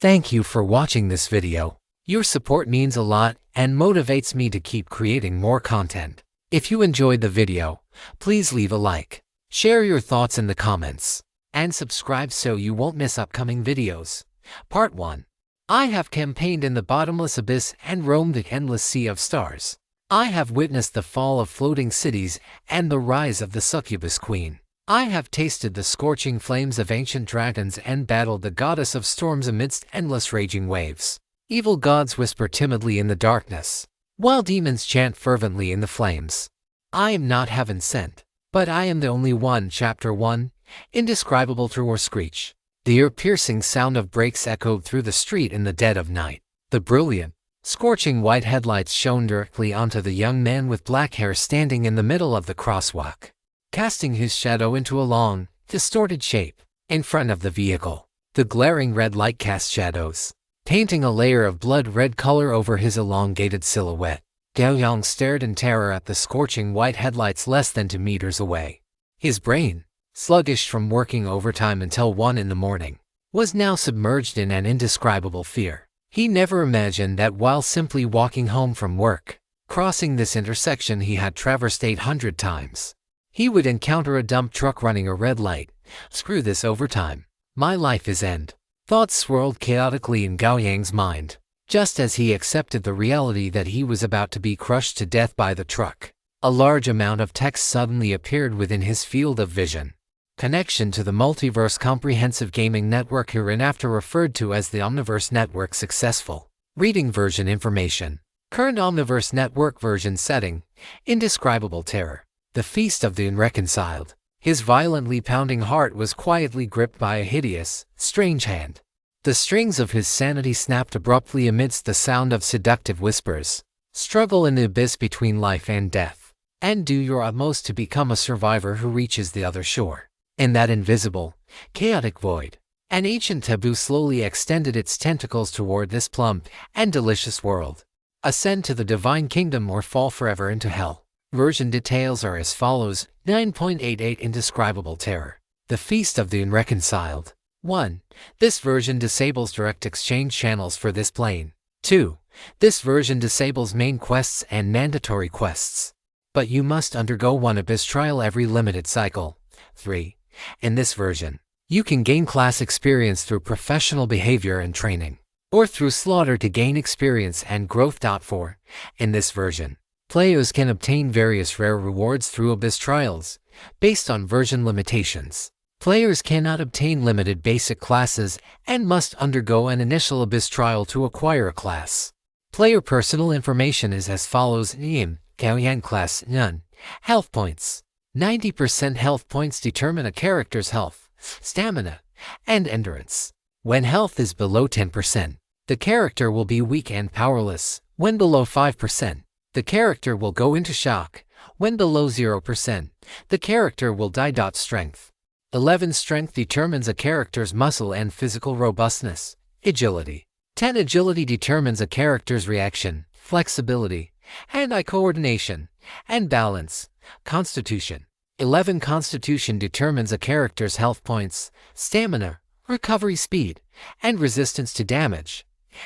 Thank you for watching this video. Your support means a lot and motivates me to keep creating more content. If you enjoyed the video, please leave a like, share your thoughts in the comments, and subscribe so you won't miss upcoming videos. Part 1. I have campaigned in the bottomless abyss and roamed the endless sea of stars. I have witnessed the fall of floating cities and the rise of the succubus queen. I have tasted the scorching flames of ancient dragons and battled the goddess of storms amidst endless raging waves. Evil gods whisper timidly in the darkness, while demons chant fervently in the flames. I am not heaven sent, but I am the only one. Chapter 1. Indescribable roar screech. The ear-piercing sound of brakes echoed through the street in the dead of night. The brilliant, scorching white headlights shone directly onto the young man with black hair standing in the middle of the crosswalk, casting his shadow into a long, distorted shape in front of the vehicle. The glaring red light cast shadows, painting a layer of blood-red color over his elongated silhouette. Gao Yang stared in terror at the scorching white headlights less than 2 meters away. His brain, sluggish from working overtime until 1 in the morning, was now submerged in an indescribable fear. He never imagined that while simply walking home from work, crossing this intersection he had traversed 800 times, he would encounter a dump truck running a red light. Screw this overtime. My life is end. Thoughts swirled chaotically in Gao Yang's mind, just as he accepted the reality that he was about to be crushed to death by the truck. A large amount of text suddenly appeared within his field of vision. Connection to the Multiverse Comprehensive Gaming Network, hereinafter referred to as the Omniverse Network, successful. Reading version information. Current Omniverse Network version setting. Indescribable terror. The feast of the unreconciled. His violently pounding heart was quietly gripped by a hideous, strange hand. The strings of his sanity snapped abruptly amidst the sound of seductive whispers. Struggle in the abyss between life and death, and do your utmost to become a survivor who reaches the other shore. In that invisible, chaotic void, an ancient taboo slowly extended its tentacles toward this plump and delicious world. Ascend to the divine kingdom or fall forever into hell. Version details are as follows. 9.88 Indescribable terror. The feast of the unreconciled. 1. This version disables direct exchange channels for this plane. 2. This version disables main quests and mandatory quests, but you must undergo one abyss trial every limited cycle. 3. In this version, you can gain class experience through professional behavior and training, or through slaughter to gain experience and growth. 4. In this version, players can obtain various rare rewards through abyss trials, based on version limitations. Players cannot obtain limited basic classes and must undergo an initial abyss trial to acquire a class. Player personal information is as follows. Name, Gao Yang class, none. Health points. 90% health points determine a character's health, stamina, and endurance. When health is below 10%, the character will be weak and powerless. When below 5%, the character will go into shock. When below 0%, the character will die. Strength. 11 Strength determines a character's muscle and physical robustness. Agility. 10 Agility determines a character's reaction, flexibility, hand-eye coordination, and balance. Constitution. 11 Constitution determines a character's health points, stamina, recovery speed, and resistance to damage.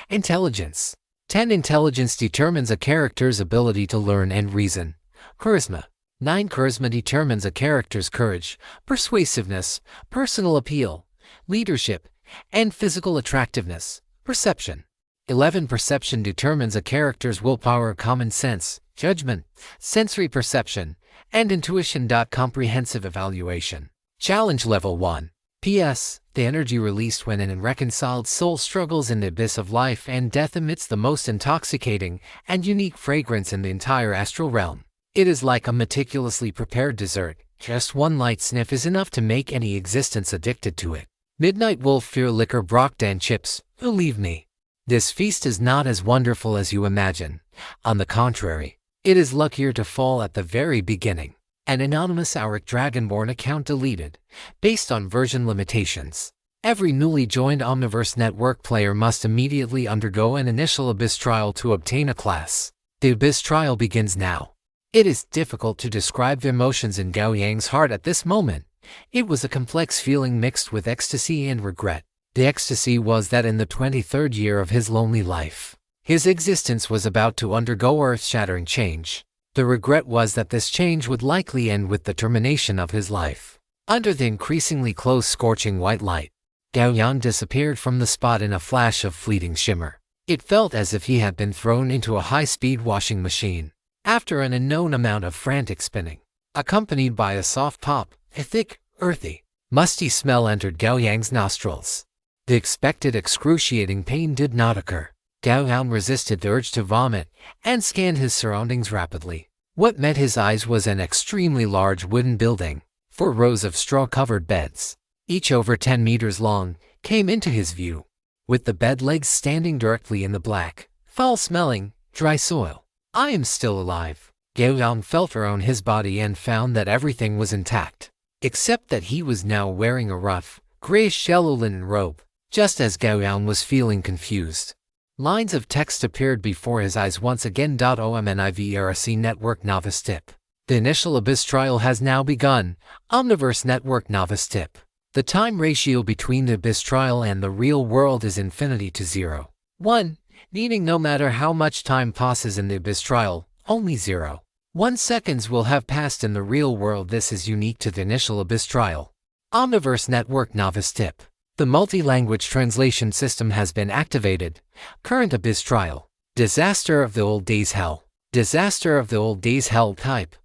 Intelligence. 10 Intelligence determines a character's ability to learn and reason. Charisma. 9 Charisma determines a character's courage, persuasiveness, personal appeal, leadership, and physical attractiveness. Perception. 11 Perception determines a character's willpower, common sense, judgment, sensory perception, and intuition. Comprehensive evaluation. Challenge Level 1. P.S. The energy released when an unreconciled soul struggles in the abyss of life and death emits the most intoxicating and unique fragrance in the entire astral realm. It is like a meticulously prepared dessert. Just one light sniff is enough to make any existence addicted to it. Midnight Wolf Fear Liquor Brockdan Chips. Believe me, this feast is not as wonderful as you imagine. On the contrary, it is luckier to fall at the very beginning. An anonymous Auric Dragonborn account deleted, based on version limitations. Every newly joined Omniverse Network player must immediately undergo an initial abyss trial to obtain a class. The abyss trial begins now. It is difficult to describe the emotions in Gao Yang's heart at this moment. It was a complex feeling mixed with ecstasy and regret. The ecstasy was that in the 23rd year of his lonely life, his existence was about to undergo earth-shattering change. The regret was that this change would likely end with the termination of his life. Under the increasingly close scorching white light, Gao Yang disappeared from the spot in a flash of fleeting shimmer. It felt as if he had been thrown into a high-speed washing machine. After an unknown amount of frantic spinning, accompanied by a soft pop, a thick, earthy, musty smell entered Gao Yang's nostrils. The expected excruciating pain did not occur. Gao Yang resisted the urge to vomit and scanned his surroundings rapidly. What met his eyes was an extremely large wooden building. 4 rows of straw-covered beds, each over 10 meters long, came into his view, with the bed legs standing directly in the black, foul-smelling, dry soil. I am still alive. Gao Yang felt around his body and found that everything was intact, except that he was now wearing a rough, grayish yellow linen robe. Just as Gao Yang was feeling confused, lines of text appeared before his eyes once again. Omniverse Network Novice Tip. The initial Abyss trial has now begun. Omniverse Network Novice Tip. The time ratio between the Abyss trial and the real world is infinity to 0. 1. Meaning no matter how much time passes in the Abyss trial, only 0.1 seconds will have passed in the real world. This is unique to the initial Abyss trial. Omniverse Network Novice Tip. The multi-language translation system has been activated. Current Abyss trial. Disaster of the Old Days Hell. Disaster of the Old Days Hell type.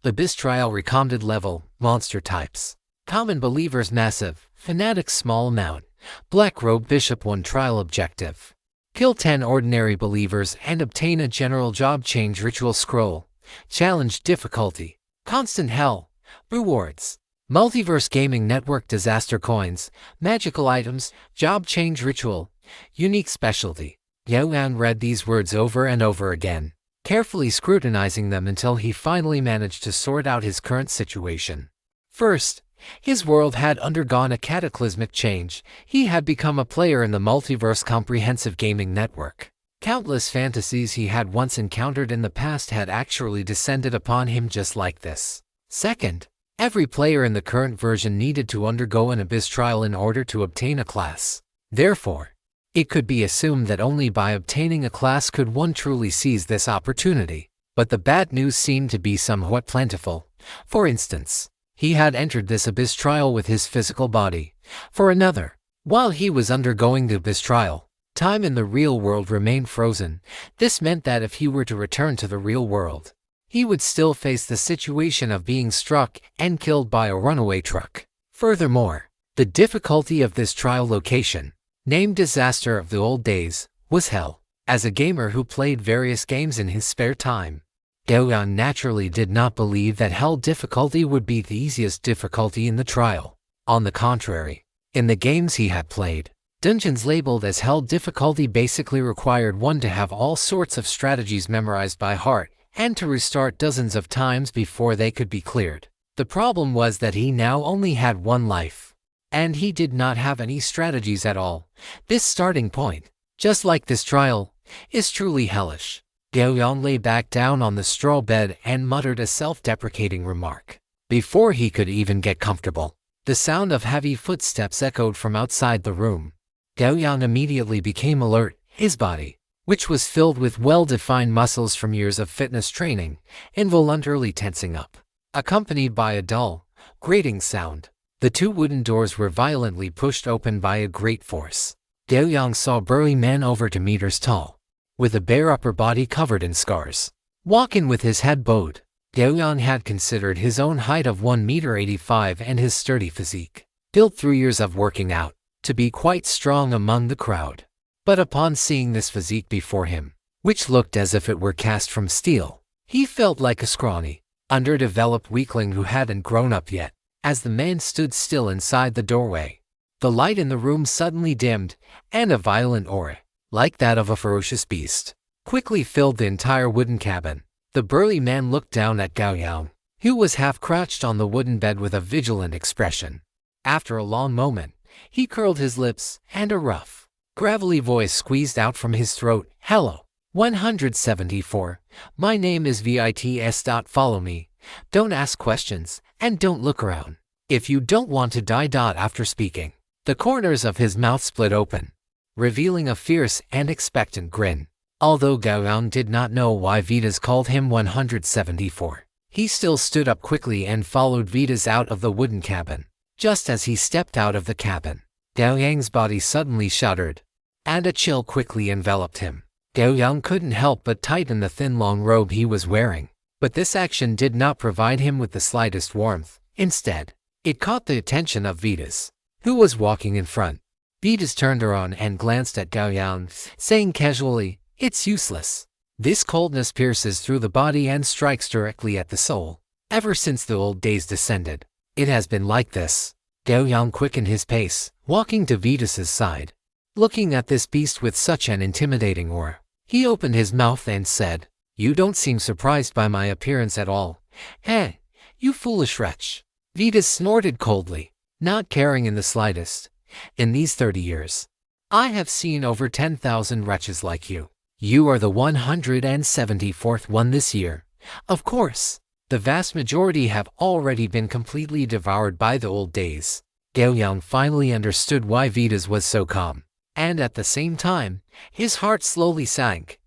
Abyss trial recommended level. Monster types. Common believers massive. Fanatics small amount. Black robe bishop 1 trial objective. Kill 10 ordinary believers and obtain a general job change ritual scroll. Challenge difficulty. Constant hell. Rewards. Multiverse Gaming Network disaster coins, magical items, job change ritual, unique specialty. Gao Yang read these words over and over again, carefully scrutinizing them until he finally managed to sort out his current situation. First, his world had undergone a cataclysmic change. He had become a player in the Multiverse Comprehensive Gaming Network. Countless fantasies he had once encountered in the past had actually descended upon him just like this. Second, every player in the current version needed to undergo an Abyss trial in order to obtain a class. Therefore, it could be assumed that only by obtaining a class could one truly seize this opportunity. But the bad news seemed to be somewhat plentiful. For instance, he had entered this Abyss trial with his physical body. For another, while he was undergoing the Abyss trial, time in the real world remained frozen. This meant that if he were to return to the real world, he would still face the situation of being struck and killed by a runaway truck. Furthermore, the difficulty of this trial location, named Disaster of the Old Days, was hell. As a gamer who played various games in his spare time, Gao Yang naturally did not believe that hell difficulty would be the easiest difficulty in the trial. On the contrary, in the games he had played, dungeons labeled as hell difficulty basically required one to have all sorts of strategies memorized by heart, and to restart dozens of times before they could be cleared. The problem was that he now only had 1 life, and he did not have any strategies at all. This starting point, just like this trial, is truly hellish. Gao Yang lay back down on the straw bed and muttered a self-deprecating remark. Before he could even get comfortable, the sound of heavy footsteps echoed from outside the room. Gao Yang immediately became alert. His body, which was filled with well-defined muscles from years of fitness training, involuntarily tensing up, accompanied by a dull, grating sound. The 2 wooden doors were violently pushed open by a great force. Gao Yang saw a burly man over 2 meters tall, with a bare upper body covered in scars, walking with his head bowed. Gao Yang had considered his own height of 1.85 m and his sturdy physique, built through years of working out, to be quite strong among the crowd. But upon seeing this physique before him, which looked as if it were cast from steel, he felt like a scrawny, underdeveloped weakling who hadn't grown up yet. As the man stood still inside the doorway, the light in the room suddenly dimmed, and a violent aura, like that of a ferocious beast, quickly filled the entire wooden cabin. The burly man looked down at Gao Yang, who was half crouched on the wooden bed with a vigilant expression. After a long moment, he curled his lips, and a rough, gravelly voice squeezed out from his throat. Hello, 174. My name is VITS. Follow me. Don't ask questions, and don't look around. If you don't want to die. After speaking, The corners of his mouth split open, revealing a fierce and expectant grin. Although Gao Yang did not know why Vitas called him 174, he still stood up quickly and followed Vitas out of the wooden cabin. Just as he stepped out of the cabin, Gao Yang's body suddenly shuddered, and a chill quickly enveloped him. Gao Yang couldn't help but tighten the thin long robe he was wearing, but this action did not provide him with the slightest warmth. Instead, it caught the attention of Vitas, who was walking in front. Vitas turned around and glanced at Gao Yang, saying casually, "It's useless." This coldness pierces through the body and strikes directly at the soul. Ever since the old days descended, it has been like this. Gao Yang quickened his pace, walking to Vitas's side. Looking at this beast with such an intimidating aura, he opened his mouth and said, "You don't seem surprised by my appearance at all. Hey, you foolish wretch." Vitas snorted coldly, not caring in the slightest. "In these 30 years, I have seen over 10,000 wretches like you. You are the 174th one this year. Of course, the vast majority have already been completely devoured by the old days." Gao Yang finally understood why Vitas was so calm, and at the same time, his heart slowly sank.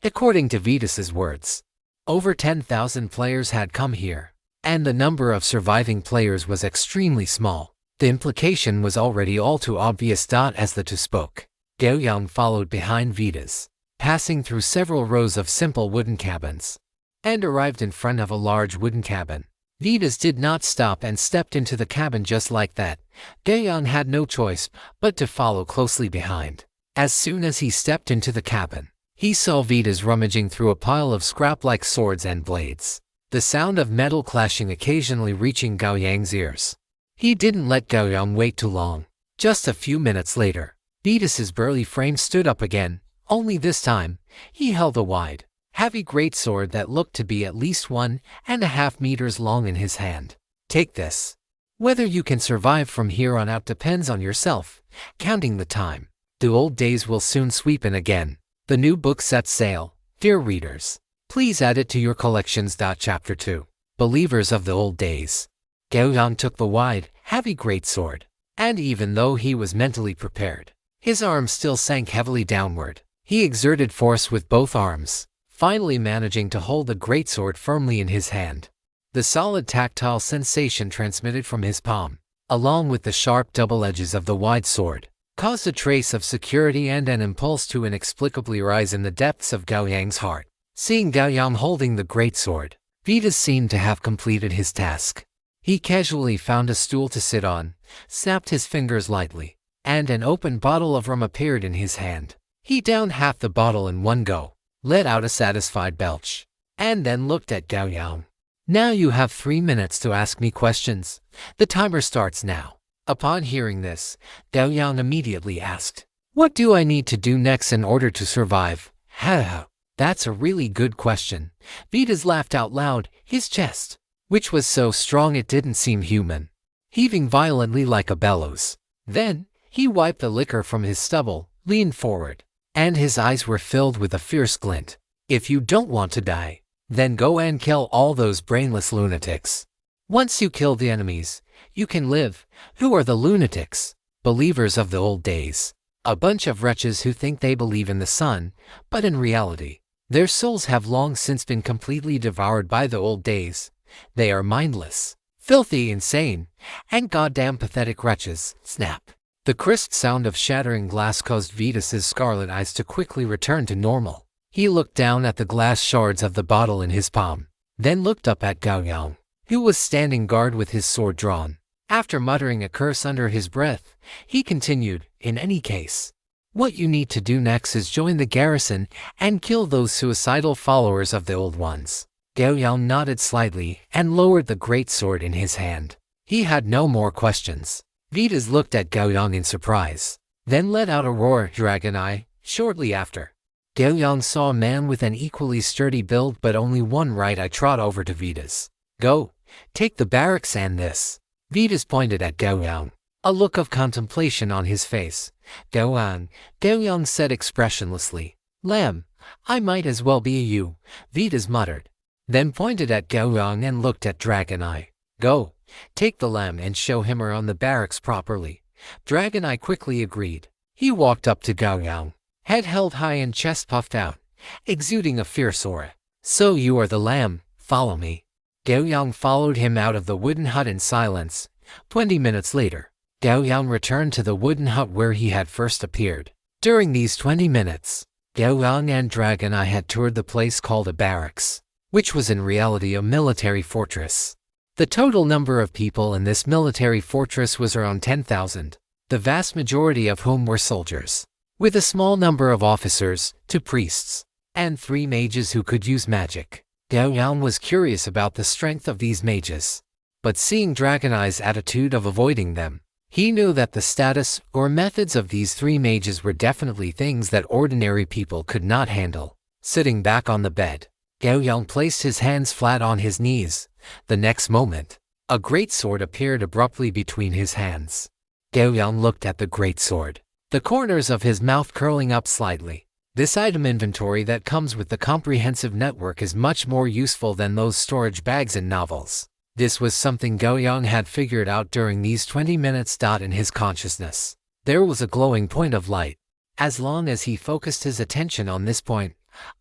According to Vitas's words, over 10,000 players had come here, and the number of surviving players was extremely small. The implication was already all too obvious. As the two spoke, Gao Yang followed behind Vitas, passing through several rows of simple wooden cabins, and arrived in front of a large wooden cabin. Vitas did not stop and stepped into the cabin just like that. Gao Yang had no choice but to follow closely behind. As soon as he stepped into the cabin, he saw Vitas rummaging through a pile of scrap like swords and blades, the sound of metal clashing occasionally reaching Gao Yang's ears. He didn't let Gao Yang wait too long. Just a few minutes later, Vitas's burly frame stood up again, only this time, he held a wide, heavy greatsword that looked to be at least 1.5 meters long in his hand. "Take this. Whether you can survive from here on out depends on yourself. Counting the time, the old days will soon sweep in again." The new book sets sail. Dear readers, please add it to your collections. Chapter 2. Believers of the Old Days. Gao Yang took the wide, heavy greatsword, and even though he was mentally prepared, his arms still sank heavily downward. He exerted force with both arms, finally managing to hold the greatsword firmly in his hand. The solid tactile sensation transmitted from his palm, along with the sharp double edges of the wide sword, caused a trace of security and an impulse to inexplicably rise in the depths of Gao Yang's heart. Seeing Gao Yang holding the greatsword, Vitas seemed to have completed his task. He casually found a stool to sit on, snapped his fingers lightly, and an open bottle of rum appeared in his hand. He downed half the bottle in one go, let out a satisfied belch, and then looked at Gao Yang. "Now you have 3 minutes to ask me questions. The timer starts now." Upon hearing this, Gao Yang immediately asked, "What do I need to do next in order to survive?" "Ha, that's a really good question." Vitas laughed out loud, his chest, which was so strong it didn't seem human, heaving violently like a bellows. Then, he wiped the liquor from his stubble, leaned forward, and his eyes were filled with a fierce glint. "If you don't want to die, then go and kill all those brainless lunatics. Once you kill the enemies, you can live." Who are the lunatics? Believers of the old days. A bunch of wretches who think they believe in the sun, but in reality, their souls have long since been completely devoured by the old days. They are mindless, filthy, insane, and goddamn pathetic wretches. Snap. The crisp sound of shattering glass caused Vitas's scarlet eyes to quickly return to normal. He looked down at the glass shards of the bottle in his palm, then looked up at Gao Yang, who was standing guard with his sword drawn. After muttering a curse under his breath, he continued, "In any case, what you need to do next is join the garrison and kill those suicidal followers of the old ones." Gao Yang nodded slightly and lowered the greatsword in his hand. He had no more questions. Vitas looked at Gao Yang in surprise, then let out a roar, "Dragon Eye!" Shortly after, Gao Yang saw a man with an equally sturdy build but only one right eye trot over to Vitas. "Go, take the barracks and this." Vitas pointed at Gao Yang, a look of contemplation on his face. Gao Yang said expressionlessly, "Lamb, I might as well be you," Vitas muttered, then pointed at Gao Yang and looked at Dragon Eye. "Go, take the lamb and show him around the barracks properly." Dragon Eye quickly agreed. He walked up to Gao Yang, head held high and chest puffed out, exuding a fierce aura. "So you are the lamb, follow me." Gao Yang followed him out of the wooden hut in silence. 20 minutes later, Gao Yang returned to the wooden hut where he had first appeared. During these 20 minutes, Gao Yang and Dragon Eye had toured the place called a barracks, which was in reality a military fortress. The total number of people in this military fortress was around 10,000, the vast majority of whom were soldiers, with a small number of officers, 2 priests, and 3 mages who could use magic. Gao Yang was curious about the strength of these mages, but seeing Dragon Eye's attitude of avoiding them, he knew that the status or methods of these 3 mages were definitely things that ordinary people could not handle. Sitting back on the bed, Gao Yang placed his hands flat on his knees. The next moment, a greatsword appeared abruptly between his hands. Gao Yang looked at the greatsword, the corners of his mouth curling up slightly. This item inventory that comes with the comprehensive network is much more useful than those storage bags in novels. This was something Gao Yang had figured out during these 20 minutes. In his consciousness, there was a glowing point of light. As long as he focused his attention on this point,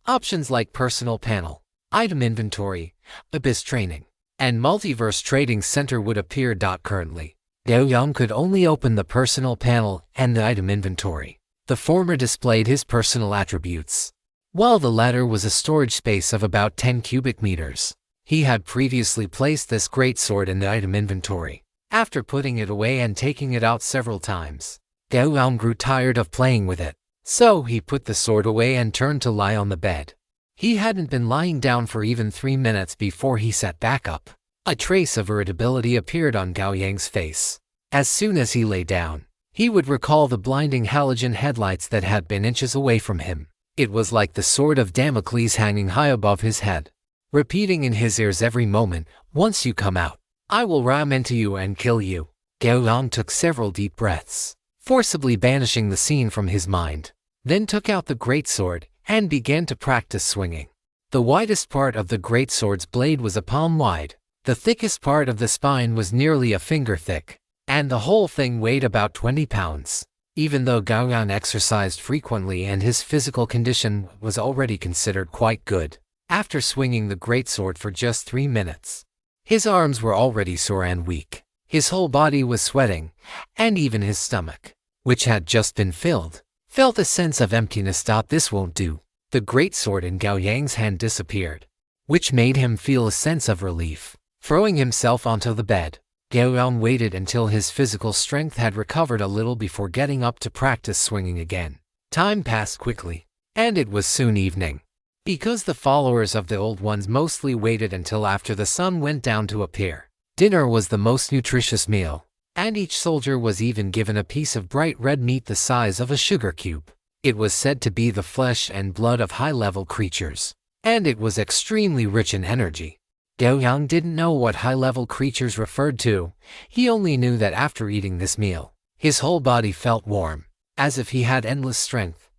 options like personal panel, item inventory, abyss training, and multiverse trading center would appear. Currently, Gao Yang could only open the personal panel and the item inventory. The former displayed his personal attributes, while the latter was a storage space of about 10 cubic meters. He had previously placed this greatsword in the item inventory. After putting it away and taking it out several times, Gao Yang grew tired of playing with it, so he put the sword away and turned to lie on the bed. He hadn't been lying down for even 3 minutes before he sat back up. A trace of irritability appeared on Gao Yang's face. As soon as he lay down, he would recall the blinding halogen headlights that had been inches away from him. It was like the sword of Damocles hanging high above his head, repeating in his ears every moment, "Once you come out, I will ram into you and kill you." Gao Yang took several deep breaths, forcibly banishing the scene from his mind, then took out the greatsword and began to practice swinging. The widest part of the greatsword's blade was a palm wide. The thickest part of the spine was nearly a finger thick, and the whole thing weighed about 20 pounds. Even though Gao Yang exercised frequently and his physical condition was already considered quite good, after swinging the greatsword for just 3 minutes, his arms were already sore and weak. His whole body was sweating, and even his stomach, which had just been filled, felt a sense of emptiness. This won't do. The greatsword in Gao Yang's hand disappeared, which made him feel a sense of relief. Throwing himself onto the bed, Gao Yang waited until his physical strength had recovered a little before getting up to practice swinging again. Time passed quickly, and it was soon evening. Because the followers of the Old Ones mostly waited until after the sun went down to appear, dinner was the most nutritious meal, and each soldier was even given a piece of bright red meat the size of a sugar cube. It was said to be the flesh and blood of high-level creatures, and it was extremely rich in energy. Gao Yang didn't know what high-level creatures referred to. He only knew that after eating this meal, his whole body felt warm, as if he had endless strength.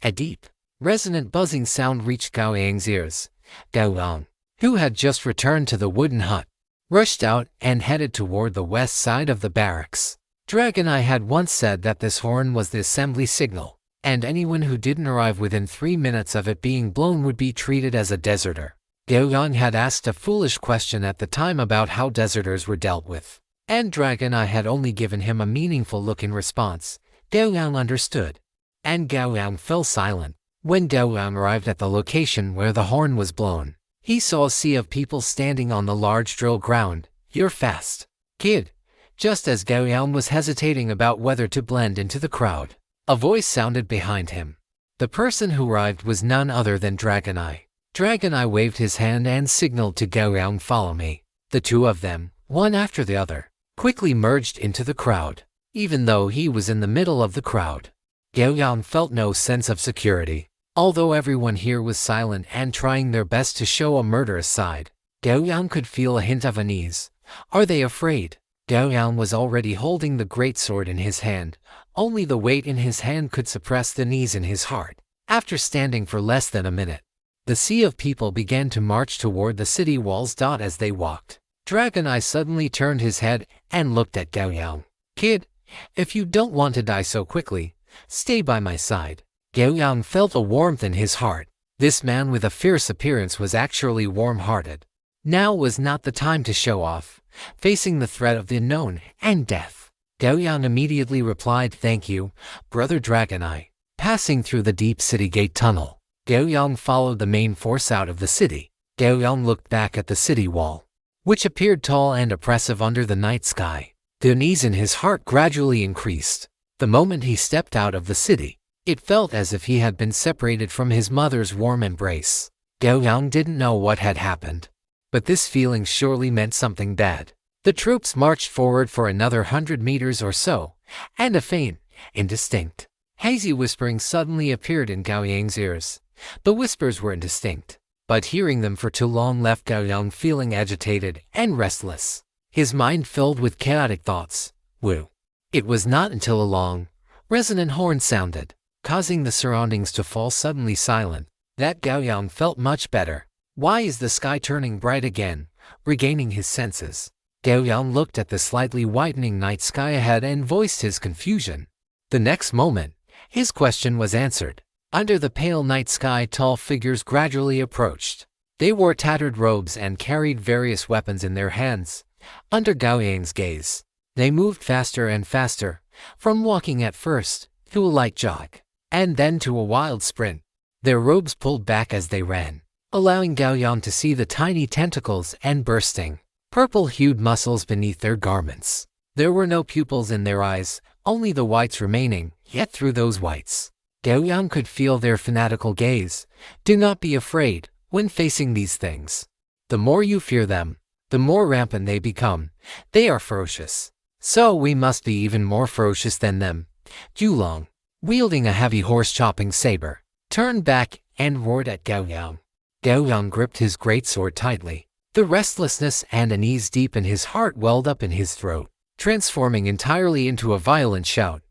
A deep, resonant buzzing sound reached Gao Yang's ears. Gao Yang, who had just returned to the wooden hut, rushed out and headed toward the west side of the barracks. Dragon Eye had once said that this horn was the assembly signal, and anyone who didn't arrive within 3 minutes of it being blown would be treated as a deserter. Gao Yang had asked a foolish question at the time about how deserters were dealt with, and Dragon Eye had only given him a meaningful look in response. Gao Yang understood, and Gao Yang fell silent. When Gao Yang arrived at the location where the horn was blown, he saw a sea of people standing on the large drill ground. "You're fast, kid." Just as Gao Yang was hesitating about whether to blend into the crowd, a voice sounded behind him. The person who arrived was none other than Dragon Eye. Dragon Eye waved his hand and signaled to Gao Yang, "Follow me." The two of them, one after the other, quickly merged into the crowd. Even though he was in the middle of the crowd, Gao Yang felt no sense of security. Although everyone here was silent and trying their best to show a murderous side, Gao Yang could feel a hint of unease. Are they afraid? Gao Yang was already holding the greatsword in his hand. Only the weight in his hand could suppress the unease in his heart. After standing for less than a minute, the sea of people began to march toward the city walls. As they walked, Dragon Eye suddenly turned his head and looked at Gao Yang. "Kid, If you don't want to die so quickly, stay by my side. Gao Yang felt a warmth in his heart. This man with a fierce appearance was actually warm-hearted. Now was not the time to show off, facing the threat of the unknown and death. Gao Yang immediately replied, "Thank you, Brother Dragon Eye." Passing through the deep city gate tunnel, Gao Yang followed the main force out of the city. Gao Yang looked back at the city wall, which appeared tall and oppressive under the night sky. The unease in his heart gradually increased. The moment he stepped out of the city, it felt as if he had been separated from his mother's warm embrace. Gao Yang didn't know what had happened, but this feeling surely meant something bad. The troops marched forward for another 100 meters or so, and a faint, indistinct, hazy whispering suddenly appeared in Gao Yang's ears. The whispers were indistinct, but hearing them for too long left Gao Yang feeling agitated and restless. His mind filled with chaotic thoughts. Woo! It was not until a long, resonant horn sounded, causing the surroundings to fall suddenly silent, that Gao Yang felt much better. Why is the sky turning bright again? Regaining his senses, Gao Yang looked at the slightly widening night sky ahead and voiced his confusion. The next moment, his question was answered. Under the pale night sky, tall figures gradually approached. They wore tattered robes and carried various weapons in their hands. Under Gao Yang's gaze, they moved faster and faster, from walking at first, to a light jog, and then to a wild sprint. Their robes pulled back as they ran, allowing Gao Yang to see the tiny tentacles and bursting, purple-hued muscles beneath their garments. There were no pupils in their eyes, only the whites remaining, yet through those whites, Gao Yang could feel their fanatical gaze. Do not be afraid when facing these things. The more you fear them, the more rampant they become. They are ferocious, so we must be even more ferocious than them. Yulong, wielding a heavy horse-chopping saber, turned back and roared at Gao Yang. Gao Yang gripped his greatsword tightly. The restlessness and unease deep in his heart welled up in his throat, transforming entirely into a violent shout.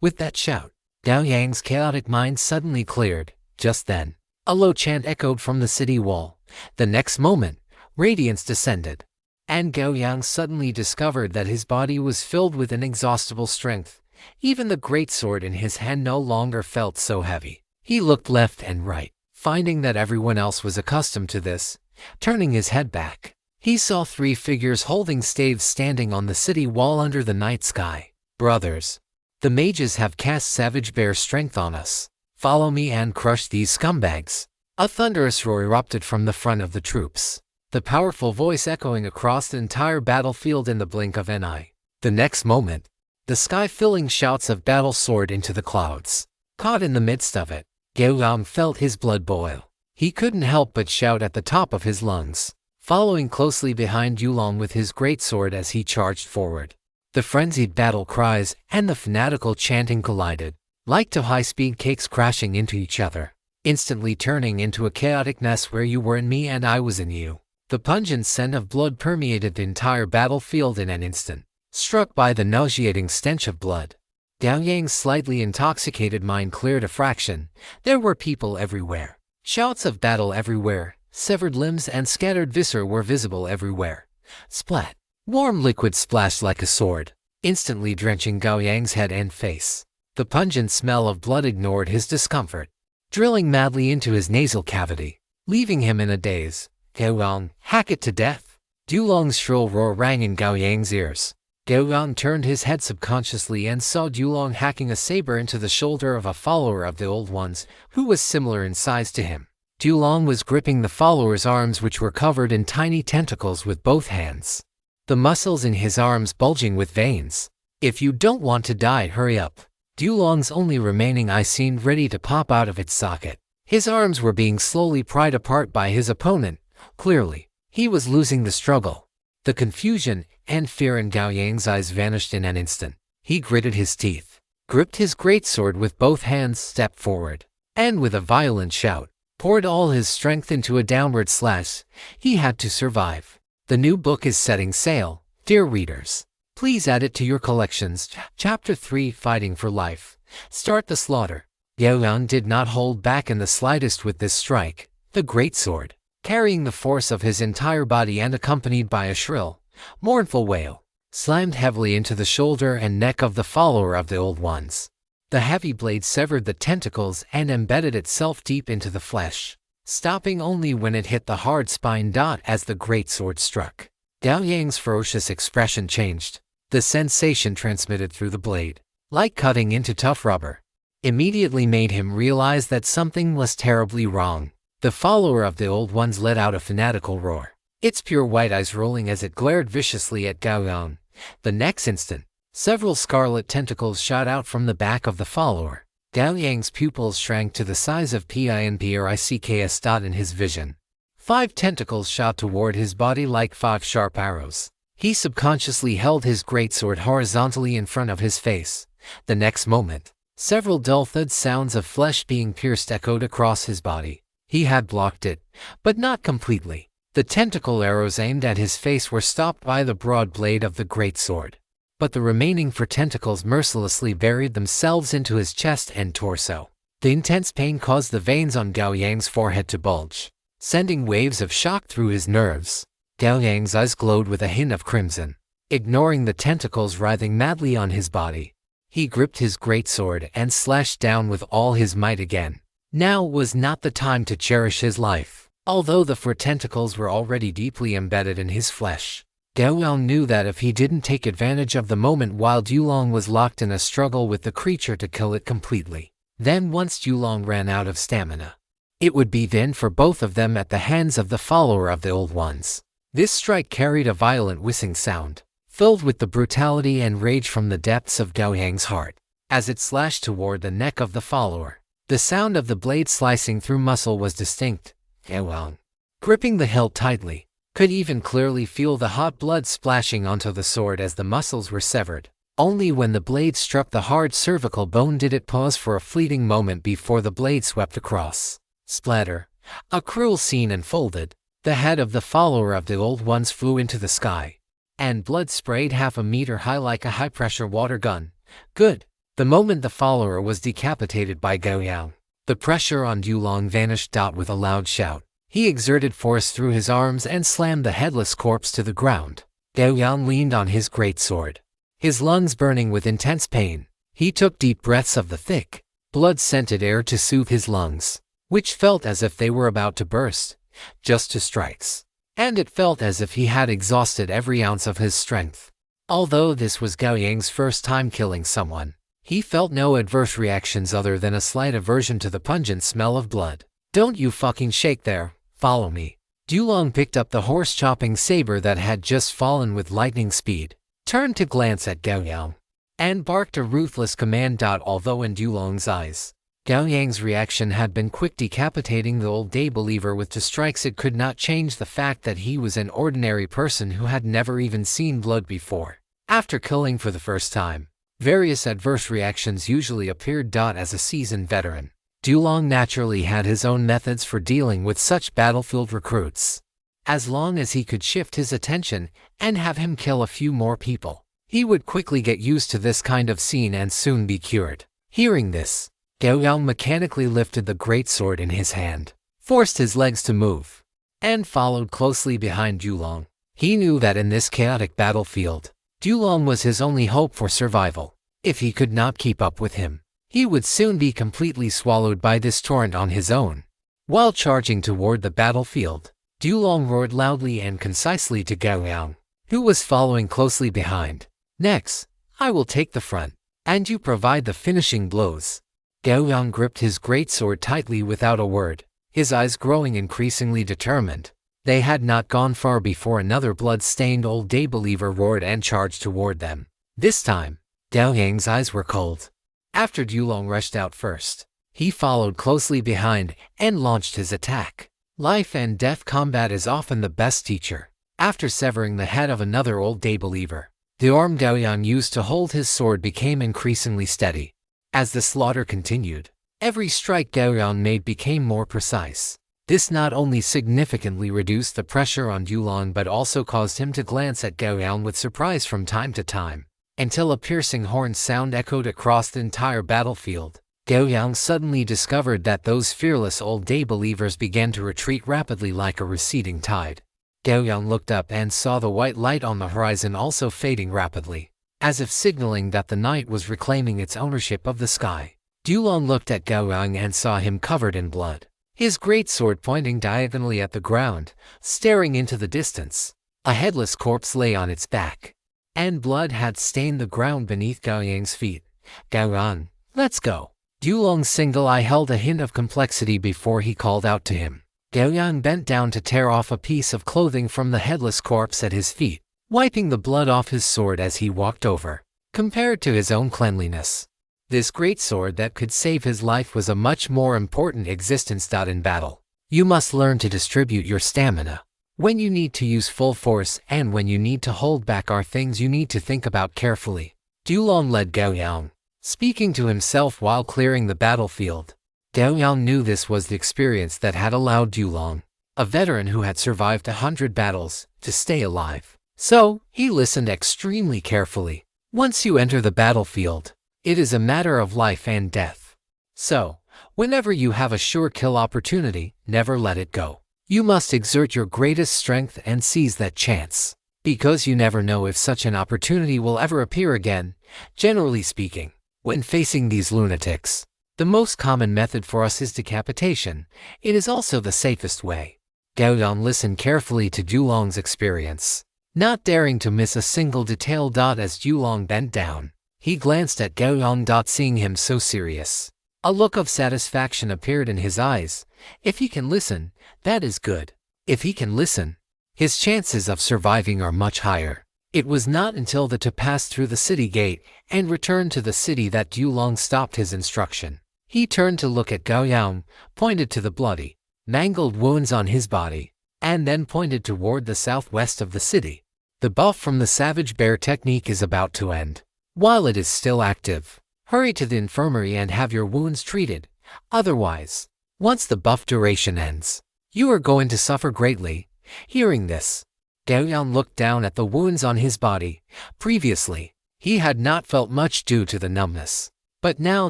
With that shout, Gao Yang's chaotic mind suddenly cleared. Just then, a low chant echoed from the city wall. The next moment, radiance descended, and Gao Yang suddenly discovered that his body was filled with inexhaustible strength. Even the greatsword in his hand no longer felt so heavy. He looked left and right, finding that everyone else was accustomed to this. Turning his head back, he saw 3 figures holding staves standing on the city wall under the night sky. "Brothers, the mages have cast savage bear strength on us. Follow me and crush these scumbags." A thunderous roar erupted from the front of the troops, the powerful voice echoing across the entire battlefield in the blink of an eye. The next moment, the sky-filling shouts of battle soared into the clouds. Caught in the midst of it, Gao Yang felt his blood boil. He couldn't help but shout at the top of his lungs, following closely behind Yulong with his greatsword as he charged forward. The frenzied battle cries and the fanatical chanting collided, like two high-speed cakes crashing into each other, instantly turning into a chaotic mess where you were in me and I was in you. The pungent scent of blood permeated the entire battlefield in an instant. Struck by the nauseating stench of blood, Gao Yang's slightly intoxicated mind cleared a fraction. There were people everywhere. Shouts of battle everywhere. Severed limbs and scattered viscera were visible everywhere. Splat! Warm liquid splashed like a sword, instantly drenching Gao Yang's head and face. The pungent smell of blood ignored his discomfort, drilling madly into his nasal cavity, leaving him in a daze. "Gao Yang, hack it to death!" Dulong's shrill roar rang in Gao Yang's ears. Gao Yang turned his head subconsciously and saw Dulong hacking a saber into the shoulder of a follower of the Old Ones, who was similar in size to him. Dulong was gripping the follower's arms, which were covered in tiny tentacles, with both hands, the muscles in his arms bulging with veins. "If you don't want to die, hurry up." Dulong's only remaining eye seemed ready to pop out of its socket. His arms were being slowly pried apart by his opponent. Clearly, he was losing the struggle. The confusion and fear in Gao Yang's eyes vanished in an instant. He gritted his teeth, gripped his greatsword with both hands, stepped forward, and with a violent shout, poured all his strength into a downward slash. He had to survive. The new book is setting sail, dear readers. Please add it to your collections. Chapter 3, Fighting for Life. Start the slaughter. Gao Yang did not hold back in the slightest with this strike. The greatsword, carrying the force of his entire body and accompanied by a shrill, mournful wail, slammed heavily into the shoulder and neck of the follower of the Old Ones. The heavy blade severed the tentacles and embedded itself deep into the flesh, stopping only when it hit the hard spine. As the greatsword struck, Gao Yang's ferocious expression changed. The sensation transmitted through the blade, like cutting into tough rubber, immediately made him realize that something was terribly wrong. The follower of the Old Ones let out a fanatical roar, its pure white eyes rolling as it glared viciously at Gao Yang. The next instant, several scarlet tentacles shot out from the back of the follower. Gao Yang's pupils shrank to the size of pinprics. In his vision, 5 tentacles shot toward his body like 5 sharp arrows. He subconsciously held his greatsword horizontally in front of his face. The next moment, several dull thud sounds of flesh being pierced echoed across his body. He had blocked it, but not completely. The tentacle arrows aimed at his face were stopped by the broad blade of the greatsword, but the remaining 4 tentacles mercilessly buried themselves into his chest and torso. The intense pain caused the veins on Gao Yang's forehead to bulge, sending waves of shock through his nerves. Gao Yang's eyes glowed with a hint of crimson. Ignoring the tentacles writhing madly on his body, he gripped his greatsword and slashed down with all his might again. Now was not the time to cherish his life. Although the 4 tentacles were already deeply embedded in his flesh, Gao Yang knew that if he didn't take advantage of the moment while Dulong was locked in a struggle with the creature to kill it completely, then once Dulong ran out of stamina, it would be the end for both of them at the hands of the follower of the Old Ones. This strike carried a violent whistling sound, filled with the brutality and rage from the depths of Gao Yang's heart. As it slashed toward the neck of the follower, the sound of the blade slicing through muscle was distinct. Gao Yang, gripping the hilt tightly, could even clearly feel the hot blood splashing onto the sword as the muscles were severed. Only when the blade struck the hard cervical bone did it pause for a fleeting moment before the blade swept across. Splatter. A cruel scene unfolded. The head of the follower of the Old Ones flew into the sky, and blood sprayed 1/2 meter high like a high-pressure water gun. Good. The moment the follower was decapitated by Gao Yang, the pressure on Dulong vanished. With a loud shout, he exerted force through his arms and slammed the headless corpse to the ground. Gao Yang leaned on his greatsword, his lungs burning with intense pain. He took deep breaths of the thick, blood-scented air to soothe his lungs, which felt as if they were about to burst. Just 2 strikes, and it felt as if he had exhausted every ounce of his strength. Although this was Gao Yang's first time killing someone, he felt no adverse reactions other than a slight aversion to the pungent smell of blood. "Don't you fucking shake there, follow me." Dulong picked up the horse-chopping saber that had just fallen with lightning speed, turned to glance at Gao Yang, and barked a ruthless command. Although in Dulong's eyes, Gao Yang's reaction had been quick, decapitating the old day believer with 2 strikes, it could not change the fact that he was an ordinary person who had never even seen blood before. After killing for the first time, various adverse reactions usually appeared. As a seasoned veteran, Dulong naturally had his own methods for dealing with such battlefield recruits. As long as he could shift his attention and have him kill a few more people, he would quickly get used to this kind of scene and soon be cured. Hearing this, Gao Yang mechanically lifted the greatsword in his hand, forced his legs to move, and followed closely behind Dulong. He knew that in this chaotic battlefield, Dulong was his only hope for survival. If he could not keep up with him, he would soon be completely swallowed by this torrent on his own. While charging toward the battlefield, Dulong roared loudly and concisely to Gao Yang, who was following closely behind. "Next, I will take the front, and you provide the finishing blows." Gao Yang gripped his greatsword tightly without a word, his eyes growing increasingly determined. They had not gone far before another blood-stained old day believer roared and charged toward them. This time, Gao Yang's eyes were cold. After Dulong rushed out first, he followed closely behind and launched his attack. Life and death combat is often the best teacher. After severing the head of another old day believer, the arm Gao Yang used to hold his sword became increasingly steady. As the slaughter continued, every strike Gao Yang made became more precise. This not only significantly reduced the pressure on Dulong but also caused him to glance at Gao Yang with surprise from time to time, until a piercing horn sound echoed across the entire battlefield. Gao Yang suddenly discovered that those fearless old day believers began to retreat rapidly like a receding tide. Gao Yang looked up and saw the white light on the horizon also fading rapidly, as if signaling that the night was reclaiming its ownership of the sky. Dulong looked at Gao Yang and saw him covered in blood, his greatsword pointing diagonally at the ground, staring into the distance. A headless corpse lay on its back, and blood had stained the ground beneath Gao Yang's feet. Gao Yang, let's go. Dulong's single eye held a hint of complexity before he called out to him. Gao Yang bent down to tear off a piece of clothing from the headless corpse at his feet, wiping the blood off his sword as he walked over. Compared to his own cleanliness, this great sword that could save his life was a much more important existence. In battle, you must learn to distribute your stamina. When you need to use full force and when you need to hold back are things you need to think about carefully. Dulong led Gao Yang, speaking to himself while clearing the battlefield. Gao Yang knew this was the experience that had allowed Dulong, a veteran who had survived 100 battles, to stay alive. So, he listened extremely carefully. Once you enter the battlefield, it is a matter of life and death. So, whenever you have a sure kill opportunity, never let it go. You must exert your greatest strength and seize that chance, because you never know if such an opportunity will ever appear again. Generally speaking, when facing these lunatics, the most common method for us is decapitation. It is also the safest way. Gao Yang listened carefully to Dulong's experience, not daring to miss a single detail. As Dulong bent down, he glanced at Gao Yang. Seeing him so serious, a look of satisfaction appeared in his eyes. If he can listen, that is good. If he can listen, his chances of surviving are much higher. It was not until the two passed through the city gate and returned to the city that Dulong stopped his instruction. He turned to look at Gao Yang, pointed to the bloody, mangled wounds on his body, and then pointed toward the southwest of the city. The buff from the Savage Bear technique is about to end. While it is still active, hurry to the infirmary and have your wounds treated. Otherwise, once the buff duration ends, you are going to suffer greatly. Hearing this, Gao Yang looked down at the wounds on his body. Previously, he had not felt much due to the numbness, but now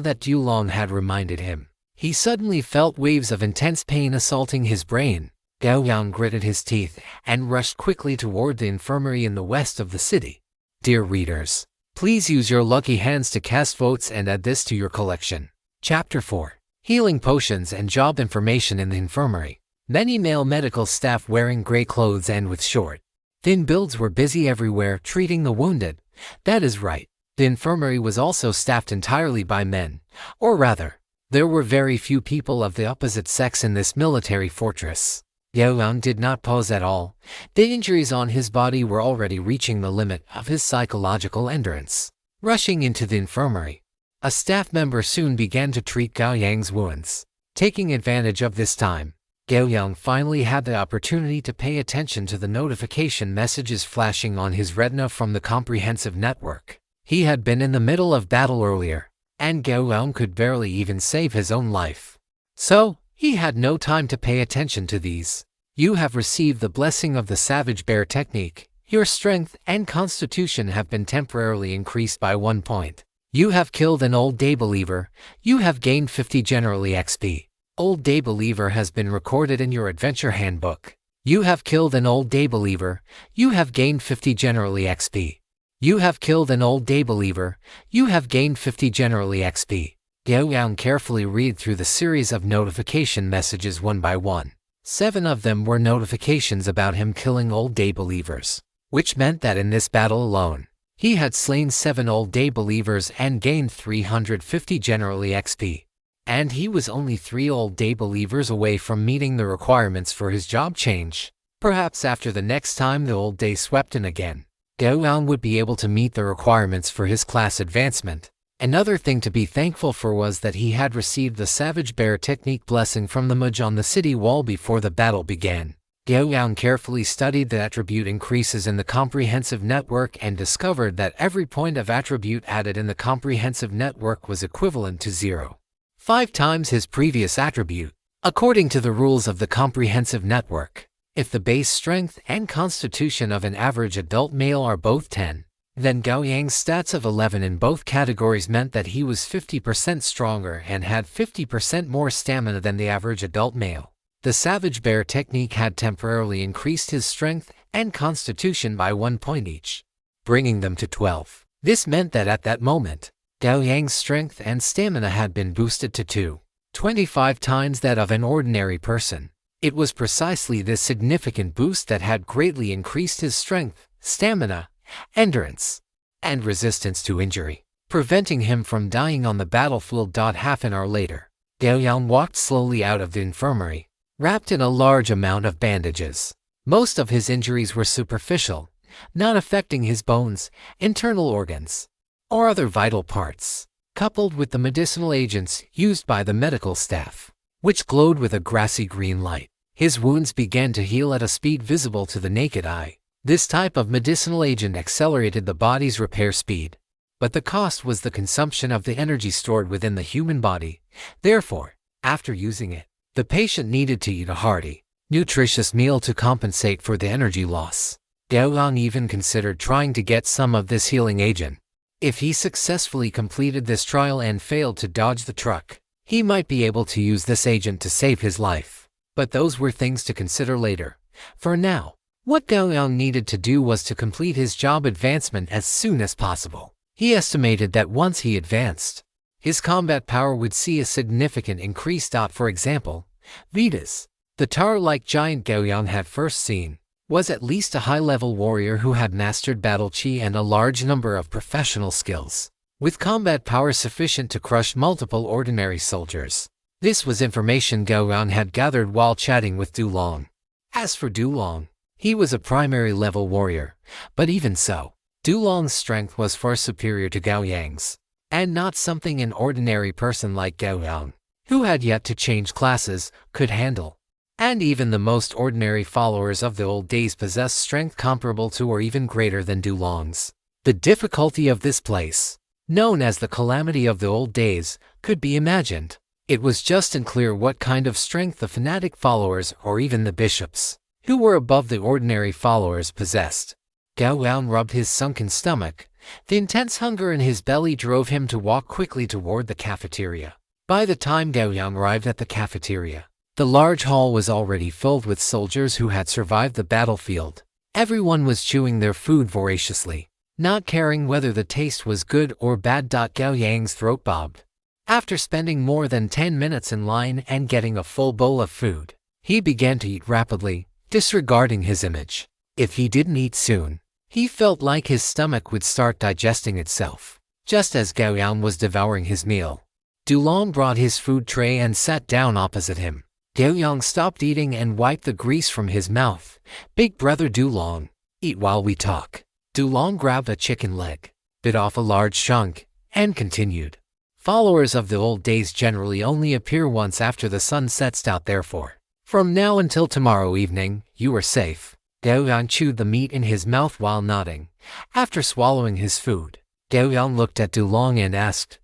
that Dulong had reminded him, he suddenly felt waves of intense pain assaulting his brain. Gao Yang gritted his teeth and rushed quickly toward the infirmary in the west of the city. Dear readers, please use your lucky hands to cast votes and add this to your collection. Chapter 4. Healing Potions and Job Information in the Infirmary. Many male medical staff wearing gray clothes and with short, thin builds were busy everywhere treating the wounded. That is right. The infirmary was also staffed entirely by men, or rather, there were very few people of the opposite sex in this military fortress. Gao Yang did not pause at all. The injuries on his body were already reaching the limit of his psychological endurance. Rushing into the infirmary, a staff member soon began to treat Gao Yang's wounds. Taking advantage of this time, Gao Yang finally had the opportunity to pay attention to the notification messages flashing on his retina from the comprehensive network. He had been in the middle of battle earlier, and Gao Yang could barely even save his own life. So, he had no time to pay attention to these. You have received the blessing of the Savage Bear technique. Your strength and constitution have been temporarily increased by 1 point. You have killed an Old Day Believer. You have gained 50 generally XP. Old Day Believer has been recorded in your adventure handbook. You have killed an Old Day Believer. You have gained 50 generally XP. You have killed an Old Day Believer. You have gained 50 generally XP. Gao Yang carefully read through the series of notification messages one by one. 7 of them were notifications about him killing Old Day Believers, which meant that in this battle alone, he had slain 7 Old Day Believers and gained 350 generally XP. And he was only 3 Old Day Believers away from meeting the requirements for his job change. Perhaps after the next time the Old Day swept in again, Gao Yang would be able to meet the requirements for his class advancement. Another thing to be thankful for was that he had received the Savage Bear technique blessing from the mage on the city wall before the battle began. Gao Yang carefully studied the attribute increases in the comprehensive network and discovered that every point of attribute added in the comprehensive network was equivalent to 0.5 times his previous attribute. According to the rules of the comprehensive network, if the base strength and constitution of an average adult male are both 10, then Gao Yang's stats of 11 in both categories meant that he was 50% stronger and had 50% more stamina than the average adult male. The Savage Bear technique had temporarily increased his strength and constitution by 1 point each, bringing them to 12. This meant that at that moment, Gao Yang's strength and stamina had been boosted to 25 times that of an ordinary person. It was precisely this significant boost that had greatly increased his strength, stamina, endurance, and resistance to injury, preventing him from dying on the battlefield. Half an hour later, Gao Yang walked slowly out of the infirmary, wrapped in a large amount of bandages. Most of his injuries were superficial, not affecting his bones, internal organs, or other vital parts, coupled with the medicinal agents used by the medical staff, which glowed with a grassy green light. His wounds began to heal at a speed visible to the naked eye. This type of medicinal agent accelerated the body's repair speed, but the cost was the consumption of the energy stored within the human body. Therefore, after using it, the patient needed to eat a hearty, nutritious meal to compensate for the energy loss. Gao Yang even considered trying to get some of this healing agent. If he successfully completed this trial and failed to dodge the truck, he might be able to use this agent to save his life. But those were things to consider later. For now, what Gao Yang needed to do was to complete his job advancement as soon as possible. He estimated that once he advanced, his combat power would see a significant increase. For example, Vedas, the tower-like giant Gao Yang had first seen, was at least a high-level warrior who had mastered battle chi and a large number of professional skills, with combat power sufficient to crush multiple ordinary soldiers. This was information Gao Yang had gathered while chatting with Du Long. As for Du Long, he was a primary-level warrior, but even so, Du Long's strength was far superior to Gao Yang's, and not something an ordinary person like Gao Yang, who had yet to change classes, could handle. And even the most ordinary followers of the old days possessed strength comparable to or even greater than Du Long's. The difficulty of this place, known as the calamity of the old days, could be imagined. It was just unclear what kind of strength the fanatic followers or even the bishops, who were above the ordinary followers, possessed. Gao Yang rubbed his sunken stomach. The intense hunger in his belly drove him to walk quickly toward the cafeteria. By the time Gao Yang arrived at the cafeteria, the large hall was already filled with soldiers who had survived the battlefield. Everyone was chewing their food voraciously, not caring whether the taste was good or bad. Gao Yang's throat bobbed. After spending more than 10 minutes in line and getting a full bowl of food, he began to eat rapidly, disregarding his image. If he didn't eat soon, he felt like his stomach would start digesting itself. Just as Gao Yang was devouring his meal, Du Long brought his food tray and sat down opposite him. Gao Yang stopped eating and wiped the grease from his mouth. "Big brother Du Long, eat while we talk." Du Long grabbed a chicken leg, bit off a large chunk, and continued. Followers of the old days generally only appear once after the sun sets. Therefore, from now until tomorrow evening, you are safe. Gao Yang chewed the meat in his mouth while nodding. After swallowing his food, Gao Yang looked at Du Long and asked,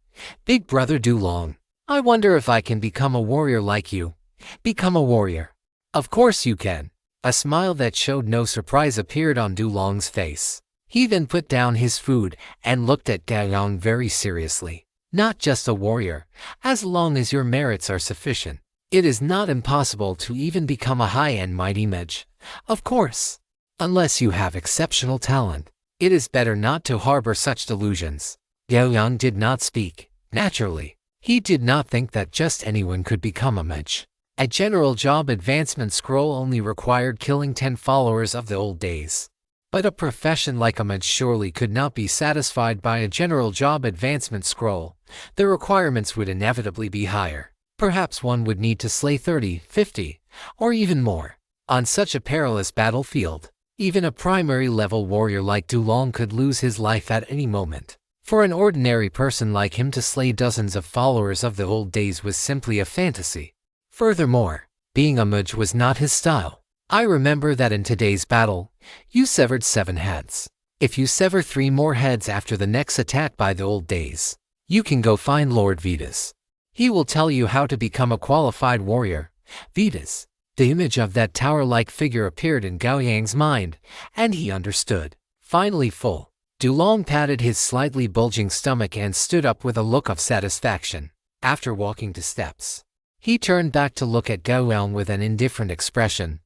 "Big brother Du Long, I wonder if I can become a warrior like you." "Become a warrior? Of course you can." A smile that showed no surprise appeared on Du Long's face. He then put down his food and looked at Gao Yang very seriously. "Not just a warrior, as long as your merits are sufficient. It is not impossible to even become a high and mighty mage. Of course, unless you have exceptional talent, it is better not to harbor such delusions." Gao Yang did not speak. Naturally, he did not think that just anyone could become a mage. A general job advancement scroll only required killing 10 followers of the old days. But a profession like a mage surely could not be satisfied by a general job advancement scroll. The requirements would inevitably be higher. Perhaps one would need to slay 30, 50, or even more. On such a perilous battlefield, even a primary-level warrior like Du Long could lose his life at any moment. For an ordinary person like him to slay dozens of followers of the old days was simply a fantasy. Furthermore, being a mage was not his style. "I remember that in today's battle, you severed 7 heads. If you sever 3 more heads after the next attack by the old days, you can go find Lord Vedas. He will tell you how to become a qualified warrior." Vedas. The image of that tower-like figure appeared in Gao Yang's mind, and he understood. Finally full, Du Long patted his slightly bulging stomach and stood up with a look of satisfaction. After walking 2 steps, he turned back to look at Gao Yang with an indifferent expression.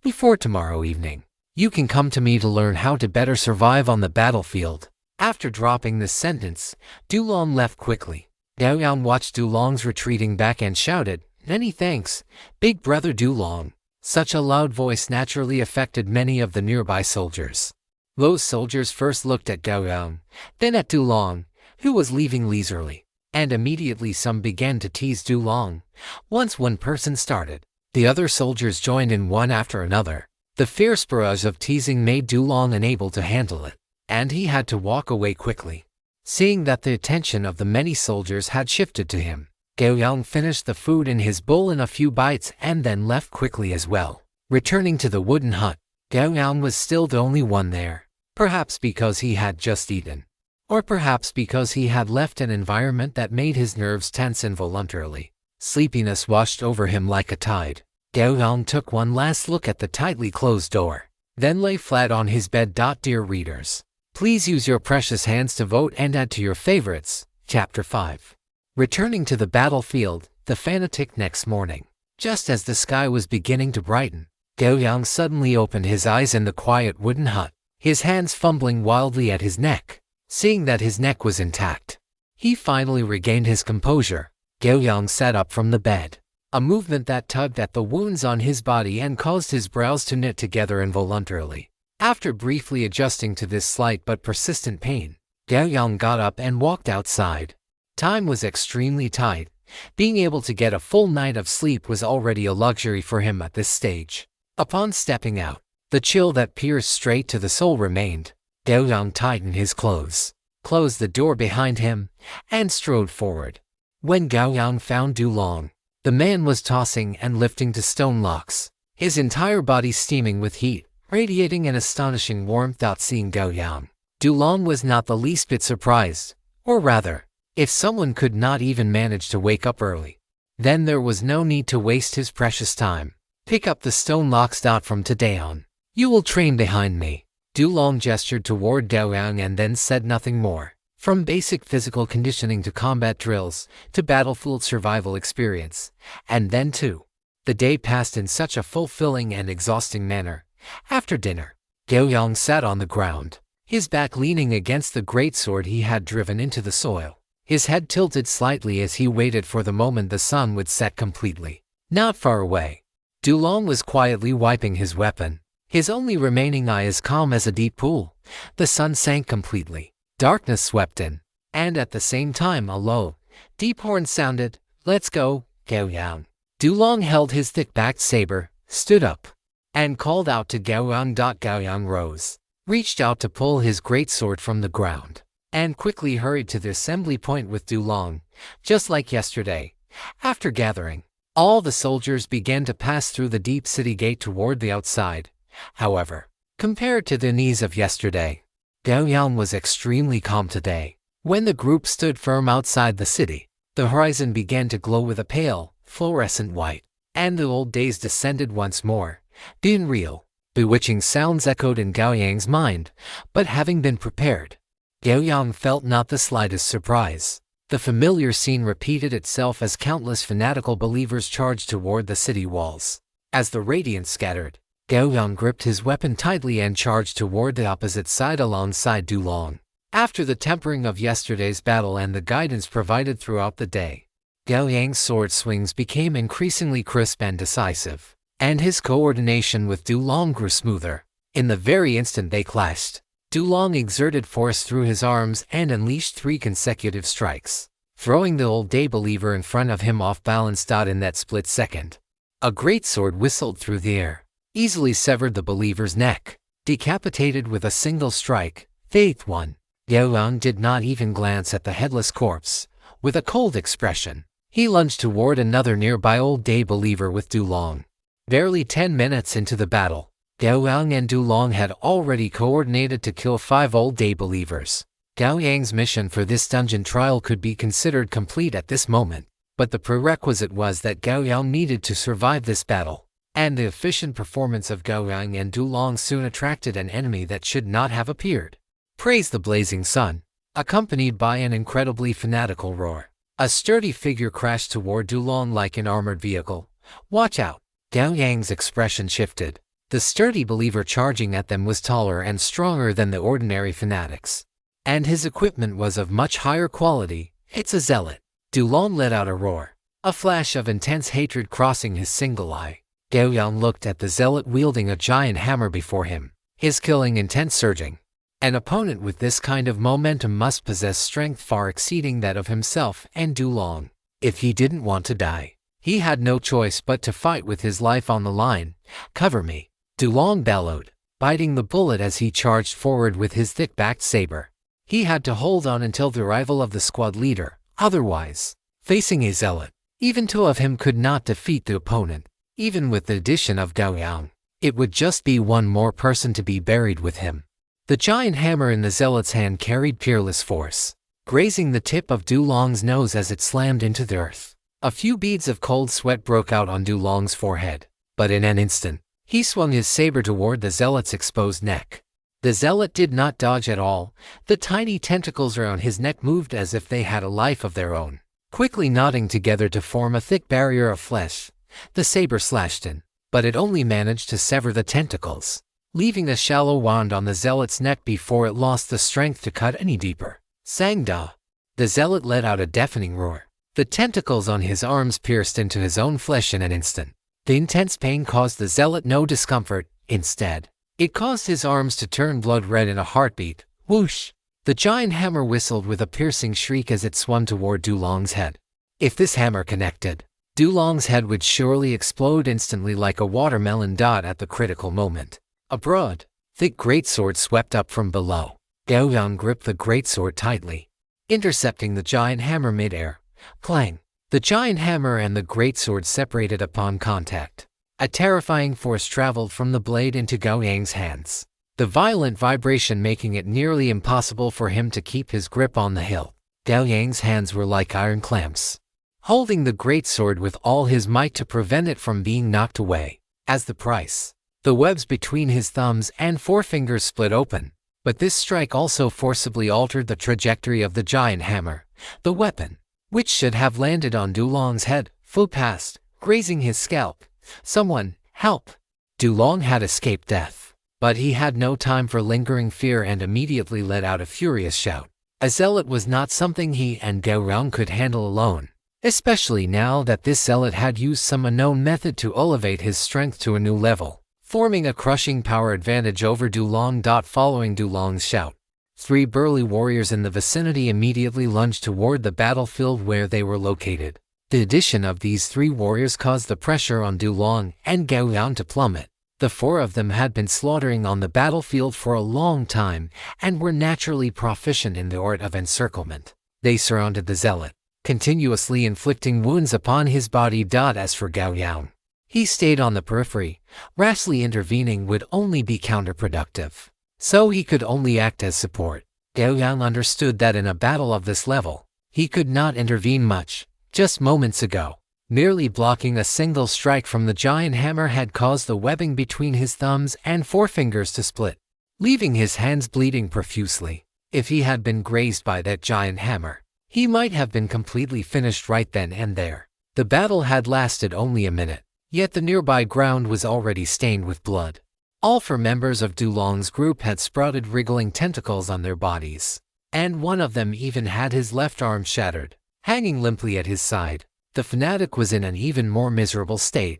"Before tomorrow evening, You can come to me to learn how to better survive on the battlefield. After dropping this sentence, Dulong left quickly. Gao Yang watched Dulong's retreating back and shouted, "Many thanks, big brother Dulong." Such a loud voice naturally affected many of the nearby soldiers. Those soldiers first looked at Gao Yang, then at Dulong, who was leaving leisurely. And immediately some began to tease Dulong. Once one person started, the other soldiers joined in one after another. The fierce barrage of teasing made Dulong unable to handle it, and he had to walk away quickly. Seeing that the attention of the many soldiers had shifted to him, Gao Yang finished the food in his bowl in a few bites and then left quickly as well. Returning to the wooden hut, Gao Yang was still the only one there, perhaps because he had just eaten, or perhaps because he had left an environment that made his nerves tense involuntarily. Sleepiness washed over him like a tide. Gao Yang took one last look at the tightly closed door, then lay flat on his bed. Dear readers, please use your precious hands to vote and add to your favorites. Chapter 5. Returning to the battlefield, the fanatic next morning. Just as the sky was beginning to brighten, Gao Yang suddenly opened his eyes in the quiet wooden hut, his hands fumbling wildly at his neck. Seeing that his neck was intact, he finally regained his composure. Gao Yang sat up from the bed, a movement that tugged at the wounds on his body and caused his brows to knit together involuntarily. After briefly adjusting to this slight but persistent pain, Gao Yang got up and walked outside. Time was extremely tight. Being able to get a full night of sleep was already a luxury for him at this stage. Upon stepping out, the chill that pierced straight to the soul remained. Gao Yang tightened his clothes, closed the door behind him, and strode forward. When Gao Yang found Dulong, the man was tossing and lifting to stone locks, his entire body steaming with heat, radiating an astonishing warmth. Seeing Gao Yang, Dulong was not the least bit surprised, or rather, if someone could not even manage to wake up early, then there was no need to waste his precious time. Pick up the stone locks. From today on, you will train behind me. Dulong gestured toward Gao Yang and then said nothing more. From basic physical conditioning to combat drills, to battlefield survival experience, and then too. The day passed in such a fulfilling and exhausting manner. After dinner, Gao Yang sat on the ground, his back leaning against the greatsword he had driven into the soil, his head tilted slightly as he waited for the moment the sun would set completely. Not far away, Dulong was quietly wiping his weapon, his only remaining eye as calm as a deep pool. The sun sank completely. Darkness swept in, and at the same time a low, deep horn sounded. "Let's go, Gao Yang." Dulong held his thick-backed saber, stood up, and called out to Gao Yang. Gao Yang rose, reached out to pull his greatsword from the ground, and quickly hurried to the assembly point with Dulong. Just like yesterday, after gathering, all the soldiers began to pass through the deep city gate toward the outside. However, compared to the knees of yesterday, Gao Yang was extremely calm today. When the group stood firm outside the city, the horizon began to glow with a pale, fluorescent white, and the old days descended once more. The unreal, bewitching sounds echoed in Gao Yang's mind, but having been prepared, Gao Yang felt not the slightest surprise. The familiar scene repeated itself as countless fanatical believers charged toward the city walls. As the radiance scattered, Gao Yang gripped his weapon tightly and charged toward the opposite side alongside Dulong. After the tempering of yesterday's battle and the guidance provided throughout the day, Gao Yang's sword swings became increasingly crisp and decisive, and his coordination with Dulong grew smoother. In the very instant they clashed, Dulong exerted force through his arms and unleashed 3 consecutive strikes, throwing the old day believer in front of him off balance. In that split second, a great sword whistled through the air, easily severed the believer's neck, decapitated with a single strike. Faith 1. Gao Yang did not even glance at the headless corpse. With a cold expression, he lunged toward another nearby old day believer with Dulong. Barely 10 minutes into the battle, Gao Yang and Dulong had already coordinated to kill 5 old day believers. Gao Yang's mission for this dungeon trial could be considered complete at this moment, but the prerequisite was that Gao Yang needed to survive this battle. And the efficient performance of Gao Yang and Dulong soon attracted an enemy that should not have appeared. Praise the blazing sun, accompanied by an incredibly fanatical roar. A sturdy figure crashed toward Dulong like an armored vehicle. Watch out! Gao Yang's expression shifted. The sturdy believer charging at them was taller and stronger than the ordinary fanatics. And his equipment was of much higher quality. It's a zealot. Dulong let out a roar, a flash of intense hatred crossing his single eye. Gao Yang looked at the zealot wielding a giant hammer before him, his killing intent surging. An opponent with this kind of momentum must possess strength far exceeding that of himself and Dulong. If he didn't want to die, he had no choice but to fight with his life on the line. "Cover me," Dulong bellowed, biting the bullet as he charged forward with his thick-backed saber. He had to hold on until the arrival of the squad leader, otherwise, facing a zealot, even two of him could not defeat the opponent. Even with the addition of Gao Yang, it would just be one more person to be buried with him. The giant hammer in the zealot's hand carried peerless force, grazing the tip of Dulong's nose as it slammed into the earth. A few beads of cold sweat broke out on Dulong's forehead, but in an instant, he swung his saber toward the zealot's exposed neck. The zealot did not dodge at all. The tiny tentacles around his neck moved as if they had a life of their own, quickly knotting together to form a thick barrier of flesh. The saber slashed in, but it only managed to sever the tentacles, leaving a shallow wound on the zealot's neck before it lost the strength to cut any deeper. Sang-da! The zealot let out a deafening roar. The tentacles on his arms pierced into his own flesh in an instant. The intense pain caused the zealot no discomfort. Instead, it caused his arms to turn blood red in a heartbeat. Whoosh! The giant hammer whistled with a piercing shriek as it swung toward Dulong's head. If this hammer connected, Dulong's head would surely explode instantly like a watermelon dot at the critical moment. A broad, thick greatsword swept up from below. Gao Yang gripped the greatsword tightly, intercepting the giant hammer mid-air. Clang! The giant hammer and the greatsword separated upon contact. A terrifying force traveled from the blade into Gao Yang's hands, the violent vibration making it nearly impossible for him to keep his grip on the hilt. Gao Yang's hands were like iron clamps, holding the greatsword with all his might to prevent it from being knocked away. As the price, the webs between his thumbs and forefingers split open. But this strike also forcibly altered the trajectory of the giant hammer. The weapon, which should have landed on Dulong's head, flew past, grazing his scalp. "Someone, help!" Dulong had escaped death, but he had no time for lingering fear and immediately let out a furious shout. A zealot was not something he and Gao Yang could handle alone, especially now that this zealot had used some unknown method to elevate his strength to a new level, forming a crushing power advantage over Dulong. Following Dulong's shout, 3 burly warriors in the vicinity immediately lunged toward the battlefield where they were located. The addition of these 3 warriors caused the pressure on Dulong and Gao Yang to plummet. The 4 of them had been slaughtering on the battlefield for a long time and were naturally proficient in the art of encirclement. They surrounded the zealot, continuously inflicting wounds upon his body. As for Gao Yang, he stayed on the periphery. Rashly intervening would only be counterproductive, so he could only act as support. Gao Yang understood that in a battle of this level, he could not intervene much. Just moments ago, merely blocking a single strike from the giant hammer had caused the webbing between his thumbs and forefingers to split, leaving his hands bleeding profusely. If he had been grazed by that giant hammer, he might have been completely finished right then and there. The battle had lasted only a minute, yet the nearby ground was already stained with blood. All 4 members of Dulong's group had sprouted wriggling tentacles on their bodies, and one of them even had his left arm shattered, hanging limply at his side. The fanatic was in an even more miserable state.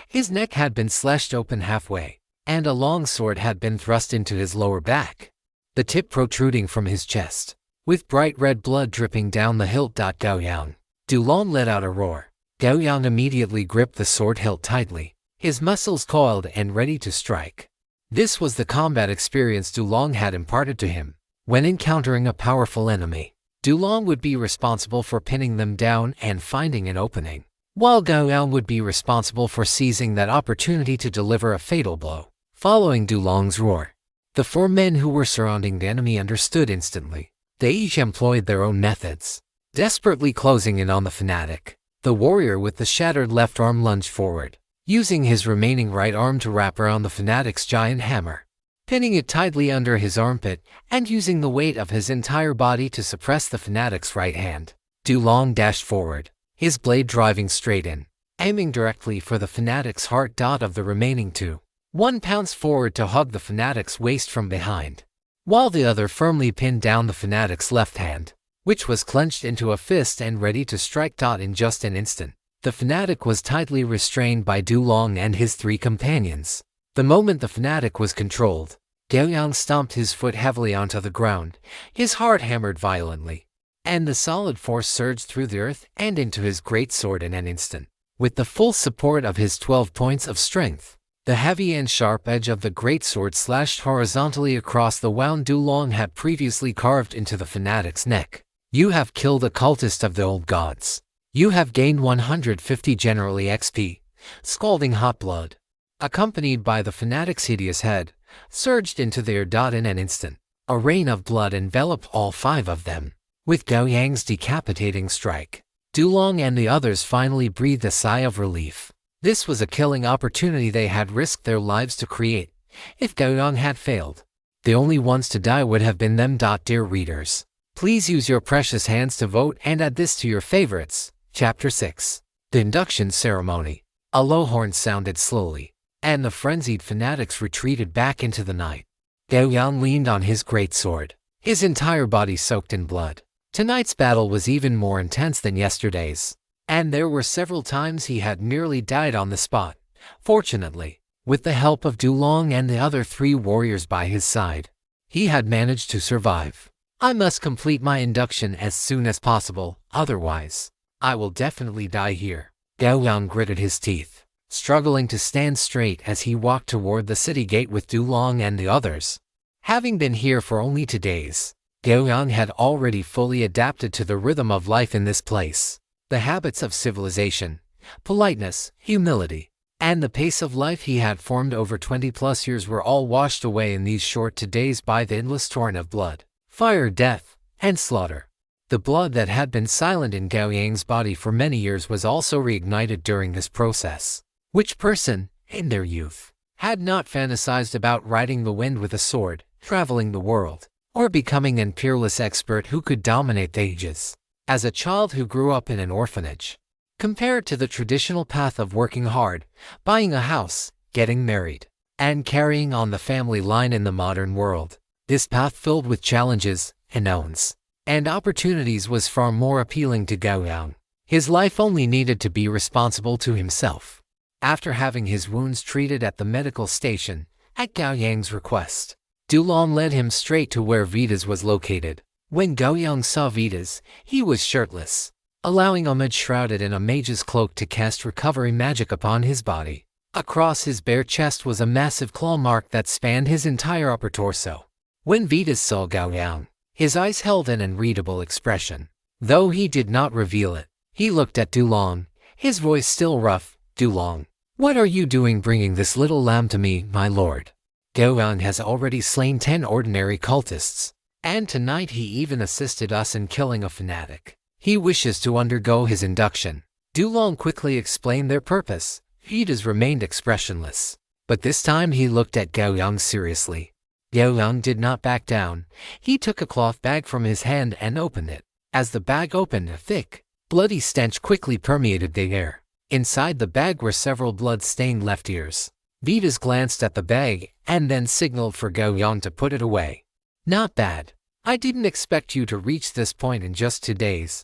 His neck had been slashed open halfway, and a long sword had been thrust into his lower back, the tip protruding from his chest, with bright red blood dripping down the hilt. Gao Yang. Dulong let out a roar. Gao Yang immediately gripped the sword hilt tightly, his muscles coiled and ready to strike. This was the combat experience Dulong had imparted to him. When encountering a powerful enemy, Dulong would be responsible for pinning them down and finding an opening, while Gao Yang would be responsible for seizing that opportunity to deliver a fatal blow. Following Dulong's roar, the 4 men who were surrounding the enemy understood instantly. They each employed their own methods, desperately closing in on the fanatic. The warrior with the shattered left arm lunged forward, using his remaining right arm to wrap around the fanatic's giant hammer, pinning it tightly under his armpit and using the weight of his entire body to suppress the fanatic's right hand. Dulong dashed forward, his blade driving straight in, aiming directly for the fanatic's heart. Of the remaining 2, One pounced forward to hug the fanatic's waist from behind, while the other firmly pinned down the fanatic's left hand, which was clenched into a fist and ready to strike. In just an instant, the fanatic was tightly restrained by Dulong and his three companions. The moment the fanatic was controlled, Gao Yang stomped his foot heavily onto the ground, his heart hammered violently, and the solid force surged through the earth and into his greatsword in an instant. With the full support of his 12 points of strength, the heavy and sharp edge of the greatsword slashed horizontally across the wound Dulong had previously carved into the fanatic's neck. You have killed a cultist of the old gods. You have gained 150 generally XP. Scalding hot blood, accompanied by the fanatic's hideous head, surged into the air. In an instant, a rain of blood enveloped all 5 of them. With Gao Yang's decapitating strike, Dulong and the others finally breathed a sigh of relief. This was a killing opportunity they had risked their lives to create. If Gao Yang had failed, the only ones to die would have been them. Dear readers, please use your precious hands to vote and add this to your favorites. Chapter 6. The Induction Ceremony. A low horn sounded slowly, and the frenzied fanatics retreated back into the night. Gao Yang leaned on his greatsword, his entire body soaked in blood. Tonight's battle was even more intense than yesterday's, and there were several times he had nearly died on the spot. Fortunately, with the help of Dulong and the other 3 warriors by his side, he had managed to survive. I must complete my induction as soon as possible, otherwise, I will definitely die here. Gao Yang gritted his teeth, struggling to stand straight as he walked toward the city gate with Dulong and the others. Having been here for only 2 days, Gao Yang had already fully adapted to the rhythm of life in this place. The habits of civilization, politeness, humility, and the pace of life he had formed over 20+ years were all washed away in these short 2 days by the endless torrent of blood, fire, death, and slaughter. The blood that had been silent in Gao Yang's body for many years was also reignited during this process. Which person, in their youth, had not fantasized about riding the wind with a sword, traveling the world, or becoming an peerless expert who could dominate the ages? As a child who grew up in an orphanage, compared to the traditional path of working hard, buying a house, getting married, and carrying on the family line in the modern world, this path filled with challenges, unknowns, and opportunities was far more appealing to Gao Yang. His life only needed to be responsible to himself. After having his wounds treated at the medical station, at Gao Yang's request, Dulong led him straight to where Vitas was located. When Gao Yang saw Vitas, he was shirtless, allowing a mage shrouded in a mage's cloak to cast recovery magic upon his body. Across his bare chest was a massive claw mark that spanned his entire upper torso. When Vitas saw Gao Yang, his eyes held an unreadable expression. Though he did not reveal it, he looked at Dulong, his voice still rough. Dulong, what are you doing bringing this little lamb to me, my lord? Gao Yang has already slain 10 ordinary cultists, and tonight he even assisted us in killing a fanatic. He wishes to undergo his induction. Dulong quickly explained their purpose. Vitas remained expressionless, but this time he looked at Gao Yang seriously. Gao Yang did not back down. He took a cloth bag from his hand and opened it. As the bag opened, a thick, bloody stench quickly permeated the air. Inside the bag were several blood-stained left ears. Vitas glanced at the bag and then signaled for Gao Yang to put it away. Not bad. I didn't expect you to reach this point in just 2 days.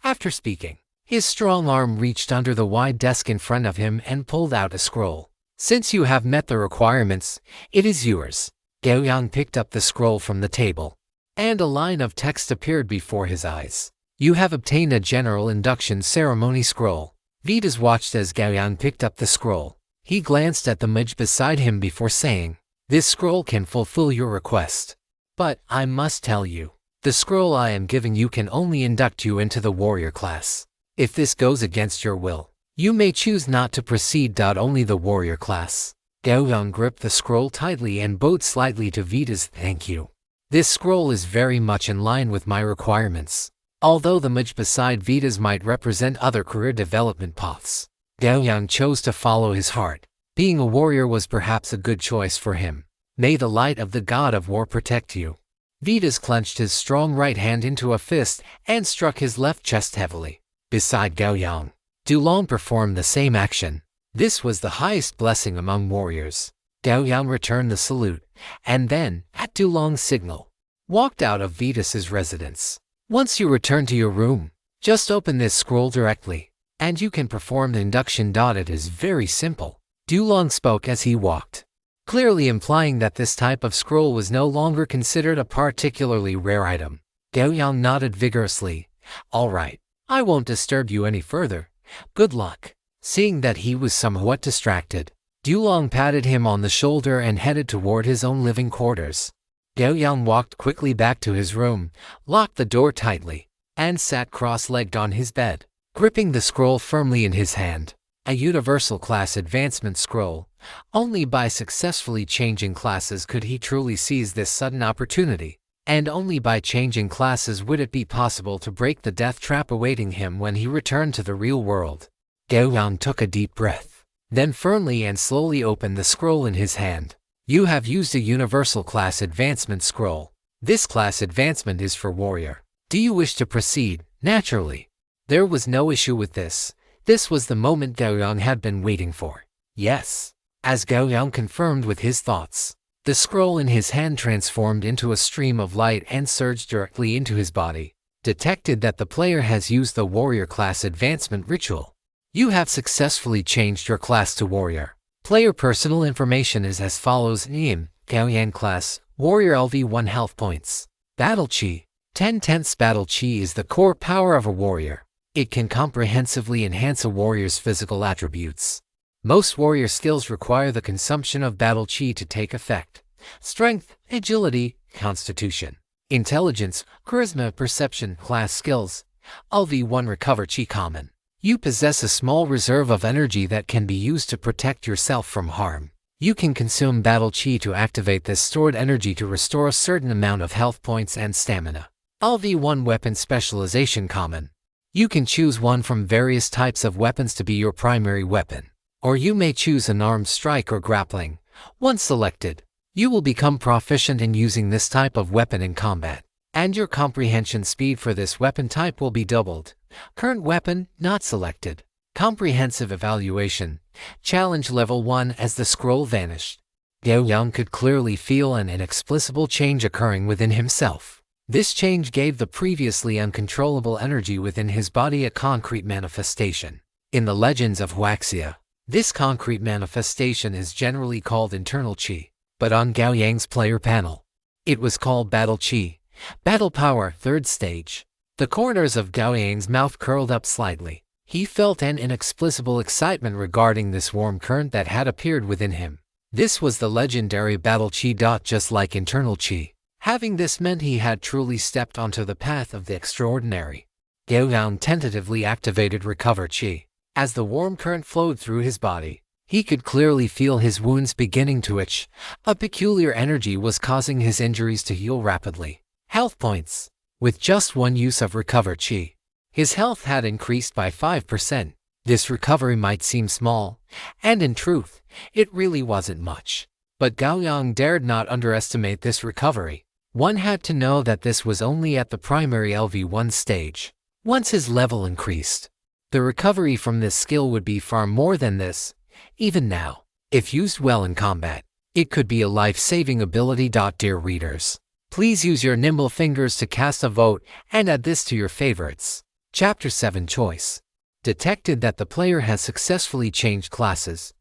After speaking, his strong arm reached under the wide desk in front of him and pulled out a scroll. Since you have met the requirements, it is yours. Gao Yang picked up the scroll from the table, and a line of text appeared before his eyes. You have obtained a general induction ceremony scroll. Vitas watched as Gao Yang picked up the scroll. He glanced at the mage beside him before saying, this scroll can fulfill your request. But I must tell you, the scroll I am giving you can only induct you into the warrior class. If this goes against your will, you may choose not to proceed. Only the warrior class. Gao Yang gripped the scroll tightly and bowed slightly to Vitas. Thank you. This scroll is very much in line with my requirements. Although the mage beside Vitas might represent other career development paths, Gao Yang chose to follow his heart. Being a warrior was perhaps a good choice for him. May the light of the god of war protect you. Vitas clenched his strong right hand into a fist and struck his left chest heavily. Beside Gao Yang, Dulong performed the same action. This was the highest blessing among warriors. Gao Yang returned the salute, and then, at Dulong's signal, walked out of Vetus's residence. Once you return to your room, just open this scroll directly, and you can perform the induction. It is very simple. Dulong spoke as he walked, clearly implying that this type of scroll was no longer considered a particularly rare item. Gao Yang nodded vigorously. All right, I won't disturb you any further. Good luck. Seeing that he was somewhat distracted, Dulong patted him on the shoulder and headed toward his own living quarters. Gao Yang walked quickly back to his room, locked the door tightly, and sat cross-legged on his bed, gripping the scroll firmly in his hand. A universal class advancement scroll. Only by successfully changing classes could he truly seize this sudden opportunity, and only by changing classes would it be possible to break the death trap awaiting him when he returned to the real world. Gao Yang took a deep breath, then firmly and slowly opened the scroll in his hand. You have used a universal class advancement scroll. This class advancement is for warrior. Do you wish to proceed? Naturally. There was no issue with this. This was the moment Gao Yang had been waiting for. Yes. As Gao Yang confirmed with his thoughts, the scroll in his hand transformed into a stream of light and surged directly into his body. Detected that the player has used the warrior class advancement ritual. You have successfully changed your class to warrior. Player personal information is as follows. Name, Gao Yang class, warrior LV1 health points. Battle Chi. 10/10 Battle Chi is the core power of a warrior. It can comprehensively enhance a warrior's physical attributes. Most warrior skills require the consumption of Battle Chi to take effect. Strength, agility, constitution, intelligence, charisma, perception, class skills. LV1 Recover Chi common. You possess a small reserve of energy that can be used to protect yourself from harm. You can consume Battle Chi to activate this stored energy to restore a certain amount of health points and stamina. LV1 Weapon Specialization common. You can choose one from various types of weapons to be your primary weapon, or you may choose an armed strike or grappling. Once selected, you will become proficient in using this type of weapon in combat, and your comprehension speed for this weapon type will be doubled. Current weapon not selected. Comprehensive evaluation. Challenge level 1. As the scroll vanished, Gao Yang could clearly feel an inexplicable change occurring within himself. This change gave the previously uncontrollable energy within his body a concrete manifestation. In the legends of Huaxia, this concrete manifestation is generally called internal Chi, but on Gao Yang's player panel, it was called Battle Chi. Battle Power, 3rd stage. The corners of Gao Yang's mouth curled up slightly. He felt an inexplicable excitement regarding this warm current that had appeared within him. This was the legendary Battle Chi. Just like internal Chi, having this meant he had truly stepped onto the path of the extraordinary. Gao Yang tentatively activated Recover Chi. As the warm current flowed through his body, he could clearly feel his wounds beginning to itch. A peculiar energy was causing his injuries to heal rapidly. Health points. With just one use of Recover Chi, his health had increased by 5%. This recovery might seem small, and in truth, it really wasn't much. But Gao Yang dared not underestimate this recovery. One had to know that this was only at the primary LV1 stage. Once his level increased, the recovery from this skill would be far more than this. Even now, if used well in combat, it could be a life-saving ability. Dear readers, please use your nimble fingers to cast a vote and add this to your favorites. Chapter 7 Choice. Detected that the player has successfully changed classes.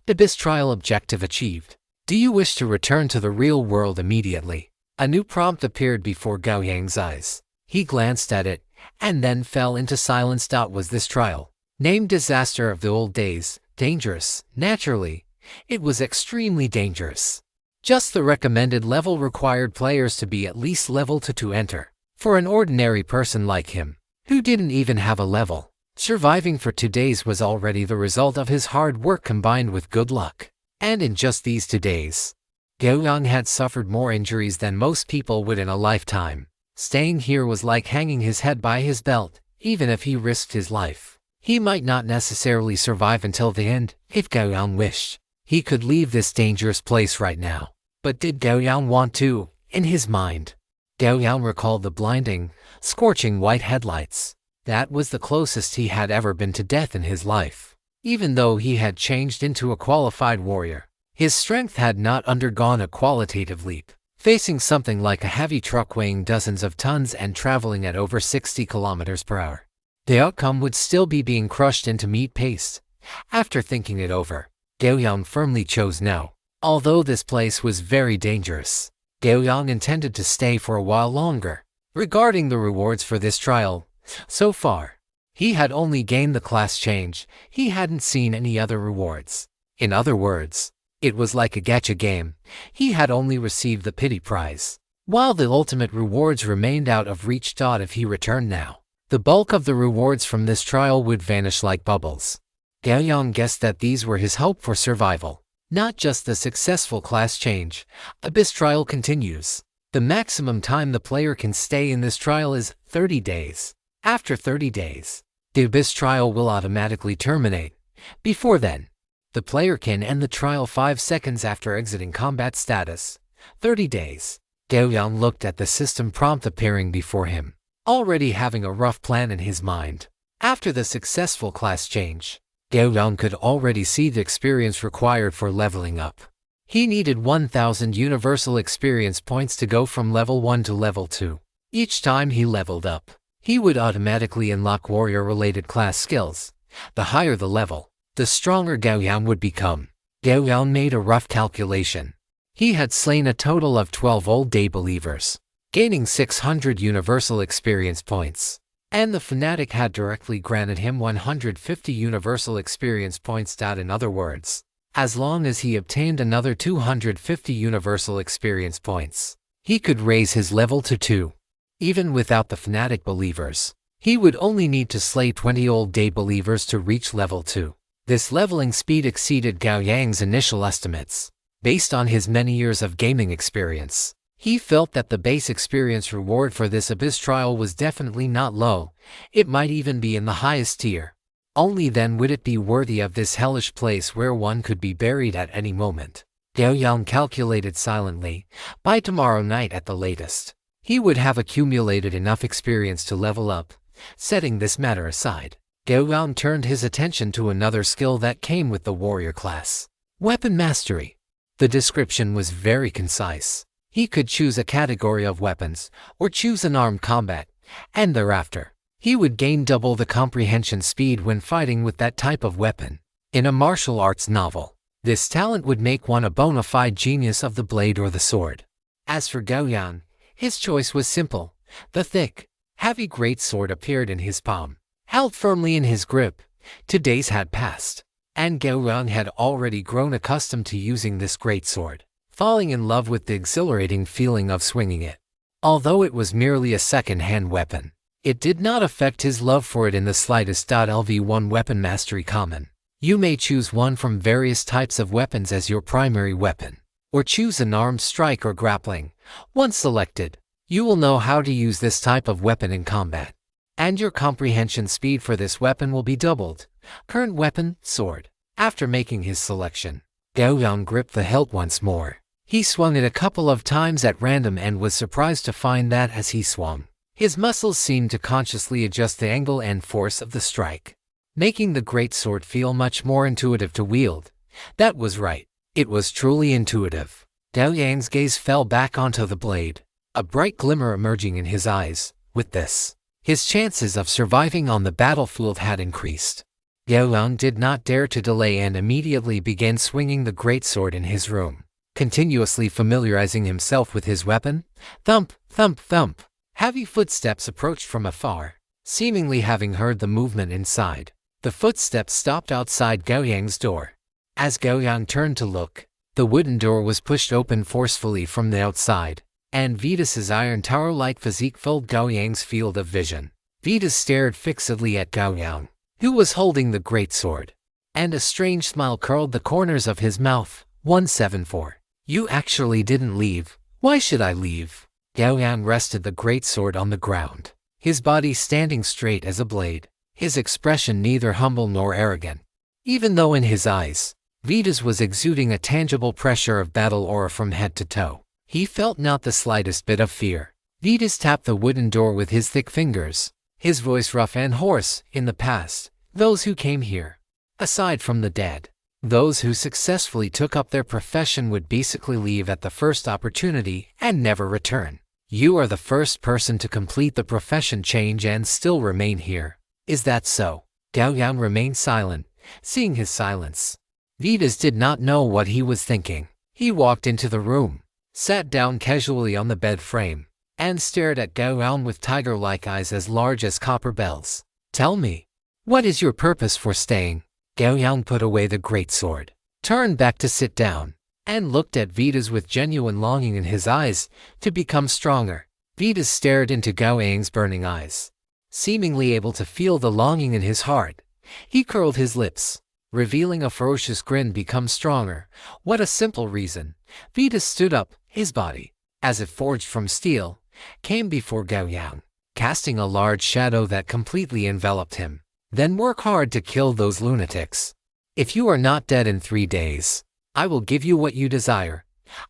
Abyss Trial Objective achieved. Do you wish to return to the real world immediately? A new prompt appeared before Gao Yang's eyes. He glanced at it, and then fell into silence. Was this trial named Disaster of the Old Days dangerous? Naturally, it was extremely dangerous. Just the recommended level required players to be at least level 2 to enter. For an ordinary person like him, who didn't even have a level, surviving for 2 days was already the result of his hard work combined with good luck. And in just these 2 days, Gao Yang had suffered more injuries than most people would in a lifetime. Staying here was like hanging his head by his belt. Even if he risked his life, he might not necessarily survive until the end. If Gao Yang wished, he could leave this dangerous place right now. But did Gao Yang want to? In his mind, Gao Yang recalled the blinding, scorching white headlights. That was the closest he had ever been to death in his life. Even though he had changed into a qualified warrior, His strength had not undergone a qualitative leap. Facing something like a heavy truck weighing dozens of tons and traveling at over 60 kilometers per hour, the outcome would still be being crushed into meat paste. After thinking it over, Gao Yang firmly chose no. Although this place was very dangerous, Gao Yang intended to stay for a while longer. Regarding the rewards for this trial, so far, he had only gained the class change. He hadn't seen any other rewards. In other words, it was like a gacha game. He had only received the pity prize, while the ultimate rewards remained out of reach. If he returned now, the bulk of the rewards from this trial would vanish like bubbles. Gao Yang guessed that these were his hope for survival, not just the successful class change. Abyss trial continues. The maximum time the player can stay in this trial is 30 days. After 30 days, the Abyss trial will automatically terminate. Before then, the player can end the trial 5 seconds after exiting combat status. 30 days. Gao Yang looked at the system prompt appearing before him, already having a rough plan in his mind. After the successful class change, Gao Yang could already see the experience required for leveling up. He needed 1,000 universal experience points to go from level 1 to level 2. Each time he leveled up, he would automatically unlock warrior-related class skills. The higher the level, the stronger Gao Yang would become. Gao Yang made a rough calculation. He had slain a total of 12 Old Day Believers, gaining 600 universal experience points. And the fanatic had directly granted him 150 universal experience points. In other words, as long as he obtained another 250 universal experience points, he could raise his level to 2. Even without the fanatic believers, he would only need to slay 20 Old Day Believers to reach level 2. This leveling speed exceeded Gao Yang's initial estimates. Based on his many years of gaming experience, he felt that the base experience reward for this Abyss trial was definitely not low. It might even be in the highest tier. Only then would it be worthy of this hellish place where one could be buried at any moment. Gao Yang calculated silently. By tomorrow night at the latest, he would have accumulated enough experience to level up. Setting this matter aside, Gao Yang turned his attention to another skill that came with the warrior class: weapon mastery. The description was very concise. He could choose a category of weapons, or choose an armed combat, and thereafter, he would gain double the comprehension speed when fighting with that type of weapon. In a martial arts novel, this talent would make one a bona fide genius of the blade or the sword. As for Gao Yang, his choice was simple. The thick, heavy greatsword appeared in his palm, held firmly in his grip. 2 days had passed, and Gao Yang had already grown accustomed to using this greatsword, falling in love with the exhilarating feeling of swinging it. Although it was merely a second-hand weapon, it did not affect his love for it in the slightest. LV1 Weapon Mastery Common. You may choose one from various types of weapons as your primary weapon, or choose an armed strike or grappling. Once selected, you will know how to use this type of weapon in combat, and your comprehension speed for this weapon will be doubled. Current weapon, sword. After making his selection, Gao Yang gripped the hilt once more. He swung it a couple of times at random and was surprised to find that as he swung, his muscles seemed to consciously adjust the angle and force of the strike, making the greatsword feel much more intuitive to wield. That was right. It was truly intuitive. Gao Yang's gaze fell back onto the blade, a bright glimmer emerging in his eyes. With this, his chances of surviving on the battlefield had increased. Gao Yang did not dare to delay and immediately began swinging the greatsword in his room, continuously familiarizing himself with his weapon. Thump, thump, thump. Heavy footsteps approached from afar, seemingly having heard the movement inside. The footsteps stopped outside Gao Yang's door. As Gao Yang turned to look, the wooden door was pushed open forcefully from the outside, and Vitas's iron tower-like physique filled Gao Yang's field of vision. Vitas stared fixedly at Gao Yang, who was holding the greatsword, and a strange smile curled the corners of his mouth. 174. You actually didn't leave. Why should I leave? Gao Yang rested the greatsword on the ground, his body standing straight as a blade, his expression neither humble nor arrogant. Even though in his eyes, Vitas was exuding a tangible pressure of battle aura from head to toe, he felt not the slightest bit of fear. Vitas tapped the wooden door with his thick fingers, his voice rough and hoarse. In the past, those who came here, aside from the dead, Those who successfully took up their profession would basically leave at the first opportunity and never return. You are the first person to complete the profession change and still remain here. Is that so? Gao Yang remained silent, seeing his silence. Vitas did not know what he was thinking. He walked into the room, sat down casually on the bed frame, and stared at Gao Yang with tiger-like eyes as large as copper bells. Tell me, what is your purpose for staying? Gao Yang put away the greatsword, turned back to sit down, and looked at Vitas with genuine longing in his eyes to become stronger. Vitas stared into Gao Yang's burning eyes, seemingly able to feel the longing in his heart. He curled his lips, revealing a ferocious grin. Become stronger. What a simple reason. Vitas stood up, his body, as if forged from steel, came before Gao Yang, casting a large shadow that completely enveloped him. Then work hard to kill those lunatics. If you are not dead in 3 days, I will give you what you desire.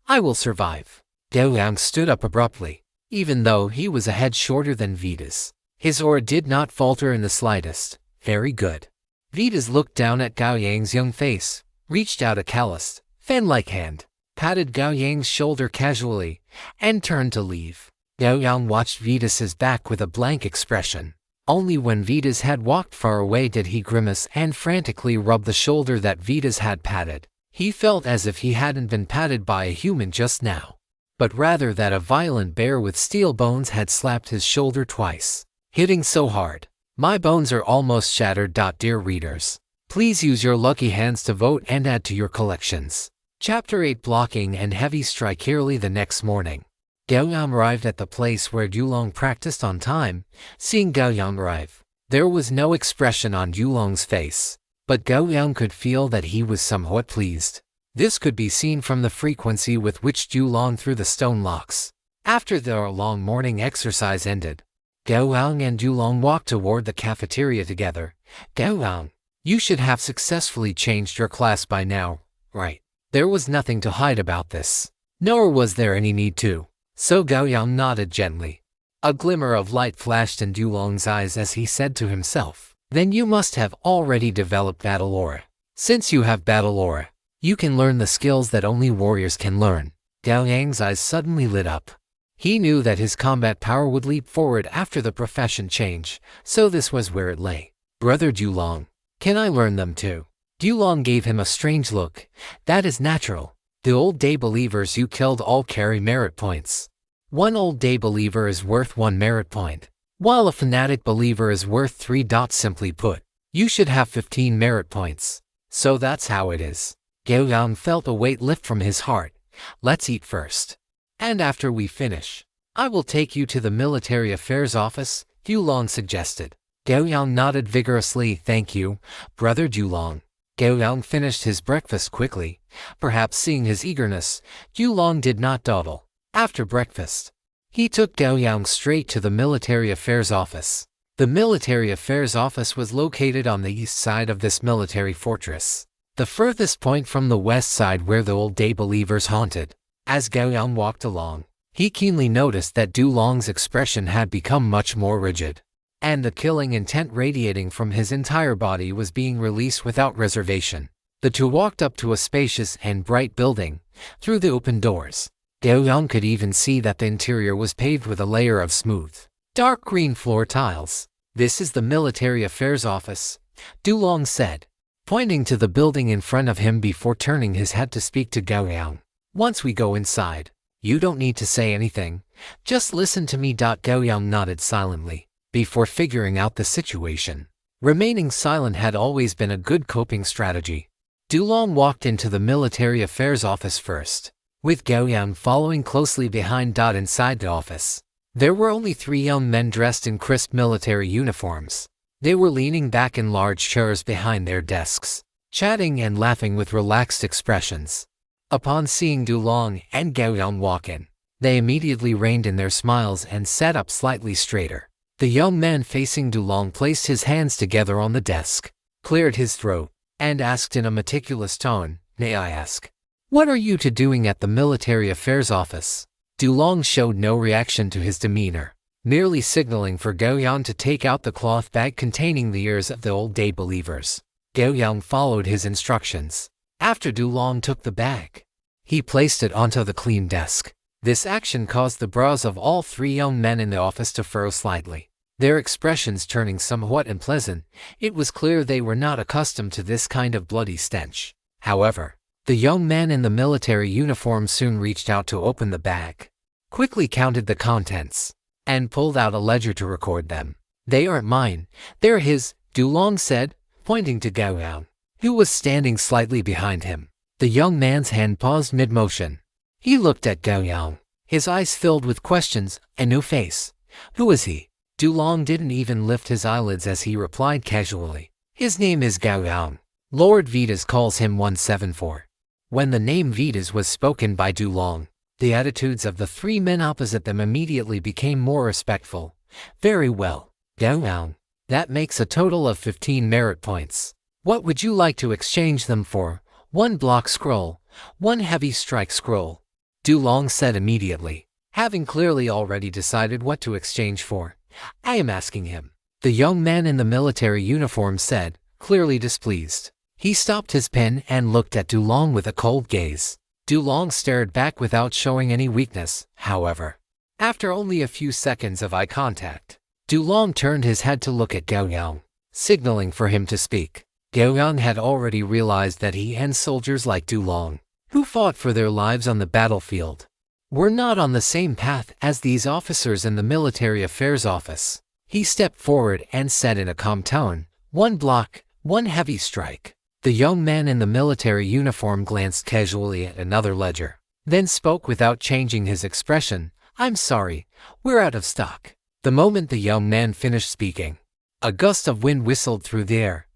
I will survive. Gao Yang stood up abruptly. Even though he was a head shorter than Vitas, his aura did not falter in the slightest. Very good. Vitas looked down at Gao Yang's young face, reached out a calloused, fan-like hand, patted Gao Yang's shoulder casually, and turned to leave. Gao Yang watched Vitas's back with a blank expression. Only when Vitas had walked far away did he grimace and frantically rub the shoulder that Vitas had patted. He felt as if he hadn't been patted by a human just now, but rather that a violent bear with steel bones had slapped his shoulder twice, hitting so hard. My bones are almost shattered. Dear readers, please use your lucky hands to vote and add to your collections. Chapter 8 Blocking and Heavy Strike. Early the next morning, Gao Yang arrived at the place where Yulong practiced on time. Seeing Gao Yang arrive, there was no expression on Yulong's face, but Gao Yang could feel that he was somewhat pleased. This could be seen from the frequency with which Yulong threw the stone locks. After their long morning exercise ended, Gao Yang and Yulong walked toward the cafeteria together. Gao Yang, you should have successfully changed your class by now, right? There was nothing to hide about this, nor was there any need to. So Gao Yang nodded gently. A glimmer of light flashed in Yulong's eyes as he said to himself, then you must have already developed battle aura. Since you have battle aura, you can learn the skills that only warriors can learn. Gao Yang's eyes suddenly lit up. He knew that his combat power would leap forward after the profession change, so this was where it lay. Brother Yulong, can I learn them too? Yulong gave him a strange look. That is natural. The old day believers you killed all carry merit points. One old day believer is worth 1 merit point, while a fanatic believer is worth 3. Simply put, you should have 15 merit points. So that's how it is. Gao Yang felt a weight lift from his heart. Let's eat first, and after we finish, I will take you to the military affairs office, Yulong suggested. Gao Yang nodded vigorously. Thank you, brother Yulong. Gao Yang finished his breakfast quickly. Perhaps seeing his eagerness, Yulong did not dawdle. After breakfast, he took Gao Yang straight to the military affairs office. The military affairs office was located on the east side of this military fortress, the furthest point from the west side where the old day believers haunted. As Gao Yang walked along, he keenly noticed that Yulong's expression had become much more rigid, and the killing intent radiating from his entire body was being released without reservation. The two walked up to a spacious and bright building. Through the open doors, Gao Yang could even see that the interior was paved with a layer of smooth, dark green floor tiles. This is the military affairs office, Yulong said, pointing to the building in front of him before turning his head to speak to Gao Yang. Once we go inside, you don't need to say anything, just listen to me. Gao Yang nodded silently, before figuring out the situation. Remaining silent had always been a good coping strategy. Yulong walked into the military affairs office first, with Gao Yang following closely behind. Inside the office, there were only 3 young men dressed in crisp military uniforms. They were leaning back in large chairs behind their desks, chatting and laughing with relaxed expressions. Upon seeing Yulong and Gao Yang walk in, they immediately reined in their smiles and sat up slightly straighter. The young man facing Yulong placed his hands together on the desk, cleared his throat, and asked in a meticulous tone, "May I ask, what are you two doing at the military affairs office?" Yulong showed no reaction to his demeanor, merely signaling for Gao Yang to take out the cloth bag containing the ears of the old day believers. Gao Yang followed his instructions. After Dulong took the bag, he placed it onto the clean desk. This action caused the brows of all three young men in the office to furrow slightly, their expressions turning somewhat unpleasant. It was clear they were not accustomed to this kind of bloody stench. However, the young man in the military uniform soon reached out to open the bag, quickly counted the contents, and pulled out a ledger to record them. "They aren't mine, they're his," Dulong said, pointing to Gao Yang, who was standing slightly behind him. The young man's hand paused mid-motion. He looked at Gao Yang, his eyes filled with questions. "A new face. Who is he?" Dulong didn't even lift his eyelids as he replied casually. "His name is Gao Yang. Lord Vitas calls him 174. When the name Vitas was spoken by Dulong, the attitudes of the three men opposite them immediately became more respectful. "Very well, Gao Yang. That makes a total of 15 merit points. What would you like to exchange them for?" "1 block scroll, 1 heavy strike scroll," Dulong said immediately, having clearly already decided what to exchange for. "I am asking him," the young man in the military uniform said, clearly displeased. He stopped his pen and looked at Dulong with a cold gaze. Dulong stared back without showing any weakness, however. After only a few seconds of eye contact, Dulong turned his head to look at Gao Yang, signaling for him to speak. Gao Yang had already realized that he and soldiers like Dulong, who fought for their lives on the battlefield, were not on the same path as these officers in the military affairs office. He stepped forward and said in a calm tone, 1 block, 1 heavy strike." The young man in the military uniform glanced casually at another ledger, then spoke without changing his expression, "I'm sorry, we're out of stock." The moment the young man finished speaking, a gust of wind whistled through the air.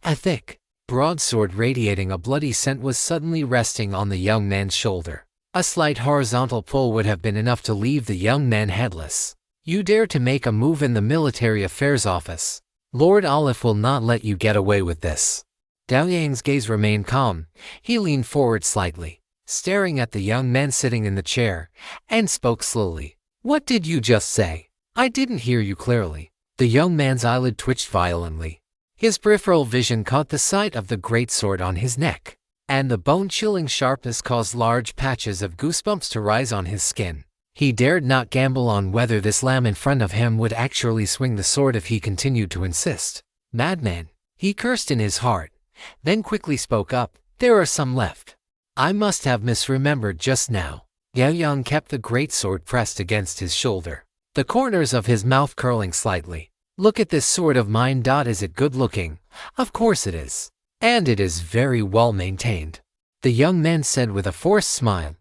A thick broadsword radiating a bloody scent was suddenly resting on the young man's shoulder. A slight horizontal pull would have been enough to leave the young man headless. "You dare to make a move in the military affairs office? Lord Olive will not let you get away with this." Gao Yang's gaze remained calm. He leaned forward slightly, staring at the young man sitting in the chair, and spoke slowly. "What did you just say? I didn't hear you clearly." The young man's eyelid twitched violently. His peripheral vision caught the sight of the greatsword on his neck, and the bone-chilling sharpness caused large patches of goosebumps to rise on his skin. He dared not gamble on whether this lamb in front of him would actually swing the sword if he continued to insist. "Madman," he cursed in his heart, then quickly spoke up, "There are some left. I must have misremembered just now." Gao Yang kept the greatsword pressed against his shoulder, the corners of his mouth curling slightly. "Look at this sword of mine. Is it good looking?" "Of course it is. And it is very well maintained," the young man said with a forced smile.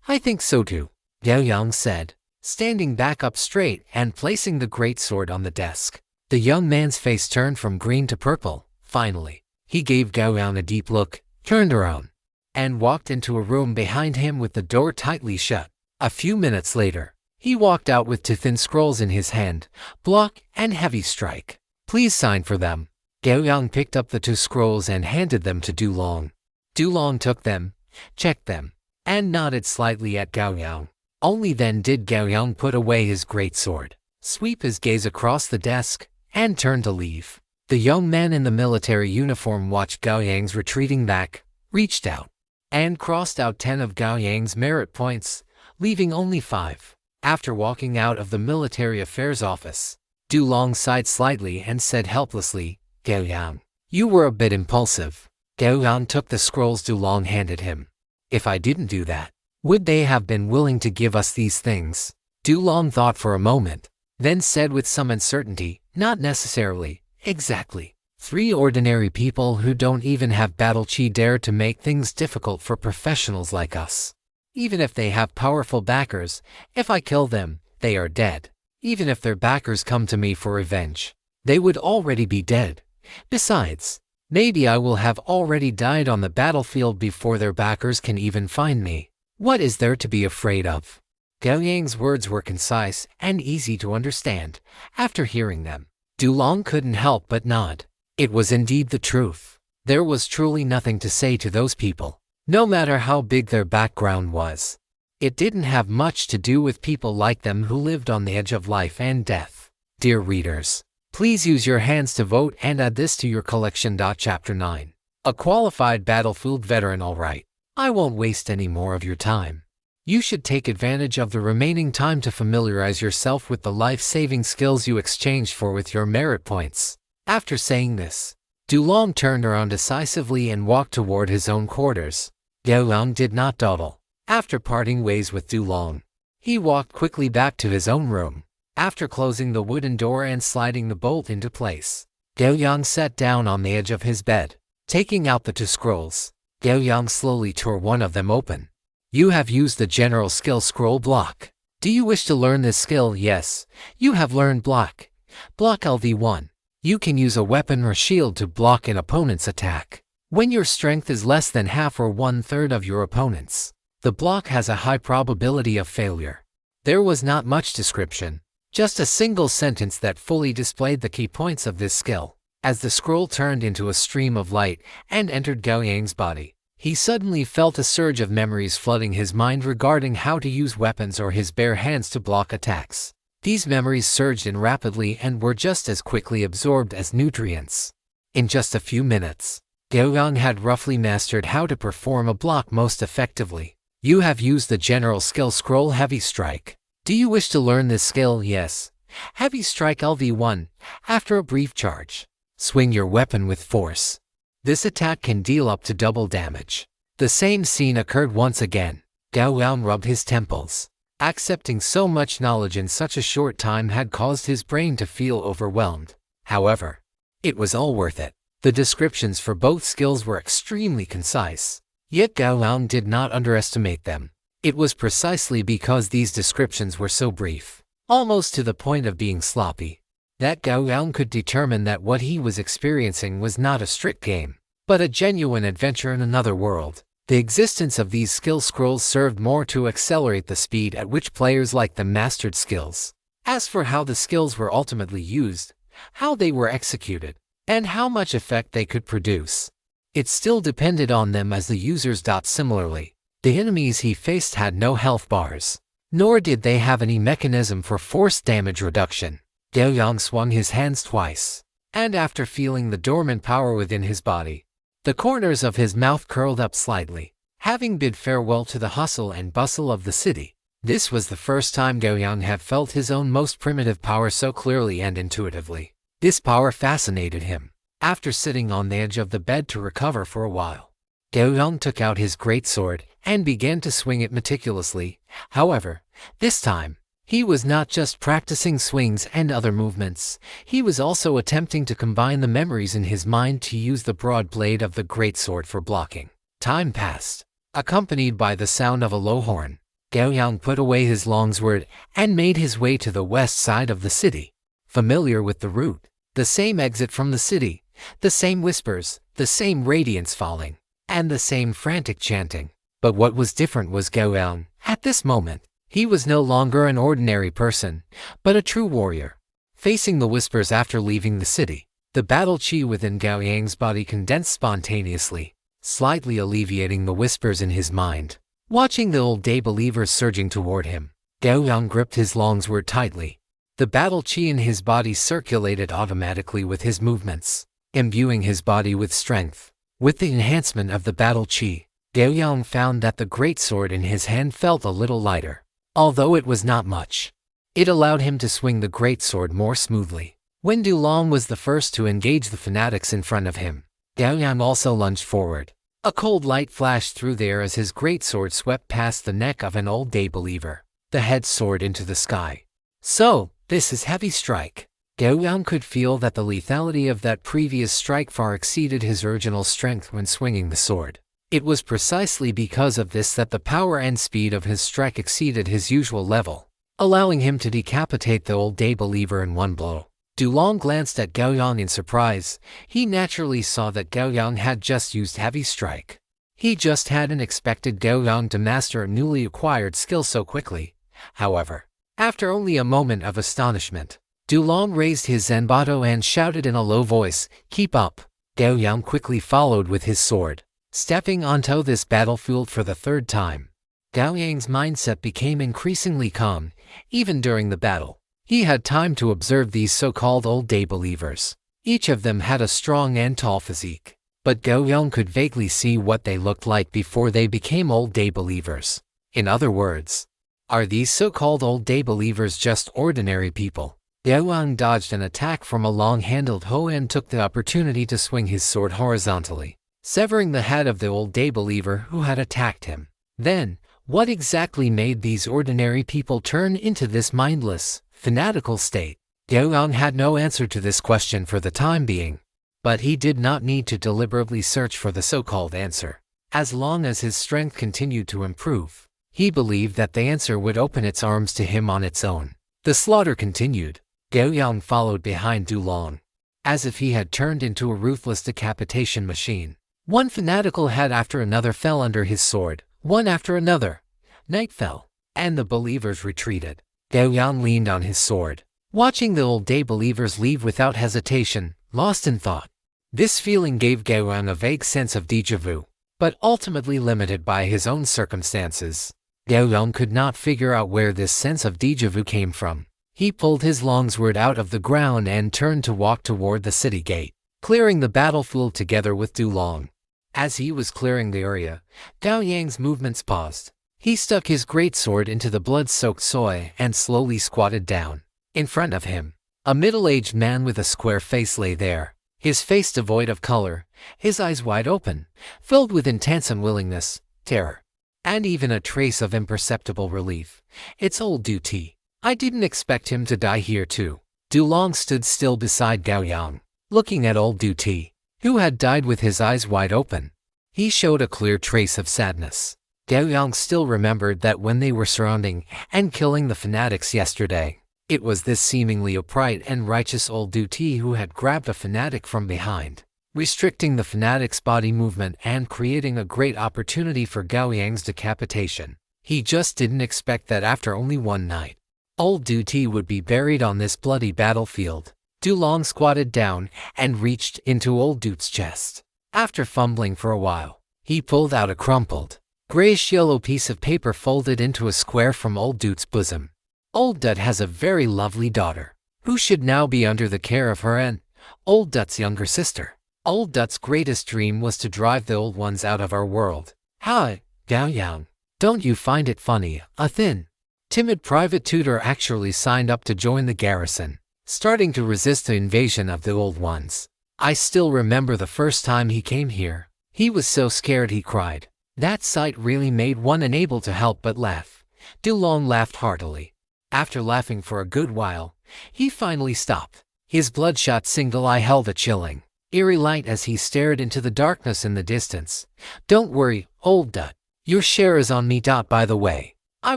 "I think so too," Gao Yang said, standing back up straight and placing the greatsword on the desk. The young man's face turned from green to purple. Finally, he gave Gao Yang a deep look, turned around, and walked into a room behind him with the door tightly shut. A few minutes later, he walked out with 2 thin scrolls in his hand, block and heavy strike. "Please sign for them." Gao Yang picked up the 2 scrolls and handed them to Dulong. Dulong took them, checked them, and nodded slightly at Gao Yang. Only then did Gao Yang put away his greatsword, sweep his gaze across the desk, and turn to leave. The young man in the military uniform watched Gao Yang's retreating back, reached out, and crossed out 10 of Gao Yang's merit points, leaving only 5. After walking out of the military affairs office, Dulong sighed slightly and said helplessly, "Gao Yang, you were a bit impulsive." Gao Yang took the scrolls Dulong handed him. "If I didn't do that, would they have been willing to give us these things?" Dulong thought for a moment, then said with some uncertainty, "Not necessarily, exactly. 3 ordinary people who don't even have battle chi dare to make things difficult for professionals like us. Even if they have powerful backers, if I kill them, they are dead. Even if their backers come to me for revenge, they would already be dead. Besides, maybe I will have already died on the battlefield before their backers can even find me. What is there to be afraid of?" Gao Yang's words were concise and easy to understand. After hearing them, Dulong couldn't help but nod. It was indeed the truth. There was truly nothing to say to those people, no matter how big their background was. It didn't have much to do with people like them who lived on the edge of life and death. Dear readers, please use your hands to vote and add this to your collection. Chapter 9. A qualified battlefield veteran, all right. I won't waste any more of your time. You should take advantage of the remaining time to familiarize yourself with the life-saving skills you exchanged for with your merit points. After saying this, Dulong turned around decisively and walked toward his own quarters. Gao Yang did not dawdle. After parting ways with Dulong, he walked quickly back to his own room. After closing the wooden door and sliding the bolt into place, Gao Yang sat down on the edge of his bed. Taking out the 2 scrolls, Gao Yang slowly tore one of them open. You have used the general skill scroll block. Do you wish to learn this skill? Yes. You have learned block. Block LV1. You can use a weapon or shield to block an opponent's attack. When your strength is less than half or 1/3 of your opponent's, the block has a high probability of failure. There was not much description, just a single sentence that fully displayed the key points of this skill. As the scroll turned into a stream of light and entered Gao Yang's body, he suddenly felt a surge of memories flooding his mind regarding how to use weapons or his bare hands to block attacks. These memories surged in rapidly and were just as quickly absorbed as nutrients. In just a few minutes, Gao Yang had roughly mastered how to perform a block most effectively. You have used the general skill scroll Heavy Strike. Do you wish to learn this skill? Yes. Heavy Strike LV1. After a brief charge, swing your weapon with force. This attack can deal up to double damage. The same scene occurred once again. Gao Yang rubbed his temples. Accepting so much knowledge in such a short time had caused his brain to feel overwhelmed. However, it was all worth it. The descriptions for both skills were extremely concise. Yet Gao Yang did not underestimate them. It was precisely because these descriptions were so brief, almost to the point of being sloppy, that Gao Yang could determine that what he was experiencing was not a strict game, but a genuine adventure in another world. The existence of these skill scrolls served more to accelerate the speed at which players like them mastered skills. As for how the skills were ultimately used, how they were executed, and how much effect they could produce, it still depended on them as the users. Similarly, the enemies he faced had no health bars, nor did they have any mechanism for force damage reduction. Gao Yang swung his hands twice, and after feeling the dormant power within his body, the corners of his mouth curled up slightly. Having bid farewell to the hustle and bustle of the city, this was the first time Gao Yang had felt his own most primitive power so clearly and intuitively. This power fascinated him. After sitting on the edge of the bed to recover for a while, Gao Yang took out his greatsword and began to swing it meticulously. However, this time, he was not just practicing swings and other movements, he was also attempting to combine the memories in his mind to use the broad blade of the greatsword for blocking. Time passed. Accompanied by the sound of a low horn, Gao Yang put away his longsword and made his way to the west side of the city. Familiar with the route, the same exit from the city, the same whispers, the same radiance falling, and the same frantic chanting. But what was different was Gao Yang. At this moment, he was no longer an ordinary person, but a true warrior. Facing the whispers after leaving the city, the battle chi within Gao Yang's body condensed spontaneously, slightly alleviating the whispers in his mind. Watching the old day believers surging toward him, Gao Yang gripped his longsword tightly. The battle chi in his body circulated automatically with his movements, imbuing his body with strength. With the enhancement of the battle chi, Gao Yang found that the greatsword in his hand felt a little lighter. Although it was not much, it allowed him to swing the greatsword more smoothly. When Dulong was the first to engage the fanatics in front of him, Gao Yang also lunged forward. A cold light flashed through the air as his greatsword swept past the neck of an old day believer. The head soared into the sky. So, this is Heavy Strike. Gao Yang could feel that the lethality of that previous strike far exceeded his original strength when swinging the sword. It was precisely because of this that the power and speed of his strike exceeded his usual level, allowing him to decapitate the old day believer in one blow. Dulong glanced at Gao Yang in surprise. He naturally saw that Gao Yang had just used Heavy Strike. He just hadn't expected Gao Yang to master a newly acquired skill so quickly. However, after only a moment of astonishment, Dulong raised his Zenbato and shouted in a low voice, "Keep up!" Gao Yang quickly followed with his sword. Stepping onto this battlefield for the third time, Gao Yang's mindset became increasingly calm. Even during the battle, he had time to observe these so-called old day believers. Each of them had a strong and tall physique, but Gao Yang could vaguely see what they looked like before they became old-day believers. In other words, are these so-called old-day believers just ordinary people? Gao Yang dodged an attack from a long-handled hoe and took the opportunity to swing his sword horizontally, severing the head of the old-day believer who had attacked him. Then, what exactly made these ordinary people turn into this mindless, fanatical state? Gao Yang had no answer to this question for the time being, but he did not need to deliberately search for the so-called answer. As long as his strength continued to improve, he believed that the answer would open its arms to him on its own. The slaughter continued. Gao Yang followed behind Dulong, as if he had turned into a ruthless decapitation machine. One fanatical head after another fell under his sword, one after another. Night fell, and the believers retreated. Gao Yang leaned on his sword, watching the old-day believers leave without hesitation, lost in thought. This feeling gave Gao Yang a vague sense of déjà vu, but ultimately limited by his own circumstances. Gao Yang could not figure out where this sense of déjà vu came from. He pulled his longsword out of the ground and turned to walk toward the city gate, clearing the battlefield together with Dulong. As he was clearing the area, Gao Yang's movements paused. He stuck his greatsword into the blood-soaked soil and slowly squatted down. In front of him, a middle-aged man with a square face lay there, his face devoid of color, his eyes wide open, filled with intense unwillingness, terror, and even a trace of imperceptible relief. "It's old Duty. I didn't expect him to die here too." Dulong stood still beside Gao Yang, looking at old Duty, who had died with his eyes wide open. He showed a clear trace of sadness. Gao Yang still remembered that when they were surrounding and killing the fanatics yesterday, it was this seemingly upright and righteous old Duty who had grabbed a fanatic from behind, restricting the fanatic's body movement and creating a great opportunity for Gao Yang's decapitation. He just didn't expect that after only one night, old Duty would be buried on this bloody battlefield. Dulong squatted down and reached into old Dute's chest. After fumbling for a while, he pulled out a crumpled, grayish-yellow piece of paper folded into a square from old Dute's bosom. Old Dut has a very lovely daughter, who should now be under the care of her and old Dut's younger sister. Old Dut's greatest dream was to drive the old ones out of our world. Hi, Gao Yang. Don't you find it funny? A thin, timid private tutor actually signed up to join the garrison, starting to resist the invasion of the old ones. I still remember the first time he came here. He was so scared he cried. That sight really made one unable to help but laugh. Dulong laughed heartily. After laughing for a good while, he finally stopped. His bloodshot single eye held a chilling, eerie light as he stared into the darkness in the distance. "Don't worry, old Dut. Your share is on me. By the way, I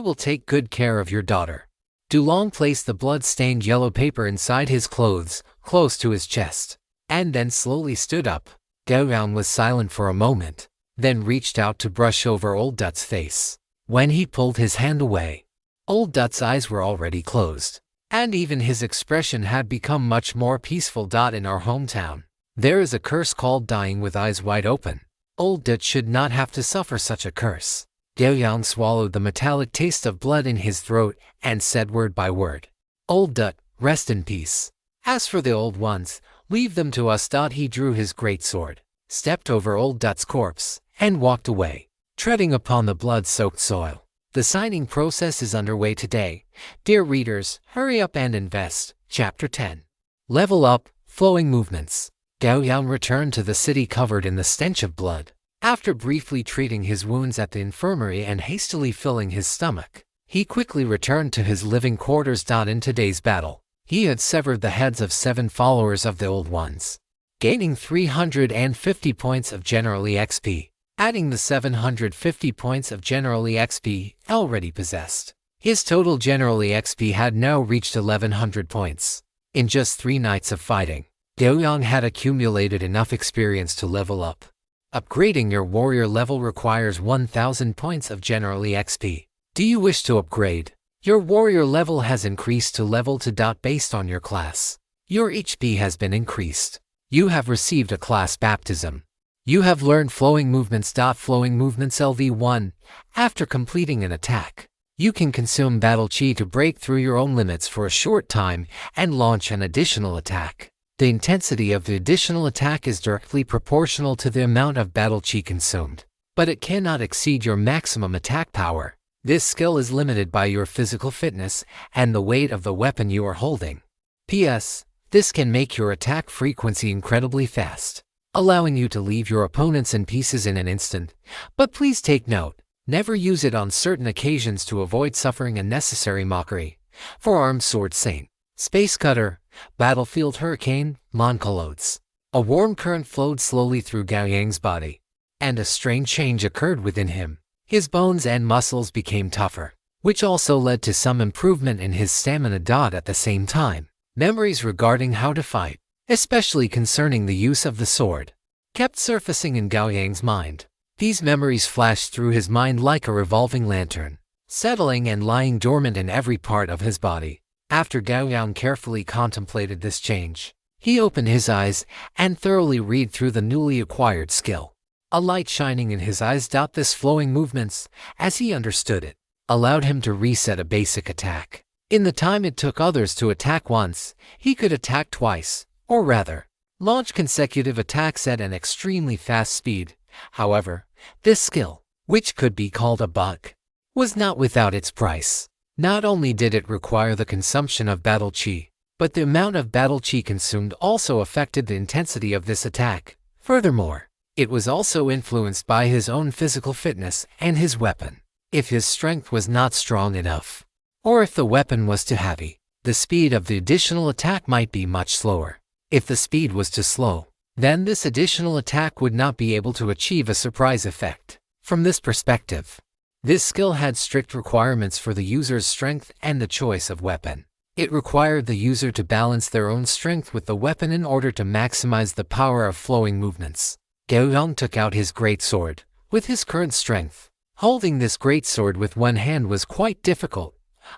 will take good care of your daughter." Dulong placed the blood-stained yellow paper inside his clothes, close to his chest, and then slowly stood up. Gao Yang was silent for a moment, then reached out to brush over old Dut's face. When he pulled his hand away, old Dut's eyes were already closed, and even his expression had become much more peaceful. In our hometown, there is a curse called dying with eyes wide open. Old Dut should not have to suffer such a curse. Gao Yang swallowed the metallic taste of blood in his throat and said word by word, "Old Dut, rest in peace. As for the old ones, leave them to us." He drew his greatsword, stepped over old Dut's corpse, and walked away, treading upon the blood-soaked soil. The signing process is underway today. Dear readers, hurry up and invest. Chapter 10. Level Up, Flowing Movements. Gao Yang returned to the city covered in the stench of blood. After briefly treating his wounds at the infirmary and hastily filling his stomach, he quickly returned to his living quarters. In today's battle, he had severed the heads of 7 followers of the old ones, gaining 350 points of general EXP, adding the 750 points of general EXP already possessed. His total general EXP had now reached 1100 points. In just 3 nights of fighting, Gao Yang had accumulated enough experience to level up. Upgrading your warrior level requires 1000 points of general EXP. Do you wish to upgrade? Your warrior level has increased to level 2. Based on your class, your HP has been increased. You have received a class baptism. You have learned flowing movements. Flowing movements LV1. After completing an attack, you can consume battle chi to break through your own limits for a short time and launch an additional attack. The intensity of the additional attack is directly proportional to the amount of battle chi consumed, but it cannot exceed your maximum attack power. This skill is limited by your physical fitness and the weight of the weapon you are holding. P.S. This can make your attack frequency incredibly fast, allowing you to leave your opponents in pieces in an instant. But please take note, never use it on certain occasions to avoid suffering unnecessary mockery. Forearm Sword Saint, Space Cutter, Battlefield Hurricane, Moncolodes. A warm current flowed slowly through Gao Yang's body, and a strange change occurred within him. His bones and muscles became tougher, which also led to some improvement in his stamina. At the same time, memories regarding how to fight, especially concerning the use of the sword, kept surfacing in Gao Yang's mind. These memories flashed through his mind like a revolving lantern, settling and lying dormant in every part of his body. After Gao Yang carefully contemplated this change, he opened his eyes and thoroughly read through the newly acquired skill. A light shining in his eyes. This flowing movements, as he understood it, allowed him to reset a basic attack. In the time it took others to attack once, he could attack twice, or rather, launch consecutive attacks at an extremely fast speed. However, this skill, which could be called a bug, was not without its price. Not only did it require the consumption of battle chi, but the amount of battle chi consumed also affected the intensity of this attack. Furthermore, it was also influenced by his own physical fitness and his weapon. If his strength was not strong enough, or if the weapon was too heavy, the speed of the additional attack might be much slower. If the speed was too slow, then this additional attack would not be able to achieve a surprise effect. From this perspective, this skill had strict requirements for the user's strength and the choice of weapon. It required the user to balance their own strength with the weapon in order to maximize the power of flowing movements. Gao Yang took out his greatsword. With his current strength, holding this greatsword with one hand was quite difficult.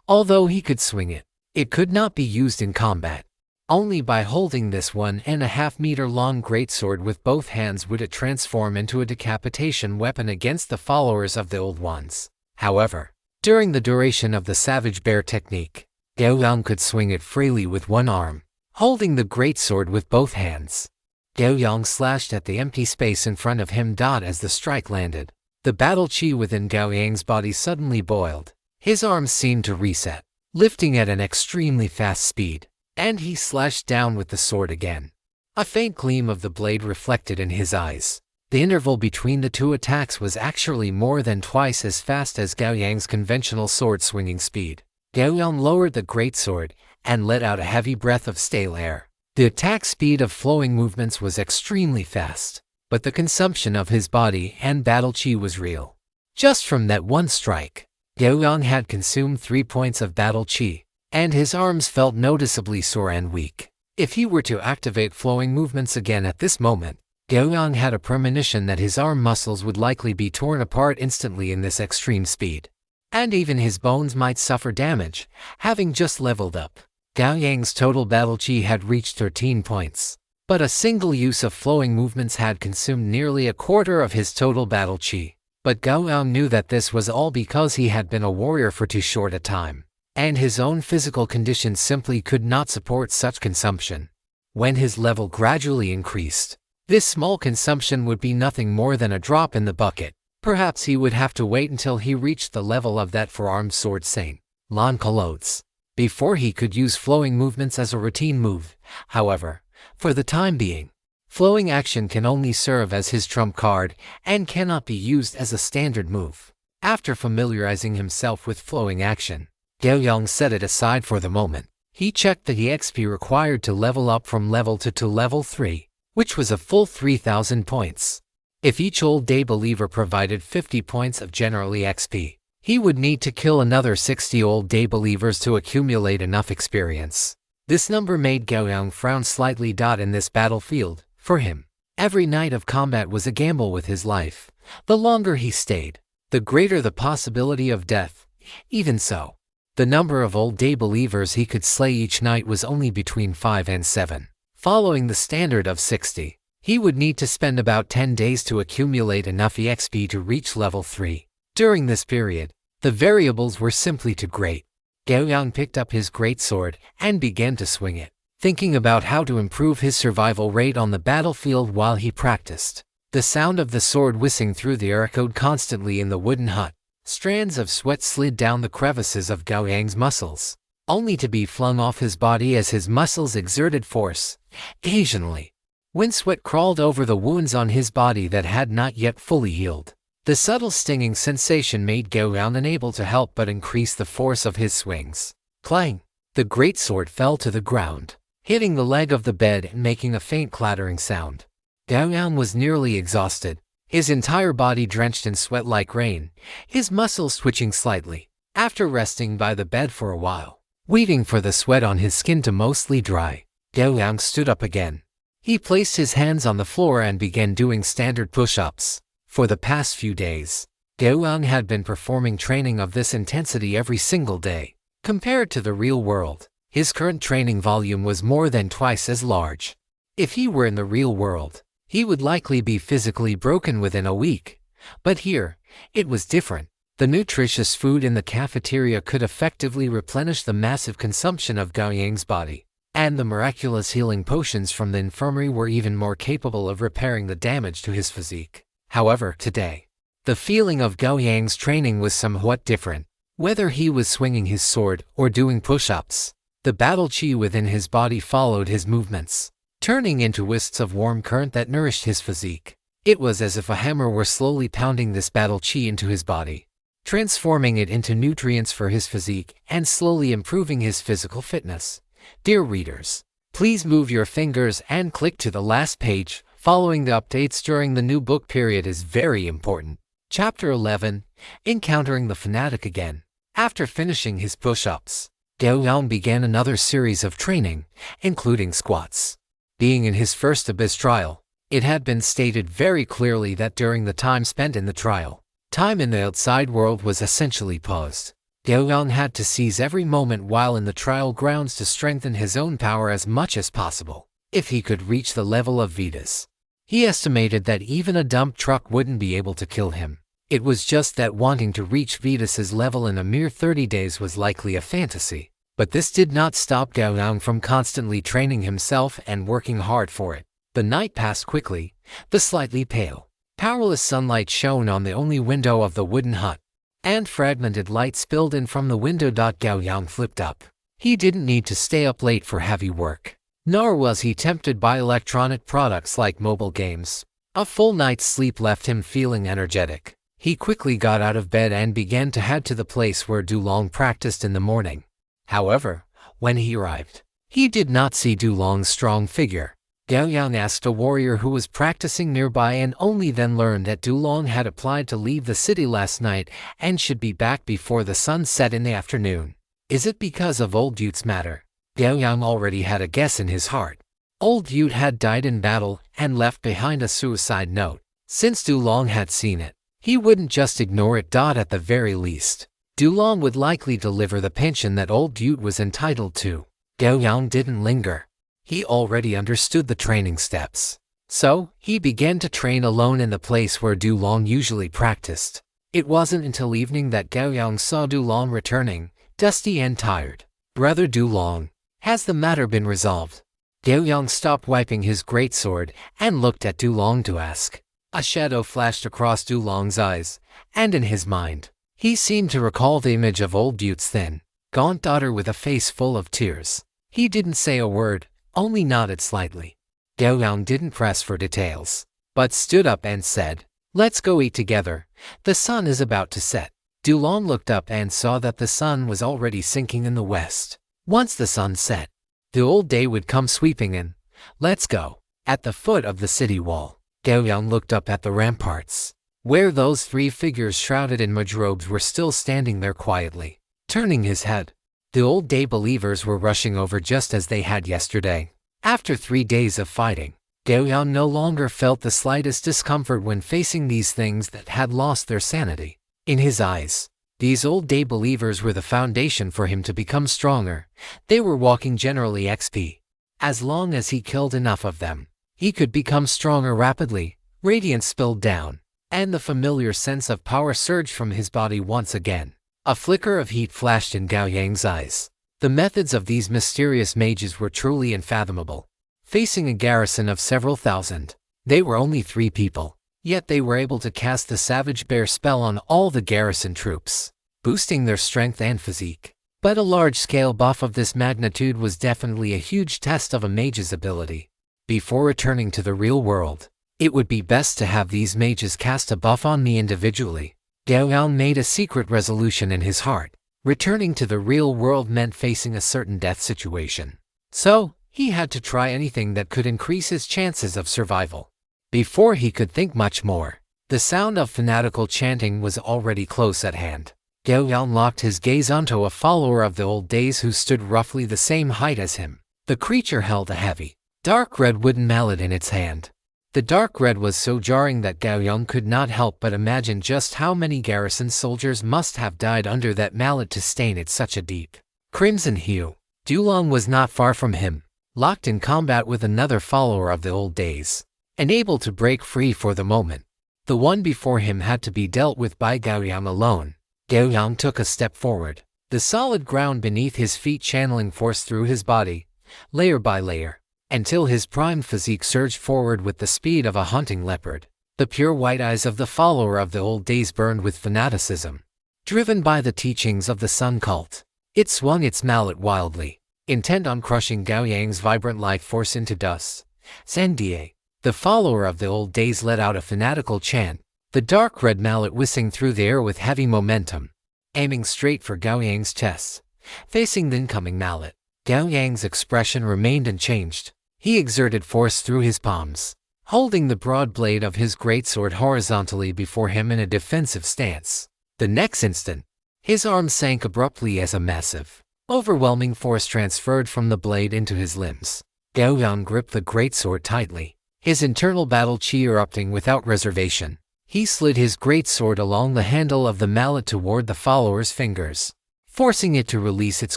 Although he could swing it, it could not be used in combat. Only by holding this 1.5 meter long greatsword with both hands would it transform into a decapitation weapon against the followers of the Old Ones. However, during the duration of the Savage Bear technique, Gao Yang could swing it freely with one arm, holding the greatsword with both hands. Gao Yang slashed at the empty space in front of him. As the strike landed, the battle chi within Gao Yang's body suddenly boiled. His arms seemed to reset, lifting at an extremely fast speed, and he slashed down with the sword again. A faint gleam of the blade reflected in his eyes. The interval between the two attacks was actually more than twice as fast as Gao Yang's conventional sword-swinging speed. Gao Yang lowered the greatsword and let out a heavy breath of stale air. The attack speed of flowing movements was extremely fast, but the consumption of his body and battle chi was real. Just from that one strike, Gao Yang had consumed 3 points of battle chi, and his arms felt noticeably sore and weak. If he were to activate flowing movements again at this moment, Gao Yang had a premonition that his arm muscles would likely be torn apart instantly in this extreme speed, and even his bones might suffer damage. Having just leveled up, Gao Yang's total battle chi had reached 13 points, but a single use of flowing movements had consumed nearly a quarter of his total battle chi. But Gao Yang knew that this was all because he had been a warrior for too short a time, and his own physical condition simply could not support such consumption. When his level gradually increased, this small consumption would be nothing more than a drop in the bucket. Perhaps he would have to wait until he reached the level of that forearm sword saint, Moncolodes, before he could use flowing movements as a routine move. However, for the time being, flowing action can only serve as his trump card and cannot be used as a standard move. After familiarizing himself with flowing action, Gao Yang set it aside for the moment. He checked the EXP required to level up from level 2 to level 3, which was a full 3,000 points. If each Old Day Believer provided 50 points of general EXP, he would need to kill another 60 Old Day Believers to accumulate enough experience. This number made Gao Yang frown slightly. In this battlefield, for him, every night of combat was a gamble with his life. The longer he stayed, the greater the possibility of death. Even so, the number of Old Day Believers he could slay each night was only between 5 and 7. Following the standard of 60, he would need to spend about 10 days to accumulate enough EXP to reach level 3. During this period, the variables were simply too great. Gao Yang picked up his greatsword and began to swing it. thinking about how to improve his survival rate on the battlefield while he practiced. The sound of the sword whizzing through the air echoed constantly in the wooden hut. Strands of sweat slid down the crevices of Gao Yang's muscles, only to be flung off his body as his muscles exerted force. Occasionally, when sweat crawled over the wounds on his body that had not yet fully healed, the subtle stinging sensation made Gao Yang unable to help but increase the force of his swings. Clang! The greatsword fell to the ground, hitting the leg of the bed and making a faint clattering sound. Gao Yang was nearly exhausted, his entire body drenched in sweat like rain, his muscles twitching slightly. After resting by the bed for a while, waiting for the sweat on his skin to mostly dry, Gao Yang stood up again. He placed his hands on the floor and began doing standard push-ups. For the past few days, Gao Yang had been performing training of this intensity every single day. Compared to the real world, his current training volume was more than twice as large. If he were in the real world, he would likely be physically broken within a week. But here, it was different. The nutritious food in the cafeteria could effectively replenish the massive consumption of Gao Yang's body, and the miraculous healing potions from the infirmary were even more capable of repairing the damage to his physique. However, today, the feeling of Gao Yang's training was somewhat different. Whether he was swinging his sword or doing push-ups, the battle chi within his body followed his movements, turning into wisps of warm current that nourished his physique. It was as if a hammer were slowly pounding this battle chi into his body, transforming it into nutrients for his physique and slowly improving his physical fitness. Dear readers, please move your fingers and click to the last page. Following the updates during the new book period is very important. Chapter 11, Encountering the Fanatic Again. After finishing his push-ups, Gao Yang began another series of training, including squats. Being in his first abyss trial, it had been stated very clearly that during the time spent in the trial, time in the outside world was essentially paused. Gao Yang had to seize every moment while in the trial grounds to strengthen his own power as much as possible. If he could reach the level of Vedas, he estimated that even a dump truck wouldn't be able to kill him. It was just that wanting to reach Vedas' level in a mere 30 days was likely a fantasy. But this did not stop Gao Yang from constantly training himself and working hard for it. The night passed quickly. The slightly pale, powerless sunlight shone on the only window of the wooden hut, and fragmented light spilled in from the window. Gao Yang flipped up. He didn't need to stay up late for heavy work, nor was he tempted by electronic products like mobile games. A full night's sleep left him feeling energetic. He quickly got out of bed and began to head to the place where Dulong practiced in the morning. However, when he arrived, he did not see Dulong's strong figure. Gao Yang asked a warrior who was practicing nearby and only then learned that Dulong had applied to leave the city last night and should be back before the sun set in the afternoon. Is it because of Old Yute's matter? Gao Yang already had a guess in his heart. Old Yute had died in battle and left behind a suicide note. Since Dulong had seen it, he wouldn't just ignore it. At the very least, Dulong would likely deliver the pension that Old Yute was entitled to. Gao Yang didn't linger. He already understood the training steps. So, he began to train alone in the place where Dulong usually practiced. It wasn't until evening that Gao Yang saw Dulong returning, dusty and tired. Brother Dulong, has the matter been resolved? Gao Yang stopped wiping his greatsword and looked at Dulong to ask. A shadow flashed across Dulong's eyes, and in his mind, he seemed to recall the image of Old Yute's thin, gaunt daughter with a face full of tears. He didn't say a word, only nodded slightly. Gao Yang didn't press for details, but stood up and said, "Let's go eat together. The sun is about to set." Dulong looked up and saw that the sun was already sinking in the west. Once the sun set, the old day would come sweeping in. "Let's go." At the foot of the city wall, Gao Yang looked up at the ramparts, where those three figures shrouded in mud robes were still standing there quietly. Turning his head, the old day believers were rushing over just as they had yesterday. After 3 days of fighting, Gao Yang no longer felt the slightest discomfort when facing these things that had lost their sanity. In his eyes, these old day believers were the foundation for him to become stronger. They were walking generally XP. As long as he killed enough of them, he could become stronger rapidly. Radiance spilled down, and the familiar sense of power surged from his body once again. A flicker of heat flashed in Gao Yang's eyes. The methods of these mysterious mages were truly unfathomable. Facing a garrison of several thousand, they were only 3 people, yet they were able to cast the Savage Bear spell on all the garrison troops, boosting their strength and physique. But a large-scale buff of this magnitude was definitely a huge test of a mage's ability. Before returning to the real world, it would be best to have these mages cast a buff on me individually. Gao Yang made a secret resolution in his heart. Returning to the real world meant facing a certain death situation. So, he had to try anything that could increase his chances of survival. Before he could think much more, the sound of fanatical chanting was already close at hand. Gao Yang locked his gaze onto a follower of the old days who stood roughly the same height as him. The creature held a heavy, dark red wooden mallet in its hand. The dark red was so jarring that Gao Yang could not help but imagine just how many garrison soldiers must have died under that mallet to stain it such a deep crimson hue. Dulong was not far from him, locked in combat with another follower of the old days, and able to break free for the moment. The one before him had to be dealt with by Gao Yang alone. Gao Yang took a step forward, the solid ground beneath his feet channeling force through his body, layer by layer, until his primed physique surged forward with the speed of a hunting leopard. The pure white eyes of the follower of the old days burned with fanaticism. Driven by the teachings of the Sun cult, it swung its mallet wildly, intent on crushing Gao Yang's vibrant life force into dust. Zendie, the follower of the old days, let out a fanatical chant, the dark red mallet whizzing through the air with heavy momentum, aiming straight for Gao Yang's chest. Facing the incoming mallet, Gao Yang's expression remained unchanged. He exerted force through his palms, holding the broad blade of his greatsword horizontally before him in a defensive stance. The next instant, his arm sank abruptly as a massive, overwhelming force transferred from the blade into his limbs. Gao Yang gripped the greatsword tightly, his internal battle chi erupting without reservation. He slid his greatsword along the handle of the mallet toward the follower's fingers, forcing it to release its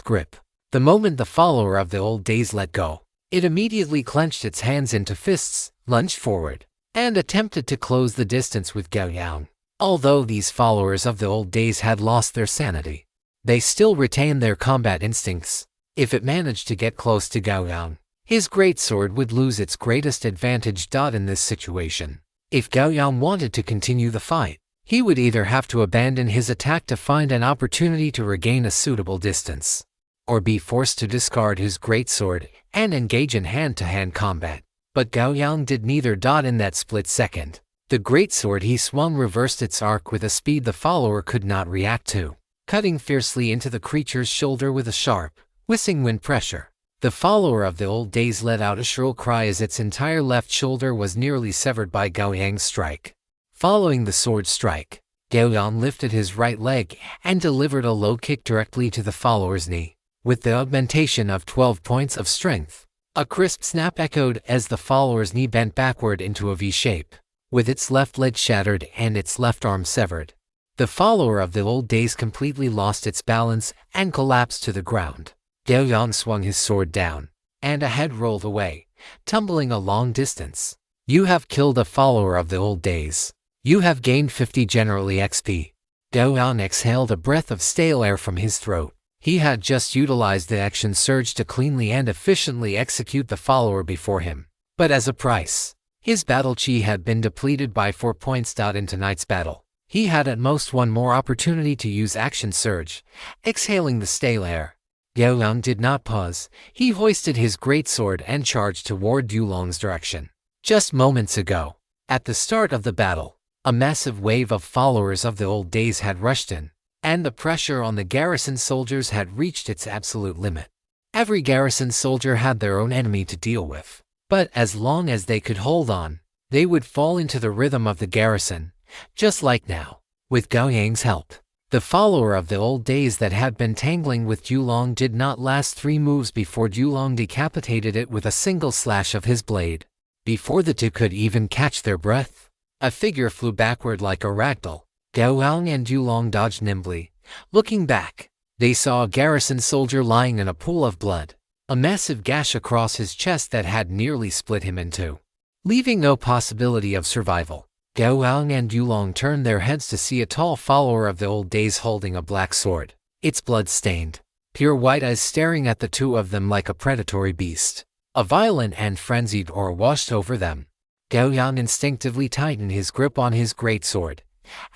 grip. The moment the follower of the old days let go, it immediately clenched its hands into fists, lunged forward, and attempted to close the distance with Gao Yang. Although these followers of the old days had lost their sanity, they still retained their combat instincts. If it managed to get close to Gao Yang, his greatsword would lose its greatest advantage. In this situation, if Gao Yang wanted to continue the fight, he would either have to abandon his attack to find an opportunity to regain a suitable distance, or be forced to discard his greatsword and engage in hand-to-hand combat. But Gao Yang did neither. In that split second, the greatsword he swung reversed its arc with a speed the follower could not react to, cutting fiercely into the creature's shoulder with a sharp, whizzing wind pressure. The follower of the old days let out a shrill cry as its entire left shoulder was nearly severed by Gao Yang's strike. Following the sword strike, Gao Yang lifted his right leg and delivered a low kick directly to the follower's knee. With the augmentation of 12 points of strength, a crisp snap echoed as the follower's knee bent backward into a V shape, with its left leg shattered and its left arm severed. The follower of the old days completely lost its balance and collapsed to the ground. Gao Yang swung his sword down, and a head rolled away, tumbling a long distance. You have killed a follower of the old days. You have gained 50 generally XP. Gao Yang exhaled a breath of stale air from his throat. He had just utilized the action surge to cleanly and efficiently execute the follower before him. But as a price, his battle chi had been depleted by 4 points. In tonight's battle, he had at most one more opportunity to use action surge. Exhaling the stale air, Gao Yang did not pause. He hoisted his greatsword and charged toward Dulong's direction. Just moments ago, at the start of the battle, a massive wave of followers of the old days had rushed in, and the pressure on the garrison soldiers had reached its absolute limit. Every garrison soldier had their own enemy to deal with, but as long as they could hold on, they would fall into the rhythm of the garrison, just like now. With Gao Yang's help, the follower of the old days that had been tangling with Dulong did not last 3 moves before Dulong decapitated it with a single slash of his blade. Before the two could even catch their breath, a figure flew backward like a ragdoll. Gao Yang and Dulong dodged nimbly. Looking back, they saw a garrison soldier lying in a pool of blood, a massive gash across his chest that had nearly split him in two, leaving no possibility of survival. Gao Yang and Dulong turned their heads to see a tall follower of the old days holding a black sword, its blood-stained, pure white eyes staring at the two of them like a predatory beast. A violent and frenzied aura washed over them. Gao Yang instinctively tightened his grip on his greatsword.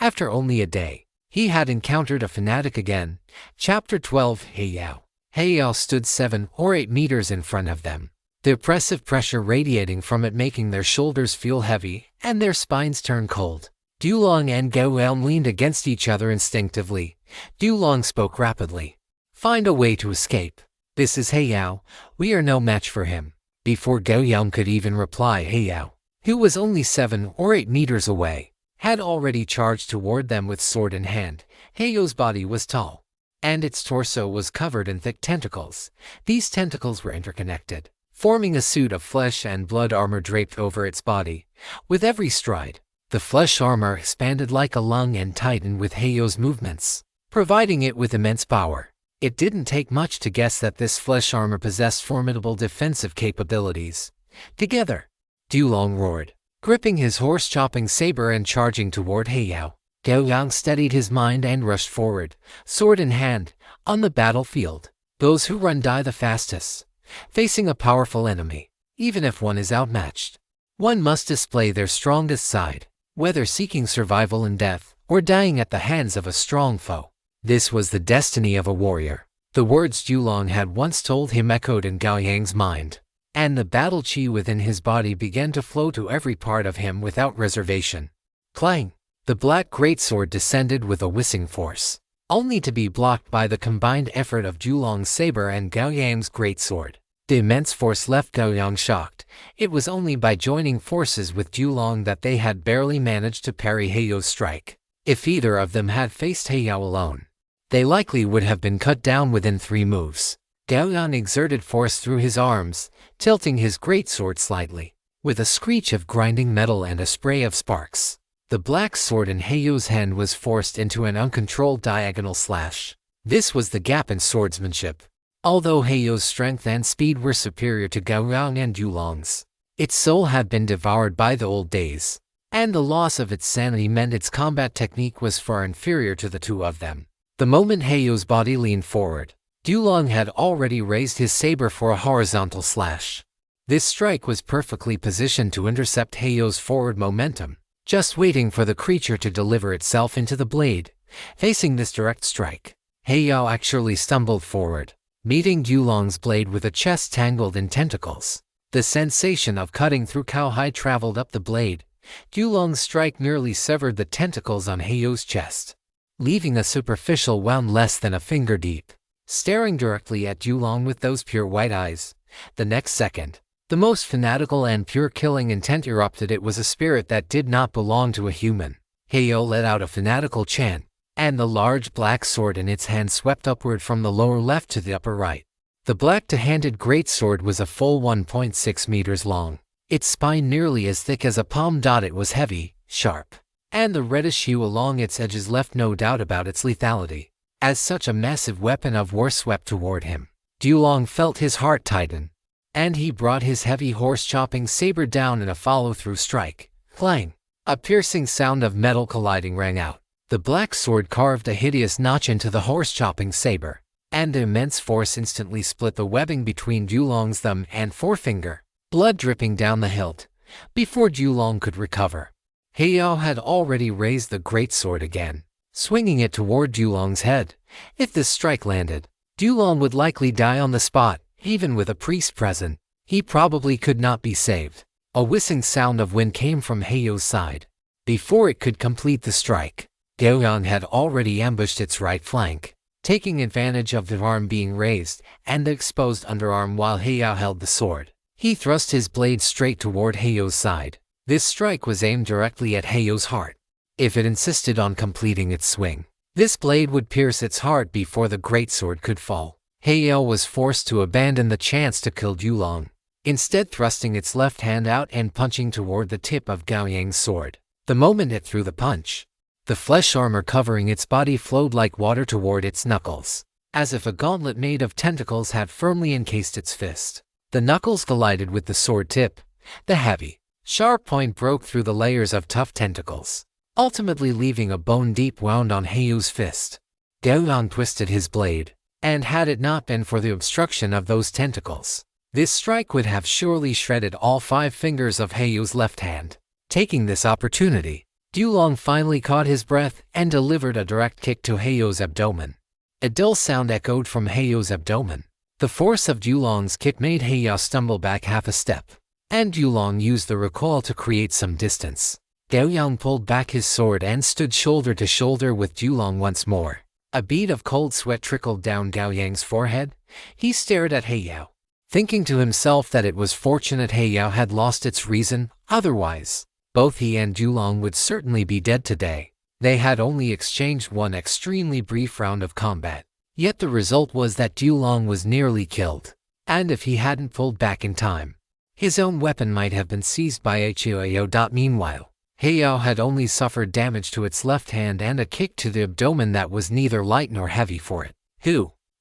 After only a day, he had encountered a fanatic again. Chapter 12. He Yao. He Yao stood 7 or 8 meters in front of them, the oppressive pressure radiating from it making their shoulders feel heavy and their spines turn cold. Dulong and Gao Yang leaned against each other instinctively. Dulong spoke rapidly. "Find a way to escape. This is He Yao. We are no match for him." Before Gao Yang could even reply, He Yao, who was only 7 or 8 meters away, had already charged toward them with sword in hand. He Yao's body was tall, and its torso was covered in thick tentacles. These tentacles were interconnected, forming a suit of flesh and blood armor draped over its body. With every stride, the flesh armor expanded like a lung and tightened with He Yao's movements, providing it with immense power. It didn't take much to guess that this flesh armor possessed formidable defensive capabilities. Together, Dulong roared, gripping his horse-chopping saber and charging toward He Yao. Gao Yang steadied his mind and rushed forward, sword in hand. On the battlefield, those who run die the fastest. Facing a powerful enemy, even if one is outmatched, one must display their strongest side, whether seeking survival in death or dying at the hands of a strong foe. This was the destiny of a warrior. The words Dulong had once told him echoed in Gao Yang's mind, and the battle chi within his body began to flow to every part of him without reservation. Clang! The black greatsword descended with a whizzing force, only to be blocked by the combined effort of Dulong's saber and Gao Yang's greatsword. The immense force left Gao Yang shocked. It was only by joining forces with Dulong that they had barely managed to parry He Yao's strike. If either of them had faced He Yao alone, they likely would have been cut down within 3 moves. Gao Yang exerted force through his arms, tilting his greatsword slightly. With a screech of grinding metal and a spray of sparks, the black sword in He Yao's hand was forced into an uncontrolled diagonal slash. This was the gap in swordsmanship. Although He Yao's strength and speed were superior to Gao Yang and Dulong's, its soul had been devoured by the old days, and the loss of its sanity meant its combat technique was far inferior to the two of them. The moment He Yao's body leaned forward, Dulong had already raised his saber for a horizontal slash. This strike was perfectly positioned to intercept He Yao's forward momentum, just waiting for the creature to deliver itself into the blade. Facing this direct strike, He Yao actually stumbled forward, meeting Dulong's blade with a chest tangled in tentacles. The sensation of cutting through cowhide traveled up the blade. Dulong's strike nearly severed the tentacles on He Yao's chest, leaving a superficial wound less than a finger deep. Staring directly at Dulong with those pure white eyes, the next second, the most fanatical and pure killing intent erupted. It was a spirit that did not belong to a human. He Yao let out a fanatical chant, and the large black sword in its hand swept upward from the lower left to the upper right. The black two-handed greatsword was a full 1.6 meters long, its spine nearly as thick as a palm. It was heavy, sharp, and the reddish hue along its edges left no doubt about its lethality. As such a massive weapon of war swept toward him, Dulong felt his heart tighten, and he brought his heavy horse-chopping saber down in a follow-through strike. Clang! A piercing sound of metal colliding rang out. The black sword carved a hideous notch into the horse-chopping saber, and the immense force instantly split the webbing between Dulong's thumb and forefinger, blood dripping down the hilt. Before Dulong could recover, He Yao had already raised the greatsword again, swinging it toward Dulong's head. If this strike landed, Dulong would likely die on the spot. Even with a priest present, he probably could not be saved. A whizzing sound of wind came from He Yao's side. Before it could complete the strike, Gao Yang had already ambushed its right flank, taking advantage of the arm being raised and the exposed underarm while He Yao held the sword. He thrust his blade straight toward He Yao's side. This strike was aimed directly at He Yao's heart. If it insisted on completing its swing, this blade would pierce its heart before the greatsword could fall. He Yao was forced to abandon the chance to kill Dulong, instead thrusting its left hand out and punching toward the tip of Gao Yang's sword. The moment it threw the punch, the flesh armor covering its body flowed like water toward its knuckles, as if a gauntlet made of tentacles had firmly encased its fist. The knuckles collided with the sword tip. The heavy, sharp point broke through the layers of tough tentacles, ultimately leaving a bone-deep wound on He Yao's fist. Gao Yang twisted his blade, And had it not been for the obstruction of those tentacles, this strike would have surely shredded all 5 fingers of Heyo's left hand. Taking this opportunity, Dulong finally caught his breath and delivered a direct kick to Heyo's abdomen. A dull sound echoed from Heyo's abdomen. The force of Dulong's kick made Heyo stumble back half a step, and Dulong used the recoil to create some distance. Gao Yang pulled back his sword and stood shoulder to shoulder with Dulong once more. A bead of cold sweat trickled down Gao Yang's forehead. He stared at Heyo, thinking to himself that it was fortunate Heyo had lost its reason, otherwise, both he and Dulong would certainly be dead today. They had only exchanged one extremely brief round of combat, yet the result was that Dulong was nearly killed, and if he hadn't pulled back in time, his own weapon might have been seized by Heyo. Meanwhile, Heyo had only suffered damage to its left hand and a kick to the abdomen that was neither light nor heavy for it.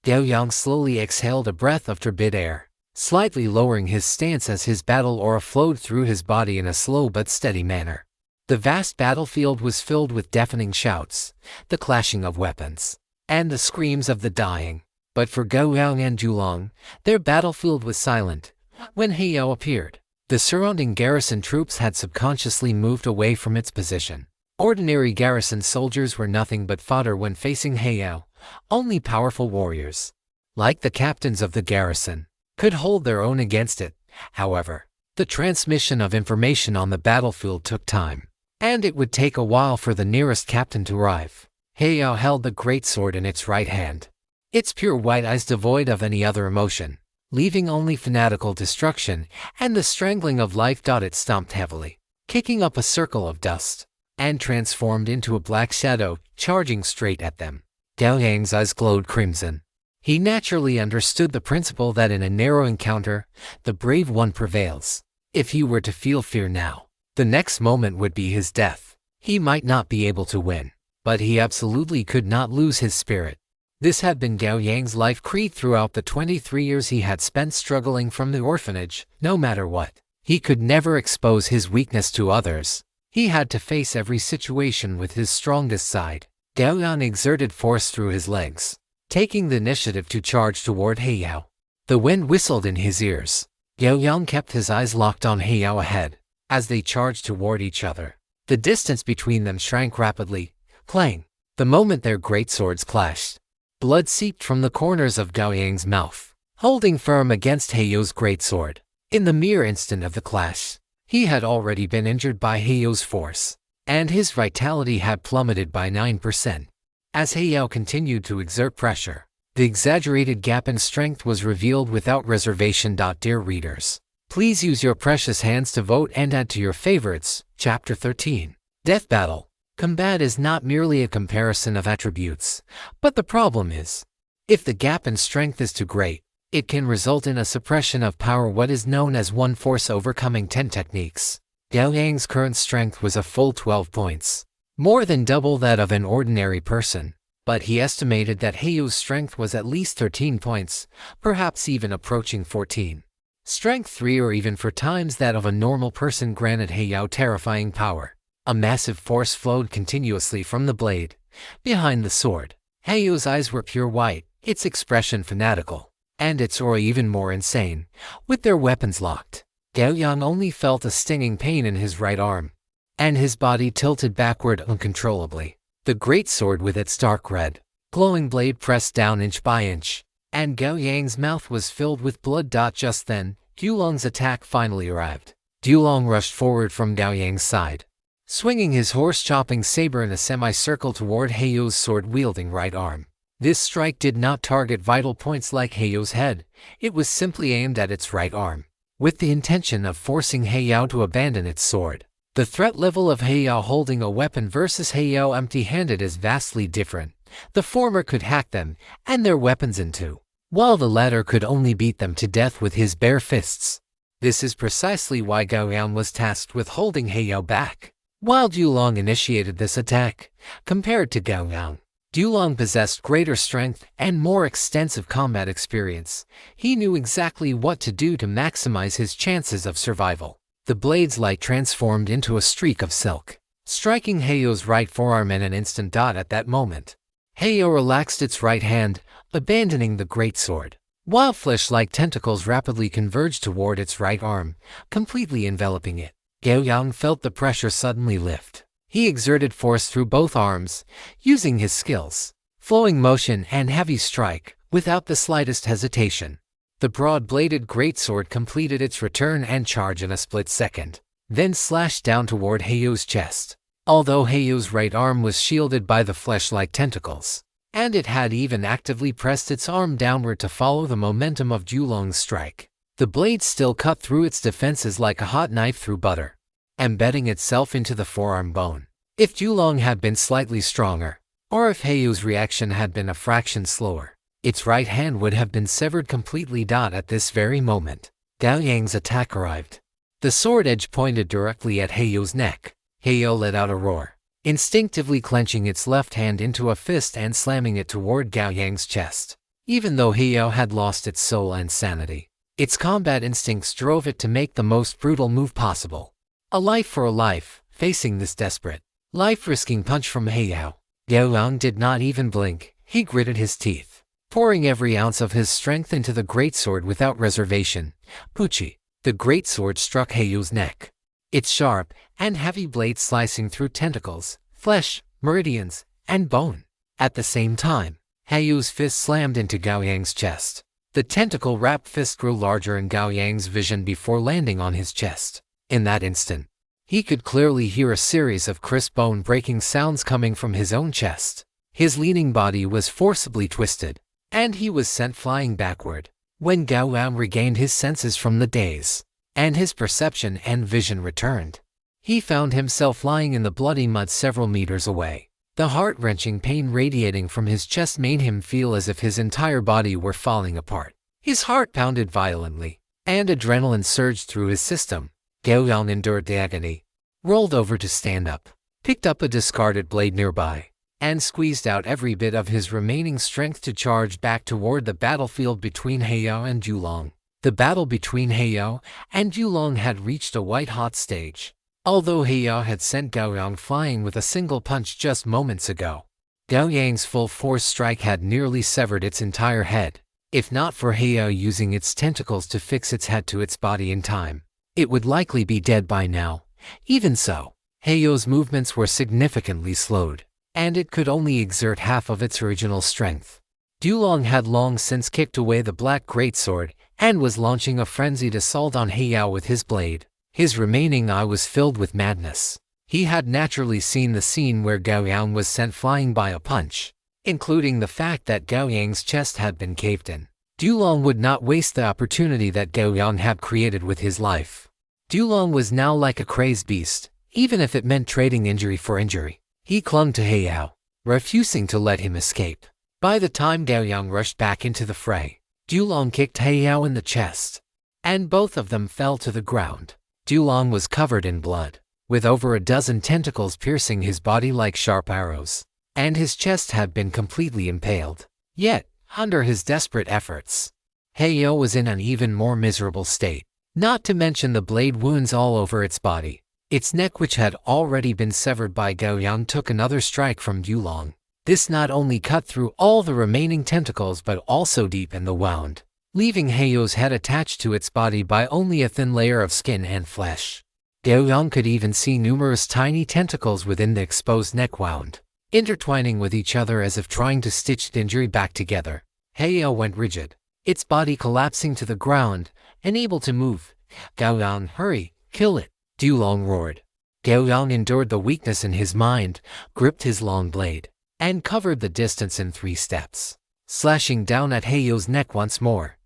Gao Yang slowly exhaled a breath of turbid air, slightly lowering his stance as his battle aura flowed through his body in a slow but steady manner. The vast battlefield was filled with deafening shouts, the clashing of weapons, and the screams of the dying. But for Gao Yang and Dulong, their battlefield was silent. When Heyo appeared, the surrounding garrison troops had subconsciously moved away from its position. Ordinary garrison soldiers were nothing but fodder when facing Heyo. Only powerful warriors, like the captains of the garrison, could hold their own against it. However, the transmission of information on the battlefield took time, and it would take a while for the nearest captain to arrive. Heyo held the greatsword in its right hand, its pure white eyes devoid of any other emotion, leaving only fanatical destruction and the strangling of life. It stomped heavily, kicking up a circle of dust, and transformed into a black shadow, charging straight at them. Gao Yang's eyes glowed crimson. He naturally understood the principle that in a narrow encounter, the brave one prevails. If he were to feel fear now, the next moment would be his death. He might not be able to win, but he absolutely could not lose his spirit. This had been Gao Yang's life creed throughout the 23 years he had spent struggling from the orphanage. No matter what, he could never expose his weakness to others. He had to face every situation with his strongest side. Gao Yang exerted force through his legs, taking the initiative to charge toward Heyo. The wind whistled in his ears. Gao Yang kept his eyes locked on Heyo ahead. As they charged toward each other, the distance between them shrank rapidly. Clang! The moment their greatswords clashed, blood seeped from the corners of Gao Yang's mouth, holding firm against Heyo's greatsword. In the mere instant of the clash, he had already been injured by Heyo's force, and his vitality had plummeted by 9%. As Heyo continued to exert pressure, the exaggerated gap in strength was revealed without reservation. Dear readers, please use your precious hands to vote and add to your favorites. Chapter 13. Death Battle. Combat is not merely a comparison of attributes, but the problem is, if the gap in strength is too great, it can result in a suppression of power, what is known as one force overcoming 10 techniques. Gao Yang's current strength was a full 12 points, more than double that of an ordinary person, but he estimated that Heyo's strength was at least 13 points, perhaps even approaching 14. Strength 3 or even 4 times that of a normal person granted Heyo terrifying power. A massive force flowed continuously from the blade. Behind the sword, Heyo's eyes were pure white, its expression fanatical, and its aura even more insane. With their weapons locked, Gao Yang only felt a stinging pain in his right arm, and his body tilted backward uncontrollably. The greatsword with its dark red, glowing blade pressed down inch by inch, and Gao Yang's mouth was filled with blood. Just then, Dulong's attack finally arrived. Dulong rushed forward from Gao Yang's side, swinging his horse-chopping saber in a semicircle toward Heyo's sword-wielding right arm. This strike did not target vital points like Heyo's head, it was simply aimed at its right arm, with the intention of forcing Heyo to abandon its sword. The threat level of Heyo holding a weapon versus Heyo empty-handed is vastly different. The former could hack them and their weapons in two, while the latter could only beat them to death with his bare fists. This is precisely why Gao Yang was tasked with holding Heyo back, while Dulong initiated this attack. Compared to Gao Yang, Dulong possessed greater strength and more extensive combat experience. He knew exactly what to do to maximize his chances of survival. The blade's light transformed into a streak of silk, striking Heyo's right forearm in an instant. At that moment, Heyo relaxed its right hand, abandoning the greatsword, while flesh-like tentacles rapidly converged toward its right arm, completely enveloping it. Gao Yang felt the pressure suddenly lift. He exerted force through both arms, using his skills, flowing motion and heavy strike, without the slightest hesitation. The broad-bladed greatsword completed its return and charge in a split second, then slashed down toward Heyo's chest. Although Heyo's right arm was shielded by the flesh-like tentacles, and it had even actively pressed its arm downward to follow the momentum of Julong's strike, the blade still cut through its defenses like a hot knife through butter, embedding itself into the forearm bone. If Julong had been slightly stronger, or if Heyo's reaction had been a fraction slower, its right hand would have been severed completely. At this very moment, Gao Yang's attack arrived. The sword edge pointed directly at Heyo's neck. Heyo let out a roar, instinctively clenching its left hand into a fist and slamming it toward Gao Yang's chest. Even though Heyo had lost its soul and sanity, its combat instincts drove it to make the most brutal move possible. A life for a life, facing this desperate, life-risking punch from Heyo. Gao Yang did not even blink. He gritted his teeth, pouring every ounce of his strength into the greatsword without reservation. Puchi. The greatsword struck Heyo's neck, its sharp and heavy blade slicing through tentacles, flesh, meridians, and bone. At the same time, Heyo's fist slammed into Gao Yang's chest. The tentacle-wrapped fist grew larger in Gao Yang's vision before landing on his chest. In that instant, he could clearly hear a series of crisp bone-breaking sounds coming from his own chest. His leaning body was forcibly twisted, and he was sent flying backward. When Gao Yang regained his senses from the daze, and his perception and vision returned, he found himself lying in the bloody mud several meters away. The heart-wrenching pain radiating from his chest made him feel as if his entire body were falling apart. His heart pounded violently, and adrenaline surged through his system. Gao Yang endured the agony, rolled over to stand up, picked up a discarded blade nearby, and squeezed out every bit of his remaining strength to charge back toward the battlefield between Heyo and Julong. The battle between Heyo and Julong had reached a white-hot stage. Although Heyo had sent Gao Yang flying with a single punch just moments ago, Gao Yang's full-force strike had nearly severed its entire head. If not for Heyo using its tentacles to fix its head to its body in time, it would likely be dead by now. Even so, Heyo's movements were significantly slowed, and it could only exert half of its original strength. Julong had long since kicked away the black greatsword and was launching a frenzied assault on Heyo with his blade. His remaining eye was filled with madness. He had naturally seen the scene where Gao Yang was sent flying by a punch, including the fact that Gao Yang's chest had been caved in. Julong would not waste the opportunity that Gao Yang had created with his life. Julong was now like a crazed beast, even if it meant trading injury for injury. He clung to Heyo, refusing to let him escape. By the time Gao Yang rushed back into the fray, Julong kicked Heyo in the chest, and both of them fell to the ground. Julong was covered in blood, with over a dozen tentacles piercing his body like sharp arrows, and his chest had been completely impaled. Yet, under his desperate efforts, Heyo was in an even more miserable state, not to mention the blade wounds all over its body. Its neck, which had already been severed by Gao Yang, took another strike from Julong. This not only cut through all the remaining tentacles but also deepened the wound, leaving Heyo's head attached to its body by only a thin layer of skin and flesh. Gao Yang could even see numerous tiny tentacles within the exposed neck wound, intertwining with each other as if trying to stitch the injury back together. Heyo went rigid, its body collapsing to the ground, unable to move. Gao Yang, hurry, kill it, Julong roared. Gao Yang endured the weakness in his mind, gripped his long blade, and covered the distance in 3 steps, slashing down at Heyo's neck once more.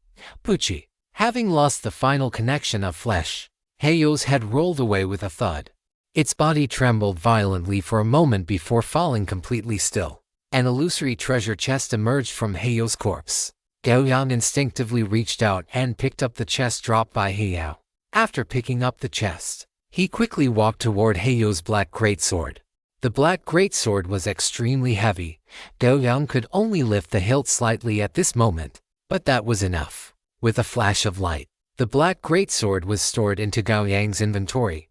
Puchi. Having lost the final connection of flesh, Heyo's head rolled away with a thud. Its body trembled violently for a moment before falling completely still. An illusory treasure chest emerged from Heyo's corpse. Gao Yang instinctively reached out and picked up the chest dropped by Heyo. After picking up the chest, he quickly walked toward Heyo's black greatsword. The black greatsword was extremely heavy. Gao Yang could only lift the hilt slightly at this moment, but that was enough. With a flash of light, the black greatsword was stored into Gao Yang's inventory.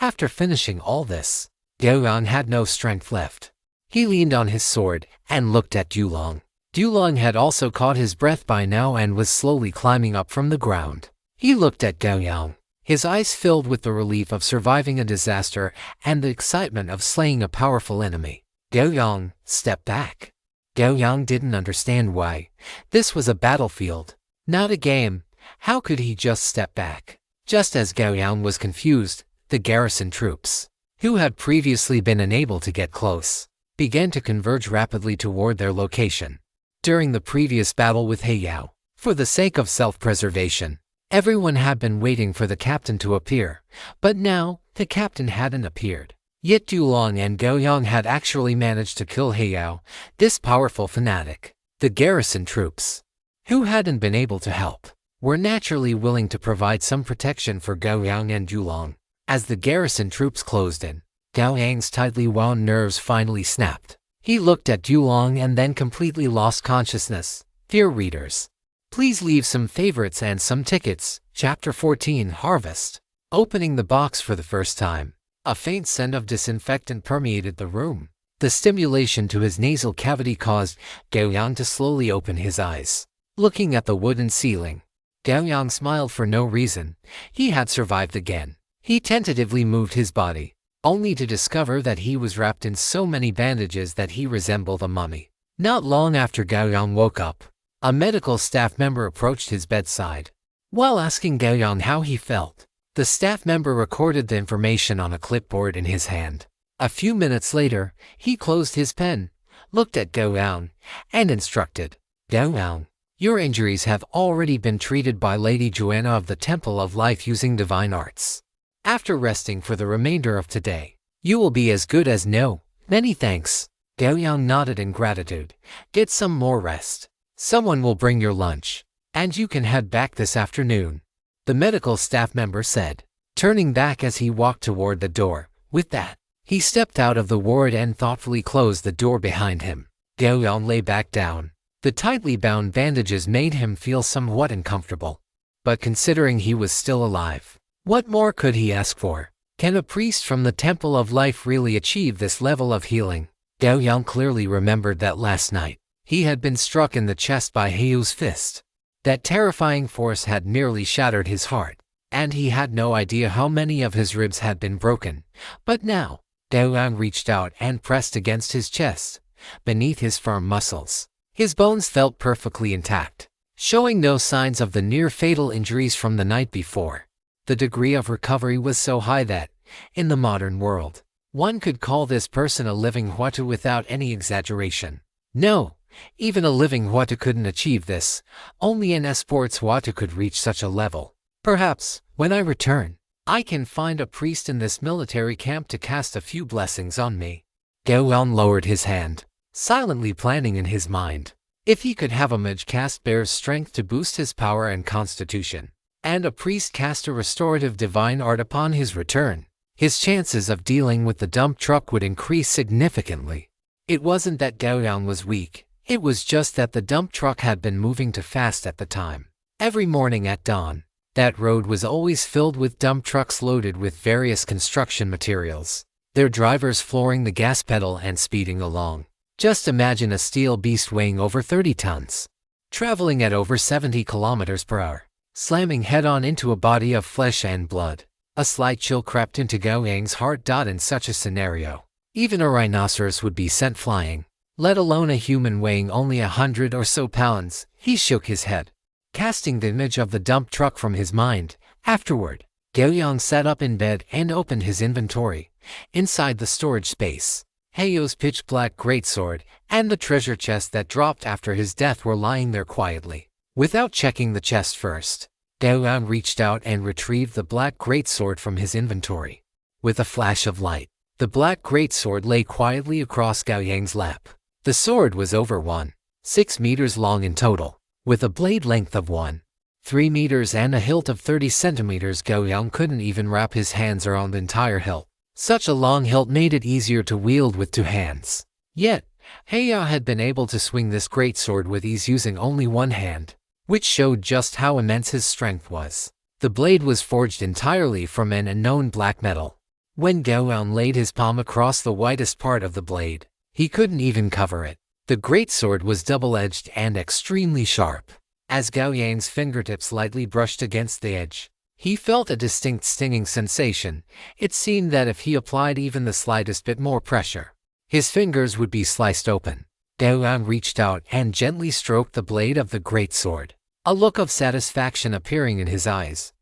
After finishing all this, Gao Yang had no strength left. He leaned on his sword and looked at Dulong. Dulong had also caught his breath by now and was slowly climbing up from the ground. He looked at Gao Yang, his eyes filled with the relief of surviving a disaster and the excitement of slaying a powerful enemy. Gao Yang, step back. Gao Yang didn't understand why. This was a battlefield, not a game. How could he just step back? Just as Gao Yang was confused, the garrison troops, who had previously been unable to get close, began to converge rapidly toward their location. During the previous battle with Heiyao, for the sake of self-preservation, everyone had been waiting for the captain to appear, but now the captain hadn't appeared. Yet Dulong and Gao Yang had actually managed to kill Heiyao, this powerful fanatic. The garrison troops, who hadn't been able to help, were naturally willing to provide some protection for Gao Yang and Dulong. As the garrison troops closed in, Gao Yang's tightly wound nerves finally snapped. He looked at Dulong and then completely lost consciousness. Dear readers, please leave some favorites and some tickets. Chapter 14 Harvest. Opening the box for the first time, a faint scent of disinfectant permeated the room. The stimulation to his nasal cavity caused Gao Yang to slowly open his eyes. Looking at the wooden ceiling, Gao Yang smiled for no reason. He had survived again. He tentatively moved his body, only to discover that he was wrapped in so many bandages that he resembled a mummy. Not long after Gao Yang woke up, a medical staff member approached his bedside. While asking Gao Yang how he felt, the staff member recorded the information on a clipboard in his hand. A few minutes later, he closed his pen, looked at Gao Yang, and instructed, Gao Yang, your injuries have already been treated by Lady Joanna of the Temple of Life using divine arts. After resting for the remainder of today, you will be as good as new. Many thanks. Gao Yang nodded in gratitude. Get some more rest. Someone will bring your lunch, and you can head back this afternoon, the medical staff member said, turning back as he walked toward the door. With that, he stepped out of the ward and thoughtfully closed the door behind him. Gao Yang lay back down. The tightly bound bandages made him feel somewhat uncomfortable. But considering he was still alive, what more could he ask for? Can a priest from the Temple of Life really achieve this level of healing? Gao Yang clearly remembered that last night, he had been struck in the chest by Heiyu's fist. That terrifying force had nearly shattered his heart, and he had no idea how many of his ribs had been broken. But now, Gao Yang reached out and pressed against his chest, beneath his firm muscles. His bones felt perfectly intact, showing no signs of the near-fatal injuries from the night before. The degree of recovery was so high that, in the modern world, one could call this person a living Huatu without any exaggeration. No, even a living Huatu couldn't achieve this. Only an esports Huatu could reach such a level. Perhaps, when I return, I can find a priest in this military camp to cast a few blessings on me. Gao Yang lowered his hand, silently planning in his mind. If he could have a mage cast Bear's strength to boost his power and constitution, and a priest cast a restorative divine art upon his return, his chances of dealing with the dump truck would increase significantly. It wasn't that Gao Yang was weak, it was just that the dump truck had been moving too fast at the time. Every morning at dawn, that road was always filled with dump trucks loaded with various construction materials, their drivers flooring the gas pedal and speeding along. Just imagine a steel beast weighing over 30 tons, traveling at over 70 kilometers per hour. Slamming head-on into a body of flesh and blood. A slight chill crept into Gao Yang's heart. In such a scenario, even a rhinoceros would be sent flying, let alone a human weighing only 100 or so pounds. He shook his head, casting the image of the dump truck from his mind. Afterward, Gao Yang sat up in bed and opened his inventory. Inside the storage space, Heiyu's pitch-black greatsword and the treasure chest that dropped after his death were lying there quietly. Without checking the chest first, Gao Yang reached out and retrieved the black greatsword from his inventory. With a flash of light, the black greatsword lay quietly across Gao Yang's lap. The sword was over 1.6 meters long in total, with a blade length of 1.3 meters and a hilt of 30 centimeters. Gao Yang couldn't even wrap his hands around the entire hilt. Such a long hilt made it easier to wield with two hands. Yet, Heiyao had been able to swing this greatsword with ease using only one hand, which showed just how immense his strength was. The blade was forged entirely from an unknown black metal. When Gao Yang laid his palm across the widest part of the blade, He couldn't even cover it. The greatsword was double-edged and extremely sharp. As Gao Yang's fingertips lightly brushed against the edge, he felt a distinct stinging sensation. It seemed that if he applied even the slightest bit more pressure, his fingers would be sliced open. Gao Yang reached out and gently stroked the blade of the greatsword, a look of satisfaction appearing in his eyes.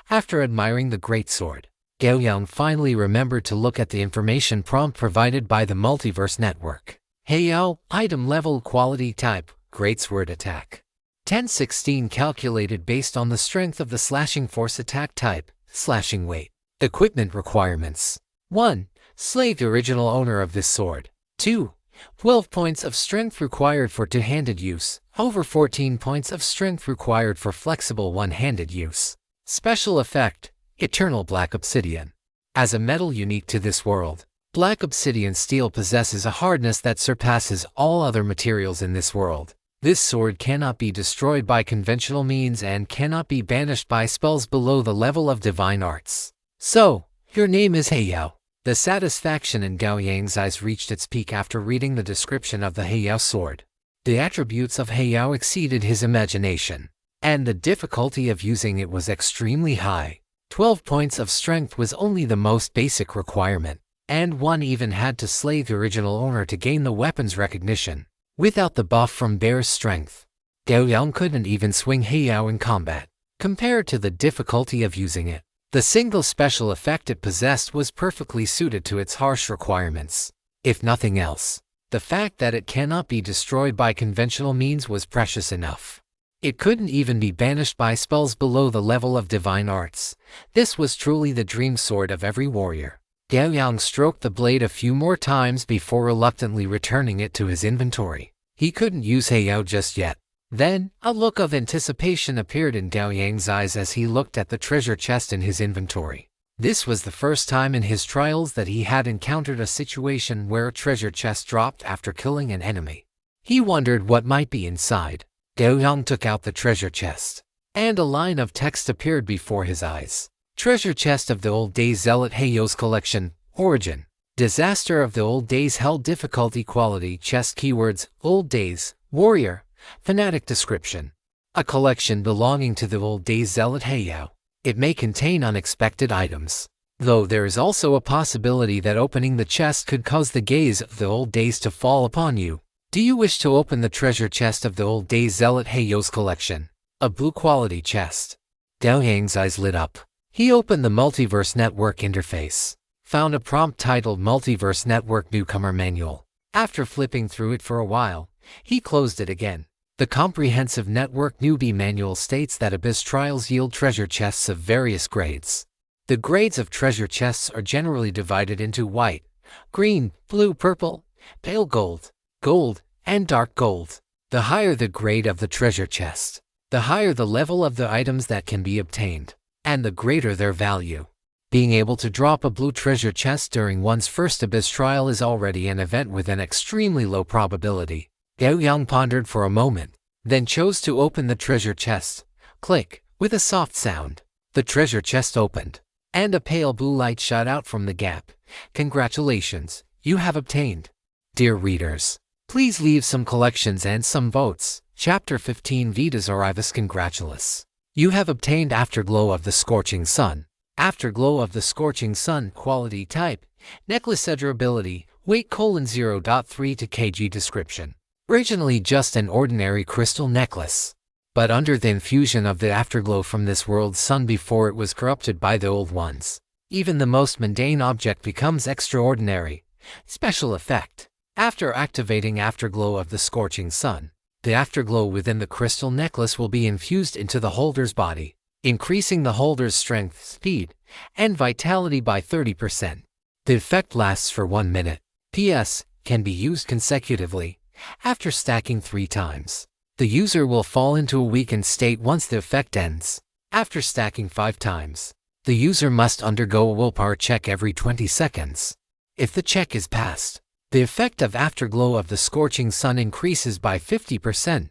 After admiring the greatsword, Gao Yang finally remembered to look at the information prompt provided by the Multiverse Network. Heiyao, item level, quality type, greatsword attack. 1016 calculated based on the strength of the slashing force attack type, slashing weight. Equipment requirements. 1. Slay the original owner of this sword. 2. 12 points of strength required for two-handed use, over 14 points of strength required for flexible one-handed use. Special effect, Eternal Black Obsidian. As a metal unique to this world, Black Obsidian steel possesses a hardness that surpasses all other materials in this world. This sword cannot be destroyed by conventional means and cannot be banished by spells below the level of divine arts. So, your name is Heiyao. The satisfaction in Gao Yang's eyes reached its peak after reading the description of the Heiyao sword. The attributes of Heiyao exceeded his imagination, and the difficulty of using it was extremely high. 12 points of strength was only the most basic requirement, and one even had to slay the original owner to gain the weapon's recognition. Without the buff from Bear's strength, Gao Yang couldn't even swing Heiyao in combat. Compared to the difficulty of using it, the single special effect it possessed was perfectly suited to its harsh requirements. If nothing else, the fact that it cannot be destroyed by conventional means was precious enough. It couldn't even be banished by spells below the level of divine arts. This was truly the dream sword of every warrior. Gao Yang stroked the blade a few more times before reluctantly returning it to his inventory. He couldn't use Heiyao just yet. Then, a look of anticipation appeared in Gao Yang's eyes as he looked at the treasure chest in his inventory. This was the first time in his trials that he had encountered a situation where a treasure chest dropped after killing an enemy. He wondered what might be inside. Gao Yang took out the treasure chest, and a line of text appeared before his eyes. Treasure chest of the old days, Zealot Heiyao's collection. Origin: disaster of the old days. Held difficulty quality chest. Keywords: old days, warrior, fanatic. Description: a collection belonging to the old days Zealot Heiyao. It may contain unexpected items, though there is also a possibility that opening the chest could cause the gaze of the old days to fall upon you. Do you wish to open the treasure chest of the old days Zealot Heiyao's collection? A blue quality chest. Gao Yang's eyes lit up. He opened the Multiverse Network interface, found a prompt titled Multiverse Network Newcomer Manual. After flipping through it for a while, he closed it again. The comprehensive network newbie manual states that Abyss trials yield treasure chests of various grades. The grades of treasure chests are generally divided into white, green, blue, purple, pale gold, gold, and dark gold. The higher the grade of the treasure chest, the higher the level of the items that can be obtained, and the greater their value. Being able to drop a blue treasure chest during one's first Abyss trial is already an event with an extremely low probability. Gao Yang pondered for a moment, then chose to open the treasure chest. Click, with a soft sound. The treasure chest opened, and a pale blue light shot out from the gap. Congratulations, you have obtained. Dear readers, please leave some collections and some votes. Chapter 15 Vidas Arrivas Congratulus. You have obtained Afterglow of the Scorching Sun. Afterglow of the Scorching Sun. Quality type: necklace. Durability: weight: 0.3 to kg. Description: originally just an ordinary crystal necklace, but under the infusion of the afterglow from this world's sun before it was corrupted by the old ones, even the most mundane object becomes extraordinary. Special effect: after activating Afterglow of the Scorching Sun, the afterglow within the crystal necklace will be infused into the holder's body, increasing the holder's strength, speed, and vitality by 30%. The effect lasts for 1 minute. PS, can be used consecutively. After stacking 3 times, the user will fall into a weakened state once the effect ends. After stacking 5 times, the user must undergo a willpower check every 20 seconds. If the check is passed, the effect of Afterglow of the Scorching Sun increases by 50%.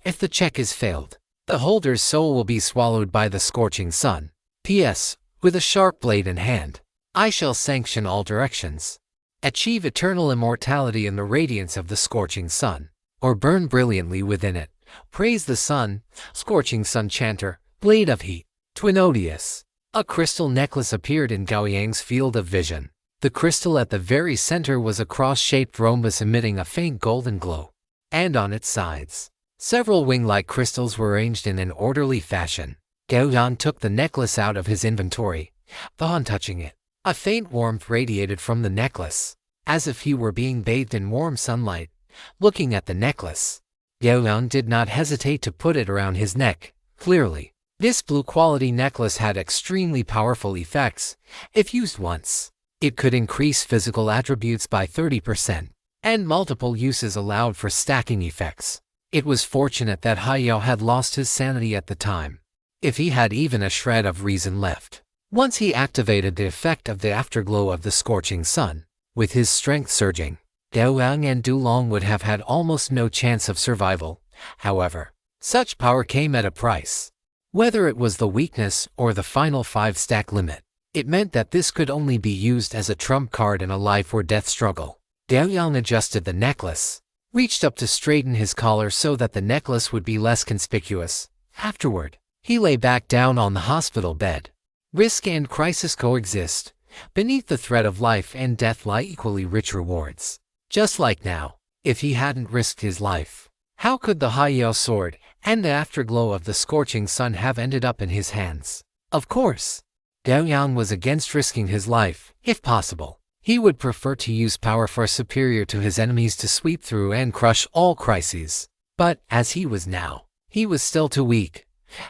If the check is failed, the holder's soul will be swallowed by the Scorching Sun. PS, with a sharp blade in hand, I shall sanction all directions. Achieve eternal immortality in the radiance of the scorching sun, or burn brilliantly within it. Praise the sun, scorching sun chanter, blade of heat. Twinodius. A crystal necklace appeared in Gao Yang's field of vision. The crystal at the very center was a cross-shaped rhombus emitting a faint golden glow. And on its sides, several wing-like crystals were arranged in an orderly fashion. Gao Yang took the necklace out of his inventory, upon touching it. A faint warmth radiated from the necklace, as if he were being bathed in warm sunlight. Looking at the necklace, Gao Yang did not hesitate to put it around his neck. Clearly, this blue-quality necklace had extremely powerful effects. If used once, it could increase physical attributes by 30%, and multiple uses allowed for stacking effects. It was fortunate that Haiyao had lost his sanity at the time, if he had even a shred of reason left. Once he activated the effect of the afterglow of the scorching sun, with his strength surging, Gao Yang and Du Long would have had almost no chance of survival. However, such power came at a price. Whether it was the weakness or the final 5-stack limit, it meant that this could only be used as a trump card in a life-or-death struggle. Gao Yang adjusted the necklace, reached up to straighten his collar so that the necklace would be less conspicuous. Afterward, he lay back down on the hospital bed. Risk and crisis coexist. Beneath the threat of life and death lie equally rich rewards. Just like now, if he hadn't risked his life, how could the Haiyao sword and the afterglow of the scorching sun have ended up in his hands? Of course, Gao Yang was against risking his life. If possible, he would prefer to use power far superior to his enemies to sweep through and crush all crises. But, as he was now, he was still too weak.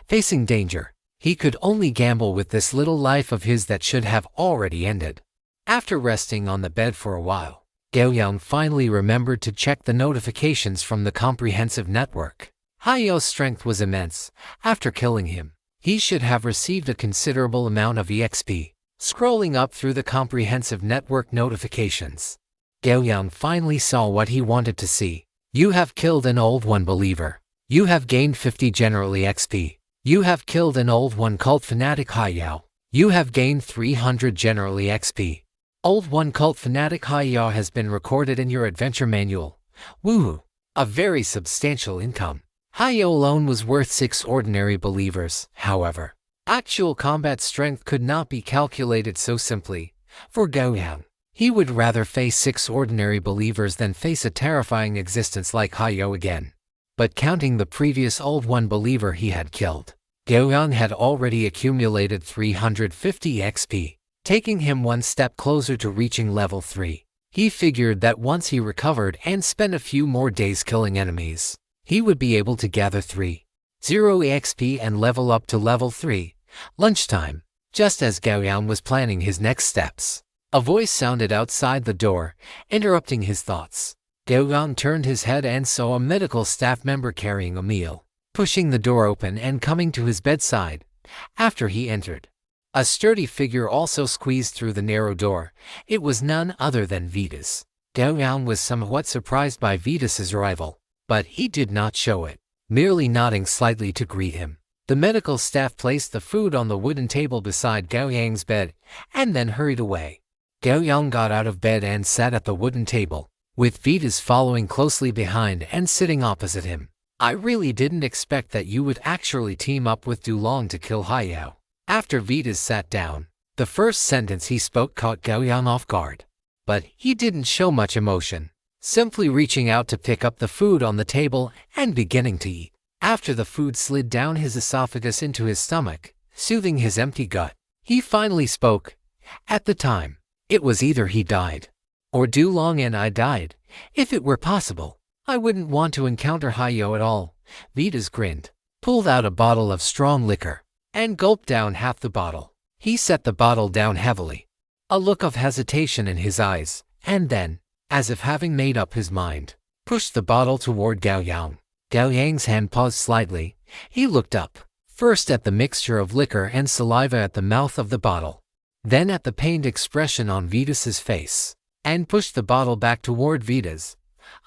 Facing danger, he could only gamble with this little life of his that should have already ended. After resting on the bed for a while, Gao Yang finally remembered to check the notifications from the comprehensive network. Haiyao's strength was immense. After killing him, he should have received a considerable amount of EXP. Scrolling up through the comprehensive network notifications, Gao Yang finally saw what he wanted to see. You have killed an old one believer. You have gained 50 general EXP. You have killed an old one cult fanatic Haiyao. You have gained 300 general EXP. Old one cult fanatic Haiyao has been recorded in your adventure manual. Woohoo! A very substantial income. Haiyao alone was worth 6 ordinary believers. However, actual combat strength could not be calculated so simply. For Gao Yang, he would rather face 6 ordinary believers than face a terrifying existence like Haiyao again. But counting the previous old one believer he had killed, Gao Yang had already accumulated 350 XP, taking him one step closer to reaching level 3. He figured that once he recovered and spent a few more days killing enemies, he would be able to gather 3.0 EXP and level up to level 3. Lunchtime. Just as Gao Yang was planning his next steps, a voice sounded outside the door, interrupting his thoughts. Gao Yang turned his head and saw a medical staff member carrying a meal, pushing the door open and coming to his bedside. After he entered, a sturdy figure also squeezed through the narrow door. It was none other than Vitas. Gao Yang was somewhat surprised by Vitas's arrival, but he did not show it, merely nodding slightly to greet him. The medical staff placed the food on the wooden table beside Gao Yang's bed, and then hurried away. Gao Yang got out of bed and sat at the wooden table, with Vitas following closely behind and sitting opposite him. I really didn't expect that you would actually team up with Du Long to kill Haiyao. After Vitas sat down, the first sentence he spoke caught Gao Yang off guard. But he didn't show much emotion, simply reaching out to pick up the food on the table and beginning to eat. After the food slid down his esophagus into his stomach, soothing his empty gut, he finally spoke. At the time, it was either he died, or Du Long and I died. If it were possible, I wouldn't want to encounter Haiyao at all. Vitas grinned, pulled out a bottle of strong liquor, and gulped down half the bottle. He set the bottle down heavily, a look of hesitation in his eyes, and then, as if having made up his mind, pushed the bottle toward Gao Yang. Gao Yang's hand paused slightly. He looked up, first at the mixture of liquor and saliva at the mouth of the bottle, then at the pained expression on Vitas's face, and pushed the bottle back toward Vitas.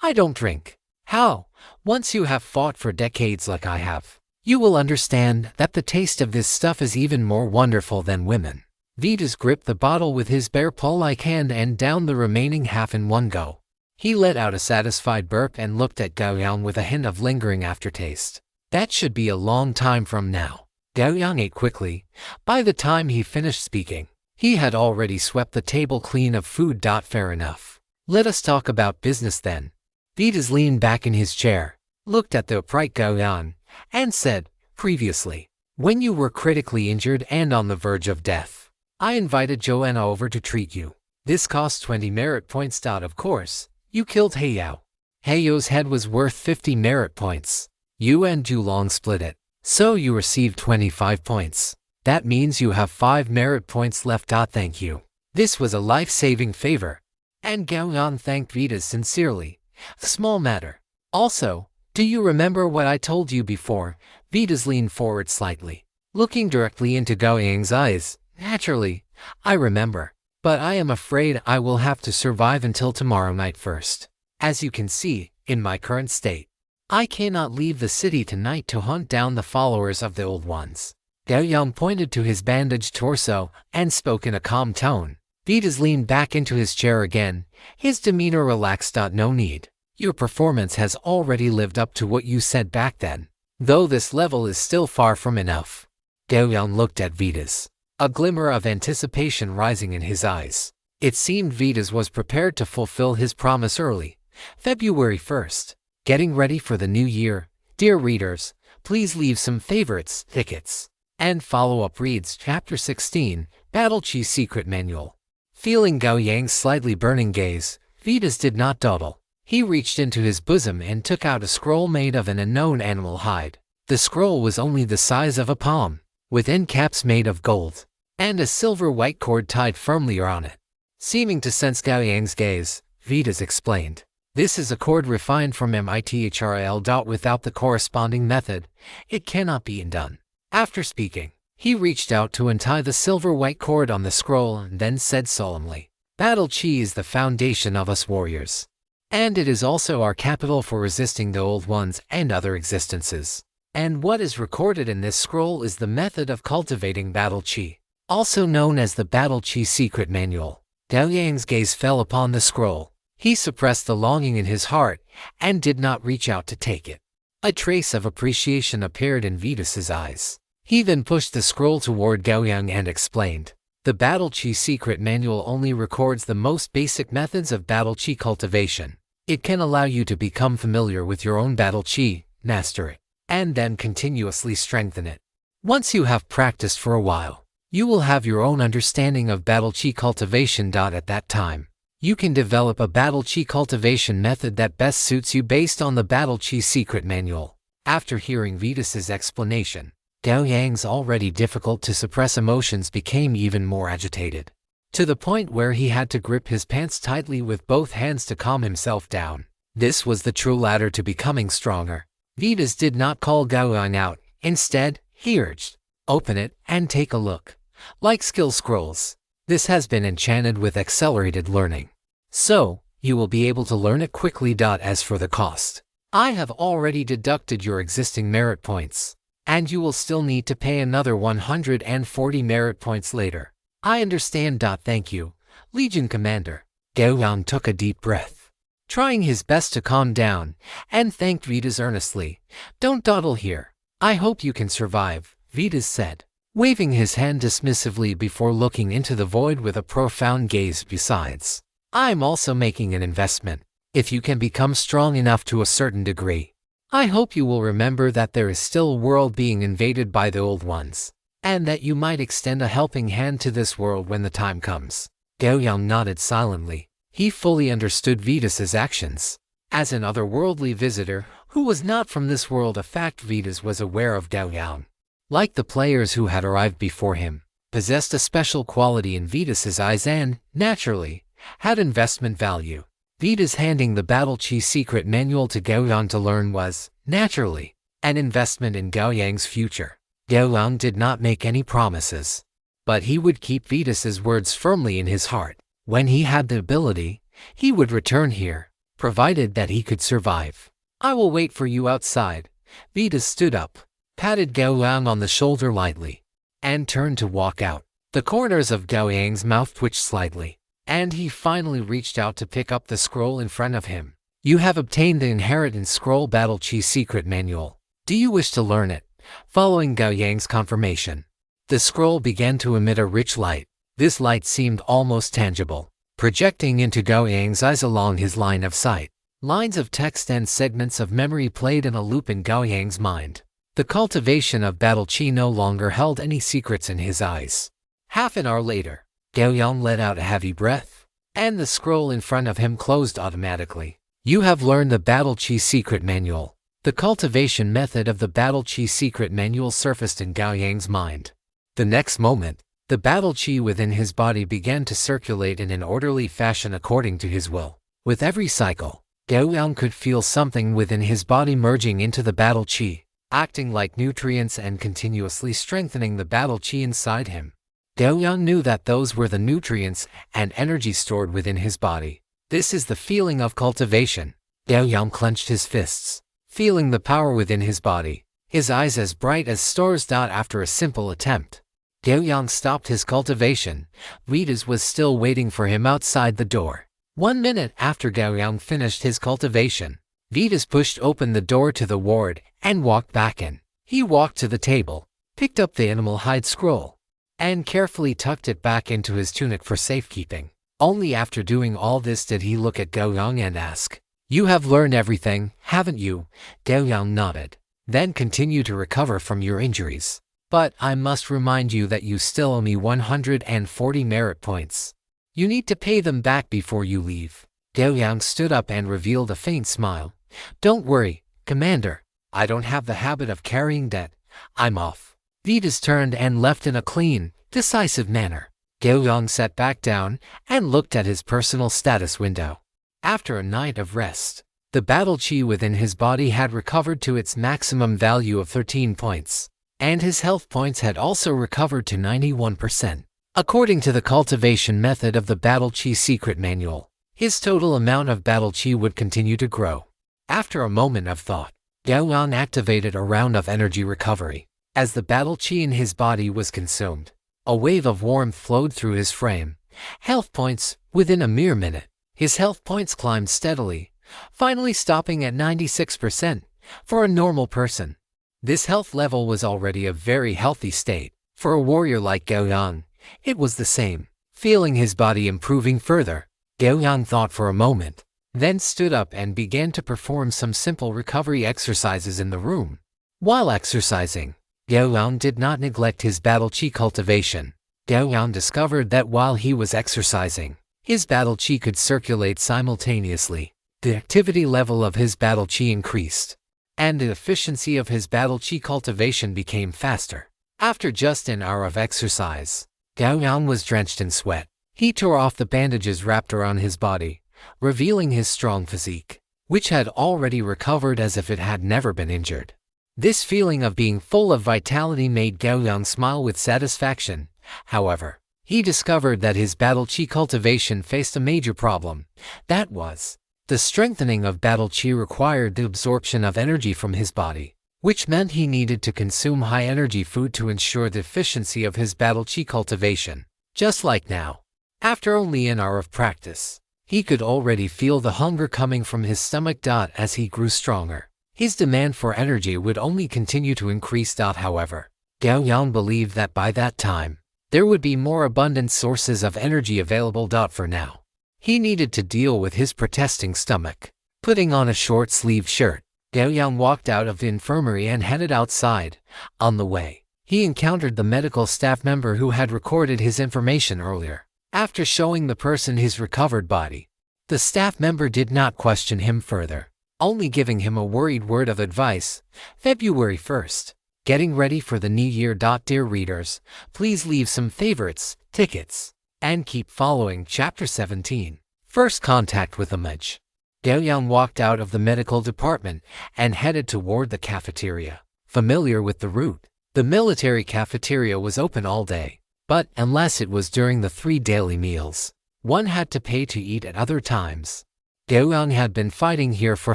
I don't drink. How? Once you have fought for decades like I have, you will understand that the taste of this stuff is even more wonderful than women. Vitas gripped the bottle with his bare paw-like hand and downed the remaining half in one go. He let out a satisfied burp and looked at Gao Yang with a hint of lingering aftertaste. That should be a long time from now. Gao Yang ate quickly. By the time he finished speaking, he had already swept the table clean of food. Fair enough. Let us talk about business then. Vitas leaned back in his chair, looked at the upright Gao Yang, and said, previously, when you were critically injured and on the verge of death, I invited Joanna over to treat you. This cost 20 merit points. Of course, you killed Heiyao. Heiyao's head was worth 50 merit points. You and Julong split it, so you received 25 points. That means you have 5 merit points left. Thank you. This was a life-saving favor. And Gao Yang thanked Vitas sincerely. Small matter. Also, do you remember what I told you before? Vitas leaned forward slightly, looking directly into Gao Yang's eyes. Naturally, I remember, but I am afraid I will have to survive until tomorrow night first. As you can see, in my current state, I cannot leave the city tonight to hunt down the followers of the Old Ones. Gao Yang pointed to his bandaged torso and spoke in a calm tone. Vitas leaned back into his chair again, his demeanor relaxed. No need. Your performance has already lived up to what you said back then, though this level is still far from enough. Gao Yang looked at Vitas, a glimmer of anticipation rising in his eyes. It seemed Vitas was prepared to fulfill his promise early. February 1st. Getting ready for the new year. Dear readers, please leave some favorites, tickets, and follow-up reads. Chapter 16, Battle Chi Secret Manual. Feeling Gao Yang's slightly burning gaze, Vitas did not dawdle. He reached into his bosom and took out a scroll made of an unknown animal hide. The scroll was only the size of a palm, with end caps made of gold, and a silver white cord tied firmly around it. Seeming to sense Gao Yang's gaze, Vitas explained, this is a cord refined from MITHRL. Without the corresponding method, it cannot be undone. After speaking, he reached out to untie the silver white cord on the scroll and then said solemnly, Battle Chi is the foundation of us warriors, and it is also our capital for resisting the Old Ones and other existences. And what is recorded in this scroll is the method of cultivating Battle Chi, also known as the Battle Chi Secret Manual. Gao Yang's gaze fell upon the scroll. He suppressed the longing in his heart and did not reach out to take it. A trace of appreciation appeared in Vitas's eyes. He then pushed the scroll toward Gao Yang and explained, the Battle Chi Secret Manual only records the most basic methods of Battle Chi cultivation. It can allow you to become familiar with your own Battle Chi, master it, and then continuously strengthen it. Once you have practiced for a while, you will have your own understanding of Battle Chi cultivation. At that time, you can develop a Battle Chi cultivation method that best suits you based on the Battle Chi Secret Manual. After hearing Vitas's explanation, Gao Yang's already difficult to suppress emotions became even more agitated, to the point where he had to grip his pants tightly with both hands to calm himself down. This was the true ladder to becoming stronger. Vitas did not call Gao Yang out. Instead, he urged, open it and take a look. Like skill scrolls, this has been enchanted with accelerated learning, so you will be able to learn it quickly. As for the cost, I have already deducted your existing merit points, and you will still need to pay another 140 merit points later. I understand. Thank you, Legion Commander. Gao Yang took a deep breath, trying his best to calm down, and thanked Vitas earnestly. Don't dawdle here. I hope you can survive, Vitas said, waving his hand dismissively before looking into the void with a profound gaze. Besides, I'm also making an investment. If you can become strong enough to a certain degree, I hope you will remember that there is still a world being invaded by the Old Ones, and that you might extend a helping hand to this world when the time comes. Gao Yang nodded silently. He fully understood Vitas's actions. As an otherworldly visitor who was not from this world, a fact Vitas was aware of Gao Yang, like the players who had arrived before him, possessed a special quality in Vitas's eyes and, naturally, had investment value. Vitas handing the Battle Chi Secret Manual to Gao Yang to learn was, naturally, an investment in Gao Yang's future. Gao Yang did not make any promises, but he would keep Vitas's words firmly in his heart. When he had the ability, he would return here, provided that he could survive. I will wait for you outside. Vitas stood up, patted Gao Yang on the shoulder lightly, and turned to walk out. The corners of Gao Yang's mouth twitched slightly, and he finally reached out to pick up the scroll in front of him. You have obtained the Inheritance Scroll Battle Chi Secret Manual. Do you wish to learn it? Following Gao Yang's confirmation, the scroll began to emit a rich light. This light seemed almost tangible, projecting into Gao Yang's eyes along his line of sight. Lines of text and segments of memory played in a loop in Gao Yang's mind. The cultivation of Battle Chi no longer held any secrets in his eyes. Half an hour later, Gao Yang let out a heavy breath, and the scroll in front of him closed automatically. You have learned the Battle Chi Secret Manual. The cultivation method of the Battle Chi Secret Manual surfaced in Gao Yang's mind. The next moment, the Battle Chi within his body began to circulate in an orderly fashion according to his will. With every cycle, Gao Yang could feel something within his body merging into the Battle Chi, acting like nutrients and continuously strengthening the Battle Chi inside him. Gao Yang knew that those were the nutrients and energy stored within his body. This is the feeling of cultivation. Gao Yang clenched his fists, feeling the power within his body, his eyes as bright as stars. After a simple attempt, Gao Yang stopped his cultivation. Vitas was still waiting for him outside the door. 1 minute after Gao Yang finished his cultivation, Vitas pushed open the door to the ward and walked back in. He walked to the table, picked up the animal hide scroll, and carefully tucked it back into his tunic for safekeeping. Only after doing all this did he look at Gao Yang and ask, "You have learned everything, haven't you?" Gao Yang nodded. "Then continue to recover from your injuries. But I must remind you that you still owe me 140 merit points. You need to pay them back before you leave." Gao Yang stood up and revealed a faint smile. "Don't worry, Commander. I don't have the habit of carrying debt. I'm off." Vitas turned and left in a clean, decisive manner. Gao Yang sat back down and looked at his personal status window. After a night of rest, the Battle Chi within his body had recovered to its maximum value of 13 points, and his health points had also recovered to 91%. According to the cultivation method of the Battle Chi Secret Manual, his total amount of Battle Chi would continue to grow. After a moment of thought, Gao Yang activated a round of energy recovery. As the Battle Chi in his body was consumed, a wave of warmth flowed through his frame. Health points. Within a mere minute, his health points climbed steadily, finally stopping at 96% for a normal person. This health level was already a very healthy state. For a warrior like Gao Yang, it was the same. Feeling his body improving further, Gao Yang thought for a moment, then stood up and began to perform some simple recovery exercises in the room. While exercising, Gao Yang did not neglect his Battle Chi cultivation. Gao Yang discovered that while he was exercising, his Battle Chi could circulate simultaneously. The activity level of his Battle Chi increased, and the efficiency of his Battle Chi cultivation became faster. After just an hour of exercise, Gao Yang was drenched in sweat. He tore off the bandages wrapped around his body, revealing his strong physique, which had already recovered as if it had never been injured. This feeling of being full of vitality made Gao Yang smile with satisfaction. However, he discovered that his Battle Chi cultivation faced a major problem. That was, the strengthening of Battle Chi required the absorption of energy from his body, which meant he needed to consume high-energy food to ensure the efficiency of his Battle Chi cultivation. Just like now, after only an hour of practice, he could already feel the hunger coming from his stomach. As he grew stronger, his demand for energy would only continue to increase. However, Gao Yang believed that by that time, there would be more abundant sources of energy available. For now, he needed to deal with his protesting stomach. Putting on a short-sleeved shirt, Gao Yang walked out of the infirmary and headed outside. On the way, he encountered the medical staff member who had recorded his information earlier. After showing the person his recovered body, the staff member did not question him further, only giving him a worried word of advice. February 1st. Getting ready for the new year. Dear readers, please leave some favorites, tickets, and keep following Chapter 17. First contact with Image. Gao Yang walked out of the medical department and headed toward the cafeteria. Familiar with the route, the military cafeteria was open all day. But unless it was during the 3 daily meals, one had to pay to eat at other times. Gao Yang had been fighting here for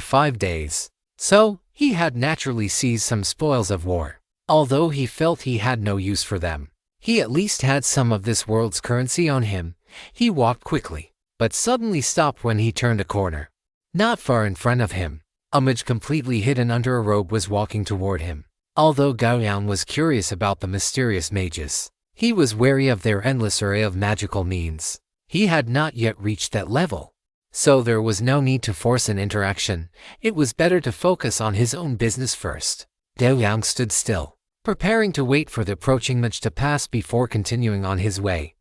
5 days, so he had naturally seized some spoils of war. Although he felt he had no use for them, He at least had some of this world's currency on him. He walked quickly, but suddenly stopped when he turned a corner. Not far in front of him, a mage completely hidden under a robe was walking toward him. Although Gao Yang was curious about the mysterious mages, he was wary of their endless array of magical means. He had not yet reached that level, so there was no need to force an interaction. It was better to focus on his own business first. Gao Yang stood still, preparing to wait for the approaching mage to pass before continuing on his way.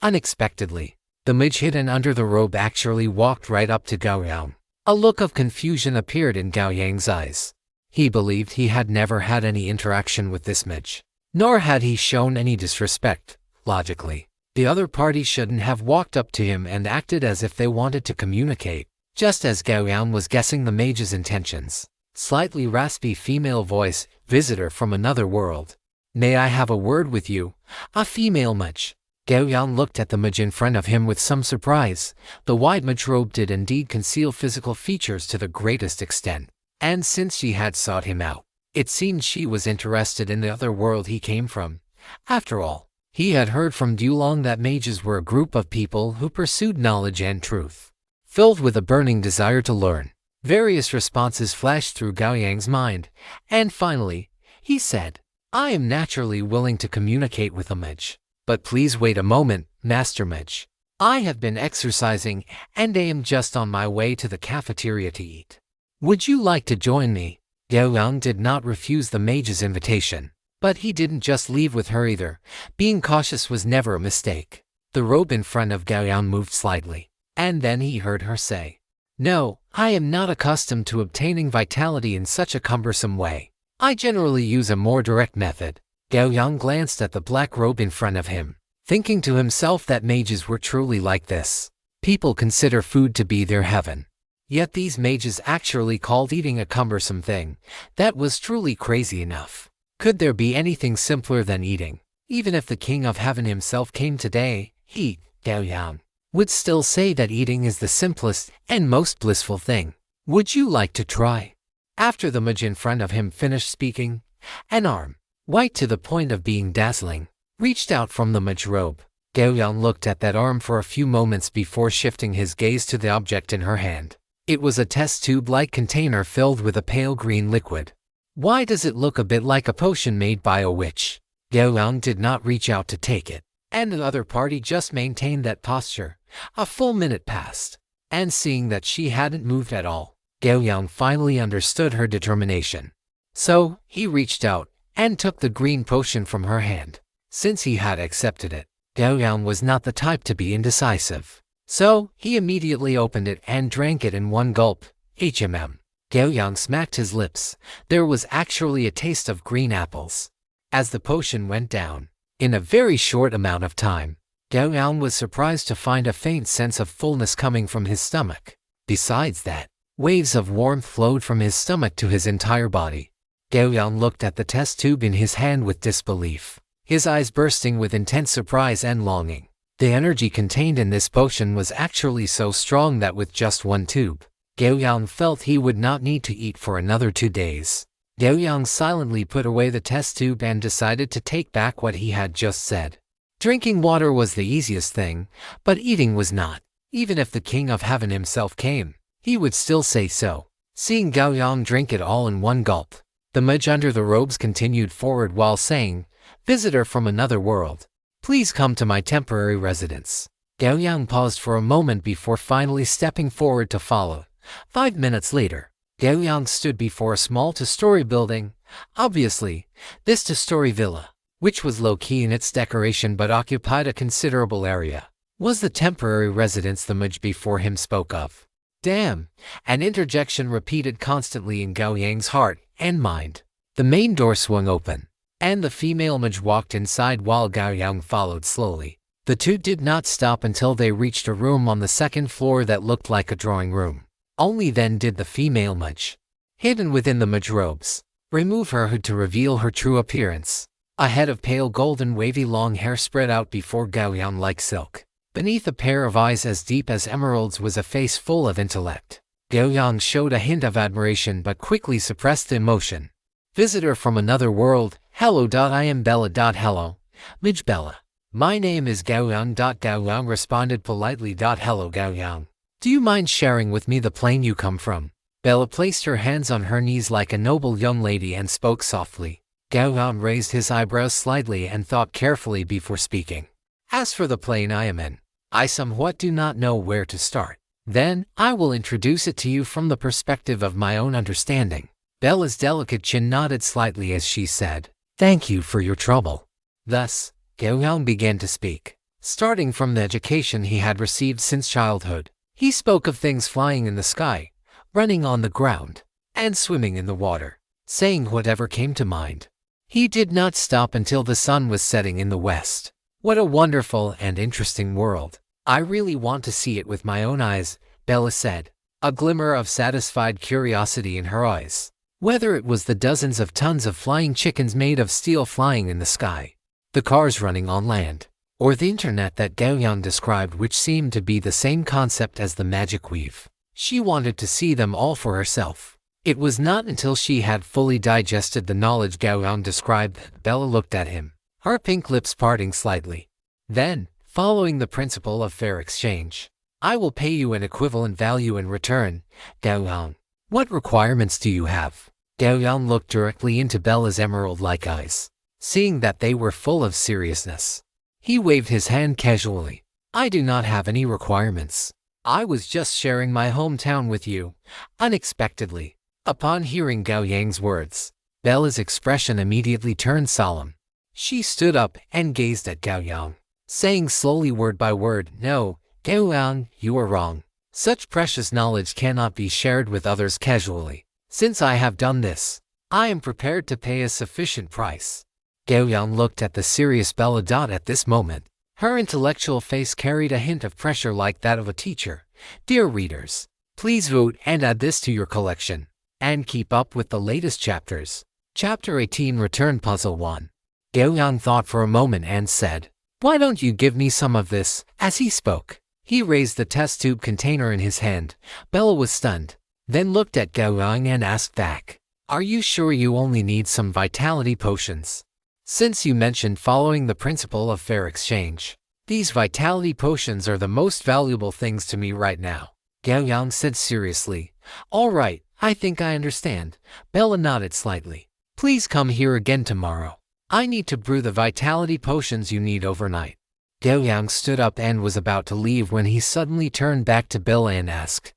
Unexpectedly, the mage hidden under the robe actually walked right up to Gao Yang. A look of confusion appeared in Gao Yang's eyes. He believed he had never had any interaction with this mage, nor had he shown any disrespect. Logically, the other party shouldn't have walked up to him and acted as if they wanted to communicate. Just as Gao Yang was guessing the mage's intentions, slightly raspy female voice, visitor from another world. May I have a word with you? A female mage. Gao Yang looked at the mage in front of him with some surprise. The white mage robe did indeed conceal physical features to the greatest extent, and since she had sought him out, it seemed she was interested in the other world he came from. After all, he had heard from Dulong that mages were a group of people who pursued knowledge and truth. Filled with a burning desire to learn, various responses flashed through Gao Yang's mind, and finally, he said, I am naturally willing to communicate with a mage. But please wait a moment, Master Mage. I have been exercising, and I am just on my way to the cafeteria to eat. Would you like to join me? Gao Yang did not refuse the mage's invitation, but he didn't just leave with her either. Being cautious was never a mistake. The robe in front of Gao Yang moved slightly, and then he heard her say, No, I am not accustomed to obtaining vitality in such a cumbersome way. I generally use a more direct method. Gao Yang glanced at the black robe in front of him, thinking to himself that mages were truly like this. People consider food to be their heaven. Yet these mages actually called eating a cumbersome thing. That was truly crazy enough. Could there be anything simpler than eating? Even if the King of Heaven himself came today, he, Gao Yang, would still say that eating is the simplest and most blissful thing. Would you like to try? After the mage in front of him finished speaking, an arm, white to the point of being dazzling, reached out from the mage robe. Gao Yang looked at that arm for a few moments before shifting his gaze to the object in her hand. It was a test tube-like container filled with a pale green liquid. Why does it look a bit like a potion made by a witch? Gao Yang did not reach out to take it, and the other party just maintained that posture. A full minute passed, and seeing that she hadn't moved at all, Gao Yang finally understood her determination. So, he reached out and took the green potion from her hand. Since he had accepted it, Gao Yang was not the type to be indecisive. So, he immediately opened it and drank it in one gulp. Gao Yang smacked his lips. There was actually a taste of green apples. As the potion went down, in a very short amount of time, Gao Yang was surprised to find a faint sense of fullness coming from his stomach. Besides that, waves of warmth flowed from his stomach to his entire body. Gao Yang looked at the test tube in his hand with disbelief, his eyes bursting with intense surprise and longing. The energy contained in this potion was actually so strong that with just one tube, Gao Yang felt he would not need to eat for another 2 days. Gao Yang silently put away the test tube and decided to take back what he had just said. Drinking water was the easiest thing, but eating was not. Even if the King of Heaven himself came, he would still say so. Seeing Gao Yang drink it all in one gulp, the mage under the robes continued forward while saying, Visitor from another world, please come to my temporary residence. Gao Yang paused for a moment before finally stepping forward to follow. 5 minutes later, Gao Yang stood before a small two-story building. Obviously, this two-story villa, which was low-key in its decoration but occupied a considerable area, was the temporary residence the mage before him spoke of. Damn! An interjection repeated constantly in Gao Yang's heart and mind. The main door swung open, and the female mage walked inside while Gao Yang followed slowly. The two did not stop until they reached a room on the second floor that looked like a drawing room. Only then did the female mage, hidden within the mage robes, remove her hood to reveal her true appearance. A head of pale golden wavy long hair spread out before Gao Yang like silk. Beneath a pair of eyes as deep as emeralds was a face full of intellect. Gao Yang showed a hint of admiration but quickly suppressed the emotion. Visitor from another world, hello. I am Bella. Hello. Midge Bella. My name is Gao Yang. Gao Yang responded politely. Hello Gao Yang. Do you mind sharing with me the plane you come from? Bella placed her hands on her knees like a noble young lady and spoke softly. Gao Yang raised his eyebrows slightly and thought carefully before speaking. As for the plane I am in, I somewhat do not know where to start. Then, I will introduce it to you from the perspective of my own understanding. Bella's delicate chin nodded slightly as she said, "Thank you for your trouble." Thus, Gao Yang began to speak. Starting from the education he had received since childhood, he spoke of things flying in the sky, running on the ground, and swimming in the water, saying whatever came to mind. He did not stop until the sun was setting in the west. What a wonderful and interesting world. I really want to see it with my own eyes, Bella said, a glimmer of satisfied curiosity in her eyes. Whether it was the dozens of tons of flying chickens made of steel flying in the sky, the cars running on land, or the internet that Gao Yang described, which seemed to be the same concept as the magic weave, she wanted to see them all for herself. It was not until she had fully digested the knowledge Gao Yang described that Bella looked at him, her pink lips parting slightly. Then, following the principle of fair exchange, I will pay you an equivalent value in return, Gao Yang. What requirements do you have? Gao Yang looked directly into Bella's emerald-like eyes, seeing that they were full of seriousness. He waved his hand casually. I do not have any requirements. I was just sharing my hometown with you, unexpectedly. Upon hearing Gao Yang's words, Bella's expression immediately turned solemn. She stood up and gazed at Gao Yang, saying slowly word by word, "No, Gao Yang, you are wrong. Such precious knowledge cannot be shared with others casually. Since I have done this, I am prepared to pay a sufficient price." Gao Yang looked at the serious Bella. At this moment, her intellectual face carried a hint of pressure like that of a teacher. Dear readers, please vote and add this to your collection, and keep up with the latest chapters. Chapter 18, Return Puzzle 1. Gao Yang thought for a moment and said, "Why don't you give me some of this?" As he spoke, he raised the test tube container in his hand. Bella was stunned, then looked at Gao Yang and asked back, "Are you sure you only need some vitality potions? Since you mentioned following the principle of fair exchange, these vitality potions are the most valuable things to me right now," Gao Yang said seriously. "All right, I think I understand." Bella nodded slightly. "Please come here again tomorrow. I need to brew the vitality potions you need overnight." Gao Yang stood up and was about to leave when he suddenly turned back to Bella and asked,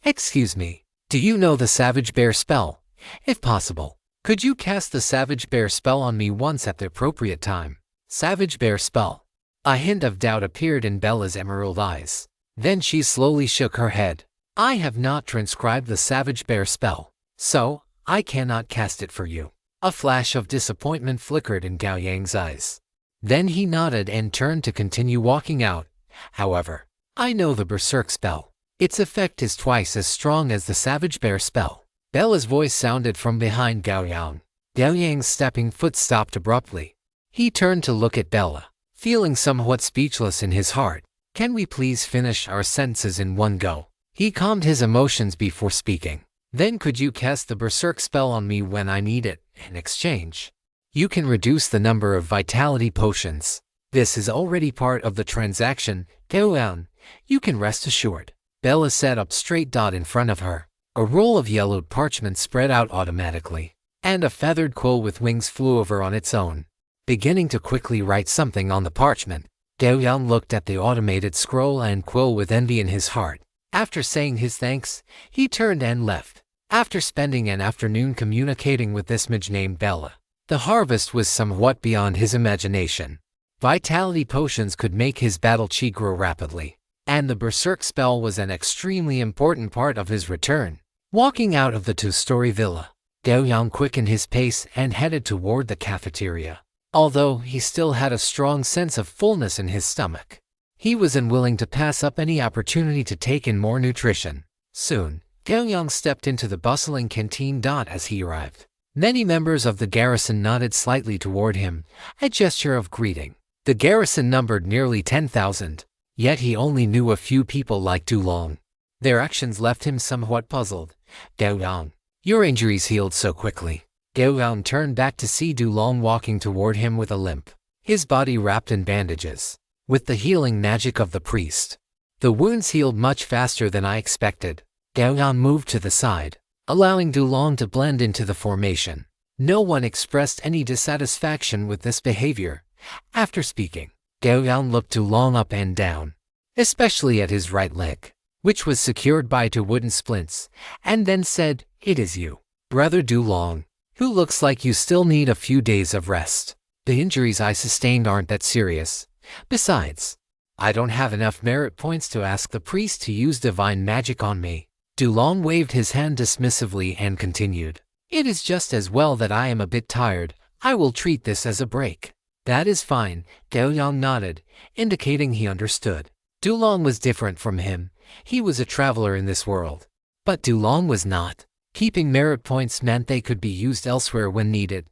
Excuse me, do you know the Savage Bear spell? If possible, could you cast the Savage Bear spell on me once at the appropriate time?" Savage Bear spell. A hint of doubt appeared in Bella's emerald eyes. Then she slowly shook her head. "I have not transcribed the Savage Bear spell, so I cannot cast it for you." A flash of disappointment flickered in Gao Yang's eyes. Then he nodded and turned to continue walking out. "However, I know the Berserk spell. Its effect is twice as strong as the Savage Bear spell." Bella's voice sounded from behind Gao Yang. Gao Yang's stepping foot stopped abruptly. He turned to look at Bella, feeling somewhat speechless in his heart. "Can we please finish our sentences in one go?" He calmed his emotions before speaking. "Then could you cast the Berserk spell on me when I need it? In exchange, you can reduce the number of vitality potions. This is already part of the transaction, Gao Yang. You can rest assured." Bella sat up straight. In front of her, a roll of yellowed parchment spread out automatically, and a feathered quill with wings flew over on its own. Beginning to quickly write something on the parchment, Gao Yang looked at the automated scroll and quill with envy in his heart. After saying his thanks, he turned and left. After spending an afternoon communicating with this mage named Bella, the harvest was somewhat beyond his imagination. Vitality potions could make his battle chi grow rapidly, and the Berserk spell was an extremely important part of his return. Walking out of the two-story villa, Gao Yang quickened his pace and headed toward the cafeteria. Although he still had a strong sense of fullness in his stomach, he was unwilling to pass up any opportunity to take in more nutrition. Soon, Gao Yang stepped into the bustling canteen. As he arrived, many members of the garrison nodded slightly toward him, a gesture of greeting. The garrison numbered nearly 10,000, yet he only knew a few people like Dulong. Their actions left him somewhat puzzled. "Gao Yang, your injuries healed so quickly." Gao Yang turned back to see Dulong walking toward him with a limp. his body wrapped in bandages. With the healing magic of the priest, the wounds healed much faster than I expected. Gao Yang moved to the side, allowing Dulong to blend into the formation. No one expressed any dissatisfaction with this behavior. After speaking, Gao Yang looked Dulong up and down, especially at his right leg, which was secured by 2 wooden splints, and then said, "It is you, Brother Dulong, who looks like you still need a few days of rest. The injuries I sustained aren't that serious. Besides, I don't have enough merit points to ask the priest to use divine magic on me." Dulong waved his hand dismissively and continued, "It is just as well that I am a bit tired. I will treat this as a break." "That is fine," Gao Yang nodded, indicating he understood. Dulong was different from him. He was a traveler in this world. But Dulong was not. Keeping merit points meant they could be used elsewhere when needed.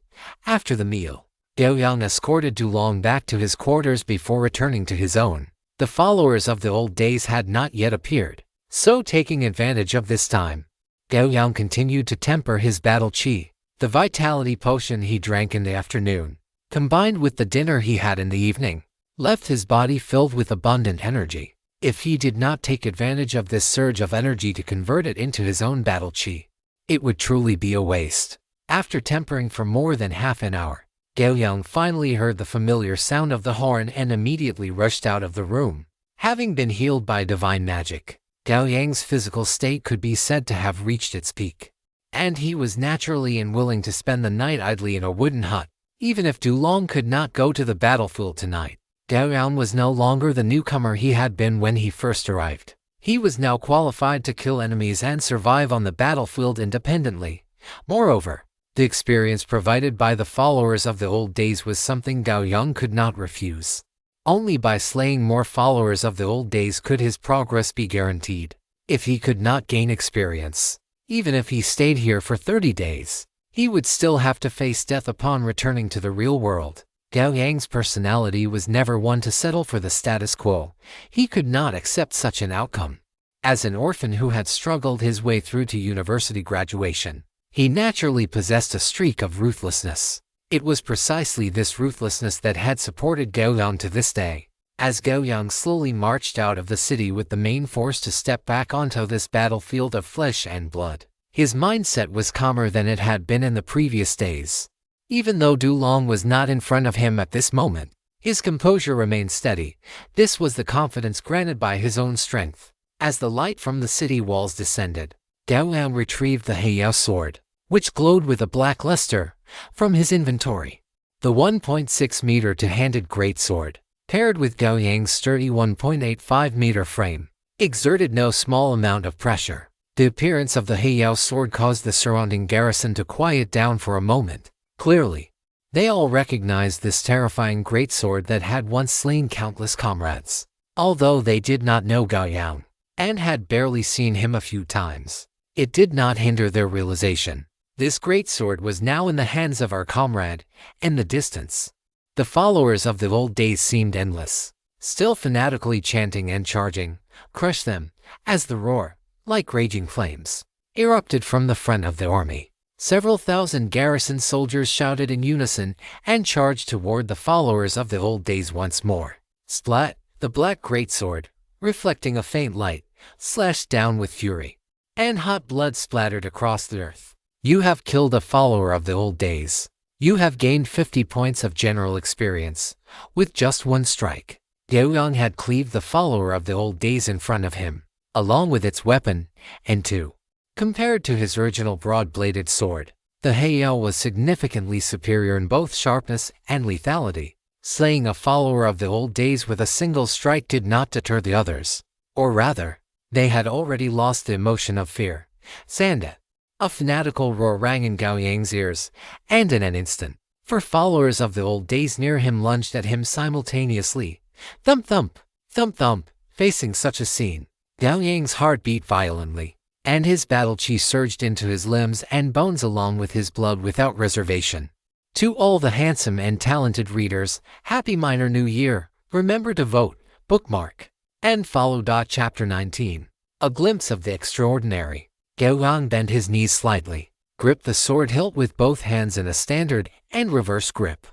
After the meal, Gao Yang escorted Dulong back to his quarters before returning to his own. The followers of the old days had not yet appeared, so taking advantage of this time, Gao Yang continued to temper his battle chi. The vitality potion he drank in the afternoon, combined with the dinner he had in the evening, left his body filled with abundant energy. If he did not take advantage of this surge of energy to convert it into his own battle chi, it would truly be a waste. After tempering for more than half an hour, Gao Yang finally heard the familiar sound of the horn and immediately rushed out of the room. Having been healed by divine magic, Gao Yang's physical state could be said to have reached its peak, and he was naturally unwilling to spend the night idly in a wooden hut. Even if Dulong could not go to the battlefield tonight, Gao Yang was no longer the newcomer he had been when he first arrived. He was now qualified to kill enemies and survive on the battlefield independently. Moreover, the experience provided by the followers of the old days was something Gao Yang could not refuse. Only by slaying more followers of the old days could his progress be guaranteed. If he could not gain experience, even if he stayed here for 30 days, he would still have to face death upon returning to the real world. Gao Yang's personality was never one to settle for the status quo. He could not accept such an outcome. As an orphan who had struggled his way through to university graduation, he naturally possessed a streak of ruthlessness. It was precisely this ruthlessness that had supported Gao Yang to this day. As Gao Yang slowly marched out of the city with the main force to step back onto this battlefield of flesh and blood, his mindset was calmer than it had been in the previous days. Even though Dulong was not in front of him at this moment, his composure remained steady. This was the confidence granted by his own strength. As the light from the city walls descended, Gao Yang retrieved the Heiyao sword, which glowed with a black luster, from his inventory. The 1.6-meter two-handed greatsword, paired with Gao Yang's sturdy 1.85-meter frame, exerted no small amount of pressure. The appearance of the Heiyao sword caused the surrounding garrison to quiet down for a moment. Clearly, they all recognized this terrifying greatsword that had once slain countless comrades. Although they did not know Gao Yang, and had barely seen him a few times, it did not hinder their realization. This greatsword was now in the hands of our comrade. In the distance, the followers of the old days seemed endless, still fanatically chanting and charging. Crush them, as the roar, like raging flames, erupted from the front of the army. Several thousand garrison soldiers shouted in unison and charged toward the followers of the old days once more. Splat! The black greatsword, reflecting a faint light, slashed down with fury, and hot blood splattered across the earth. You have killed a follower of the old days. You have gained 50 points of general experience, with just one strike. Gao Yang had cleaved the follower of the old days in front of him, along with its weapon, and compared to his original broad-bladed sword, the Heiyao was significantly superior in both sharpness and lethality. Slaying a follower of the old days with a single strike did not deter the others. Or rather, they had already lost the emotion of fear. Sanda! A fanatical roar rang in Gao Yang's ears, and in an instant, 4 followers of the old days near him lunged at him simultaneously. Thump thump! Thump thump! Facing such a scene, Gao Yang's heart beat violently, and his battle chi surged into his limbs and bones along with his blood without reservation. To all the handsome and talented readers, Happy Minor New Year! Remember to vote, bookmark, and follow. Chapter 19. A glimpse of the extraordinary. Gao Yang bent his knees slightly, gripped the sword hilt with both hands in a standard and reverse grip,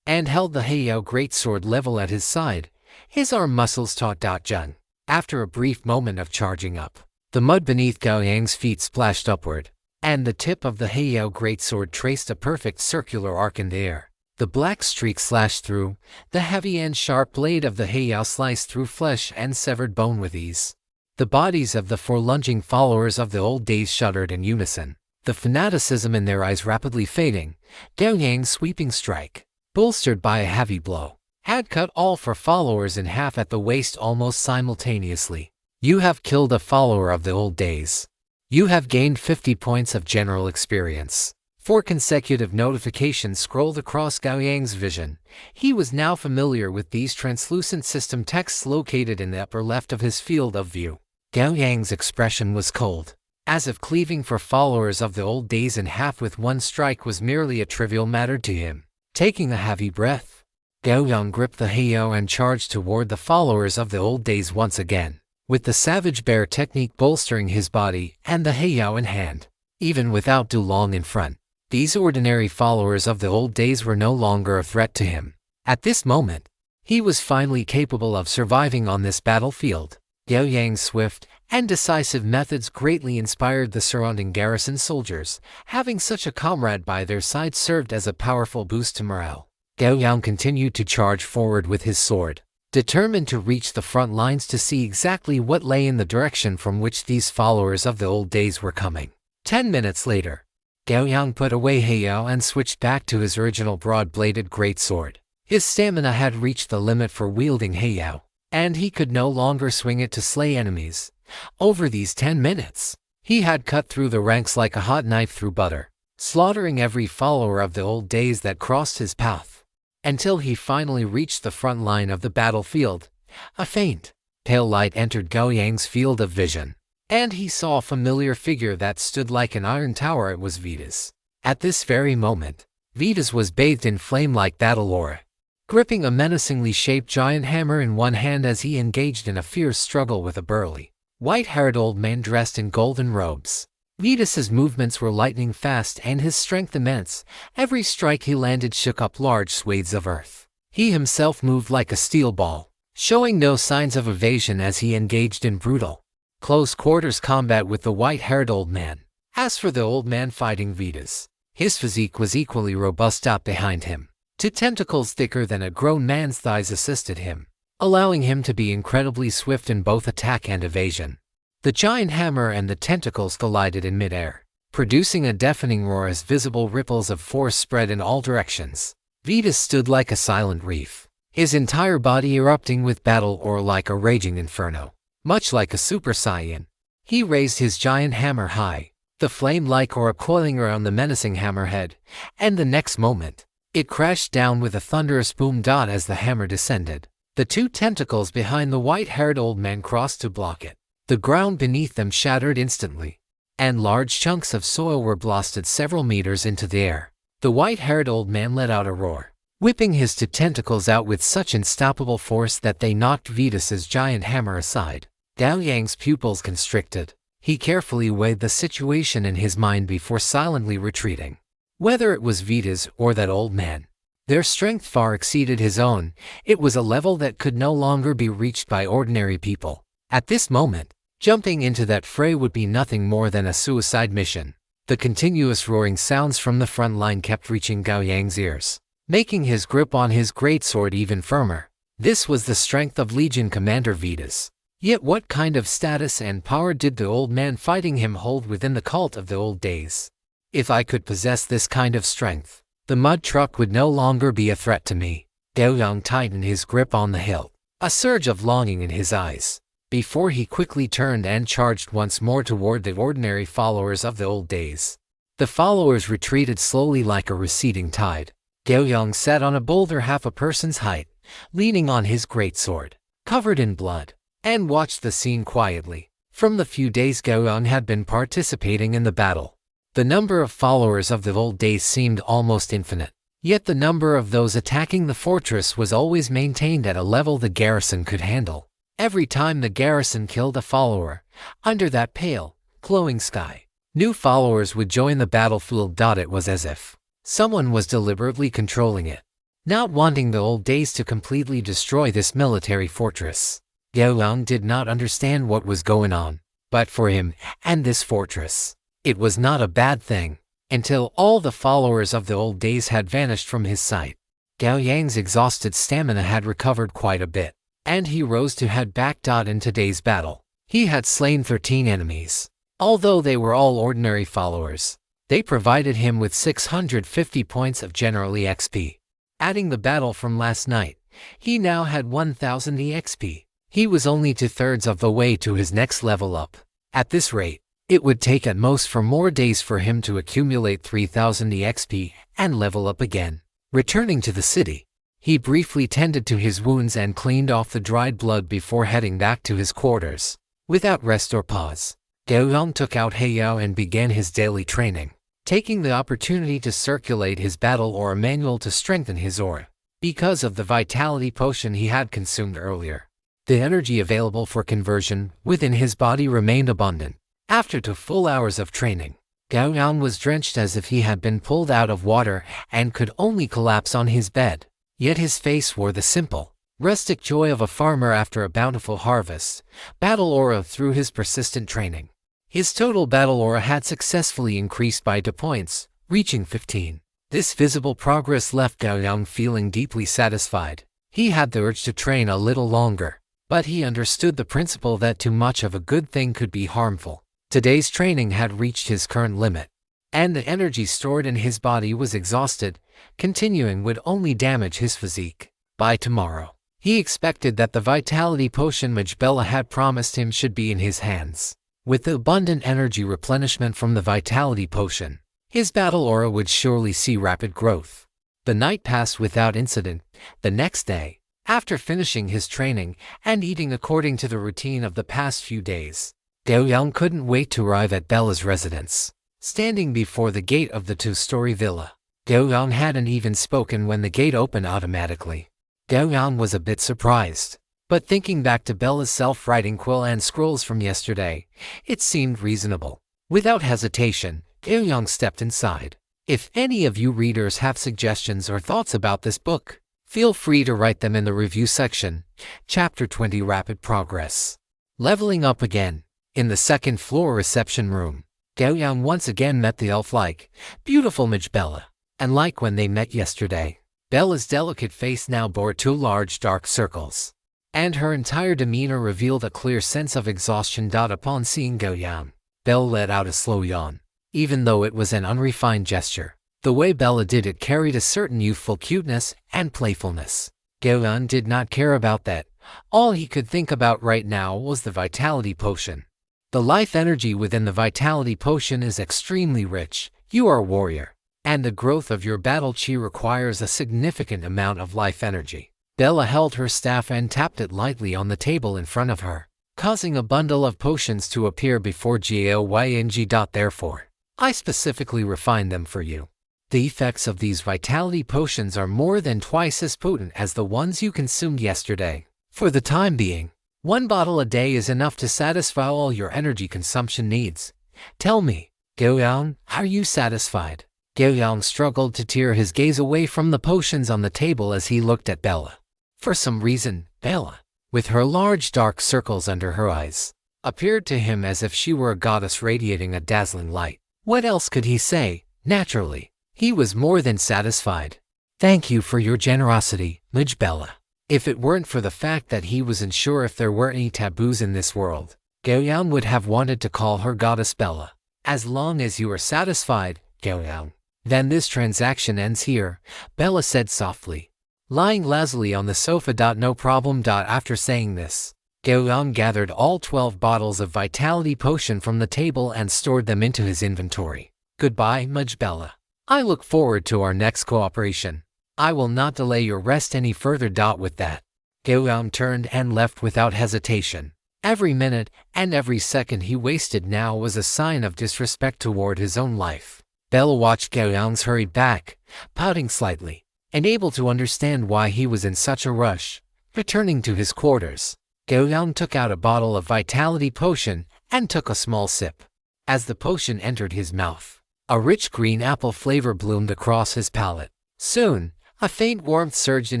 and held the Heiyao greatsword level at his side, his arm muscles taut. Jung. After a brief moment of charging up, the mud beneath Gao Yang's feet splashed upward, and the tip of the Heiyao greatsword traced a perfect circular arc in the air. The black streak slashed through, the heavy and sharp blade of the Heiyao sliced through flesh and severed bone with ease. The bodies of the four lunging followers of the old days shuddered in unison, the fanaticism in their eyes rapidly fading. Gao Yang's sweeping strike, bolstered by a heavy blow, had cut all four followers in half at the waist almost simultaneously. You have killed a follower of the old days. You have gained 50 points of general experience. 4 consecutive notifications scrolled across Gao Yang's vision. He was now familiar with these translucent system texts located in the upper left of his field of view. Gao Yang's expression was cold, as if cleaving for followers of the old days in half with one strike was merely a trivial matter to him. Taking a heavy breath, Gao Yang gripped the Heiyao and charged toward the followers of the old days once again, with the savage bear technique bolstering his body and the Heiyao in hand. Even without Du Long in front, these ordinary followers of the old days were no longer a threat to him. At this moment, he was finally capable of surviving on this battlefield. Gao Yang's swift and decisive methods greatly inspired the surrounding garrison soldiers. Having such a comrade by their side served as a powerful boost to morale. Gao Yang continued to charge forward with his sword, determined to reach the front lines to see exactly what lay in the direction from which these followers of the old days were coming. 10 minutes later, Gao Yang put away Heiyao and switched back to his original broad-bladed greatsword. His stamina had reached the limit for wielding Heiyao, and he could no longer swing it to slay enemies. Over these 10 minutes, he had cut through the ranks like a hot knife through butter, slaughtering every follower of the old days that crossed his path, until he finally reached the front line of the battlefield. A faint, pale light entered Gao Yang's field of vision, and he saw a familiar figure that stood like an iron tower. It was Vitas. At this very moment, Vitas was bathed in flame-like battle aura, gripping a menacingly shaped giant hammer in one hand as he engaged in a fierce struggle with a burly, white-haired old man dressed in golden robes. Vitas's movements were lightning fast and his strength immense. Every strike he landed shook up large swathes of earth. He himself moved like a steel ball, showing no signs of evasion as he engaged in brutal, close-quarters combat with the white-haired old man. As for the old man fighting Vitas, his physique was equally robust. Up behind him, 2 tentacles thicker than a grown man's thighs assisted him, allowing him to be incredibly swift in both attack and evasion. The giant hammer and the tentacles collided in midair, producing a deafening roar as visible ripples of force spread in all directions. Vitas stood like a silent reef, his entire body erupting with battle or like a raging inferno. Much like a Super Saiyan, he raised his giant hammer high, the flame-like aura coiling around the menacing hammerhead, and the next moment, it crashed down with a thunderous boom. As the hammer descended, the 2 tentacles behind the white-haired old man crossed to block it. The ground beneath them shattered instantly, and large chunks of soil were blasted several meters into the air. The white-haired old man let out a roar, whipping his 2 tentacles out with such unstoppable force that they knocked Vitas's giant hammer aside. Gao Yang's pupils constricted. He carefully weighed the situation in his mind before silently retreating. Whether it was Vitas or that old man, their strength far exceeded his own. It was a level that could no longer be reached by ordinary people. At this moment, jumping into that fray would be nothing more than a suicide mission. The continuous roaring sounds from the front line kept reaching Gao Yang's ears, making his grip on his greatsword even firmer. This was the strength of Legion Commander Vitas. Yet what kind of status and power did the old man fighting him hold within the cult of the old days? If I could possess this kind of strength, the mud truck would no longer be a threat to me. Gao Yang tightened his grip on the hilt, a surge of longing in his eyes, before he quickly turned and charged once more toward the ordinary followers of the old days. The followers retreated slowly like a receding tide. Gao Yang sat on a boulder half a person's height, leaning on his greatsword, covered in blood, and watched the scene quietly. From the few days Gao Yang had been participating in the battle, the number of followers of the old days seemed almost infinite. Yet the number of those attacking the fortress was always maintained at a level the garrison could handle. Every time the garrison killed a follower, under that pale, glowing sky, new followers would join the battlefield. It was as if someone was deliberately controlling it. not wanting the old days to completely destroy this military fortress. Gao Yang did not understand what was going on, but for him and this fortress, it was not a bad thing, until all the followers of the old days had vanished from his sight. Gao Yang's exhausted stamina had recovered quite a bit, and he rose to head back. In today's battle, he had slain 13 enemies. Although they were all ordinary followers, they provided him with 650 points of general EXP. Adding the battle from last night, he now had 1000 EXP. He was only 2/3 of the way to his next level up. At this rate, it would take at most 4 more days for him to accumulate 3000 EXP and level up again. Returning to the city, he briefly tended to his wounds and cleaned off the dried blood before heading back to his quarters. Without rest or pause, Gao Yang took out Heiyao and began his daily training, taking the opportunity to circulate his battle aura manual to strengthen his aura. Because of the vitality potion he had consumed earlier, the energy available for conversion within his body remained abundant. After 2 full hours of training, Gao Yang was drenched as if he had been pulled out of water and could only collapse on his bed. Yet his face wore the simple, rustic joy of a farmer after a bountiful harvest. Battle aura through his persistent training. His total battle aura had successfully increased by 2 points, reaching 15. This visible progress left Gao Yang feeling deeply satisfied. He had the urge to train a little longer, but he understood the principle that too much of a good thing could be harmful. Today's training had reached his current limit, and the energy stored in his body was exhausted. Continuing would only damage his physique. By tomorrow, he expected that the vitality potion Majbella had promised him should be in his hands. With the abundant energy replenishment from the vitality potion, his battle aura would surely see rapid growth. The night passed without incident. The next day, after finishing his training and eating according to the routine of the past few days, Gao Yang couldn't wait to arrive at Bella's residence. Standing before the gate of the 2-story villa, Gao Yang hadn't even spoken when the gate opened automatically. Gao Yang was a bit surprised, but thinking back to Bella's self-writing quill and scrolls from yesterday, it seemed reasonable. Without hesitation, Gao Yang stepped inside. If any of you readers have suggestions or thoughts about this book, feel free to write them in the review section. Chapter 20 Rapid Progress. Leveling up again. In the 2nd floor reception room, Gao Yang once again met the elf-like, beautiful Majbella. And like when they met yesterday, Bella's delicate face now bore 2 large dark circles, and her entire demeanor revealed a clear sense of exhaustion. Upon seeing Gao Yang, Bella let out a slow yawn. Even though it was an unrefined gesture, the way Bella did it carried a certain youthful cuteness and playfulness. Gao Yang did not care about that. All he could think about right now was the vitality potion. The life energy within the vitality potion is extremely rich. You are a warrior, and the growth of your battle chi requires a significant amount of life energy. Bella held her staff and tapped it lightly on the table in front of her, causing a bundle of potions to appear before Gao Yang. Therefore, I specifically refined them for you. The effects of these vitality potions are more than twice as potent as the ones you consumed yesterday. For the time being, 1 bottle a day is enough to satisfy all your energy consumption needs. Tell me, Gao Yang, are you satisfied? Gao Yang struggled to tear his gaze away from the potions on the table as he looked at Bella. For some reason, Bella, with her large dark circles under her eyes, appeared to him as if she were a goddess radiating a dazzling light. What else could he say? Naturally, he was more than satisfied. Thank you for your generosity, Majbella. If it weren't for the fact that he wasn't sure if there were any taboos in this world, Gao Yang would have wanted to call her Goddess Bella. As long as you are satisfied, Gao Yang, then this transaction ends here, Bella said softly, lying lazily on the sofa. No problem. After saying this, Gao Yang gathered all 12 bottles of vitality potion from the table and stored them into his inventory. Goodbye, Majbella. I look forward to our next cooperation. I will not delay your rest any further. With that, Gao Yang turned and left without hesitation. Every minute and every second he wasted now was a sign of disrespect toward his own life. Bella watched Gao Yang's hurried back, pouting slightly, and able to understand why he was in such a rush. Returning to his quarters, Gao Yang took out a bottle of vitality potion and took a small sip. As the potion entered his mouth, a rich green apple flavor bloomed across his palate. Soon, A faint warmth surged in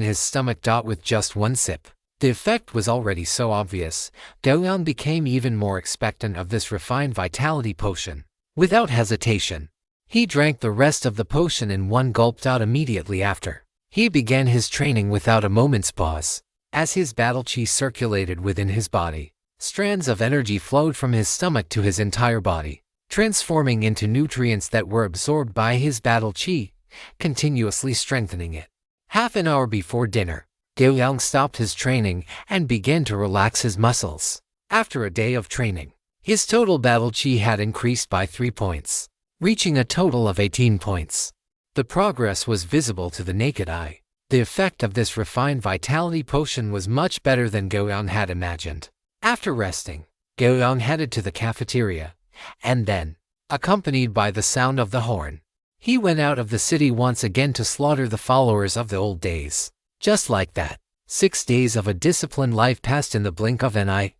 his stomach. With just one sip, the effect was already so obvious, Gao Yang became even more expectant of this refined vitality potion. Without hesitation, he drank the rest of the potion in one gulp. Immediately after, he began his training without a moment's pause. As his battle chi circulated within his body, strands of energy flowed from his stomach to his entire body, transforming into nutrients that were absorbed by his battle chi, continuously strengthening it. Half an hour before dinner, Gao Yang stopped his training and began to relax his muscles. After a day of training, his total battle chi had increased by 3 points, reaching a total of 18 points. The progress was visible to the naked eye. The effect of this refined vitality potion was much better than Gao Yang had imagined. After resting, Gao Yang headed to the cafeteria, and then, accompanied by the sound of the horn, he went out of the city once again to slaughter the followers of the old days. Just like that, 6 days of a disciplined life passed in the blink of an eye.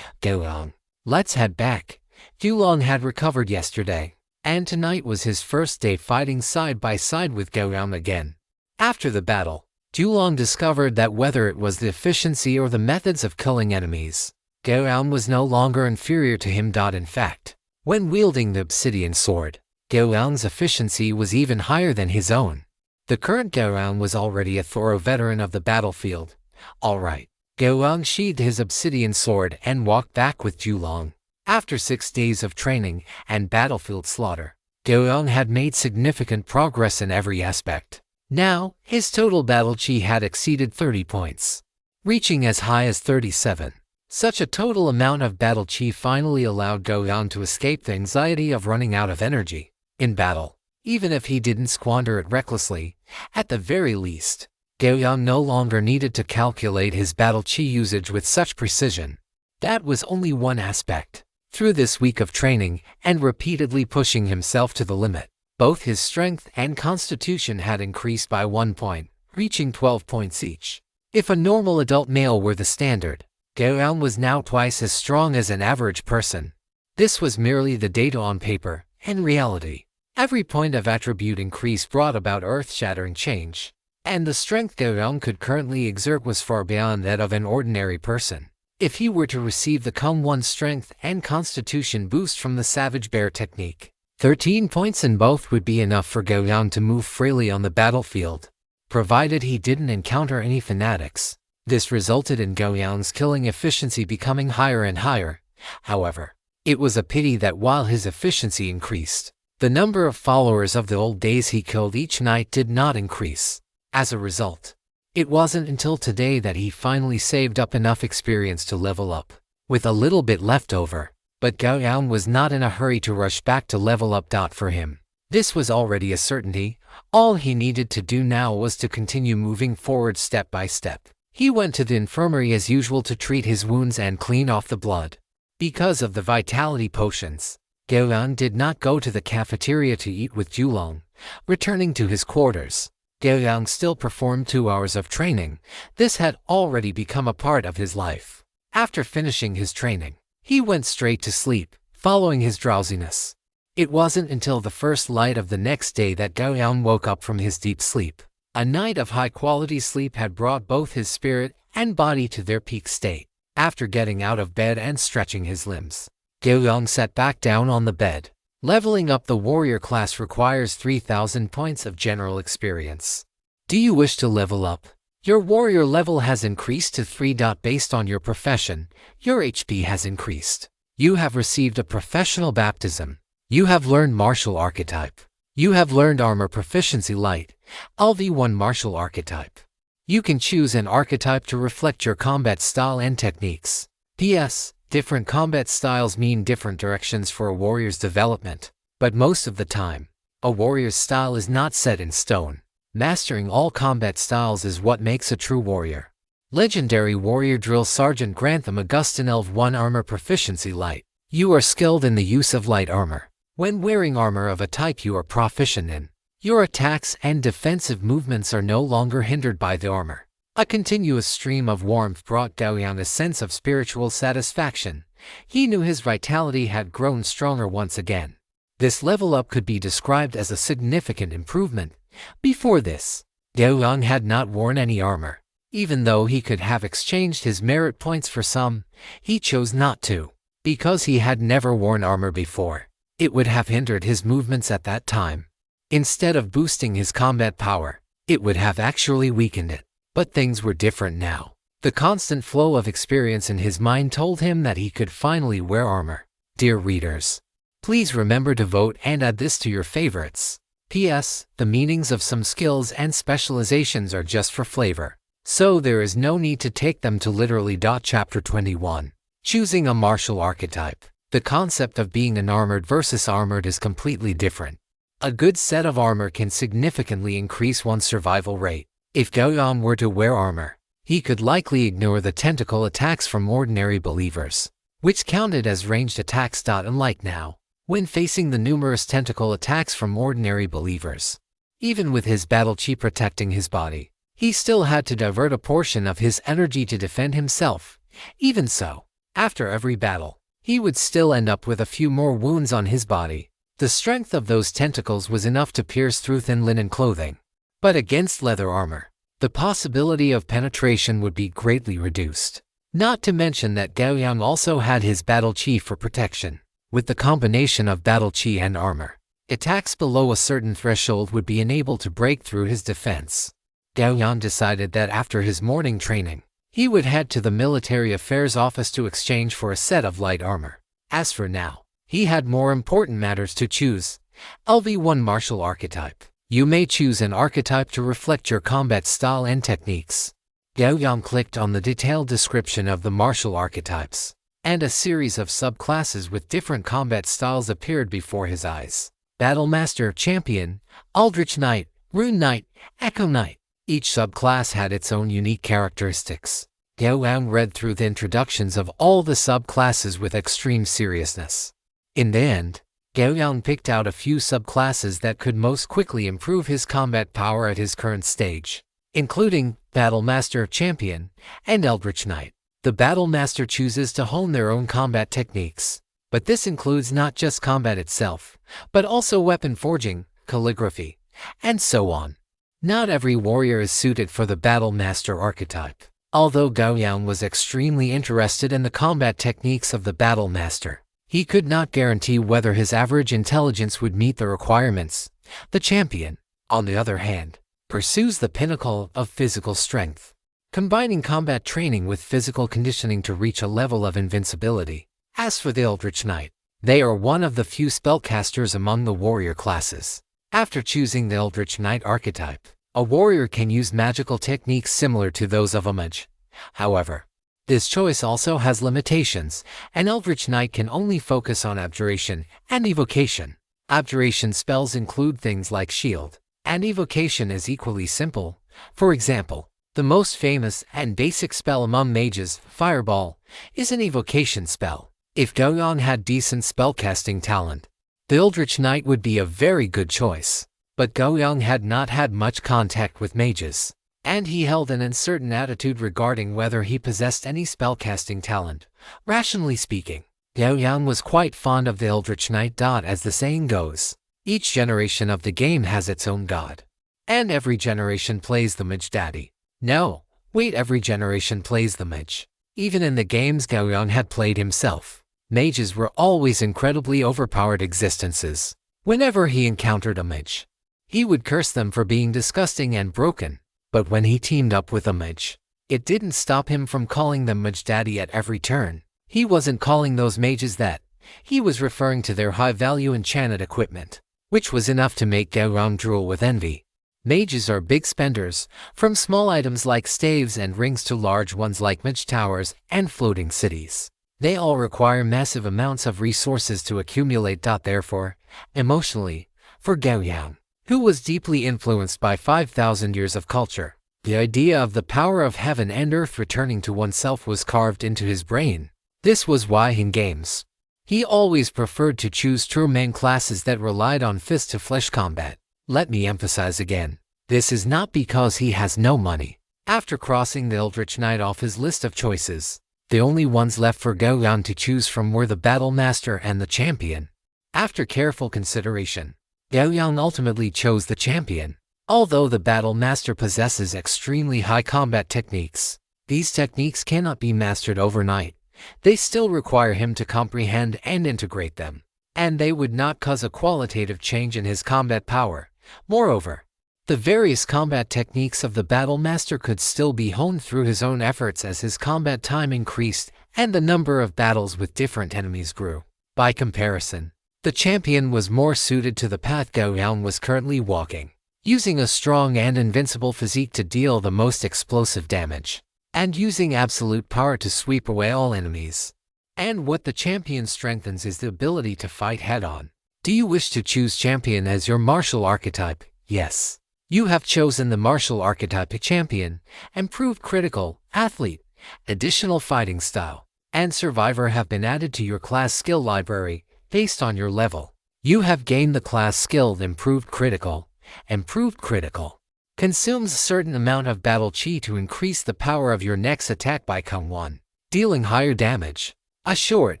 Gao Yang, let's head back. Long had recovered yesterday, and tonight was his first day fighting side by side with Gao Yang again. After the battle, Long discovered that whether it was the efficiency or the methods of killing enemies, Gao Yang was no longer inferior to him. In fact, when wielding the obsidian sword, Gao Yang's efficiency was even higher than his own. The current Gao Yang was already a thorough veteran of the battlefield. Alright, Gao Yang sheathed his obsidian sword and walked back with Long. After 6 days of training and battlefield slaughter, Gao Yang had made significant progress in every aspect. Now, his total battle chi had exceeded 30 points, reaching as high as 37. Such a total amount of battle chi finally allowed Gao Yang to escape the anxiety of running out of energy in battle. Even if he didn't squander it recklessly, at the very least, Gao Yang no longer needed to calculate his battle chi usage with such precision. That was only one aspect. Through this week of training and repeatedly pushing himself to the limit, both his strength and constitution had increased by 1 point, reaching 12 points each. If a normal adult male were the standard, Gao Yang was now twice as strong as an average person. This was merely the data on paper. In reality, every point of attribute increase brought about earth-shattering change, and the strength Gao Yang could currently exert was far beyond that of an ordinary person. If he were to receive the Cum-1 strength and constitution boost from the Savage Bear technique, 13 points in both would be enough for Gao Yang to move freely on the battlefield, provided he didn't encounter any fanatics. This resulted in Gao Yang's killing efficiency becoming higher and higher. However, it was a pity that while his efficiency increased, the number of followers of the old days he killed each night did not increase. As a result, it wasn't until today that he finally saved up enough experience to level up, with a little bit left over. But Gao Yang was not in a hurry to rush back to level up. For him, this was already a certainty. All he needed to do now was to continue moving forward step by step. He went to the infirmary as usual to treat his wounds and clean off the blood. Because of the vitality potions, Gao Yang did not go to the cafeteria to eat with Long. Returning to his quarters, Gao Yang still performed 2 hours of training. This had already become a part of his life. After finishing his training, he went straight to sleep, following his drowsiness. It wasn't until the first light of the next day that Gao Yang woke up from his deep sleep. A night of high-quality sleep had brought both his spirit and body to their peak state. After getting out of bed and stretching his limbs, Gao Yang sat back down on the bed. Leveling up the warrior class requires 3,000 points of general experience. Do you wish to level up? Your warrior level has increased to 3. Based on your profession, your HP has increased. You have received a professional baptism. You have learned martial archetype. You have learned armor proficiency light, LV1 martial archetype. You can choose an archetype to reflect your combat style and techniques. PS, different combat styles mean different directions for a warrior's development, but most of the time, a warrior's style is not set in stone. Mastering all combat styles is what makes a true warrior. Legendary Warrior Drill Sergeant Grantham Augustin LV1 Armor Proficiency Light. You are skilled in the use of light armor. When wearing armor of a type you are proficient in, your attacks and defensive movements are no longer hindered by the armor. A continuous stream of warmth brought Gao Yang a sense of spiritual satisfaction. He knew his vitality had grown stronger once again. This level up could be described as a significant improvement. Before this, Gao Yang had not worn any armor. Even though he could have exchanged his merit points for some, he chose not to. Because he had never worn armor before, it would have hindered his movements at that time. Instead of boosting his combat power, it would have actually weakened it. But things were different now. The constant flow of experience in his mind told him that he could finally wear armor. Dear readers, please remember to vote and add this to your favorites. P.S. The meanings of some skills and specializations are just for flavor, so there is no need to take them to literally. Chapter 21. Choosing a martial archetype. The concept of being unarmored versus armored is completely different. A good set of armor can significantly increase one's survival rate. If Gao Yang were to wear armor, he could likely ignore the tentacle attacks from ordinary believers, which counted as ranged attacks. Unlike now, when facing the numerous tentacle attacks from ordinary believers, even with his battle chi protecting his body, he still had to divert a portion of his energy to defend himself. Even so, after every battle, he would still end up with a few more wounds on his body. The strength of those tentacles was enough to pierce through thin linen clothing. But against leather armor, the possibility of penetration would be greatly reduced. Not to mention that Gao Yang also had his battle chi for protection. With the combination of battle chi and armor, attacks below a certain threshold would be unable to break through his defense. Gao Yang decided that after his morning training, he would head to the military affairs office to exchange for a set of light armor. As for now, he had more important matters to choose. LV1 Martial Archetype. You may choose an archetype to reflect your combat style and techniques. Gao Yang clicked on the detailed description of the martial archetypes, and a series of subclasses with different combat styles appeared before his eyes. Battle Master, Champion, Eldritch Knight, Rune Knight, Echo Knight. Each subclass had its own unique characteristics. Gao Yang read through the introductions of all the subclasses with extreme seriousness. In the end, Gao Yang picked out a few subclasses that could most quickly improve his combat power at his current stage, including Battle Master, Champion, and Eldritch Knight. The Battle Master chooses to hone their own combat techniques, but this includes not just combat itself, but also weapon forging, calligraphy, and so on. Not every warrior is suited for the Battle Master archetype. Although Gao Yang was extremely interested in the combat techniques of the Battle Master, he could not guarantee whether his average intelligence would meet the requirements. The Champion, on the other hand, pursues the pinnacle of physical strength, combining combat training with physical conditioning to reach a level of invincibility. As for the Eldritch Knight, they are one of the few spellcasters among the warrior classes. After choosing the Eldritch Knight archetype, a warrior can use magical techniques similar to those of a mage. However, this choice also has limitations. An Eldritch Knight can only focus on abjuration and evocation. Abjuration spells include things like shield, and evocation is equally simple. For example, the most famous and basic spell among mages, Fireball, is an evocation spell. If Gao Yang had decent spellcasting talent, the Eldritch Knight would be a very good choice. But Gao Yang had not had much contact with mages, and he held an uncertain attitude regarding whether he possessed any spellcasting talent. Rationally speaking, Gao Yang was quite fond of the Eldritch Knight. As the saying goes, each generation of the game has its own god, and every generation plays the mage daddy. No, wait, every generation plays the mage. Even in the games Gao Yang had played himself, mages were always incredibly overpowered existences. Whenever he encountered a mage, he would curse them for being disgusting and broken. But when he teamed up with a mage, it didn't stop him from calling them mage daddy at every turn. He wasn't calling those mages that. He was referring to their high-value enchanted equipment, which was enough to make Gao Yang drool with envy. Mages are big spenders, from small items like staves and rings to large ones like mage towers and floating cities. They all require massive amounts of resources to accumulate. Therefore, emotionally, for Gao Yang, who was deeply influenced by 5,000 years of culture, the idea of the power of heaven and earth returning to oneself was carved into his brain. This was why in games, he always preferred to choose true main classes that relied on fist-to-flesh combat. Let me emphasize again, this is not because he has no money. After crossing the Eldritch Knight off his list of choices, the only ones left for Gao Yang to choose from were the Battle Master and the Champion. After careful consideration, Gao Yang ultimately chose the Champion. Although the Battle Master possesses extremely high combat techniques, these techniques cannot be mastered overnight. They still require him to comprehend and integrate them, and they would not cause a qualitative change in his combat power. Moreover, the various combat techniques of the Battle Master could still be honed through his own efforts as his combat time increased and the number of battles with different enemies grew. By comparison, the champion was more suited to the path Gao Yang was currently walking, using a strong and invincible physique to deal the most explosive damage, and using absolute power to sweep away all enemies. And what the champion strengthens is the ability to fight head-on. Do you wish to choose champion as your martial archetype? Yes. You have chosen the martial archetype champion, improved critical, athlete, additional fighting style, and survivor have been added to your class skill library based on your level. You have gained the class skill improved critical. Improved critical consumes a certain amount of battle chi to increase the power of your next attack by Kung 1, dealing higher damage. A short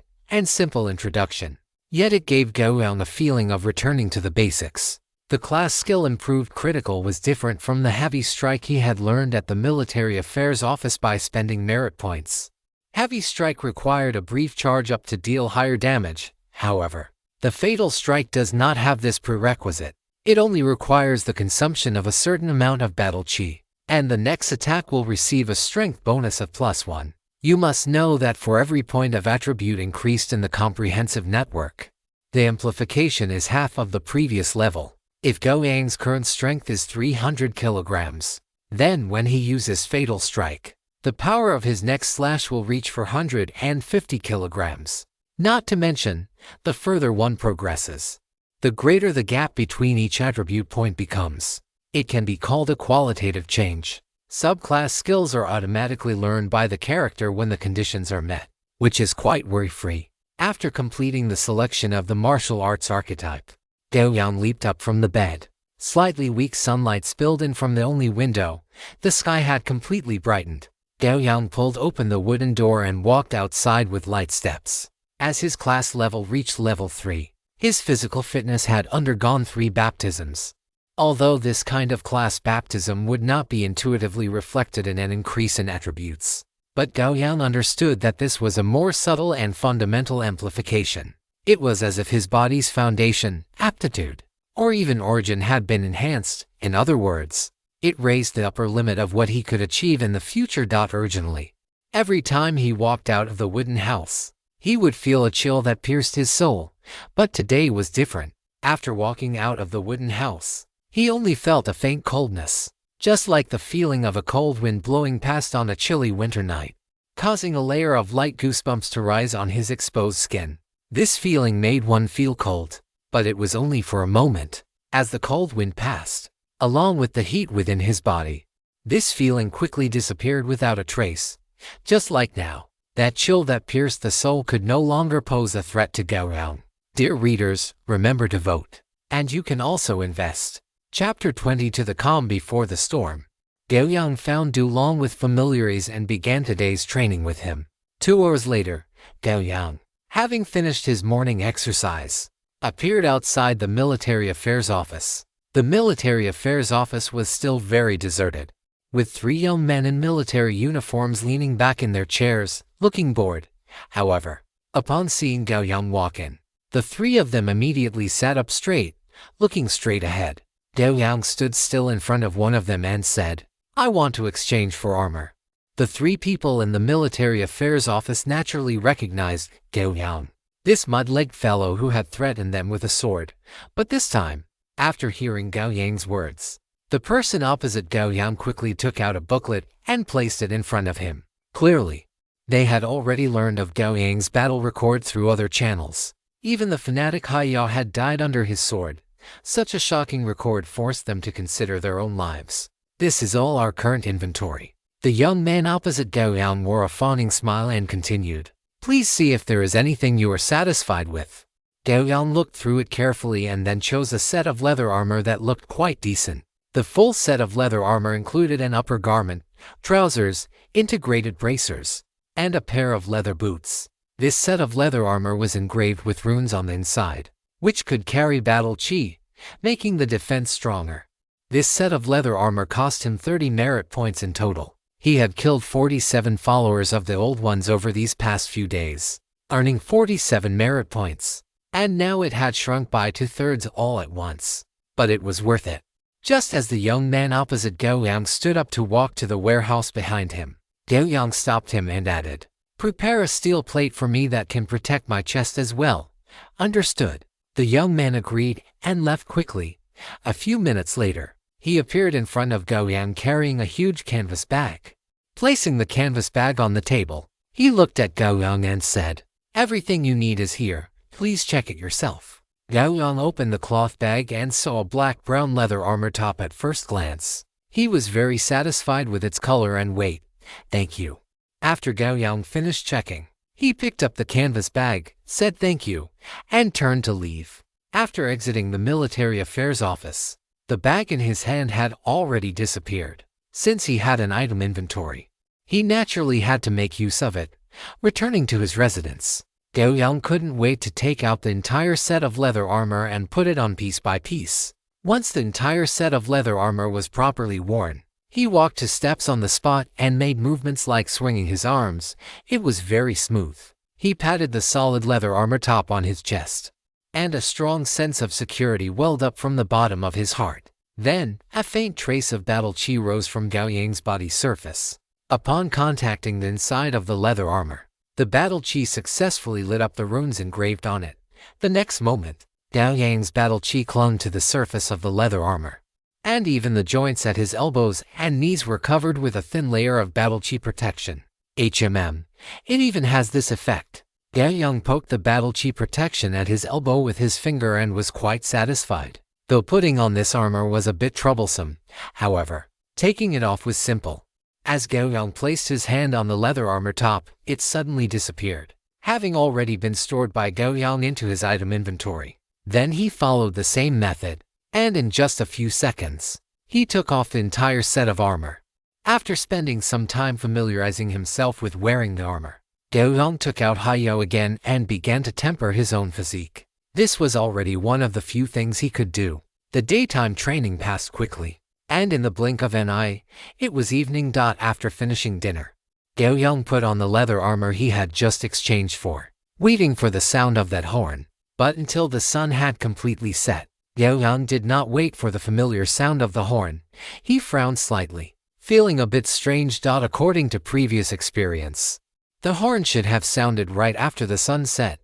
and simple introduction, yet it gave Gao Yang a feeling of returning to the basics. The class skill improved critical was different from the heavy strike he had learned at the military affairs office by spending merit points. Heavy strike required a brief charge up to deal higher damage. However, the fatal strike does not have this prerequisite. It only requires the consumption of a certain amount of battle chi, and the next attack will receive a strength bonus of +1. You must know that for every point of attribute increased in the comprehensive network, the amplification is half of the previous level. If Gao Yang's current strength is 300 kilograms, then when he uses fatal strike, the power of his next slash will reach 450 kilograms. Not to mention, the further one progresses, the greater the gap between each attribute point becomes. It can be called a qualitative change. Subclass skills are automatically learned by the character when the conditions are met, which is quite worry-free. After completing the selection of the martial arts archetype, Gao Yang leaped up from the bed. Slightly weak sunlight spilled in from the only window. The sky had completely brightened. Gao Yang pulled open the wooden door and walked outside with light steps. As his class level reached level 3, his physical fitness had undergone 3 baptisms. Although this kind of class baptism would not be intuitively reflected in an increase in attributes, but Gao Yang understood that this was a more subtle and fundamental amplification. It was as if his body's foundation, aptitude, or even origin had been enhanced. In other words, it raised the upper limit of what he could achieve in the future. Originally, every time he walked out of the wooden house, he would feel a chill that pierced his soul, but today was different. After walking out of the wooden house, he only felt a faint coldness, just like the feeling of a cold wind blowing past on a chilly winter night, causing a layer of light goosebumps to rise on his exposed skin. This feeling made one feel cold, but it was only for a moment. As the cold wind passed, along with the heat within his body, this feeling quickly disappeared without a trace. Just like now, that chill that pierced the soul could no longer pose a threat to Gao Yang. Dear readers, remember to vote, and you can also invest. Chapter 20 To the Calm Before the Storm. Gao Yang found Du Long with familiaries and began today's training with him. 2 hours later, Gao Yang, having finished his morning exercise, appeared outside the military affairs office. The military affairs office was still very deserted, with 3 young men in military uniforms leaning back in their chairs, looking bored. However, upon seeing Gao Yang walk in, the 3 of them immediately sat up straight, looking straight ahead. Gao Yang stood still in front of one of them and said, "I want to exchange for armor." The 3 people in the military affairs office naturally recognized Gao Yang, this mud-legged fellow who had threatened them with a sword. But this time, after hearing Gao Yang's words, the person opposite Gao Yang quickly took out a booklet and placed it in front of him. Clearly, they had already learned of Gao Yang's battle record through other channels. Even the fanatic Hai Ya had died under his sword. Such a shocking record forced them to consider their own lives. "This is all our current inventory." The young man opposite Gao Yang wore a fawning smile and continued, "Please see if there is anything you are satisfied with." Gao Yang looked through it carefully and then chose a set of leather armor that looked quite decent. The full set of leather armor included an upper garment, trousers, integrated bracers, and a pair of leather boots. This set of leather armor was engraved with runes on the inside, which could carry battle chi, making the defense stronger. This set of leather armor cost him 30 merit points in total. He had killed 47 followers of the old ones over these past few days, earning 47 merit points. And now it had shrunk by 2/3 all at once. But it was worth it. Just as the young man opposite Gao Yang stood up to walk to the warehouse behind him, Gao Yang stopped him and added, "Prepare a steel plate for me that can protect my chest as well." "Understood." The young man agreed and left quickly. A few minutes later, he appeared in front of Gao Yang carrying a huge canvas bag. Placing the canvas bag on the table, he looked at Gao Yang and said, "Everything you need is here. Please check it yourself." Gao Yang opened the cloth bag and saw a black-brown leather armor top at first glance. He was very satisfied with its color and weight. "Thank you." After Gao Yang finished checking, he picked up the canvas bag, said thank you, and turned to leave. After exiting the military affairs office, the bag in his hand had already disappeared. Since he had an item inventory, he naturally had to make use of it. Returning to his residence, Gao Yang couldn't wait to take out the entire set of leather armor and put it on piece by piece. Once the entire set of leather armor was properly worn, he walked to steps on the spot and made movements like swinging his arms. It was very smooth. He patted the solid leather armor top on his chest, and a strong sense of security welled up from the bottom of his heart. Then, a faint trace of battle chi rose from Gao Yang's body surface. Upon contacting the inside of the leather armor, the battle chi successfully lit up the runes engraved on it. The next moment, Gao Yang's battle chi clung to the surface of the leather armor, and even the joints at his elbows and knees were covered with a thin layer of battle chi protection. It even has this effect. Gao Yang poked the battle chi protection at his elbow with his finger and was quite satisfied. Though putting on this armor was a bit troublesome, however, taking it off was simple. As Gao Yang placed his hand on the leather armor top, it suddenly disappeared, having already been stored by Gao Yang into his item inventory. Then he followed the same method, and in just a few seconds, he took off the entire set of armor. After spending some time familiarizing himself with wearing the armor, Gao Yang took out Haiyao again and began to temper his own physique. This was already one of the few things he could do. The daytime training passed quickly, and in the blink of an eye, it was evening. After finishing dinner, Gao Yang put on the leather armor he had just exchanged for, waiting for the sound of that horn. But until the sun had completely set, Gao Yang did not wait for the familiar sound of the horn. He frowned slightly, feeling a bit strange. According to previous experience, the horn should have sounded right after the sun set.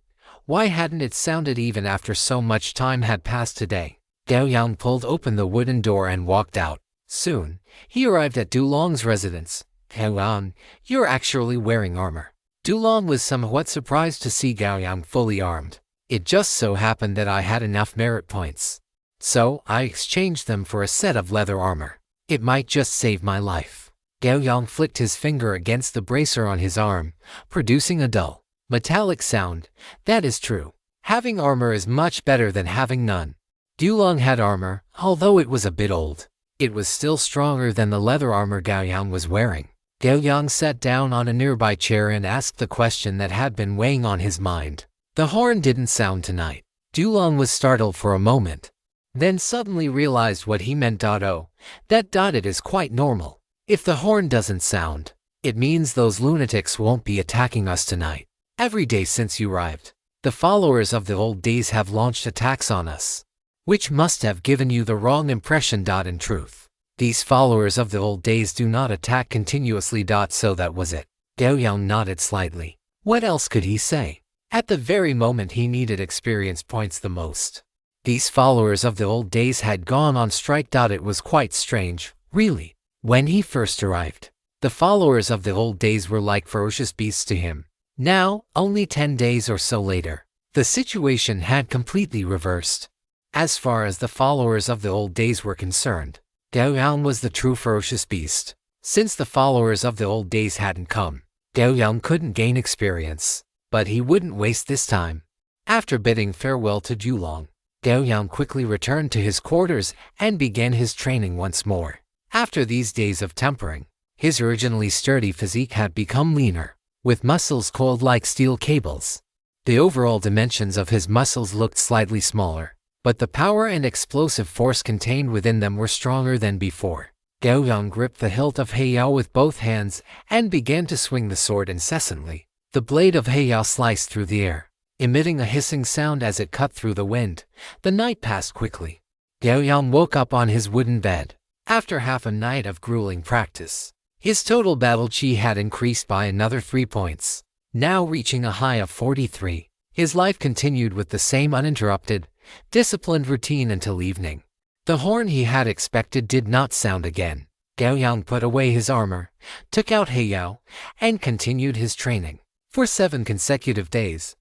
Why hadn't it sounded even after so much time had passed today? Gao Yang pulled open the wooden door and walked out. Soon, he arrived at Dulong's residence. "Gao Yang, you're actually wearing armor." Dulong was somewhat surprised to see Gao Yang fully armed. "It just so happened that I had enough merit points, so I exchanged them for a set of leather armor. It might just save my life." Gao Yang flicked his finger against the bracer on his arm, producing a dull, metallic sound. "That is true. Having armor is much better than having none." Dulong had armor, although it was a bit old. It was still stronger than the leather armor Gao Yang was wearing. Gao Yang sat down on a nearby chair and asked the question that had been weighing on his mind. The horn didn't sound tonight. Dulong was startled for a moment, then suddenly realized what he meant. It is quite normal. If the horn doesn't sound, it means those lunatics won't be attacking us tonight. Every day since you arrived, the followers of the old days have launched attacks on us, which must have given you the wrong impression. In truth, these followers of the old days do not attack continuously. So that was it. Gao Yang nodded slightly. What else could he say? At the very moment he needed experience points the most, these followers of the old days had gone on strike. It was quite strange, really. When he first arrived, the followers of the old days were like ferocious beasts to him. Now, only 10 days or so later, the situation had completely reversed. As far as the followers of the old days were concerned, Gao Yang was the true ferocious beast. Since the followers of the old days hadn't come, Gao Yang couldn't gain experience. But he wouldn't waste this time. After bidding farewell to Dulong, Gao Yang quickly returned to his quarters and began his training once more. After these days of tempering, his originally sturdy physique had become leaner, with muscles coiled like steel cables. The overall dimensions of his muscles looked slightly smaller, but the power and explosive force contained within them were stronger than before. Gao Yang gripped the hilt of Heiyao with both hands and began to swing the sword incessantly. The blade of Heiyao sliced through the air, emitting a hissing sound as it cut through the wind. The night passed quickly. Gao Yang woke up on his wooden bed. After half a night of grueling practice, his total battle chi had increased by another 3 points, now reaching a high of 43. His life continued with the same uninterrupted, disciplined routine until evening. The horn he had expected did not sound again. Gao Yang put away his armor, took out Heiyao, and continued his training. For 7 consecutive days,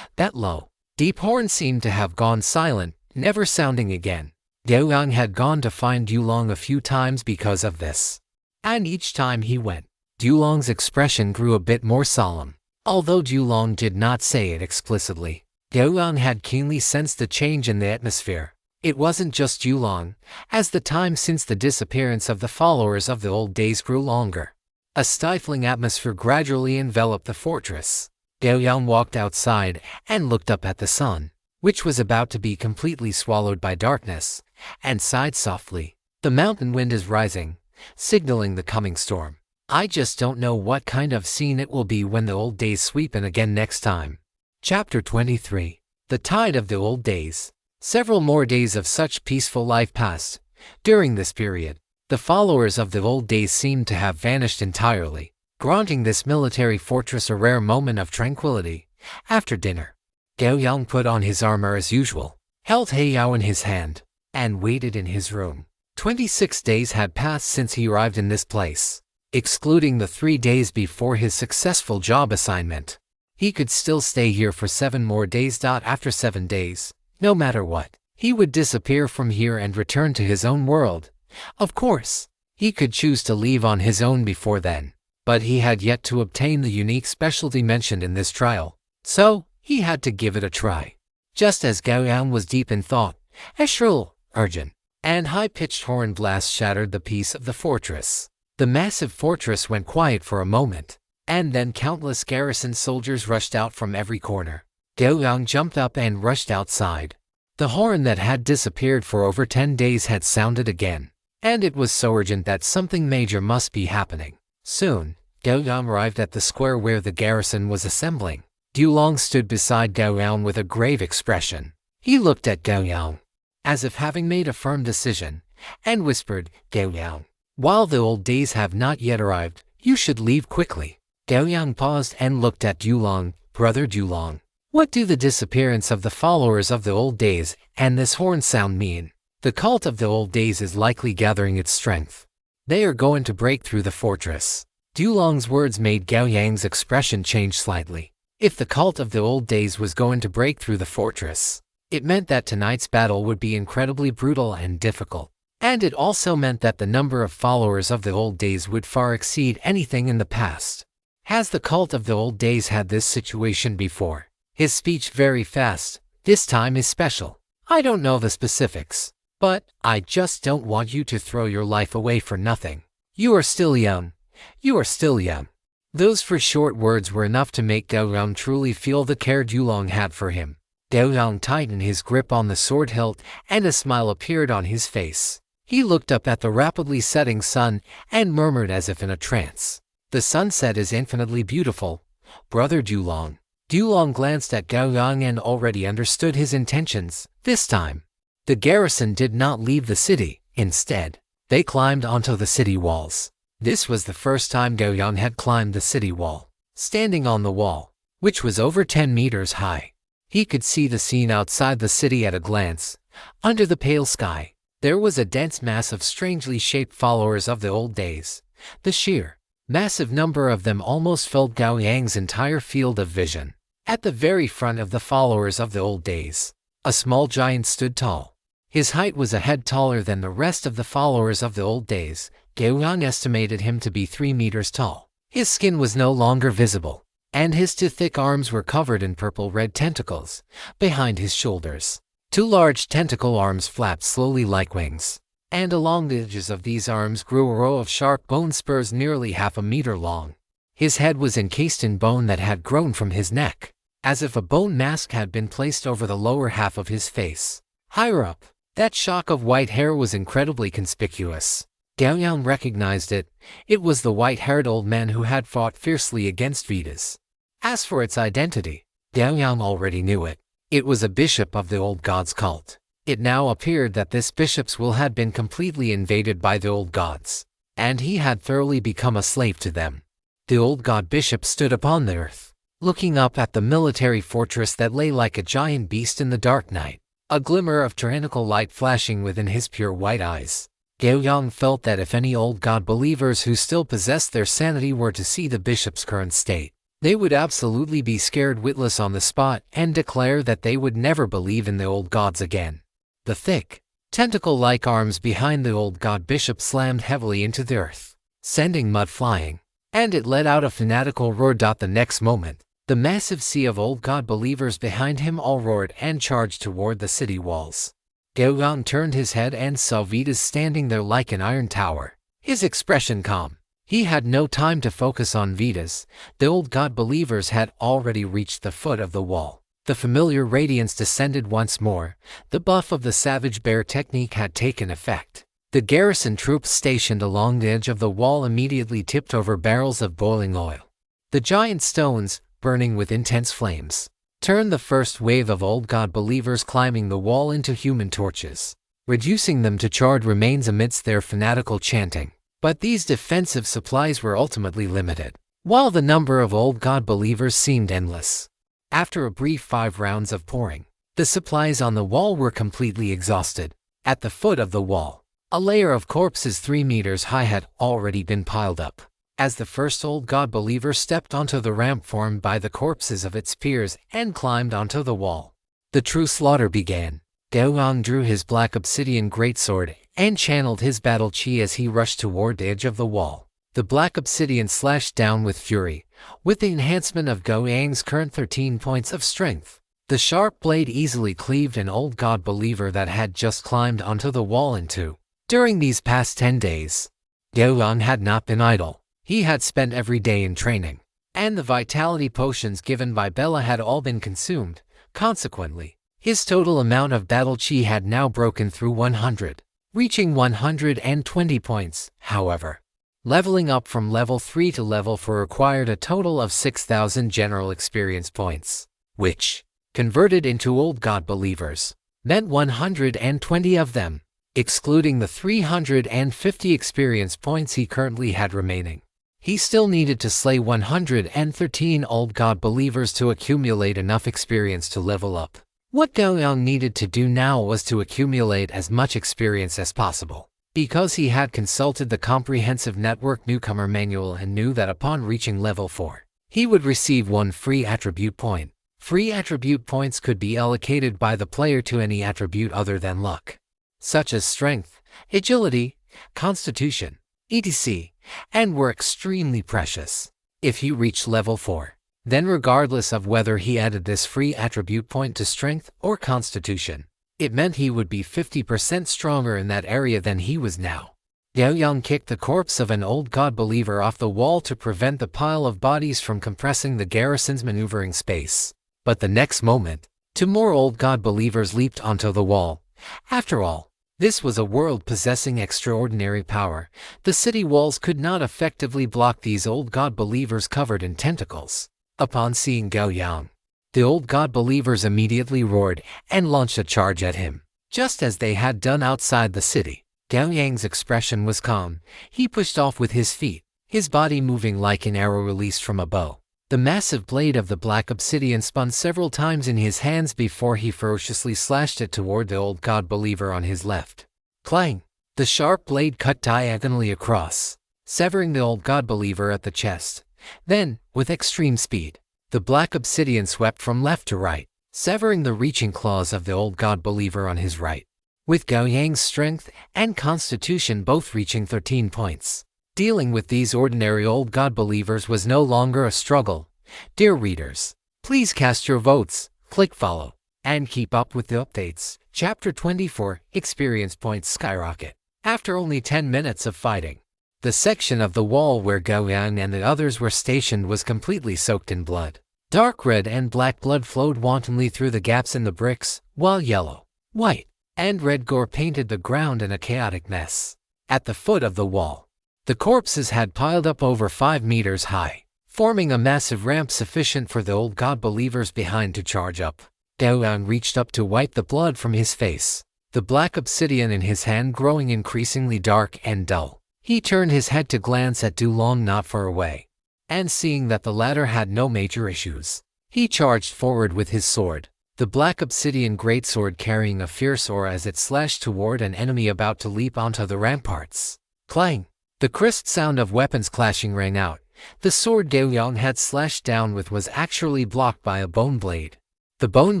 that low, deep horn seemed to have gone silent, never sounding again. Gao Yang had gone to find Dulong a few times because of this. And each time he went, Dulong's expression grew a bit more solemn. Although Dulong did not say it explicitly, Gao Yang had keenly sensed the change in the atmosphere. It wasn't just Dulong, as the time since the disappearance of the followers of the old days grew longer. A stifling atmosphere gradually enveloped the fortress. Gao Yang walked outside and looked up at the sun, which was about to be completely swallowed by darkness, and sighed softly. The mountain wind is rising, signaling the coming storm. I just don't know what kind of scene it will be when the old days sweep in again next time. Chapter 23. The Tide of the Old Days. Several more days of such peaceful life passed. During this period, the followers of the old days seemed to have vanished entirely, granting this military fortress a rare moment of tranquility. After dinner, Gao Yang put on his armor as usual, held Heiyao in his hand, and waited in his room. 26 days had passed since he arrived in this place. Excluding the 3 days before his successful job assignment, he could still stay here for 7 more days. After 7 days, no matter what, he would disappear from here and return to his own world. Of course, he could choose to leave on his own before then, but he had yet to obtain the unique specialty mentioned in this trial, so he had to give it a try. Just as Gao Yang was deep in thought, a shrill, urgent, and high-pitched horn blast shattered the peace of the fortress. The massive fortress went quiet for a moment, and then countless garrison soldiers rushed out from every corner. Gao Yang jumped up and rushed outside. The horn that had disappeared for over 10 days had sounded again, and it was so urgent that something major must be happening. Soon, Gao Yang arrived at the square where the garrison was assembling. Dulong stood beside Gao Yang with a grave expression. He looked at Gao Yang, as if having made a firm decision, and whispered, "Gao Yang, while the old days have not yet arrived, you should leave quickly." Gao Yang paused and looked at Dulong. "Brother Dulong, what do the disappearance of the followers of the old days and this horn sound mean?" "The cult of the old days is likely gathering its strength. They are going to break through the fortress." Dulong's words made Gao Yang's expression change slightly. If the cult of the old days was going to break through the fortress, it meant that tonight's battle would be incredibly brutal and difficult. And it also meant that the number of followers of the old days would far exceed anything in the past. Has the cult of the old days had this situation before? His speech very fast. "This time is special. I don't know the specifics, but I just don't want you to throw your life away for nothing. You are still young. You are still young." Those four short words were enough to make Gao Yang truly feel the care Dulong had for him. Gao Yang tightened his grip on the sword hilt, and a smile appeared on his face. He looked up at the rapidly setting sun and murmured as if in a trance, "The sunset is infinitely beautiful, Brother Dulong." Dulong glanced at Gao Yang and already understood his intentions. This time, the garrison did not leave the city. Instead, they climbed onto the city walls. This was the first time Gao Yang had climbed the city wall. Standing on the wall, which was over 10 meters high, he could see the scene outside the city at a glance. Under the pale sky, there was a dense mass of strangely shaped followers of the old days. The sheer, massive number of them almost filled Gao Yang's entire field of vision. At the very front of the followers of the old days, a small giant stood tall. His height was a head taller than the rest of the followers of the old days. Gao Yang estimated him to be 3 meters tall. His skin was no longer visible, and his 2 thick arms were covered in purple-red tentacles behind his shoulders. 2 large tentacle arms flapped slowly like wings, and along the edges of these arms grew a row of sharp bone spurs nearly half a meter long. His head was encased in bone that had grown from his neck, as if a bone mask had been placed over the lower half of his face. Higher up, that shock of white hair was incredibly conspicuous. Gao Yang recognized it. It was the white-haired old man who had fought fiercely against Vedas. As for its identity, Gao Yang already knew it. It was a bishop of the old gods cult. It now appeared that this bishop's will had been completely invaded by the old gods, and he had thoroughly become a slave to them. The old god bishop stood upon the earth, looking up at the military fortress that lay like a giant beast in the dark night, a glimmer of tyrannical light flashing within his pure white eyes. Gao Yang felt that if any old god believers who still possessed their sanity were to see the bishop's current state, they would absolutely be scared witless on the spot and declare that they would never believe in the old gods again. The thick, tentacle-like arms behind the old god bishop slammed heavily into the earth, sending mud flying, and it let out a fanatical roar. The next moment, the massive sea of old god believers behind him all roared and charged toward the city walls. Gao Yang turned his head and saw Vedas standing there like an iron tower, his expression calm. He had no time to focus on Vedas. The old god believers had already reached the foot of the wall. The familiar radiance descended once more. The buff of the savage bear technique had taken effect. The garrison troops stationed along the edge of the wall immediately tipped over barrels of boiling oil. The giant stones, burning with intense flames, turned the first wave of old god believers climbing the wall into human torches, reducing them to charred remains amidst their fanatical chanting. But these defensive supplies were ultimately limited, while the number of old god believers seemed endless. After a brief 5 rounds of pouring, the supplies on the wall were completely exhausted. At the foot of the wall, a layer of corpses 3 meters high had already been piled up. As the first old god believer stepped onto the ramp formed by the corpses of its peers and climbed onto the wall, the true slaughter began. Gao Yang drew his black obsidian greatsword and channeled his battle chi as he rushed toward the edge of the wall. The black obsidian slashed down with fury. With the enhancement of Gao Yang's current 13 points of strength, the sharp blade easily cleaved an old god believer that had just climbed onto the wall in two. During these past 10 days, Gao Yang had not been idle. He had spent every day in training, and the vitality potions given by Bella had all been consumed. Consequently, his total amount of battle chi had now broken through 100, reaching 120 points. However, leveling up from level 3 to level 4 required a total of 6,000 general experience points, which, converted into old god believers, meant 120 of them, excluding the 350 experience points he currently had remaining. He still needed to slay 113 old god believers to accumulate enough experience to level up. What Gao Yang needed to do now was to accumulate as much experience as possible, because he had consulted the comprehensive network newcomer manual and knew that upon reaching level 4, he would receive 1 free attribute point. Free attribute points could be allocated by the player to any attribute other than luck, such as strength, agility, constitution, etc., and were extremely precious. If he reached level 4, then regardless of whether he added this free attribute point to strength or constitution, it meant he would be 50% stronger in that area than he was now. Gao Yang kicked the corpse of an old god believer off the wall to prevent the pile of bodies from compressing the garrison's maneuvering space. But the next moment, 2 more old god believers leaped onto the wall. After all, this was a world possessing extraordinary power. The city walls could not effectively block these old god believers covered in tentacles. Upon seeing Gao Yang, the old god believers immediately roared and launched a charge at him, just as they had done outside the city. Gao Yang's expression was calm. He pushed off with his feet, his body moving like an arrow released from a bow. The massive blade of the black obsidian spun several times in his hands before he ferociously slashed it toward the old god believer on his left. Clang! The sharp blade cut diagonally across, severing the old god believer at the chest. Then, with extreme speed, the black obsidian swept from left to right, severing the reaching claws of the old god believer on his right. With Gao Yang's strength and constitution both reaching 13 points, dealing with these ordinary old god believers was no longer a struggle. Dear readers, please cast your votes, click follow, and keep up with the updates. Chapter 24, Experience Points Skyrocket. After only 10 minutes of fighting, the section of the wall where Gao Yang and the others were stationed was completely soaked in blood. Dark red and black blood flowed wantonly through the gaps in the bricks, while yellow, white, and red gore painted the ground in a chaotic mess. At the foot of the wall, the corpses had piled up over 5 meters high, forming a massive ramp sufficient for the old god believers behind to charge up. Gao Yang reached up to wipe the blood from his face, the black obsidian in his hand growing increasingly dark and dull. He turned his head to glance at Du Long not far away, and seeing that the latter had no major issues, he charged forward with his sword, the black obsidian greatsword carrying a fierce aura as it slashed toward an enemy about to leap onto the ramparts. Clang! The crisp sound of weapons clashing rang out. The sword Gao Yang had slashed down with was actually blocked by a bone blade. The bone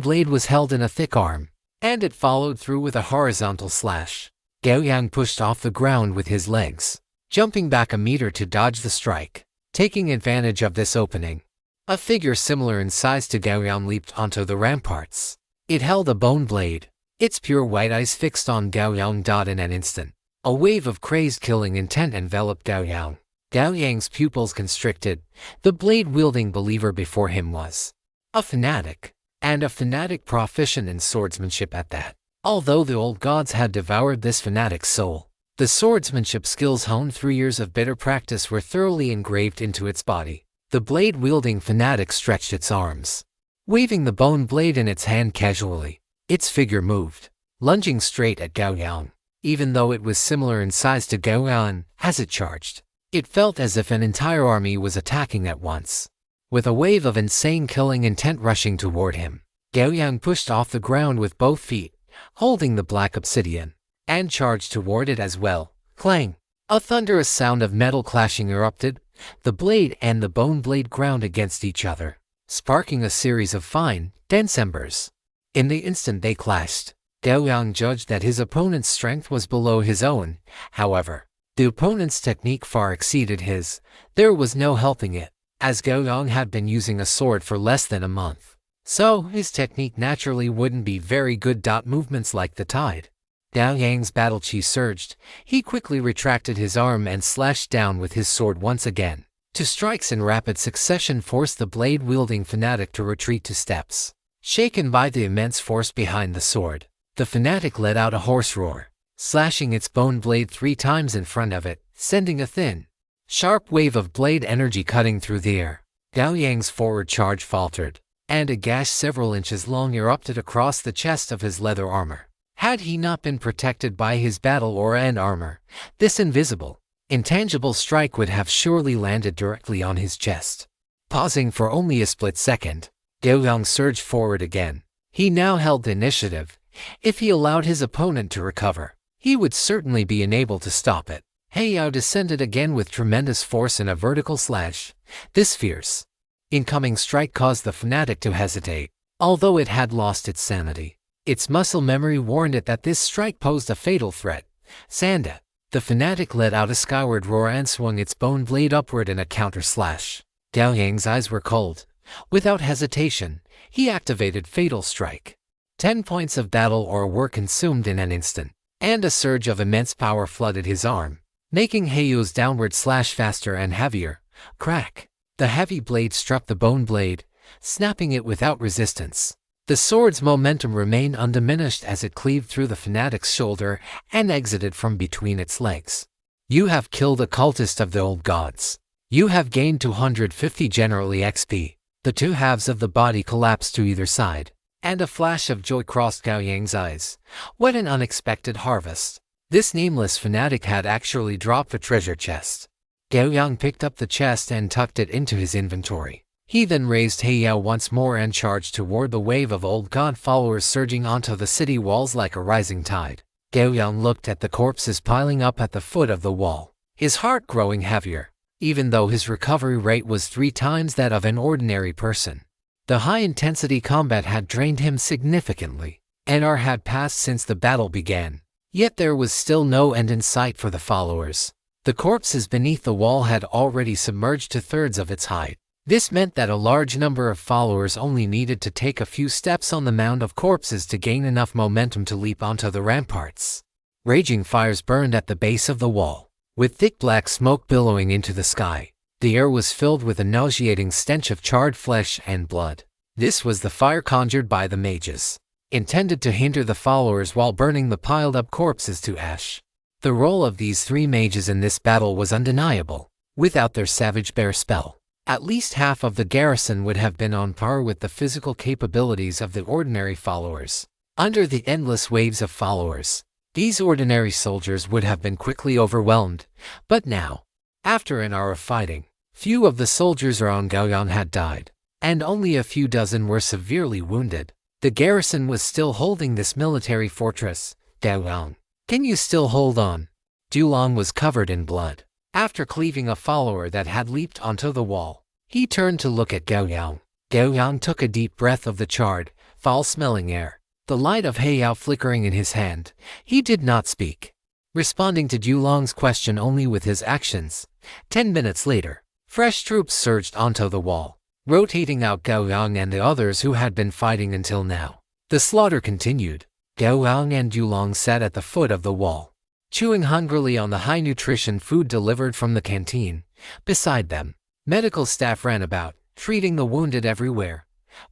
blade was held in a thick arm, and it followed through with a horizontal slash. Gao Yang pushed off the ground with his legs, jumping back a meter to dodge the strike. Taking advantage of this opening, a figure similar in size to Gao Yang leaped onto the ramparts. It held a bone blade, its pure white eyes fixed on Gao Yang. In an instant, a wave of crazed killing intent enveloped Gao Yang. Gao Yang's pupils constricted. The blade-wielding believer before him was a fanatic, and a fanatic proficient in swordsmanship at that. Although the old gods had devoured this fanatic's soul, the swordsmanship skills honed through years of bitter practice were thoroughly engraved into its body. The blade-wielding fanatic stretched its arms, waving the bone blade in its hand casually. Its figure moved, lunging straight at Gao Yang. Even though it was similar in size to Gao Yang, as it charged, it felt as if an entire army was attacking at once. With a wave of insane killing intent rushing toward him, Gao Yang pushed off the ground with both feet, holding the black obsidian, and charged toward it as well. Clang! A thunderous sound of metal clashing erupted. The blade and the bone blade ground against each other, sparking a series of fine, dense embers. In the instant they clashed, Gao Yang judged that his opponent's strength was below his own. However, the opponent's technique far exceeded his. There was no helping it, as Gao Yang had been using a sword for less than a month, so his technique naturally wouldn't be very good. Movements like the tide. Gao Yang's battle chi surged. He quickly retracted his arm and slashed down with his sword once again. Two strikes in rapid succession forced the blade-wielding fanatic to retreat 2 steps. Shaken by the immense force behind the sword, the fanatic let out a hoarse roar, slashing its bone blade 3 times in front of it, sending a thin, sharp wave of blade energy cutting through the air. Gao Yang's forward charge faltered, and a gash several inches long erupted across the chest of his leather armor. Had he not been protected by his battle aura and armor, this invisible, intangible strike would have surely landed directly on his chest. Pausing for only a split second, Gao Yang surged forward again. He now held the initiative. If he allowed his opponent to recover, he would certainly be unable to stop it. Heiyao descended again with tremendous force in a vertical slash. This fierce, incoming strike caused the fanatic to hesitate, although it had lost its sanity. Its muscle memory warned it that this strike posed a fatal threat. Sanda. The fanatic let out a skyward roar and swung its bone blade upward in a counter slash. Gao Yang's eyes were cold. Without hesitation, he activated Fatal Strike. 10 points of battle aura were consumed in an instant, and a surge of immense power flooded his arm, making Heiyao's downward slash faster and heavier. Crack! The heavy blade struck the bone blade, snapping it without resistance. The sword's momentum remained undiminished as it cleaved through the fanatic's shoulder and exited from between its legs. You have killed a cultist of the old gods. You have gained 250 general XP. The 2 halves of the body collapsed to either side, and a flash of joy crossed Gao Yang's eyes. What an unexpected harvest! This nameless fanatic had actually dropped a treasure chest. Gao Yang picked up the chest and tucked it into his inventory. He then raised Heiyao once more and charged toward the wave of old god followers surging onto the city walls like a rising tide. Gao Yang looked at the corpses piling up at the foot of the wall, his heart growing heavier, even though his recovery rate was 3 times that of an ordinary person. The high-intensity combat had drained him significantly. An hour had passed since the battle began, yet there was still no end in sight for the followers. The corpses beneath the wall had already submerged 2/3 of its height. This meant that a large number of followers only needed to take a few steps on the mound of corpses to gain enough momentum to leap onto the ramparts. Raging fires burned at the base of the wall, with thick black smoke billowing into the sky. The air was filled with a nauseating stench of charred flesh and blood. This was the fire conjured by the mages. intended to hinder the followers while burning the piled-up corpses to ash. The role of these 3 mages in this battle was undeniable. Without their savage bear spell, at least half of the garrison would have been on par with the physical capabilities of the ordinary followers. Under the endless waves of followers, these ordinary soldiers would have been quickly overwhelmed, but now, after an hour of fighting, few of the soldiers around Gao Yang had died, and only a few dozen were severely wounded. The garrison was still holding this military fortress. Gao Yang, can you still hold on? Dulong was covered in blood. After cleaving a follower that had leaped onto the wall, he turned to look at Gao Yang. Gao Yang took a deep breath of the charred, foul-smelling air, the light of Heiyao flickering in his hand. He did not speak, responding to Dulong's question only with his actions. 10 minutes later, fresh troops surged onto the wall, rotating out Gao Yang and the others who had been fighting until now. The slaughter continued. Gao Yang and Dulong sat at the foot of the wall, chewing hungrily on the high-nutrition food delivered from the canteen. Beside them, medical staff ran about, treating the wounded everywhere.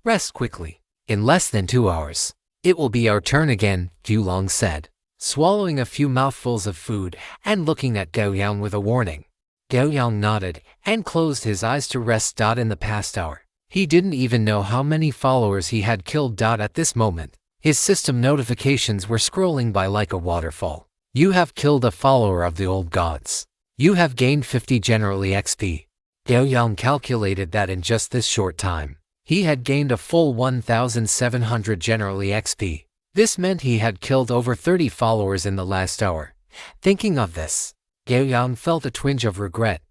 Rest quickly. In less than 2 hours, it will be our turn again, Dulong said, swallowing a few mouthfuls of food and looking at Gao Yang with a warning. Gao Yang nodded and closed his eyes to rest. In the past hour, he didn't even know how many followers he had killed. At this moment, his system notifications were scrolling by like a waterfall. You have killed a follower of the old gods. You have gained 50 generally XP. Gao Yang calculated that in just this short time, he had gained a full 1,700 generally XP. This meant he had killed over 30 followers in the last hour. Thinking of this, Gao Yang felt a twinge of regret.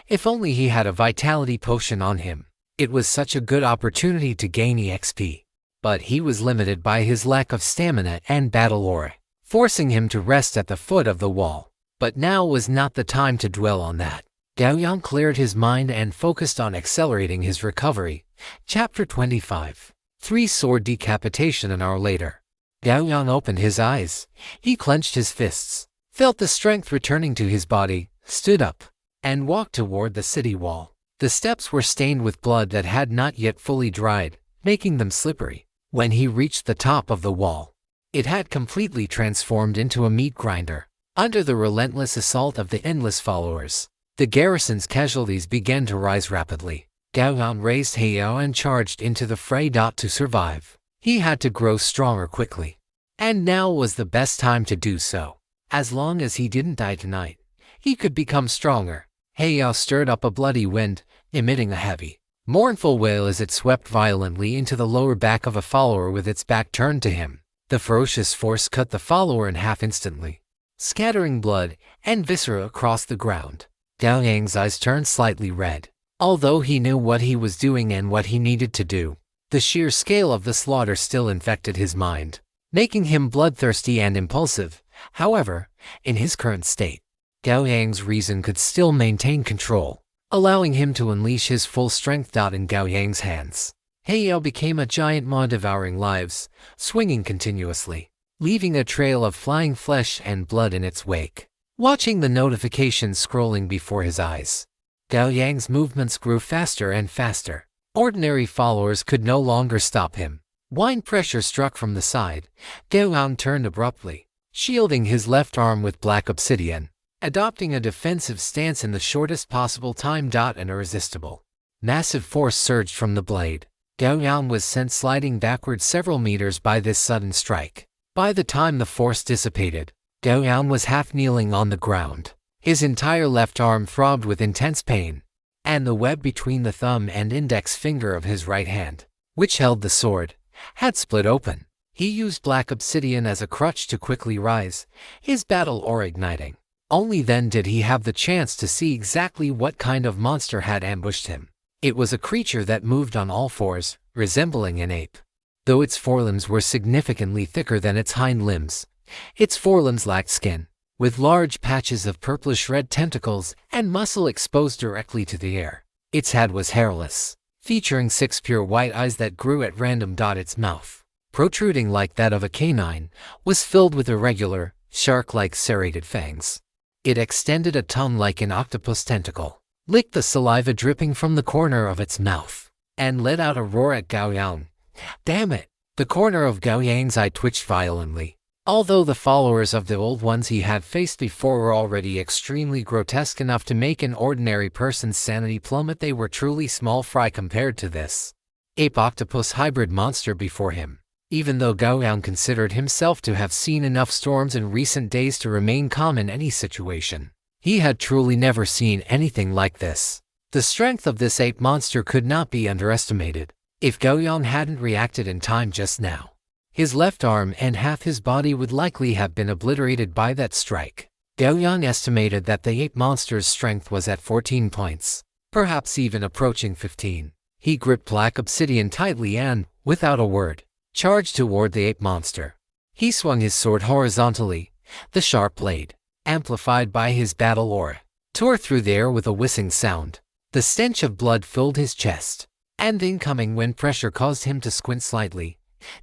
If only he had a vitality potion on him. It was such a good opportunity to gain EXP. But he was limited by his lack of stamina and battle aura, forcing him to rest at the foot of the wall. But now was not the time to dwell on that. Gao Yang cleared his mind and focused on accelerating his recovery. Chapter 25. 3-sword decapitation. An hour later, Gao Yang opened his eyes. He clenched his fists, felt the strength returning to his body, stood up, and walked toward the city wall. The steps were stained with blood that had not yet fully dried, making them slippery. When he reached the top of the wall, it had completely transformed into a meat grinder. Under the relentless assault of the endless followers, the garrison's casualties began to rise rapidly. Gao Yang raised Heiyao and charged into the fray. To survive, he had to grow stronger quickly. And now was the best time to do so. As long as he didn't die tonight, he could become stronger. Heiyao stirred up a bloody wind, emitting a heavy, mournful wail as it swept violently into the lower back of a follower with its back turned to him. The ferocious force cut the follower in half instantly, scattering blood and viscera across the ground. Gao Yang's eyes turned slightly red. Although he knew what he was doing and what he needed to do, the sheer scale of the slaughter still infected his mind, making him bloodthirsty and impulsive. However, in his current state, Gao Yang's reason could still maintain control, allowing him to unleash his full strength. In Gao Yang's hands, Heiyao became a giant maw devouring lives, swinging continuously, leaving a trail of flying flesh and blood in its wake. Watching the notifications scrolling before his eyes, Gao Yang's movements grew faster and faster. Ordinary followers could no longer stop him. Wind pressure struck from the side. Gao Yang turned abruptly, shielding his left arm with black obsidian, adopting a defensive stance in the shortest possible time. An irresistible, massive force surged from the blade. Gao Yang was sent sliding backwards several meters by this sudden strike. By the time the force dissipated, Gao Yang was half kneeling on the ground. His entire left arm throbbed with intense pain, and the web between the thumb and index finger of his right hand, which held the sword, had split open. He used black obsidian as a crutch to quickly rise, his battle aura igniting. Only then did he have the chance to see exactly what kind of monster had ambushed him. It was a creature that moved on all fours, resembling an ape. Though its forelimbs were significantly thicker than its hind limbs, its forelimbs lacked skin, with large patches of purplish-red tentacles and muscle exposed directly to the air. Its head was hairless, featuring 6 pure white eyes that grew at random. Its mouth, protruding like that of a canine, was filled with irregular, shark-like serrated fangs. It extended a tongue like an octopus tentacle, licked the saliva dripping from the corner of its mouth, and let out a roar at Gao Yang. Damn it! The corner of Gao Yang's eye twitched violently. Although the followers of the old ones he had faced before were already extremely grotesque enough to make an ordinary person's sanity plummet, they were truly small fry compared to this ape-octopus hybrid monster before him. Even though Gao Yang considered himself to have seen enough storms in recent days to remain calm in any situation, he had truly never seen anything like this. The strength of this ape monster could not be underestimated. If Gao Yang hadn't reacted in time just now, his left arm and half his body would likely have been obliterated by that strike. Gao Yang estimated that the ape monster's strength was at 14 points, perhaps even approaching 15. He gripped Black Obsidian tightly and, without a word, charged toward the ape monster. He swung his sword horizontally, the sharp blade, amplified by his battle aura, tore through the air with a whizzing sound. The stench of blood filled his chest, and incoming wind pressure caused him to squint slightly.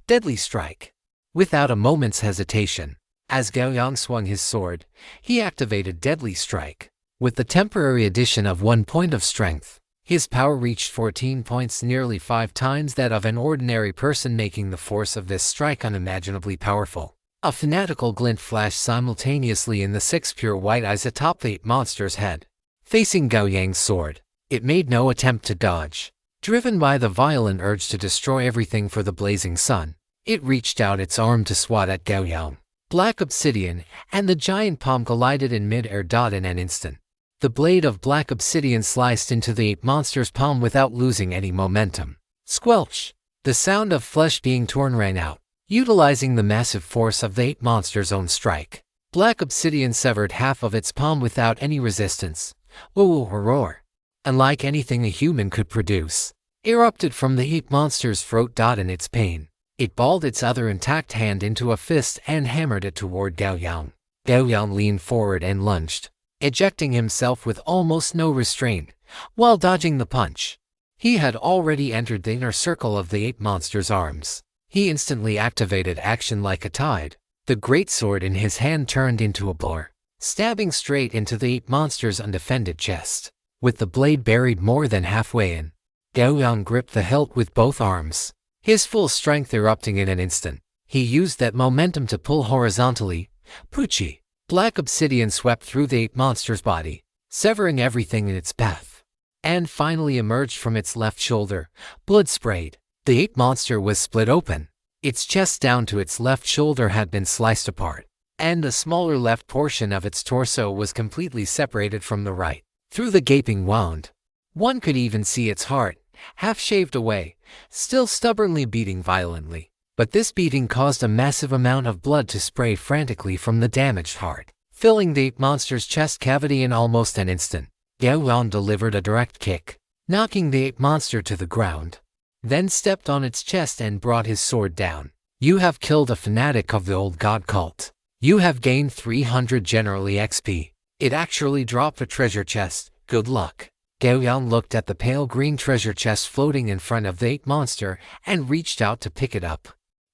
Deadly strike. Without a moment's hesitation, as Gao Yang swung his sword, he activated Deadly Strike. With the temporary addition of 1 point of strength, his power reached 14 points, nearly 5 times that of an ordinary person, making the force of this strike unimaginably powerful. A fanatical glint flashed simultaneously in the 6 pure white eyes atop the ape monster's head. Facing Gao Yang's sword, it made no attempt to dodge. Driven by the violent urge to destroy everything for the blazing sun, it reached out its arm to swat at Gao Yang. Black Obsidian and the giant palm collided in mid-air. In an instant, the blade of Black Obsidian sliced into the ape monster's palm without losing any momentum. Squelch! The sound of flesh being torn rang out. Utilizing the massive force of the ape monster's own strike, Black Obsidian severed half of its palm without any resistance. Ooh, roar! Unlike anything a human could produce, erupted from the ape monster's throat. In its pain, it balled its other intact hand into a fist and hammered it toward Gao Yang. Gao Yang leaned forward and lunged, ejecting himself with almost no restraint, while dodging the punch. He had already entered the inner circle of the ape monster's arms. He instantly activated action like a tide. The greatsword in his hand turned into a blur, stabbing straight into the ape monster's undefended chest. With the blade buried more than halfway in, Gao Yang gripped the hilt with both arms, his full strength erupting in an instant. He used that momentum to pull horizontally. Poochie! Black Obsidian swept through the ape monster's body, severing everything in its path, and finally emerged from its left shoulder. Blood sprayed. The ape monster was split open. Its chest down to its left shoulder had been sliced apart, and the smaller left portion of its torso was completely separated from the right. Through the gaping wound, one could even see its heart, half shaved away, still stubbornly beating violently. But this beating caused a massive amount of blood to spray frantically from the damaged heart, filling the ape monster's chest cavity in almost an instant. Gao Yang delivered a direct kick, knocking the ape monster to the ground, then stepped on its chest and brought his sword down. You have killed a fanatic of the old god cult. You have gained 300 generally XP. It actually dropped a treasure chest. Good luck. Gao Yang looked at the pale green treasure chest floating in front of the ape monster and reached out to pick it up.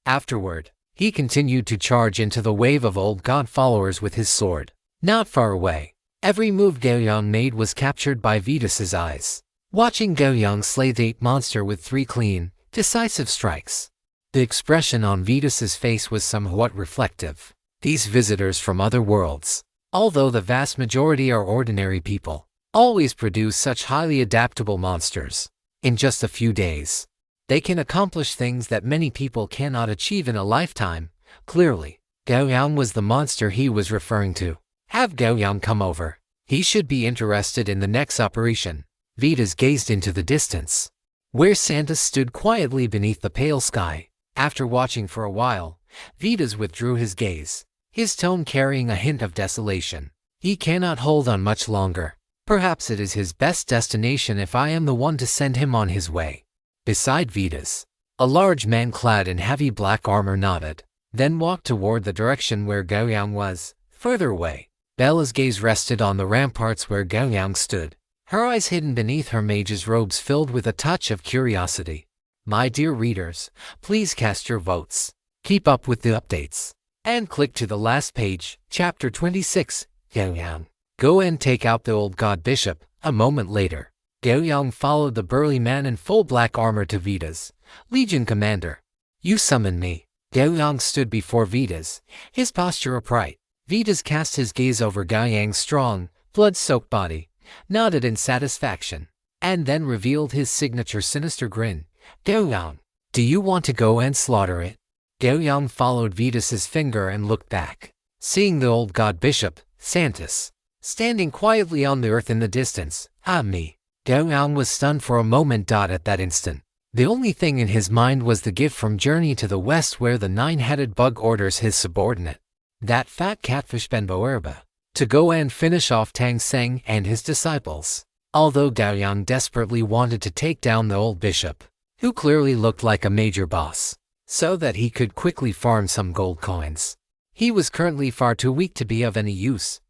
Afterward, he continued to charge into the wave of old god followers with his sword. Not far away, every move Gao Yang made was captured by Vitus's eyes, watching Gao Yang slay the ape monster with 3 clean, decisive strikes. The expression on Vitus's face was somewhat reflective. These visitors from other worlds, although the vast majority are ordinary people, always produce such highly adaptable monsters. In just a few days, they can accomplish things that many people cannot achieve in a lifetime. Clearly, Gao Yang was the monster he was referring to. Have Gao Yang come over. He should be interested in the next operation. Vitus gazed into the distance, where Santa stood quietly beneath the pale sky. After watching for a while, Vitus withdrew his gaze, his tone carrying a hint of desolation. He cannot hold on much longer. Perhaps it is his best destination if I am the one to send him on his way. Beside Vitus, a large man clad in heavy black armor nodded, then walked toward the direction where Gao Yang was. Further away, Bella's gaze rested on the ramparts where Gao Yang stood, her eyes hidden beneath her mage's robes filled with a touch of curiosity. My dear readers, please cast your votes, keep up with the updates, and click to the last page, Chapter 26, Gao Yang. Go and take out the old god bishop. A moment later, Gao Yang followed the burly man in full black armor to Vitus, Legion commander. You summoned me. Gao Yang stood before Vitas, his posture upright. Vitas cast his gaze over Gao Yang's strong, blood-soaked body, nodded in satisfaction, and then revealed his signature sinister grin. Gao Yang, do you want to go and slaughter it? Gao Yang followed Vitas's finger and looked back, seeing the old god bishop, Santis, standing quietly on the earth in the distance. Ah me. Gao Yang was stunned for a moment. At that instant, the only thing in his mind was the gift from Journey to the West, where the nine-headed bug orders his subordinate, that fat catfish Benboerba, to go and finish off Tang Seng and his disciples. Although Gao Yang desperately wanted to take down the old bishop, who clearly looked like a major boss, so that he could quickly farm some gold coins, he was currently far too weak to be of any use.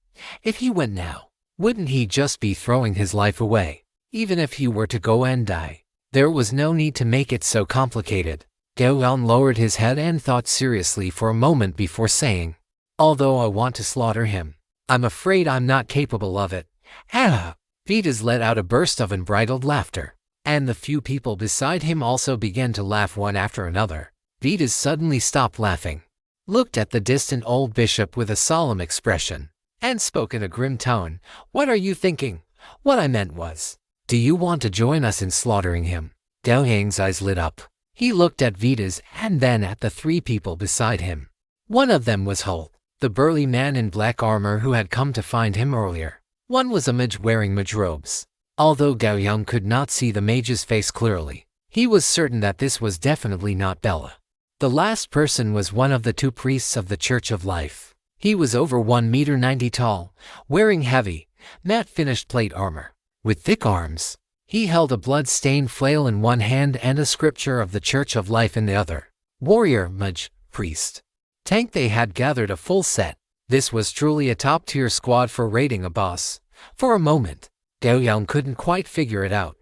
If he went now, wouldn't he just be throwing his life away? Even if he were to go and die, there was no need to make it so complicated. Gao Yang lowered his head and thought seriously for a moment before saying, although I want to slaughter him, I'm afraid I'm not capable of it. Ah! Vitas let out a burst of unbridled laughter, and the few people beside him also began to laugh one after another. Vitas suddenly stopped laughing, looked at the distant old bishop with a solemn expression, and spoke in a grim tone. What are you thinking? What I meant was, do you want to join us in slaughtering him? Gao Yang's eyes lit up. He looked at Vitas and then at the three people beside him. One of them was Holt, the burly man in black armor who had come to find him earlier. One was a mage wearing mage robes. Although Gao Yang could not see the mage's face clearly, he was certain that this was definitely not Bella. The last person was one of the two priests of the Church of Life. He was over 1.90 meters tall, wearing heavy, matte-finished plate armor, with thick arms. He held a blood-stained flail in one hand and a scripture of the Church of Life in the other. Warrior, mage, priest, tank, they had gathered a full set. This was truly a top-tier squad for raiding a boss. For a moment, Gao Yang couldn't quite figure it out.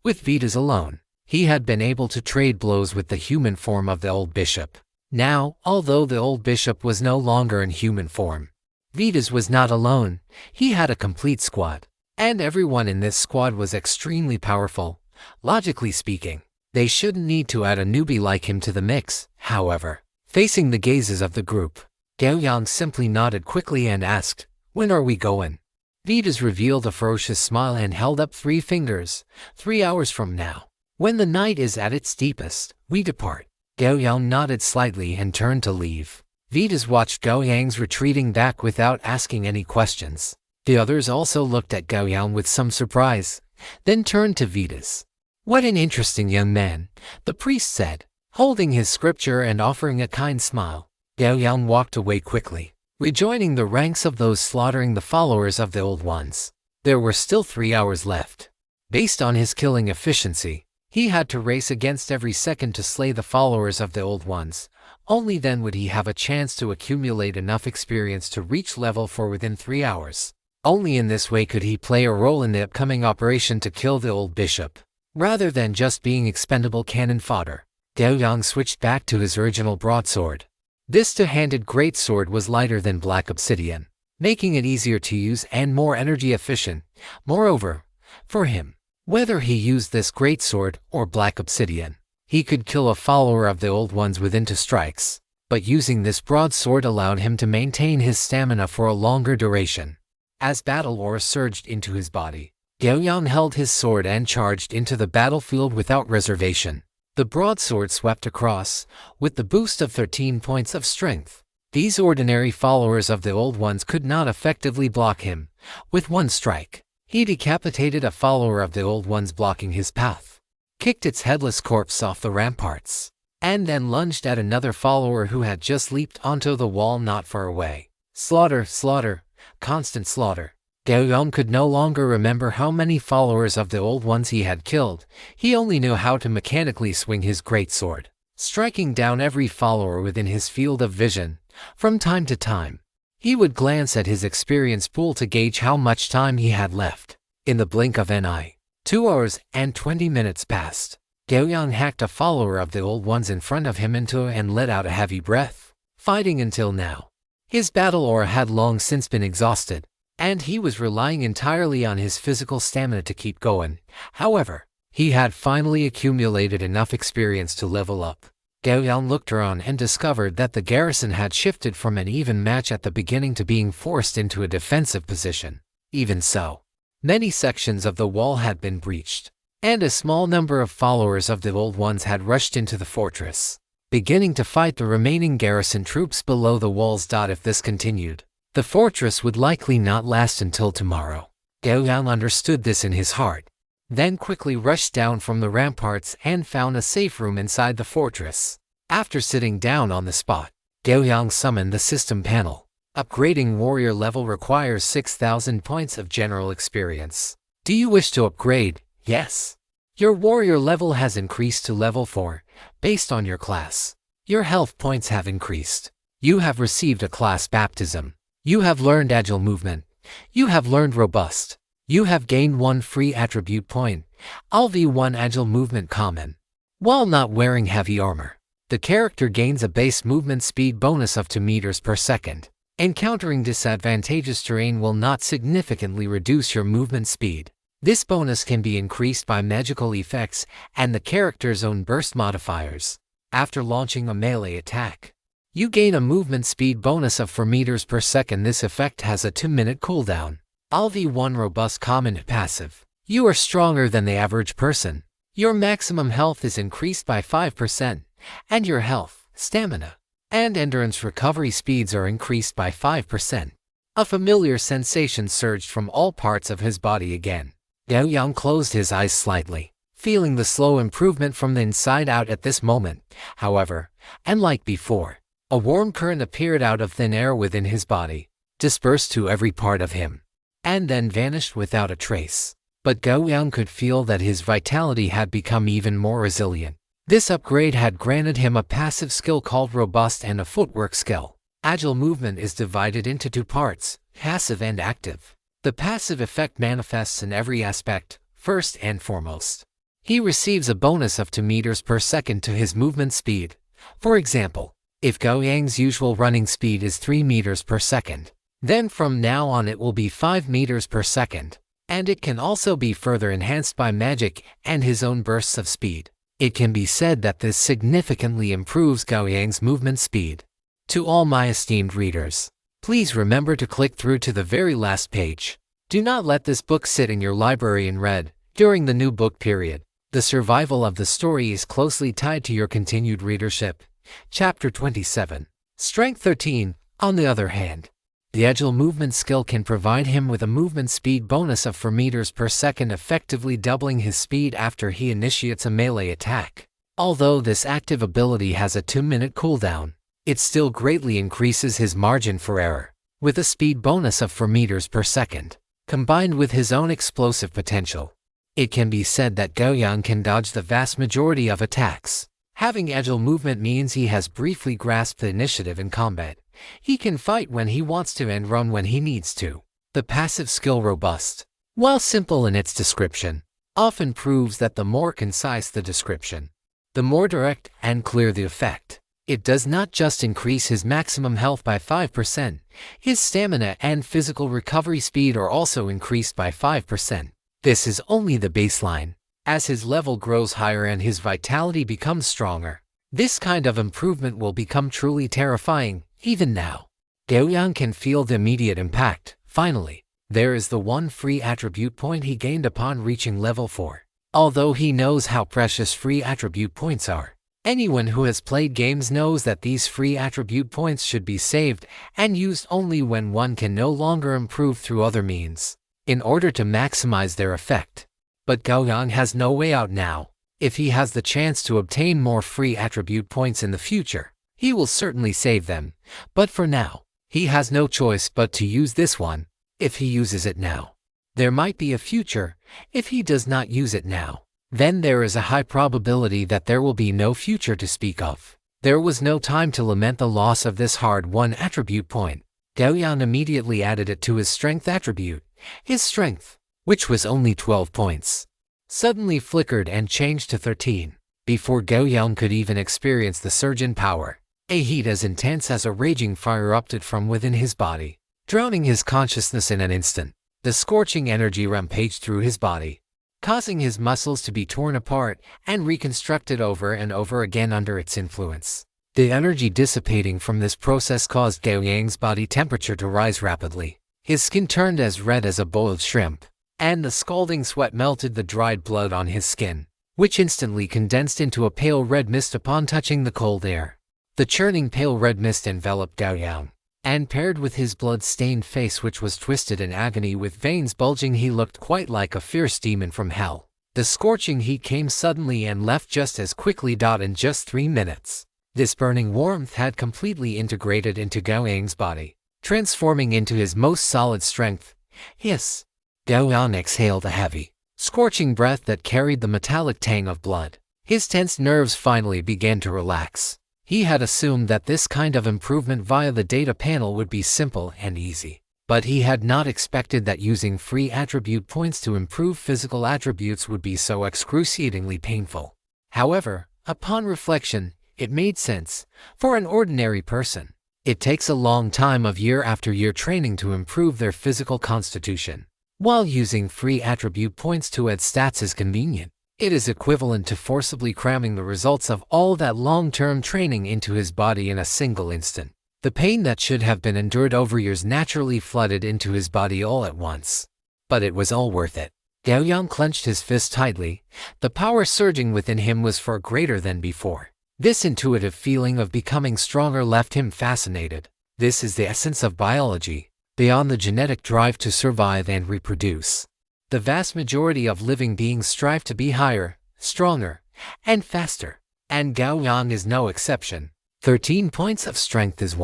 With Vitas alone, he had been able to trade blows with the human form of the old bishop. Now, although the old bishop was no longer in human form, Vitas was not alone. He had a complete squad, and everyone in this squad was extremely powerful. Logically speaking, they shouldn't need to add a newbie like him to the mix. However, facing the gazes of the group, Gao Yang simply nodded quickly and asked, when are we going? Vitas revealed a ferocious smile and held up 3 fingers. 3 hours from now, when the night is at its deepest, we depart. Gao Yang nodded slightly and turned to leave. Vitas watched Gao Yang's retreating back without asking any questions. The others also looked at Gao Yang with some surprise, then turned to Vitas. What an interesting young man, the priest said, holding his scripture and offering a kind smile. Gao Yang walked away quickly, rejoining the ranks of those slaughtering the followers of the Old Ones. There were still 3 hours left. Based on his killing efficiency, he had to race against every second to slay the followers of the Old Ones. Only then would he have a chance to accumulate enough experience to reach level 4 within 3 hours. Only in this way could he play a role in the upcoming operation to kill the old bishop, rather than just being expendable cannon fodder. Gao Yang switched back to his original broadsword. This two-handed greatsword was lighter than black obsidian, making it easier to use and more energy efficient. Moreover, for him, whether he used this greatsword or black obsidian, he could kill a follower of the Old Ones within 2 strikes. But using this broadsword allowed him to maintain his stamina for a longer duration. As battle aura surged into his body, Gao Yang held his sword and charged into the battlefield without reservation. The broadsword swept across, with the boost of 13 points of strength. These ordinary followers of the Old Ones could not effectively block him. With 1 strike, he decapitated a follower of the Old Ones blocking his path, kicked its headless corpse off the ramparts, and then lunged at another follower who had just leaped onto the wall not far away. Slaughter, slaughter, constant slaughter. Gao Yang could no longer remember how many followers of the Old Ones he had killed. He only knew how to mechanically swing his greatsword, striking down every follower within his field of vision. From time to time, he would glance at his experience pool to gauge how much time he had left. In the blink of an eye, 2 hours and 20 minutes passed. Gao Yang hacked a follower of the Old Ones in front of him into and let out a heavy breath. Fighting until now, his battle aura had long since been exhausted, and he was relying entirely on his physical stamina to keep going. However, he had finally accumulated enough experience to level up. Gao Yang looked around and discovered that the garrison had shifted from an even match at the beginning to being forced into a defensive position. Even so, many sections of the wall had been breached, and a small number of followers of the old ones had rushed into the fortress, beginning to fight the remaining garrison troops below the walls. If this continued, the fortress would likely not last until tomorrow. Gao Yang understood this in his heart, then quickly rushed down from the ramparts and found a safe room inside the fortress. After sitting down on the spot, Gao Yang summoned the system panel. Upgrading warrior level requires 6,000 points of general experience. Do you wish to upgrade? Yes. Your warrior level has increased to level 4, based on your class. Your health points have increased. You have received a class baptism. You have learned agile movement. You have learned robust. You have gained 1 free attribute point, LV1 agile movement common. While not wearing heavy armor, the character gains a base movement speed bonus of 2 meters per second. Encountering disadvantageous terrain will not significantly reduce your movement speed. This bonus can be increased by magical effects and the character's own burst modifiers. After launching a melee attack, you gain a movement speed bonus of 4 meters per second. This effect has a 2-minute cooldown. LV1 robust common passive. You are stronger than the average person. Your maximum health is increased by 5%, and your health, stamina, and endurance recovery speeds are increased by 5%. A familiar sensation surged from all parts of his body again. Gao Yang closed his eyes slightly, feeling the slow improvement from the inside out at this moment. However, and like before, a warm current appeared out of thin air within his body, dispersed to every part of him, and then vanished without a trace. But Gao Yang could feel that his vitality had become even more resilient. This upgrade had granted him a passive skill called Robust and a footwork skill. Agile movement is divided into 2 parts, passive and active. The passive effect manifests in every aspect. First and foremost, he receives a bonus of 2 meters per second to his movement speed. For example, if Gao Yang's usual running speed is 3 meters per second, then from now on it will be 5 meters per second, and it can also be further enhanced by magic and his own bursts of speed. It can be said that this significantly improves Gao Yang's movement speed. To all my esteemed readers, please remember to click through to the very last page. Do not let this book sit in your library unread during the new book period. The survival of the story is closely tied to your continued readership. Chapter 27. Strength 13, on the other hand, the agile movement skill can provide him with a movement speed bonus of 4 meters per second, effectively doubling his speed after he initiates a melee attack. Although this active ability has a 2-minute cooldown, it still greatly increases his margin for error. With a speed bonus of 4 meters per second, combined with his own explosive potential, it can be said that Gao Yang can dodge the vast majority of attacks. Having agile movement means he has briefly grasped the initiative in combat. He can fight when he wants to and run when he needs to. The passive skill Robust, while simple in its description, often proves that the more concise the description, the more direct and clear the effect. It does not just increase his maximum health by 5%, his stamina and physical recovery speed are also increased by 5%. This is only the baseline. As his level grows higher and his vitality becomes stronger, this kind of improvement will become truly terrifying. Even now, Gao Yang can feel the immediate impact. Finally, there is the 1 free attribute point he gained upon reaching level 4. Although he knows how precious free attribute points are, anyone who has played games knows that these free attribute points should be saved and used only when one can no longer improve through other means, in order to maximize their effect. But Gao Yang has no way out now. If he has the chance to obtain more free attribute points in the future, he will certainly save them. But for now, he has no choice but to use this one. If he uses it now, there might be a future. If he does not use it now, then there is a high probability that there will be no future to speak of. There was no time to lament the loss of this hard-won attribute point. Gao Yang immediately added it to his strength attribute. His strength, which was only 12 points, suddenly flickered and changed to 13. Before Gao Yang could even experience the surge in power, a heat as intense as a raging fire erupted from within his body, drowning his consciousness in an instant. The scorching energy rampaged through his body, causing his muscles to be torn apart and reconstructed over and over again under its influence. The energy dissipating from this process caused Gao Yang's body temperature to rise rapidly. His skin turned as red as a boiled shrimp, and the scalding sweat melted the dried blood on his skin, which instantly condensed into a pale red mist upon touching the cold air. The churning pale red mist enveloped Gao Yang, and paired with his blood-stained face, which was twisted in agony with veins bulging, he looked quite like a fierce demon from hell. The scorching heat came suddenly and left just as quickly. In just 3 minutes, this burning warmth had completely integrated into Gao Yang's body, transforming into his most solid strength. Hiss! Gao Yang exhaled a heavy, scorching breath that carried the metallic tang of blood. His tense nerves finally began to relax. He had assumed that this kind of improvement via the data panel would be simple and easy, but he had not expected that using free attribute points to improve physical attributes would be so excruciatingly painful. However, upon reflection, it made sense. For an ordinary person, it takes a long time of year after year training to improve their physical constitution, while using free attribute points to add stats is convenient. It is equivalent to forcibly cramming the results of all that long-term training into his body in a single instant. The pain that should have been endured over years naturally flooded into his body all at once. But it was all worth it. Gao Yang clenched his fist tightly. The power surging within him was far greater than before. This intuitive feeling of becoming stronger left him fascinated. This is the essence of biology, beyond the genetic drive to survive and reproduce. The vast majority of living beings strive to be higher, stronger, and faster, and Gao Yang is no exception. 13 points of strength is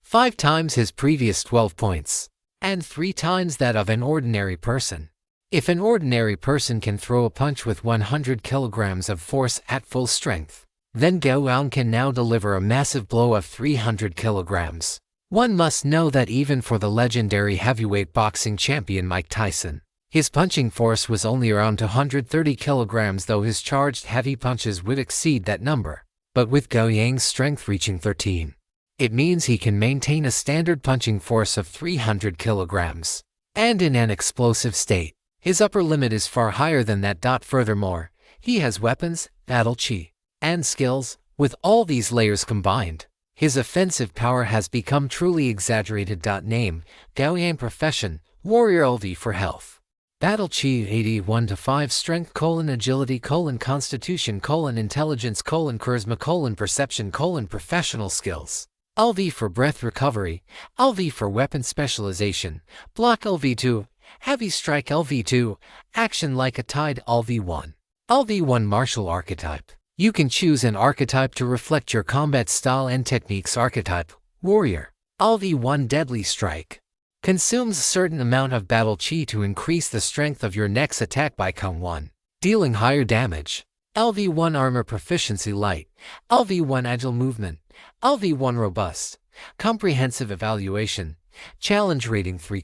5 times his previous 12 points, and 3 times that of an ordinary person. If an ordinary person can throw a punch with 100 kilograms of force at full strength, then Gao Yang can now deliver a massive blow of 300 kilograms. One must know that even for the legendary heavyweight boxing champion Mike Tyson, his punching force was only around 230 kilograms, though his charged heavy punches would exceed that number. But with Gao Yang's strength reaching 13, it means he can maintain a standard punching force of 300 kilograms. And in an explosive state, his upper limit is far higher than that. Furthermore, he has weapons, battle chi, and skills. With all these layers combined, his offensive power has become truly exaggerated. Name: Gao Yang. Profession: Warrior. LV for health. Battle Chi 81-5 Strength: Agility: Constitution: Intelligence: Charisma: Perception: Professional skills. LV for breath recovery. LV for weapon specialization. Block LV2. Heavy strike LV2. Action like a tide LV1. LV1 Martial archetype. You can choose an archetype to reflect your combat style and techniques. Archetype: Warrior. LV1 Deadly strike. Consumes a certain amount of battle chi to increase the strength of your next attack by 1, dealing higher damage. LV1 Armor Proficiency Light. LV1 Agile Movement. LV1 Robust. Comprehensive Evaluation. Challenge Rating 3.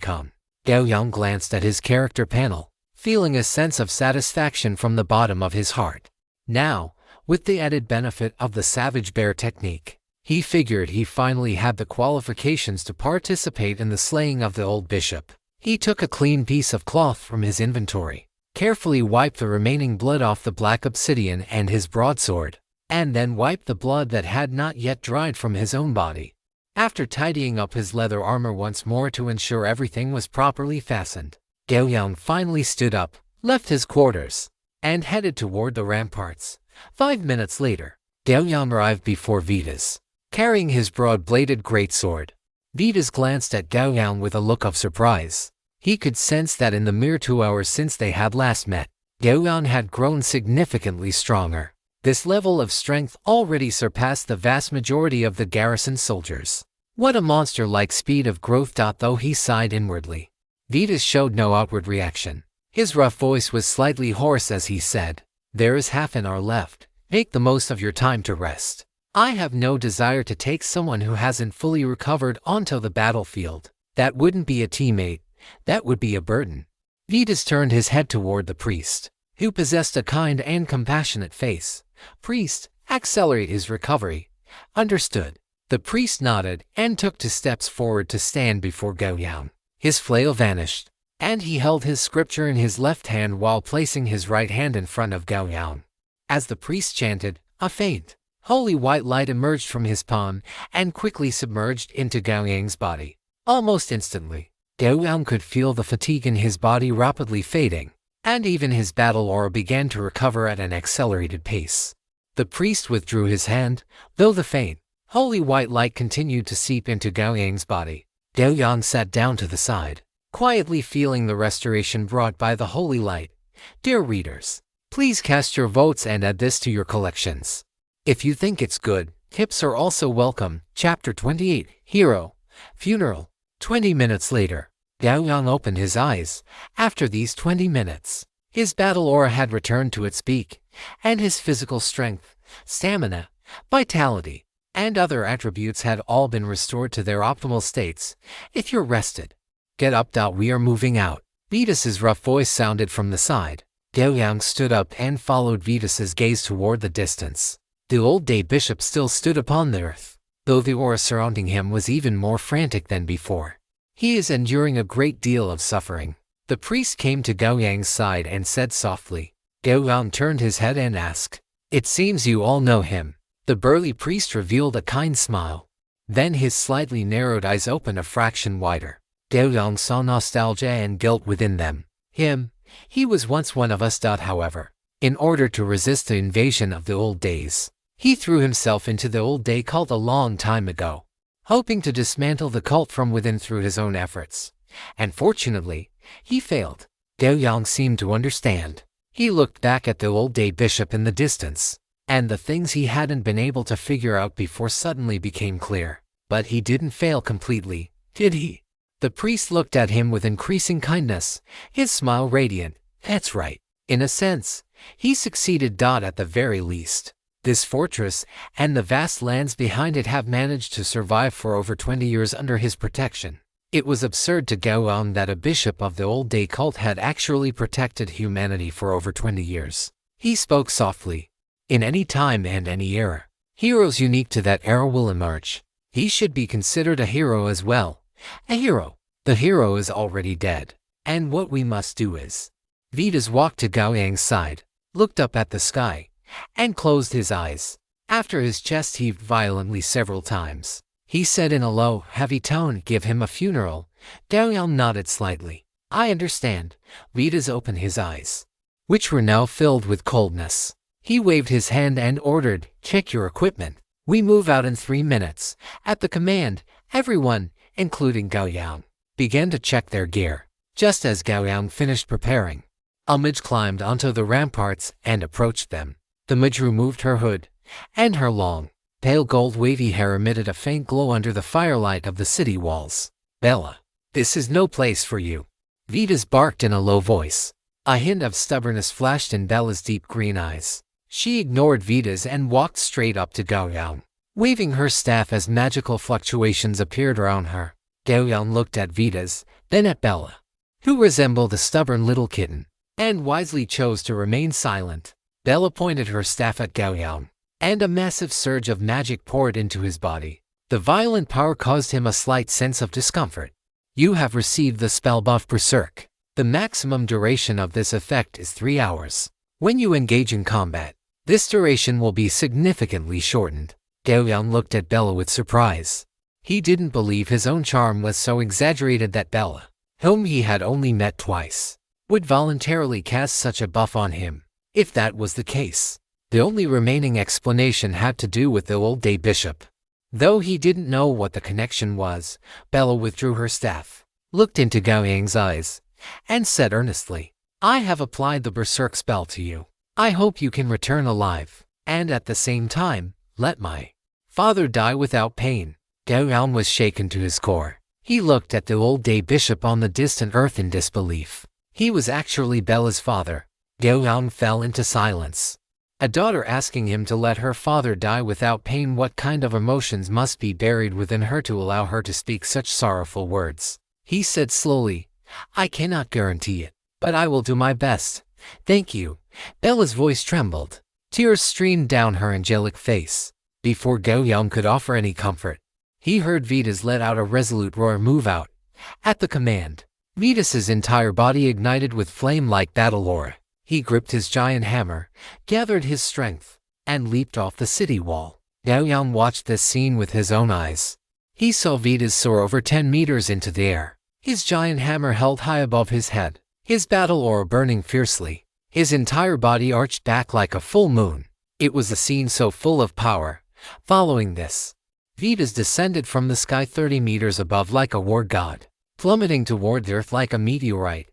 Gao Yang glanced at his character panel, feeling a sense of satisfaction from the bottom of his heart. Now, with the added benefit of the Savage Bear technique, he figured he finally had the qualifications to participate in the slaying of the old bishop. He took a clean piece of cloth from his inventory, carefully wiped the remaining blood off the black obsidian and his broadsword, and then wiped the blood that had not yet dried from his own body. After tidying up his leather armor once more to ensure everything was properly fastened, Gao Yang finally stood up, left his quarters, and headed toward the ramparts. 5 minutes later, Gao Yang arrived before Vitas, carrying his broad-bladed greatsword. Vitas glanced at Gao Yang with a look of surprise. He could sense that in the mere 2 hours since they had last met, Gao Yang had grown significantly stronger. This level of strength already surpassed the vast majority of the garrison soldiers. What a monster-like speed of growth. Though he sighed inwardly, Vitas showed no outward reaction. His rough voice was slightly hoarse as he said, "There is half an hour left. Make the most of your time to rest. I have no desire to take someone who hasn't fully recovered onto the battlefield. That wouldn't be a teammate, that would be a burden." Vitas turned his head toward the priest, who possessed a kind and compassionate face. "Priest, accelerate his recovery." "Understood." The priest nodded and took 2 steps forward to stand before Gao Yang. His flail vanished, and he held his scripture in his left hand while placing his right hand in front of Gao Yang. As the priest chanted, a faint, holy white light emerged from his palm and quickly submerged into Gao Yang's body. Almost instantly, Gao Yang could feel the fatigue in his body rapidly fading, and even his battle aura began to recover at an accelerated pace. The priest withdrew his hand, though the faint, holy white light continued to seep into Gao Yang's body. Gao Yang sat down to the side, quietly feeling the restoration brought by the holy light. Dear readers, please cast your votes and add this to your collections. If you think it's good, tips are also welcome. Chapter 28, Hero, Funeral. 20 minutes later, Gao Yang opened his eyes. After these 20 minutes, his battle aura had returned to its peak, and his physical strength, stamina, vitality, and other attributes had all been restored to their optimal states. If you're rested, get up. We are moving out. Vitus's rough voice sounded from the side. Gao Yang stood up and followed Vitus's gaze toward the distance. The old day bishop still stood upon the earth, though the aura surrounding him was even more frantic than before. He is enduring a great deal of suffering. The priest came to Gao Yang's side and said softly. Gao Yang turned his head and asked, "It seems you all know him." The burly priest revealed a kind smile. Then his slightly narrowed eyes opened a fraction wider. Gao Yang saw nostalgia and guilt within them. He was once one of us. However, in order to resist the invasion of the old days, he threw himself into the old day cult a long time ago, hoping to dismantle the cult from within through his own efforts. And fortunately, he failed. Gao Yang seemed to understand. He looked back at the old day bishop in the distance, and the things he hadn't been able to figure out before suddenly became clear. But he didn't fail completely, did he? The priest looked at him with increasing kindness, his smile radiant. That's right. In a sense, he succeeded. At the very least, this fortress and the vast lands behind it have managed to survive for over 20 years under his protection. It was absurd to Gao Yang that a bishop of the old day cult had actually protected humanity for over 20 years. He spoke softly. In any time and any era, heroes unique to that era will emerge. He should be considered a hero as well. A hero. The hero is already dead. And what we must do is... Vitus walked to Gao Yang's side, looked up at the sky, and closed his eyes. After his chest heaved violently several times, he said in a low, heavy tone, "Give him a funeral." Gao Yang nodded slightly. "I understand." Vitus opened his eyes, which were now filled with coldness. He waved his hand and ordered, "Check your equipment. We move out in 3 minutes." At the command, everyone, including Gao Yang, began to check their gear. Just as Gao Yang finished preparing, a mage climbed onto the ramparts and approached them. The mage removed her hood, and her long, pale gold wavy hair emitted a faint glow under the firelight of the city walls. "Bella, this is no place for you," Vitus barked in a low voice. A hint of stubbornness flashed in Bella's deep green eyes. She ignored Vitus and walked straight up to Gao Yang, waving her staff as magical fluctuations appeared around her. Gao Yang looked at Vitus, then at Bella, who resembled a stubborn little kitten, and wisely chose to remain silent. Bella pointed her staff at Gao Yang, and a massive surge of magic poured into his body. The violent power caused him a slight sense of discomfort. "You have received the spell buff Berserk. The maximum duration of this effect is 3 hours. When you engage in combat, this duration will be significantly shortened." Gao Yang looked at Bella with surprise. He didn't believe his own charm was so exaggerated that Bella, whom he had only met twice, would voluntarily cast such a buff on him. If that was the case, the only remaining explanation had to do with the old day bishop. Though he didn't know what the connection was, Bella withdrew her staff, looked into Gao Yang's eyes, and said earnestly, "I have applied the Berserk spell to you. I hope you can return alive, and at the same time, let my father die without pain." Gao Yang was shaken to his core. He looked at the old day bishop on the distant earth in disbelief. He was actually Bella's father. Gao Yang fell into silence. A daughter asking him to let her father die without pain. What kind of emotions must be buried within her to allow her to speak such sorrowful words? He said slowly, "I cannot guarantee it, but I will do my best. Thank you." Bella's voice trembled. Tears streamed down her angelic face. Before Gao Yang could offer any comfort, he heard Vitus let out a resolute roar. "Move out." At the command, Vetus's entire body ignited with flame-like battle aura. He gripped his giant hammer, gathered his strength, and leaped off the city wall. Gao Yang watched this scene with his own eyes. He saw Vetus soar over 10 meters into the air, his giant hammer held high above his head, his battle aura burning fiercely, his entire body arched back like a full moon. It was a scene so full of power. Following this, Vetus descended from the sky 30 meters above like a war god, plummeting toward the earth like a meteorite.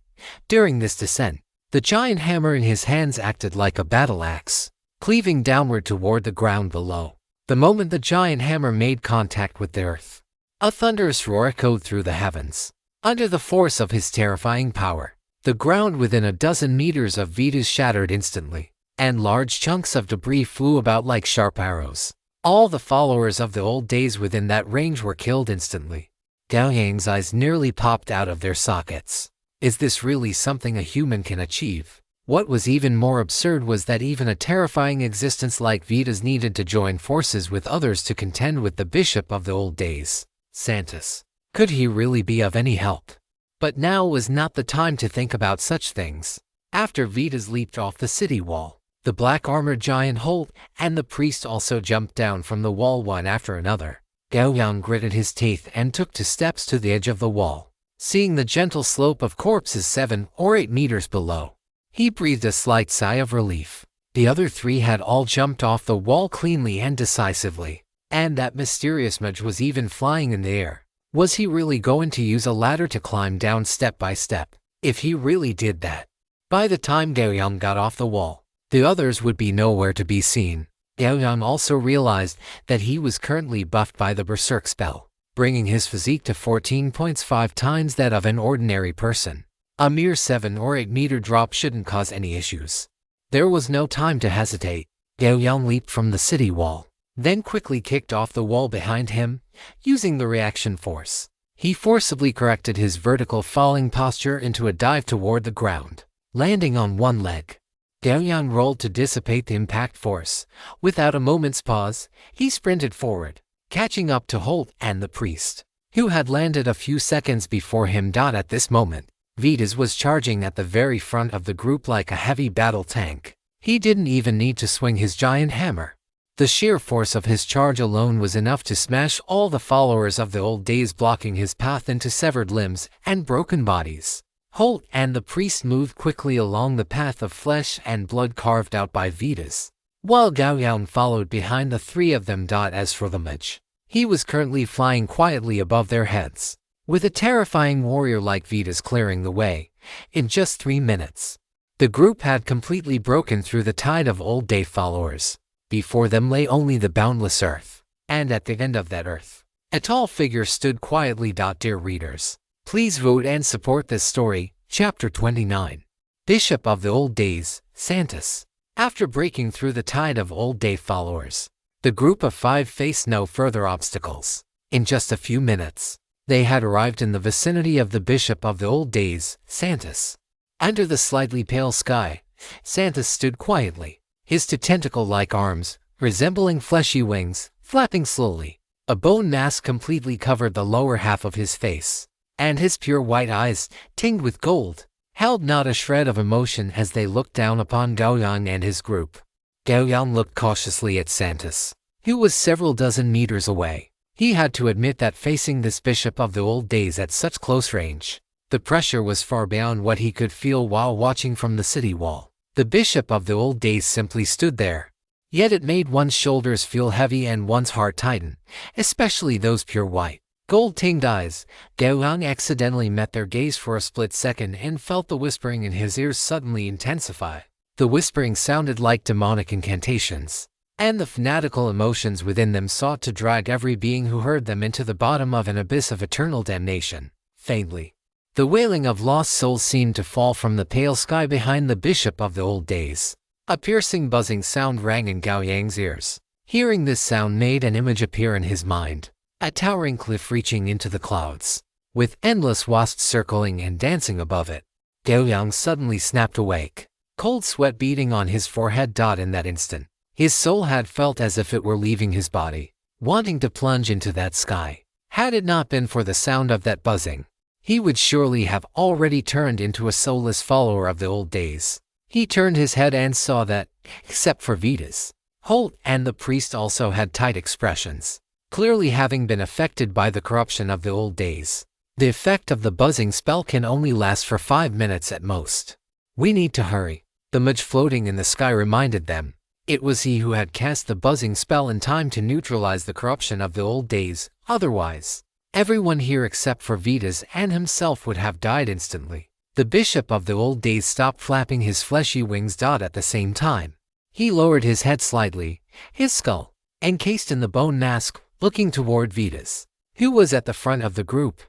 During this descent, the giant hammer in his hands acted like a battle axe, cleaving downward toward the ground below. The moment the giant hammer made contact with the earth, a thunderous roar echoed through the heavens. Under the force of his terrifying power, the ground within a dozen meters of Vetus shattered instantly, and large chunks of debris flew about like sharp arrows. All the followers of the old days within that range were killed instantly. Gao Yang's eyes nearly popped out of their sockets. Is this really something a human can achieve? What was even more absurd was that even a terrifying existence like Vetus needed to join forces with others to contend with the bishop of the old days, Santos. Could he really be of any help? But now was not the time to think about such things. After Vetus leaped off the city wall, the black-armored giant Holt and the priest also jumped down from the wall one after another. Gao Yang gritted his teeth and took 2 steps to the edge of the wall. Seeing the gentle slope of corpses 7 or 8 meters below, he breathed a slight sigh of relief. The other 3 had all jumped off the wall cleanly and decisively, and that mysterious mage was even flying in the air. Was he really going to use a ladder to climb down step by step? If he really did that, by the time Gao Yang got off the wall, the others would be nowhere to be seen. Gao Yang also realized that he was currently buffed by the Berserk spell, bringing his physique to 14.5 times that of an ordinary person. A mere 7 or 8 meter drop shouldn't cause any issues. There was no time to hesitate. Gao Yang leaped from the city wall, then quickly kicked off the wall behind him, using the reaction force. He forcibly corrected his vertical falling posture into a dive toward the ground, landing on one leg. Gao Yang rolled to dissipate the impact force. Without a moment's pause, he sprinted forward, catching up to Holt and the priest, who had landed a few seconds before him. At this moment, Vetus was charging at the very front of the group like a heavy battle tank. He didn't even need to swing his giant hammer. The sheer force of his charge alone was enough to smash all the followers of the old days, blocking his path into severed limbs and broken bodies. Holt and the priest moved quickly along the path of flesh and blood carved out by Vetus, while Gao Yang followed behind the 3 of them. As for the mage, he was currently flying quietly above their heads, with a terrifying warrior like Vetus clearing the way. In just 3 minutes, the group had completely broken through the tide of old day followers. Before them lay only the boundless earth, and at the end of that earth, a tall figure stood quietly. Dear readers, please vote and support this story. Chapter 29. Bishop of the Old Days, Santos. After breaking through the tide of old day followers, the group of 5 faced no further obstacles. In just a few minutes, they had arrived in the vicinity of the Bishop of the Old Days, Santos. Under the slightly pale sky, Santos stood quietly, his 2 tentacle-like arms, resembling fleshy wings, flapping slowly. A bone mask completely covered the lower half of his face, and his pure white eyes, tinged with gold, held not a shred of emotion as they looked down upon Gao Yang and his group. Gao Yang looked cautiously at Santos, who was several dozen meters away. He had to admit that facing this bishop of the old days at such close range, the pressure was far beyond what he could feel while watching from the city wall. The bishop of the old days simply stood there, yet it made one's shoulders feel heavy and one's heart tighten, especially those pure white, gold-tinged eyes. Gao Yang accidentally met their gaze for a split second and felt the whispering in his ears suddenly intensify. The whispering sounded like demonic incantations, and the fanatical emotions within them sought to drag every being who heard them into the bottom of an abyss of eternal damnation. Faintly, the wailing of lost souls seemed to fall from the pale sky behind the bishop of the old days. A piercing buzzing sound rang in Gao Yang's ears. Hearing this sound made an image appear in his mind, a towering cliff reaching into the clouds, with endless wasps circling and dancing above it. Gao Yang suddenly snapped awake, cold sweat beading on his forehead. In that instant, his soul had felt as if it were leaving his body, wanting to plunge into that sky. Had it not been for the sound of that buzzing, he would surely have already turned into a soulless follower of the old days. He turned his head and saw that, except for Vitas, Holt and the priest also had tight expressions, clearly having been affected by the corruption of the old days. The effect of the buzzing spell can only last for 5 minutes at most. We need to hurry, the mage floating in the sky reminded them. It was he who had cast the buzzing spell in time to neutralize the corruption of the old days, otherwise, everyone here except for Vitas and himself would have died instantly. The bishop of the old days stopped flapping his fleshy wings. At the same time, he lowered his head slightly, his skull, encased in the bone mask, looking toward Vitas, who was at the front of the group.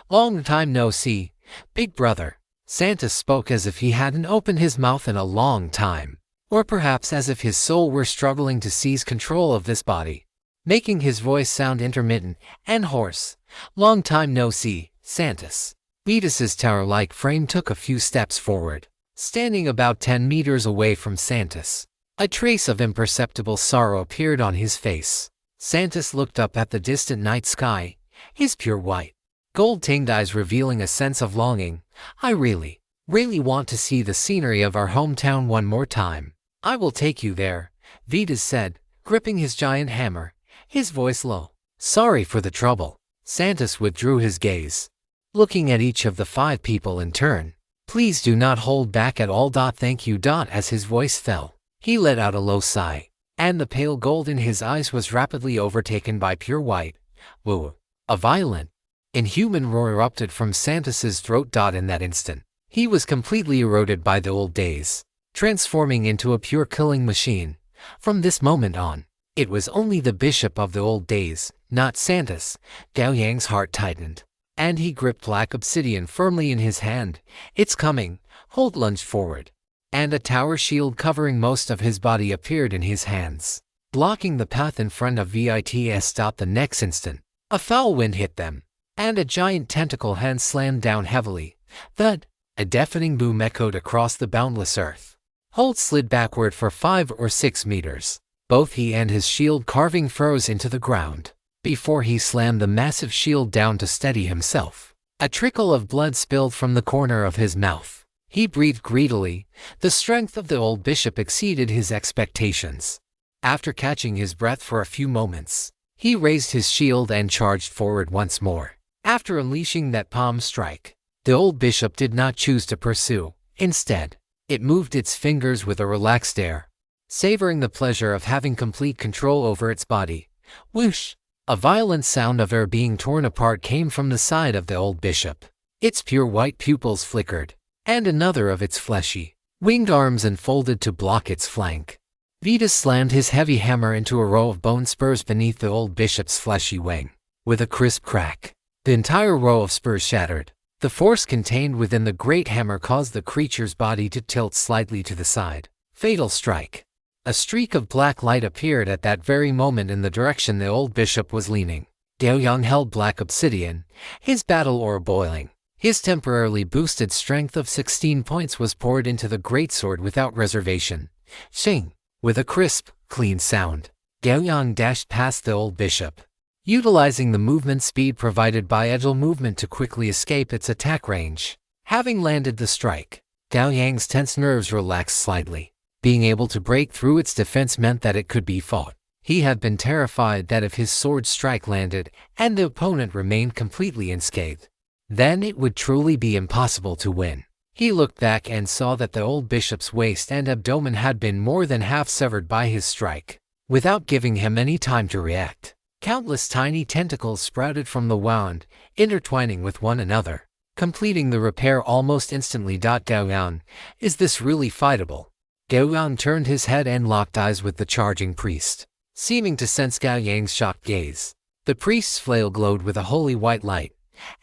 "Long time no see, big brother." Santa spoke as if he hadn't opened his mouth in a long time, or perhaps as if his soul were struggling to seize control of this body, making his voice sound intermittent and hoarse. "Long time no see, Santas." Vitas's tower-like frame took a few steps forward, standing about 10 meters away from Santas. A trace of imperceptible sorrow appeared on his face. Santas looked up at the distant night sky, his pure white, gold-tinged eyes revealing a sense of longing. "I really want to see the scenery of our hometown one more time." "I will take you there," Vitas said, gripping his giant hammer, his voice low. "Sorry for the trouble." Santas withdrew his gaze, looking at each of the 5 people in turn. "Please do not hold back at all. Thank you." As his voice fell, he let out a low sigh, and the pale gold in his eyes was rapidly overtaken by pure white. Whoa! A violent, inhuman roar erupted from Santas's throat. In that instant, he was completely eroded by the old days, transforming into a pure killing machine. From this moment on, it was only the bishop of the old days, not Santas. Gao Yang's heart tightened, and he gripped black obsidian firmly in his hand. "It's coming." Holt lunged forward, and a tower shield covering most of his body appeared in his hands, blocking the path in front of Vitas. The next instant, a foul wind hit them, and a giant tentacle hand slammed down heavily. Thud! A deafening boom echoed across the boundless earth. Holt slid backward for 5 or 6 meters. Both he and his shield carving froze into the ground, before he slammed the massive shield down to steady himself. A trickle of blood spilled from the corner of his mouth. He breathed greedily. The strength of the old bishop exceeded his expectations. After catching his breath for a few moments, he raised his shield and charged forward once more. After unleashing that palm strike, the old bishop did not choose to pursue. Instead, it moved its fingers with a relaxed air, savoring the pleasure of having complete control over its body. Whoosh! A violent sound of air being torn apart came from the side of the old bishop. Its pure white pupils flickered, and another of its fleshy, winged arms unfolded to block its flank. Vitas slammed his heavy hammer into a row of bone spurs beneath the old bishop's fleshy wing. With a crisp crack, the entire row of spurs shattered. The force contained within the great hammer caused the creature's body to tilt slightly to the side. Fatal strike. A streak of black light appeared at that very moment in the direction the old bishop was leaning. Gao Yang held black obsidian, his battle ore boiling. His temporarily boosted strength of 16 points was poured into the greatsword without reservation. Shing! With a crisp, clean sound, Gao Yang dashed past the old bishop, utilizing the movement speed provided by agile movement to quickly escape its attack range. Having landed the strike, Gao Yang's tense nerves relaxed slightly. Being able to break through its defense meant that it could be fought. He had been terrified that if his sword strike landed and the opponent remained completely unscathed, then it would truly be impossible to win. He looked back and saw that the old bishop's waist and abdomen had been more than half severed by his strike. Without giving him any time to react, countless tiny tentacles sprouted from the wound, intertwining with one another, completing the repair almost instantly. Gao Yang, is this really fightable? Gao Yang turned his head and locked eyes with the charging priest, seeming to sense Gao Yang's shocked gaze. The priest's flail glowed with a holy white light,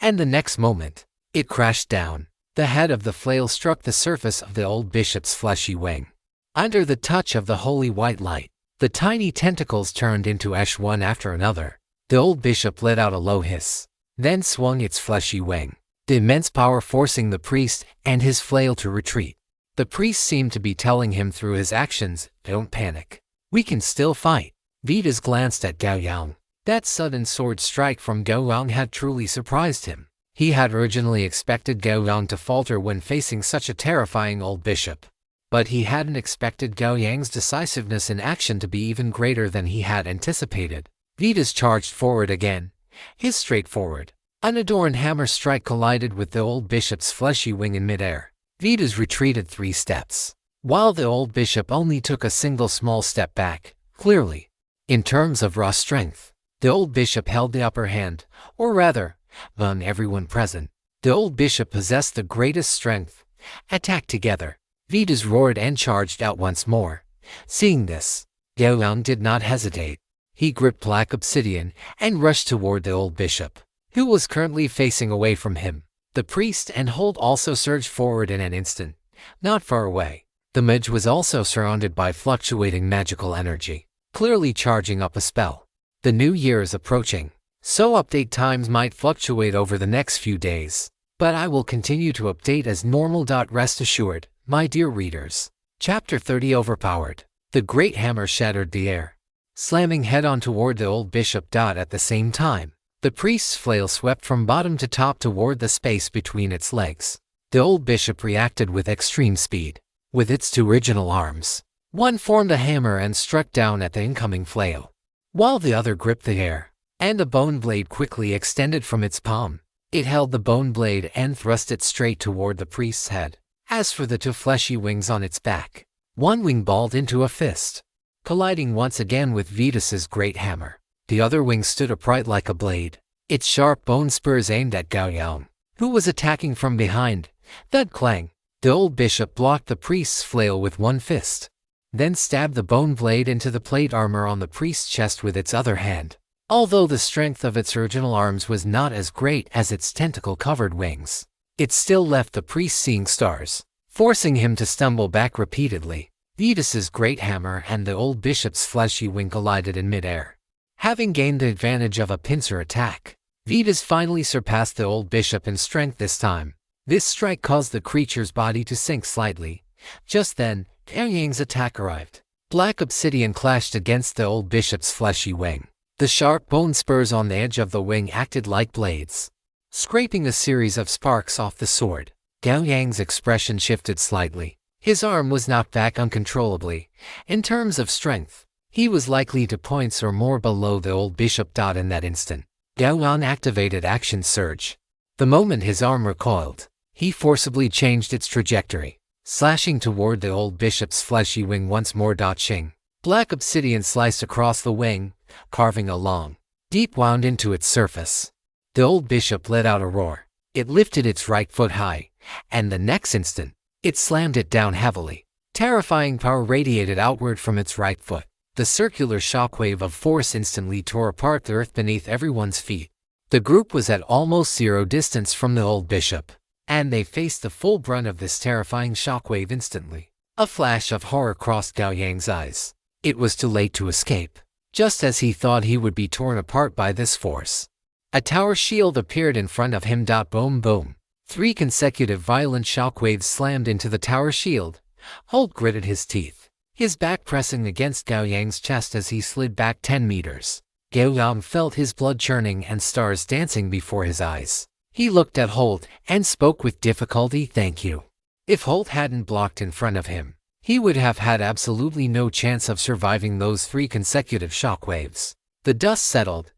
and the next moment, it crashed down. The head of the flail struck the surface of the old bishop's fleshy wing. Under the touch of the holy white light, the tiny tentacles turned into ash one after another. The old bishop let out a low hiss, then swung its fleshy wing, the immense power forcing the priest and his flail to retreat. The priest seemed to be telling him through his actions, "Don't panic. We can still fight." Vitas glanced at Gao Yang. That sudden sword strike from Gao Yang had truly surprised him. He had originally expected Gao Yang to falter when facing such a terrifying old bishop. But he hadn't expected Gao Yang's decisiveness in action to be even greater than he had anticipated. Vitas charged forward again, his straightforward, unadorned hammer strike collided with the old bishop's fleshy wing in midair. Vitas retreated 3 steps, while the old bishop only took a single small step back. Clearly, in terms of raw strength, the old bishop held the upper hand, or rather, among everyone present, the old bishop possessed the greatest strength. Attack together. Vitas roared and charged out once more. Seeing this, Gao Yang did not hesitate. He gripped black obsidian and rushed toward the old bishop, who was currently facing away from him. The priest and Holt also surged forward in an instant. Not far away, the mage was also surrounded by fluctuating magical energy, clearly charging up a spell. The new year is approaching, so update times might fluctuate over the next few days, but I will continue to update as normal. Rest assured, my dear readers. Chapter 30 Overpowered. The great hammer shattered the air, slamming head-on toward the old bishop. At the same time, the priest's flail swept from bottom to top toward the space between its legs. The old bishop reacted with extreme speed. With its 2 original arms, one formed a hammer and struck down at the incoming flail, while the other gripped the air, and a bone blade quickly extended from its palm. It held the bone blade and thrust it straight toward the priest's head. As for the 2 fleshy wings on its back, one wing balled into a fist, colliding once again with Vitas's great hammer. The other wing stood upright like a blade, its sharp bone spurs aimed at Gao Yang, who was attacking from behind. Thud clang. The old bishop blocked the priest's flail with one fist, then stabbed the bone blade into the plate armor on the priest's chest with its other hand. Although the strength of its original arms was not as great as its tentacle-covered wings, it still left the priest seeing stars, forcing him to stumble back repeatedly. Vitas's great hammer and the old bishop's fleshy wing collided in midair. Having gained the advantage of a pincer attack, Vitas finally surpassed the old bishop in strength this time. This strike caused the creature's body to sink slightly. Just then, Gao Yang's attack arrived. Black obsidian clashed against the old bishop's fleshy wing. The sharp bone spurs on the edge of the wing acted like blades, scraping a series of sparks off the sword. Gao Yang's expression shifted slightly. His arm was knocked back uncontrollably. In terms of strength, he was likely 2 points or more below the old bishop. In that instant, Gao Yang activated Action Surge. The moment his arm recoiled, he forcibly changed its trajectory, slashing toward the old bishop's fleshy wing once more. Ching. Black obsidian sliced across the wing, carving a long, deep wound into its surface. The old bishop let out a roar. It lifted its right foot high, and the next instant, it slammed it down heavily. Terrifying power radiated outward from its right foot. The circular shockwave of force instantly tore apart the earth beneath everyone's feet. The group was at almost 0 distance from the old bishop, and they faced the full brunt of this terrifying shockwave instantly. A flash of horror crossed Gao Yang's eyes. It was too late to escape. Just as he thought he would be torn apart by this force, a tower shield appeared in front of him. Boom boom. 3 consecutive violent shockwaves slammed into the tower shield. Holt gritted his teeth, his back pressing against Gao Yang's chest as he slid back 10 meters. Gao Yang felt his blood churning and stars dancing before his eyes. He looked at Holt and spoke with difficulty. Thank you. If Holt hadn't blocked in front of him, he would have had absolutely no chance of surviving those 3 consecutive shockwaves. The dust settled,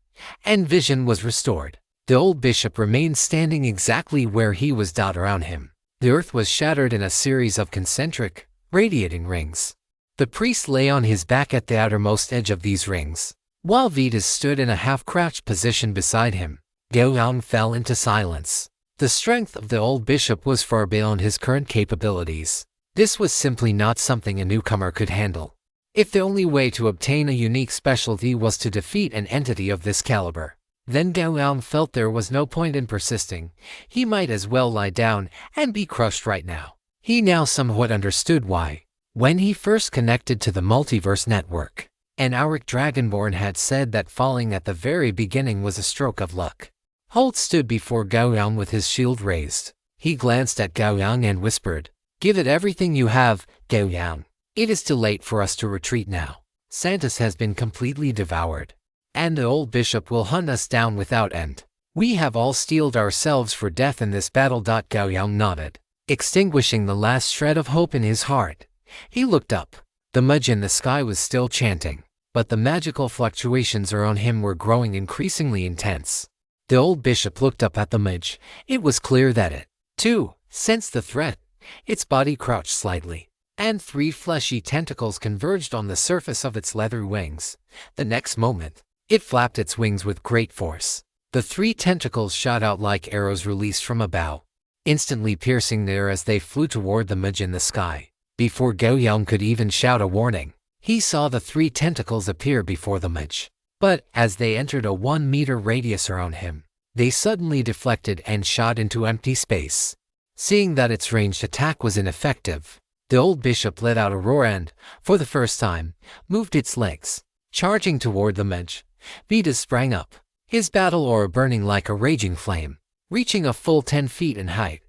and vision was restored. The old bishop remained standing exactly where he was. Around him, the earth was shattered in a series of concentric, radiating rings. The priest lay on his back at the outermost edge of these rings, while Vitas stood in a half-crouched position beside him. Gao Yang fell into silence. The strength of the old bishop was far beyond his current capabilities. This was simply not something a newcomer could handle. If the only way to obtain a unique specialty was to defeat an entity of this caliber, then Gao Yang felt there was no point in persisting. He might as well lie down and be crushed right now. He now somewhat understood why, when he first connected to the Multiverse Network, an Auric Dragonborn had said that falling at the very beginning was a stroke of luck. Holt stood before Gao Yang with his shield raised. He glanced at Gao Yang and whispered, "Give it everything you have, Gao Yang. It is too late for us to retreat now. Santos has been completely devoured, and the old bishop will hunt us down without end." We have all steeled ourselves for death in this battle. Gao Yang nodded, extinguishing the last shred of hope in his heart. He looked up. The mudge in the sky was still chanting, but the magical fluctuations around him were growing increasingly intense. The old bishop looked up at the mudge. It was clear that it, too, sensed the threat. Its body crouched slightly, and 3 fleshy tentacles converged on the surface of its leathery wings. The next moment, it flapped its wings with great force. The 3 tentacles shot out like arrows released from a bow, instantly piercing the air as they flew toward the mudge in the sky. Before Gao Yang could even shout a warning, he saw the 3 tentacles appear before the mudge. But as they entered a 1-meter radius around him, they suddenly deflected and shot into empty space. Seeing that its ranged attack was ineffective, the old bishop let out a roar and, for the first time, moved its legs. Charging toward the mudge, Vidas sprang up, his battle aura burning like a raging flame, reaching a full 10 feet in height,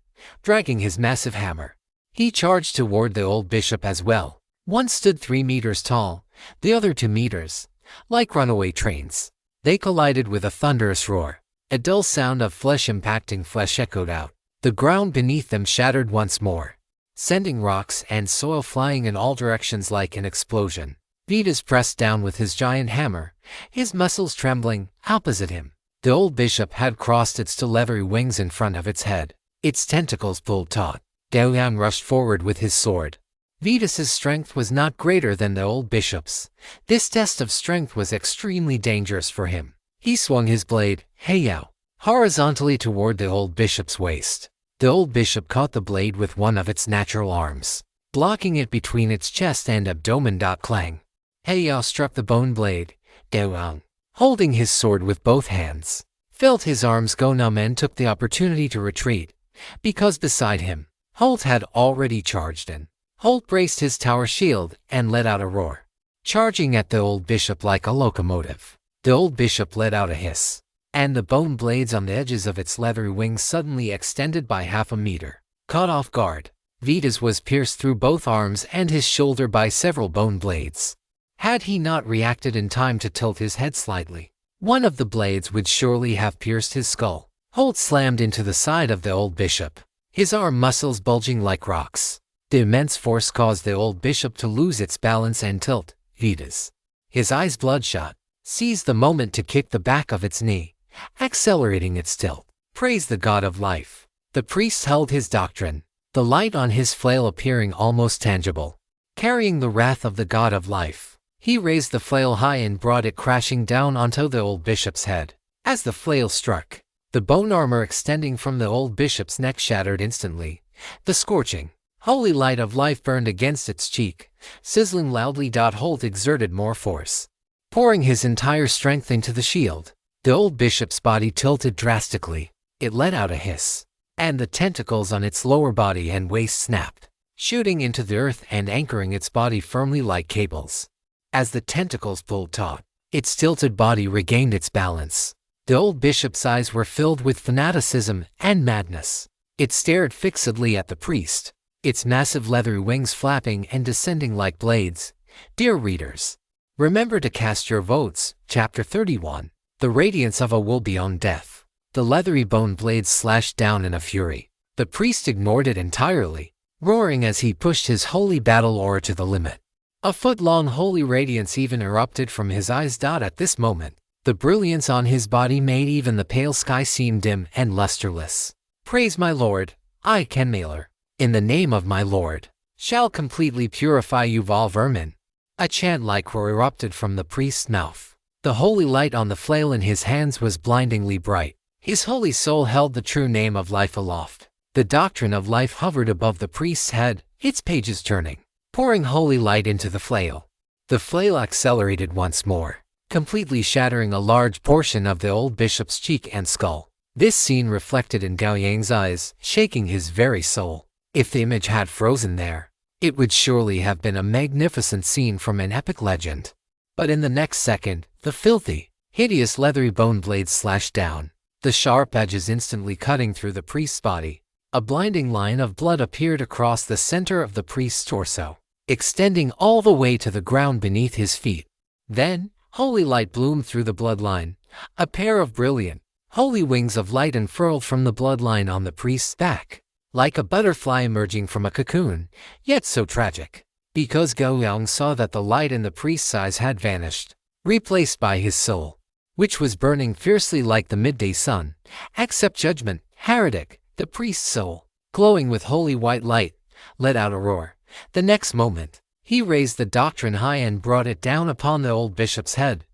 dragging his massive hammer. He charged toward the old bishop as well. One stood 3 meters tall, the other 2 meters. Like runaway trains, they collided with a thunderous roar. A dull sound of flesh impacting flesh echoed out. The ground beneath them shattered once more, sending rocks and soil flying in all directions like an explosion. Vidas pressed down with his giant hammer, his muscles trembling. Opposite him, the old bishop had crossed its 2 leathery wings in front of its head. Its tentacles pulled taut. Gao Yang rushed forward with his sword. Vidas's strength was not greater than the old bishop's. This test of strength was extremely dangerous for him. He swung his blade, Heiyao, horizontally toward the old bishop's waist. The old bishop caught the blade with one of its natural arms, blocking it between its chest and abdomen. Clang. Heiyao struck the bone blade. Gao Yang, holding his sword with both hands, felt his arms go numb and took the opportunity to retreat, because beside him, Holt had already charged in. Holt braced his tower shield and let out a roar, charging at the old bishop like a locomotive. The old bishop let out a hiss, and the bone blades on the edges of its leathery wings suddenly extended by half a meter. Caught off guard, Vidas was pierced through both arms and his shoulder by several bone blades. Had he not reacted in time to tilt his head slightly, one of the blades would surely have pierced his skull. Holt slammed into the side of the old bishop, his arm muscles bulging like rocks. The immense force caused the old bishop to lose its balance and tilt. Vidas, his eyes bloodshot, seized the moment to kick the back of its knee, accelerating its tilt. Praise the god of life. The priest held his doctrine, the light on his flail appearing almost tangible. Carrying the wrath of the god of life, he raised the flail high and brought it crashing down onto the old bishop's head. As the flail struck, the bone armor extending from the old bishop's neck shattered instantly. The scorching, holy light of life burned against its cheek, sizzling loudly. Holt exerted more force, pouring his entire strength into the shield. The old bishop's body tilted drastically. It let out a hiss, and the tentacles on its lower body and waist snapped, shooting into the earth and anchoring its body firmly like cables. As the tentacles pulled taut, its tilted body regained its balance. The old bishop's eyes were filled with fanaticism and madness. It stared fixedly at the priest, its massive leathery wings flapping and descending like blades. Dear readers, remember to cast your votes. Chapter 31. The Radiance of a Will Beyond Death. The leathery bone blades slashed down in a fury. The priest ignored it entirely, roaring as he pushed his holy battle aura to the limit. A foot-long holy radiance even erupted from his eyes. At this moment, the brilliance on his body made even the pale sky seem dim and lusterless. Praise my Lord, I Kenmaler, in the name of my Lord, shall completely purify you, all vermin. A chant like roar erupted from the priest's mouth. The holy light on the flail in his hands was blindingly bright. His holy soul held the true name of life aloft. The doctrine of life hovered above the priest's head, its pages turning, pouring holy light into the flail. The flail accelerated once more, completely shattering a large portion of the old bishop's cheek and skull. This scene reflected in Gao Yang's eyes, shaking his very soul. If the image had frozen there, it would surely have been a magnificent scene from an epic legend. But in the next second, the filthy, hideous leathery bone blades slashed down, the sharp edges instantly cutting through the priest's body. A blinding line of blood appeared across the center of the priest's torso, extending all the way to the ground beneath his feet. Then, holy light bloomed through the bloodline. A pair of brilliant, Holy wings of light unfurled from the bloodline on the priest's back, like a butterfly emerging from a cocoon, yet so tragic. Because Gao Yang saw that the light in the priest's eyes had vanished, replaced by his soul, which was burning fiercely like the midday sun. Accept judgment, heretic. The priest's soul, glowing with holy white light, let out a roar. The next moment, he raised the doctrine high and brought it down upon the old bishop's head.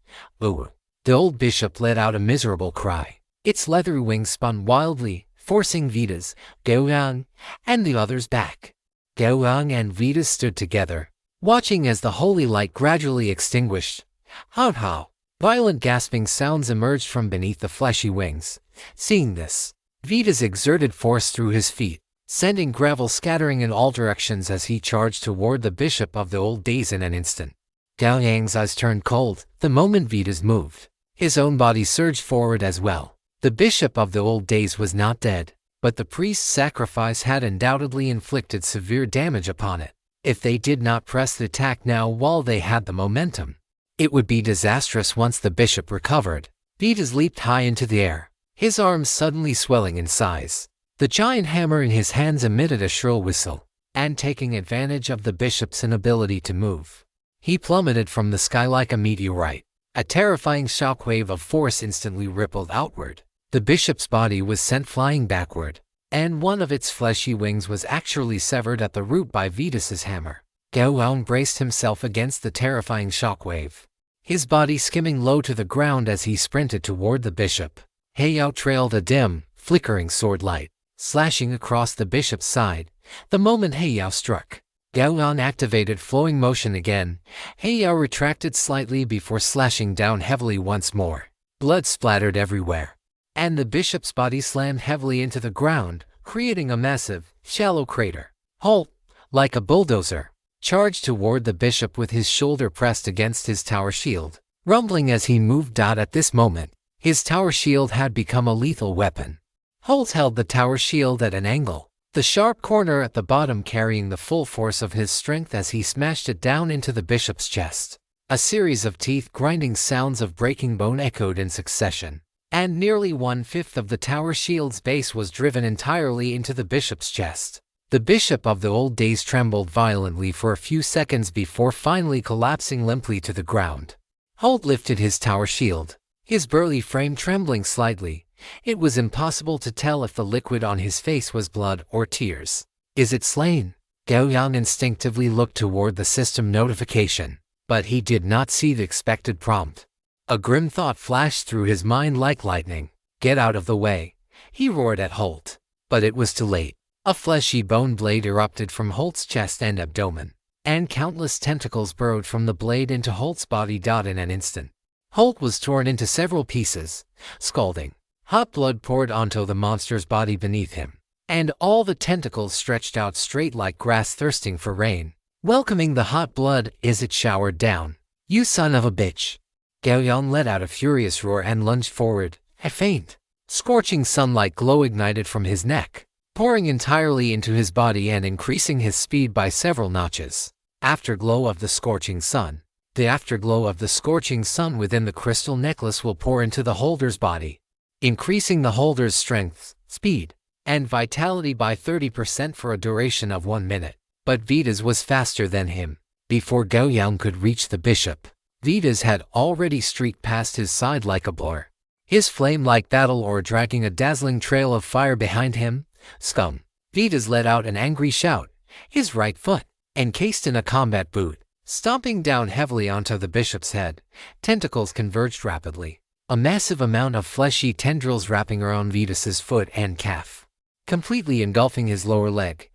Ooh! The old bishop let out a miserable cry. Its leathery wings spun wildly, forcing Vidas, Gao Yang, and the others back. Gao Yang and Vidas stood together, watching as the holy light gradually extinguished. How! Violent gasping sounds emerged from beneath the fleshy wings. Seeing this, Vidas exerted force through his feet, sending gravel scattering in all directions as he charged toward the bishop of the old days in an instant. Gao Yang's eyes turned cold the moment Vidas moved. His own body surged forward as well. The bishop of the old days was not dead, but the priest's sacrifice had undoubtedly inflicted severe damage upon it. If they did not press the attack now while they had the momentum, it would be disastrous once the bishop recovered. Vidas leaped high into the air, his arms suddenly swelling in size. The giant hammer in his hands emitted a shrill whistle, and taking advantage of the bishop's inability to move, he plummeted from the sky like a meteorite. A terrifying shockwave of force instantly rippled outward. The bishop's body was sent flying backward, and one of its fleshy wings was actually severed at the root by Vidas's hammer. Gao Yang braced himself against the terrifying shockwave, his body skimming low to the ground as he sprinted toward the bishop. Yao trailed a dim, flickering sword light, slashing across the bishop's side. The moment Yao struck, Gao Yang activated flowing motion again. Yao retracted slightly before slashing down heavily once more. Blood splattered everywhere, and the bishop's body slammed heavily into the ground, creating a massive, shallow crater. Halt! Like a bulldozer, charged toward the bishop with his shoulder pressed against his tower shield, rumbling as he moved. At this moment, his tower shield had become a lethal weapon. Holt held the tower shield at an angle, the sharp corner at the bottom carrying the full force of his strength as he smashed it down into the bishop's chest. A series of teeth-grinding sounds of breaking bone echoed in succession, and nearly 1/5 of the tower shield's base was driven entirely into the bishop's chest. The bishop of the old days trembled violently for a few seconds before finally collapsing limply to the ground. Holt lifted his tower shield, his burly frame trembling slightly. It was impossible to tell if the liquid on his face was blood or tears. Is it slain? Gao Yang instinctively looked toward the system notification, but he did not see the expected prompt. A grim thought flashed through his mind like lightning. Get out of the way, he roared at Holt. But it was too late. A fleshy bone blade erupted from Holt's chest and abdomen, and countless tentacles burrowed from the blade into Holt's body. In an instant, Holt was torn into several pieces. Scalding, hot blood poured onto the monster's body beneath him, and all the tentacles stretched out straight like grass thirsting for rain, welcoming the hot blood as it showered down. You son of a bitch! Gao Yang let out a furious roar and lunged forward. A faint, scorching sunlight glow ignited from his neck, pouring entirely into his body and increasing his speed by several notches. Afterglow of the scorching sun. The afterglow of the scorching sun within the crystal necklace will pour into the holder's body, increasing the holder's strength, speed, and vitality by 30% for a duration of 1 minute. But Vidas was faster than him. Before Gao Yang could reach the bishop, Vidas had already streaked past his side like a blur, his flame-like battle ore dragging a dazzling trail of fire behind him. Scum! Vidas let out an angry shout, his right foot, encased in a combat boot, stomping down heavily onto the bishop's head. Tentacles converged rapidly, a massive amount of fleshy tendrils wrapping around Vidas's foot and calf, completely engulfing his lower leg.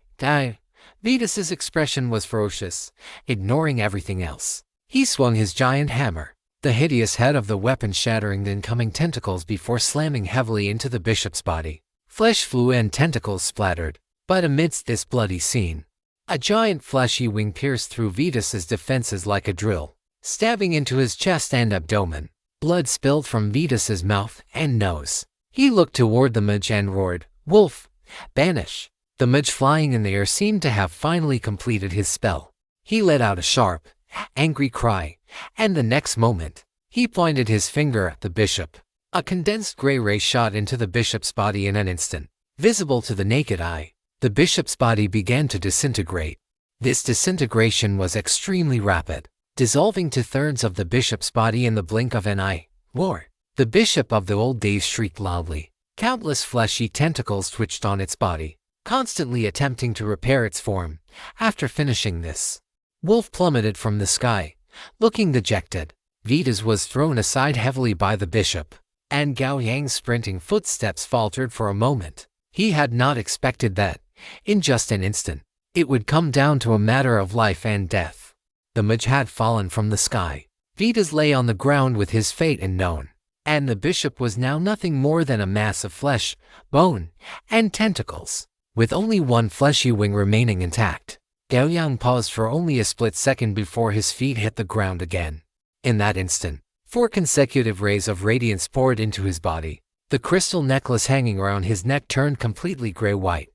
Vidas's expression was ferocious, ignoring everything else. He swung his giant hammer, the hideous head of the weapon shattering the incoming tentacles before slamming heavily into the bishop's body. Flesh flew and tentacles splattered, but amidst this bloody scene, a giant fleshy wing pierced through Vidas's defenses like a drill, stabbing into his chest and abdomen. Blood spilled from Vidas's mouth and nose. He looked toward the mage and roared, "Wolf, banish!" The mage flying in the air seemed to have finally completed his spell. He let out a sharp, angry cry, and the next moment, he pointed his finger at the bishop. A condensed gray ray shot into the bishop's body in an instant. Visible to the naked eye, the bishop's body began to disintegrate. This disintegration was extremely rapid, dissolving 2/3 of the bishop's body in the blink of an eye. War. The bishop of the old days shrieked loudly. Countless fleshy tentacles twitched on its body, constantly attempting to repair its form. After finishing this, Wolf plummeted from the sky, looking dejected. Vitas was thrown aside heavily by the bishop, and Gao Yang's sprinting footsteps faltered for a moment. He had not expected that, in just an instant, it would come down to a matter of life and death. The mage had fallen from the sky. Vitas lay on the ground with his fate unknown, and the bishop was now nothing more than a mass of flesh, bone, and tentacles, with only one fleshy wing remaining intact. Gao Yang paused for only a split second before his feet hit the ground again. In that instant, 4 consecutive rays of radiance poured into his body. The crystal necklace hanging around his neck turned completely gray-white,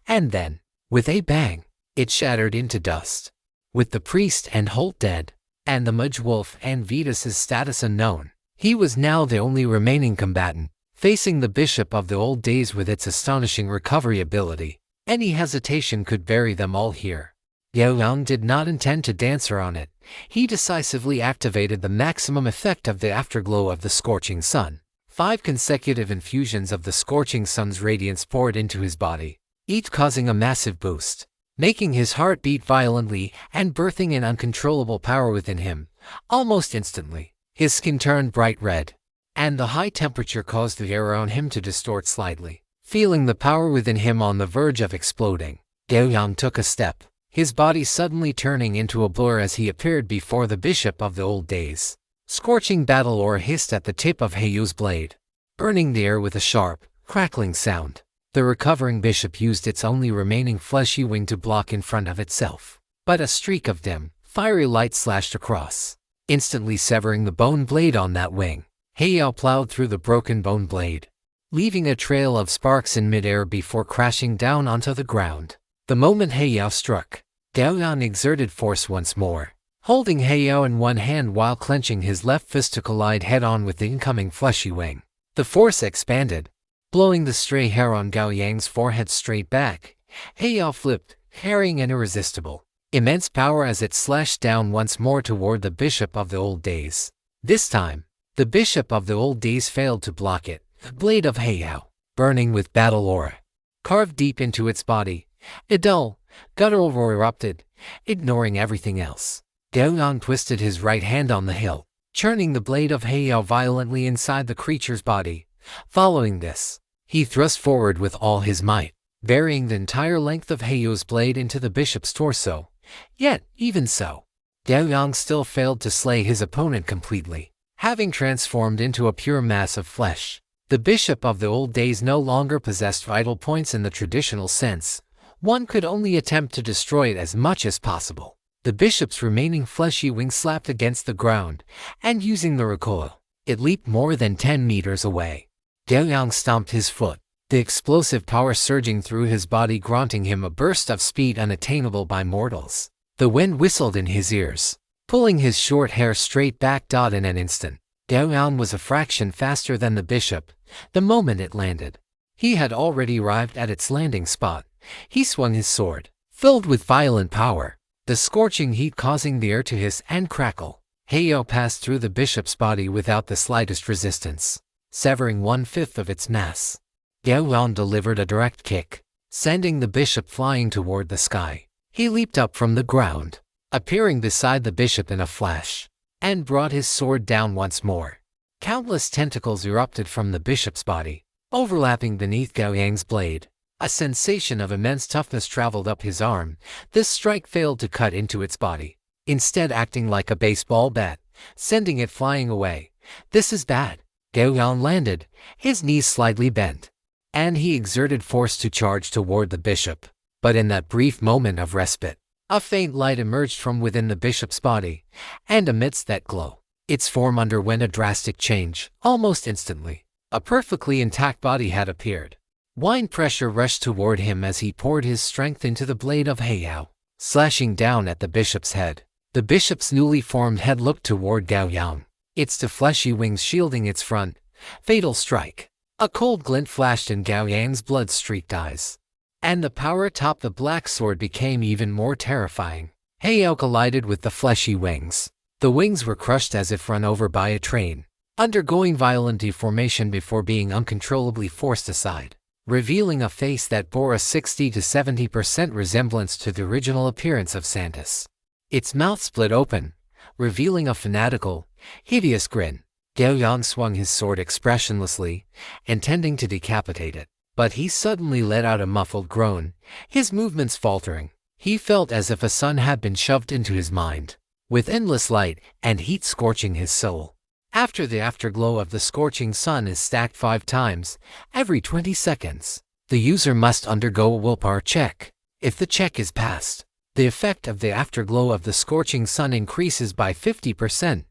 and then, with a bang, it shattered into dust. With the priest and Holt dead, and the mage wolf and Vitas' status unknown, he was now the only remaining combatant, facing the bishop of the old days with its astonishing recovery ability. Any hesitation could bury them all here. Gao Yang did not intend to dance around it. He decisively activated the maximum effect of the afterglow of the scorching sun. 5 consecutive infusions of the scorching sun's radiance poured into his body, each causing a massive boost, making his heart beat violently and birthing an uncontrollable power within him. Almost instantly, his skin turned bright red, and the high temperature caused the air around him to distort slightly. Feeling the power within him on the verge of exploding, Gao Yang took a step, his body suddenly turning into a blur as he appeared before the bishop of the old days. Scorching battle ore hissed at the tip of Heiyu's blade, burning the air with a sharp, crackling sound. The recovering bishop used its only remaining fleshy wing to block in front of itself, but a streak of dim, fiery light slashed across, instantly severing the bone blade on that wing. Heiyu plowed through the broken bone blade, leaving a trail of sparks in midair before crashing down onto the ground. The moment Heiyu struck, Gao Yang exerted force once more, holding Heiyu in one hand while clenching his left fist to collide head-on with the incoming fleshy wing. The force expanded, blowing the stray hair on Gao Yang's forehead straight back. Heiyu flipped, carrying an irresistible, immense power as it slashed down once more toward the bishop of the old days. This time, the bishop of the old days failed to block it. The blade of Heiyu, burning with battle aura, carved deep into its body. A dull, guttural roar erupted, ignoring everything else. Gao Yang twisted his right hand on the hilt, churning the blade of Heiyu violently inside the creature's body. Following this, he thrust forward with all his might, burying the entire length of Heiyu's blade into the bishop's torso. Yet, even so, Gao Yang still failed to slay his opponent completely. Having transformed into a pure mass of flesh, the bishop of the old days no longer possessed vital points in the traditional sense. One could only attempt to destroy it as much as possible. The bishop's remaining fleshy wing slapped against the ground, and using the recoil, it leaped more than 10 meters away. Gao Yang stomped his foot, the explosive power surging through his body, granting him a burst of speed unattainable by mortals. The wind whistled in his ears, pulling his short hair straight back. In an instant, Gao Yang was a fraction faster than the bishop. The moment it landed, he had already arrived at its landing spot. He swung his sword, filled with violent power, the scorching heat causing the air to hiss and crackle. Heiyu passed through the bishop's body without the slightest resistance, severing 1/5 of its mass. Gao Yang delivered a direct kick, sending the bishop flying toward the sky. He leaped up from the ground, appearing beside the bishop in a flash, and brought his sword down once more. Countless tentacles erupted from the bishop's body, overlapping beneath Gao Yang's blade. A sensation of immense toughness traveled up his arm. This strike failed to cut into its body, instead acting like a baseball bat, sending it flying away. This is bad. Gao Yang landed, his knees slightly bent, and he exerted force to charge toward the bishop. But in that brief moment of respite, a faint light emerged from within the bishop's body, and amidst that glow, its form underwent a drastic change. Almost instantly, a perfectly intact body had appeared. Wind pressure rushed toward him as he poured his strength into the blade of Heiyu, slashing down at the bishop's head. The bishop's newly formed head looked toward Gao Yang, its two fleshy wings shielding its front, Fatal strike. A cold glint flashed in Gao Yang's blood-streaked eyes. And the power atop the black sword became even more terrifying. Heiyao collided with the fleshy wings. The wings were crushed as if run over by a train, undergoing violent deformation before being uncontrollably forced aside, revealing a face that bore a 60 to 70% resemblance to the original appearance of Santis. Its mouth split open, revealing a fanatical, hideous grin. Gao Yang swung his sword expressionlessly, intending to decapitate it, but he suddenly let out a muffled groan, his movements faltering. He felt as if a sun had been shoved into his mind, with endless light and heat scorching his soul. After the afterglow of the scorching sun is stacked 5 times, every 20 seconds, the user must undergo a willpower check. If the check is passed, the effect of the afterglow of the scorching sun increases by 50%.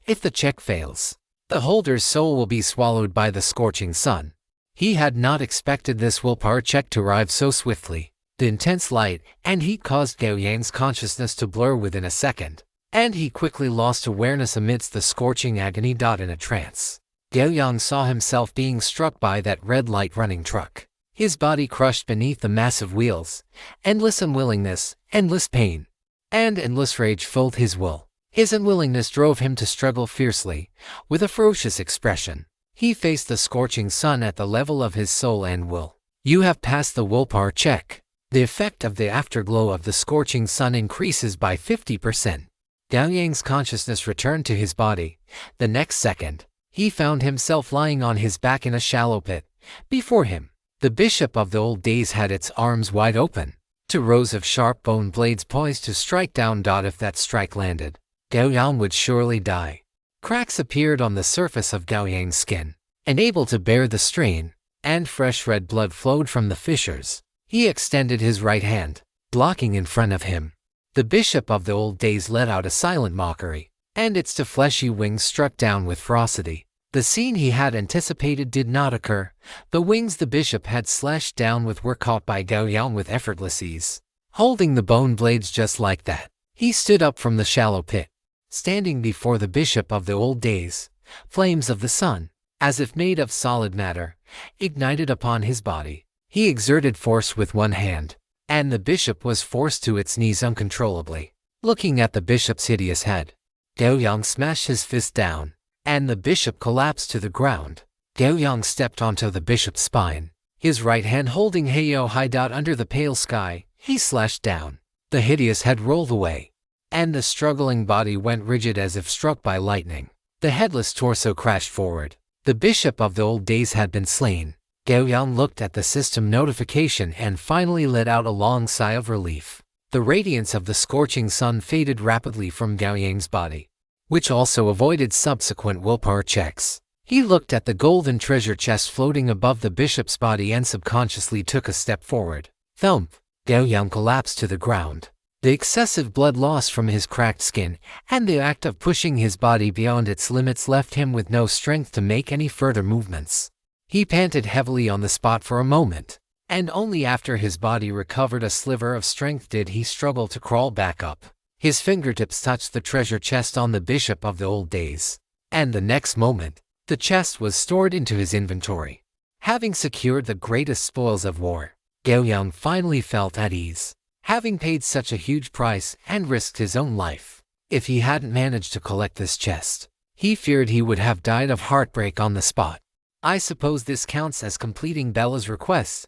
If the check fails, the holder's soul will be swallowed by the scorching sun. He had not expected this willpower check to arrive so swiftly. The intense light and heat caused Gao Yang's consciousness to blur within a second, and he quickly lost awareness amidst the scorching agony. In a trance, Gao Yang saw himself being struck by that red light-running truck, his body crushed beneath the massive wheels. Endless unwillingness, endless pain, and endless rage filled his will. His unwillingness drove him to struggle fiercely. With a ferocious expression, he faced the scorching sun at the level of his soul and will. You have passed the willpower check. The effect of the afterglow of the scorching sun increases by 50%. Gao Yang's consciousness returned to his body. The next second, he found himself lying on his back in a shallow pit. Before him, the bishop of the old days had its arms wide open, 2 rows of sharp bone blades poised to strike down. If that strike landed, Gao Yang would surely die. Cracks appeared on the surface of Gao Yang's skin, unable to bear the strain, and fresh red blood flowed from the fissures. He extended his right hand, blocking in front of him. The bishop of the old days let out a silent mockery, and its 2 fleshy wings struck down with ferocity. The scene he had anticipated did not occur. The wings the bishop had slashed down with were caught by Gao Yang with effortless ease. Holding the bone blades just like that, he stood up from the shallow pit. Standing before the bishop of the old days, flames of the sun, as if made of solid matter, ignited upon his body. He exerted force with one hand, and the bishop was forced to its knees uncontrollably. Looking at the bishop's hideous head, Gao Yang smashed his fist down, and the bishop collapsed to the ground. Gao Yang stepped onto the bishop's spine, his right hand holding Heiyao high. Under the pale sky, he slashed down. The hideous head rolled away, and the struggling body went rigid as if struck by lightning. The headless torso crashed forward. The bishop of the old days had been slain. Gao Yang looked at the system notification and finally let out a long sigh of relief. The radiance of the scorching sun faded rapidly from Gao Yang's body, which also avoided subsequent willpower checks. He looked at the golden treasure chest floating above the bishop's body and subconsciously took a step forward. Thump! Gao Yang collapsed to the ground. The excessive blood loss from his cracked skin and the act of pushing his body beyond its limits left him with no strength to make any further movements. He panted heavily on the spot for a moment, and only after his body recovered a sliver of strength did he struggle to crawl back up. His fingertips touched the treasure chest on the bishop of the old days, and the next moment, the chest was stored into his inventory. Having secured the greatest spoils of war, Gao Yang finally felt at ease. Having paid such a huge price and risked his own life, if he hadn't managed to collect this chest, he feared he would have died of heartbreak on the spot. I suppose this counts as completing Bella's request.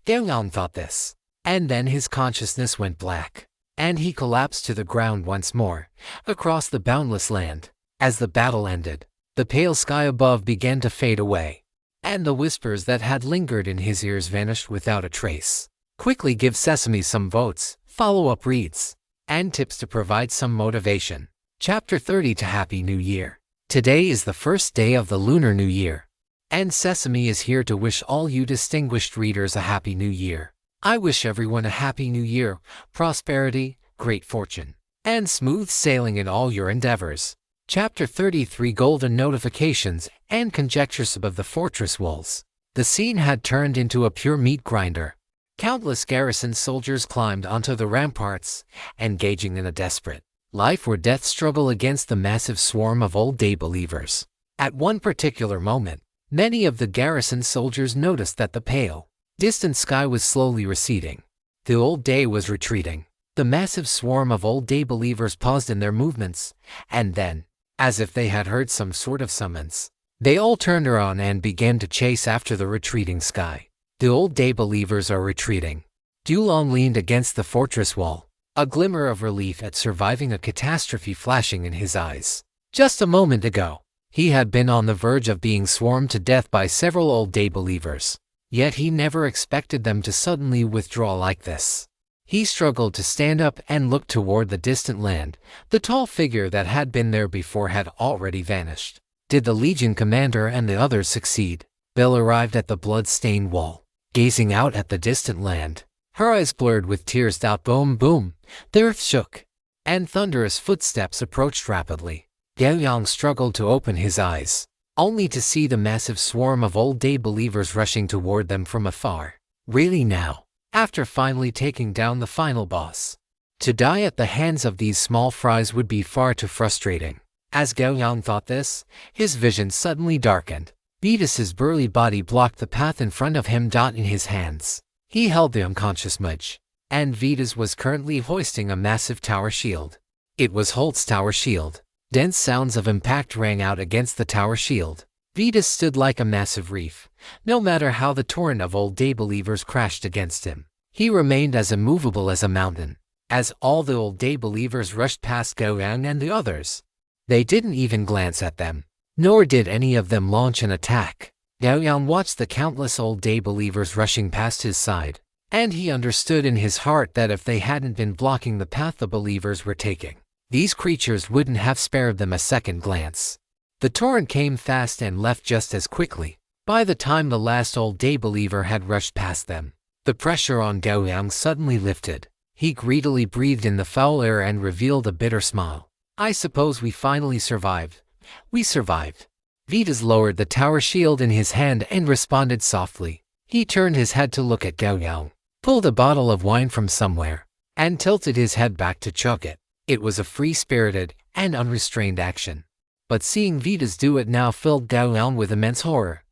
Gao Yang thought this, and then his consciousness went black, and he collapsed to the ground once more, across the boundless land. As the battle ended, the pale sky above began to fade away, and the whispers that had lingered in his ears vanished without a trace. Quickly give Sesame some votes, follow-up reads, and tips to provide some motivation. Chapter 30 to Happy New Year. Today is the first day of the Lunar New Year, and Sesame is here to wish all you distinguished readers a Happy New Year. I wish everyone a Happy New Year, prosperity, great fortune, and smooth sailing in all your endeavors. Chapter 33 Golden Notifications and Conjectures above the fortress walls. The scene had turned into a pure meat grinder. Countless garrison soldiers climbed onto the ramparts, engaging in a desperate life or death struggle against the massive swarm of old-day believers. At one particular moment, Many of the garrison soldiers noticed that the pale, distant sky was slowly receding. The old day was retreating. The massive swarm of old day believers paused in their movements, and then, as if they had heard some sort of summons, they all turned around and began to chase after the retreating sky. The old day believers are retreating. Dulong leaned against the fortress wall, a glimmer of relief at surviving a catastrophe flashing in his eyes. Just a moment ago, he had been on the verge of being swarmed to death by several old day believers, yet he never expected them to suddenly withdraw like this. He struggled to stand up and look toward the distant land. The tall figure that had been there before had already vanished. Did the Legion commander and the others succeed? Bill arrived at the blood-stained wall, gazing out at the distant land. Her eyes blurred with tears. Boom, boom. The earth shook, and thunderous footsteps approached rapidly. Gao Yang struggled to open his eyes, only to see the massive swarm of old day believers rushing toward them from afar. Really now? After finally taking down the final boss, to die at the hands of these small fries would be far too frustrating. As Gao Yang thought this, his vision suddenly darkened. Vetus's burly body blocked the path in front of him. In his hands, he held the unconscious mage, and Vetus was currently hoisting a massive tower shield. It was Holt's tower shield. Dense sounds of impact rang out against the tower shield. Vetus stood like a massive reef. No matter how the torrent of old day believers crashed against him, he remained as immovable as a mountain. As all the old day believers rushed past Gao Yang and the others, they didn't even glance at them, nor did any of them launch an attack. Gao Yang watched the countless old day believers rushing past his side, and he understood in his heart that if they hadn't been blocking the path the believers were taking, these creatures wouldn't have spared them a second glance. The torrent came fast and left just as quickly. By the time the last old day believer had rushed past them, the pressure on Gao Yang suddenly lifted. He greedily breathed in the foul air and revealed a bitter smile. I suppose we finally survived. We survived. Vetus lowered the tower shield in his hand and responded softly. He turned his head to look at Gao Yang, pulled a bottle of wine from somewhere, and tilted his head back to chug it. It was a free-spirited and unrestrained action. But seeing Vetus do it now filled Gao Yang with immense horror.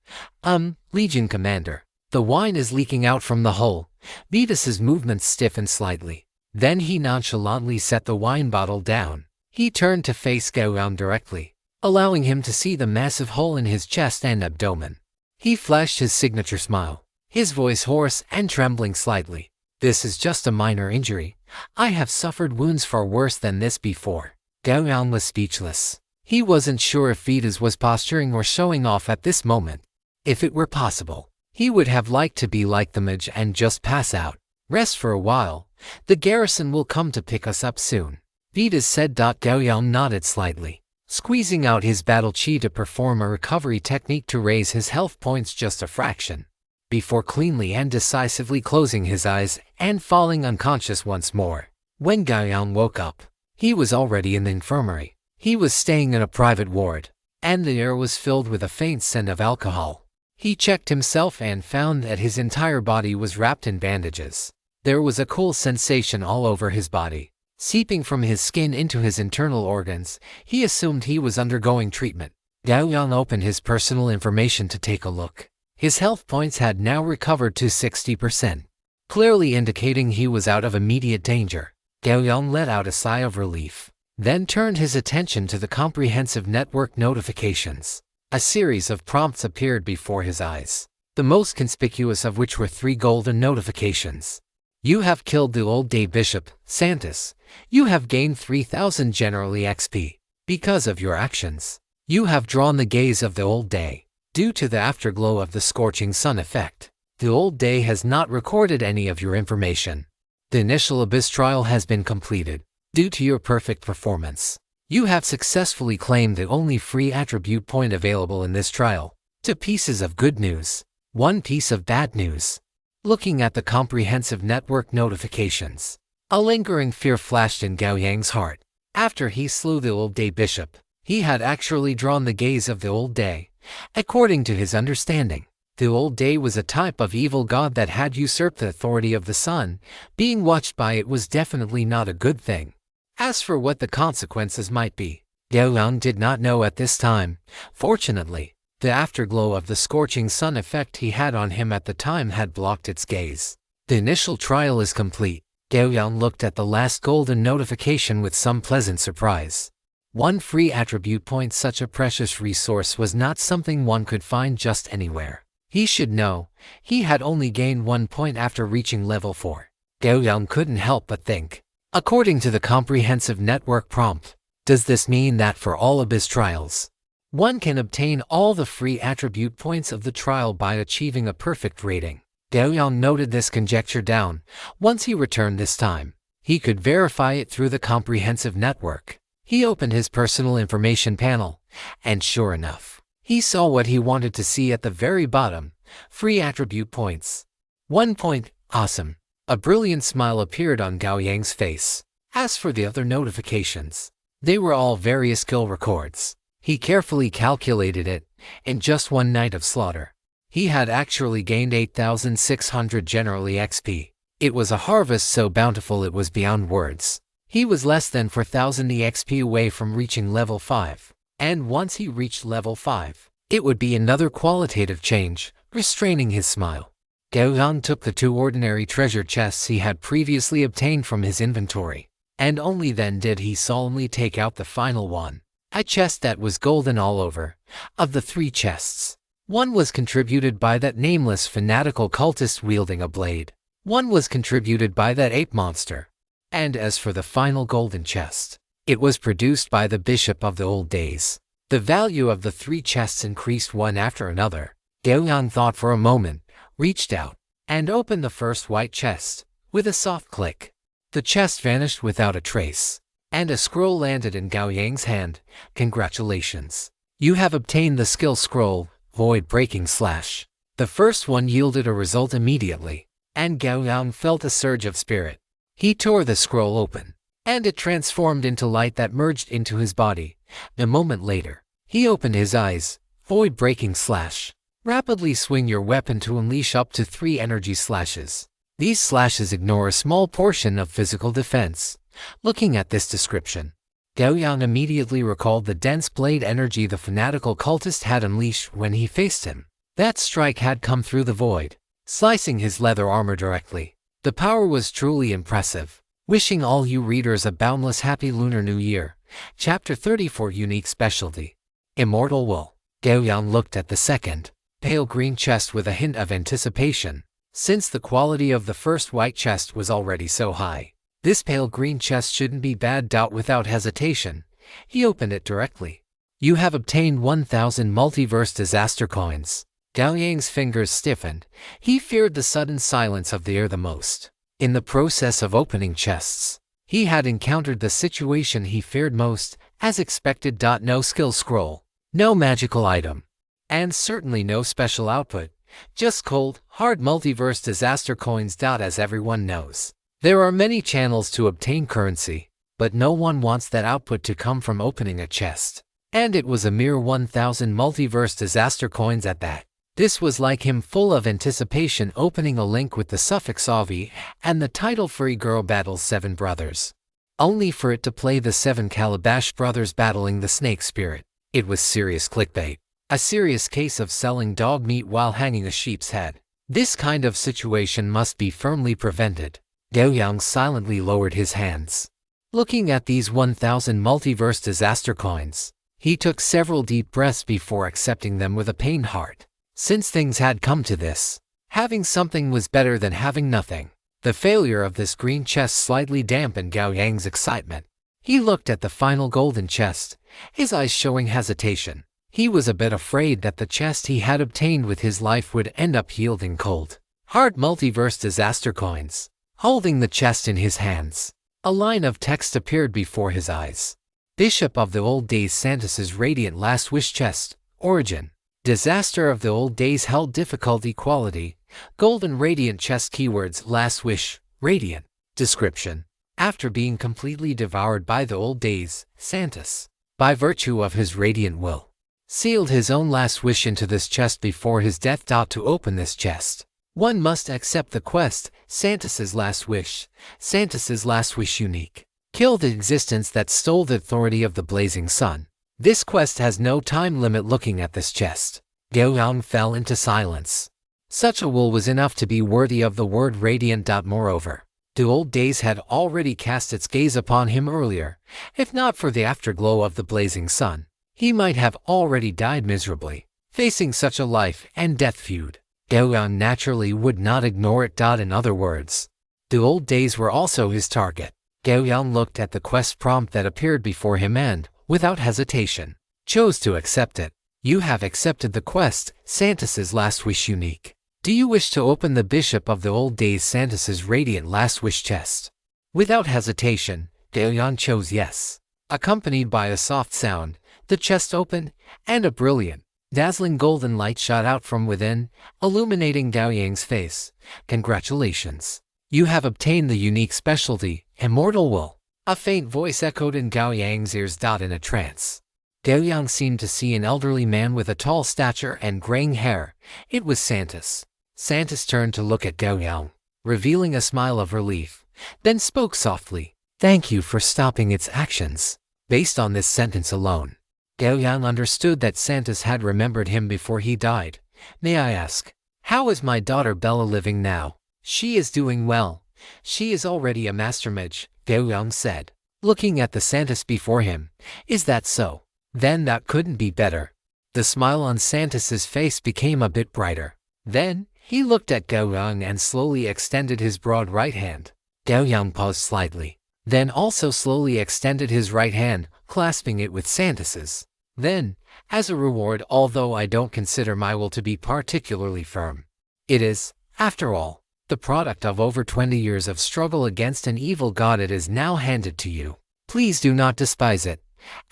Legion commander, the wine is leaking out from the hole. Vetus's movements stiffened slightly. Then he nonchalantly set the wine bottle down. He turned to face Gao Yang directly, allowing him to see the massive hole in his chest and abdomen. He flashed his signature smile, his voice hoarse and trembling slightly. This is just a minor injury. I have suffered wounds far worse than this before. Gao Yang was speechless. He wasn't sure if Vetus was posturing or showing off at this moment. If it were possible, he would have liked to be like the mage and just pass out. Rest for a while. The garrison will come to pick us up soon, Vetus said. Gao Yang nodded slightly, squeezing out his battle chi to perform a recovery technique to raise his health points just a fraction, before cleanly and decisively closing his eyes and falling unconscious once more. When Gao Yang woke up, he was already in the infirmary. He was staying in a private ward, and the air was filled with a faint scent of alcohol. He checked himself and found that his entire body was wrapped in bandages. There was a cool sensation all over his body, seeping from his skin into his internal organs. He assumed he was undergoing treatment. Gao Yang opened his personal information to take a look. His health points had now recovered to 60%, clearly indicating he was out of immediate danger. Gao Yang let out a sigh of relief, then turned his attention to the comprehensive network notifications. A series of prompts appeared before his eyes, the most conspicuous of which were 3 golden notifications. You have killed the old day bishop, Santis. You have gained 3000 generally XP. Because of your actions, you have drawn the gaze of the old day. Due to the afterglow of the scorching sun effect, the old day has not recorded any of your information. The initial abyss trial has been completed. Due to your perfect performance, you have successfully claimed the only free attribute point available in this trial. 2 pieces of good news, 1 piece of bad news. Looking at the comprehensive network notifications, a lingering fear flashed in Gao Yang's heart. After he slew the old day bishop, he had actually drawn the gaze of the old day. According to his understanding, the old day was a type of evil god that had usurped the authority of the sun. Being watched by it was definitely not a good thing. As for what the consequences might be, Gao Yang did not know at this time. Fortunately, The afterglow of the scorching sun effect he had on him at the time had blocked its gaze. The initial trial is complete. Gao Yang looked at the last golden notification with some pleasant surprise. 1 free attribute point. Such a precious resource was not something one could find just anywhere. He should know. He had only gained 1 point after reaching level 4. Gao Yang couldn't help but think. According to the comprehensive network prompt, does this mean that for all Abyss trials, one can obtain all the free attribute points of the trial by achieving a perfect rating? Gao Yang noted this conjecture down. Once he returned this time, he could verify it through the comprehensive network. He opened his personal information panel, and sure enough, he saw what he wanted to see at the very bottom: free attribute points. 1 point, awesome. A brilliant smile appeared on Gao Yang's face. As for the other notifications, they were all various skill records. He carefully calculated it. In just 1 night of slaughter, he had actually gained 8,600 generally XP. It was a harvest so bountiful it was beyond words. He was less than 4,000 EXP away from reaching level 5. And once he reached level 5, it would be another qualitative change, restraining his smile. Gao Yang took the 2 ordinary treasure chests he had previously obtained from his inventory, and only then did he solemnly take out the final one. A chest that was golden all over. Of the 3 chests, 1 was contributed by that nameless fanatical cultist wielding a blade. 1 was contributed by that ape monster. And as for the final golden chest, it was produced by the Bishop of the Old Days. The value of the 3 chests increased one after another. Gao Yang thought for a moment, reached out, and opened the first white chest. With a soft click, the chest vanished without a trace, and a scroll landed in Gao Yang's hand. Congratulations. You have obtained the skill scroll, Void Breaking Slash. The first one yielded a result immediately, and Gao Yang felt a surge of spirit. He tore the scroll open, and it transformed into light that merged into his body. A moment later, he opened his eyes. Void Breaking Slash. Rapidly swing your weapon to unleash up to 3 energy slashes. These slashes ignore a small portion of physical defense. Looking at this description, Gao Yang immediately recalled the dense blade energy the fanatical cultist had unleashed when he faced him. That strike had come through the void, slicing his leather armor directly. The power was truly impressive. Wishing all you readers a boundless happy Lunar New Year. Chapter 34 Unique Specialty. Immortal Wool. Gao Yang looked at the second, pale green chest with a hint of anticipation. Since the quality of the first white chest was already so high, this pale green chest shouldn't be bad. Without hesitation, he opened it directly. You have obtained 1,000 multiverse disaster coins. Gao Yang's fingers stiffened. He feared the sudden silence of the air the most. In the process of opening chests, he had encountered the situation he feared most. As expected, no skill scroll, no magical item, and certainly no special output. Just cold, hard multiverse disaster coins. As everyone knows, there are many channels to obtain currency, but no one wants that output to come from opening a chest. And it was a mere 1,000 multiverse disaster coins at that. This was like him, full of anticipation, opening a link with the suffix "Avi" and the title "Furry Girl Battles 7 Brothers," only for it to play the 7 Calabash brothers battling the snake spirit. It was serious clickbait. A serious case of selling dog meat while hanging a sheep's head. This kind of situation must be firmly prevented. Gao Yang silently lowered his hands. Looking at these 1,000 multiverse disaster coins, he took several deep breaths before accepting them with a pained heart. Since things had come to this, having something was better than having nothing. The failure of this green chest slightly dampened Gao Yang's excitement. He looked at the final golden chest, his eyes showing hesitation. He was a bit afraid that the chest he had obtained with his life would end up yielding cold, hard multiverse disaster coins. Holding the chest in his hands, a line of text appeared before his eyes. Bishop of the Old Days, Santas's Radiant Last Wish Chest. Origin: Disaster of the Old Days held difficulty quality, Golden Radiant Chest. Keywords: Last Wish, Radiant. Description: After being completely devoured by the Old Days, Santas, by virtue of his radiant will, sealed his own last wish into this chest before his death. To open this chest, one must accept the quest, Santas's Last Wish. Santas's Last Wish unique. Kill the existence that stole the authority of the blazing sun. This quest has no time limit. Looking at this chest, Gao Yang fell into silence. Such a will was enough to be worthy of the word radiant. Moreover, the old days had already cast its gaze upon him earlier. If not for the afterglow of the blazing sun, he might have already died miserably, facing such a life and death feud. Gao Yang naturally would not ignore it. In other words, the old days were also his target. Gao Yang looked at the quest prompt that appeared before him and, without hesitation, chose to accept it. You have accepted the quest, Santas's Last Wish unique. Do you wish to open the Bishop of the Old Days Santas's Radiant Last Wish chest? Without hesitation, Gao Yang chose yes. Accompanied by a soft sound, the chest opened, and a brilliant, dazzling golden light shot out from within, illuminating Gao Yang's face. Congratulations. You have obtained the unique specialty, Immortal Will. A faint voice echoed in Gao Yang's ears. In a trance, Gao Yang seemed to see an elderly man with a tall stature and graying hair. It was Santas. Santas turned to look at Gao Yang, revealing a smile of relief, then spoke softly. Thank you for stopping its actions. Based on this sentence alone, Gao Yang understood that Santas had remembered him before he died. May I ask, how is my daughter Bella living now? She is doing well. She is already a master mage, Gao Yang said, looking at the Santas before him. Is that so? Then that couldn't be better. The smile on Santas's face became a bit brighter. Then, he looked at Gao Yang and slowly extended his broad right hand. Gao Yang paused slightly, then also slowly extended his right hand, clasping it with Santas's. Then, as a reward, although I don't consider my will to be particularly firm, it is, after all, the product of over 20 years of struggle against an evil god. It is now handed to you. Please do not despise it.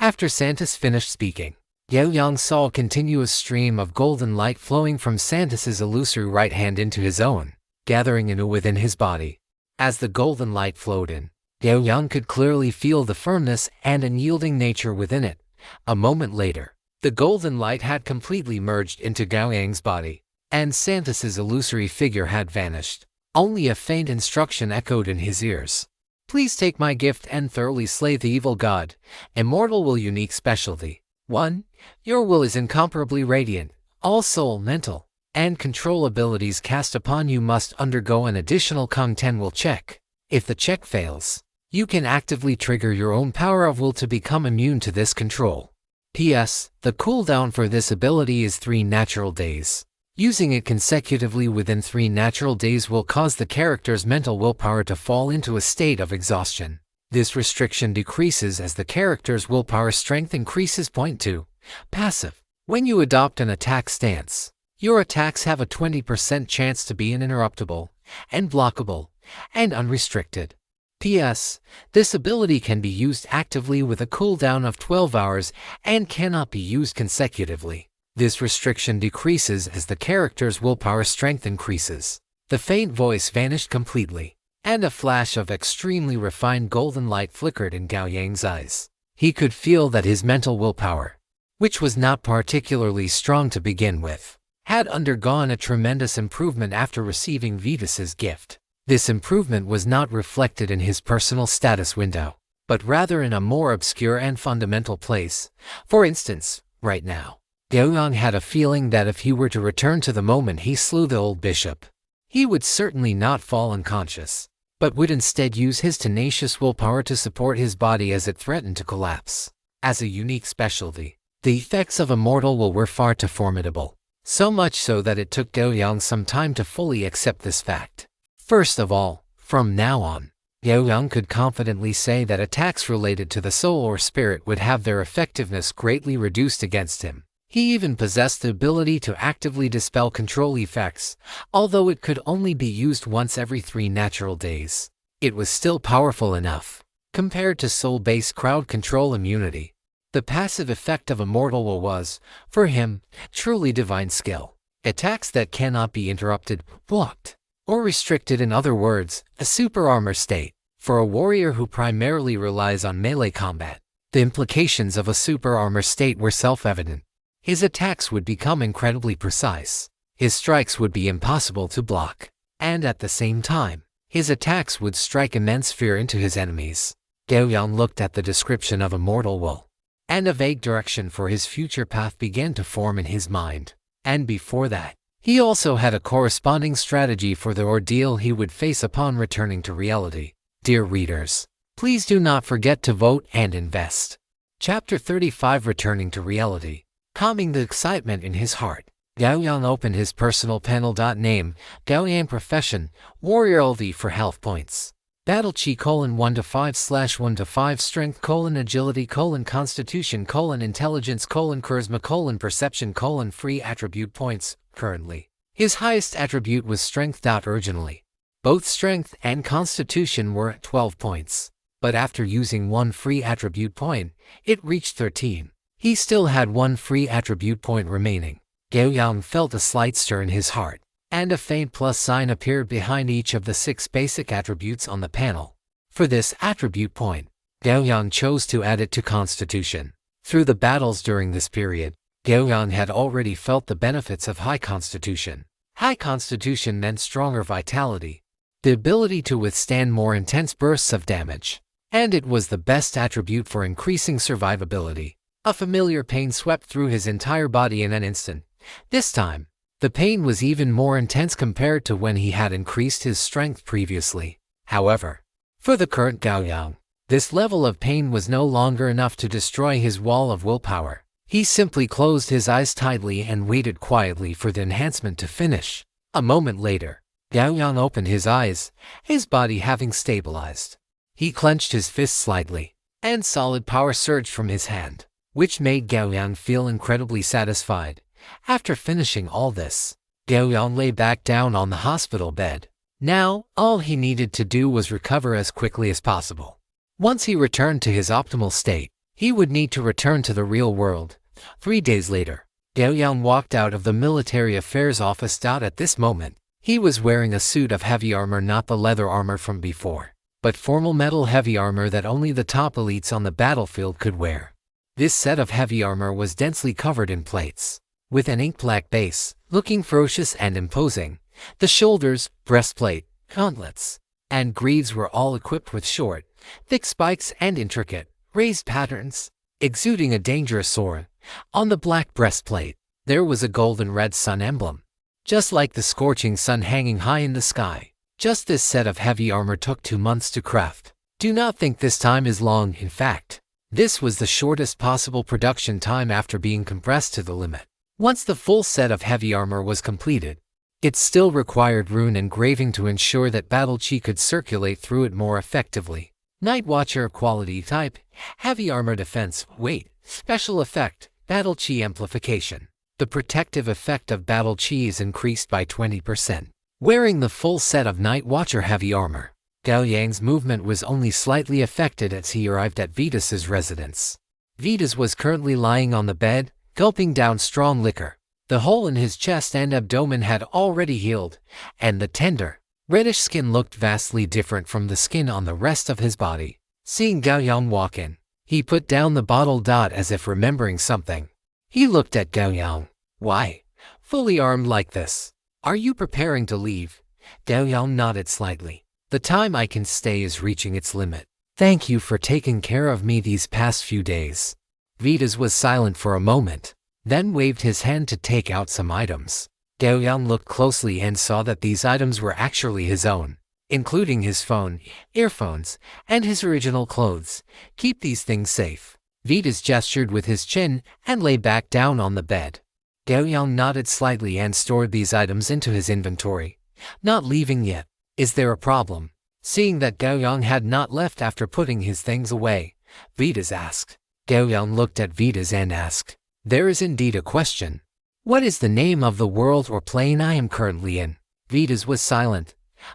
After Santas finished speaking, Gao Yang saw a continuous stream of golden light flowing from Santas's illusory right hand into his own, gathering anew within his body. As the golden light flowed in, Gao Yang could clearly feel the firmness and unyielding nature within it. A moment later, the golden light had completely merged into Gao Yang's body, and Santas's illusory figure had vanished. Only a faint instruction echoed in his ears. Please take my gift and thoroughly slay the evil god. Immortal Will unique specialty. 1. Your will is incomparably radiant. All soul, mental, and control abilities cast upon you must undergo an additional Kung 10 will check. If the check fails, you can actively trigger your own power of will to become immune to this control. P.S. The cooldown for this ability is 3 natural days. Using it consecutively within 3 natural days will cause the character's mental willpower to fall into a state of exhaustion. This restriction decreases as the character's willpower strength increases. Point 2. Passive. When you adopt an attack stance, your attacks have a 20% chance to be uninterruptible, and blockable, and unrestricted. P.S. This ability can be used actively with a cooldown of 12 hours and cannot be used consecutively. This restriction decreases as the character's willpower strength increases. The faint voice vanished completely, and a flash of extremely refined golden light flickered in Gao Yang's eyes. He could feel that his mental willpower, which was not particularly strong to begin with, had undergone a tremendous improvement after receiving Vetus's gift. This improvement was not reflected in his personal status window, but rather in a more obscure and fundamental place. For instance, right now, Gao Yang had a feeling that if he were to return to the moment he slew the old bishop, he would certainly not fall unconscious, but would instead use his tenacious willpower to support his body as it threatened to collapse. As a unique specialty, the effects of Immortal Will were far too formidable, so much so that it took Gao Yang some time to fully accept this fact. First of all, from now on, Gao Yang could confidently say that attacks related to the soul or spirit would have their effectiveness greatly reduced against him. He even possessed the ability to actively dispel control effects, although it could only be used once every 3 natural days. It was still powerful enough, compared to soul-based crowd control immunity. The passive effect of Immortal Will was, for him, truly divine skill. Attacks that cannot be interrupted, blocked, or restricted, in other words, a super armor state. For a warrior who primarily relies on melee combat, the implications of a super armor state were self-evident. His attacks would become incredibly precise, his strikes would be impossible to block, and at the same time, his attacks would strike immense fear into his enemies. Gao Yang looked at the description of Immortal Will, and a vague direction for his future path began to form in his mind. And before that, he also had a corresponding strategy for the ordeal he would face upon returning to reality. Dear readers, please do not forget to vote and invest. Chapter 35, Returning to Reality. Calming the excitement in his heart, Gao Yang opened his personal panel. Name, Gao Yang. Profession, Warrior. LV for health points. Battle Chi: 1 to 5/1 to 5. Strength: Agility: Constitution: Intelligence: Charisma: Perception: Free attribute points. Currently, his highest attribute was Strength. Originally, both Strength and Constitution were at 12 points, but after using one free attribute point, it reached 13. He still had one free attribute point remaining. Gao Yang felt a slight stir in his heart, and a faint plus sign appeared behind each of the 6 basic attributes on the panel. For this attribute point, Gao Yang chose to add it to Constitution. Through the battles during this period, Gao Yang had already felt the benefits of high Constitution. High Constitution meant stronger vitality, the ability to withstand more intense bursts of damage, and it was the best attribute for increasing survivability. A familiar pain swept through his entire body in an instant. This time, the pain was even more intense compared to when he had increased his strength previously. However, for the current Gao Yang, this level of pain was no longer enough to destroy his wall of willpower. He simply closed his eyes tightly and waited quietly for the enhancement to finish. A moment later, Gao Yang opened his eyes, his body having stabilized. He clenched his fist slightly, and solid power surged from his hand, which made Gao Yang feel incredibly satisfied. After finishing all this, Gao Yang lay back down on the hospital bed. Now, all he needed to do was recover as quickly as possible. Once he returned to his optimal state, he would need to return to the real world. 3 days later, Gao Yang walked out of the military affairs office. At this moment, he was wearing a suit of heavy armor, not the leather armor from before, but formal metal heavy armor that only the top elites on the battlefield could wear. This set of heavy armor was densely covered in plates, with an ink-black base, looking ferocious and imposing. The shoulders, breastplate, gauntlets, and greaves were all equipped with short, thick spikes and intricate, raised patterns, exuding a dangerous aura. On the black breastplate, there was a golden red sun emblem, just like the scorching sun hanging high in the sky. Just this set of heavy armor took 2 months to craft. Do not think this time is long. In fact, this was the shortest possible production time after being compressed to the limit. Once the full set of heavy armor was completed, it still required rune engraving to ensure that battle chi could circulate through it more effectively. Night Watcher quality type, heavy armor defense, weight, special effect, battle chi amplification. The protective effect of battle chi is increased by 20%. Wearing the full set of Night Watcher heavy armor, Gao Yang's movement was only slightly affected as he arrived at Vitas's residence. Vitas was currently lying on the bed, gulping down strong liquor. The hole in his chest and abdomen had already healed, and the tender, reddish skin looked vastly different from the skin on the rest of his body. Seeing Gao Yang walk in, he put down the bottle. As if remembering something, he looked at Gao Yang. Why, fully armed like this? Are you preparing to leave? Gao Yang nodded slightly. The time I can stay is reaching its limit. Thank you for taking care of me these past few days. Vitas was silent for a moment, then waved his hand to take out some items. Gao Yang looked closely and saw that these items were actually his own, including his phone, earphones, and his original clothes. Keep these things safe. Vitas gestured with his chin and lay back down on the bed. Gao Yang nodded slightly and stored these items into his inventory. Not leaving yet. Is there a problem? Seeing that Gao Yang had not left after putting his things away, Vitas asked. Gao Yang looked at Vitas and asked, there is indeed a question. What is the name of the world or plane I am currently in? Vitas was silent.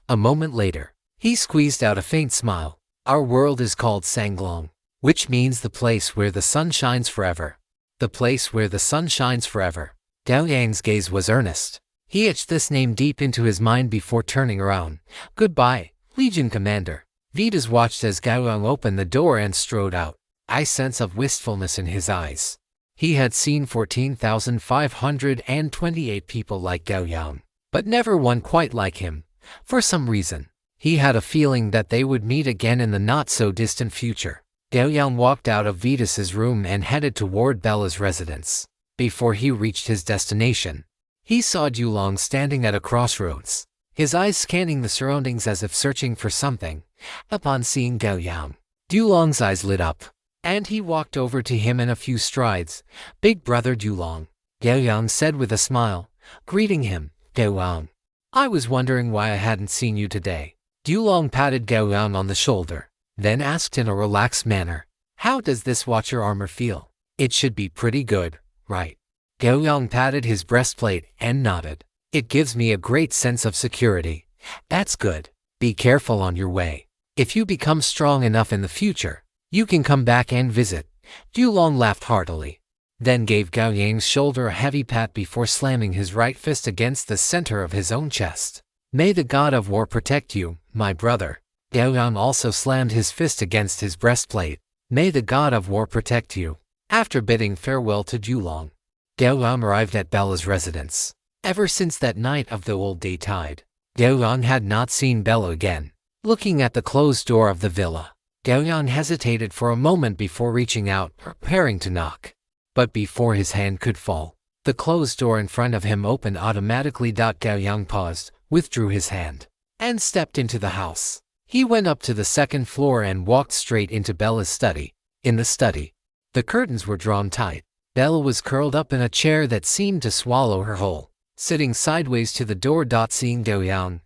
A moment later, he squeezed out a faint smile. Our world is called Sanglong, which means the place where the sun shines forever. The place where the sun shines forever. Gao Yang's gaze was earnest. He etched this name deep into his mind before turning around. Goodbye, Legion Commander. Vitas watched as Gao Yang opened the door and strode out, a sense of wistfulness in his eyes. He had seen 14,528 people like Gao Yang, but never one quite like him. For some reason, he had a feeling that they would meet again in the not-so-distant future. Gao Yang walked out of Vitas's room and headed toward Bella's residence. Before he reached his destination, He saw Dulong standing at a crossroads, his eyes scanning the surroundings as if searching for something. Upon seeing Gao Yang, Dulong's eyes lit up, and he walked over to him in a few strides. "Big brother Dulong," Gao Yang said with a smile, greeting him. "Gao Yang, I was wondering why I hadn't seen you today." Dulong patted Gao Yang on the shoulder, then asked in a relaxed manner, "How does this watcher armor feel? It should be pretty good, right?" Gao Yang patted his breastplate and nodded. "It gives me a great sense of security." "That's good. Be careful on your way. If you become strong enough in the future, you can come back and visit." Dulong laughed heartily, then gave Gao Yang's shoulder a heavy pat before slamming his right fist against the center of his own chest. "May the god of war protect you, my brother." Gao Yang also slammed his fist against his breastplate. "May the god of war protect you." After bidding farewell to Dulong, Gao Yang arrived at Bella's residence. Ever since that night of the old day tide, Gao Yang had not seen Bella again. Looking at the closed door of the villa, Gao Yang hesitated for a moment before reaching out, preparing to knock. But before his hand could fall, the closed door in front of him opened automatically. Gao Yang paused, withdrew his hand, and stepped into the house. He went up to the second floor and walked straight into Bella's study. In the study, the curtains were drawn tight. Bella was curled up in a chair that seemed to swallow her whole, sitting sideways to the door. Seeing Gao Yang,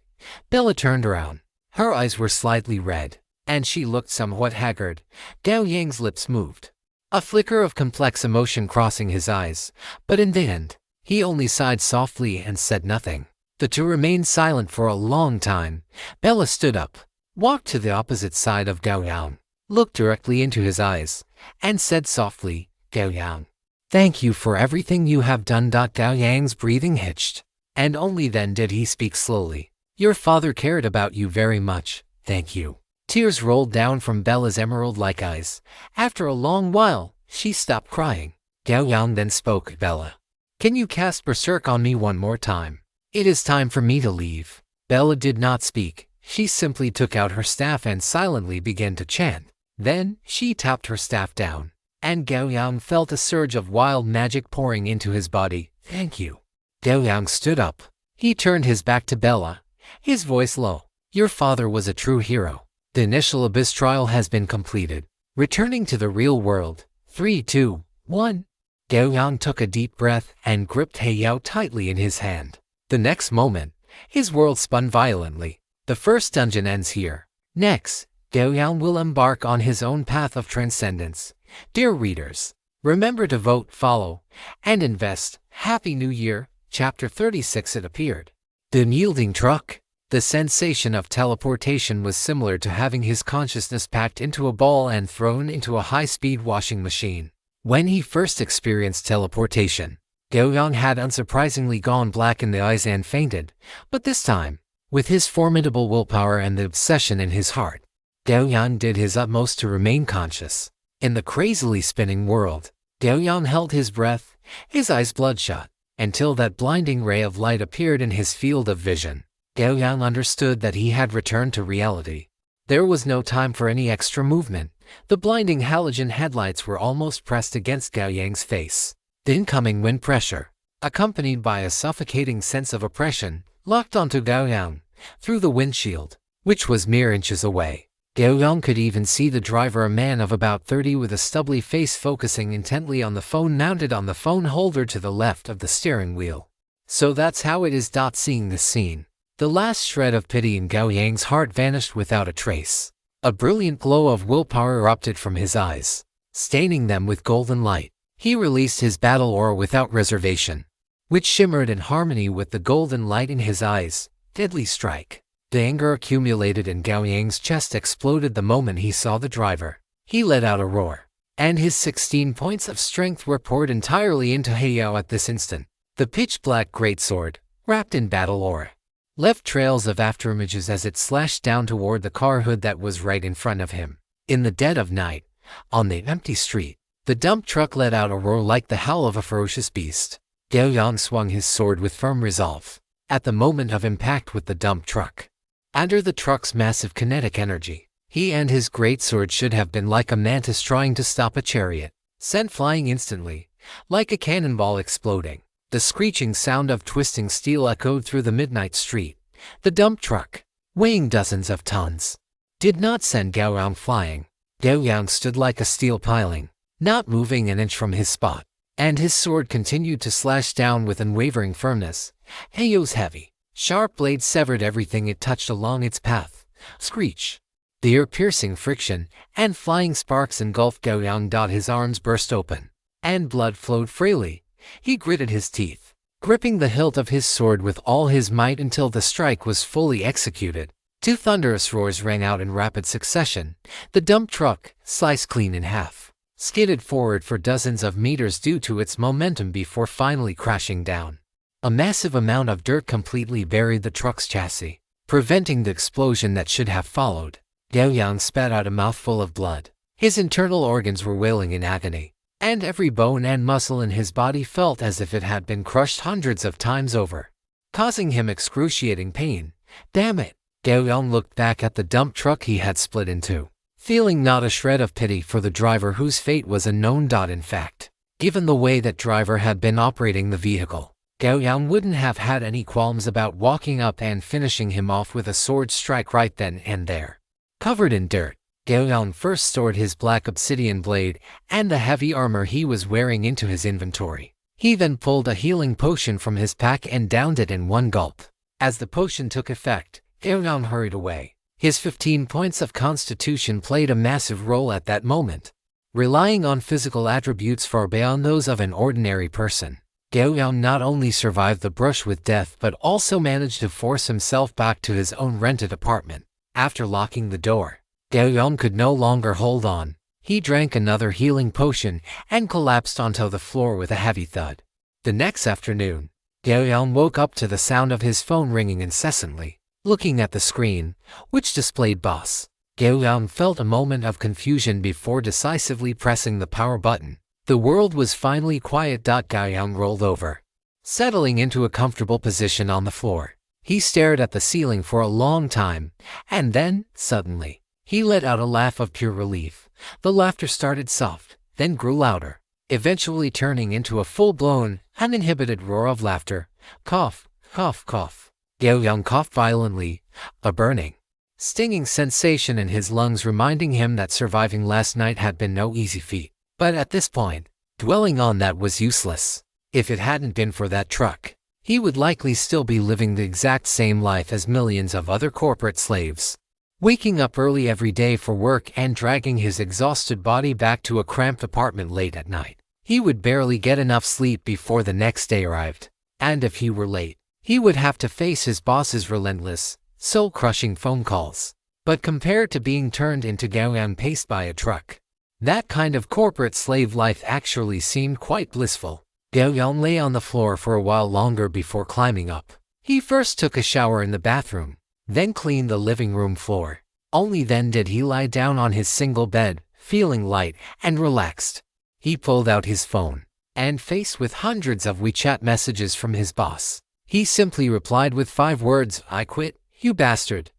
Bella turned around. Her eyes were slightly red, and she looked somewhat haggard. Gao Yang's lips moved, a flicker of complex emotion crossing his eyes, but in the end, he only sighed softly and said nothing. The two remained silent for a long time. Bella stood up, walked to the opposite side of Gao Yang, looked directly into his eyes, and said softly, "Gao Yang, thank you for everything you have done." Gao Yang's breathing hitched, and only then did he speak slowly. "Your father cared about you very much, thank you." Tears rolled down from Bella's emerald-like eyes. After a long while, she stopped crying. Gao Yang then spoke. "Bella, can you cast Berserk on me one more time? It is time for me to leave." Bella did not speak. She simply took out her staff and silently began to chant. Then, she tapped her staff down, and Gao Yang felt a surge of wild magic pouring into his body. "Thank you." Gao Yang stood up. He turned his back to Bella, his voice low. "Your father was a true hero. The initial abyss trial has been completed. Returning to the real world. 3, 2, 1. Gao Yang took a deep breath and gripped Heiyao tightly in his hand. The next moment, his world spun violently. The first dungeon ends here. Next, Gao Yang will embark on his own path of transcendence. Dear readers, remember to vote, follow, and invest. Happy New Year. Chapter 36. It appeared. The unyielding truck. The sensation of teleportation was similar to having his consciousness packed into a ball and thrown into a high-speed washing machine. When he first experienced teleportation, Gao Yang had unsurprisingly gone black in the eyes and fainted, but this time, with his formidable willpower and the obsession in his heart, Gao Yang did his utmost to remain conscious. In the crazily spinning world, Gao Yang held his breath, his eyes bloodshot, until that blinding ray of light appeared in his field of vision. Gao Yang understood that he had returned to reality. There was no time for any extra movement. The blinding halogen headlights were almost pressed against Gao Yang's face. The incoming wind pressure, accompanied by a suffocating sense of oppression, locked onto Gao Yang through the windshield, which was mere inches away. Gao Yang could even see the driver, a man of about 30 with a stubbly face, focusing intently on the phone mounted on the phone holder to the left of the steering wheel. So that's how it is. Seeing this scene, the last shred of pity in Gao Yang's heart vanished without a trace. A brilliant glow of willpower erupted from his eyes, staining them with golden light. He released his battle aura without reservation, which shimmered in harmony with the golden light in his eyes. Deadly strike. The anger accumulated in Gao Yang's chest exploded the moment he saw the driver. He let out a roar, and his 16 points of strength were poured entirely into Heiyao at this instant. The pitch-black greatsword, wrapped in battle aura, left trails of afterimages as it slashed down toward the car hood that was right in front of him. In the dead of night, on the empty street, the dump truck let out a roar like the howl of a ferocious beast. Gao Yang swung his sword with firm resolve. At the moment of impact with the dump truck, under the truck's massive kinetic energy, he and his greatsword should have been like a mantis trying to stop a chariot, sent flying instantly, like a cannonball exploding. The screeching sound of twisting steel echoed through the midnight street. The dump truck, weighing dozens of tons, did not send Gao Yang flying. Gao Yang stood like a steel piling, not moving an inch from his spot, and his sword continued to slash down with unwavering firmness. Heyo's heavy, sharp blade severed everything it touched along its path. Screech. The ear-piercing friction and flying sparks engulfed Gao Yang. His arms burst open, and blood flowed freely. He gritted his teeth, gripping the hilt of his sword with all his might until the strike was fully executed. Two thunderous roars rang out in rapid succession. The dump truck, sliced clean in half, skidded forward for dozens of meters due to its momentum before finally crashing down. A massive amount of dirt completely buried the truck's chassis, preventing the explosion that should have followed. Gao Yang spat out a mouthful of blood. His internal organs were wailing in agony, and every bone and muscle in his body felt as if it had been crushed hundreds of times over, causing him excruciating pain. Damn it! Gao Yang looked back at the dump truck he had split into, feeling not a shred of pity for the driver whose fate was unknown. In fact, given the way that driver had been operating the vehicle, Gao Yang wouldn't have had any qualms about walking up and finishing him off with a sword strike right then and there. Covered in dirt, Gao Yang first stored his black obsidian blade and the heavy armor he was wearing into his inventory. He then pulled a healing potion from his pack and downed it in one gulp. As the potion took effect, Gao Yang hurried away. His 15 points of constitution played a massive role at that moment. Relying on physical attributes far beyond those of an ordinary person, Gao Yang not only survived the brush with death but also managed to force himself back to his own rented apartment. After locking the door, Gao Yang could no longer hold on. He drank another healing potion and collapsed onto the floor with a heavy thud. The next afternoon, Gao Yang woke up to the sound of his phone ringing incessantly. Looking at the screen, which displayed boss, Gao Yang felt a moment of confusion before decisively pressing the power button. The world was finally quiet. Gao Yang rolled over, settling into a comfortable position on the floor. He stared at the ceiling for a long time, and then, suddenly, he let out a laugh of pure relief. The laughter started soft, then grew louder, eventually turning into a full-blown, uninhibited roar of laughter. Cough, cough, cough. Gao Yang coughed violently, a burning, stinging sensation in his lungs reminding him that surviving last night had been no easy feat. But at this point, dwelling on that was useless. If it hadn't been for that truck, he would likely still be living the exact same life as millions of other corporate slaves, waking up early every day for work and dragging his exhausted body back to a cramped apartment late at night. He would barely get enough sleep before the next day arrived, and if he were late, he would have to face his boss's relentless, soul-crushing phone calls. But compared to being turned into Gao Yang paced by a truck, that kind of corporate slave life actually seemed quite blissful. Gao Yang lay on the floor for a while longer before climbing up. He first took a shower in the bathroom, then cleaned the living room floor. Only then did he lie down on his single bed, feeling light and relaxed. He pulled out his phone, and faced with hundreds of WeChat messages from his boss, he simply replied with 5 words, "I quit, you bastard."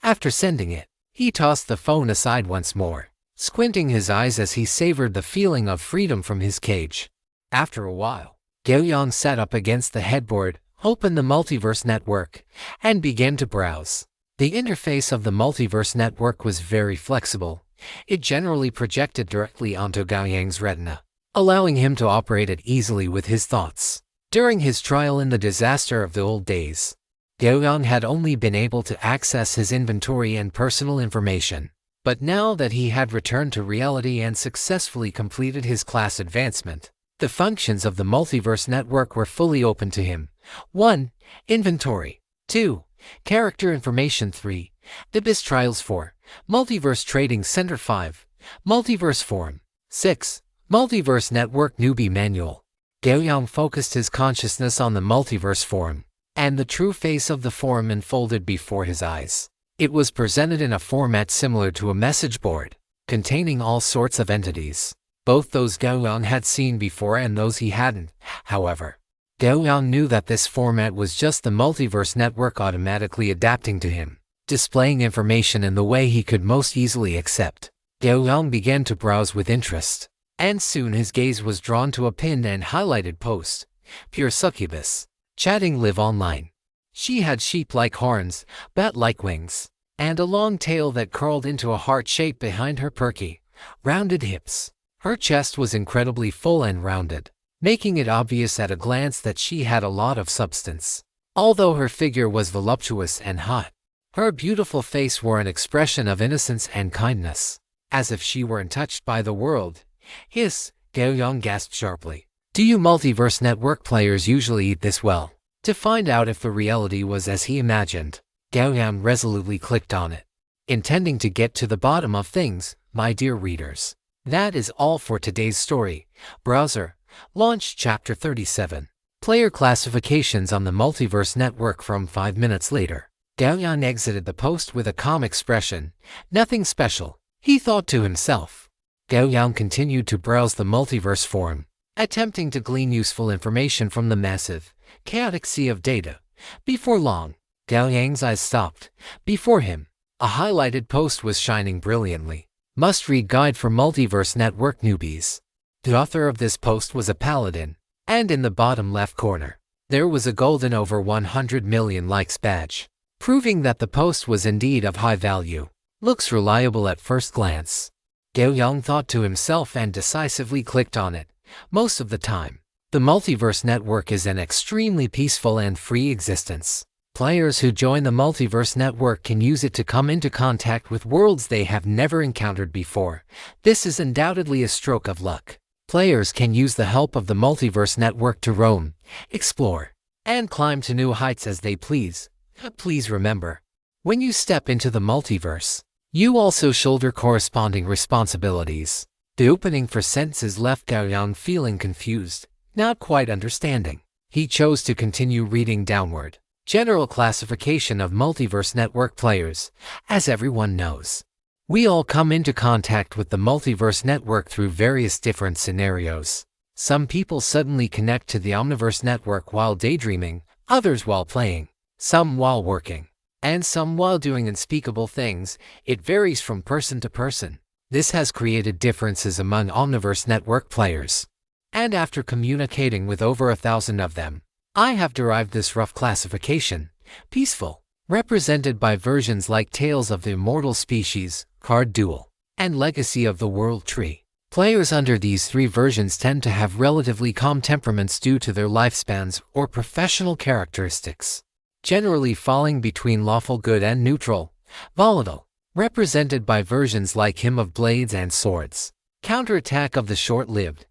After sending it, he tossed the phone aside once more, squinting his eyes as he savored the feeling of freedom from his cage. After a while, Gao Yang sat up against the headboard, opened the Multiverse Network, and began to browse. The interface of the Multiverse Network was very flexible. It generally projected directly onto Gao Yang's retina, allowing him to operate it easily with his thoughts. During his trial in the disaster of the old days, Gao Yang had only been able to access his inventory and personal information. But now that he had returned to reality and successfully completed his class advancement, the functions of the Multiverse Network were fully open to him. 1. Inventory. 2. Character information. 3. The BIS Trials. 4. Multiverse Trading Center. 5. Multiverse Forum. 6. Multiverse Network Newbie Manual. Gao Yang focused his consciousness on the Multiverse Forum, and the true face of the forum unfolded before his eyes. It was presented in a format similar to a message board, containing all sorts of entities, both those Gao Yang had seen before and those he hadn't. However, Gao Yang knew that this format was just the Multiverse Network automatically adapting to him, displaying information in the way he could most easily accept. Gao Yang began to browse with interest, and soon his gaze was drawn to a pinned and highlighted post. pure succubus. Chatting live online. She had sheep-like horns, bat-like wings, and a long tail that curled into a heart shape behind her perky, rounded hips. Her chest was incredibly full and rounded, making it obvious at a glance that she had a lot of substance. Although her figure was voluptuous and hot, her beautiful face wore an expression of innocence and kindness, as if she were untouched by the world. Hiss, Gao Yang gasped sharply. Do you Multiverse Network players usually eat this well? To find out if the reality was as he imagined, Gao Yang resolutely clicked on it, intending to get to the bottom of things. My dear readers, that is all for today's story. Browser, launch Chapter 37. Player classifications on the Multiverse Network. From 5 minutes later, Gao Yang exited the post with a calm expression. Nothing special, he thought to himself. Gao Yang continued to browse the multiverse forum, attempting to glean useful information from the massive, chaotic sea of data. Before long, Gao Yang's eyes stopped. Before him, a highlighted post was shining brilliantly. Must-read guide for Multiverse Network newbies. The author of this post was a paladin, and in the bottom left corner, there was a golden over 100 million likes badge, proving that the post was indeed of high value. Looks reliable at first glance, Gao Yang thought to himself and decisively clicked on it. Most of the time, the Multiverse Network is an extremely peaceful and free existence. Players who join the Multiverse Network can use it to come into contact with worlds they have never encountered before. This is undoubtedly a stroke of luck. Players can use the help of the Multiverse Network to roam, explore, and climb to new heights as they please. Please remember, when you step into the multiverse, you also shoulder corresponding responsibilities. The opening for sentences left Gao Yang feeling confused, not quite understanding. He chose to continue reading downward. General classification of Multiverse Network players. As everyone knows, we all come into contact with the Multiverse Network through various different scenarios. Some people suddenly connect to the Omniverse Network while daydreaming, others while playing, some while working, and some while doing unspeakable things. It varies from person to person. This has created differences among Omniverse Network players. And after communicating with over 1,000 of them, I have derived this rough classification. Peaceful, represented by versions like Tales of the Immortal Species, Card Duel, and Legacy of the World Tree. Players under these three versions tend to have relatively calm temperaments due to their lifespans or professional characteristics, generally falling between lawful good and neutral. Volatile, represented by versions like Hymn of Blades and Swords, Counterattack of the Short-Lived,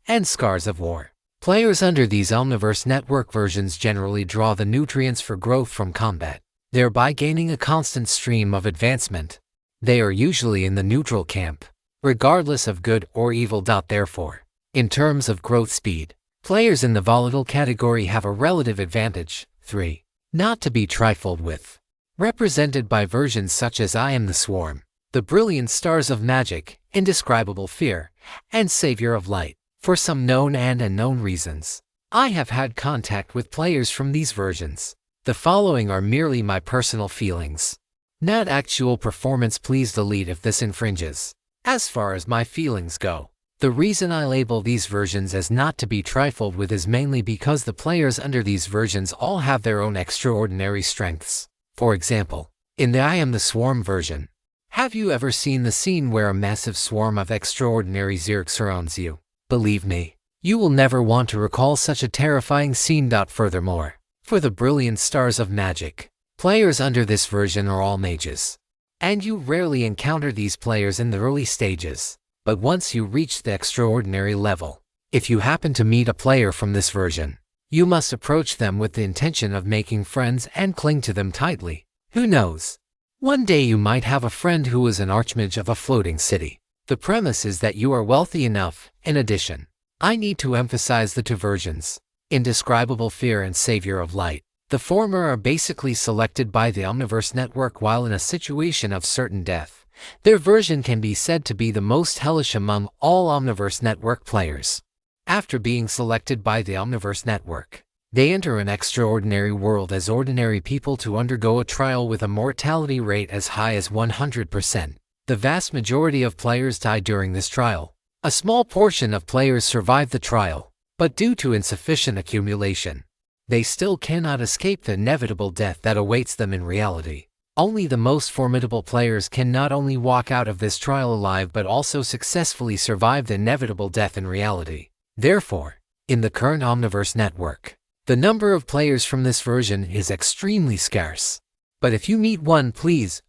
and Scars of War. Players under these Omniverse Network versions generally draw the nutrients for growth from combat, thereby gaining a constant stream of advancement. They are usually in the neutral camp, regardless of good or evil. Therefore, in terms of growth speed, players in the volatile category have a relative advantage. 3. Not to be trifled with, represented by versions such as I Am the Swarm, the Brilliant Stars of Magic, Indescribable Fear, and Savior of Light. For some known and unknown reasons, I have had contact with players from these versions. The following are merely my personal feelings, not actual performance. Please delete if this infringes. As far as my feelings go, the reason I label these versions as not to be trifled with is mainly because the players under these versions all have their own extraordinary strengths. For example, in the I Am the Swarm version, have you ever seen the scene where a massive swarm of extraordinary Zerg surrounds you? Believe me, you will never want to recall such a terrifying scene. Furthermore, for the Brilliant Stars of Magic, players under this version are all mages, and you rarely encounter these players in the early stages. But once you reach the extraordinary level, if you happen to meet a player from this version, you must approach them with the intention of making friends and cling to them tightly. Who knows? One day you might have a friend who is an archmage of a floating city. The premise is that you are wealthy enough. In addition, I need to emphasize the two versions, Indescribable Fear and Savior of Light. The former are basically selected by the Omniverse Network while in a situation of certain death. Their version can be said to be the most hellish among all Omniverse Network players. After being selected by the Omniverse Network, they enter an extraordinary world as ordinary people to undergo a trial with a mortality rate as high as 100%. The vast majority of players die during this trial. A small portion of players survive the trial, but due to insufficient accumulation, they still cannot escape the inevitable death that awaits them in reality. Only the most formidable players can not only walk out of this trial alive but also successfully survive the inevitable death in reality. Therefore, in the current Omniverse Network, the number of players from this version is extremely scarce. But if you meet one, please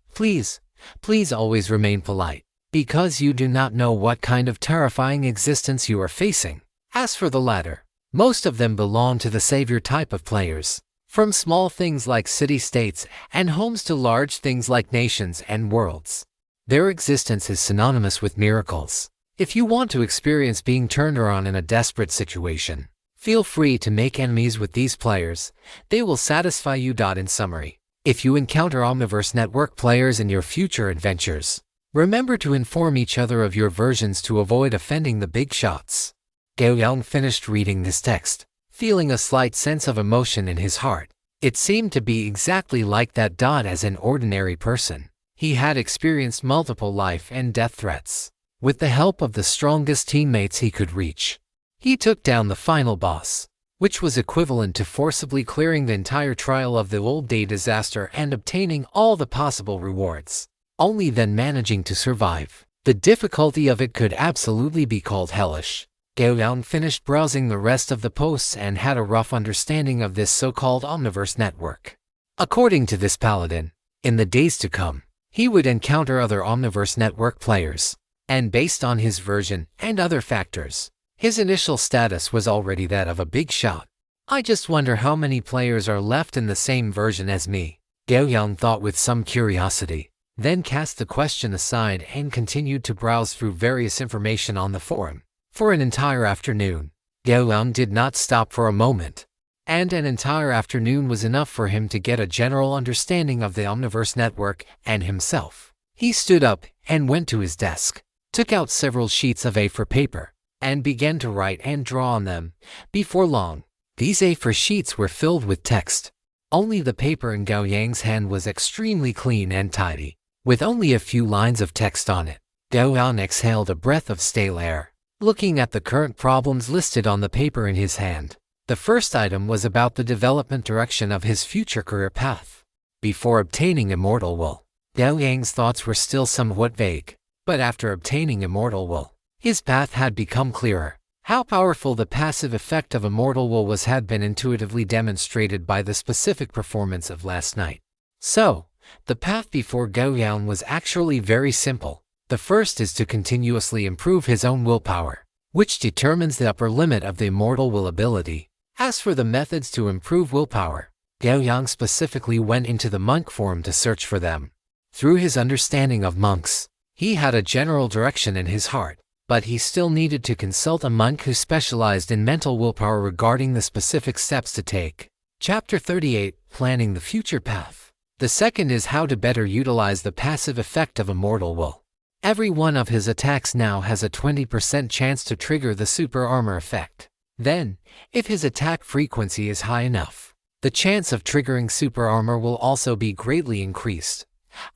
always remain polite, because you do not know what kind of terrifying existence you are facing. As for the latter, most of them belong to the savior type of players. From small things like city-states and homes to large things like nations and worlds, their existence is synonymous with miracles. If you want to experience being turned around in a desperate situation, feel free to make enemies with these players. They will satisfy you. In summary, if you encounter Omniverse Network players in your future adventures, remember to inform each other of your versions to avoid offending the big shots. Gao Yang finished reading this text, feeling a slight sense of emotion in his heart. It seemed to be exactly like that. As an ordinary person, he had experienced multiple life and death threats. With the help of the strongest teammates he could reach, he took down the final boss, which was equivalent to forcibly clearing the entire trial of the old day disaster and obtaining all the possible rewards, only then managing to survive. The difficulty of it could absolutely be called hellish. Gao Yang finished browsing the rest of the posts and had a rough understanding of this so-called Omniverse Network. According to this paladin, in the days to come, he would encounter other Omniverse Network players, and based on his version and other factors, his initial status was already that of a big shot. I just wonder how many players are left in the same version as me, Gao Yang thought with some curiosity, then cast the question aside and continued to browse through various information on the forum. For an entire afternoon, Gao Yang did not stop for a moment, and an entire afternoon was enough for him to get a general understanding of the Omniverse Network and himself. He stood up and went to his desk, took out several sheets of A4 paper, and began to write and draw on them. Before long, these A4 sheets were filled with text. Only the paper in Gao Yang's hand was extremely clean and tidy, with only a few lines of text on it. Gao Yang exhaled a breath of stale air, looking at the current problems listed on the paper in his hand. The first item was about the development direction of his future career path. Before obtaining Immortal Will, Gao Yang's thoughts were still somewhat vague, but after obtaining Immortal Will, his path had become clearer. How powerful the passive effect of Immortal Will was had been intuitively demonstrated by the specific performance of last night. So, the path before Gao Yang was actually very simple. The first is to continuously improve his own willpower, which determines the upper limit of the Immortal Will ability. As for the methods to improve willpower, Gao Yang specifically went into the monk forum to search for them. Through his understanding of monks, he had a general direction in his heart, but he still needed to consult a monk who specialized in mental willpower regarding the specific steps to take. Chapter 38, Planning the Future Path. The second is how to better utilize the passive effect of Immortal Will. Every one of his attacks now has a 20% chance to trigger the super armor effect. Then, if his attack frequency is high enough, the chance of triggering super armor will also be greatly increased.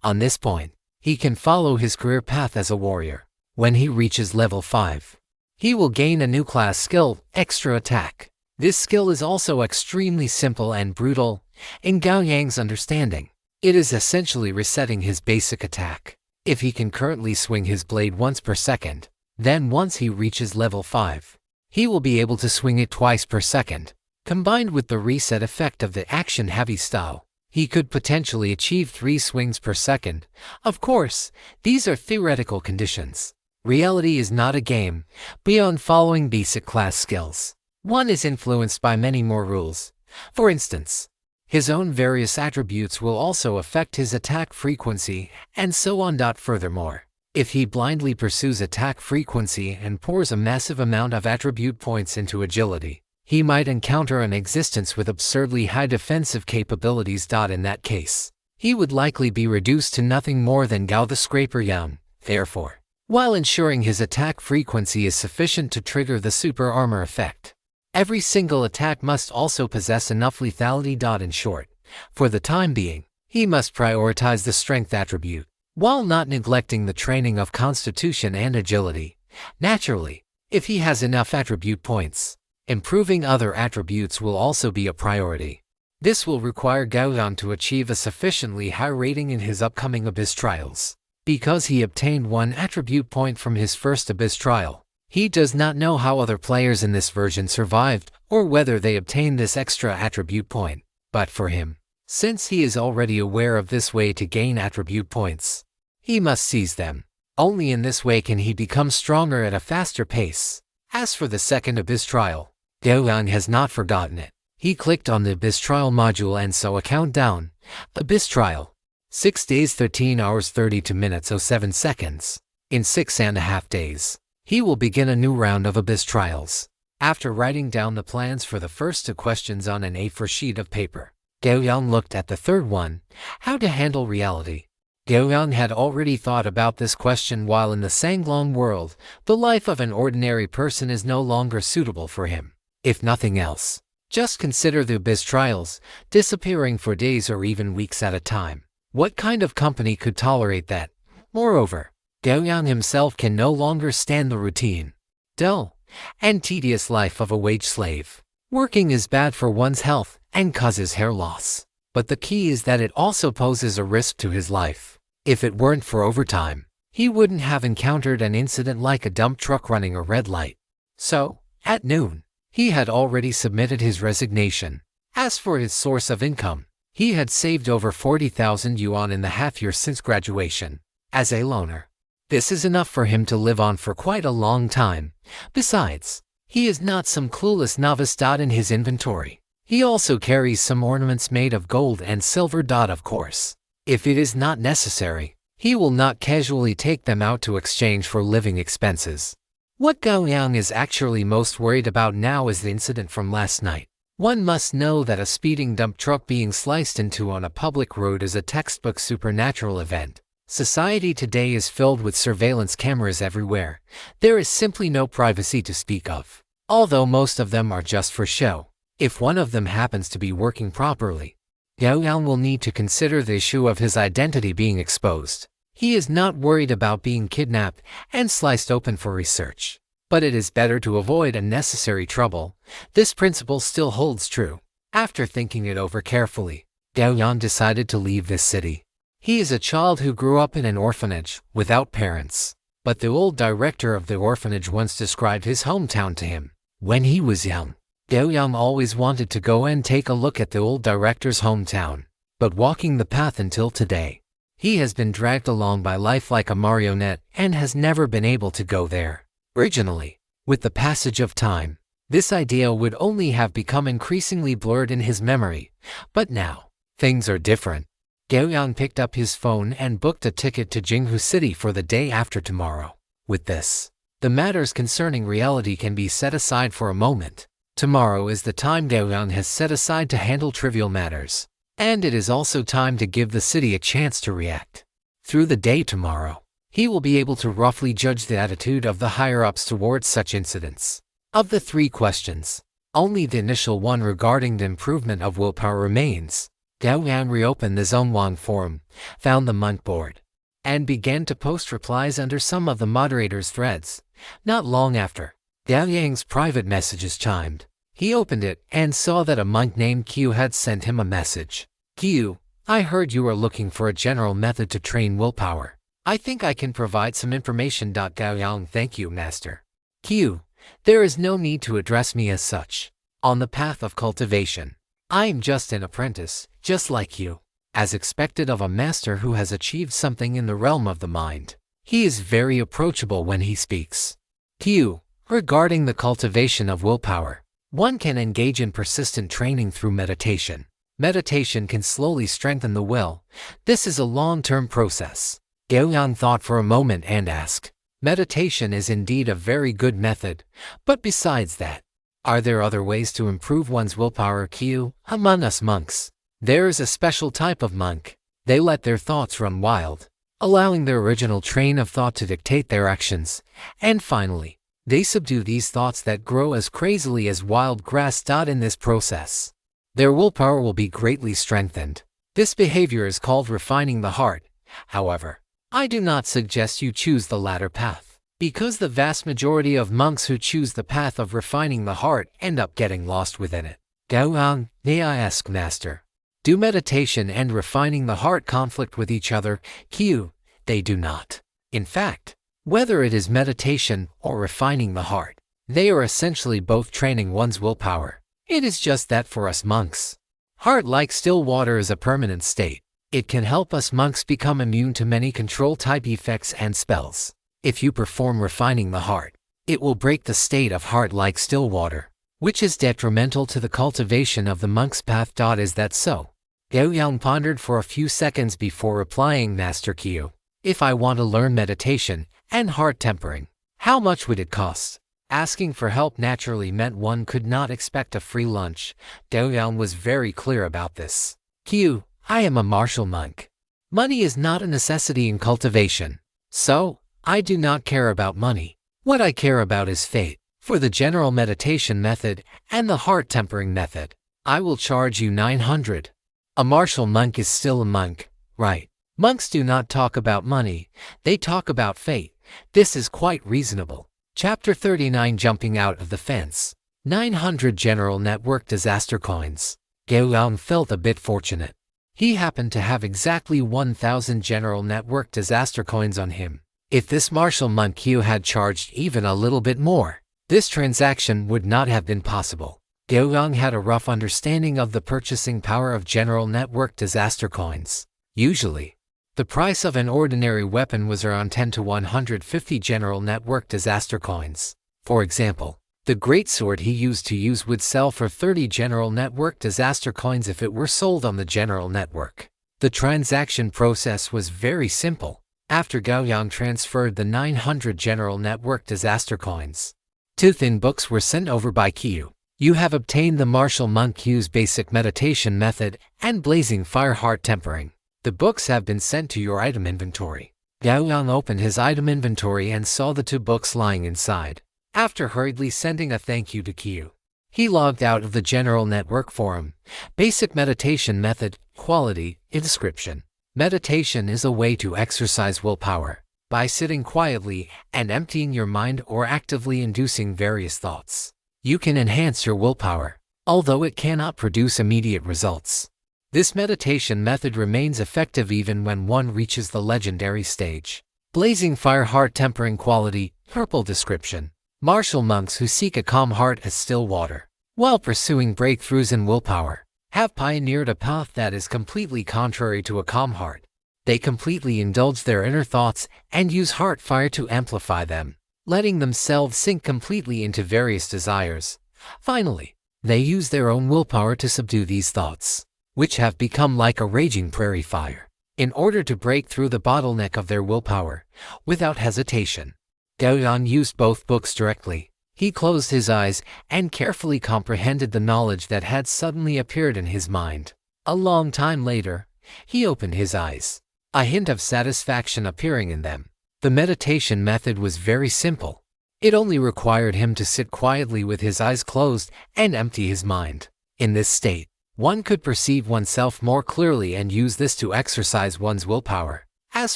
On this point, he can follow his career path as a warrior. When he reaches level 5, he will gain a new class skill, Extra Attack. This skill is also extremely simple and brutal. In Gao Yang's understanding, it is essentially resetting his basic attack. If he can currently swing his blade once per second, then once he reaches level 5, he will be able to swing it twice per second. Combined with the reset effect of the action-heavy style, he could potentially achieve 3 swings per second. Of course, these are theoretical conditions. Reality is not a game. Beyond following basic class skills, one is influenced by many more rules. For instance, his own various attributes will also affect his attack frequency, and so on. Furthermore, if he blindly pursues attack frequency and pours a massive amount of attribute points into agility, he might encounter an existence with absurdly high defensive capabilities. In that case, he would likely be reduced to nothing more than Gao the Scraper Yang. Therefore, while ensuring his attack frequency is sufficient to trigger the super armor effect, every single attack must also possess enough lethality. In short, for the time being, he must prioritize the strength attribute, while not neglecting the training of constitution and agility. Naturally, if he has enough attribute points, Improving other attributes will also be a priority. This will require Gao Yang to achieve a sufficiently high rating in his upcoming Abyss trials. Because he obtained 1 attribute point from his first Abyss trial, he does not know how other players in this version survived or whether they obtained this extra attribute point. But for him, since he is already aware of this way to gain attribute points, he must seize them. Only in this way can he become stronger at a faster pace. As for the second Abyss trial, Gao Yang has not forgotten it. He clicked on the Abyss trial module and saw a countdown. Abyss trial. 6 days 13 hours 32 minutes 07 seconds. In 6.5 days, he will begin a new round of Abyss trials. After writing down the plans for the first 2 questions on an A4 sheet of paper, Gao Yang looked at the third one, how to handle reality. Gao Yang had already thought about this question while in the Sanglong world. The life of an ordinary person is no longer suitable for him. If nothing else, just consider the Abyss trials, disappearing for days or even weeks at a time. What kind of company could tolerate that? Moreover, Gao Yang himself can no longer stand the routine, dull, and tedious life of a wage slave. Working is bad for one's health and causes hair loss. But the key is that it also poses a risk to his life. If it weren't for overtime, he wouldn't have encountered an incident like a dump truck running a red light. So, at noon, he had already submitted his resignation. As for his source of income, he had saved over 40,000 yuan in the half-year since graduation. As a loner, this is enough for him to live on for quite a long time. Besides, he is not some clueless novice. In his inventory, he also carries some ornaments made of gold and silver. Of course, if it is not necessary, he will not casually take them out to exchange for living expenses. What Gao Yang is actually most worried about now is the incident from last night. One must know that a speeding dump truck being sliced into on a public road is a textbook supernatural event. Society today is filled with surveillance cameras everywhere. There is simply no privacy to speak of, although most of them are just for show. If one of them happens to be working properly, Gao Yang will need to consider the issue of his identity being exposed. He is not worried about being kidnapped and sliced open for research. But it is better to avoid unnecessary trouble. This principle still holds true. After thinking it over carefully, Gao Yang decided to leave this city. He is a child who grew up in an orphanage, without parents. But the old director of the orphanage once described his hometown to him. When he was young, Gao Yang always wanted to go and take a look at the old director's hometown. But walking the path until today, he has been dragged along by life like a marionette and has never been able to go there. Originally, with the passage of time, this idea would only have become increasingly blurred in his memory. But now, things are different. Gao Yang picked up his phone and booked a ticket to Jinghu City for the day after tomorrow. With this, the matters concerning reality can be set aside for a moment. Tomorrow is the time Gao Yang has set aside to handle trivial matters. And it is also time to give the city a chance to react. Through the day tomorrow, he will be able to roughly judge the attitude of the higher-ups towards such incidents. Of the 3 questions, only the initial one regarding the improvement of willpower remains. Gao Yang reopened the Zhongwang forum, found the monk board, and began to post replies under some of the moderators' threads. Not long after, Gao Yang's private messages chimed. He opened it and saw that a monk named Q had sent him a message. Q, I heard you are looking for a general method to train willpower. I think I can provide some information. Gao Yang, thank you, master. Q, there is no need to address me as such. On the path of cultivation, I am just an apprentice, just like you. As expected of a master who has achieved something in the realm of the mind, he is very approachable when he speaks. Q, regarding the cultivation of willpower, one can engage in persistent training through meditation. Meditation can slowly strengthen the will. This is a long-term process. Gao Yang thought for a moment and asked, meditation is indeed a very good method, but besides that, are there other ways to improve one's willpower? Q, among us monks, there is a special type of monk. They let their thoughts run wild, allowing their original train of thought to dictate their actions. And finally, they subdue these thoughts that grow as crazily as wild grass. In this process, their willpower will be greatly strengthened. This behavior is called refining the heart. However, I do not suggest you choose the latter path. Because the vast majority of monks who choose the path of refining the heart end up getting lost within it. Gao Yang, may I ask, Master? Do meditation and refining the heart conflict with each other? Q. They do not. In fact, whether it is meditation or refining the heart, they are essentially both training one's willpower. It is just that for us monks, heart like still water is a permanent state. It can help us monks become immune to many control-type effects and spells. If you perform refining the heart, it will break the state of heart like still water, which is detrimental to the cultivation of the monk's path. Is that so? Gao Yang pondered for a few seconds before replying, Master Qiu. If I want to learn meditation and heart tempering, how much would it cost? Asking for help naturally meant one could not expect a free lunch. Gao Yang was very clear about this. Qiu, I am a martial monk. Money is not a necessity in cultivation. So, I do not care about money. What I care about is fate. For the general meditation method and the heart tempering method, I will charge you 900. A martial monk is still a monk, right? Monks do not talk about money, they talk about fate. This is quite reasonable. Chapter 39, Jumping Out of the Fence. 900 General Network Disaster Coins. Gao Yang felt a bit fortunate. He happened to have exactly 1,000 General Network Disaster Coins on him. If this martial monk Qiu had charged even a little bit more, this transaction would not have been possible. Gao Yang had a rough understanding of the purchasing power of General Network Disaster Coins. Usually, the price of an ordinary weapon was around 10 to 150 General Network Disaster Coins. For example, the greatsword he used to use would sell for 30 General Network Disaster Coins if it were sold on the General Network. The transaction process was very simple. After Gao Yang transferred the 900 General Network Disaster Coins, 2 thin books were sent over by Qiu. You have obtained the martial monk Qiu's basic meditation method and blazing fire heart tempering. The books have been sent to your item inventory. Gao Yang opened his item inventory and saw the 2 books lying inside. After hurriedly sending a thank you to Qiu, he logged out of the General Network forum. Basic meditation method, quality, description. Meditation is a way to exercise willpower by sitting quietly and emptying your mind or actively inducing various thoughts. You can enhance your willpower, although it cannot produce immediate results. This meditation method remains effective even when one reaches the legendary stage. Blazing fire heart tempering quality, purple description. Martial monks who seek a calm heart as still water, while pursuing breakthroughs in willpower, have pioneered a path that is completely contrary to a calm heart. They completely indulge their inner thoughts and use heart fire to amplify them, letting themselves sink completely into various desires. Finally, they use their own willpower to subdue these thoughts, which have become like a raging prairie fire, in order to break through the bottleneck of their willpower, without hesitation. Gao Yang used both books directly. He closed his eyes and carefully comprehended the knowledge that had suddenly appeared in his mind. A long time later, he opened his eyes, a hint of satisfaction appearing in them. The meditation method was very simple. It only required him to sit quietly with his eyes closed and empty his mind. In this state, one could perceive oneself more clearly and use this to exercise one's willpower. As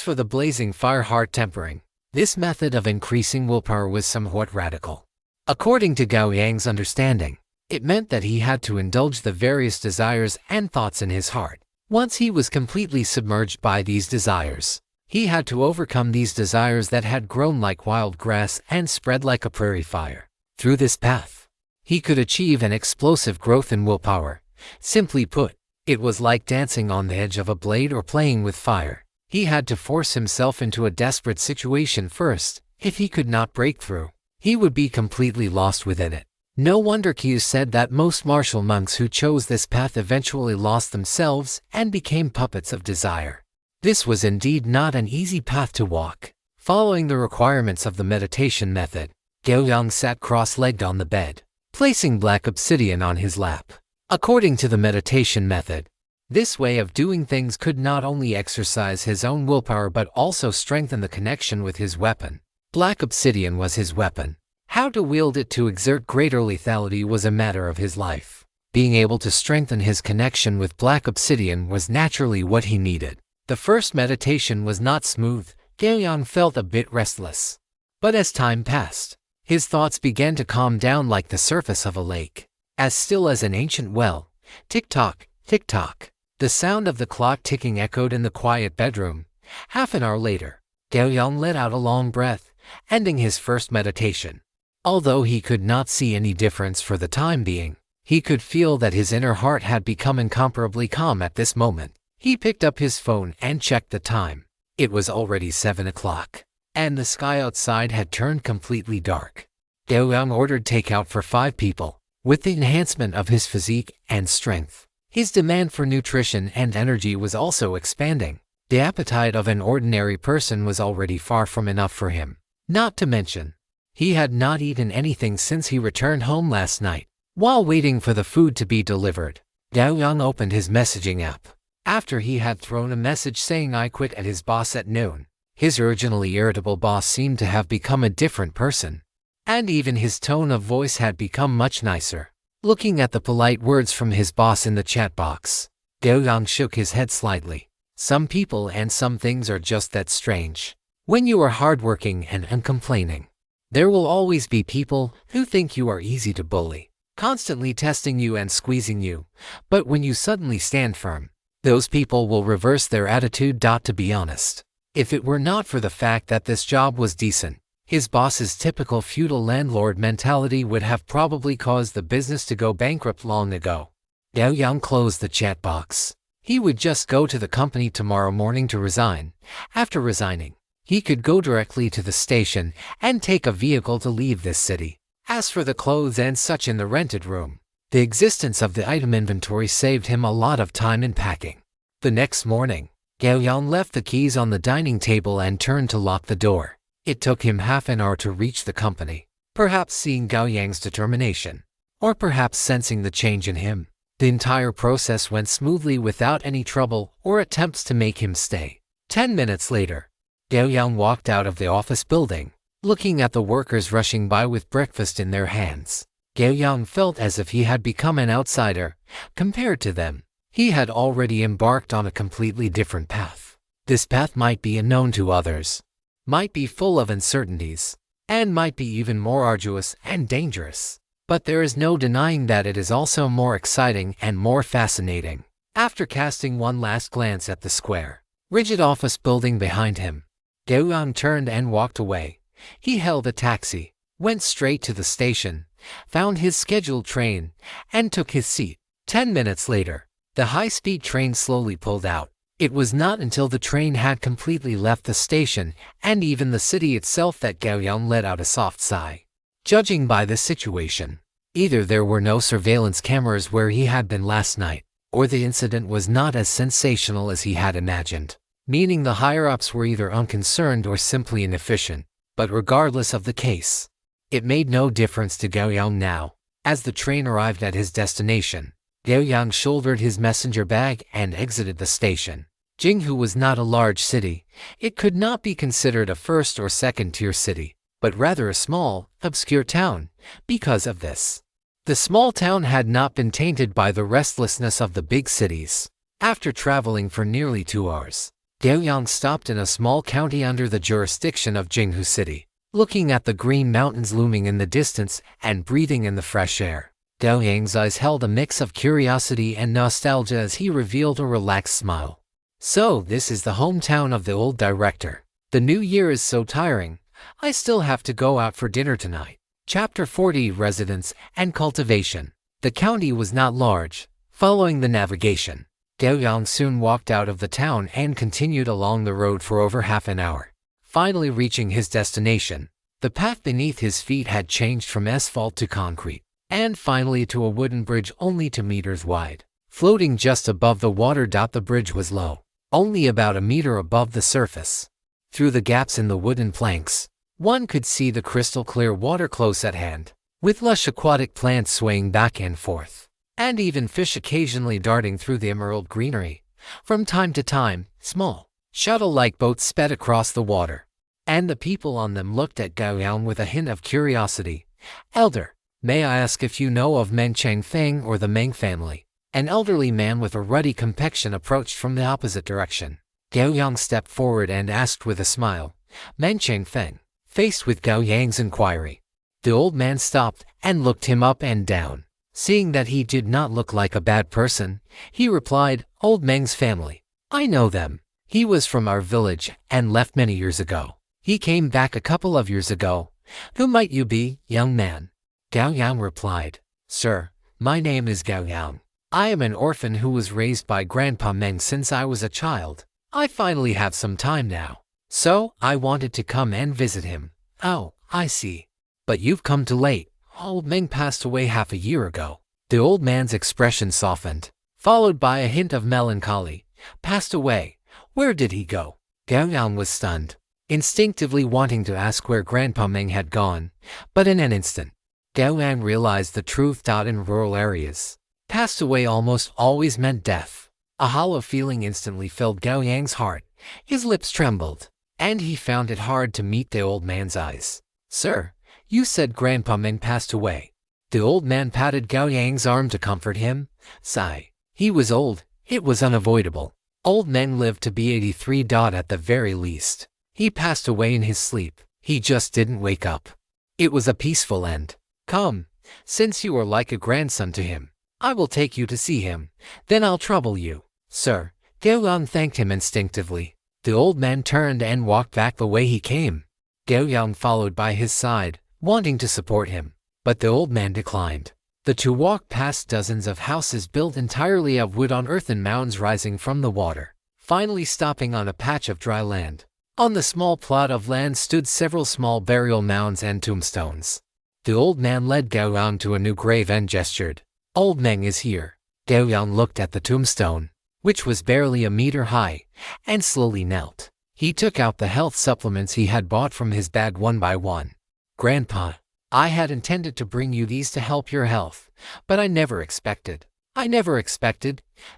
for the blazing fire heart tempering, this method of increasing willpower was somewhat radical. According to Gao Yang's understanding, it meant that he had to indulge the various desires and thoughts in his heart. Once he was completely submerged by these desires, he had to overcome these desires that had grown like wild grass and spread like a prairie fire. Through this path, he could achieve an explosive growth in willpower. Simply put, it was like dancing on the edge of a blade or playing with fire. He had to force himself into a desperate situation first. If he could not break through, he would be completely lost within it. No wonder Qiu said that most martial monks who chose this path eventually lost themselves and became puppets of desire. This was indeed not an easy path to walk. Following the requirements of the meditation method, Gao Yang sat cross-legged on the bed, placing black obsidian on his lap. According to the meditation method, this way of doing things could not only exercise his own willpower but also strengthen the connection with his weapon. Black obsidian was his weapon. How to wield it to exert greater lethality was a matter of his life. Being able to strengthen his connection with black obsidian was naturally what he needed. The first meditation was not smooth. Gao Yang felt a bit restless. But as time passed, his thoughts began to calm down like the surface of a lake. As still as an ancient well, tick-tock, tick-tock. The sound of the clock ticking echoed in the quiet bedroom. Half an hour later, Gao Yang let out a long breath, ending his first meditation. Although he could not see any difference for the time being, he could feel that his inner heart had become incomparably calm at this moment. He picked up his phone and checked the time. It was already 7 o'clock, and the sky outside had turned completely dark. Gao Yang ordered takeout for 5 people. With the enhancement of his physique and strength, his demand for nutrition and energy was also expanding. The appetite of an ordinary person was already far from enough for him. Not to mention, he had not eaten anything since he returned home last night. While waiting for the food to be delivered, Gao Yang opened his messaging app. After he had thrown a message saying "I quit" at his boss at noon, his originally irritable boss seemed to have become a different person. And even his tone of voice had become much nicer. Looking at the polite words from his boss in the chat box, Gao Yang shook his head slightly. Some people and some things are just that strange. When you are hardworking and uncomplaining, there will always be people who think you are easy to bully, constantly testing you and squeezing you. But when you suddenly stand firm, those people will reverse their attitude. To be honest, if it were not for the fact that this job was decent, his boss's typical feudal landlord mentality would have probably caused the business to go bankrupt long ago. Gao Yang closed the chat box. He would just go to the company tomorrow morning to resign. After resigning, he could go directly to the station and take a vehicle to leave this city. As for the clothes and such in the rented room, the existence of the item inventory saved him a lot of time in packing. The next morning, Gao Yang left the keys on the dining table and turned to lock the door. It took him half an hour to reach the company. Perhaps seeing Gao Yang's determination, or perhaps sensing the change in him, the entire process went smoothly without any trouble or attempts to make him stay. 10 minutes later, Gao Yang walked out of the office building, looking at the workers rushing by with breakfast in their hands. Gao Yang felt as if he had become an outsider. Compared to them, he had already embarked on a completely different path. This path might be unknown to others, might be full of uncertainties, and might be even more arduous and dangerous. But there is no denying that it is also more exciting and more fascinating. After casting one last glance at the square, rigid office building behind him, Gao Yang turned and walked away. He hailed a taxi, went straight to the station, found his scheduled train, and took his seat. 10 minutes later, the high-speed train slowly pulled out. It was not until the train had completely left the station and even the city itself that Gao Yang let out a soft sigh. Judging by this situation, either there were no surveillance cameras where he had been last night, or the incident was not as sensational as he had imagined, meaning the higher-ups were either unconcerned or simply inefficient. But regardless of the case, it made no difference to Gao Yang now. As the train arrived at his destination, Gao Yang shouldered his messenger bag and exited the station. Jinghu was not a large city. It could not be considered a first or second-tier city, but rather a small, obscure town. Because of this, the small town had not been tainted by the restlessness of the big cities. After traveling for nearly 2 hours, Gao Yang stopped in a small county under the jurisdiction of Jinghu City. Looking at the green mountains looming in the distance and breathing in the fresh air, Gao Yang's eyes held a mix of curiosity and nostalgia as he revealed a relaxed smile. So this is the hometown of the old director. The new year is so tiring. I still have to go out for dinner tonight. Chapter 40: Residence and Cultivation. The county was not large. Following the navigation, Gao Yang soon walked out of the town and continued along the road for over half an hour. Finally reaching his destination, the path beneath his feet had changed from asphalt to concrete, and finally to a wooden bridge only 2 meters wide. Floating just above the water. The bridge was low, only about 1 meter above the surface. Through the gaps in the wooden planks, one could see the crystal-clear water close at hand, with lush aquatic plants swaying back and forth, and even fish occasionally darting through the emerald greenery. From time to time, small, shuttle-like boats sped across the water, and the people on them looked at Gao Yang with a hint of curiosity. "Elder, may I ask if you know of Men Changfeng or the Meng family?" An elderly man with a ruddy complexion approached from the opposite direction. Gao Yang stepped forward and asked with a smile, "Men Changfeng, Faced with Gao Yang's inquiry, the old man stopped and looked him up and down. Seeing that he did not look like a bad person, he replied, "Old Meng's family. I know them. He was from our village and left many years ago. He came back a couple of years ago. Who might you be, young man?" Gao Yang replied, "Sir, my name is Gao Yang. I am an orphan who was raised by Grandpa Meng since I was a child. I finally have some time now, so I wanted to come and visit him." "Oh, I see. But you've come too late. Old Meng passed away half a year ago." The old man's expression softened, followed by a hint of melancholy. "Passed away? Where did he go?" Gao Yang was stunned, instinctively wanting to ask where Grandpa Meng had gone, but in an instant, Gao Yang realized the truth. In rural areas, passed away almost always meant death. A hollow feeling instantly filled Gao Yang's heart. His lips trembled, and he found it hard to meet the old man's eyes. "Sir, you said Grandpa Meng passed away." The old man patted Gao Yang's arm to comfort him. Sigh. He was old. It was unavoidable. Old Meng lived to be 83. At the very least, he passed away in his sleep. He just didn't wake up. It was a peaceful end. "Come, since you are like a grandson to him, I will take you to see him. Then I'll trouble you." "Sir." Gao Yang thanked him instinctively. The old man turned and walked back the way he came. Gao Yang followed by his side, wanting to support him, but the old man declined. The two walked past dozens of houses built entirely of wood on earthen mounds rising from the water, finally stopping on a patch of dry land. On the small plot of land stood several small burial mounds and tombstones. The old man led Gao Yang to a new grave and gestured, "Old Meng is here." Gao Yang looked at the tombstone, which was barely a meter high, and slowly knelt. He took out the health supplements he had bought from his bag one by one. "Grandpa, I had intended to bring you these to help your health, but I never expected.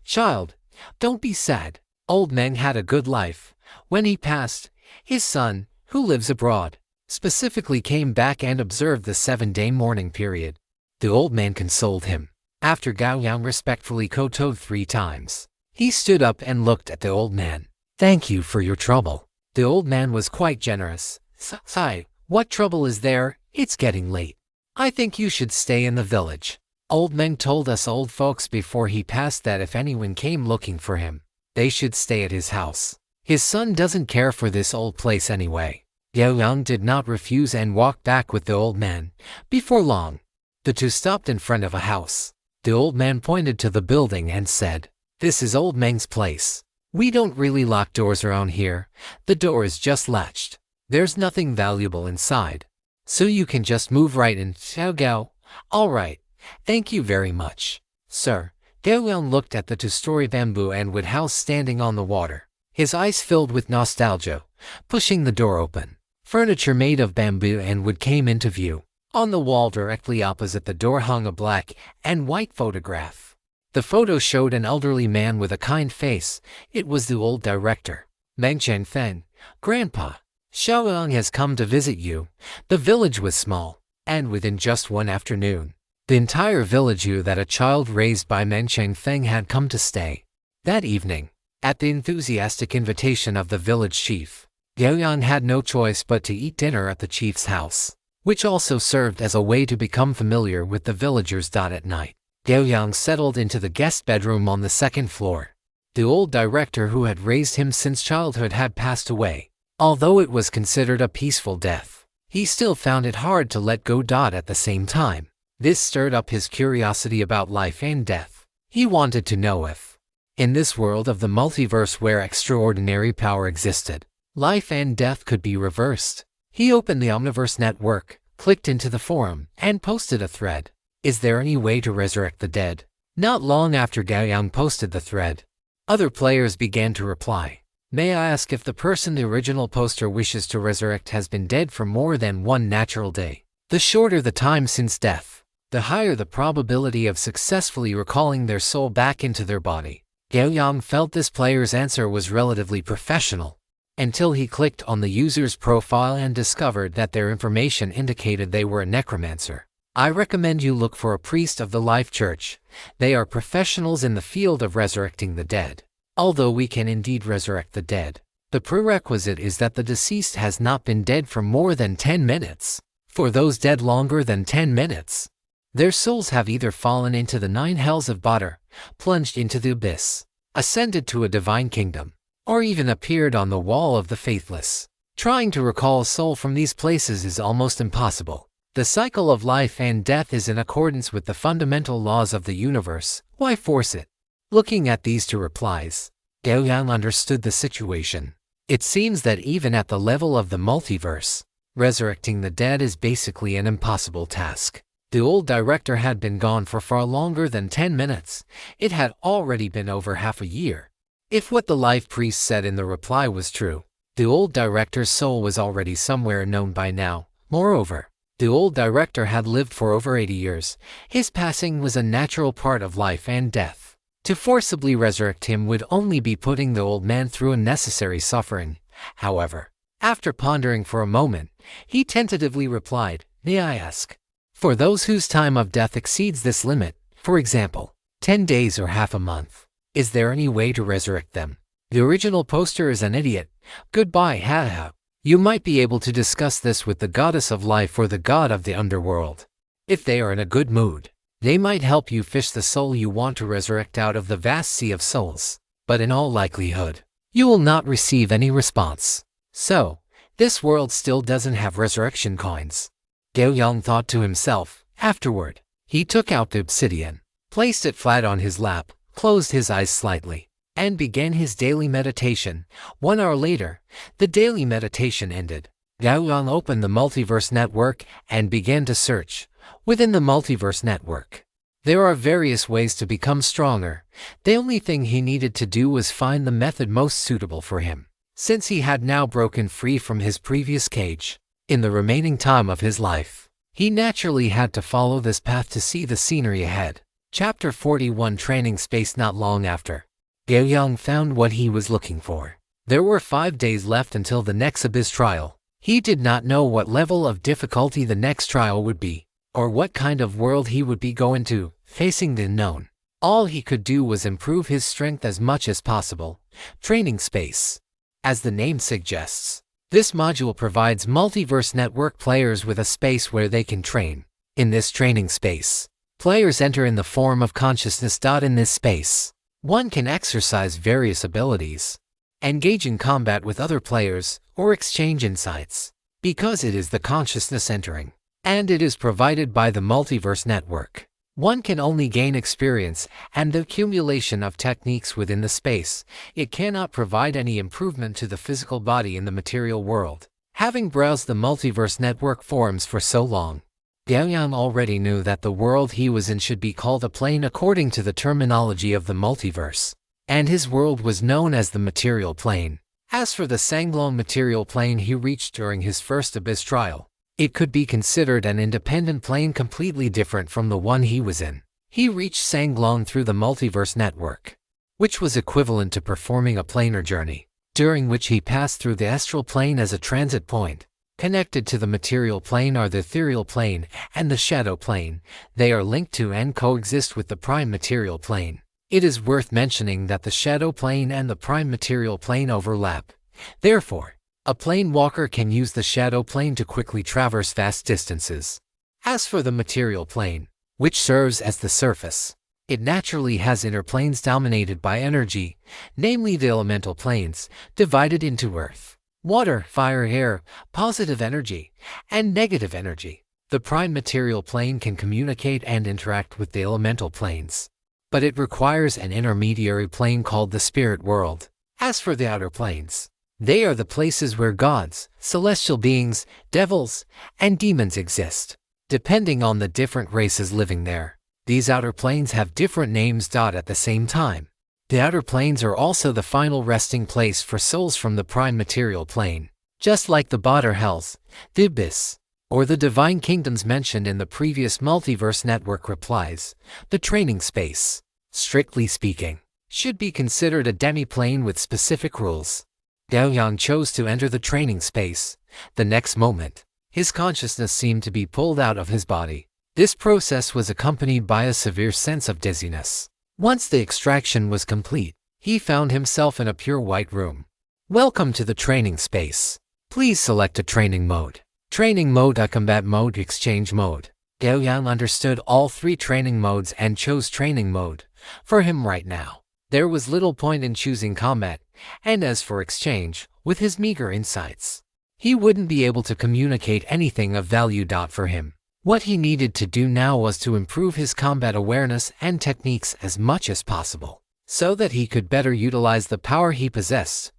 Child, don't be sad. Old Meng had a good life. When he passed, his son, who lives abroad, specifically came back and observed the 7-day mourning period." The old man consoled him. After Gao Yang respectfully kowtowed 3 times, he stood up and looked at the old man. "Thank you for your trouble." The old man was quite generous. "Sigh, what trouble is there? It's getting late. I think you should stay in the village. Old Meng told us old folks before he passed that if anyone came looking for him, they should stay at his house. His son doesn't care for this old place anyway." Gao Yang did not refuse and walked back with the old man. Before long, the two stopped in front of a house. The old man pointed to the building and said, "This is Old Meng's place. We don't really lock doors around here. The door is just latched. There's nothing valuable inside, so you can just move right in." Gao, "All right. Thank you very much, sir." Gao Yang looked at the 2-story bamboo and wood house standing on the water. His eyes filled with nostalgia, pushing the door open. Furniture made of bamboo and wood came into view. On the wall directly opposite the door hung a black and white photograph. The photo showed an elderly man with a kind face. It was the old director. "Meng Chengfeng, Grandpa, Xiao Yang has come to visit you." The village was small, and within just one afternoon, the entire village knew that a child raised by Meng Chengfeng had come to stay. That evening, at the enthusiastic invitation of the village chief, Gao Yang had no choice but to eat dinner at the chief's house, which also served as a way to become familiar with the villagers. At night, Gao Yang settled into the guest bedroom on the 2nd floor. The old director who had raised him since childhood had passed away. Although it was considered a peaceful death, he still found it hard to let go. At the same time, this stirred up his curiosity about life and death. He wanted to know if, in this world of the multiverse where extraordinary power existed, life and death could be reversed. He opened the Omniverse Network, clicked into the forum, and posted a thread. "Is there any way to resurrect the dead?" Not long after Gao Yang posted the thread, other players began to reply. "May I ask if the person the original poster wishes to resurrect has been dead for more than one natural day? The shorter the time since death, the higher the probability of successfully recalling their soul back into their body." Gao Yang felt this player's answer was relatively professional, until he clicked on the user's profile and discovered that their information indicated they were a necromancer. "I recommend you look for a priest of the Life Church. They are professionals in the field of resurrecting the dead." Although we can indeed resurrect the dead, The prerequisite is that the deceased has not been dead for more than 10 minutes. For those dead longer than 10 minutes, their souls have either fallen into the 9 hells of Badr, plunged into the abyss, ascended to a divine kingdom, or even appeared on the wall of the faithless. Trying to recall a soul from these places is almost impossible. The cycle of life and death is in accordance with the fundamental laws of the universe. Why force it? Looking at these 2 replies, Gao Yang understood the situation. It seems that even at the level of the multiverse, resurrecting the dead is basically an impossible task. The old director had been gone for far longer than 10 minutes. It had already been over half a year. If what the life priest said in the reply was true, the old director's soul was already somewhere known by now. Moreover, the old director had lived for over 80 years. His passing was a natural part of life and death. To forcibly resurrect him would only be putting the old man through unnecessary suffering. However, after pondering for a moment, he tentatively replied, "May I ask? For those whose time of death exceeds this limit, for example, 10 days or half a month, is there any way to resurrect them? The original poster is an idiot. Goodbye, haha. You might be able to discuss this with the goddess of life or the god of the underworld. If they are in a good mood, they might help you fish the soul you want to resurrect out of the vast sea of souls. But in all likelihood, you will not receive any response. So, this world still doesn't have resurrection coins." Gao Yang thought to himself. Afterward, he took out the obsidian, placed it flat on his lap, closed his eyes slightly, and began his daily meditation. 1 hour later, the daily meditation ended. Gao Yang opened the Multiverse Network and began to search. Within the Multiverse Network, there are various ways to become stronger. The only thing he needed to do was find the method most suitable for him, since he had now broken free from his previous cage. In the remaining time of his life, he naturally had to follow this path to see the scenery ahead. Chapter 41 Training Space. Not long after, Gao Yang found what he was looking for. There were 5 days left until the next Abyss trial. He did not know what level of difficulty the next trial would be, or what kind of world he would be going to, facing the unknown. All he could do was improve his strength as much as possible. Training Space. As the name suggests, this module provides Multiverse Network players with a space where they can train. In this training space, players enter in the form of consciousness. In this space, one can exercise various abilities, engage in combat with other players, or exchange insights. Because it is the consciousness entering, and it is provided by the Multiverse Network, one can only gain experience and the accumulation of techniques within the space. It cannot provide any improvement to the physical body in the material world. Having browsed the Multiverse Network forums for so long, Gao Yang already knew that the world he was in should be called a plane according to the terminology of the multiverse, and his world was known as the material plane. As for the Sanglong material plane he reached during his first Abyss trial, it could be considered an independent plane completely different from the one he was in. He reached Sanglong through the Multiverse Network, which was equivalent to performing a planar journey, during which he passed through the astral plane as a transit point. Connected to the material plane are the ethereal plane and the shadow plane. They are linked to and coexist with the prime material plane. It is worth mentioning that the shadow plane and the prime material plane overlap. Therefore, a plane walker can use the shadow plane to quickly traverse vast distances. As for the material plane, which serves as the surface, it naturally has inner planes dominated by energy, namely the elemental planes, divided into earth, water, fire, air, positive energy, and negative energy. The prime material plane can communicate and interact with the elemental planes, but it requires an intermediary plane called the spirit world. As for the outer planes, they are the places where gods, celestial beings, devils, and demons exist, depending on the different races living there. These outer planes have different names. At the same time, the outer planes are also the final resting place for souls from the prime material plane, just like the Badr Hells, the Abyss, or the Divine Kingdoms mentioned in the previous Multiverse Network replies. The training space, strictly speaking, should be considered a demi-plane with specific rules. Gao Yang chose to enter the training space. The next moment, his consciousness seemed to be pulled out of his body. This process was accompanied by a severe sense of dizziness. Once the extraction was complete, he found himself in a pure white room. Welcome to the training space. Please select a training mode. Training mode, a combat mode, exchange mode. Gao Yang understood all three training modes and chose training mode. For him right now, there was little point in choosing combat, and as for exchange, with his meager insights, he wouldn't be able to communicate anything of value. For him, what he needed to do now was to improve his combat awareness and techniques as much as possible, so that he could better utilize the power he possessed.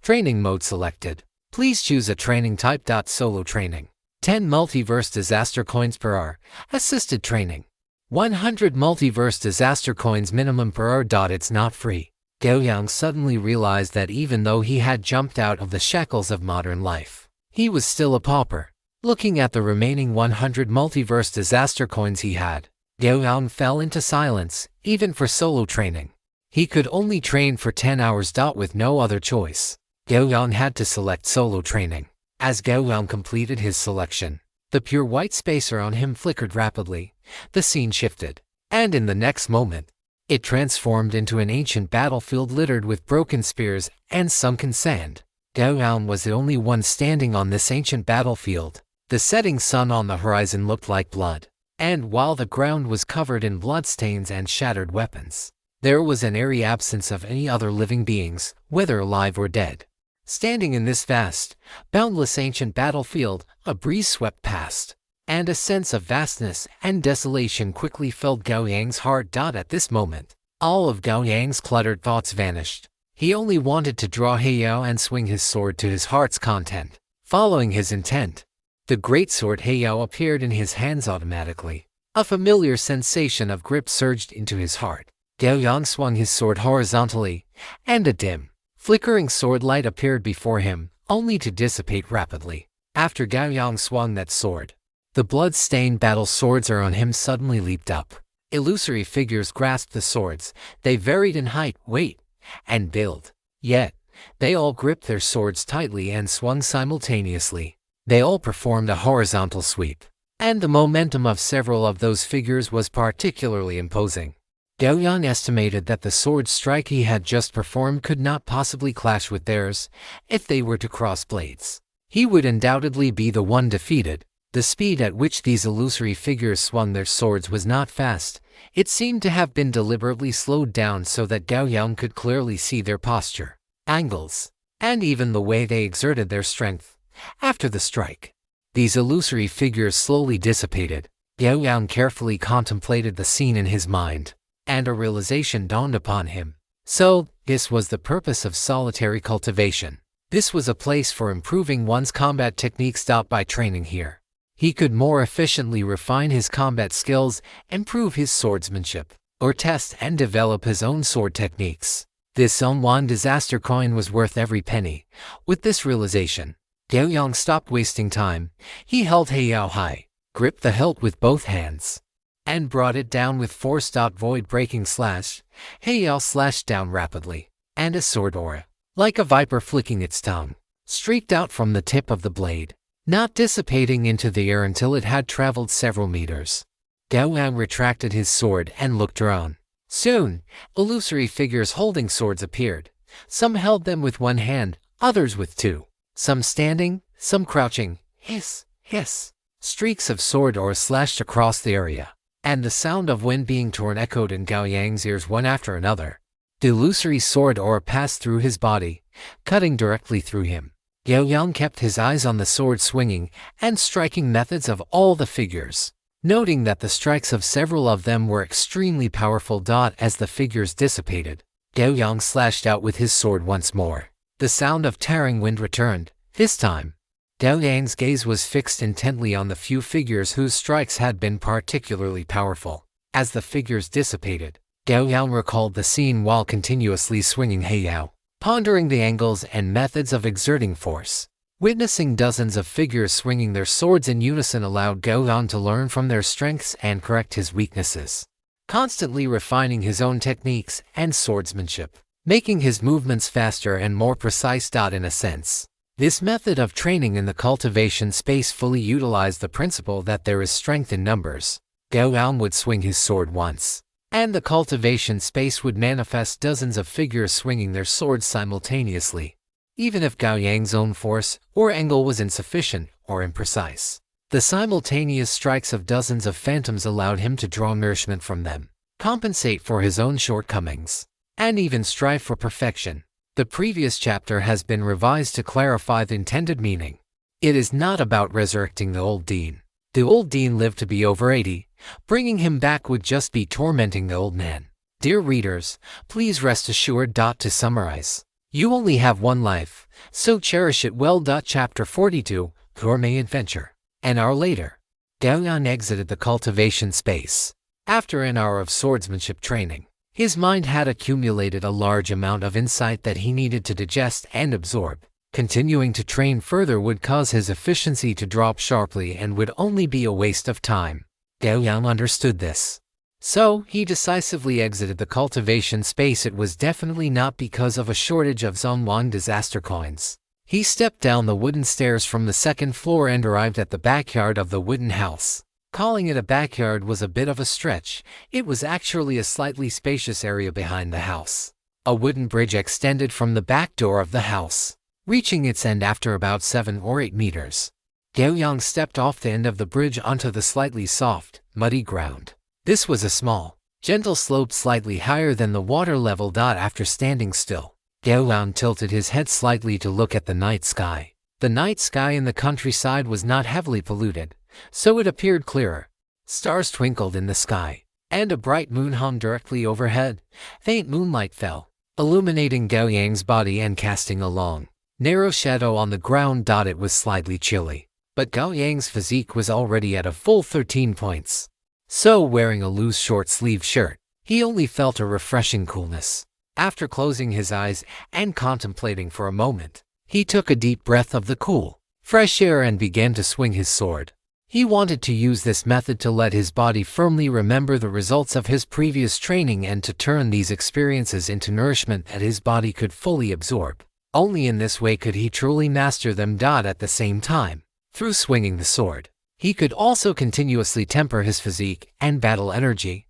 Training mode selected. Please choose a training type. Solo training. 10 multiverse disaster coins per hour. Assisted training. 100 multiverse disaster coins minimum per hour. It's not free. Gao Yang suddenly realized that even though he had jumped out of the shackles of modern life, he was still a pauper. Looking at the remaining 100 multiverse disaster coins he had, Gao Yang fell into silence. Even for solo training, he could only train for 10 hours. With no other choice, Gao Yang had to select solo training. As Gao Yang completed his selection, the pure white space around him flickered rapidly. The scene shifted, and in the next moment, it transformed into an ancient battlefield littered with broken spears and sunken sand. Gao Yang was the only one standing on this ancient battlefield. The setting sun on the horizon looked like blood, and while the ground was covered in bloodstains and shattered weapons, there was an eerie absence of any other living beings, whether alive or dead. Standing in this vast, boundless ancient battlefield, a breeze swept past, and a sense of vastness and desolation quickly filled Gao Yang's heart. At this moment, all of Gao Yang's cluttered thoughts vanished. He only wanted to draw Heiyao and swing his sword to his heart's content. Following his intent, the greatsword Heiyao appeared in his hands automatically. A familiar sensation of grip surged into his heart. Gao Yang swung his sword horizontally, and a dim, flickering sword light appeared before him, only to dissipate rapidly. After Gao Yang swung that sword, the blood-stained battle swords around him suddenly leaped up. Illusory figures grasped the swords. They varied in height, weight, and build. Yet, they all gripped their swords tightly and swung simultaneously. They all performed a horizontal sweep, and the momentum of several of those figures was particularly imposing. Gao Yang estimated that the sword strike he had just performed could not possibly clash with theirs. If they were to cross blades, he would undoubtedly be the one defeated. The speed at which these illusory figures swung their swords was not fast. It seemed to have been deliberately slowed down so that Gao Yang could clearly see their posture, angles, and even the way they exerted their strength. After the strike, these illusory figures slowly dissipated. Gao Yang carefully contemplated the scene in his mind, and a realization dawned upon him. So, this was the purpose of solitary cultivation. This was a place for improving one's combat techniques. By training here, he could more efficiently refine his combat skills, improve his swordsmanship, or test and develop his own sword techniques. This one disaster coin was worth every penny. With this realization, Gao Yang stopped wasting time. He held Heiyao high, gripped the hilt with both hands, and brought it down with force. Void-breaking slash. Heiyao slashed down rapidly, and a sword aura, like a viper flicking its tongue, streaked out from the tip of the blade, not dissipating into the air until it had traveled several meters. Gao Yang retracted his sword and looked around. Soon, illusory figures holding swords appeared. Some held them with one hand, others with two. Some standing, some crouching. Hiss, hiss. Streaks of sword aura slashed across the area, and the sound of wind being torn echoed in Gao Yang's ears one after another. The illusory sword aura passed through his body, cutting directly through him. Gao Yang kept his eyes on the sword swinging and striking methods of all the figures, noting that the strikes of several of them were extremely powerful. As the figures dissipated, Gao Yang slashed out with his sword once more. The sound of tearing wind returned. This time, Gao Yang's gaze was fixed intently on the few figures whose strikes had been particularly powerful. As the figures dissipated, Gao Yang recalled the scene while continuously swinging Heiyao, pondering the angles and methods of exerting force. Witnessing dozens of figures swinging their swords in unison allowed Gao Yang to learn from their strengths and correct his weaknesses, constantly refining his own techniques and swordsmanship, making his movements faster and more precise. In a sense, this method of training in the cultivation space fully utilized the principle that there is strength in numbers. Gao Yang would swing his sword once, and the cultivation space would manifest dozens of figures swinging their swords simultaneously. even if Gao Yang's own force or angle was insufficient or imprecise. The simultaneous strikes of dozens of phantoms allowed him to draw nourishment from them, compensate for his own shortcomings, and even strive for perfection. The previous chapter has been revised to clarify the intended meaning. It is not about resurrecting the old Dean. The old Dean lived to be over 80. Bringing him back would just be tormenting the old man. Dear readers, please rest assured. To summarize, you only have one life, so cherish it well. Chapter 42, Gourmet Adventure. An hour later, Gao Yang exited the cultivation space. After an hour of swordsmanship training, his mind had accumulated a large amount of insight that he needed to digest and absorb. Continuing to train further would cause his efficiency to drop sharply and would only be a waste of time. Gao Yang understood this. So, he decisively exited the cultivation space. It was definitely not because of a shortage of Zhongwang disaster coins. He stepped down the wooden stairs from the second floor and arrived at the backyard of the wooden house. Calling it a backyard was a bit of a stretch. It was actually a slightly spacious area behind the house. A wooden bridge extended from the back door of the house, reaching its end after about 7 or 8 meters. Gao Yang stepped off the end of the bridge onto the slightly soft, muddy ground. This was a small, gentle slope slightly higher than the water level. After standing still, Gao Yang tilted his head slightly to look at the night sky. The night sky in the countryside was not heavily polluted, so it appeared clearer. Stars twinkled in the sky, and a bright moon hung directly overhead. Faint moonlight fell, illuminating Gao Yang's body and casting a long, narrow shadow on the ground. It was slightly chilly, but Gao Yang's physique was already at a full 13 points. So, wearing a loose short-sleeved shirt, he only felt a refreshing coolness. After closing his eyes and contemplating for a moment, he took a deep breath of the cool, fresh air and began to swing his sword. He wanted to use this method to let his body firmly remember the results of his previous training and to turn these experiences into nourishment that his body could fully absorb. Only in this way could he truly master them. At the same time, through swinging the sword, he could also continuously temper his physique and battle energy.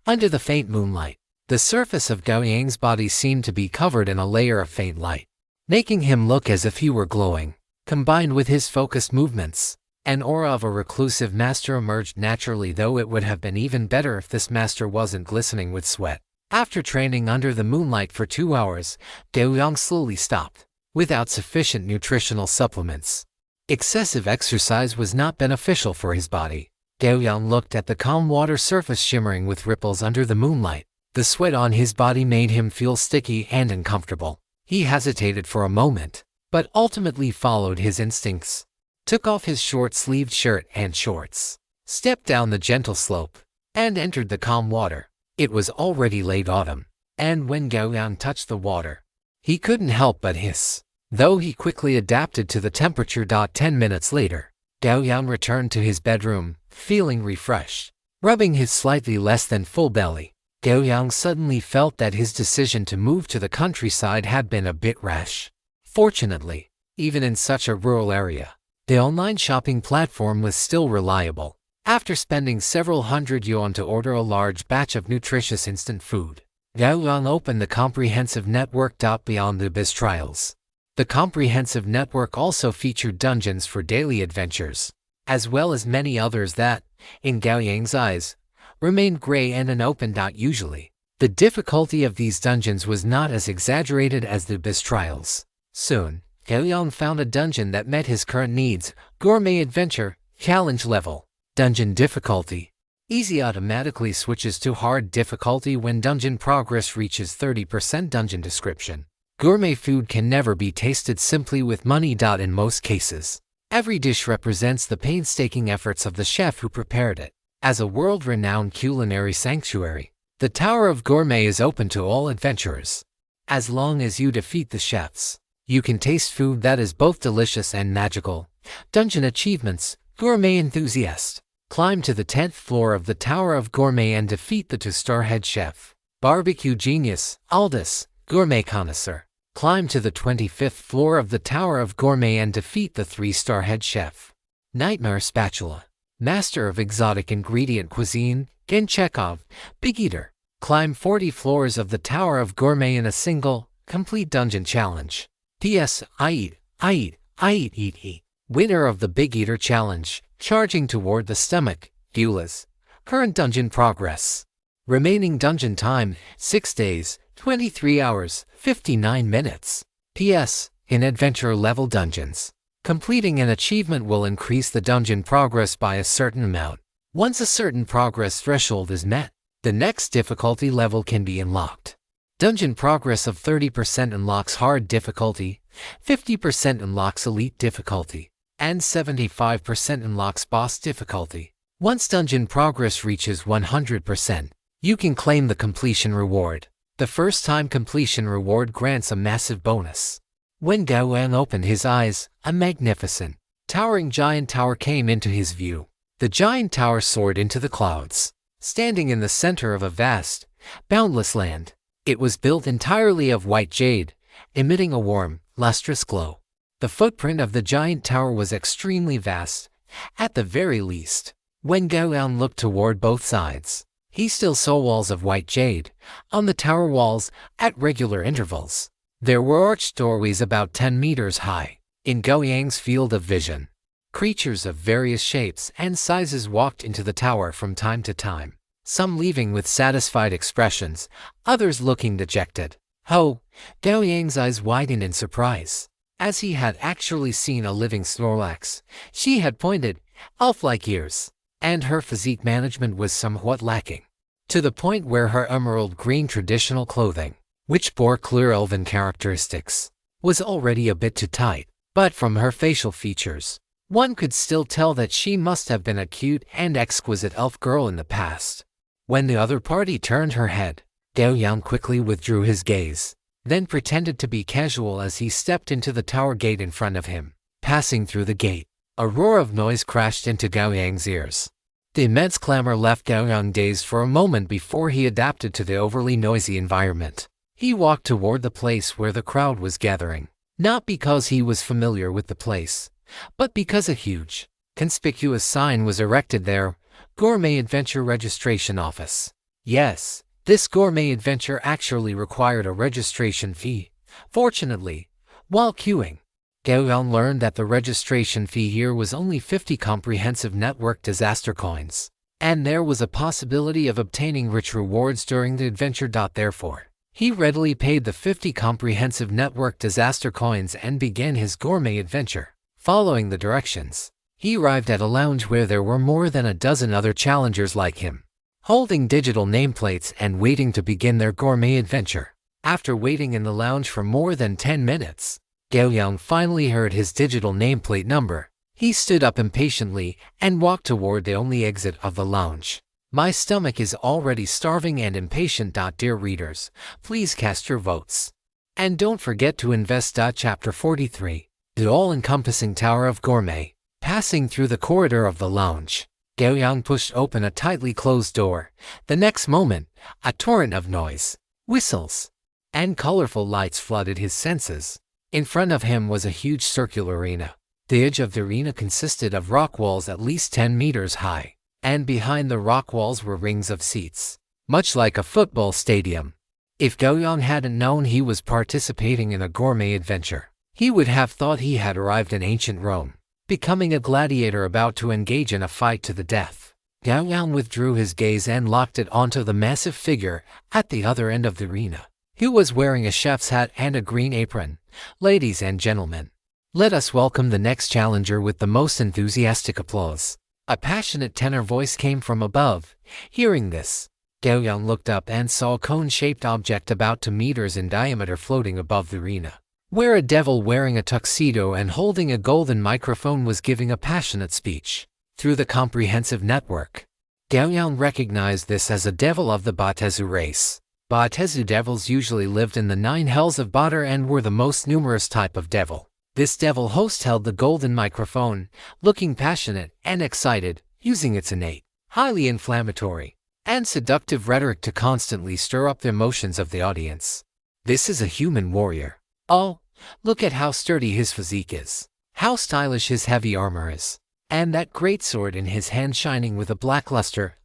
Under the faint moonlight, the surface of Gao Yang's body seemed to be covered in a layer of faint light, making him look as if he were glowing. Combined with his focused movements, an aura of a reclusive master emerged naturally, though it would have been even better if this master wasn't glistening with sweat. After training under the moonlight for 2 hours, Gao Yang slowly stopped, without sufficient nutritional supplements. Excessive exercise was not beneficial for his body. Gao Yang looked at the calm water surface shimmering with ripples under the moonlight. The sweat on his body made him feel sticky and uncomfortable. He hesitated for a moment, but ultimately followed his instincts. Took off his short-sleeved shirt and shorts, stepped down the gentle slope, and entered the calm water. It was already late autumn, and when Gao Yang touched the water, he couldn't help but hiss, though he quickly adapted to the temperature. 10 minutes later, Gao Yang returned to his bedroom, feeling refreshed. Rubbing his slightly less than full belly, Gao Yang suddenly felt that his decision to move to the countryside had been a bit rash. Fortunately, even in such a rural area, the online shopping platform was still reliable. After spending several hundred yuan to order a large batch of nutritious instant food, Gao Yang opened the comprehensive network. Beyond the abyss trials, the comprehensive network also featured dungeons for daily adventures, as well as many others that, in Gao Yang's eyes, remained gray and unopened. Usually, the difficulty of these dungeons was not as exaggerated as the abyss trials. Soon, Gao Yang found a dungeon that met his current needs. Gourmet Adventure, Challenge Level. Dungeon Difficulty. Easy automatically switches to hard difficulty when dungeon progress reaches 30%. Dungeon Description. Gourmet food can never be tasted simply with money. In most cases, every dish represents the painstaking efforts of the chef who prepared it. As a world-renowned culinary sanctuary, the Tower of Gourmet is open to all adventurers. As long as you defeat the chefs, you can taste food that is both delicious and magical. Dungeon Achievements. Gourmet Enthusiast. Climb to the 10th floor of the Tower of Gourmet and defeat the 2-star head chef. Barbecue Genius. Aldous. Gourmet Connoisseur. Climb to the 25th floor of the Tower of Gourmet and defeat the 3-star head chef. Nightmare Spatula. Master of Exotic Ingredient Cuisine. Gen Chekhov. Big Eater. Climb 40 floors of the Tower of Gourmet in a single, complete dungeon challenge. P.S. I eat. Winner of the Big Eater Challenge, charging toward the stomach, viewless. Current dungeon progress. Remaining dungeon time, 6 days, 23 hours, 59 minutes. P.S. In adventure level dungeons, completing an achievement will increase the dungeon progress by a certain amount. Once a certain progress threshold is met, the next difficulty level can be unlocked. Dungeon progress of 30% unlocks hard difficulty, 50% unlocks elite difficulty, and 75% unlocks boss difficulty. Once dungeon progress reaches 100%, you can claim the completion reward. The first time completion reward grants a massive bonus. When Gao Yang opened his eyes, a magnificent, towering giant tower came into his view. The giant tower soared into the clouds, standing in the center of a vast, boundless land. It was built entirely of white jade, emitting a warm, lustrous glow. The footprint of the giant tower was extremely vast, at the very least. When Gao Yang looked toward both sides, he still saw walls of white jade on the tower walls at regular intervals. There were arched doorways about 10 meters high. In Gao Yang's field of vision, creatures of various shapes and sizes walked into the tower from time to time, some leaving with satisfied expressions, others looking dejected. Gao Yang's eyes widened in surprise, as he had actually seen a living Snorlax. She had pointed, elf-like ears, and her physique management was somewhat lacking, to the point where her emerald green traditional clothing, which bore clear elven characteristics, was already a bit too tight. But from her facial features, one could still tell that she must have been a cute and exquisite elf girl in the past. When the other party turned her head, Gao Yang quickly withdrew his gaze, then pretended to be casual as he stepped into the tower gate in front of him. Passing through the gate, a roar of noise crashed into Gao Yang's ears. The immense clamor left Gao Yang dazed for a moment before he adapted to the overly noisy environment. He walked toward the place where the crowd was gathering, not because he was familiar with the place, but because a huge, conspicuous sign was erected there: Gourmet Adventure Registration Office. Yes, this gourmet adventure actually required a registration fee. Fortunately, while queuing, Gao Yang learned that the registration fee here was only 50 comprehensive network disaster coins, and there was a possibility of obtaining rich rewards during the adventure. Therefore, he readily paid the 50 comprehensive network disaster coins and began his gourmet adventure. Following the directions, he arrived at a lounge where there were more than a dozen other challengers like him, holding digital nameplates and waiting to begin their gourmet adventure. After waiting in the lounge for more than 10 minutes, Gao Yang finally heard his digital nameplate number. He stood up impatiently and walked toward the only exit of the lounge. My stomach is already starving and impatient. Dear readers, please cast your votes. And don't forget to invest. Chapter 43. The all-encompassing Tower of Gourmet. Passing through the corridor of the lounge, Gao Yang pushed open a tightly closed door. The next moment, a torrent of noise, whistles, and colorful lights flooded his senses. In front of him was a huge circular arena. The edge of the arena consisted of rock walls at least 10 meters high, and behind the rock walls were rings of seats, much like a football stadium. If Gao Yang hadn't known he was participating in a gourmet adventure, he would have thought he had arrived in ancient Rome, becoming a gladiator about to engage in a fight to the death. Gao Yang withdrew his gaze and locked it onto the massive figure at the other end of the arena. He was wearing a chef's hat and a green apron. Ladies and gentlemen, let us welcome the next challenger with the most enthusiastic applause. A passionate tenor voice came from above. Hearing this, Gao Yang looked up and saw a cone-shaped object about 2 meters in diameter floating above the arena, where a devil wearing a tuxedo and holding a golden microphone was giving a passionate speech. Through the comprehensive network, Gao Yang recognized this as a devil of the Batezu race. Batezu devils usually lived in the 9 hells of Bater and were the most numerous type of devil. This devil host held the golden microphone, looking passionate and excited, using its innate, highly inflammatory, and seductive rhetoric to constantly stir up the emotions of the audience. This is a human warrior. Oh, look at how sturdy his physique is, how stylish his heavy armor is, and that great sword in his hand shining with a black luster.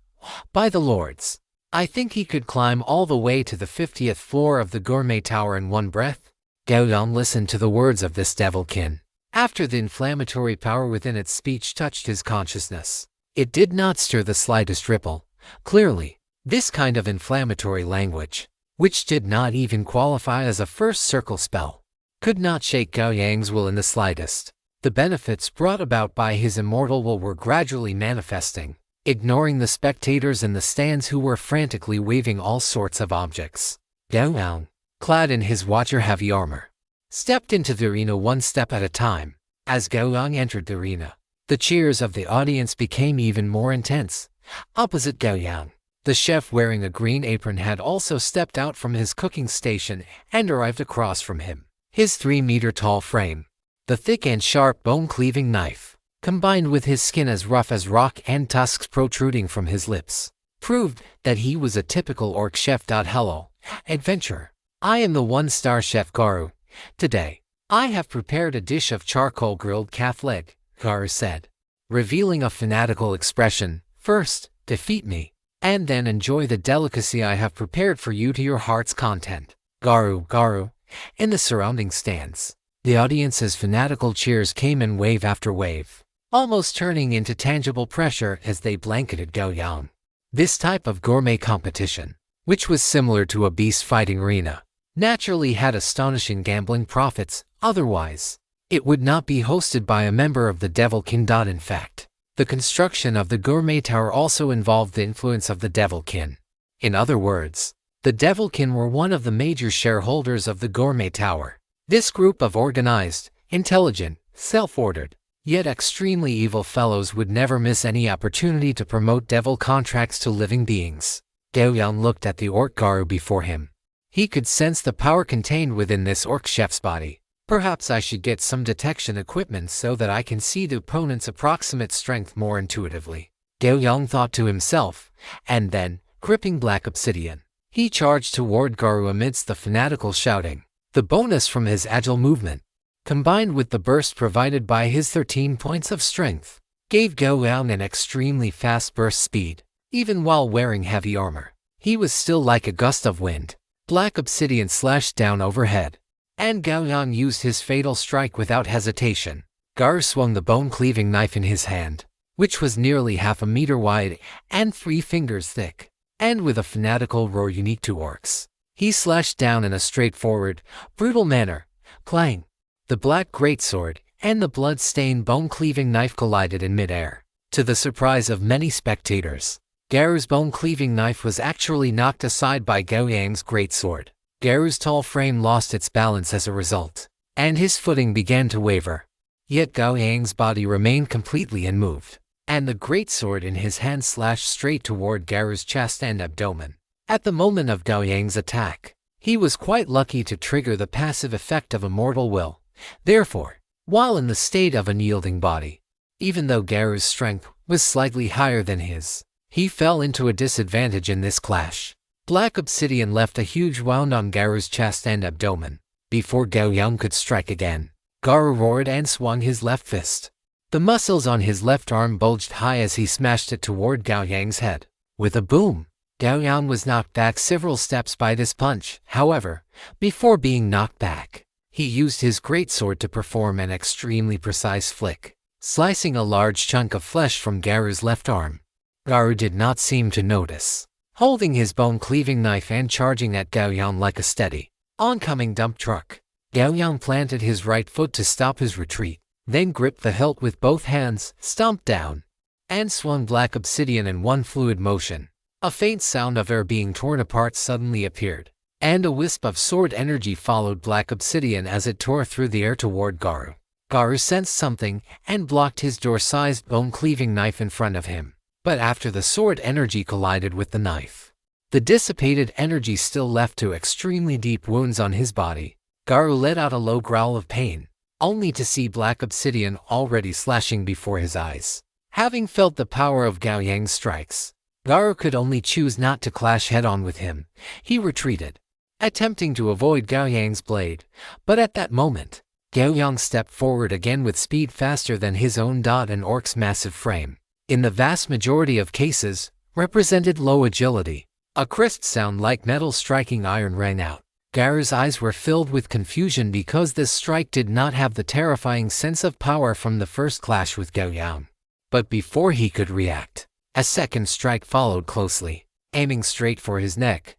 By the lords, I think he could climb all the way to the 50th floor of the gourmet tower in one breath. Gao Yang listened to the words of this devilkin. After the inflammatory power within its speech touched his consciousness, it did not stir the slightest ripple. Clearly, this kind of inflammatory language, which did not even qualify as a first circle spell, could not shake Gao Yang's will in the slightest. The benefits brought about by his immortal will were gradually manifesting, ignoring the spectators in the stands who were frantically waving all sorts of objects. Gao Yang, clad in his watcher-heavy armor, stepped into the arena one step at a time. As Gao Yang entered the arena, the cheers of the audience became even more intense. Opposite Gao Yang, the chef wearing a green apron had also stepped out from his cooking station and arrived across from him. His 3-meter-tall frame, the thick and sharp bone-cleaving knife, combined with his skin as rough as rock and tusks protruding from his lips, proved that he was a typical orc chef. Hello, adventurer. I am the one-star chef Garu. Today, I have prepared a dish of charcoal grilled calf leg, Garu said, revealing a fanatical expression. First, defeat me, and then enjoy the delicacy I have prepared for you to your heart's content. Garu. In the surrounding stands, the audience's fanatical cheers came in wave after wave, almost turning into tangible pressure as they blanketed Gao Yang. This type of gourmet competition, which was similar to a beast fighting arena, naturally had astonishing gambling profits. Otherwise, it would not be hosted by a member of the Devilkin. In fact, the construction of the gourmet tower also involved the influence of the Devilkin. In other words, the Devilkin were one of the major shareholders of the gourmet tower. This group of organized, intelligent, self-ordered, yet extremely evil fellows would never miss any opportunity to promote devil contracts to living beings. Gao Yang looked at the orc Garu before him. He could sense the power contained within this orc chef's body. Perhaps I should get some detection equipment so that I can see the opponent's approximate strength more intuitively, Gao Yang thought to himself, and then, gripping black obsidian, he charged toward Garu amidst the fanatical shouting. The bonus from his agile movement, combined with the burst provided by his 13 points of strength, gave Gao Yang an extremely fast burst speed. Even while wearing heavy armor, he was still like a gust of wind. Black obsidian slashed down overhead, and Gao Yang used his fatal strike without hesitation. Garu swung the bone-cleaving knife in his hand, which was nearly half a meter wide and 3 fingers thick, and with a fanatical roar unique to orcs, he slashed down in a straightforward, brutal manner. Clang! The black greatsword and the blood-stained bone-cleaving knife collided in midair. To the surprise of many spectators, Garu's bone-cleaving knife was actually knocked aside by Gao Yang's greatsword. Garu's tall frame lost its balance as a result, and his footing began to waver. Yet Gao Yang's body remained completely unmoved, and the greatsword in his hand slashed straight toward Garu's chest and abdomen. At the moment of Gao Yang's attack, he was quite lucky to trigger the passive effect of immortal will. Therefore, while in the state of unyielding body, even though Garu's strength was slightly higher than his, he fell into a disadvantage in this clash. Black obsidian left a huge wound on Garu's chest and abdomen. Before Gao Yang could strike again, Garu roared and swung his left fist. The muscles on his left arm bulged high as he smashed it toward Gao Yang's head. With a boom, Gao Yang was knocked back several steps by this punch. However, before being knocked back, he used his greatsword to perform an extremely precise flick, slicing a large chunk of flesh from Garu's left arm. Garu did not seem to notice, holding his bone-cleaving knife and charging at Gao Yang like a steady, oncoming dump truck. Gao Yang planted his right foot to stop his retreat, then gripped the hilt with both hands, stomped down, and swung black obsidian in one fluid motion. A faint sound of air being torn apart suddenly appeared, and a wisp of sword energy followed black obsidian as it tore through the air toward Garu. Garu sensed something and blocked his door-sized bone-cleaving knife in front of him. But after the sword energy collided with the knife, the dissipated energy still left 2 extremely deep wounds on his body. Garu let out a low growl of pain, only to see black obsidian already slashing before his eyes. Having felt the power of Gao Yang's strikes, Garu could only choose not to clash head-on with him. He retreated, attempting to avoid Gao Yang's blade, but at that moment, Gao Yang stepped forward again with speed faster than his own. An orc's massive frame, in the vast majority of cases, represented low agility. A crisp sound like metal striking iron rang out, Gao's eyes were filled with confusion because this strike did not have the terrifying sense of power from the first clash with Gao Yang. But before he could react, a second strike followed closely, aiming straight for his neck.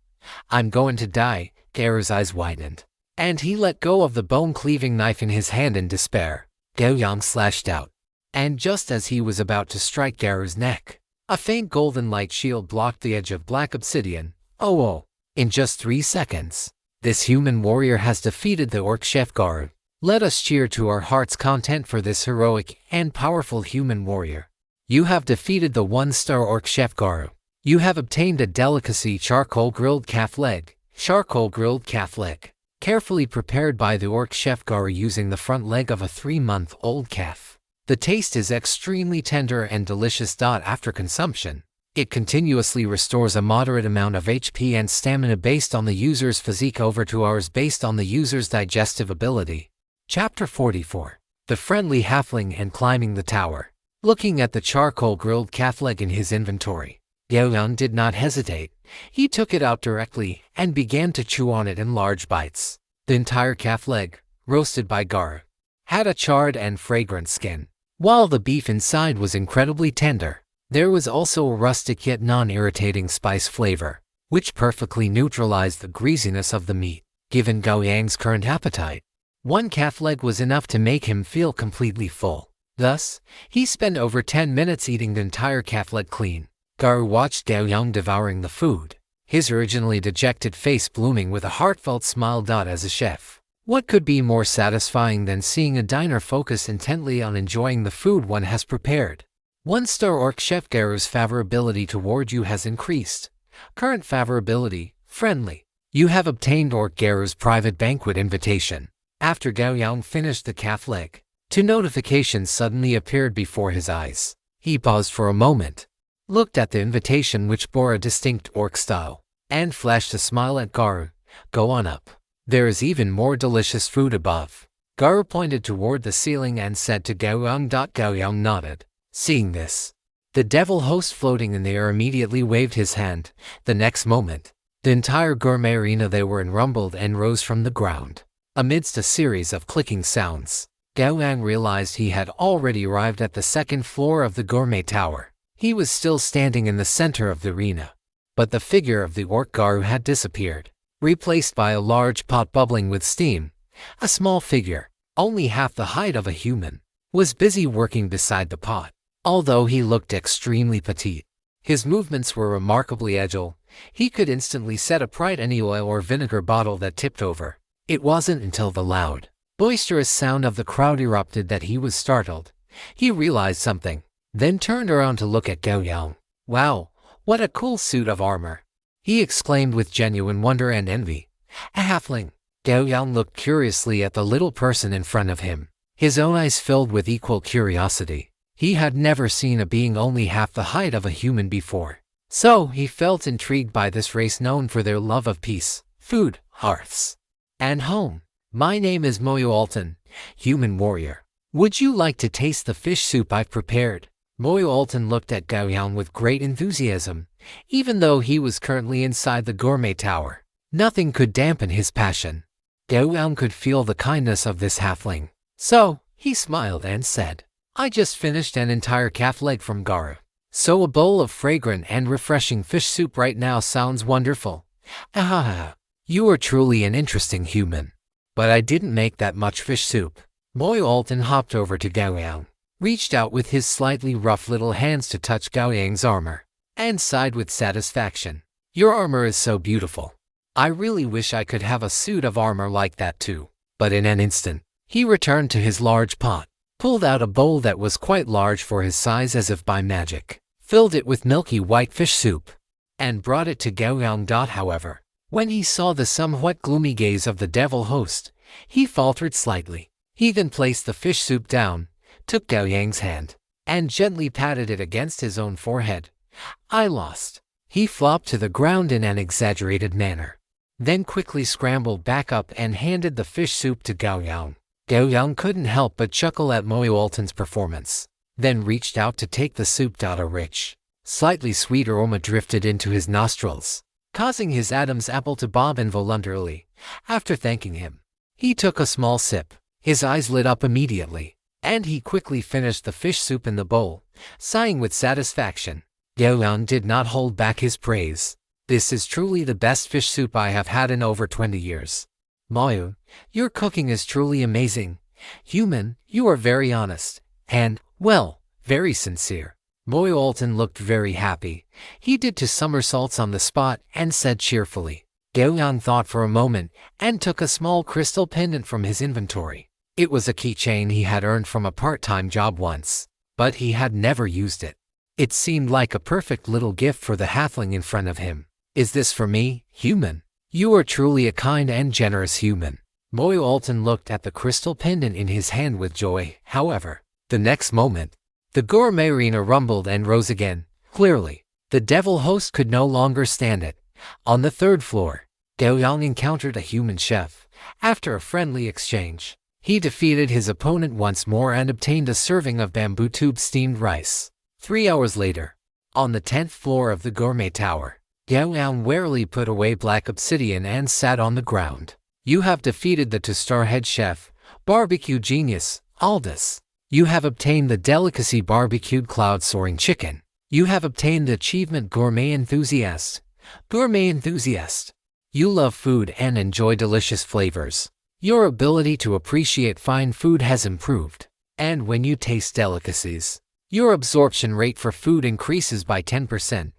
"I'm going to die." Gao's eyes widened, and he let go of the bone-cleaving knife in his hand in despair. Gao Yang slashed out, and just as he was about to strike Gao's neck, a faint golden light shield blocked the edge of black obsidian. Oh! In just 3 seconds, this human warrior has defeated the orc chef Gao. Let us cheer to our heart's content for this heroic and powerful human warrior. You have defeated the 1-star orc chef Gao. You have obtained a delicacy, charcoal grilled calf leg. Charcoal grilled calf leg, carefully prepared by the orc chef Gao using the front leg of a 3-month-old calf. The taste is extremely tender and delicious. After consumption, it continuously restores a moderate amount of HP and stamina based on the user's physique over 2 hours based on the user's digestive ability. Chapter 44. The Friendly Halfling and Climbing the Tower. Looking at the charcoal grilled calf leg in his inventory, Gao Yang did not hesitate. He took it out directly and began to chew on it in large bites. The entire calf leg, roasted by Gao, had a charred and fragrant skin, while the beef inside was incredibly tender. There was also a rustic yet non-irritating spice flavor, which perfectly neutralized the greasiness of the meat. Given Gao Yang's current appetite, 1 calf leg was enough to make him feel completely full. Thus, he spent over 10 minutes eating the entire calf leg clean. Gao watched Gao Yang devouring the food, his originally dejected face blooming with a heartfelt smile. As a chef, what could be more satisfying than seeing a diner focus intently on enjoying the food one has prepared? 1-star orc chef Gao's favorability toward you has increased. Current favorability, friendly. You have obtained orc Gao's private banquet invitation. After Gao Yang finished the calf leg, 2 notifications suddenly appeared before his eyes. He paused for a moment, looked at the invitation which bore a distinct orc style, and flashed a smile at Gao. "Go on up. There is even more delicious food above." Gao pointed toward the ceiling and said to Gao Yang. Gao Yang nodded. Seeing this, the devil host floating in the air immediately waved his hand. The next moment, the entire gourmet arena they were in rumbled and rose from the ground. Amidst a series of clicking sounds, Gao Yang realized he had already arrived at the 2nd floor of the gourmet tower. He was still standing in the center of the arena, but the figure of the orc Gao had disappeared, replaced by a large pot bubbling with steam. A small figure, only half the height of a human, was busy working beside the pot. Although he looked extremely petite, his movements were remarkably agile. He could instantly set upright any oil or vinegar bottle that tipped over. It wasn't until the loud, boisterous sound of the crowd erupted that he was startled. He realized something, then turned around to look at Gao Yang. "Wow, what a cool suit of armor!" he exclaimed with genuine wonder and envy. "A halfling." Gao Yang looked curiously at the little person in front of him, his own eyes filled with equal curiosity. He had never seen a being only half the height of a human before, so he felt intrigued by this race known for their love of peace, food, hearths, and home. "My name is Moyo Alton, human warrior. Would you like to taste the fish soup I've prepared?" Moyo Alton looked at Gao Yang with great enthusiasm. Even though he was currently inside the gourmet tower, nothing could dampen his passion. Gao Yang could feel the kindness of this halfling, so he smiled and said, "I just finished an entire calf leg from Gao, so a bowl of fragrant and refreshing fish soup right now sounds wonderful." "Ah, you are truly an interesting human. But I didn't make that much fish soup." Moyo Alton hopped over to Gao Yang, reached out with his slightly rough little hands to touch Gao Yang's armor, and sighed with satisfaction. "Your armor is so beautiful. I really wish I could have a suit of armor like that too." But in an instant, he returned to his large pot, pulled out a bowl that was quite large for his size as if by magic, filled it with milky white fish soup, and brought it to Gao Yang. However, when he saw the somewhat gloomy gaze of the devil host, he faltered slightly. He then placed the fish soup down, took Gao Yang's hand, and gently patted it against his own forehead. "I lost." He flopped to the ground in an exaggerated manner, then quickly scrambled back up and handed the fish soup to Gao Yang. Gao Yang couldn't help but chuckle at Moyo Alton's performance, then reached out to take the soup. A rich, slightly sweet aroma drifted into his nostrils. causing his Adam's apple to bob involuntarily. After thanking him, he took a small sip. His eyes lit up immediately, and he quickly finished the fish soup in the bowl, sighing with satisfaction. Gao Yang did not hold back his praise. "This is truly the best fish soup I have had in over 20 years. Mayu, your cooking is truly amazing. Human, you are very honest, and, well, very sincere." Moyo Alton looked very happy. He did 2 somersaults on the spot and said cheerfully. Gao Yang thought for a moment and took a small crystal pendant from his inventory. It was a keychain he had earned from a part-time job once, but he had never used it. It seemed like a perfect little gift for the halfling in front of him. "Is this for me, human? You are truly a kind and generous human." Moyo Alton looked at the crystal pendant in his hand with joy. However, the next moment, the gourmet arena rumbled and rose again. Clearly, the devil host could no longer stand it. On the 3rd floor, Gao Yang encountered a human chef. After a friendly exchange, he defeated his opponent once more and obtained a serving of bamboo tube steamed rice. 3 hours later, on the 10th floor of the gourmet tower, Gao Yang warily put away black obsidian and sat on the ground. "You have defeated the 2-star head chef, barbecue genius, Aldous. You have obtained the delicacy barbecued cloud-soaring chicken. You have obtained the achievement gourmet enthusiast. Gourmet enthusiast. You love food and enjoy delicious flavors. Your ability to appreciate fine food has improved, and when you taste delicacies, your absorption rate for food increases by 10%.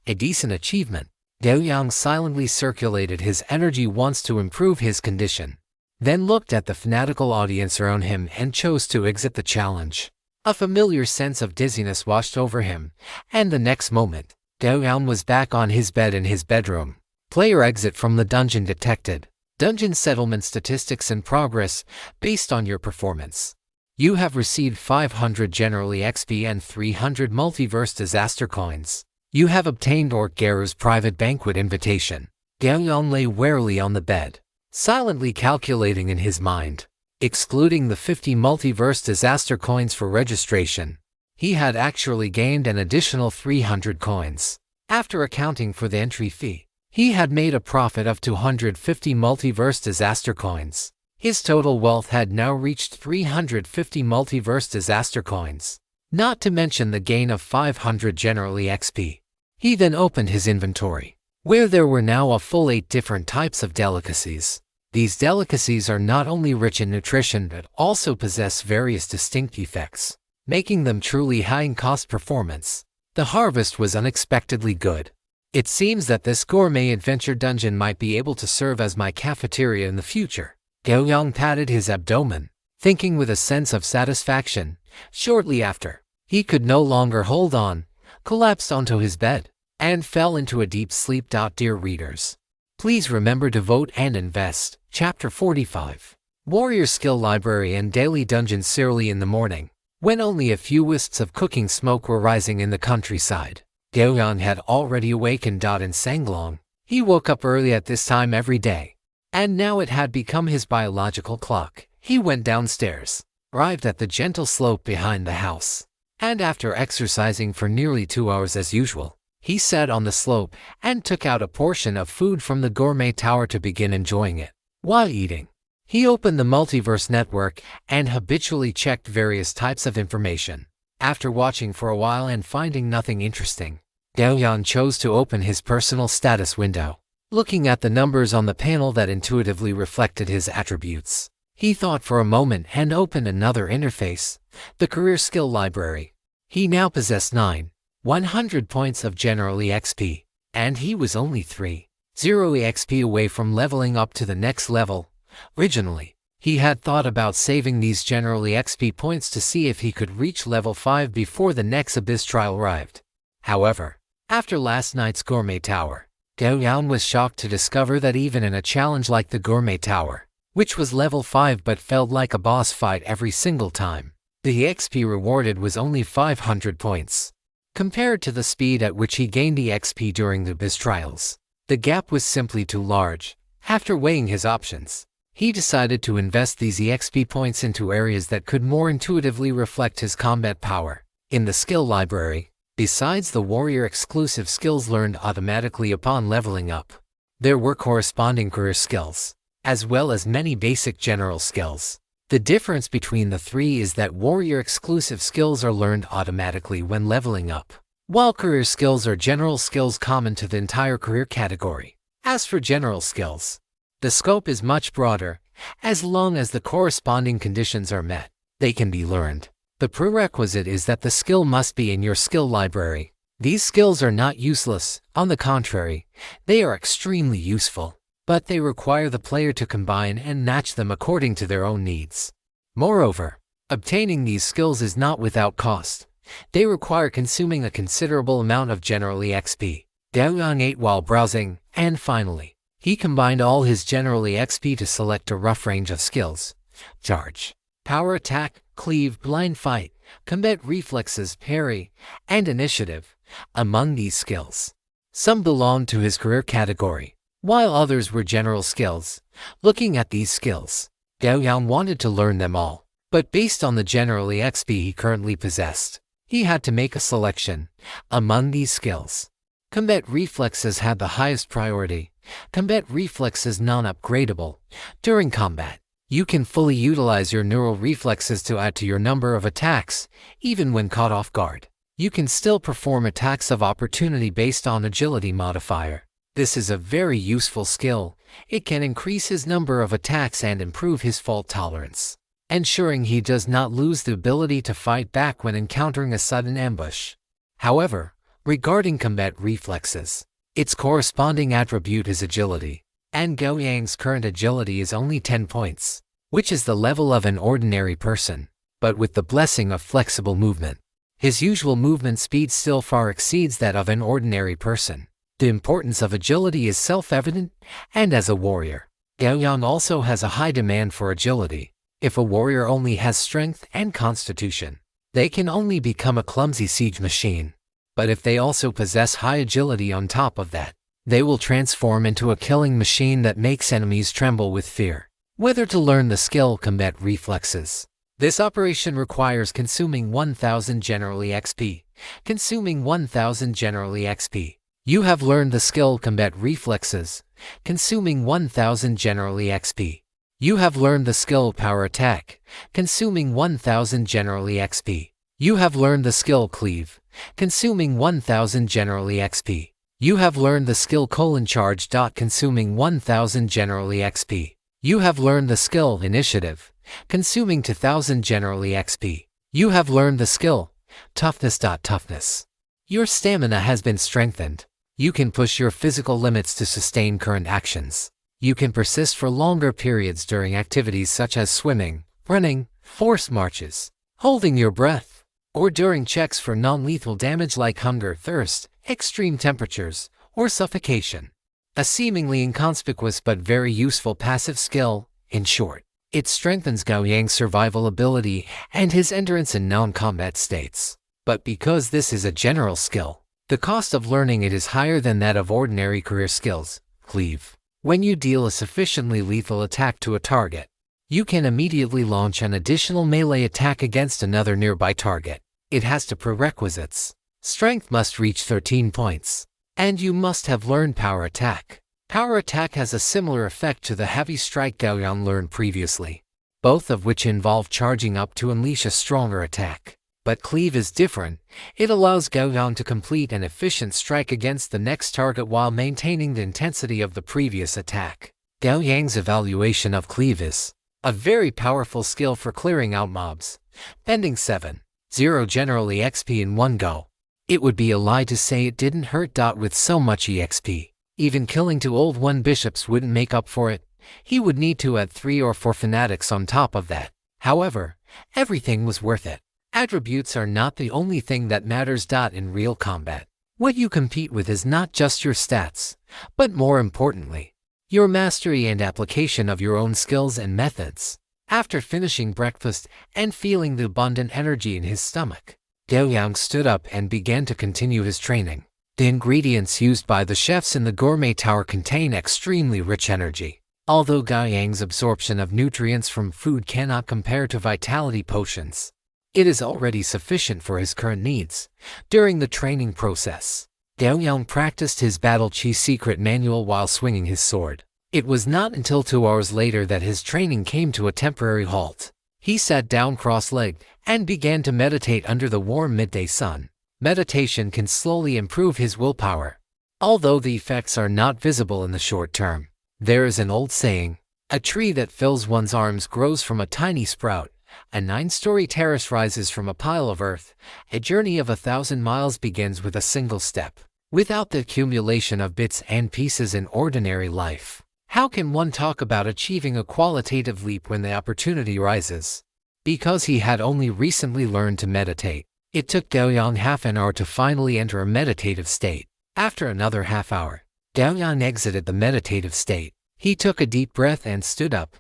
A decent achievement." Gao Yang silently circulated his energy once to improve his condition, then looked at the fanatical audience around him and chose to exit the challenge. A familiar sense of dizziness washed over him, and the next moment, Gao Yang was back on his bed in his bedroom. Player exit from the dungeon detected. Dungeon settlement statistics in progress based on your performance. You have received 500 generally XP and 300 multiverse disaster coins. You have obtained Orc Garu's private banquet invitation. Gao Yang lay warily on the bed, silently calculating in his mind. Excluding the 50 multiverse disaster coins for registration, he had actually gained an additional 300 coins. After accounting for the entry fee, he had made a profit of 250 multiverse disaster coins. His total wealth had now reached 350 multiverse disaster coins, not to mention the gain of 500 generally XP. He then opened his inventory, where there were now a full 8 different types of delicacies. These delicacies are not only rich in nutrition but also possess various distinct effects, making them truly high-in-cost performance. The harvest was unexpectedly good. It seems that this gourmet adventure dungeon might be able to serve as my cafeteria in the future. Gao Yang patted his abdomen, thinking with a sense of satisfaction. Shortly after, he could no longer hold on, collapsed onto his bed, and fell into a deep sleep. Dear readers, please remember to vote and invest. Chapter 45. Warrior Skill Library and Daily Dungeons. Early in the morning, when only a few wisps of cooking smoke were rising in the countryside, Gao Yang had already awakened. In Sanglong, he woke up early at this time every day, and now it had become his biological clock. He went downstairs, arrived at the gentle slope behind the house, and after exercising for nearly 2 hours as usual, he sat on the slope and took out a portion of food from the gourmet tower to begin enjoying it. While eating, he opened the Multiverse Network and habitually checked various types of information. After watching for a while and finding nothing interesting, Gao Yang chose to open his personal status window. Looking at the numbers on the panel that intuitively reflected his attributes, he thought for a moment and opened another interface, the Career Skill Library. He now possessed 100 points of generally XP, and he was only 30 XP away from leveling up to the next level. Originally, he had thought about saving these generally XP points to see if he could reach level 5 before the next Abyss trial arrived. However, after last night's Gourmet Tower, Gao Yang was shocked to discover that even in a challenge like the Gourmet Tower, which was level 5 but felt like a boss fight every single time, the XP rewarded was only 500 points. Compared to the speed at which he gained the XP during the Abyss trials, the gap was simply too large. After weighing his options, he decided to invest these EXP points into areas that could more intuitively reflect his combat power. In the skill library, Besides the warrior-exclusive skills learned automatically upon leveling up, there were corresponding career skills, as well as many basic general skills. The difference between the three is that warrior-exclusive skills are learned automatically when leveling up, while career skills are general skills common to the entire career category. As for general skills, the scope is much broader. As long as the corresponding conditions are met, they can be learned. The prerequisite is that the skill must be in your skill library. These skills are not useless, on the contrary, they are extremely useful, but they require the player to combine and match them according to their own needs. Moreover, obtaining these skills is not without cost. They require consuming a considerable amount of general EXP. Gao Yang ate while browsing, and finally, he combined all his general EXP to select a rough range of skills: charge, power attack, cleave, blind fight, combat reflexes, parry, and initiative. Among these skills, some belonged to his career category, while others were general skills. Looking at these skills, Gao Yang wanted to learn them all, but based on the general EXP he currently possessed, he had to make a selection. Among these skills, combat reflexes had the highest priority. Combat reflex is non-upgradable. During combat, you can fully utilize your neural reflexes to add to your number of attacks. Even when caught off guard, you can still perform attacks of opportunity based on agility modifier. This is a very useful skill. It can increase his number of attacks and improve his fault tolerance, ensuring he does not lose the ability to fight back when encountering a sudden ambush. However, regarding combat reflexes, its corresponding attribute is agility, and Gao Yang's current agility is only 10 points, which is the level of an ordinary person, but with the blessing of flexible movement. His usual movement speed still far exceeds that of an ordinary person. The importance of agility is self-evident, and as a warrior, Gao Yang also has a high demand for agility. If a warrior only has strength and constitution, they can only become a clumsy siege machine. But if they also possess high agility on top of that, they will transform into a killing machine that makes enemies tremble with fear. Whether to learn the skill combat reflexes. This operation requires consuming 1000 general EXP. Consuming 1000 general EXP. You have learned the skill combat reflexes. Consuming 1000 general EXP. You have learned the skill power attack. Consuming 1000 general EXP. You have learned the skill cleave. Consuming 1000 general EXP. You have learned the skill charge. Consuming 1000 general EXP. You have learned the skill initiative. Consuming 2000 general EXP. You have learned the skill toughness. Toughness. Your stamina has been strengthened. You can push your physical limits to sustain current actions. You can persist for longer periods during activities such as swimming, running, forced marches, holding your breath, or during checks for non-lethal damage like hunger, thirst, extreme temperatures, or suffocation. A seemingly inconspicuous but very useful passive skill. In short, it strengthens Gao Yang's survival ability and his endurance in non-combat states. But because this is a general skill, the cost of learning it is higher than that of ordinary career skills. Cleave. When you deal a sufficiently lethal attack to a target, you can immediately launch an additional melee attack against another nearby target. It has two prerequisites. Strength must reach 13 points, and you must have learned power attack. Power attack has a similar effect to the heavy strike Gao Yang learned previously, both of which involve charging up to unleash a stronger attack. But cleave is different. It allows Gao Yang to complete an efficient strike against the next target while maintaining the intensity of the previous attack. Gao Yang's evaluation of cleave is a very powerful skill for clearing out mobs, bending 7-0 general EXP in one go. It would be a lie to say it didn't hurt. With so much EXP, even killing 2 old 1 bishops wouldn't make up for it. He would need to add 3 or 4 fanatics on top of that. However, everything was worth it. Attributes are not the only thing that matters. In real combat, what you compete with is not just your stats, but more importantly, your mastery and application of your own skills and methods. After finishing breakfast and feeling the abundant energy in his stomach, Gao Yang stood up and began to continue his training. The ingredients used by the chefs in the gourmet tower contain extremely rich energy. Although Gao Yang's absorption of nutrients from food cannot compare to vitality potions, It is already sufficient for his current needs. During the training process, Gao Yang practiced his battle chi secret manual while swinging his sword. It was not until 2 hours later that his training came to a temporary halt. He sat down cross-legged and began to meditate under the warm midday sun. Meditation can slowly improve his willpower, although the effects are not visible in the short term. There is an old saying, "A tree that fills one's arms grows from a tiny sprout. A 9-story terrace rises from a pile of earth. A journey of 1,000 miles begins with a single step." Without the accumulation of bits and pieces in ordinary life, how can one talk about achieving a qualitative leap when the opportunity rises? Because he had only recently learned to meditate, it took Gao Yang half an hour to finally enter a meditative state. After another half hour, Gao Yang exited the meditative state. He took a deep breath and stood up.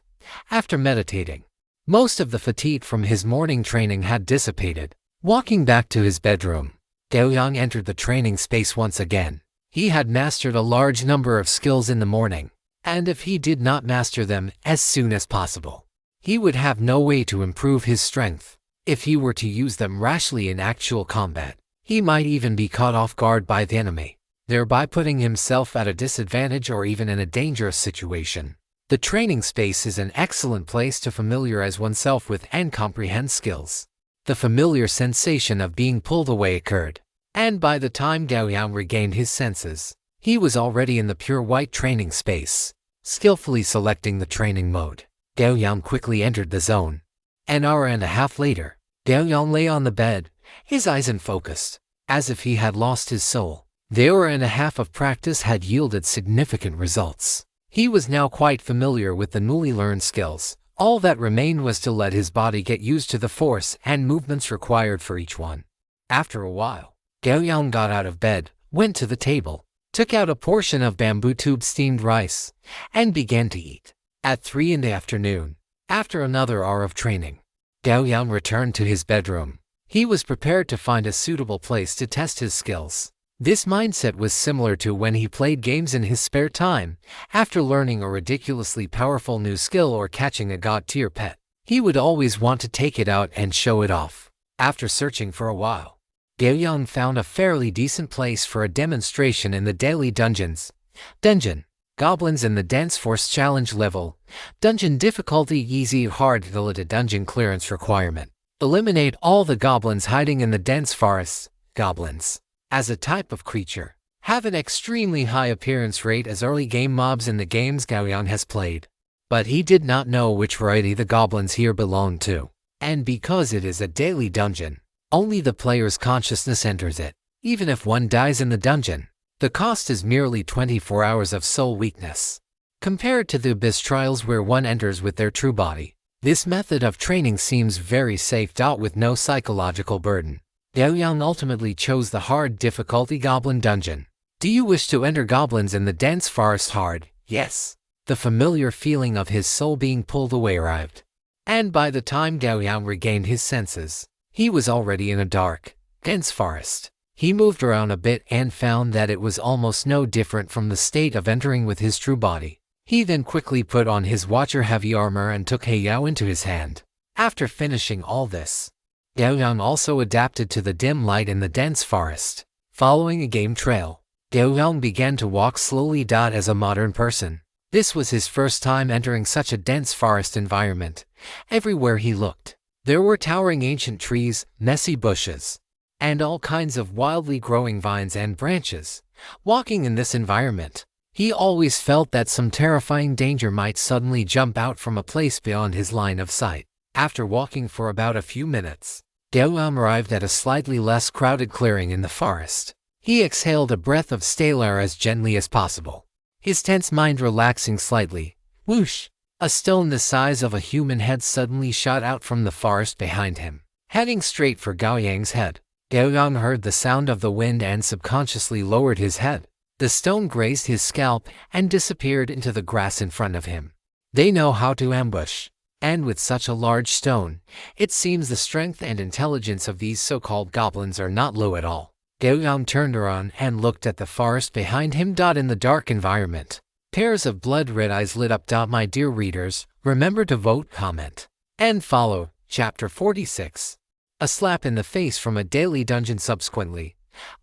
After meditating, most of the fatigue from his morning training had dissipated. Walking back to his bedroom, Gao Yang entered the training space once again. He had mastered a large number of skills in the morning, and if he did not master them as soon as possible, he would have no way to improve his strength. If he were to use them rashly in actual combat, he might even be caught off guard by the enemy, thereby putting himself at a disadvantage or even in a dangerous situation. The training space is an excellent place to familiarize oneself with and comprehend skills. The familiar sensation of being pulled away occurred, and by the time Gao Yang regained his senses, he was already in the pure white training space. Skillfully selecting the training mode, Gao Yang quickly entered the zone. An hour and a half later, Gao Yang lay on the bed, his eyes unfocused, as if he had lost his soul. The hour and a half of practice had yielded significant results. He was now quite familiar with the newly learned skills. All that remained was to let his body get used to the force and movements required for each one. After a while, Gao Yang got out of bed, went to the table, took out a portion of bamboo tube steamed rice, and began to eat. At 3 in the afternoon, after another hour of training, Gao Yang returned to his bedroom. He was prepared to find a suitable place to test his skills. This mindset was similar to when he played games in his spare time. After learning a ridiculously powerful new skill or catching a god-tier pet, he would always want to take it out and show it off. After searching for a while, Gao Yang found a fairly decent place for a demonstration in the daily dungeons. Dungeon. Goblins in the Dance Force Challenge level. Dungeon difficulty easy or hard. The dungeon clearance requirement. Eliminate all the goblins hiding in the dense forests. Goblins, as a type of creature, have an extremely high appearance rate as early game mobs in the games Gao Yang has played. But he did not know which variety the goblins here belonged to. And because it is a daily dungeon, only the player's consciousness enters it. Even if one dies in the dungeon, the cost is merely 24 hours of soul weakness. Compared to the Abyss trials where one enters with their true body, this method of training seems very safe. With no psychological burden, Gao Yang ultimately chose the hard difficulty Goblin Dungeon. Do you wish to enter goblins in the dense forest hard? Yes. The familiar feeling of his soul being pulled away arrived. And by the time Gao Yang regained his senses, he was already in a dark, dense forest. He moved around a bit and found that it was almost no different from the state of entering with his true body. He then quickly put on his Watcher heavy armor and took He Yao into his hand. After finishing all this, Gao Yang also adapted to the dim light in the dense forest. Following a game trail, Gao Yang began to walk slowly. As a modern person, this was his first time entering such a dense forest environment. Everywhere he looked, there were towering ancient trees, messy bushes, and all kinds of wildly growing vines and branches. Walking in this environment, he always felt that some terrifying danger might suddenly jump out from a place beyond his line of sight. After walking for about a few minutes, Gao Yang arrived at a slightly less crowded clearing in the forest. He exhaled a breath of stale air as gently as possible, his tense mind relaxing slightly. Whoosh! A stone the size of a human head suddenly shot out from the forest behind him, heading straight for Gao Yang's head. Gao Yang heard the sound of the wind and subconsciously lowered his head. The stone grazed his scalp and disappeared into the grass in front of him. They know how to ambush. And with such a large stone, it seems the strength and intelligence of these so-called goblins are not low at all. Gao Yang turned around and looked at the forest behind him. In the dark environment, pairs of blood-red eyes lit up. My dear readers, remember to vote, comment, and follow. Chapter 46. A slap in the face from a daily dungeon subsequently.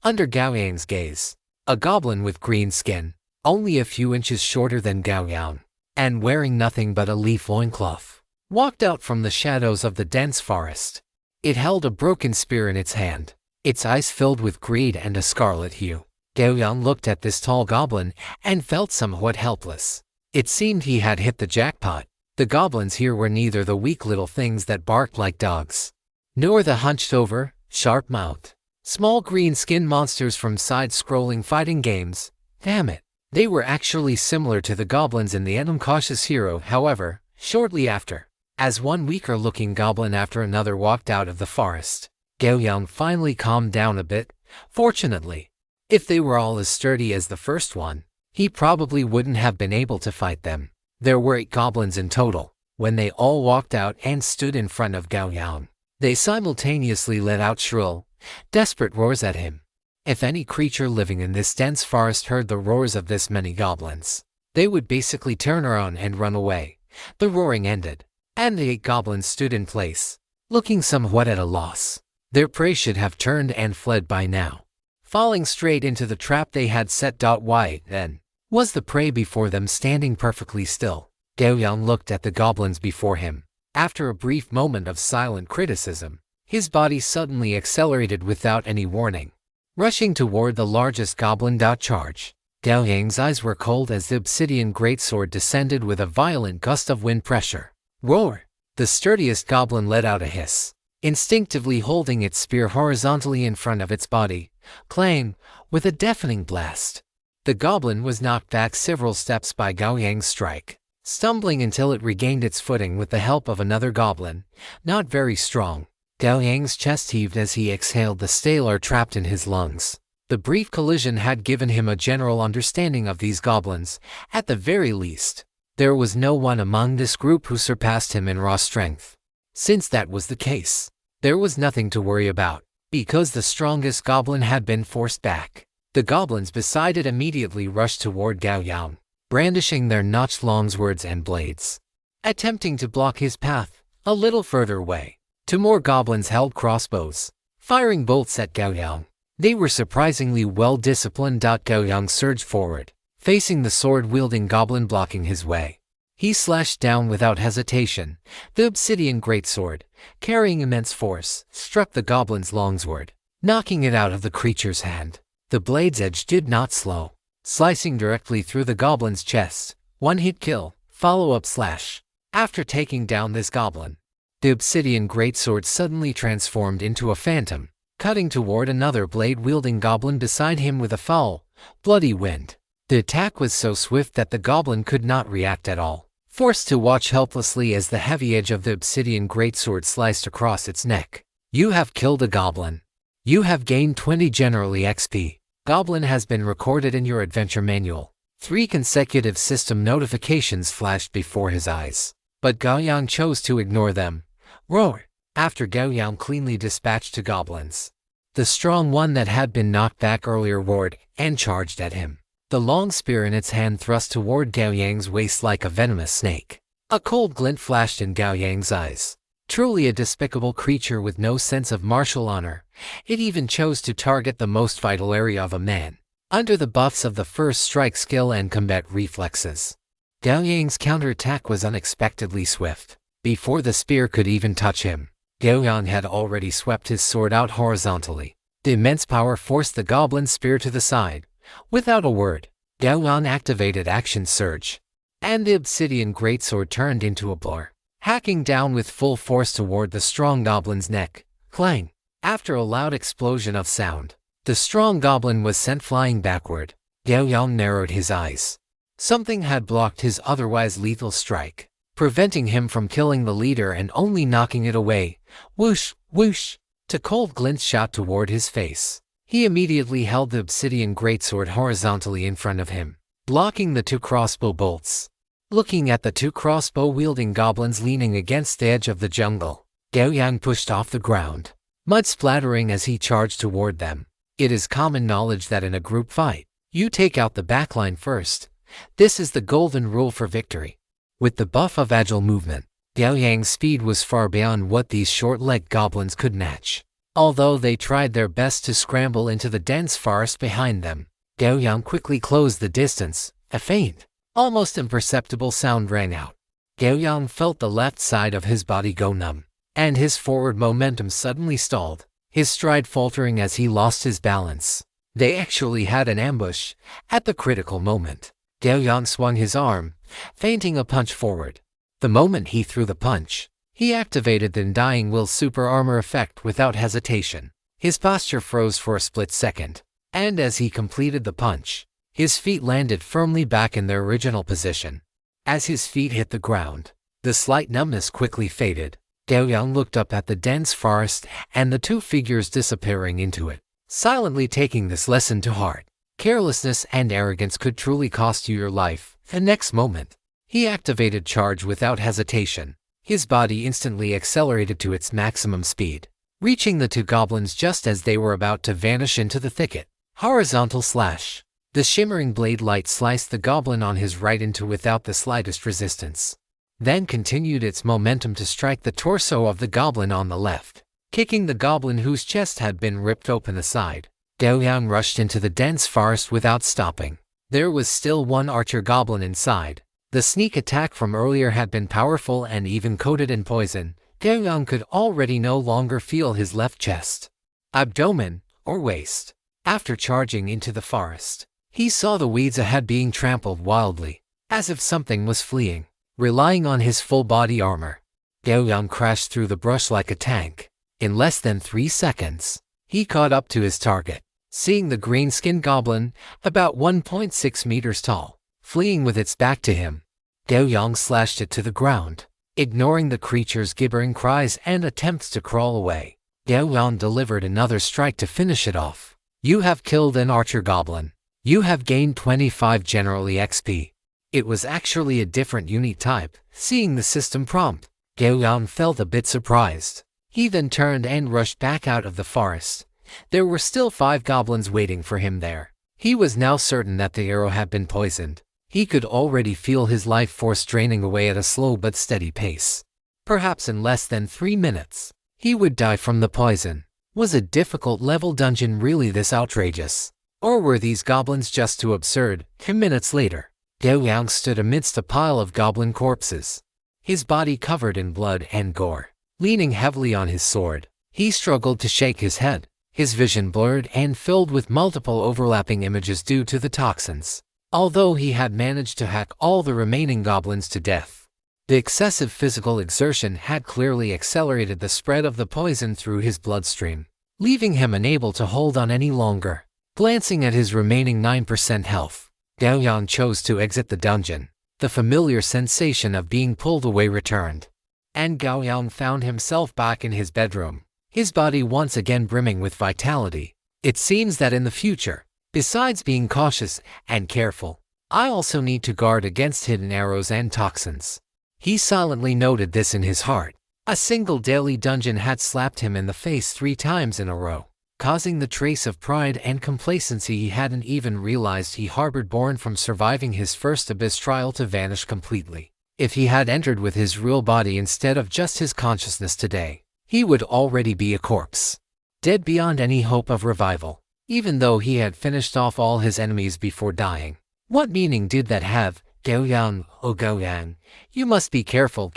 Under Gao Yang's gaze, a goblin with green skin, only a few inches shorter than Gao Yang, and wearing nothing but a leaf loincloth, walked out from the shadows of the dense forest. It held a broken spear in its hand, its eyes filled with greed and a scarlet hue. Gao Yang looked at this tall goblin and felt somewhat helpless. It seemed he had hit the jackpot. The goblins here were neither the weak little things that barked like dogs, nor the hunched-over, sharp-mouthed, small green-skinned monsters from side-scrolling fighting games. Damn it. They were actually similar to the goblins in the Cautious Hero. However, shortly after, as one weaker-looking goblin after another walked out of the forest, Gao Yang finally calmed down a bit. Fortunately, if they were all as sturdy as the first one, he probably wouldn't have been able to fight them. There were 8 goblins in total. When they all walked out and stood in front of Gao Yang, they simultaneously let out shrill, desperate roars at him. If any creature living in this dense forest heard the roars of this many goblins, they would basically turn around and run away. The roaring ended, and the 8 goblins stood in place, looking somewhat at a loss. Their prey should have turned and fled by now, falling straight into the trap they had set. Why, then, was the prey before them standing perfectly still? Gao Yang looked at the goblins before him. After a brief moment of silent criticism, his body suddenly accelerated without any warning, rushing toward the largest goblin. Charge. Gao Yang's eyes were cold as the obsidian greatsword descended with a violent gust of wind pressure. Roar! The sturdiest goblin let out a hiss, instinctively holding its spear horizontally in front of its body. Clang! With a deafening blast, the goblin was knocked back several steps by Gao Yang's strike, stumbling until it regained its footing with the help of another goblin, not very strong. Gao Yang's chest heaved as he exhaled the stale air trapped in his lungs. The brief collision had given him a general understanding of these goblins. At the very least, there was no one among this group who surpassed him in raw strength. Since that was the case, there was nothing to worry about, because the strongest goblin had been forced back. The goblins beside it immediately rushed toward Gao Yang, brandishing their notched longswords and blades, attempting to block his path. A little further away, 2 more goblins held crossbows, firing bolts at Gao Yang. They were surprisingly well disciplined. Gao Yang surged forward, facing the sword-wielding goblin blocking his way. He slashed down without hesitation. The obsidian greatsword, carrying immense force, struck the goblin's longsword, knocking it out of the creature's hand. The blade's edge did not slow, slicing directly through the goblin's chest. One-hit kill, follow-up slash. After taking down this goblin, the obsidian greatsword suddenly transformed into a phantom, cutting toward another blade-wielding goblin beside him with a foul, bloody wind. The attack was so swift that the goblin could not react at all, forced to watch helplessly as the heavy edge of the obsidian greatsword sliced across its neck. You have killed a goblin. You have gained 20 generally XP. Goblin has been recorded in your adventure manual. 3 consecutive system notifications flashed before his eyes, but Gao Yang chose to ignore them. Roar! After Gao Yang cleanly dispatched 2 goblins, the strong one that had been knocked back earlier roared and charged at him, the long spear in its hand thrust toward Gao Yang's waist like a venomous snake. A cold glint flashed in Gao Yang's eyes. Truly a despicable creature with no sense of martial honor. It even chose to target the most vital area of a man, under the buffs of the first strike skill and combat reflexes. Gao Yang's counterattack was unexpectedly swift. Before the spear could even touch him, Gao Yang had already swept his sword out horizontally. The immense power forced the goblin's spear to the side. Without a word, Gao Yang activated Action Surge, and the obsidian greatsword turned into a blur, hacking down with full force toward the strong goblin's neck. Clang! After a loud explosion of sound, the strong goblin was sent flying backward. Gao Yang narrowed his eyes. Something had blocked his otherwise lethal strike, preventing him from killing the leader and only knocking it away. Whoosh! Whoosh! A cold glint shot toward his face. He immediately held the obsidian greatsword horizontally in front of him, blocking the 2 crossbow bolts. Looking at the 2 crossbow-wielding goblins leaning against the edge of the jungle, Gao Yang pushed off the ground, mud splattering as he charged toward them. It is common knowledge that in a group fight, you take out the backline first. This is the golden rule for victory. With the buff of agile movement, Gao Yang's speed was far beyond what these short-legged goblins could match. Although they tried their best to scramble into the dense forest behind them, Gao Yang quickly closed the distance. A faint, almost imperceptible sound rang out. Gao Yang felt the left side of his body go numb, and his forward momentum suddenly stalled, his stride faltering as he lost his balance. They actually had an ambush. At the critical moment, Gao Yang swung his arm, feinting a punch forward. The moment he threw the punch, he activated the Undying Will super armor effect without hesitation. His posture froze for a split second, and as he completed the punch, his feet landed firmly back in their original position. As his feet hit the ground, the slight numbness quickly faded. Gao Yang looked up at the dense forest and the two figures disappearing into it, silently taking this lesson to heart. Carelessness and arrogance could truly cost you your life. The next moment, he activated charge without hesitation. His body instantly accelerated to its maximum speed, reaching the two goblins just as they were about to vanish into the thicket. Horizontal slash. The shimmering blade light sliced the goblin on his right into without the slightest resistance, then continued its momentum to strike the torso of the goblin on the left, kicking the goblin whose chest had been ripped open aside. Gao Yang rushed into the dense forest without stopping. There was still one archer goblin inside. The sneak attack from earlier had been powerful and even coated in poison. Gao Yang could already no longer feel his left chest, abdomen, or waist. After charging into the forest, he saw the weeds ahead being trampled wildly, as if something was fleeing. Relying on his full body armor, Gao Yang crashed through the brush like a tank. In less than 3 seconds, he caught up to his target. Seeing the green-skinned goblin, about 1.6 meters tall, fleeing with its back to him, Gao Yang slashed it to the ground, ignoring the creature's gibbering cries and attempts to crawl away. Gao Yang delivered another strike to finish it off. You have killed an archer goblin. You have gained 25 generally XP. It was actually a different unit type. Seeing the system prompt, Gao Yang felt a bit surprised. He then turned and rushed back out of the forest. There were still 5 goblins waiting for him there. He was now certain that the arrow had been poisoned. He could already feel his life force draining away at a slow but steady pace. Perhaps in less than 3 minutes, he would die from the poison. Was a difficult level dungeon really this outrageous? Or were these goblins just too absurd? 10 minutes later, Gao Yang stood amidst a pile of goblin corpses, his body covered in blood and gore. Leaning heavily on his sword, he struggled to shake his head, his vision blurred and filled with multiple overlapping images due to the toxins. Although he had managed to hack all the remaining goblins to death, the excessive physical exertion had clearly accelerated the spread of the poison through his bloodstream, leaving him unable to hold on any longer. Glancing at his remaining 9% health, Gao Yang chose to exit the dungeon. The familiar sensation of being pulled away returned, and Gao Yang found himself back in his bedroom, his body once again brimming with vitality. It seems that in the future, besides being cautious and careful, I also need to guard against hidden arrows and toxins. He silently noted this in his heart. A single daily dungeon had slapped him in the face 3 times in a row, causing the trace of pride and complacency he hadn't even realized he harbored born from surviving his first abyss trial to vanish completely. If he had entered with his real body instead of just his consciousness today, he would already be a corpse, dead beyond any hope of revival, even though he had finished off all his enemies before dying. What meaning did that have? Gao Yang, oh Gao Yang, you must be careful,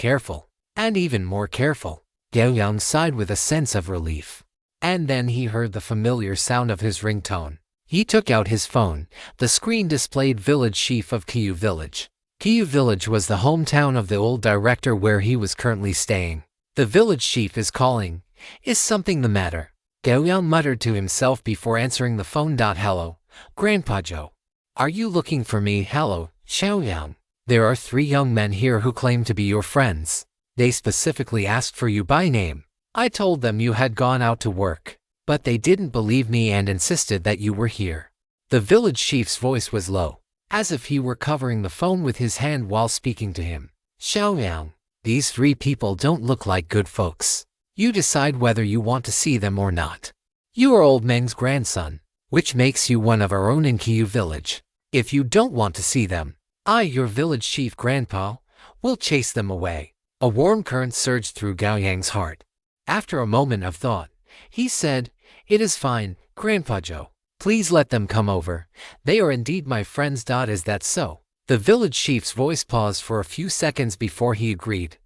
and even more careful. Gao Yang sighed with a sense of relief. And then he heard the familiar sound of his ringtone. He took out his phone. The screen displayed village chief of Qiyu Village. Qiyu Village was the hometown of the old director where he was currently staying. The village chief is calling. Is something the matter? Gao Yang muttered to himself before answering the phone. Hello, Grandpa Joe. Are you looking for me? Hello, Xiao Yang. There are 3 young men here who claim to be your friends. They specifically asked for you by name. I told them you had gone out to work, but they didn't believe me and insisted that you were here. The village chief's voice was low, as if he were covering the phone with his hand while speaking to him. Xiao Yang, these 3 people don't look like good folks. You decide whether you want to see them or not. You are old Meng's grandson, which makes you one of our own in Qiyu Village. If you don't want to see them, I, your village chief grandpa, will chase them away. A warm current surged through Gao Yang's heart. After a moment of thought, he said, "It is fine, Grandpa Joe. Please let them come over. They are indeed my friends. Is that so?" The village chief's voice paused for a few seconds before he agreed.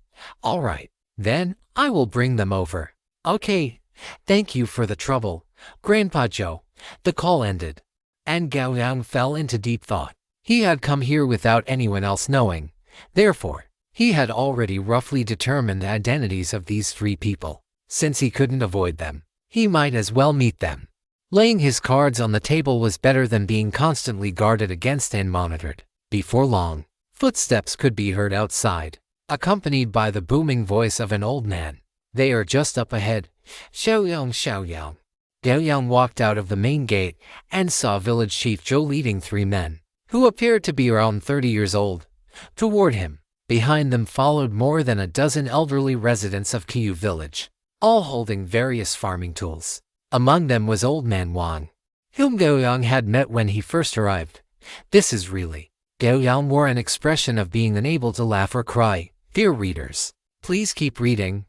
"All right, then, I will bring them over." "Okay, thank you for the trouble, Grandpa Joe." The call ended, and Gao Yang fell into deep thought. He had come here without anyone else knowing. Therefore, he had already roughly determined the identities of these 3 people. Since he couldn't avoid them, he might as well meet them. Laying his cards on the table was better than being constantly guarded against and monitored. Before long, footsteps could be heard outside, accompanied by the booming voice of an old man. "They are just up ahead. Xiaoyang, Xiaoyang." Gao Yang walked out of the main gate and saw Village Chief Zhou leading 3 men, who appeared to be around 30 years old, toward him. Behind them followed more than a dozen elderly residents of Qiu Village, all holding various farming tools. Among them was old Manhwa, whom Gao Yang had met when he first arrived. This is really... Gao Yang wore an expression of being unable to laugh or cry. Dear readers, please keep reading,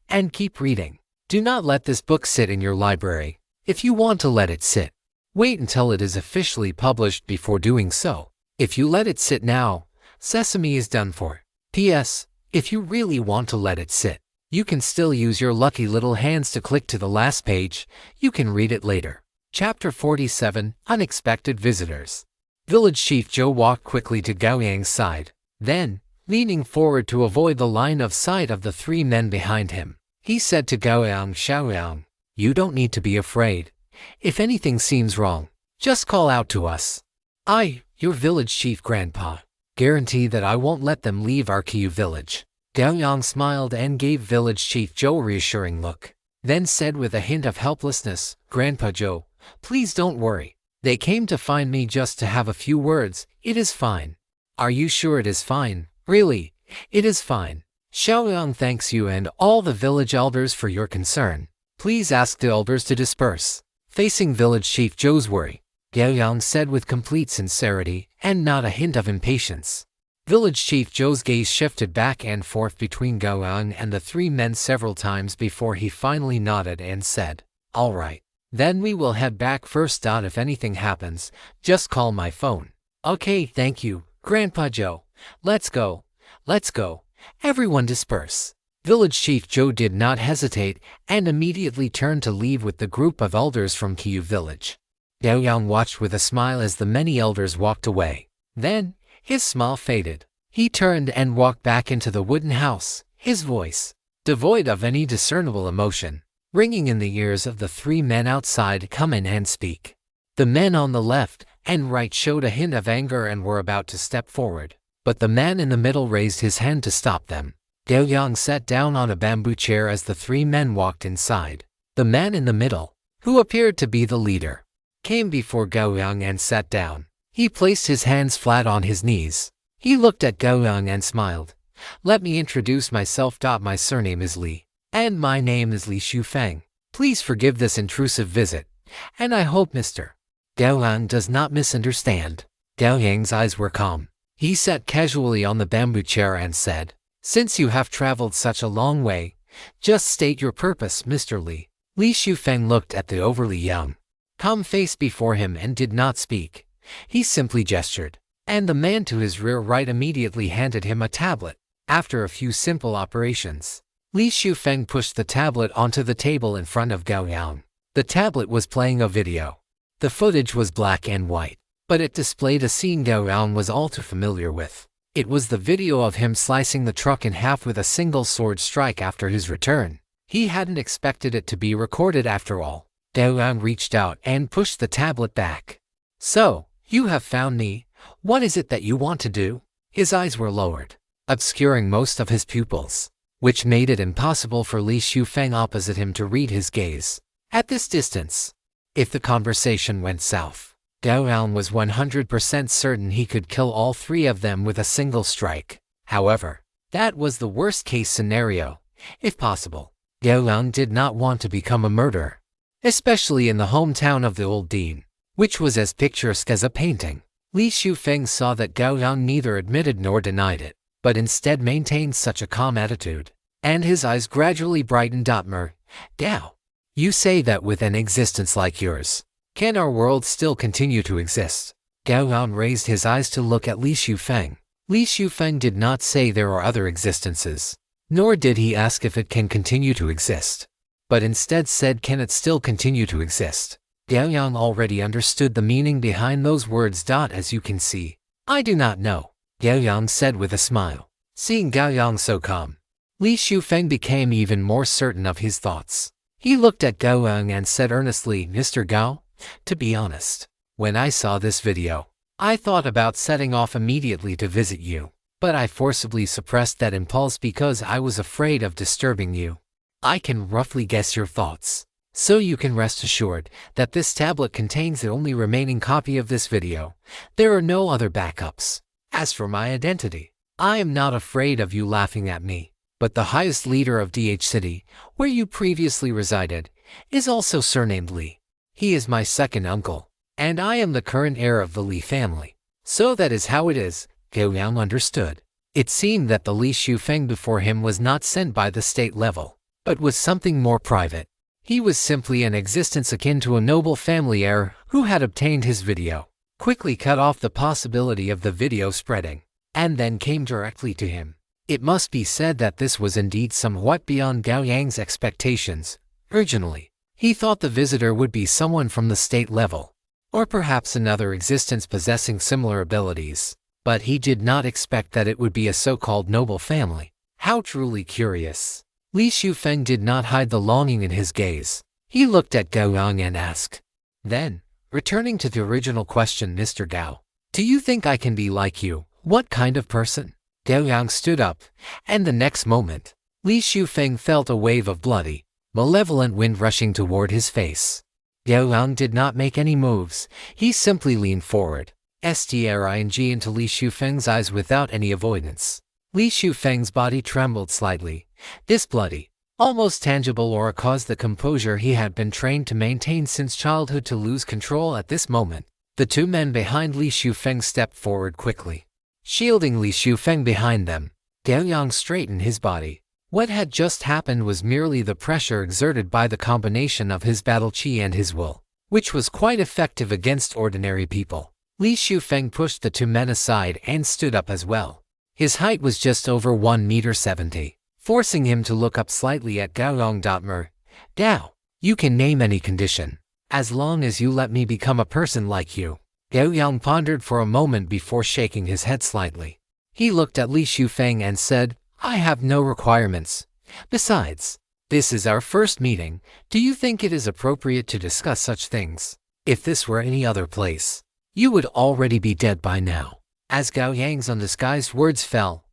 and keep reading. Do not let this book sit in your library. If you want to let it sit, wait until it is officially published before doing so. If you let it sit now, Sesame is done for. P.S. If you really want to let it sit, you can still use your lucky little hands to click to the last page. You can read it later. Chapter 47, Unexpected Visitors. Village Chief Zhou walked quickly to Gao Yang's side. Then, leaning forward to avoid the line of sight of the 3 men behind him, he said to Gao Yang, "Xiaoyang, you don't need to be afraid. If anything seems wrong, just call out to us. I, your village chief grandpa, guarantee that I won't let them leave our Qiu village." Gao Yang smiled and gave Village Chief Zhou a reassuring look, then said with a hint of helplessness, "Grandpa Zhou, please don't worry. They came to find me just to have a few words. It is fine." "Are you sure it is fine?" "Really, it is fine. Xiaoyang thanks you and all the village elders for your concern. Please ask the elders to disperse." Facing Village Chief Zhou's worry, Gao Yang said with complete sincerity and not a hint of impatience. Village Chief Zhou's gaze shifted back and forth between Gao Yang and the 3 men several times before he finally nodded and said, "All right. Then we will head back first. If anything happens, just call my phone." "Okay, thank you, Grandpa Zhou. Let's go. Let's go. Everyone disperse." Village Chief Zhou did not hesitate and immediately turned to leave with the group of elders from Qiu Village. Gao Yang watched with a smile as the many elders walked away. Then, his smile faded. He turned and walked back into the wooden house, his voice, devoid of any discernible emotion, ringing in the ears of the 3 men outside. "Come in and speak." The men on the left and right showed a hint of anger and were about to step forward, but the man in the middle raised his hand to stop them. Gao Yang sat down on a bamboo chair as the 3 men walked inside. The man in the middle, who appeared to be the leader, came before Gao Yang and sat down. He placed his hands flat on his knees. He looked at Gao Yang and smiled. "Let me introduce myself. My surname is Li, and my name is Li Shufeng. Please forgive this intrusive visit, and I hope Mr. Gao Yang does not misunderstand." Gao Yang's eyes were calm. He sat casually on the bamboo chair and said, "Since you have traveled such a long way, just state your purpose, Mr. Li." Li Shufeng looked at the overly young, calm face before him and did not speak. He simply gestured, and the man to his rear right immediately handed him a tablet. After a few simple operations, Li Shufeng pushed the tablet onto the table in front of Gao Yang. The tablet was playing a video. The footage was black and white, but it displayed a scene Gao Yang was all too familiar with. It was the video of him slicing the truck in half with a single sword strike after his return. He hadn't expected it to be recorded after all. Gao Yang reached out and pushed the tablet back. "So, you have found me. What is it that you want to do?" His eyes were lowered, obscuring most of his pupils, which made it impossible for Li Shufeng opposite him to read his gaze. At this distance, if the conversation went south, Gao Yang was 100% certain he could kill all 3 of them with a single strike. However, that was the worst-case scenario. If possible, Gao Yang did not want to become a murderer, especially in the hometown of the old dean, which was as picturesque as a painting. Li Shufeng saw that Gao Yang neither admitted nor denied it. but instead maintained such a calm attitude, and his eyes gradually brightened. Gao, you say that with an existence like yours, can our world still continue to exist? Gao Yang raised his eyes to look at Li Shufeng. Li Shufeng did not say there are other existences, nor did he ask if it can continue to exist, but instead said, can it still continue to exist? Gao Yang already understood the meaning behind those words. As you can see, I do not know, Gao Yang said with a smile. Seeing Gao Yang so calm, Li Shufeng became even more certain of his thoughts. He looked at Gao Yang and said earnestly, Mr. Gao, to be honest, when I saw this video, I thought about setting off immediately to visit you, but I forcibly suppressed that impulse because I was afraid of disturbing you. I can roughly guess your thoughts, so you can rest assured that this tablet contains the only remaining copy of this video. There are no other backups. As for my identity, I am not afraid of you laughing at me, but the highest leader of DH City, where you previously resided, is also surnamed Li. He is my second uncle, and I am the current heir of the Li family. So that is how it is, Gao Yang understood. It seemed that the Li Shufeng before him was not sent by the state level, but was something more private. He was simply an existence akin to a noble family heir who had obtained his video, quickly cut off the possibility of the video spreading, and then came directly to him. It must be said that this was indeed somewhat beyond Gao Yang's expectations. Originally, he thought the visitor would be someone from the state level, or perhaps another existence possessing similar abilities, but he did not expect that it would be a so-called noble family. How truly curious! Li Shufeng did not hide the longing in his gaze. He looked at Gao Yang and asked. Then, returning to the original question, Mr. Gao, do you think I can be like you? What kind of person? Gao Yang stood up, and the next moment, Li Shufeng felt a wave of bloody, malevolent wind rushing toward his face. Gao Yang did not make any moves. He simply leaned forward, staring into Li Shufeng's eyes without any avoidance. Li Shufeng's body trembled slightly. This bloody, almost tangible aura caused the composure he had been trained to maintain since childhood to lose control at this moment. The two men behind Li Shufeng stepped forward quickly, shielding Li Shufeng behind them. Gao Yang straightened his body. What had just happened was merely the pressure exerted by the combination of his battle chi and his will, which was quite effective against ordinary people. Li Shufeng pushed the two men aside and stood up as well. His height was just over 1.70 meters, forcing him to look up slightly at Gao Yang. Gao, you can name any condition, as long as you let me become a person like you. Gao Yang pondered for a moment before shaking his head slightly. He looked at Li Shufeng and said, I have no requirements. Besides, this is our first meeting. Do you think it is appropriate to discuss such things? If this were any other place, you would already be dead by now. As Gao Yang's undisguised words fell,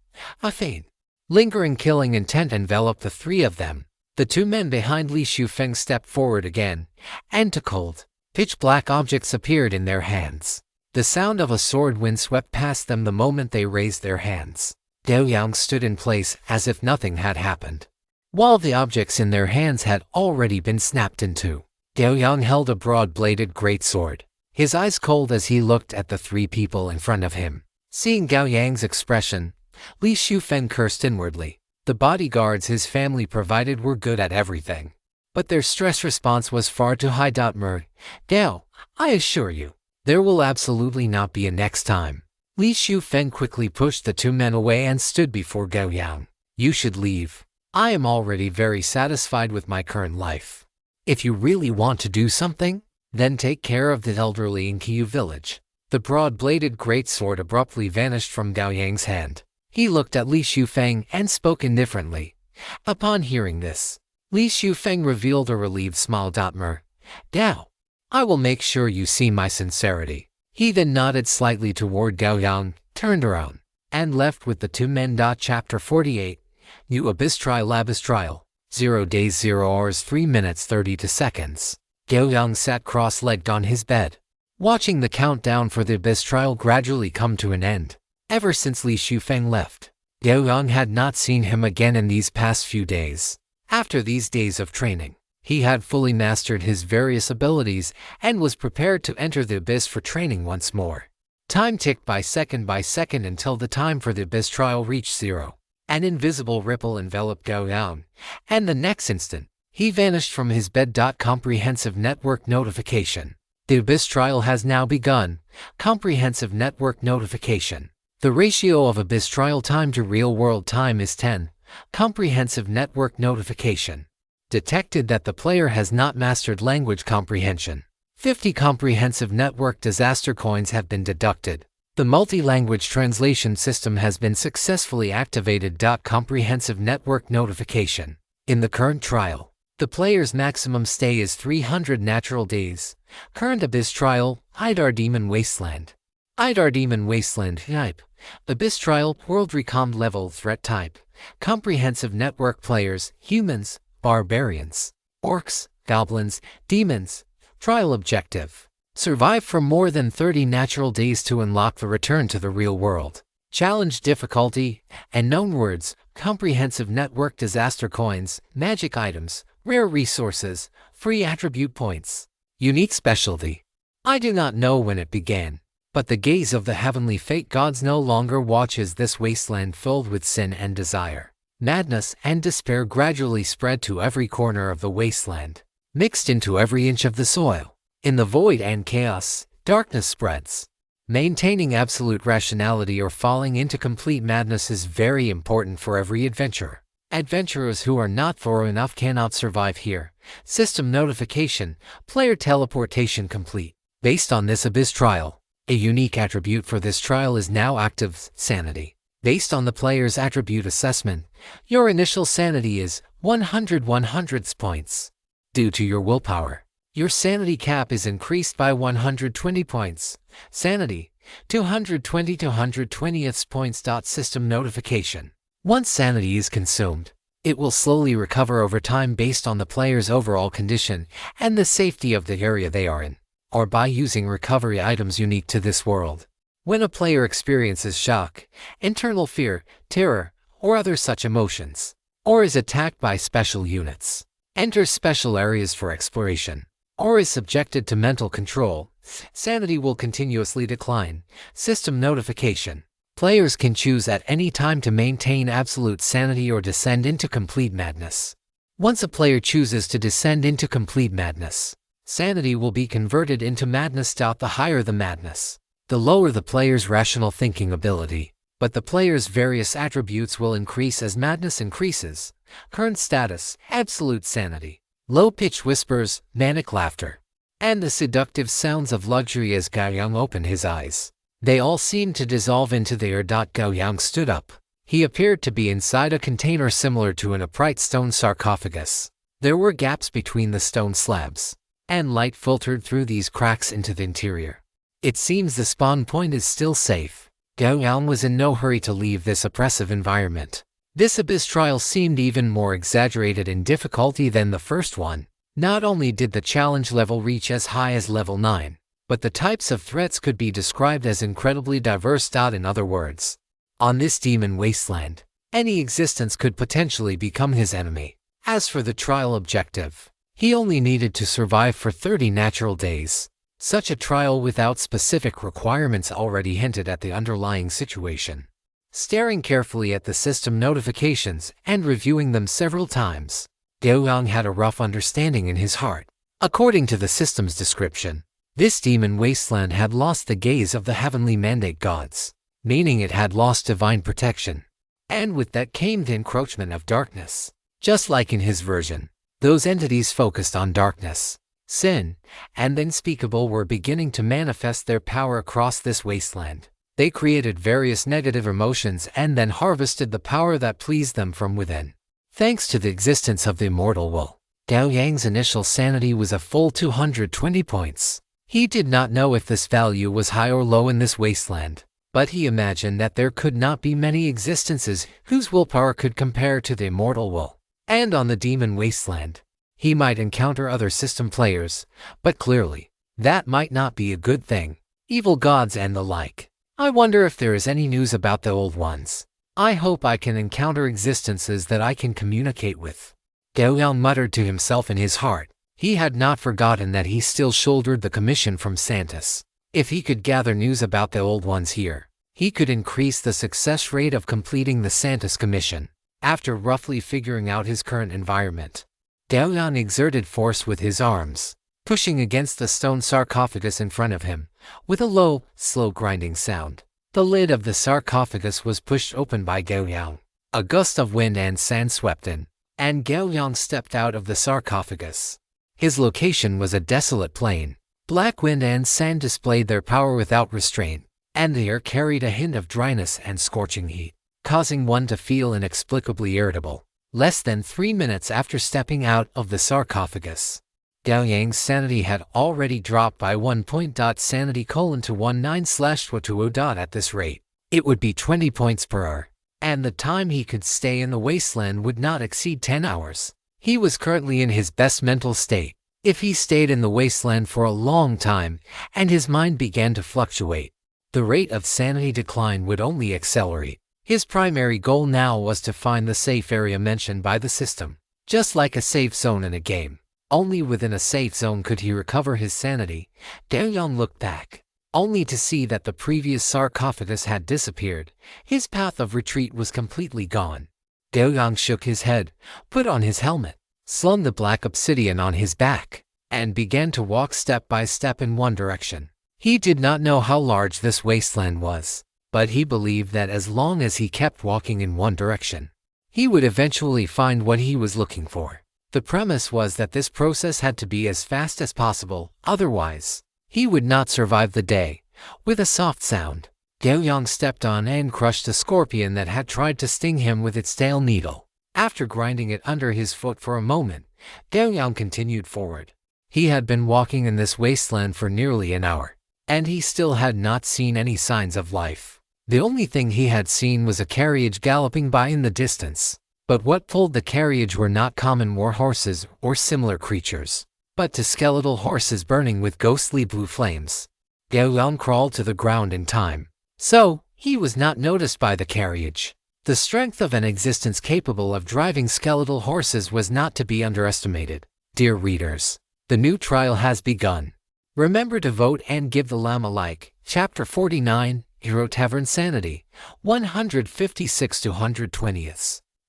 a faint, lingering killing intent enveloped the three of them. The two men behind Li Shufeng stepped forward again, and two cold, pitch-black objects appeared in their hands. The sound of a sword wind swept past them the moment they raised their hands. Gao Yang stood in place as if nothing had happened, while the objects in their hands had already been snapped in two. Gao Yang held a broad-bladed greatsword, his eyes cold as he looked at the three people in front of him. Seeing Gao Yang's expression, Li Shufeng cursed inwardly. The bodyguards his family provided were good at everything, but their stress response was far too high. Gao, I assure you, there will absolutely not be a next time. Li Shufeng quickly pushed the two men away and stood before Gao Yang. You should leave. I am already very satisfied with my current life. If you really want to do something, then take care of the elderly in Qiyu village. The broad-bladed greatsword abruptly vanished from Gao Yang's hand. He looked at Li Shufeng and spoke indifferently. Upon hearing this, Li Shufeng revealed a relieved smile. Gao, I will make sure you see my sincerity. He then nodded slightly toward Gao Yang, turned around, and left with the two men. Chapter 48. New Abyss Trial. 0 days 0 hours 3 minutes 32 seconds. Gao Yang sat cross-legged on his bed, watching the countdown for the Abyss trial gradually come to an end. Ever since Li Shufeng left, Gao Yang had not seen him again in these past few days. After these days of training, he had fully mastered his various abilities and was prepared to enter the Abyss for training once more. Time ticked by second until the time for the abyss trial reached 0. An invisible ripple enveloped Gao Yang, and the next instant, he vanished from his bed. Comprehensive network notification. The abyss trial has now begun. Comprehensive network notification. The ratio of abyss trial time to real-world time is 10. Comprehensive network notification. Detected that the player has not mastered language comprehension. 50 comprehensive network disaster coins have been deducted. The multi-language translation system has been successfully activated. Comprehensive network notification. In the current trial, the player's maximum stay is 300 natural days. Current abyss trial, Idar Demon Wasteland. Idar Demon Wasteland type. Abyss trial, world recon level threat type. Comprehensive network players, humans, barbarians, orcs, goblins, demons. Trial objective. Survive for more than 30 natural days to unlock the return to the real world. Challenge difficulty, and known words, comprehensive network disaster coins, magic items, rare resources, free attribute points. Unique specialty. I do not know when it began, but the gaze of the heavenly fate gods no longer watches this wasteland filled with sin and desire. Madness and despair gradually spread to every corner of the wasteland, mixed into every inch of the soil. In the void and chaos, darkness spreads. Maintaining absolute rationality or falling into complete madness is very important for every adventurer. Adventurers who are not thorough enough cannot survive here. System notification, player teleportation complete. Based on this abyss trial, a unique attribute for this trial is now active, sanity. Based on the player's attribute assessment, your initial sanity is 100 points. Due to your willpower, your sanity cap is increased by 120 points. Sanity, 220 points. System notification. Once sanity is consumed, it will slowly recover over time based on the player's overall condition and the safety of the area they are in, or by using recovery items unique to this world. When a player experiences shock, internal fear, terror, or other such emotions, or is attacked by special units, enters special areas for exploration, or is subjected to mental control, sanity will continuously decline. System notification. Players can choose at any time to maintain absolute sanity or descend into complete madness. Once a player chooses to descend into complete madness, sanity will be converted into madness. The higher the madness, the lower the player's rational thinking ability, but the player's various attributes will increase as madness increases. Current status, absolute sanity. Low-pitched whispers, manic laughter, and the seductive sounds of luxury as Gao Yang opened his eyes. They all seemed to dissolve into the air. Gao Yang stood up. He appeared to be inside a container similar to an upright stone sarcophagus. There were gaps between the stone slabs, and light filtered through these cracks into the interior. It seems the spawn point is still safe. Gao Yang was in no hurry to leave this oppressive environment. This abyss trial seemed even more exaggerated in difficulty than the first one. Not only did the challenge level reach as high as level 9, but the types of threats could be described as incredibly diverse. In other words, on this demon wasteland, any existence could potentially become his enemy. As for the trial objective, he only needed to survive for 30 natural days. Such a trial without specific requirements already hinted at the underlying situation. Staring carefully at the system notifications and reviewing them several times, Gao Yang had a rough understanding in his heart. According to the system's description, this demon wasteland had lost the gaze of the heavenly mandate gods, meaning it had lost divine protection. And with that came the encroachment of darkness. Just like in his version, those entities focused on darkness, sin, and the unspeakable were beginning to manifest their power across this wasteland. They created various negative emotions and then harvested the power that pleased them from within. Thanks to the existence of the immortal will, Gao Yang's initial sanity was a full 220 points. He did not know if this value was high or low in this wasteland, but he imagined that there could not be many existences whose willpower could compare to the immortal will. And on the demon wasteland, he might encounter other system players, but clearly, that might not be a good thing. Evil gods and the like. I wonder if there is any news about the old ones. I hope I can encounter existences that I can communicate with. Gao Yang muttered to himself in his heart. He had not forgotten that he still shouldered the commission from Santos. If he could gather news about the old ones here, he could increase the success rate of completing the Santa's commission. After roughly figuring out his current environment, Gao Yang exerted force with his arms, pushing against the stone sarcophagus in front of him, with a low, slow grinding sound. The lid of the sarcophagus was pushed open by Gao Yang. A gust of wind and sand swept in, and Gao Yang stepped out of the sarcophagus. His location was a desolate plain. Black wind and sand displayed their power without restraint, and the air carried a hint of dryness and scorching heat, causing one to feel inexplicably irritable. Less than 3 minutes after stepping out of the sarcophagus, Gao Yang's sanity had already dropped by 1 point. Sanity to 19/20. At this rate, it would be 20 points per hour, and the time he could stay in the wasteland would not exceed 10 hours. He was currently in his best mental state. If he stayed in the wasteland for a long time, and his mind began to fluctuate, the rate of sanity decline would only accelerate. His primary goal now was to find the safe area mentioned by the system. Just like a safe zone in a game, only within a safe zone could he recover his sanity. Gao Yang looked back, only to see that the previous sarcophagus had disappeared. His path of retreat was completely gone. Gao Yang shook his head, put on his helmet, slung the black obsidian on his back, and began to walk step by step in one direction. He did not know how large this wasteland was, but he believed that as long as he kept walking in one direction, he would eventually find what he was looking for. The premise was that this process had to be as fast as possible, otherwise, he would not survive the day. With a soft sound, Gao Yang stepped on and crushed a scorpion that had tried to sting him with its tail needle. After grinding it under his foot for a moment, Gao Yang continued forward. He had been walking in this wasteland for nearly an hour, and he still had not seen any signs of life. The only thing he had seen was a carriage galloping by in the distance. But what pulled the carriage were not common war horses or similar creatures, but two skeletal horses burning with ghostly blue flames. Gao Yang crawled to the ground in time, so he was not noticed by the carriage. The strength of an existence capable of driving skeletal horses was not to be underestimated. Dear readers, the new trial has begun. Remember to vote and give the lamb a like. Chapter 49, Hero Tavern Sanity, 156 to 120.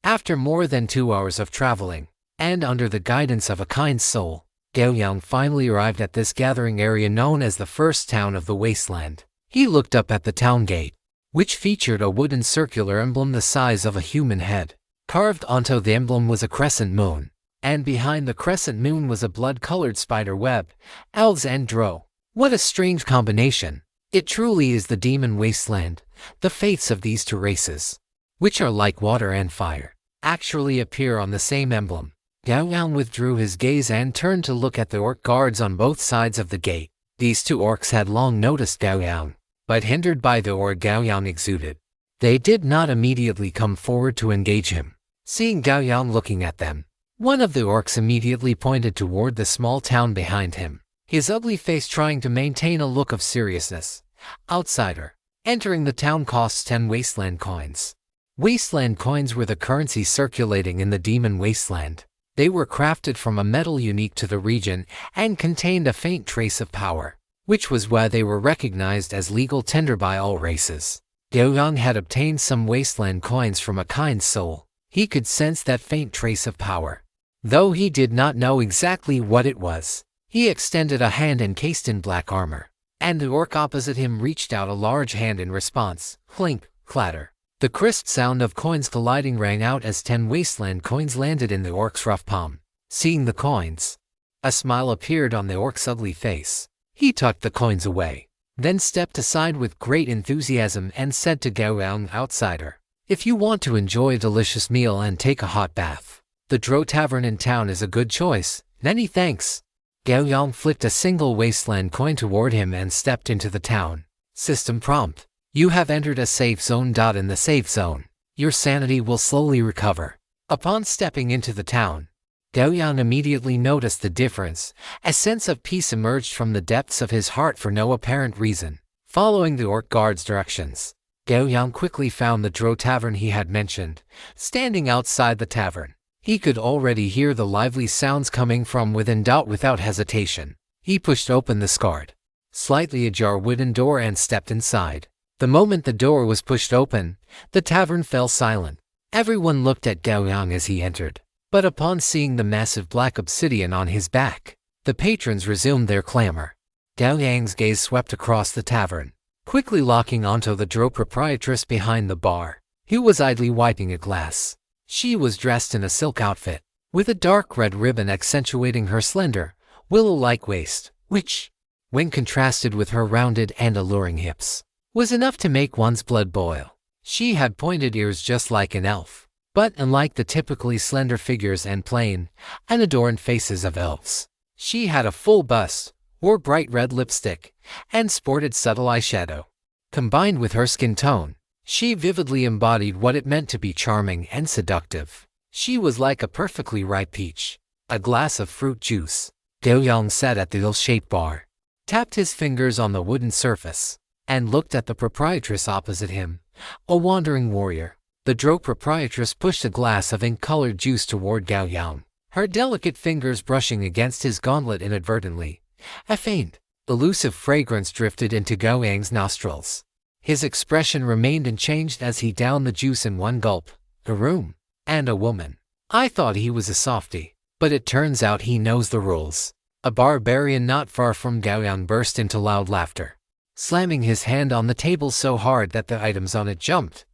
After more than 2 hours of traveling, and under the guidance of a kind soul, Gao Yang finally arrived at this gathering area known as the first town of the wasteland. He looked up at the town gate, which featured a wooden circular emblem the size of a human head. Carved onto the emblem was a crescent moon, and behind the crescent moon was a blood-colored spider web. Elves and Drow. What a strange combination. It truly is the demon wasteland. The fates of these two races, which are like water and fire, actually appear on the same emblem. Gao Yang withdrew his gaze and turned to look at the orc guards on both sides of the gate. These two orcs had long noticed Gao Yang, but hindered by the aura Gao Yang exuded, they did not immediately come forward to engage him. Seeing Gao Yang looking at them, one of the orcs immediately pointed toward the small town behind him, his ugly face trying to maintain a look of seriousness. Outsider. Entering the town costs 10 wasteland coins. Wasteland coins were the currency circulating in the demon wasteland. They were crafted from a metal unique to the region and contained a faint trace of power, which was why they were recognized as legal tender by all races. Gao Yang had obtained some wasteland coins from a kind soul. He could sense that faint trace of power, though he did not know exactly what it was. He extended a hand encased in black armor, and the orc opposite him reached out a large hand in response. Clink, clatter. The crisp sound of coins colliding rang out as 10 wasteland coins landed in the orc's rough palm. Seeing the coins, a smile appeared on the orc's ugly face. He tucked the coins away, then stepped aside with great enthusiasm and said to Gao Yang, outsider, if you want to enjoy a delicious meal and take a hot bath, the Drow Tavern in town is a good choice. Many thanks. Gao Yang flicked a single wasteland coin toward him and stepped into the town. System prompt. You have entered a safe zone. In the safe zone, your sanity will slowly recover. Upon stepping into the town, Gao Yang immediately noticed the difference. A sense of peace emerged from the depths of his heart for no apparent reason. Following the orc guard's directions, Gao Yang quickly found the Drow Tavern he had mentioned. Standing outside the tavern, he could already hear the lively sounds coming from within. Without hesitation, he pushed open the scarred slightly ajar wooden door and stepped inside. The moment the door was pushed open, the tavern fell silent. Everyone looked at Gao Yang as he entered, but upon seeing the massive black obsidian on his back, the patrons resumed their clamor. Gao Yang's gaze swept across the tavern, quickly locking onto the drow proprietress behind the bar, who was idly wiping a glass. She was dressed in a silk outfit, with a dark red ribbon accentuating her slender, willow-like waist, which, when contrasted with her rounded and alluring hips, was enough to make one's blood boil. She had pointed ears just like an elf, but unlike the typically slender figures and plain, unadorned faces of elves, she had a full bust, wore bright red lipstick, and sported subtle eyeshadow. Combined with her skin tone, she vividly embodied what it meant to be charming and seductive. She was like a perfectly ripe peach, a glass of fruit juice. Gao Yang sat at the ill-shaped bar, tapped his fingers on the wooden surface, and looked at the proprietress opposite him, a wandering warrior. The drow proprietress pushed a glass of ink-colored juice toward Gao Yang, her delicate fingers brushing against his gauntlet inadvertently. A faint, elusive fragrance drifted into Gao Yang's nostrils. His expression remained unchanged as he downed the juice in one gulp. A room, and a woman. I thought he was a softie, but it turns out he knows the rules. A barbarian not far from Gao Yang burst into loud laughter, slamming his hand on the table so hard that the items on it jumped.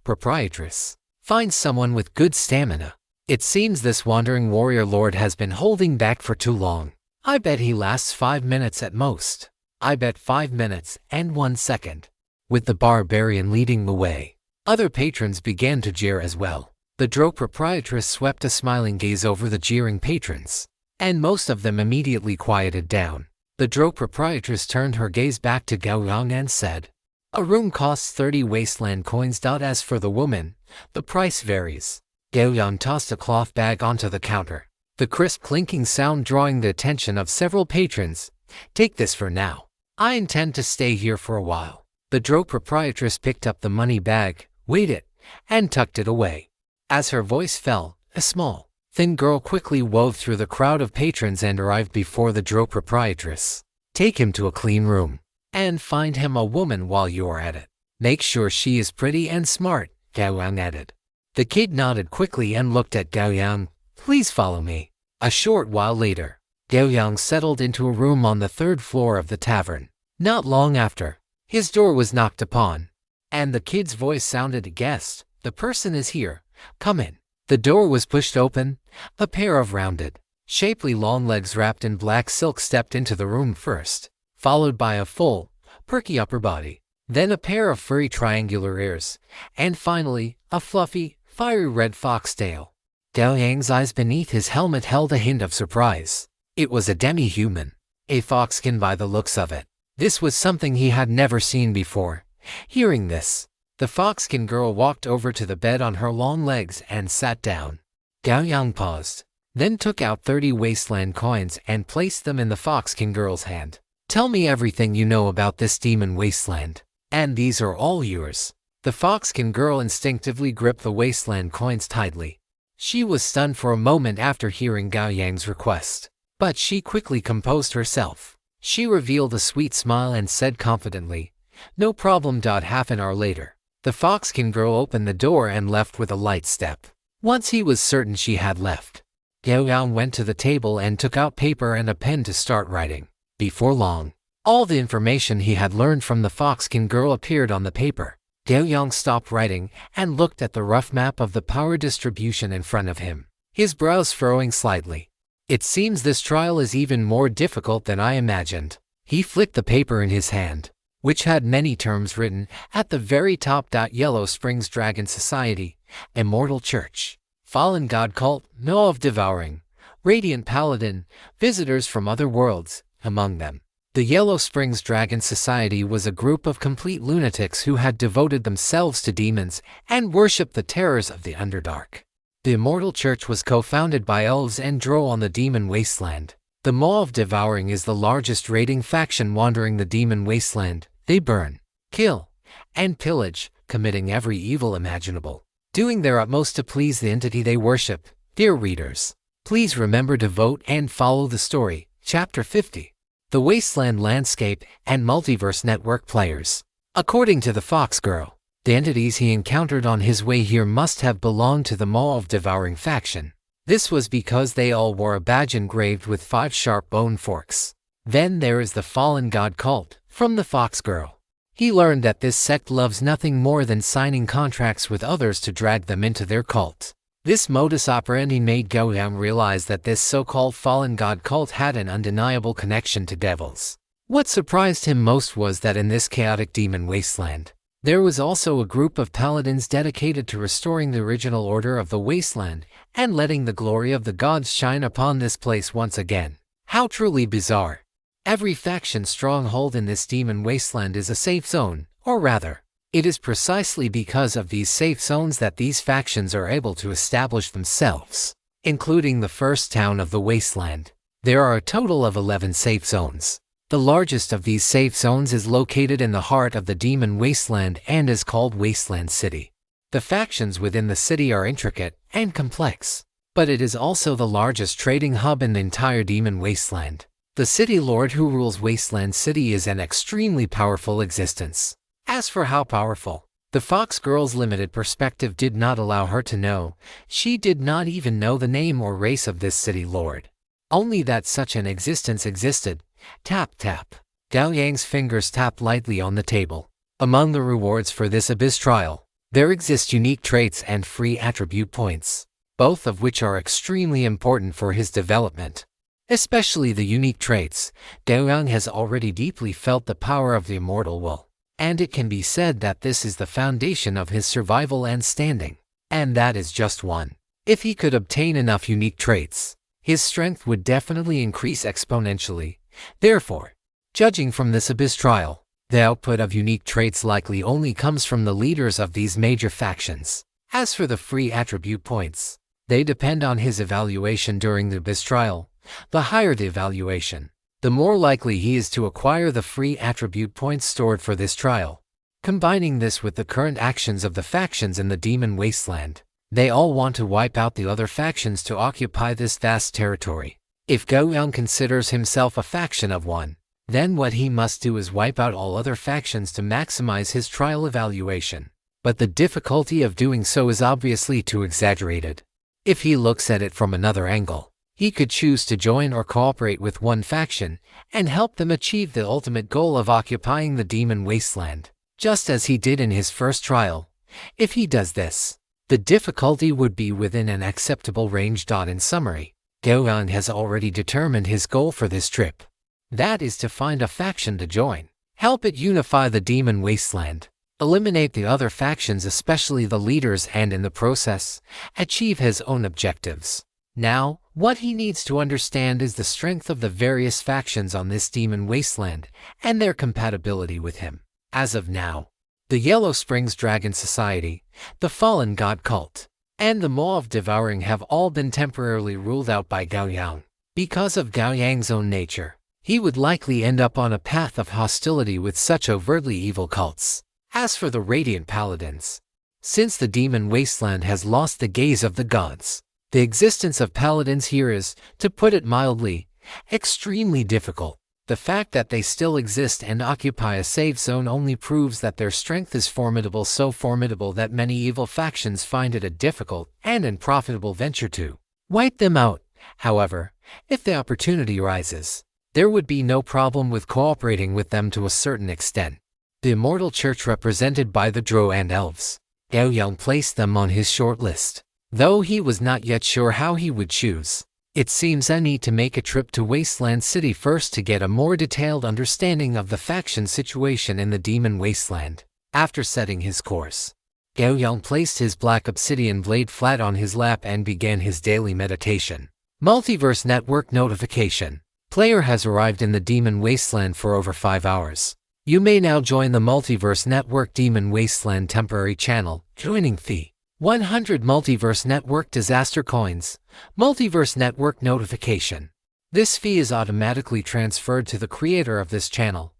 Proprietress, find someone with good stamina. It seems this wandering warrior lord has been holding back for too long. I bet he lasts 5 minutes at most. I bet 5 minutes and 1 second. With the barbarian leading the way, other patrons began to jeer as well. The drow proprietress swept a smiling gaze over the jeering patrons, and most of them immediately quieted down. The drow proprietress turned her gaze back to Gao Yang and said, "A room costs 30 wasteland coins. As for the woman, the price varies." Gao Yang tossed a cloth bag onto the counter, the crisp clinking sound drawing the attention of several patrons. "Take this for now. I intend to stay here for a while." The drow proprietress picked up the money bag, weighed it, and tucked it away. As her voice fell, a small, thin girl quickly wove through the crowd of patrons and arrived before the drow proprietress. "Take him to a clean room, and find him a woman while you are at it. Make sure she is pretty and smart," Gao Yang added. The kid nodded quickly and looked at Gao Yang. "Please follow me." A short while later, Gao Yang settled into a room on the 3rd floor of the tavern. Not long after, his door was knocked upon, and the kid's voice sounded aghast. "The person is here. Come in." The door was pushed open. A pair of rounded, shapely long legs wrapped in black silk stepped into the room first, followed by a full, perky upper body, then a pair of furry triangular ears, and finally, a fluffy, fiery red foxtail. Gao Yang's eyes beneath his helmet held a hint of surprise. It was a demi-human, a foxkin by the looks of it. This was something he had never seen before. Hearing this, the foxkin girl walked over to the bed on her long legs and sat down. Gao Yang paused, then took out 30 wasteland coins and placed them in the foxkin girl's hand. "Tell me everything you know about this demon wasteland, and these are all yours." The foxkin girl instinctively gripped the wasteland coins tightly. She was stunned for a moment after hearing Gao Yang's request, but she quickly composed herself. She revealed a sweet smile and said confidently, "No problem." Half an hour later, the foxkin girl opened the door and left with a light step. Once he was certain she had left, Gao Yang went to the table and took out paper and a pen to start writing. Before long, all the information he had learned from the foxkin girl appeared on the paper. Gao Yang stopped writing and looked at the rough map of the power distribution in front of him, his brows furrowing slightly. "It seems this trial is even more difficult than I imagined." He flicked the paper in his hand, which had many terms written at the very top. Yellow Springs Dragon Society, Immortal Church, Fallen God Cult, Know of Devouring, Radiant Paladin, visitors from other worlds. Among them, the Yellow Springs Dragon Society was a group of complete lunatics who had devoted themselves to demons and worshipped the terrors of the Underdark. The Immortal Church was co-founded by elves and drow on the Demon Wasteland. The Maw of Devouring is the largest raiding faction wandering the Demon Wasteland. They burn, kill, and pillage, committing every evil imaginable, doing their utmost to please the entity they worship. Dear readers, please remember to vote and follow the story. Chapter 50. the Wasteland Landscape, and Multiverse Network players. According to the Fox Girl, the entities he encountered on his way here must have belonged to the Maw of Devouring faction. This was because they all wore a badge engraved with 5 sharp bone forks. Then there is the Fallen God cult, from the Fox Girl. He learned that this sect loves nothing more than signing contracts with others to drag them into their cult. This modus operandi made Gao Yang realize that this so-called Fallen God cult had an undeniable connection to devils. What surprised him most was that in this chaotic demon wasteland, there was also a group of paladins dedicated to restoring the original order of the wasteland and letting the glory of the gods shine upon this place once again. How truly bizarre! Every faction stronghold in this demon wasteland is a safe zone, or rather, it is precisely because of these safe zones that these factions are able to establish themselves, including the first town of the wasteland. There are a total of 11 safe zones. The largest of these safe zones is located in the heart of the demon wasteland and is called Wasteland City. The factions within the city are intricate and complex, but it is also the largest trading hub in the entire demon wasteland. The city lord who rules Wasteland City is an extremely powerful existence. As for how powerful, the Fox Girl's limited perspective did not allow her to know. She did not even know the name or race of this city lord. Only that such an existence existed. Tap tap. Gao Yang's fingers tapped lightly on the table. Among the rewards for this abyss trial, there exist unique traits and free attribute points, both of which are extremely important for his development. Especially the unique traits. Gao Yang has already deeply felt the power of the immortal will, and it can be said that this is the foundation of his survival and standing. And that is just one. If he could obtain enough unique traits, his strength would definitely increase exponentially. Therefore, judging from this abyss trial, the output of unique traits likely only comes from the leaders of these major factions. As for the free attribute points, they depend on his evaluation during the abyss trial. The higher the evaluation, the more likely he is to acquire the free attribute points stored for this trial. Combining this with the current actions of the factions in the demon wasteland, they all want to wipe out the other factions to occupy this vast territory. If Gao Yang considers himself a faction of one, then what he must do is wipe out all other factions to maximize his trial evaluation. But the difficulty of doing so is obviously too exaggerated. If he looks at it from another angle, he could choose to join or cooperate with one faction and help them achieve the ultimate goal of occupying the demon wasteland, just as he did in his first trial. If he does this, the difficulty would be within an acceptable range. In summary, Gao Yang has already determined his goal for this trip. That is to find a faction to join, help it unify the demon wasteland, eliminate the other factions, especially the leaders, and in the process, achieve his own objectives. Now, what he needs to understand is the strength of the various factions on this demon wasteland and their compatibility with him. As of now, the Yellow Springs Dragon Society, the Fallen God Cult, and the Maw of Devouring have all been temporarily ruled out by Gao Yang. Because of Gao Yang's own nature, he would likely end up on a path of hostility with such overtly evil cults. As for the Radiant Paladins, since the demon wasteland has lost the gaze of the gods, the existence of paladins here is, to put it mildly, extremely difficult. The fact that they still exist and occupy a safe zone only proves that their strength is formidable, so formidable that many evil factions find it a difficult and unprofitable venture to wipe them out. However, if the opportunity arises, there would be no problem with cooperating with them to a certain extent. The Immortal Church, represented by the Drow and Elves, Gao Yang placed them on his short list. Though he was not yet sure how he would choose, it seems I need to make a trip to Wasteland City first to get a more detailed understanding of the faction situation in the demon wasteland. After setting his course, Gao Yang placed his black obsidian blade flat on his lap and began his daily meditation. Multiverse Network notification. Player has arrived in the demon wasteland for over 5 hours. You may now join the Multiverse Network Demon Wasteland temporary channel. Joining fee: 100 Multiverse Network disaster coins. Multiverse Network notification. This fee is automatically transferred to the creator of this channel.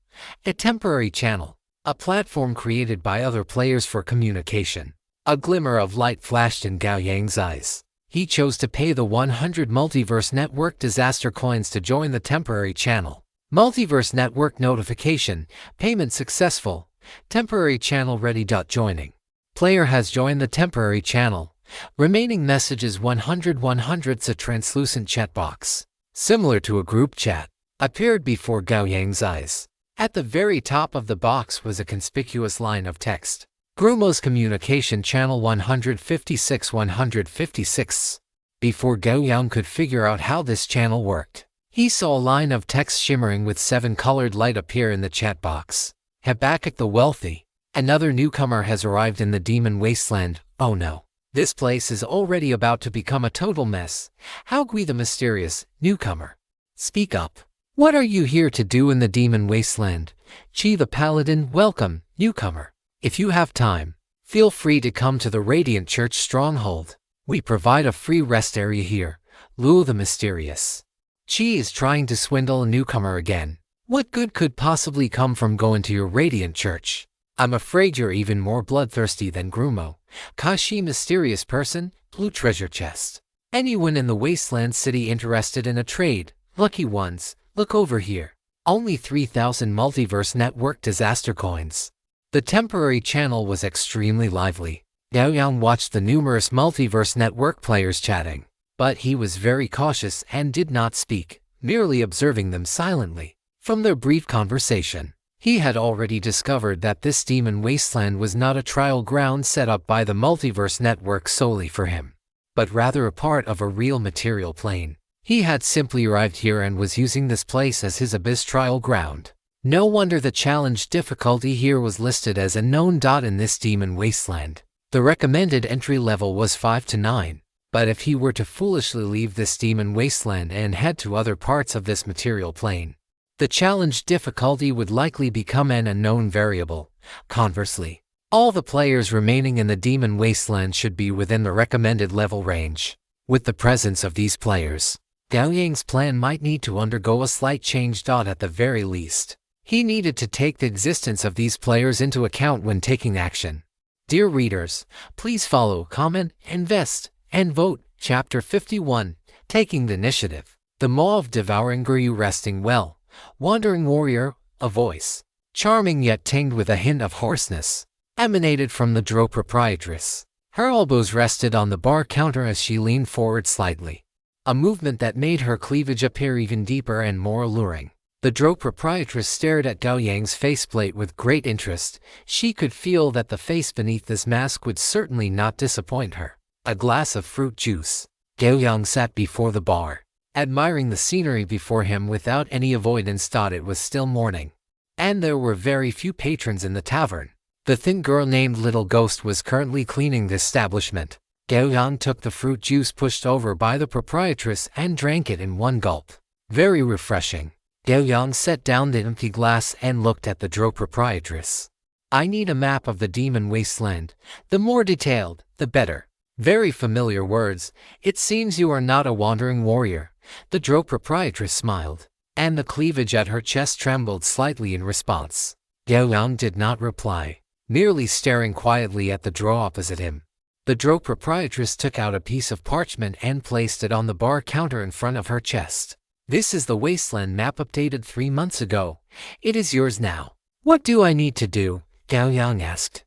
A temporary channel, a platform created by other players for communication. A glimmer of light flashed in Gao Yang's eyes. He chose to pay the 100 Multiverse Network disaster coins to join the temporary channel. Multiverse Network notification. Payment successful. Temporary channel ready. Joining. Player has joined the temporary channel. Remaining messages 100. A translucent chat box, similar to a group chat, appeared before Gao Yang's eyes. At the very top of the box was a conspicuous line of text. Grumo's communication channel 156. Before Gao Yang could figure out how this channel worked, he saw a line of text shimmering with 7 colored light appear in the chat box. Habakkuk the Wealthy. Another newcomer has arrived in the Demon Wasteland. Oh no. This place is already about to become a total mess. How Gui the mysterious newcomer. Speak up. What are you here to do in the Demon Wasteland? Chi the Paladin. Welcome, newcomer. If you have time, feel free to come to the Radiant Church Stronghold. We provide a free rest area here. Luo the Mysterious. Chi is trying to swindle a newcomer again. What good could possibly come from going to your Radiant Church? I'm afraid you're even more bloodthirsty than Grumo. Kashi Mysterious Person. Blue Treasure Chest. Anyone in the Wasteland City interested in a trade? Lucky ones, look over here. Only 3,000 Multiverse Network disaster coins. The temporary channel was extremely lively. Gao Yang watched the numerous Multiverse Network players chatting, but he was very cautious and did not speak, merely observing them silently. From their brief conversation, he had already discovered that this Demon Wasteland was not a trial ground set up by the Multiverse Network solely for him, but rather a part of a real material plane. He had simply arrived here and was using this place as his abyss trial ground. No wonder the challenge difficulty here was listed as a known. In this Demon Wasteland, the recommended entry level was 5 to 9, but if he were to foolishly leave this Demon Wasteland and head to other parts of this material plane, the challenge difficulty would likely become an unknown variable. Conversely, all the players remaining in the Demon Wasteland should be within the recommended level range. With the presence of these players, Gao Yang's plan might need to undergo a slight change. At the very least, he needed to take the existence of these players into account when taking action. Dear readers, please follow, comment, invest, and vote. Chapter 51, Taking the Initiative. The Maw of Devouring Grew. Resting well. Wandering Warrior. A voice, charming yet tinged with a hint of hoarseness, emanated from the Dro proprietress. Her elbows rested on the bar counter as she leaned forward slightly, a movement that made her cleavage appear even deeper and more alluring. The Dro proprietress stared at Gao Yang's faceplate with great interest. She could feel that the face beneath this mask would certainly not disappoint her. A glass of fruit juice. Gao Yang sat before the bar, admiring the scenery before him without any avoidance. It was still morning, and there were very few patrons in the tavern. The thin girl named Little Ghost was currently cleaning the establishment. Gao Yang took the fruit juice pushed over by the proprietress and drank it in one gulp. Very refreshing. Gao Yang set down the empty glass and looked at the Dro proprietress. I need a map of the Demon Wasteland. The more detailed, the better. Very familiar words. It seems you are not a wandering warrior. The Dro proprietress smiled, and the cleavage at her chest trembled slightly in response. Gao Yang did not reply, merely staring quietly at the Dro opposite him. The Dro proprietress took out a piece of parchment and placed it on the bar counter in front of her chest. This is the Wasteland map updated 3 months ago. It is yours now. What do I need to do? Gao Yang asked.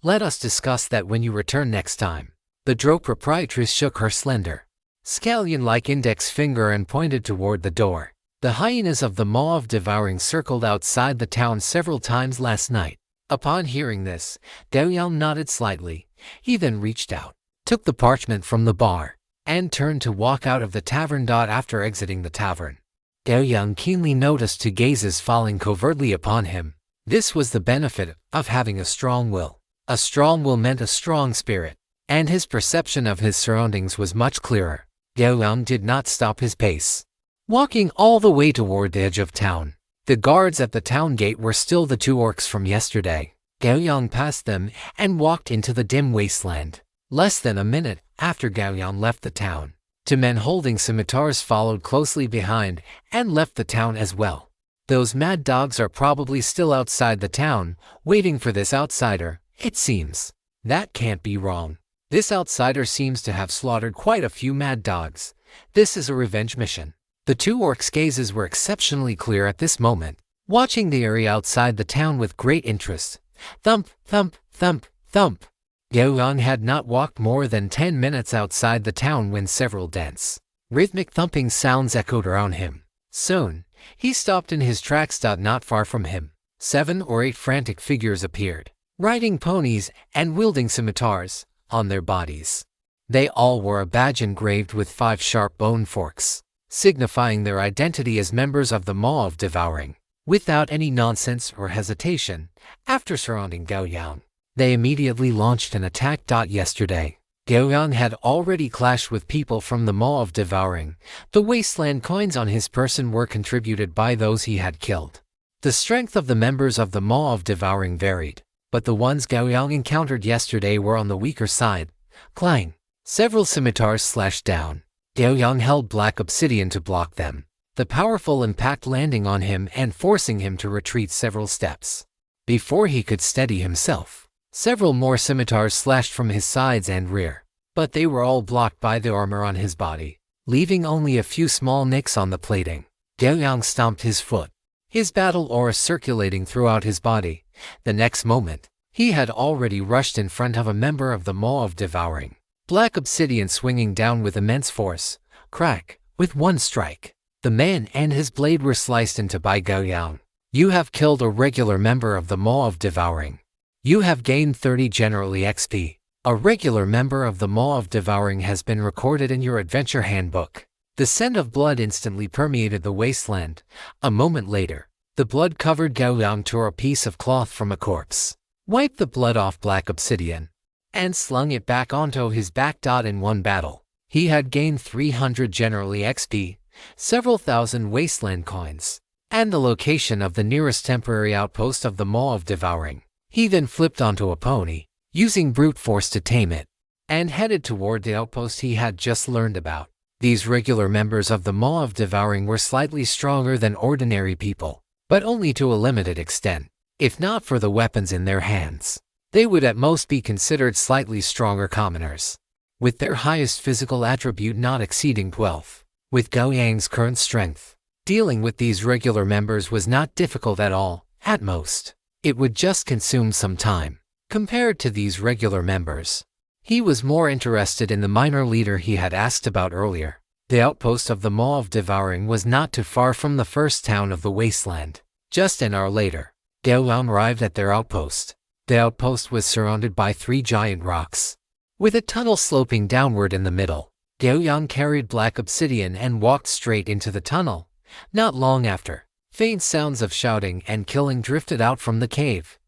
Let us discuss that when you return next time. The Dro proprietress shook her slender, scallion-like index finger and pointed toward the door. The hyenas of the Maw of Devouring circled outside the town several times last night. Upon hearing this, Gao Yang nodded slightly. He then reached out, took the parchment from the bar, and turned to walk out of the tavern. After exiting the tavern, Gao Yang keenly noticed two gazes falling covertly upon him. This was the benefit of having a strong will. A strong will meant a strong spirit, and his perception of his surroundings was much clearer. Gao Yang did not stop his pace, walking all the way toward the edge of town. The guards at the town gate were still the 2 orcs from yesterday. Gao Yang passed them and walked into the dim wasteland. Less than a minute after Gao Yang left the town, 2 men holding scimitars followed closely behind and left the town as well. Those mad dogs are probably still outside the town, waiting for this outsider, it seems. That can't be wrong. This outsider seems to have slaughtered quite a few mad dogs. This is a revenge mission. The two orcs' gazes were exceptionally clear at this moment, watching the area outside the town with great interest. Thump, thump, thump, thump. Gao Yang had not walked more than 10 minutes outside the town when several dense, rhythmic thumping sounds echoed around him. Soon, he stopped in his tracks. Not far from him, 7 or 8 frantic figures appeared, riding ponies and wielding scimitars on their bodies. They all wore a badge engraved with 5 sharp bone forks, signifying their identity as members of the Maw of Devouring. Without any nonsense or hesitation, after surrounding Gao Yang, they immediately launched an attack. Yesterday, Gao Yang had already clashed with people from the Maw of Devouring. The wasteland coins on his person were contributed by those he had killed. The strength of the members of the Maw of Devouring varied, but the ones Gao Yang encountered yesterday were on the weaker side. Clang! Several scimitars slashed down. Gao Yang held black obsidian to block them, the powerful impact landing on him and forcing him to retreat several steps. Before he could steady himself, several more scimitars slashed from his sides and rear, but they were all blocked by the armor on his body, leaving only a few small nicks on the plating. Gao Yang stomped his foot, his battle aura circulating throughout his body. The next moment, he had already rushed in front of a member of the Maw of Devouring, black obsidian swinging down with immense force. Crack! With one strike, the man and his blade were sliced into by Gao Yang. You have killed a regular member of the Maw of Devouring. You have gained 30 general XP. A regular member of the Maw of Devouring has been recorded in your adventure handbook. The scent of blood instantly permeated the wasteland. A moment later, the blood-covered Gao Yang tore a piece of cloth from a corpse, wiped the blood off black obsidian, and slung it back onto his back. In one battle, he had gained 300 general XP, several thousand wasteland coins, and the location of the nearest temporary outpost of the Maw of Devouring. He then flipped onto a pony, using brute force to tame it, and headed toward the outpost he had just learned about. These regular members of the Maw of Devouring were slightly stronger than ordinary people, but only to a limited extent. If not for the weapons in their hands, they would at most be considered slightly stronger commoners, with their highest physical attribute not exceeding 12. With Gao Yang's current strength, dealing with these regular members was not difficult at all. At most, it would just consume some time. Compared to these regular members, he was more interested in the minor leader he had asked about earlier. The outpost of the Maw of Devouring was not too far from the first town of the wasteland. Just an hour later, Gao Yang arrived at their outpost. The outpost was surrounded by 3 giant rocks, with a tunnel sloping downward in the middle. Gao Yang carried black obsidian and walked straight into the tunnel. Not long after, faint sounds of shouting and killing drifted out from the cave.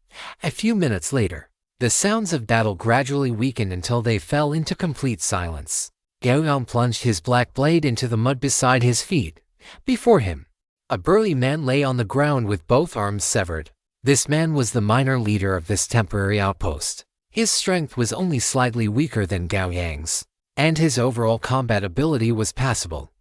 A few minutes later, the sounds of battle gradually weakened until they fell into complete silence. Gao Yang plunged his black blade into the mud beside his feet. Before him, a burly man lay on the ground with both arms severed. This man was the minor leader of this temporary outpost. His strength was only slightly weaker than Gao Yang's, and his overall combat ability was passable.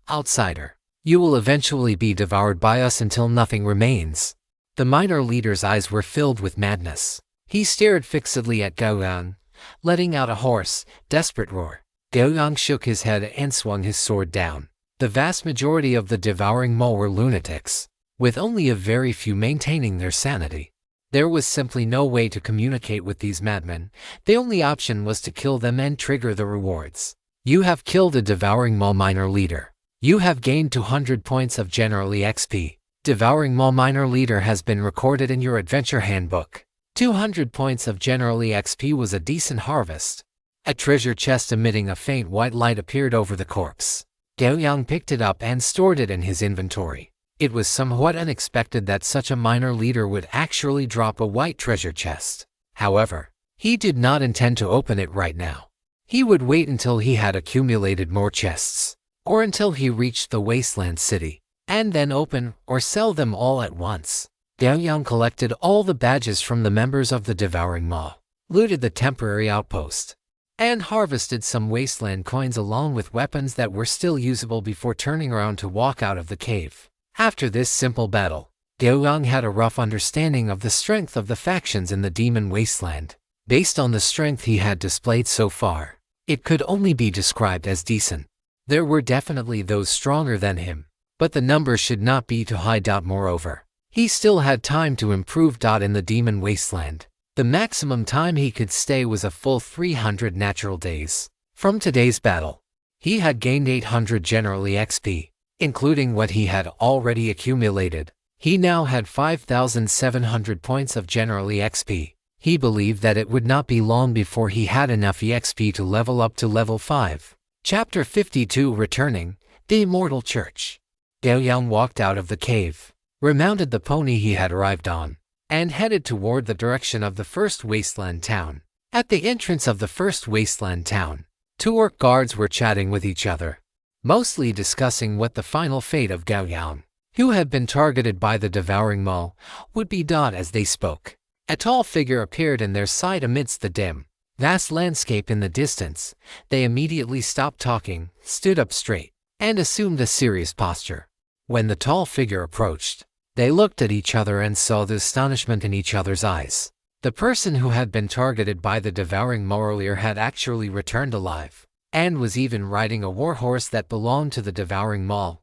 Outsider, you will eventually be devoured by us until nothing remains. The minor leader's eyes were filled with madness. He stared fixedly at Gao Yang, letting out a hoarse, desperate roar. Gao Yang shook his head and swung his sword down. The vast majority of the devouring Maw were lunatics, with only a very few maintaining their sanity. There was simply no way to communicate with these madmen. The only option was to kill them and trigger the rewards. You have killed a devouring Maw minor leader. You have gained 200 points of general XP. Devouring Maw minor leader has been recorded in your adventure handbook. 200 points of general XP was a decent harvest. A treasure chest emitting a faint white light appeared over the corpse. Gao Yang picked it up and stored it in his inventory. It was somewhat unexpected that such a minor leader would actually drop a white treasure chest. However, he did not intend to open it right now. He would wait until he had accumulated more chests, or until he reached the wasteland city, and then open or sell them all at once. Gao Yang collected all the badges from the members of the devouring Maw, looted the temporary outpost, and harvested some wasteland coins along with weapons that were still usable before turning around to walk out of the cave. After this simple battle, Gao Yang had a rough understanding of the strength of the factions in the Demon Wasteland. Based on the strength he had displayed so far, it could only be described as decent. There were definitely those stronger than him, But the number should not be too high. Moreover, he still had time to improve. In the demon wasteland, the maximum time he could stay was a full 300 natural days. From today's battle, he had gained 800 general XP, including what he had already accumulated. He now had 5,700 points of general XP. He believed that it would not be long before he had enough EXP to level up to level 5. Chapter 52 Returning, the Immortal Church. Gao Yang walked out of the cave, remounted the pony he had arrived on, and headed toward the direction of the first wasteland town. At the entrance of the first wasteland town, 2 orc guards were chatting with each other, mostly discussing what the final fate of Gao Yang, who had been targeted by the devouring maw, would be. As they spoke, a tall figure appeared in their sight amidst the dim, vast landscape in the distance. They immediately stopped talking, stood up straight, and assumed a serious posture. When the tall figure approached, they looked at each other and saw the astonishment in each other's eyes. The person who had been targeted by the devouring maw earlier had actually returned alive, and was even riding a warhorse that belonged to the devouring maw.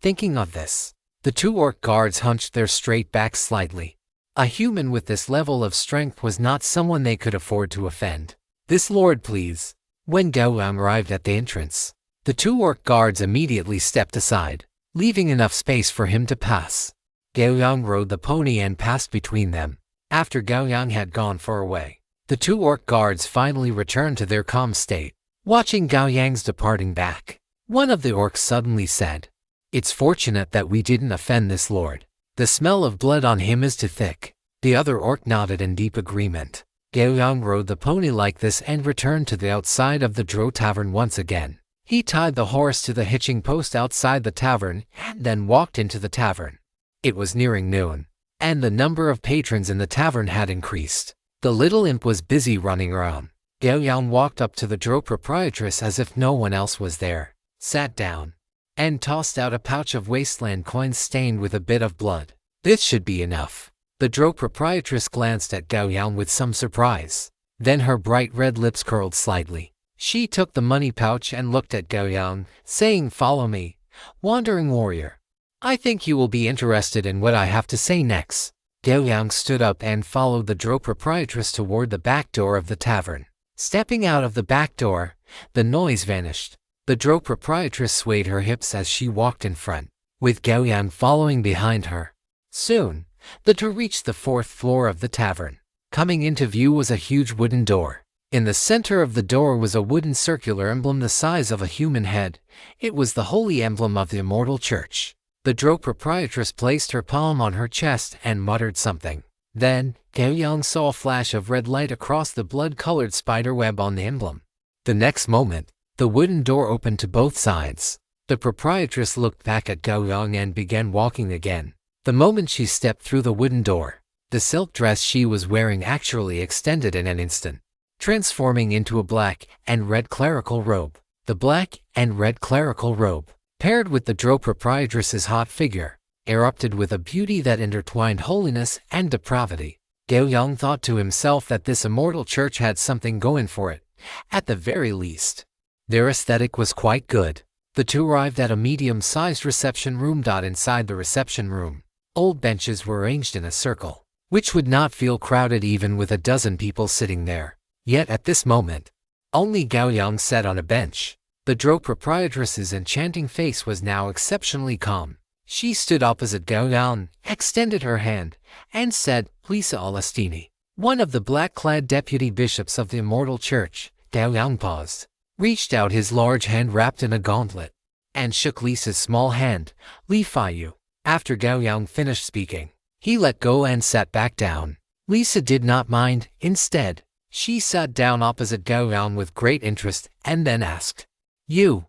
Thinking of this, the 2 orc guards hunched their straight backs slightly. A human with this level of strength was not someone they could afford to offend. "This lord, please." When Gao Yang arrived at the entrance, the 2 orc guards immediately stepped aside, leaving enough space for him to pass. Gao Yang rode the pony and passed between them. After Gao Yang had gone far away, the 2 orc guards finally returned to their calm state. Watching Gao Yang's departing back, one of the orcs suddenly said, "It's fortunate that we didn't offend this lord. The smell of blood on him is too thick." The other orc nodded in deep agreement. Gao Yang rode the pony like this and returned to the outside of the Dro Tavern once again. He tied the horse to the hitching post outside the tavern and then walked into the tavern. It was nearing noon, and the number of patrons in the tavern had increased. The little imp was busy running around. Gao Yang walked up to the Dro proprietress as if no one else was there, sat down, and tossed out a pouch of wasteland coins stained with a bit of blood. "This should be enough." The Dro proprietress glanced at Gao Yang with some surprise. Then her bright red lips curled slightly. She took the money pouch and looked at Gao Yang, saying, "Follow me, wandering warrior. I think you will be interested in what I have to say next." Gao Yang stood up and followed the Dro proprietress toward the back door of the tavern. Stepping out of the back door, the noise vanished. The Dro proprietress swayed her hips as she walked in front, with Gao Yang following behind her. Soon, the Dro reached the 4th floor of the tavern. Coming into view was a huge wooden door. In the center of the door was a wooden circular emblem the size of a human head. It was the holy emblem of the Immortal Church. The Dro proprietress placed her palm on her chest and muttered something. Then, Gao Yang saw a flash of red light across the blood-colored spider web on the emblem. The next moment, the wooden door opened to both sides. The proprietress looked back at Gao Yang and began walking again. The moment she stepped through the wooden door, the silk dress she was wearing actually extended in an instant, transforming into a black and red clerical robe. The black and red clerical robe, paired with the Dro proprietress's hot figure, erupted with a beauty that intertwined holiness and depravity. Gao Yang thought to himself that this immortal church had something going for it, at the very least. Their aesthetic was quite good. The 2 arrived at a medium-sized reception room. Inside the reception room, old benches were arranged in a circle, which would not feel crowded even with a dozen people sitting there. Yet at this moment, only Gao Yang sat on a bench. The Dro proprietress's enchanting face was now exceptionally calm. She stood opposite Gao Yang, extended her hand, and said, "Lisa Alestini." One of the black-clad deputy bishops of the Immortal Church. Gao Yang paused, reached out his large hand wrapped in a gauntlet, and shook Lisa's small hand. "Li Fi Yu." After Gao Yang finished speaking, he let go and sat back down. Lisa did not mind. Instead, she sat down opposite Gao Yang with great interest and then asked, You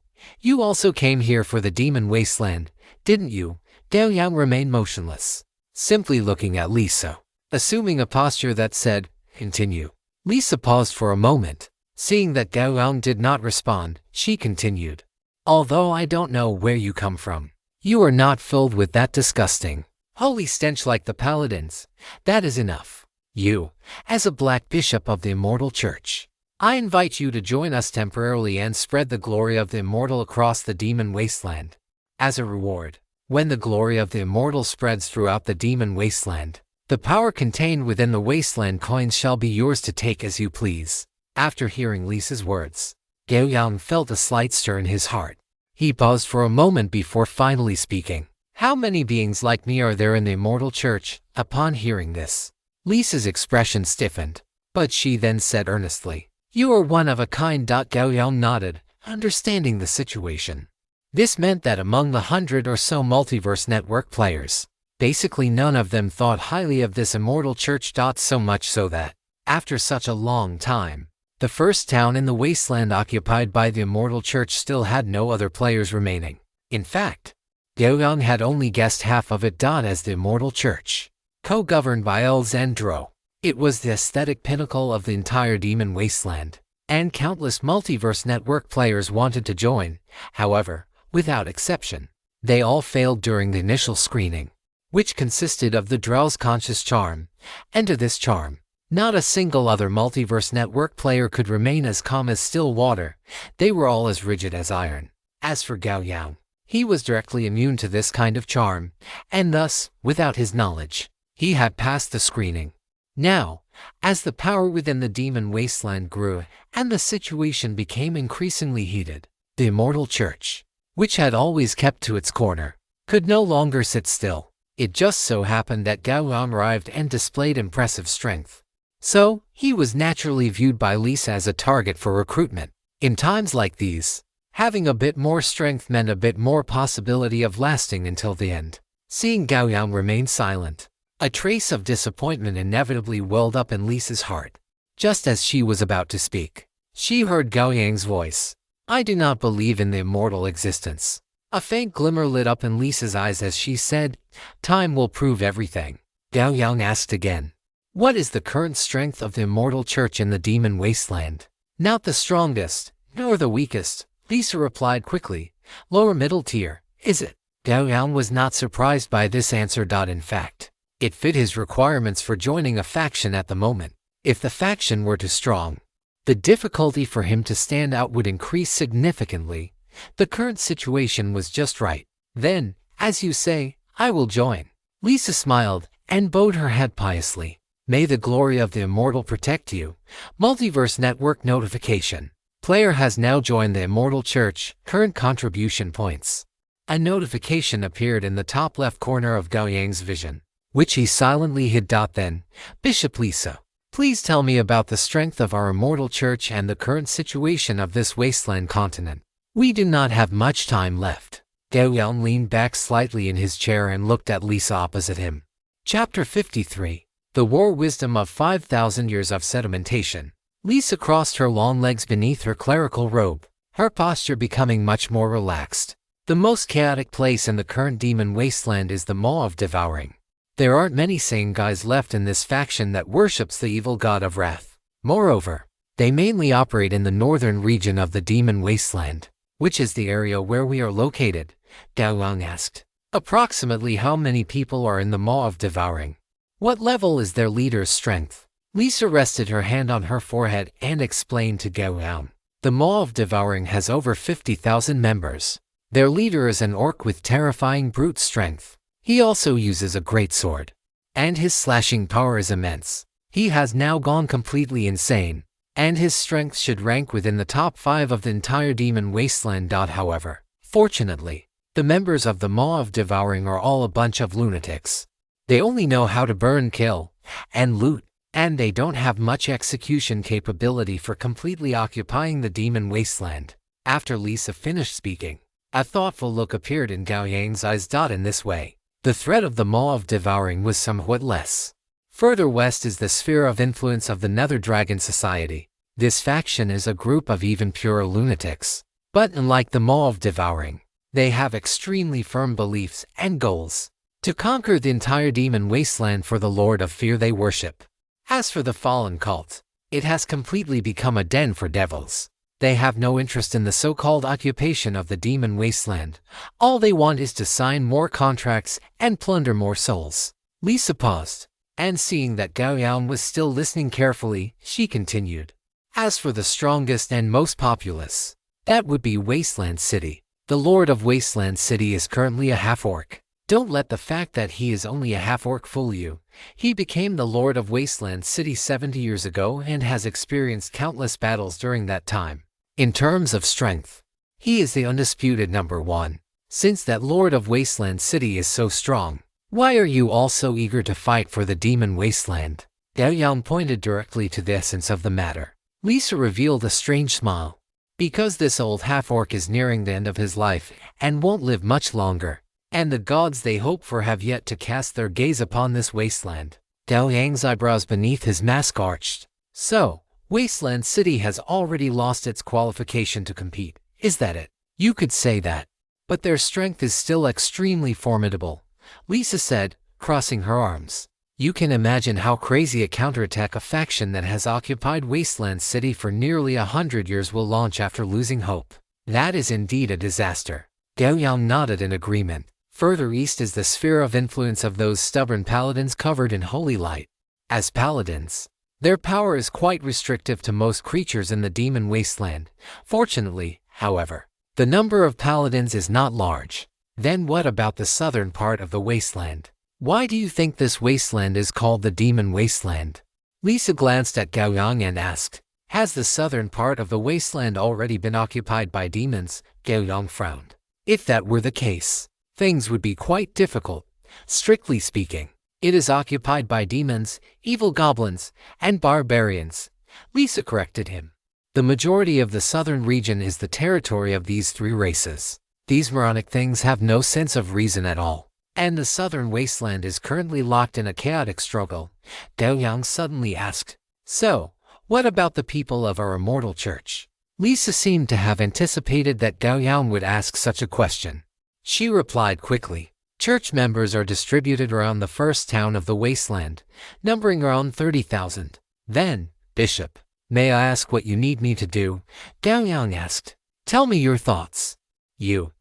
also came here for the demon wasteland, didn't you?" Gao Yang remained motionless, simply looking at Lisa, assuming a posture that said, "Continue." Lisa paused for a moment. Seeing that Gao Yang did not respond, she continued, "Although I don't know where you come from, you are not filled with that disgusting, holy stench like the paladins. That is enough. You, as a black bishop of the Immortal Church, I invite you to join us temporarily and spread the glory of the immortal across the demon wasteland. As a reward, When the glory of the immortal spreads throughout the demon wasteland, the power contained within the wasteland coins shall be yours to take as you please. After hearing Lisa's words, Gao Yang felt a slight stir in his heart. He paused for a moment before finally speaking. How many beings like me are there in the immortal church? Upon hearing this, Lisa's expression stiffened, but she then said earnestly, "You are one of a kind." Gao Yang nodded, understanding the situation. This meant that among the 100 or so Multiverse Network players, basically none of them thought highly of this immortal church. So much so that, after such a long time, the first town in the wasteland occupied by the immortal church still had no other players remaining. In fact, Gao Yang had only guessed half of it. As the immortal church, co-governed by elves and drow, it was the aesthetic pinnacle of the entire demon wasteland, and countless Multiverse Network players wanted to join. However, without exception, they all failed during the initial screening, which consisted of the Drell's conscious charm, and to this charm, not a single other Multiverse Network player could remain as calm as still water. They were all as rigid as iron. As for Gao Yang, he was directly immune to this kind of charm, and thus, without his knowledge, he had passed the screening. Now, as the power within the demon wasteland grew and the situation became increasingly heated, the immortal church, which had always kept to its corner, could no longer sit still. It just so happened that Gao Yang arrived and displayed impressive strength. So, he was naturally viewed by Lisa as a target for recruitment. In times like these, having a bit more strength meant a bit more possibility of lasting until the end. Seeing Gao Yang remain silent, a trace of disappointment inevitably welled up in Lisa's heart. Just as she was about to speak, she heard Gao Yang's voice. "I do not believe in the immortal existence." A faint glimmer lit up in Lisa's eyes as she said, "Time will prove everything." Gao Yang asked again, "What is the current strength of the immortal church in the demon wasteland?" "Not the strongest, nor the weakest," Lisa replied quickly. "Lower middle tier, is it?" Gao Yang was not surprised by this answer. In fact, it fit his requirements for joining a faction at the moment. If the faction were too strong, the difficulty for him to stand out would increase significantly. The current situation was just right. "Then, as you say, I will join." Lisa smiled and bowed her head piously. "May the glory of the immortal protect you." Multiverse Network notification. Player has now joined the immortal church. Current contribution points. A notification appeared in the top left corner of Gao Yang's vision, which he silently hid. Then, Bishop Lisa, please tell me about the strength of our immortal church and the current situation of this wasteland continent. We do not have much time left. Gao Yang leaned back slightly in his chair and looked at Lisa opposite him. Chapter 53. The War Wisdom of 5,000 Years of Sedimentation. Lisa crossed her long legs beneath her clerical robe, her posture becoming much more relaxed. The most chaotic place in the current demon wasteland is the Maw of Devouring. There aren't many sane guys left in this faction that worships the evil god of wrath. Moreover, they mainly operate in the northern region of the demon wasteland, which is the area where we are located. Gao Yang asked, "Approximately how many people are in the Maw of Devouring? What level is their leader's strength?" Lisa rested her hand on her forehead and explained to Gao Yang. The Maw of Devouring has over 50,000 members. Their leader is an orc with terrifying brute strength. He also uses a greatsword, and his slashing power is immense. He has now gone completely insane, and his strength should rank within the top 5 of the entire demon wasteland. However, fortunately, the members of the Maw of Devouring are all a bunch of lunatics. They only know how to burn, kill, and loot, and they don't have much execution capability for completely occupying the demon wasteland. After Lisa finished speaking, a thoughtful look appeared in Gao Yang's eyes. In this way, the threat of the Maw of Devouring was somewhat less. Further west is the sphere of influence of the Nether Dragon Society. This faction is a group of even purer lunatics. But unlike the Maw of Devouring, they have extremely firm beliefs and goals: to conquer the entire demon wasteland for the Lord of Fear they worship. As for the fallen cult, it has completely become a den for devils. They have no interest in the so-called occupation of the demon wasteland. All they want is to sign more contracts and plunder more souls. Lisa paused, and seeing that Gao Yang was still listening carefully, she continued. As for the strongest and most populous, that would be Wasteland City. The Lord of Wasteland City is currently a half-orc. Don't let the fact that he is only a half-orc fool you. He became the Lord of Wasteland City 70 years ago and has experienced countless battles during that time. In terms of strength, he is the undisputed #1. Since that Lord of Wasteland City is so strong, why are you all so eager to fight for the demon wasteland? Gao Yang pointed directly to the essence of the matter. Lisa revealed a strange smile. Because this old half-orc is nearing the end of his life and won't live much longer, and the gods they hope for have yet to cast their gaze upon this wasteland. Gao Yang's eyebrows beneath his mask arched. So, Wasteland City has already lost its qualification to compete, is that it? You could say that. But their strength is still extremely formidable, Lisa said, crossing her arms. You can imagine how crazy a counterattack a faction that has occupied Wasteland City for nearly 100 years will launch after losing hope. That is indeed a disaster. Gao Yang nodded in agreement. Further east is the sphere of influence of those stubborn paladins covered in holy light. As paladins, their power is quite restrictive to most creatures in the demon wasteland. Fortunately, however, the number of paladins is not large. Then what about the southern part of the wasteland? Why do you think this wasteland is called the demon wasteland? Lisa glanced at Gao Yang and asked, has the southern part of the wasteland already been occupied by demons? Gao Yang frowned. If that were the case, things would be quite difficult. Strictly speaking, it is occupied by demons, evil goblins, and barbarians. Lisa corrected him. The majority of the southern region is the territory of these three races. These moronic things have no sense of reason at all. And the southern wasteland is currently locked in a chaotic struggle. Gao Yang suddenly asked, so, what about the people of our immortal church? Lisa seemed to have anticipated that Gao Yang would ask such a question. She replied quickly, church members are distributed around the first town of the wasteland, numbering around 30,000. Then, Bishop, may I ask what you need me to do? Gao Yang asked. Tell me your thoughts. You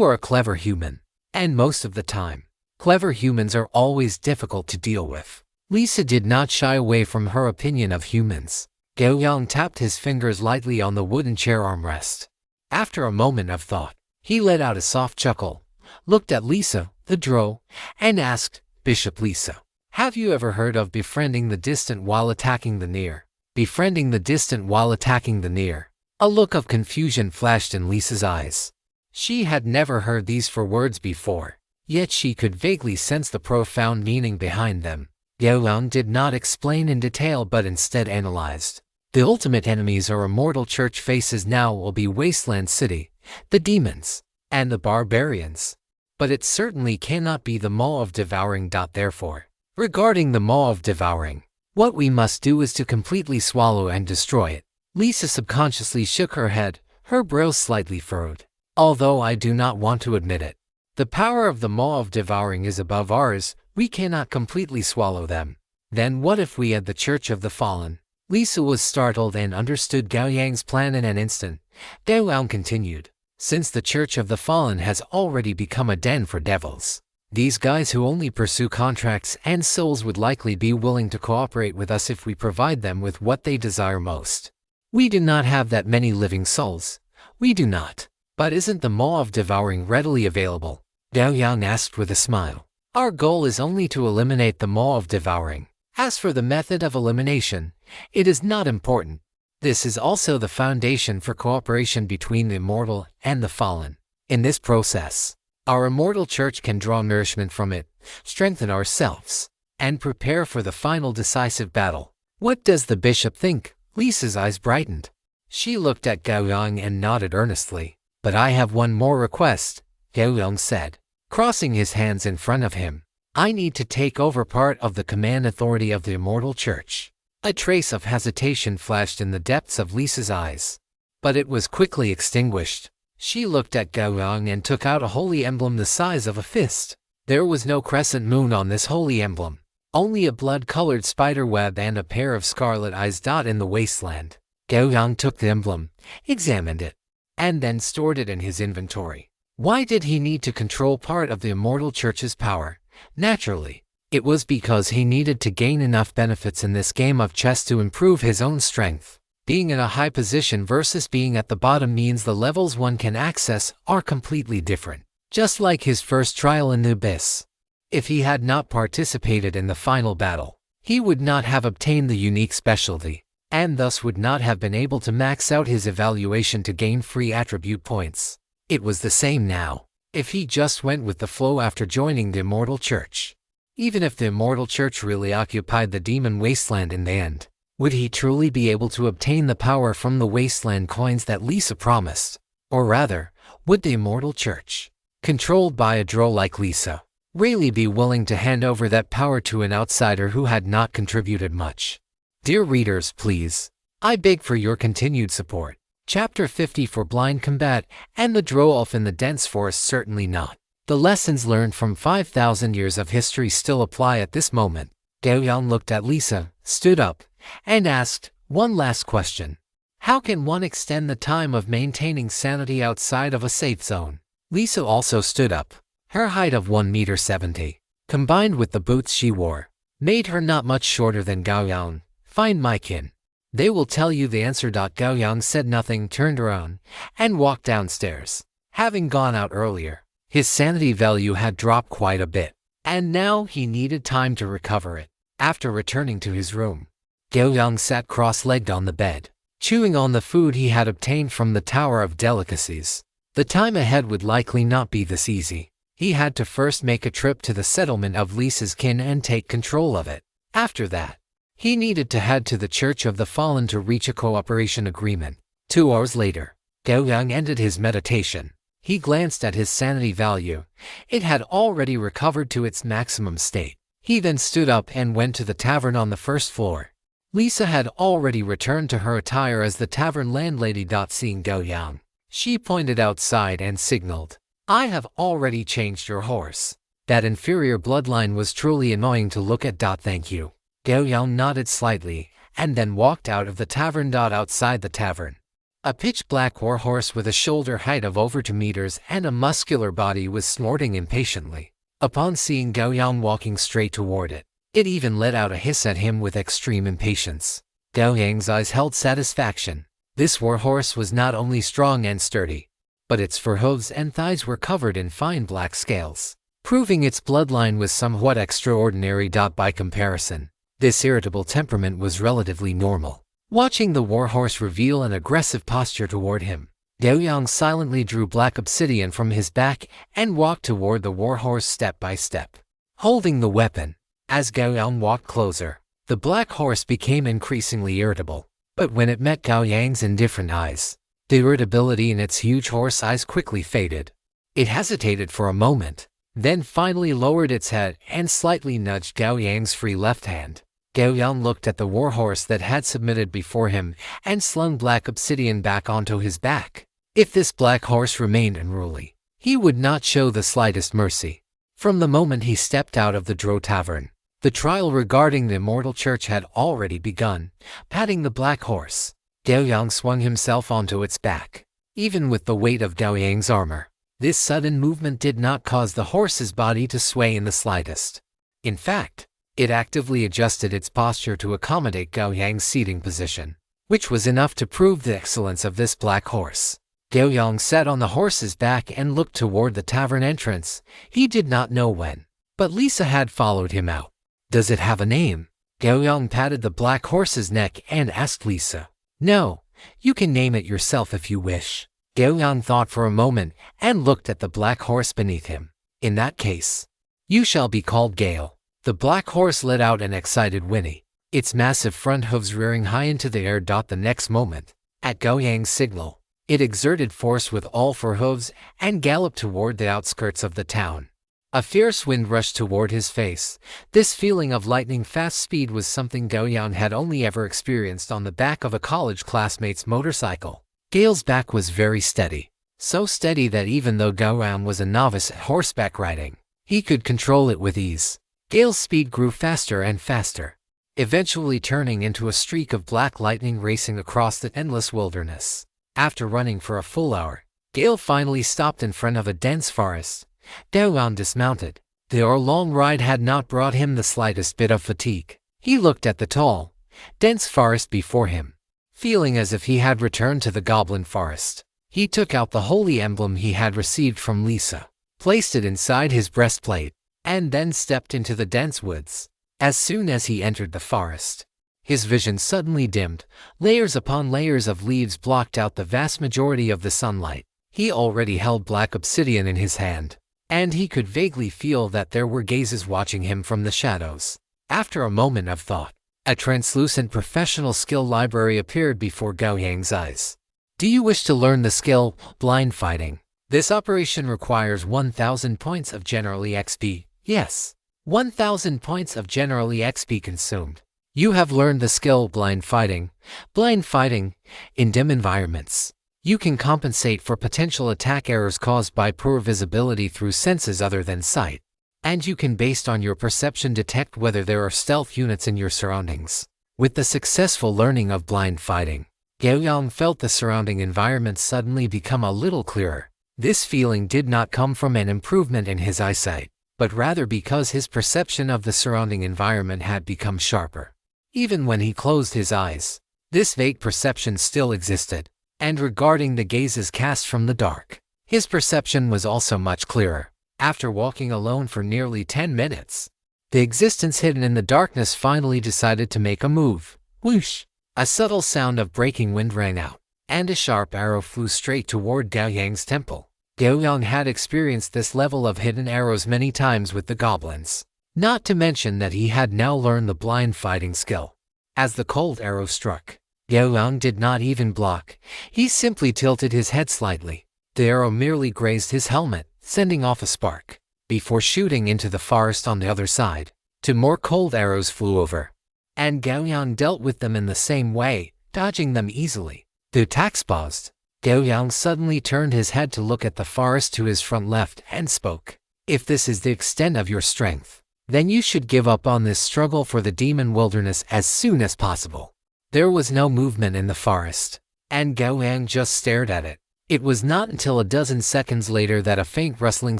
are a clever human. And most of the time, clever humans are always difficult to deal with. Lisa did not shy away from her opinion of humans. Gao Yang tapped his fingers lightly on the wooden chair armrest. After a moment of thought, he let out a soft chuckle, looked at Lisa, the drow, and asked, Bishop Lisa, have you ever heard of befriending the distant while attacking the near? Befriending the distant while attacking the near. A look of confusion flashed in Lisa's eyes. She had never heard these four words before, yet she could vaguely sense the profound meaning behind them. Gao Yang did not explain in detail but instead analyzed. The ultimate enemies our immortal church faces now will be Wasteland City, the demons, and the barbarians. But it certainly cannot be the Maw of Devouring. Therefore, regarding the Maw of Devouring, what we must do is to completely swallow and destroy it. Lisa subconsciously shook her head, her brows slightly furrowed. Although I do not want to admit it, the power of the Maw of Devouring is above ours. We cannot completely swallow them. Then what if we had the Church of the Fallen? Lisa was startled and understood Gao Yang's plan in an instant. Gao Yang continued. Since the Church of the Fallen has already become a den for devils, these guys who only pursue contracts and souls would likely be willing to cooperate with us if we provide them with what they desire most. We do not have that many living souls. We do not. But isn't the Maw of Devouring readily available? Gao Yang asked with a smile. Our goal is only to eliminate the Maw of Devouring. As for the method of elimination, it is not important. This is also the foundation for cooperation between the immortal and the fallen. In this process, our immortal church can draw nourishment from it, strengthen ourselves, and prepare for the final decisive battle. What does the bishop think? Lisa's eyes brightened. She looked at Gao Yang and nodded earnestly. But I have one more request, Gao Yang said, crossing his hands in front of him. I need to take over part of the command authority of the immortal church. A trace of hesitation flashed in the depths of Lisa's eyes, but it was quickly extinguished. She looked at Gao Yang and took out a holy emblem the size of a fist. There was no crescent moon on this holy emblem, only a blood-colored spider web and a pair of scarlet eyes in the wasteland. Gao Yang took the emblem, examined it, and then stored it in his inventory. Why did he need to control part of the immortal church's power? Naturally, it was because he needed to gain enough benefits in this game of chess to improve his own strength. Being in a high position versus being at the bottom means the levels one can access are completely different. Just like his first trial in the abyss. If he had not participated in the final battle, he would not have obtained the unique specialty, and thus would not have been able to max out his evaluation to gain free attribute points. It was the same now, if he just went with the flow after joining the Immortal Church. Even if the Immortal Church really occupied the Demon Wasteland in the end, would he truly be able to obtain the power from the Wasteland coins that Lisa promised? Or rather, would the Immortal Church, controlled by a drow like Lisa, really be willing to hand over that power to an outsider who had not contributed much? Dear readers, please, I beg for your continued support. Chapter 50 for blind combat, and the drow elf in the dense forest certainly not. The lessons learned from 5,000 years of history still apply at this moment. Gao Yang looked at Lisa, stood up, and asked one last question. How can one extend the time of maintaining sanity outside of a safe zone? Lisa also stood up. Her height of 1.70 m, combined with the boots she wore, made her not much shorter than Gao Yang. Find my kin. They will tell you the answer. Gao Yang said nothing, turned around, and walked downstairs. Having gone out earlier, his sanity value had dropped quite a bit, and now he needed time to recover it. After returning to his room, Gao Yang sat cross-legged on the bed, chewing on the food he had obtained from the Tower of Delicacies. The time ahead would likely not be this easy. He had to first make a trip to the settlement of Lisa's kin and take control of it. After that, he needed to head to the Church of the Fallen to reach a cooperation agreement. 2 hours later, Gao Yang ended his meditation. He glanced at his sanity value. It had already recovered to its maximum state. He then stood up and went to the tavern on the first floor. Lisa had already returned to her attire as the tavern landlady. Seeing Gao Yang, she pointed outside and signaled, "I have already changed your horse." That inferior bloodline was truly annoying to look at. Thank you. Gao Yang nodded slightly, and then walked out of the tavern. Outside the tavern, a pitch-black warhorse with a shoulder height of over 2 meters and a muscular body was snorting impatiently. Upon seeing Gao Yang walking straight toward it, it even let out a hiss at him with extreme impatience. Gao Yang's eyes held satisfaction. This warhorse was not only strong and sturdy, but its fur hooves and thighs were covered in fine black scales, proving its bloodline was somewhat extraordinary. By comparison, this irritable temperament was relatively normal. Watching the warhorse reveal an aggressive posture toward him, Gao Yang silently drew black obsidian from his back and walked toward the warhorse step by step, holding the weapon. As Gao Yang walked closer, the black horse became increasingly irritable. But when it met Gao Yang's indifferent eyes, the irritability in its huge horse eyes quickly faded. It hesitated for a moment, then finally lowered its head and slightly nudged Gao Yang's free left hand. Gao Yang looked at the warhorse that had submitted before him and slung black obsidian back onto his back. If this black horse remained unruly, he would not show the slightest mercy. From the moment he stepped out of the Drow Tavern, the trial regarding the Immortal Church had already begun. Patting the black horse, Gao Yang swung himself onto its back. Even with the weight of Gao Yang's armor, this sudden movement did not cause the horse's body to sway in the slightest. In fact, it actively adjusted its posture to accommodate Gao Yang's seating position, which was enough to prove the excellence of this black horse. Gao Yang sat on the horse's back and looked toward the tavern entrance. He did not know when, but Lisa had followed him out. Does it have a name? Gao Yang patted the black horse's neck and asked Lisa. No, you can name it yourself if you wish. Gao Yang thought for a moment and looked at the black horse beneath him. In that case, you shall be called Gale. The black horse let out an excited whinny, its massive front hooves rearing high into the air. The next moment, at Gao Yang's signal, it exerted force with all 4 hooves and galloped toward the outskirts of the town. A fierce wind rushed toward his face. This feeling of lightning-fast speed was something Gao Yang had only ever experienced on the back of a college classmate's motorcycle. Gale's back was very steady, so steady that even though Gao Yang was a novice at horseback riding, he could control it with ease. Gale's speed grew faster and faster, eventually turning into a streak of black lightning racing across the endless wilderness. After running for a full hour, Gale finally stopped in front of a dense forest. Gao Yang dismounted. The hour-long ride had not brought him the slightest bit of fatigue. He looked at the tall, dense forest before him, feeling as if he had returned to the goblin forest. He took out the holy emblem he had received from Lisa, placed it inside his breastplate, and then stepped into the dense woods. As soon as he entered the forest, his vision suddenly dimmed. Layers upon layers of leaves blocked out the vast majority of the sunlight. He already held black obsidian in his hand, and he could vaguely feel that there were gazes watching him from the shadows. After a moment of thought, a translucent professional skill library appeared before Gao Yang's eyes. Do you wish to learn the skill, blind fighting? This operation requires 1,000 points of general EXP. Yes, 1,000 points of general EXP consumed. You have learned the skill blind fighting. Blind fighting, in dim environments, you can compensate for potential attack errors caused by poor visibility through senses other than sight. And you can, based on your perception, detect whether there are stealth units in your surroundings. With the successful learning of blind fighting, Gao Yang felt the surrounding environment suddenly become a little clearer. This feeling did not come from an improvement in his eyesight, but rather because his perception of the surrounding environment had become sharper. Even when he closed his eyes, this vague perception still existed, and regarding the gazes cast from the dark, his perception was also much clearer. After walking alone for nearly 10 minutes, the existence hidden in the darkness finally decided to make a move. Whoosh! A subtle sound of breaking wind rang out, and a sharp arrow flew straight toward Gao Yang's temple. Gao Yang had experienced this level of hidden arrows many times with the goblins, not to mention that he had now learned the blind fighting skill. As the cold arrow struck, Gao Yang did not even block. He simply tilted his head slightly. The arrow merely grazed his helmet, sending off a spark, before shooting into the forest on the other side. Two more cold arrows flew over, and Gao Yang dealt with them in the same way, dodging them easily. The attacks paused. Gao Yang suddenly turned his head to look at the forest to his front left and spoke. If this is the extent of your strength, then you should give up on this struggle for the demon wilderness as soon as possible. There was no movement in the forest, and Gao Yang just stared at it. It was not until a dozen seconds later that a faint rustling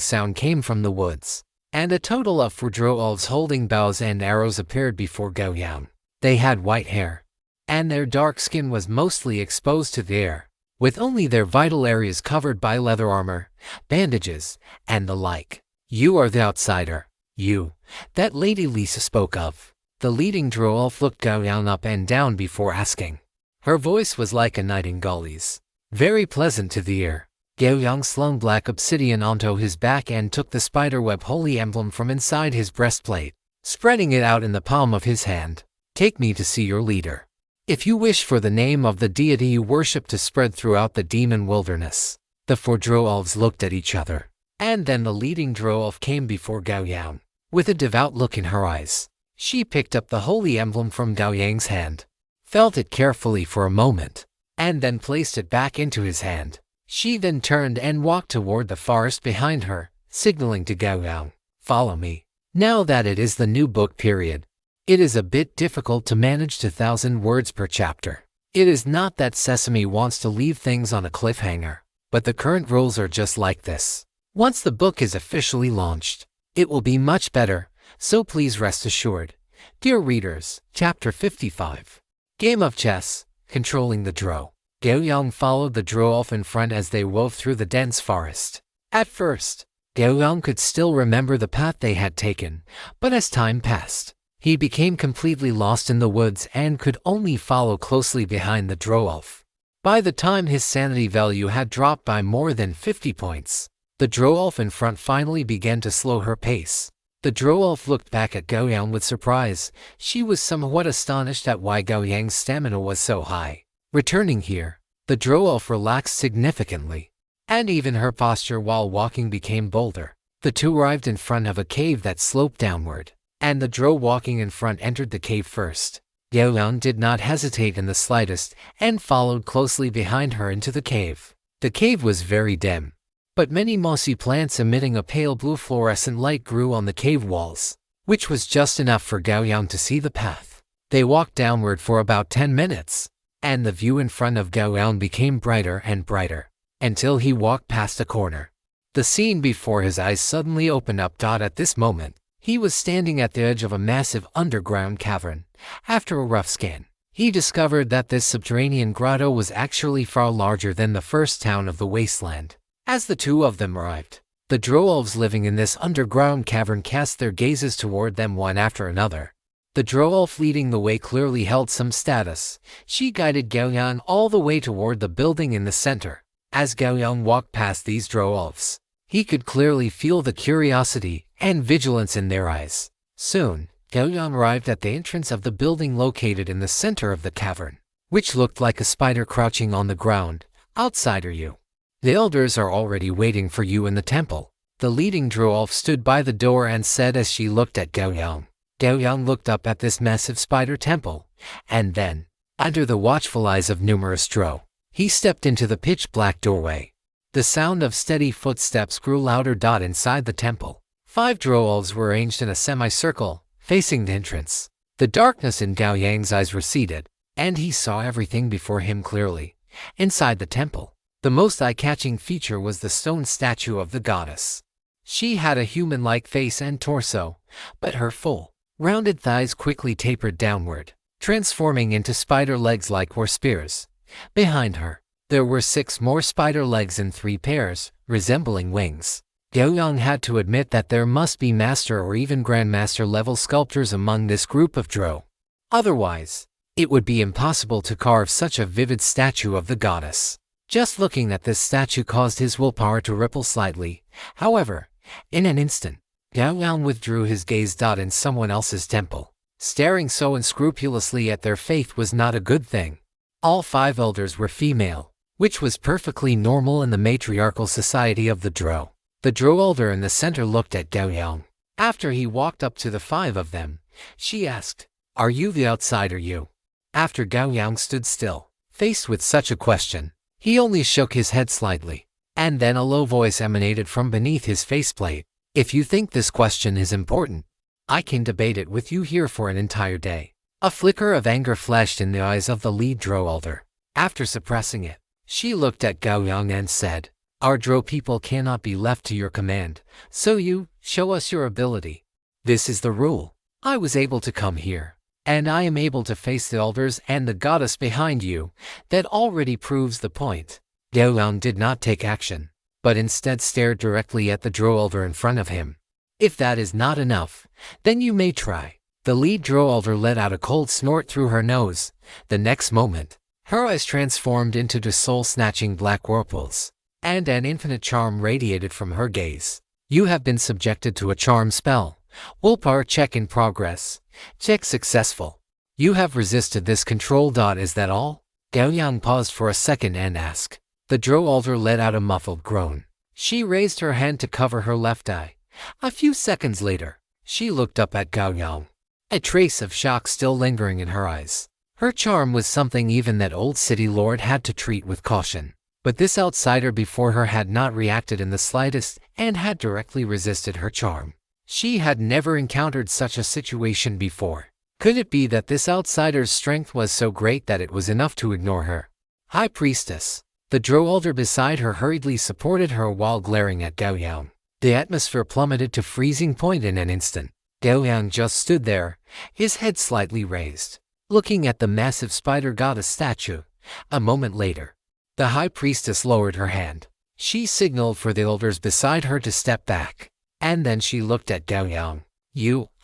sound came from the woods, and a total of 4 drow-elves holding bows and arrows appeared before Gao Yang. They had white hair, and their dark skin was mostly exposed to the air, with only their vital areas covered by leather armor, bandages, and the like. You are the outsider. You, that Lady Lisa spoke of. The leading drow-elf looked Gao Yang up and down before asking. Her voice was like a nightingale's, very pleasant to the ear. Gao Yang slung black obsidian onto his back and took the spiderweb holy emblem from inside his breastplate, spreading it out in the palm of his hand. Take me to see your leader. If you wish for the name of the deity you worship to spread throughout the demon wilderness. The 4 drow-elves looked at each other, and then the leading drow-elf came before Gao Yang. With a devout look in her eyes, she picked up the holy emblem from Gao Yang's hand, felt it carefully for a moment, and then placed it back into his hand. She then turned and walked toward the forest behind her, signaling to Gao Yang, "Follow me." Now that it is the new book period, it is a bit difficult to manage to 1,000 words per chapter. It is not that Sesame wants to leave things on a cliffhanger, but the current rules are just like this. Once the book is officially launched, it will be much better, so please rest assured. Dear readers, Chapter 55. Game of Chess, Controlling the Drow. Gao Yang followed the drow-elf in front as they wove through the dense forest. At first, Gao Yang could still remember the path they had taken, but as time passed, he became completely lost in the woods and could only follow closely behind the drow-elf. By the time his sanity value had dropped by more than 50 points, the drow-elf in front finally began to slow her pace. The drow-elf looked back at Gao Yang with surprise. She was somewhat astonished at why Gao Yang's stamina was so high. Returning here, the drow-elf relaxed significantly, and even her posture while walking became bolder. The two arrived in front of a cave that sloped downward, and the drow walking in front entered the cave first. Gao Yang did not hesitate in the slightest and followed closely behind her into the cave. The cave was very dim, but many mossy plants emitting a pale blue fluorescent light grew on the cave walls, which was just enough for Gao Yang to see the path. They walked downward for about 10 minutes, and the view in front of Gao Yang became brighter and brighter, until he walked past a corner. The scene before his eyes suddenly opened up. At this moment, he was standing at the edge of a massive underground cavern. After a rough scan, he discovered that this subterranean grotto was actually far larger than the first town of the wasteland. As the two of them arrived, the drow-elves living in this underground cavern cast their gazes toward them one after another. The drow-elf leading the way clearly held some status. She guided Gao Yang all the way toward the building in the center. As Gao Yang walked past these drow-elves, he could clearly feel the curiosity and vigilance in their eyes. Soon, Gao Yang arrived at the entrance of the building located in the center of the cavern, which looked like a spider crouching on the ground. "Outsider, you. The elders are already waiting for you in the temple." The leading drow-elf stood by the door and said as she looked at Gao Yang. Gao Yang looked up at this massive spider temple, and then, under the watchful eyes of numerous drow, he stepped into the pitch-black doorway. The sound of steady footsteps grew louder. Inside the temple, 5 drow-elves were arranged in a semicircle, facing the entrance. The darkness in Gao Yang's eyes receded, and he saw everything before him clearly. Inside the temple, the most eye-catching feature was the stone statue of the goddess. She had a human-like face and torso, but her full, rounded thighs quickly tapered downward, transforming into spider legs like war spears. Behind her, there were 6 more spider legs in 3 pairs, resembling wings. Gao Yang had to admit that there must be master or even grandmaster level sculptors among this group of drow. Otherwise, it would be impossible to carve such a vivid statue of the goddess. Just looking at this statue caused his willpower to ripple slightly. However, in an instant, Gao Yang withdrew his gaze. In someone else's temple, staring so unscrupulously at their faith was not a good thing. All 5 elders were female, which was perfectly normal in the matriarchal society of the drow. The drow elder in the center looked at Gao Yang. After he walked up to the 5 of them, she asked, "Are you the outsider, you?" After Gao Yang stood still, faced with such a question, he only shook his head slightly, and then a low voice emanated from beneath his faceplate. "If you think this question is important, I can debate it with you here for an entire day." A flicker of anger flashed in the eyes of the lead drow elder. After suppressing it, she looked at Gao Yang and said, "Our drow people cannot be left to your command, so you show us your ability. This is the rule. I was able to come here, and I am able to face the elders and the goddess behind you. That already proves the point." Gao Yang did not take action, but instead stared directly at the drow elder in front of him. "If that is not enough, then you may try." The lead drow elder let out a cold snort through her nose. The next moment, her eyes transformed into 2 soul-snatching black whirlpools, and an infinite charm radiated from her gaze. "You have been subjected to a charm spell. Willpower check in progress. Check successful. You have resisted this control. Is that all?" Gao Yang paused for a second and asked. The drow elder let out a muffled groan. She raised her hand to cover her left eye. A few seconds later, she looked up at Gao Yang, a trace of shock still lingering in her eyes. Her charm was something even that old city lord had to treat with caution. But this outsider before her had not reacted in the slightest and had directly resisted her charm. She had never encountered such a situation before. Could it be that this outsider's strength was so great that it was enough to ignore her? High Priestess. The drow elder beside her hurriedly supported her while glaring at Gao Yang. The atmosphere plummeted to freezing point in an instant. Gao Yang just stood there, his head slightly raised, looking at the massive spider goddess statue. A moment later, the High Priestess lowered her hand. She signaled for the elders beside her to step back, and then she looked at Gao Yang.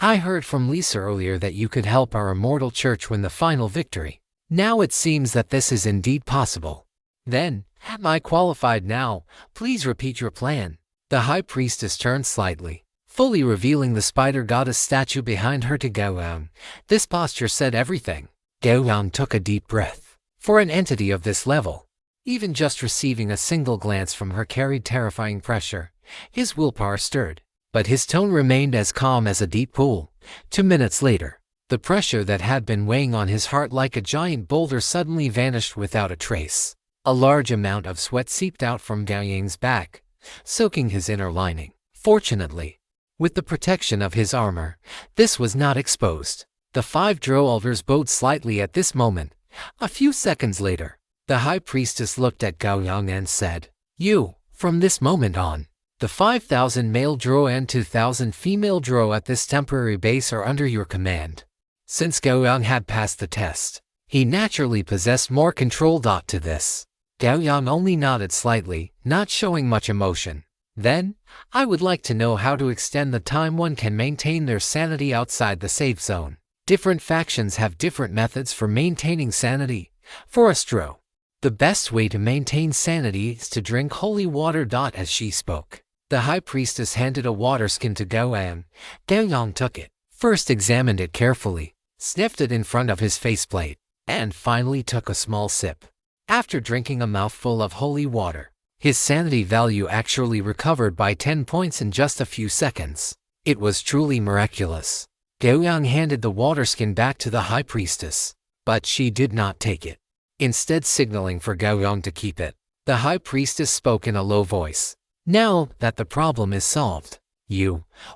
I heard from Lisa earlier that you could help our immortal church win the final victory. Now it seems that this is indeed possible. Then, am I qualified now? Please repeat your plan." The High Priestess turned slightly, fully revealing the spider goddess statue behind her to Gao Yang. This posture said everything. Gao Yang took a deep breath. For an entity of this level, even just receiving a single glance from her carried terrifying pressure. His willpower stirred, but his tone remained as calm as a deep pool. 2 minutes later, the pressure that had been weighing on his heart like a giant boulder suddenly vanished without a trace. A large amount of sweat seeped out from Gao Yang's back, soaking his inner lining. Fortunately, with the protection of his armor, this was not exposed. The 5 drow elders bowed slightly at this moment. A few seconds later, the High Priestess looked at Gao Yang and said, From this moment on, the 5,000 male drow and 2,000 female drow at this temporary base are under your command." Since Gao Yang had passed the test, He naturally possessed more control. To this, Gao Yang only nodded slightly, not showing much emotion. Then, I would like to know how to extend the time one can maintain their sanity outside the safe zone. Different factions have different methods for maintaining sanity. For Astro, the best way to maintain sanity is to drink holy water. As she spoke, the high priestess handed a water skin to Gao Yang. Gao Yang took it, first examined it carefully, sniffed it in front of his faceplate, and finally took a small sip. After drinking a mouthful of holy water, his sanity value actually recovered by 10 points in just a few seconds. It was truly miraculous. Gao Yang handed the water skin back to the high priestess, but she did not take it. Instead, signaling for Gao Yang to keep it, the high priestess spoke in a low voice. Now that the problem is solved,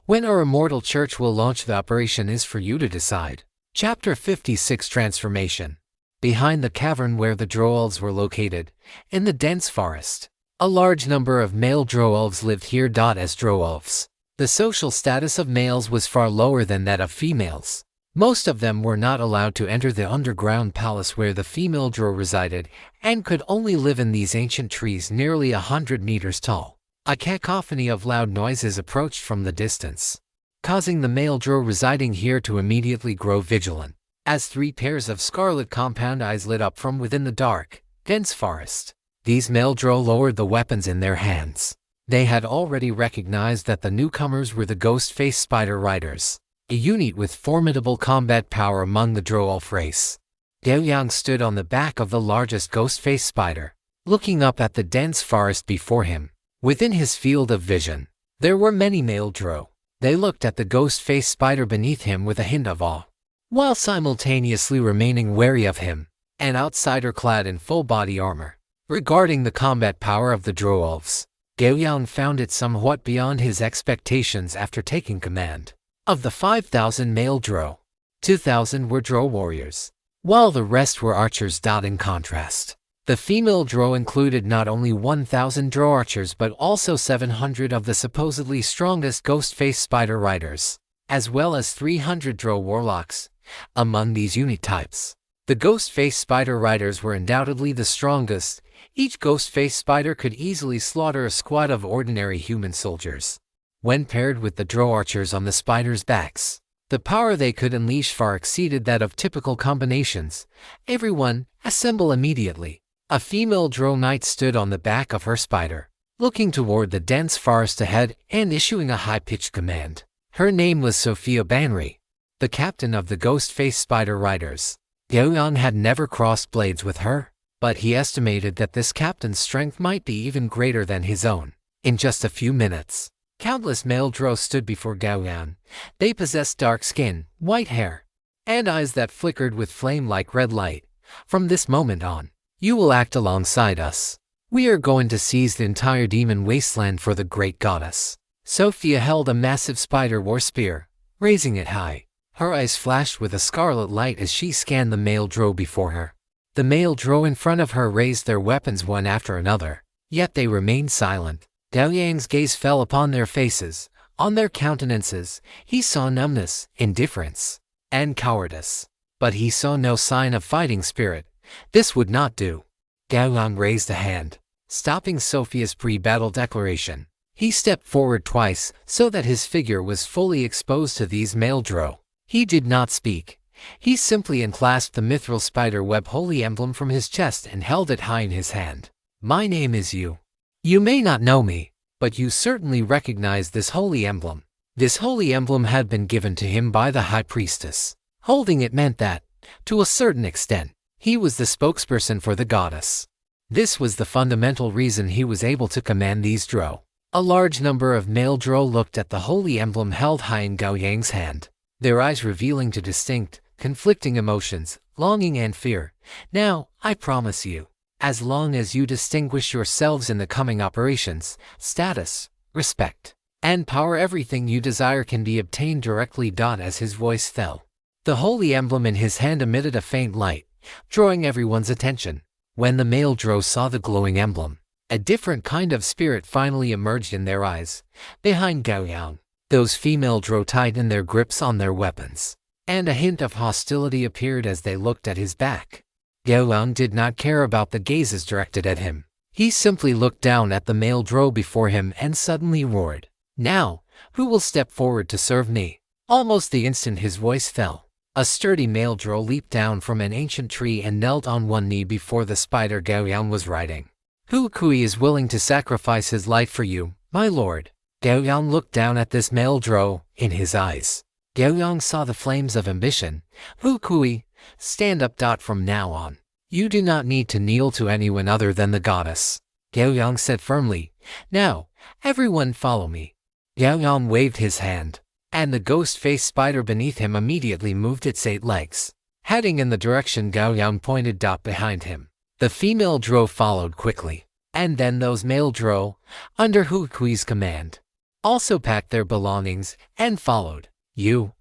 when our immortal church will launch the operation is for you to decide. Chapter 56 Transformation. Behind the cavern where the drow-elves were located, in the dense forest, a large number of male drow-elves lived here. As drow-elves, the social status of males was far lower than that of females. Most of them were not allowed to enter the underground palace where the female drow resided, and could only live in these ancient trees nearly 100 meters tall. A cacophony of loud noises approached from the distance, causing the male drow residing here to immediately grow vigilant, as 3 pairs of scarlet compound eyes lit up from within the dark, dense forest. These male drow lowered the weapons in their hands. They had already recognized that the newcomers were the ghost-faced spider riders, a unit with formidable combat power among the drow-elf race. Gao Yang stood on the back of the largest ghost-faced spider, looking up at the dense forest before him. Within his field of vision, there were many male drow. They looked at the ghost-faced spider beneath him with a hint of awe, while simultaneously remaining wary of him, an outsider clad in full body armor. Regarding the combat power of the drow-elves, Gao Yang found it somewhat beyond his expectations. After taking command of the 5,000 male drow, 2,000 were drow warriors, while the rest were archers. In contrast, the female drow included not only 1,000 drow archers but also 700 of the supposedly strongest ghost-faced spider riders, as well as 300 drow warlocks. Among these unit types, the ghost-faced spider riders were undoubtedly the strongest. Each ghost-faced spider could easily slaughter a squad of ordinary human soldiers. When paired with the drow archers on the spiders' backs, the power they could unleash far exceeded that of typical combinations. Everyone, assemble immediately. A female drow knight stood on the back of her spider, looking toward the dense forest ahead and issuing a high-pitched command. Her name was Sophia Banri, the captain of the ghost-faced spider riders. Gao Yang had never crossed blades with her, but he estimated that this captain's strength might be even greater than his own. In just a few minutes, countless male drow stood before Gao Yang. They possessed dark skin, white hair, and eyes that flickered with flame-like red light. From this moment on, you will act alongside us. We are going to seize the entire demon wasteland for the great goddess. Sophia held a massive spider war spear, raising it high. Her eyes flashed with a scarlet light as she scanned the male drow before her. The male drow in front of her raised their weapons one after another, yet they remained silent. Gao Yang's gaze fell upon their faces. On their countenances, he saw numbness, indifference, and cowardice. But he saw no sign of fighting spirit. This would not do. Gao Yang raised a hand, stopping Sophia's pre-battle declaration. He stepped forward twice, so that his figure was fully exposed to these male drow. He did not speak. He simply unclasped the mithril spider web holy emblem from his chest and held it high in his hand. My name is Yu. You may not know me, but you certainly recognize this holy emblem. This holy emblem had been given to him by the high priestess. Holding it meant that, to a certain extent, he was the spokesperson for the goddess. This was the fundamental reason he was able to command these drow. A large number of male drow looked at the holy emblem held high in Gao Yang's hand, their eyes revealing two distinct, conflicting emotions, longing and fear. Now, I promise you, as long as you distinguish yourselves in the coming operations, status, respect, and power, everything you desire can be obtained directly. As his voice fell, the holy emblem in his hand emitted a faint light, drawing everyone's attention. When the male drow saw the glowing emblem, a different kind of spirit finally emerged in their eyes. Behind Gao Yang, those female drow tightened their grips on their weapons, and a hint of hostility appeared as they looked at his back. Gao Yang did not care about the gazes directed at him. He simply looked down at the male drow before him and suddenly roared, "Now, who will step forward to serve me?" Almost the instant his voice fell, a sturdy male drow leaped down from an ancient tree and knelt on one knee before the spider Gao Yang was riding. "Hu Kui is willing to sacrifice his life for you, my lord." Gao Yang looked down at this male drow. In his eyes, Gao Yang saw the flames of ambition. "Hu Kui, stand up. From now on, you do not need to kneel to anyone other than the goddess," Gao Yang said firmly. "Now, everyone follow me." Gao Yang waved his hand, and the ghost-faced spider beneath him immediately moved its 8 legs, heading in the direction Gao Yang pointed. Behind him, the female drow followed quickly, and then those male drow, under Hu Kui's command, also packed their belongings and followed. You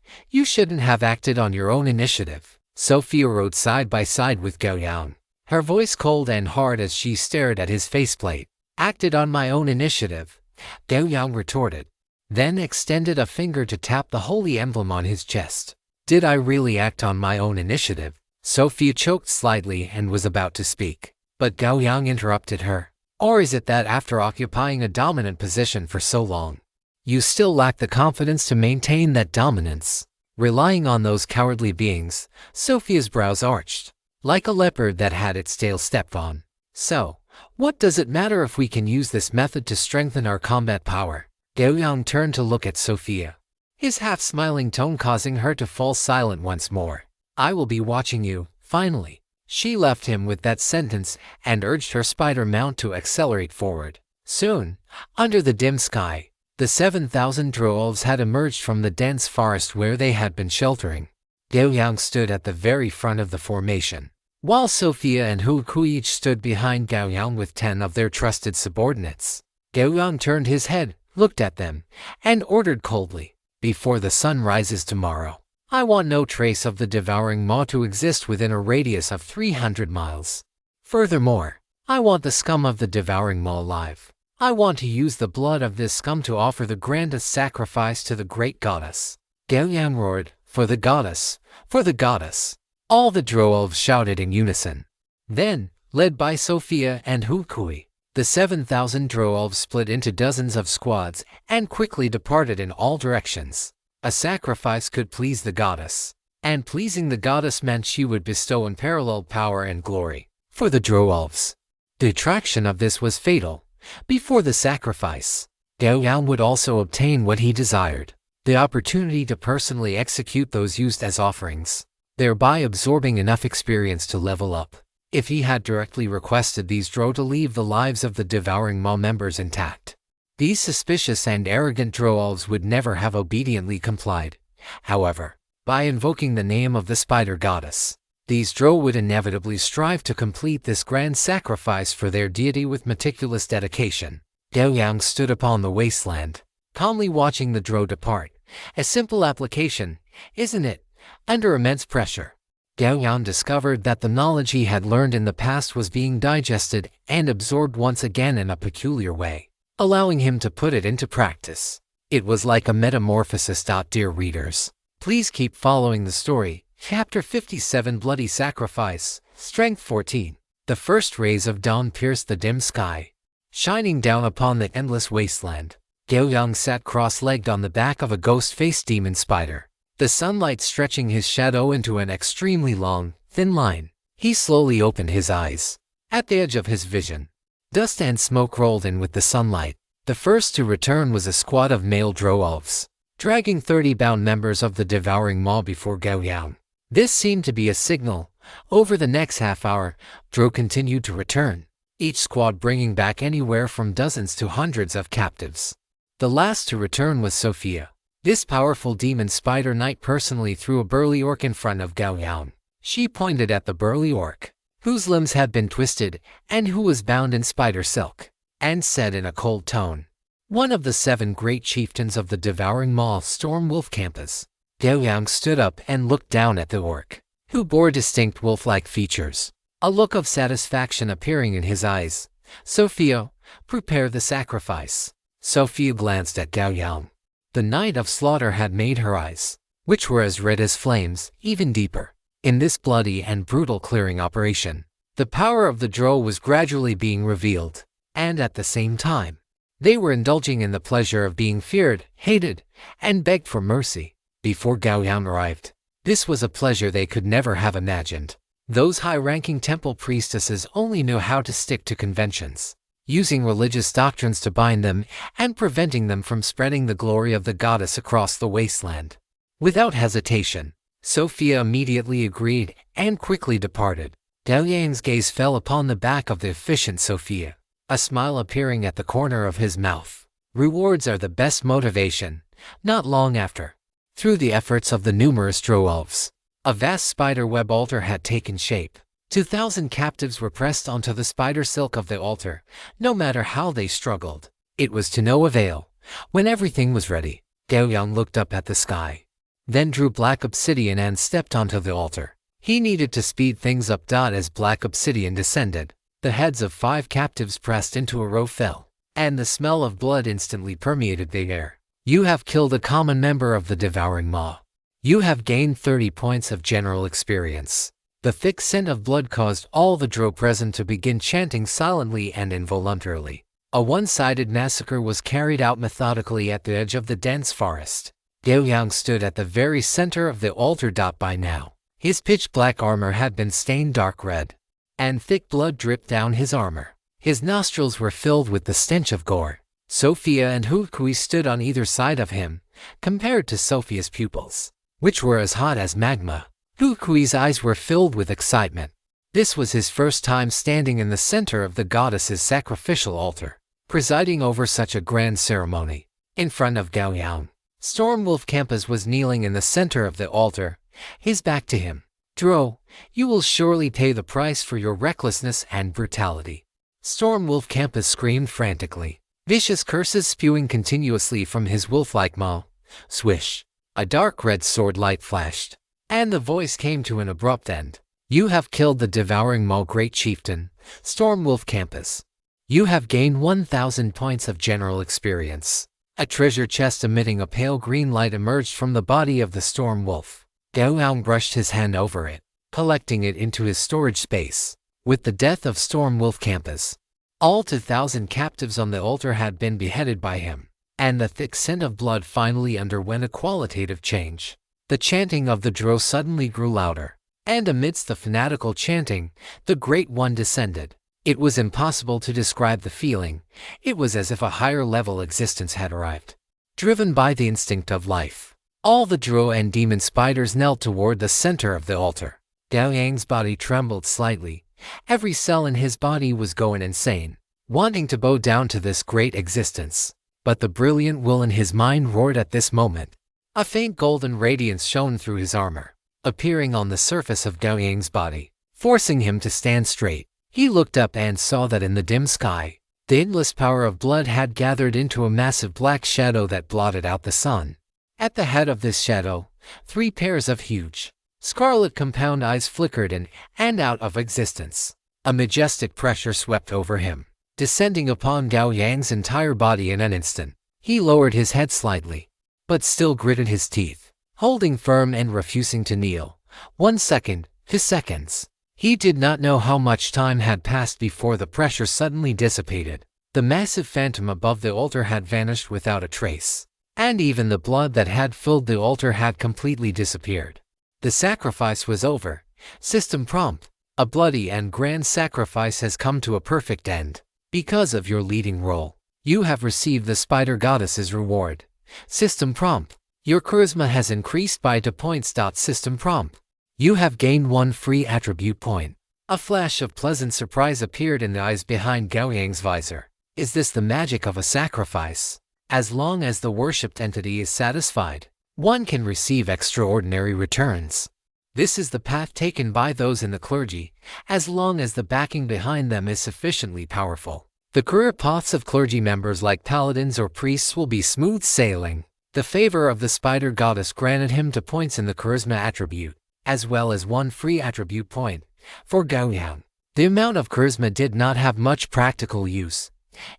shouldn't have acted on your own initiative." Sophia rode side by side with Gao Yang, her voice cold and hard as she stared at his faceplate. "Acted on my own initiative," Gao Yang retorted, then extended a finger to tap the holy emblem on his chest. "Did I really act on my own initiative?" Sophia choked slightly and was about to speak, but Gao Yang interrupted her. "Or is it that after occupying a dominant position for so long, you still lack the confidence to maintain that dominance, relying on those cowardly beings?" Sophia's brows arched, like a leopard that had its tail stepped on. "So, what does it matter if we can use this method to strengthen our combat power?" Gao Yang turned to look at Sophia, his half-smiling tone causing her to fall silent once more. "I will be watching you." Finally, she left him with that sentence and urged her spider mount to accelerate forward. Soon, under the dim sky, the 7,000 drow elves had emerged from the dense forest where they had been sheltering. Gao Yang stood at the very front of the formation, while Sophia and Hu Kui each stood behind Gao Yang with 10 of their trusted subordinates. Gao Yang turned his head, looked at them, and ordered coldly, "Before the sun rises tomorrow, I want no trace of the devouring maw to exist within a radius of 300 miles. Furthermore, I want the scum of the devouring maw alive. I want to use the blood of this scum to offer the grandest sacrifice to the great goddess." Gao Yang roared, "For the goddess! For the goddess!" All the drow elves shouted in unison. Then, led by Sophia and Hu Kui, the 7,000 drow elves split into dozens of squads and quickly departed in all directions. A sacrifice could please the goddess, and pleasing the goddess meant she would bestow unparalleled power and glory. For the drow elves, the attraction of this was fatal. Before the sacrifice, Gao Yang would also obtain what he desired, the opportunity to personally execute those used as offerings, thereby absorbing enough experience to level up. If he had directly requested these drow to leave the lives of the devouring maw members intact, these suspicious and arrogant drow elves would never have obediently complied. However, by invoking the name of the spider goddess, these drow would inevitably strive to complete this grand sacrifice for their deity with meticulous dedication. Gao Yang stood upon the wasteland, calmly watching the drow depart. A simple application, isn't it? Under immense pressure, Gao Yang discovered that the knowledge he had learned in the past was being digested and absorbed once again in a peculiar way, allowing him to put it into practice. It was like a metamorphosis. Dear readers, please keep following the story. Chapter 57, Bloody Sacrifice, Strength 14. The first rays of dawn pierced the dim sky, shining down upon the endless wasteland. Gao Yang sat cross-legged on the back of a ghost-faced demon spider, the sunlight stretching his shadow into an extremely long, thin line. He slowly opened his eyes. At the edge of his vision, dust and smoke rolled in with the sunlight. The first to return was a squad of male drow elves, dragging 30 bound members of the devouring maw before Gao Yang. This seemed to be a signal. Over the next half hour, drow continued to return, each squad bringing back anywhere from dozens to hundreds of captives. The last to return was Sophia. This powerful demon spider knight personally threw a burly orc in front of Gao Yang. She pointed at the burly orc, whose limbs had been twisted and who was bound in spider silk, and said in a cold tone, "One of the 7 great chieftains of the devouring maw, Storm Wolf Campus." Gao Yang stood up and looked down at the orc, who bore distinct wolf-like features, a look of satisfaction appearing in his eyes. "Sophia, prepare the sacrifice." Sophia glanced at Gao Yang. The night of slaughter had made her eyes, which were as red as flames, even deeper. In this bloody and brutal clearing operation, the power of the Drow was gradually being revealed, and at the same time, they were indulging in the pleasure of being feared, hated, and begged for mercy. Before Gao Yang arrived, this was a pleasure they could never have imagined. Those high-ranking temple priestesses only knew how to stick to conventions, using religious doctrines to bind them and preventing them from spreading the glory of the goddess across the wasteland. Without hesitation, Sophia immediately agreed and quickly departed. Gao Yang's gaze fell upon the back of the efficient Sophia, a smile appearing at the corner of his mouth. Rewards are the best motivation. Not long after, through the efforts of the numerous Drow elves, a vast spider web altar had taken shape. 2,000 captives were pressed onto the spider silk of the altar. No matter how they struggled, it was to no avail. When everything was ready, Gao Yang looked up at the sky, then drew black obsidian and stepped onto the altar. He needed to speed things up. As black obsidian descended, the heads of 5 captives pressed into a row fell, and the smell of blood instantly permeated the air. You have killed a common member of the Devouring Maw. You have gained 30 points of general experience. The thick scent of blood caused all the Drow present to begin chanting silently and involuntarily. A one-sided massacre was carried out methodically at the edge of the dense forest. Gao Yang stood at the very center of the altar. By now, his pitch-black armor had been stained dark red, and thick blood dripped down his armor. His nostrils were filled with the stench of gore. Sophia and Hu Kui stood on either side of him, compared to Sophia's pupils, which were as hot as magma. Hu Kui's eyes were filled with excitement. This was his first time standing in the center of the goddess's sacrificial altar, presiding over such a grand ceremony. In front of Gao Yang, Stormwolf Campus was kneeling in the center of the altar, his back to him. Drow, you will surely pay the price for your recklessness and brutality. Stormwolf Campus screamed frantically, vicious curses spewing continuously from his wolf-like maw. Swish! A dark red sword light flashed, and the voice came to an abrupt end. You have killed the Devouring Maw Great Chieftain, Stormwolf Campus. You have gained 1,000 points of general experience. A treasure chest emitting a pale green light emerged from the body of the Storm Wolf. Gao Yang brushed his hand over it, collecting it into his storage space. With the death of Storm Wolf Campus, all 2,000 captives on the altar had been beheaded by him, and the thick scent of blood finally underwent a qualitative change. The chanting of the Drow suddenly grew louder, and amidst the fanatical chanting, the Great One descended. It was impossible to describe the feeling. It was as if a higher-level existence had arrived. Driven by the instinct of life, all the Drow and demon spiders knelt toward the center of the altar. Gao Yang's body trembled slightly. Every cell in his body was going insane, wanting to bow down to this great existence. But the brilliant will in his mind roared at this moment. A faint golden radiance shone through his armor, appearing on the surface of Gao Yang's body, forcing him to stand straight. He looked up and saw that in the dim sky, the endless power of blood had gathered into a massive black shadow that blotted out the sun. At the head of this shadow, 3 pairs of huge, scarlet compound eyes flickered in and out of existence. A majestic pressure swept over him, descending upon Gao Yang's entire body in an instant. He lowered his head slightly, but still gritted his teeth, holding firm and refusing to kneel. 1 second, 2 seconds. He did not know how much time had passed before the pressure suddenly dissipated. The massive phantom above the altar had vanished without a trace, and even the blood that had filled the altar had completely disappeared. The sacrifice was over. System prompt. A bloody and grand sacrifice has come to a perfect end. Because of your leading role, you have received the Spider Goddess's reward. System prompt. Your charisma has increased by 2 points. System prompt. You have gained 1 free attribute point. A flash of pleasant surprise appeared in the eyes behind Gao Yang's visor. Is this the magic of a sacrifice? As long as the worshipped entity is satisfied, one can receive extraordinary returns. This is the path taken by those in the clergy, as long as the backing behind them is sufficiently powerful. The career paths of clergy members like paladins or priests will be smooth sailing. The favor of the Spider Goddess granted him 2 points in the charisma attribute, as well as 1 free attribute point. For Gao Yang, the amount of charisma did not have much practical use.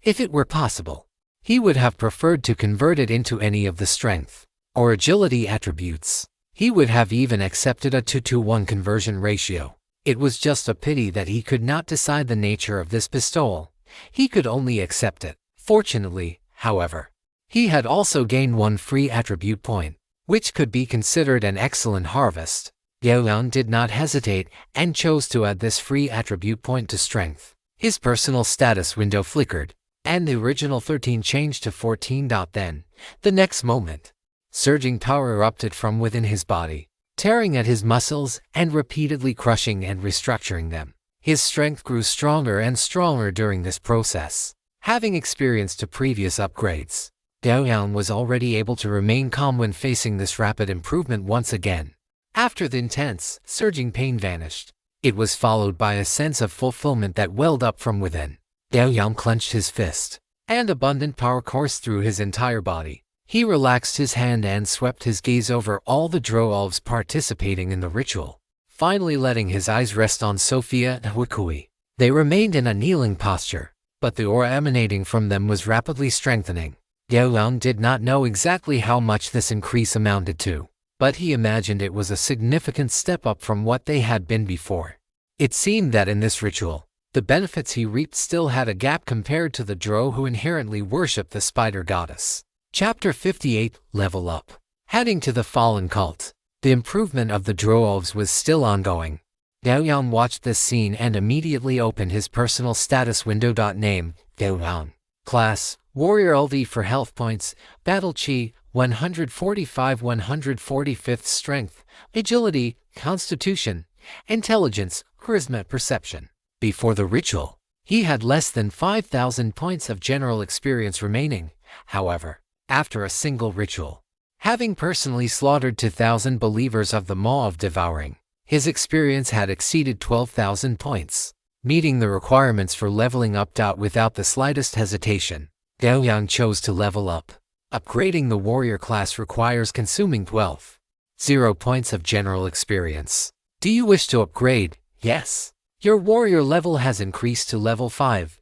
If it were possible, he would have preferred to convert it into any of the strength or agility attributes. He would have even accepted a 2-to-1 conversion ratio. It was just a pity that he could not decide the nature of this pistol. He could only accept it. Fortunately, however, he had also gained one free attribute point, which could be considered an excellent harvest. Gao Yang did not hesitate and chose to add this free attribute point to strength. His personal status window flickered, and the original 13 changed to 14. Then, the next moment, surging power erupted from within his body, tearing at his muscles and repeatedly crushing and restructuring them. His strength grew stronger and stronger during this process. Having experienced 2 previous upgrades, Gao Yang was already able to remain calm when facing this rapid improvement once again. After the intense, surging pain vanished, it was followed by a sense of fulfillment that welled up from within. Gao Yang clenched his fist, and abundant power coursed through his entire body. He relaxed his hand and swept his gaze over all the drow elves participating in the ritual, finally letting his eyes rest on Sophia and Wukui. They remained in a kneeling posture, but the aura emanating from them was rapidly strengthening. Gao Yang did not know exactly how much this increase amounted to, but he imagined it was a significant step up from what they had been before. It seemed that in this ritual, the benefits he reaped still had a gap compared to the drow who inherently worshipped the spider goddess. Chapter 58, Level Up. Heading to the fallen cult, the improvement of the drow elves was still ongoing. Gao Yang watched this scene and immediately opened his personal status window. Name, Gao Yang. Class, Warrior LV for health points, Battle Chi, 145 145th Strength, Agility, Constitution, Intelligence, Charisma, Perception. Before the ritual, he had less than 5,000 points of general experience remaining. However, after a single ritual, having personally slaughtered 2,000 believers of the Maw of Devouring, his experience had exceeded 12,000 points, meeting the requirements for leveling up. Without the slightest hesitation, Gao Yang chose to level up. Upgrading the warrior class requires consuming 12,000 points of general experience. Do you wish to upgrade? Yes. Your warrior level has increased to level 5.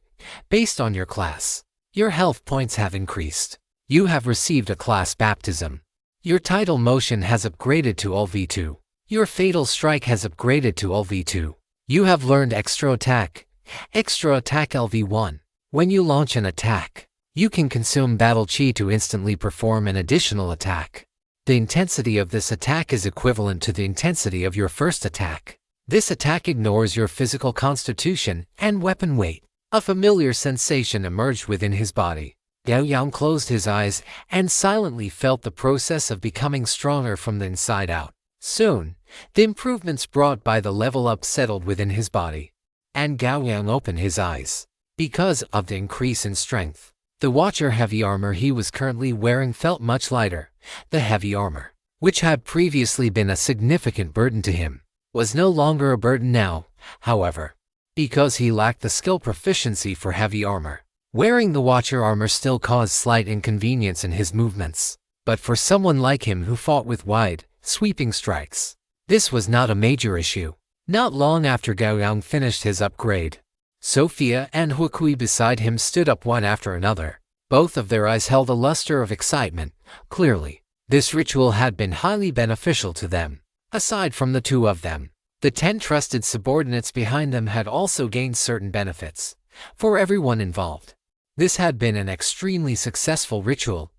Based on your class, your health points have increased. You have received a class baptism. Your tidal motion has upgraded to LV2. Your fatal strike has upgraded to LV2. You have learned extra attack LV1. When you launch an attack, you can consume battle chi to instantly perform an additional attack. The intensity of this attack is equivalent to the intensity of your first attack. This attack ignores your physical constitution and weapon weight. A familiar sensation emerged within his body. Gao Yang closed his eyes and silently felt the process of becoming stronger from the inside out. Soon, the improvements brought by the level up settled within his body, and Gao Yang opened his eyes. Because of the increase in strength, the Watcher heavy armor he was currently wearing felt much lighter. The heavy armor, which had previously been a significant burden to him, was no longer a burden now. However, because he lacked the skill proficiency for heavy armor, wearing the Watcher armor still caused slight inconvenience in his movements. But for someone like him who fought with wide, sweeping strikes, this was not a major issue. Not long after Gao Yang finished his upgrade, Sophia and Wukui beside him stood up one after another. Both of their eyes held a luster of excitement. Clearly, this ritual had been highly beneficial to them. Aside from the two of them, the 10 trusted subordinates behind them had also gained certain benefits. For everyone involved, this had been an extremely successful ritual.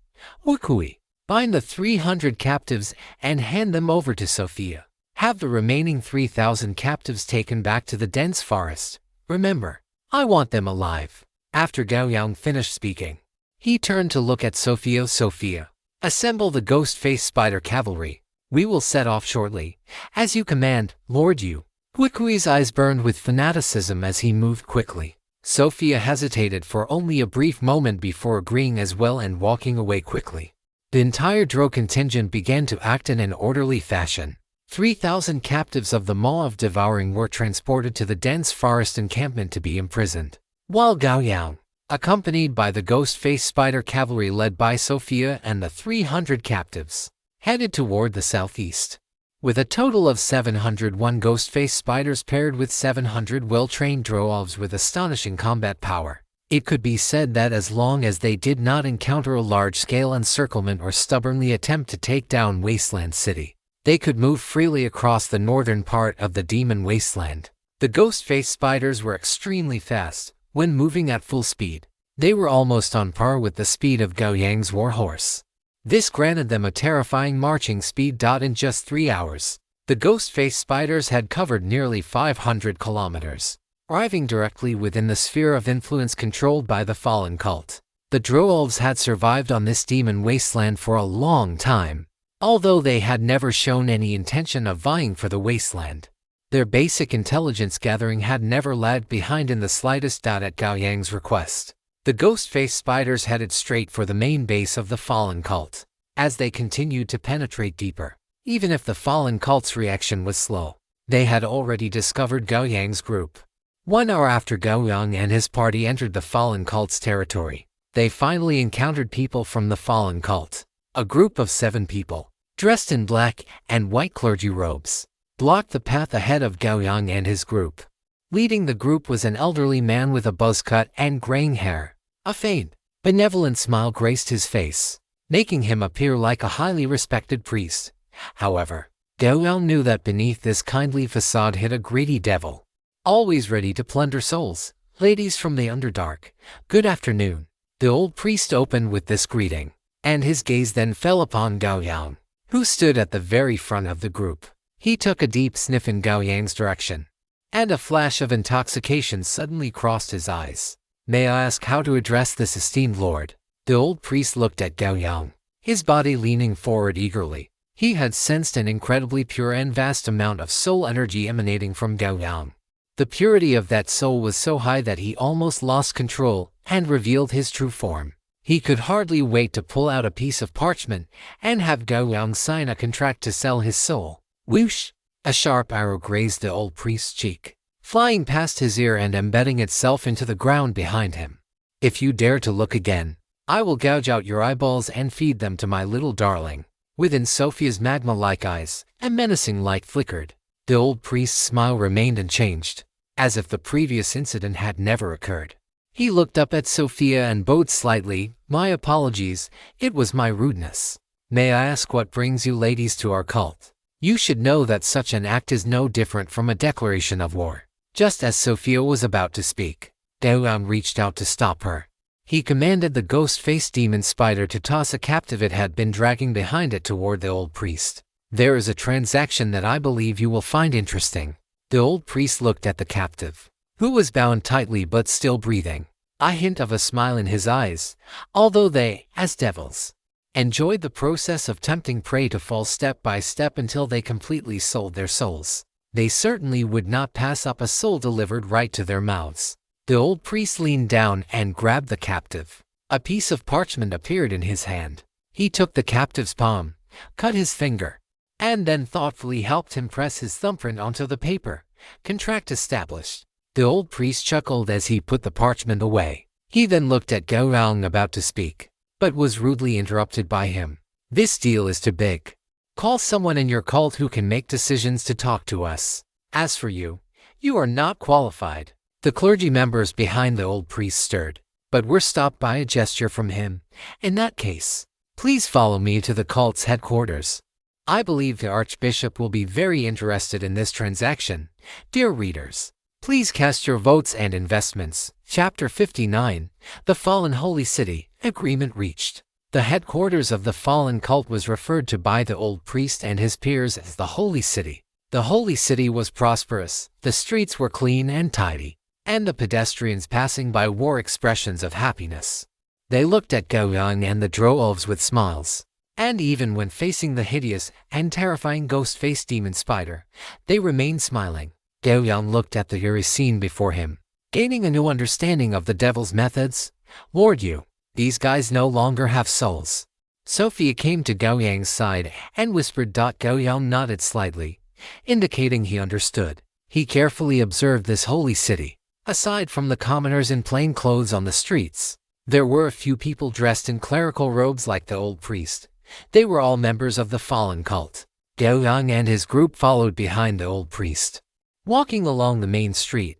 Wukui, bind the 300 captives and hand them over to Sophia. Have the remaining 3,000 captives taken back to the dense forest. Remember, I want them alive. After Gao Yang finished speaking, he turned to look at Sophia. Sophia, assemble the ghost-faced spider cavalry. We will set off shortly. As you command, Lord Yu. Wukui's eyes burned with fanaticism as he moved quickly. Sophia hesitated for only a brief moment before agreeing as well and walking away quickly. The entire drow contingent began to act in an orderly fashion. 3,000 captives of the Maw of Devouring were transported to the dense forest encampment to be imprisoned, while Gao Yang, accompanied by the ghost-faced spider cavalry led by Sophia and the 300 captives, headed toward the southeast. With a total of 701 ghost-faced spiders paired with 700 well-trained drow elves with astonishing combat power, it could be said that as long as they did not encounter a large-scale encirclement or stubbornly attempt to take down Wasteland City, They could move freely across the northern part of the demon wasteland. The ghost-faced spiders were extremely fast when moving at full speed. They were almost on par with the speed of Gao Yang's warhorse. This granted them a terrifying marching speed. In just 3 hours, the ghost-faced spiders had covered nearly 500 kilometers, arriving directly within the sphere of influence controlled by the fallen cult. The drow-elves had survived on this demon wasteland for a long time, although they had never shown any intention of vying for the wasteland. Their basic intelligence gathering had never lagged behind in the slightest. At Gao Yang's request, the ghost-faced spiders headed straight for the main base of the fallen cult. As they continued to penetrate deeper, even if the fallen cult's reaction was slow, they had already discovered Gao Yang's group. 1 hour after Gao Yang and his party entered the fallen cult's territory, they finally encountered people from the fallen cult. A group of 7 people, dressed in black and white clergy robes, blocked the path ahead of Gao Yang and his group. Leading the group was an elderly man with a buzz cut and graying hair. A faint, benevolent smile graced his face, making him appear like a highly respected priest. However, Gao Yang knew that beneath this kindly facade hid a greedy devil, always ready to plunder souls. Ladies from the Underdark, good afternoon. The old priest opened with this greeting, and his gaze then fell upon Gao Yang, who stood at the very front of the group. He took a deep sniff in Gao Yang's direction, and a flash of intoxication suddenly crossed his eyes. May I ask how to address this esteemed lord? The old priest looked at Gao Yang, his body leaning forward eagerly. He had sensed an incredibly pure and vast amount of soul energy emanating from Gao Yang. The purity of that soul was so high that he almost lost control and revealed his true form. He could hardly wait to pull out a piece of parchment and have Gao Yang sign a contract to sell his soul. Whoosh! A sharp arrow grazed the old priest's cheek, flying past his ear and embedding itself into the ground behind him. If you dare to look again, I will gouge out your eyeballs and feed them to my little darling. Within Sophia's magma-like eyes, a menacing light flickered. The old priest's smile remained unchanged, as if the previous incident had never occurred. He looked up at Sophia and bowed slightly. My apologies, it was my rudeness. May I ask what brings you ladies to our cult? You should know that such an act is no different from a declaration of war. Just as Sophia was about to speak, Gao Yang reached out to stop her. He commanded the ghost-faced demon spider to toss a captive it had been dragging behind it toward the old priest. There is a transaction that I believe you will find interesting. The old priest looked at the captive, who was bound tightly but still breathing, a hint of a smile in his eyes, although they, as devils, enjoyed the process of tempting prey to fall step by step until they completely sold their souls. They certainly would not pass up a soul delivered right to their mouths. The old priest leaned down and grabbed the captive. A piece of parchment appeared in his hand. He took the captive's palm, cut his finger, and then thoughtfully helped him press his thumbprint onto the paper. Contract established. The old priest chuckled as he put the parchment away. He then looked at Gao Yang about to speak, but was rudely interrupted by him. This deal is too big. Call someone in your cult who can make decisions to talk to us. As for you, you are not qualified. The clergy members behind the old priest stirred, but were stopped by a gesture from him. In that case, please follow me to the cult's headquarters. I believe the Archbishop will be very interested in this transaction. Dear readers, please cast your votes and investments. Chapter 59, The Fallen Holy City, Agreement Reached. The headquarters of the fallen cult was referred to by the old priest and his peers as the Holy City. The Holy City was prosperous, the streets were clean and tidy, and the pedestrians passing by wore expressions of happiness. They looked at Gao Yang and the drow-elves with smiles, and even when facing the hideous and terrifying ghost-faced demon spider, they remained smiling. Gao Yang looked at the eerie scene before him, gaining a new understanding of the devil's methods. Lord you, these guys no longer have souls. Sophia came to Gao Yang's side and whispered. Gao Yang nodded slightly, indicating he understood. He carefully observed this holy city. Aside from the commoners in plain clothes on the streets, there were a few people dressed in clerical robes like the old priest. They were all members of the fallen cult. Gao Yang and his group followed behind the old priest. Walking along the main street,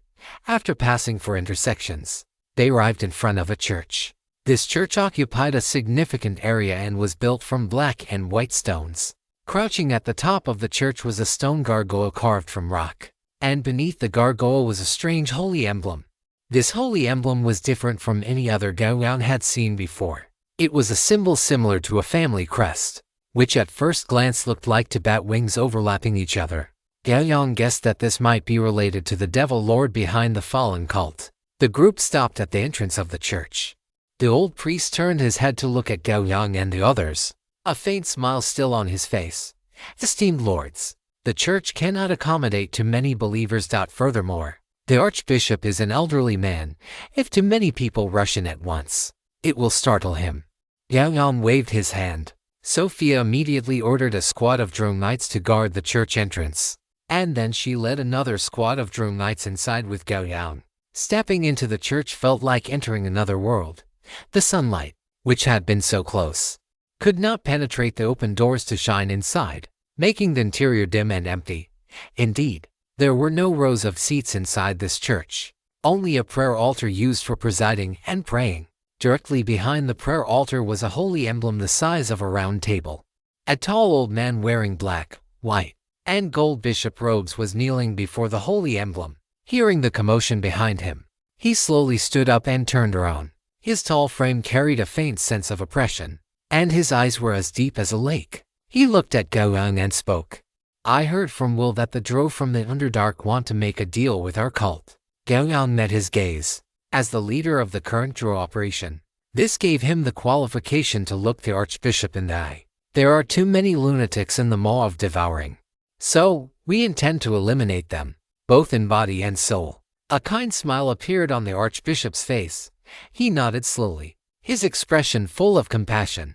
after passing for intersections, they arrived in front of a church. This church occupied a significant area and was built from black and white stones, Crouching at the top of the church was a stone gargoyle carved from rock, and beneath the gargoyle was a strange holy emblem. This holy emblem was different from any other Gao Yang had seen before. It was a symbol similar to a family crest, which at first glance looked like two bat wings overlapping each other. Gao Yang guessed that this might be related to the devil lord behind the fallen cult. The group stopped at the entrance of the church. The old priest turned his head to look at Gao Yang and the others, a faint smile still on his face. Esteemed lords, the church cannot accommodate too many believers. Furthermore, the archbishop is an elderly man. If too many people rush in at once, it will startle him. Gao Yang waved his hand. Sophia immediately ordered a squad of drone knights to guard the church entrance, and then she led another squad of drone knights inside with Gao Yang. Stepping into the church felt like entering another world. The sunlight, which had been so close, could not penetrate the open doors to shine inside, making the interior dim and empty. Indeed, there were no rows of seats inside this church, only a prayer altar used for presiding and praying. Directly behind the prayer altar was a holy emblem the size of a round table. A tall old man wearing black, white, and gold bishop robes was kneeling before the holy emblem. Hearing the commotion behind him, he slowly stood up and turned around. His tall frame carried a faint sense of oppression, and his eyes were as deep as a lake. He looked at Gao Yang and spoke. I heard from Will that the Drow from the Underdark want to make a deal with our cult. Gao Yang met his gaze. As the leader of the current Drow operation, this gave him the qualification to look the archbishop in the eye. There are too many lunatics in the maw of devouring, so we intend to eliminate them, both in body and soul. A kind smile appeared on the archbishop's face. He nodded slowly, his expression full of compassion.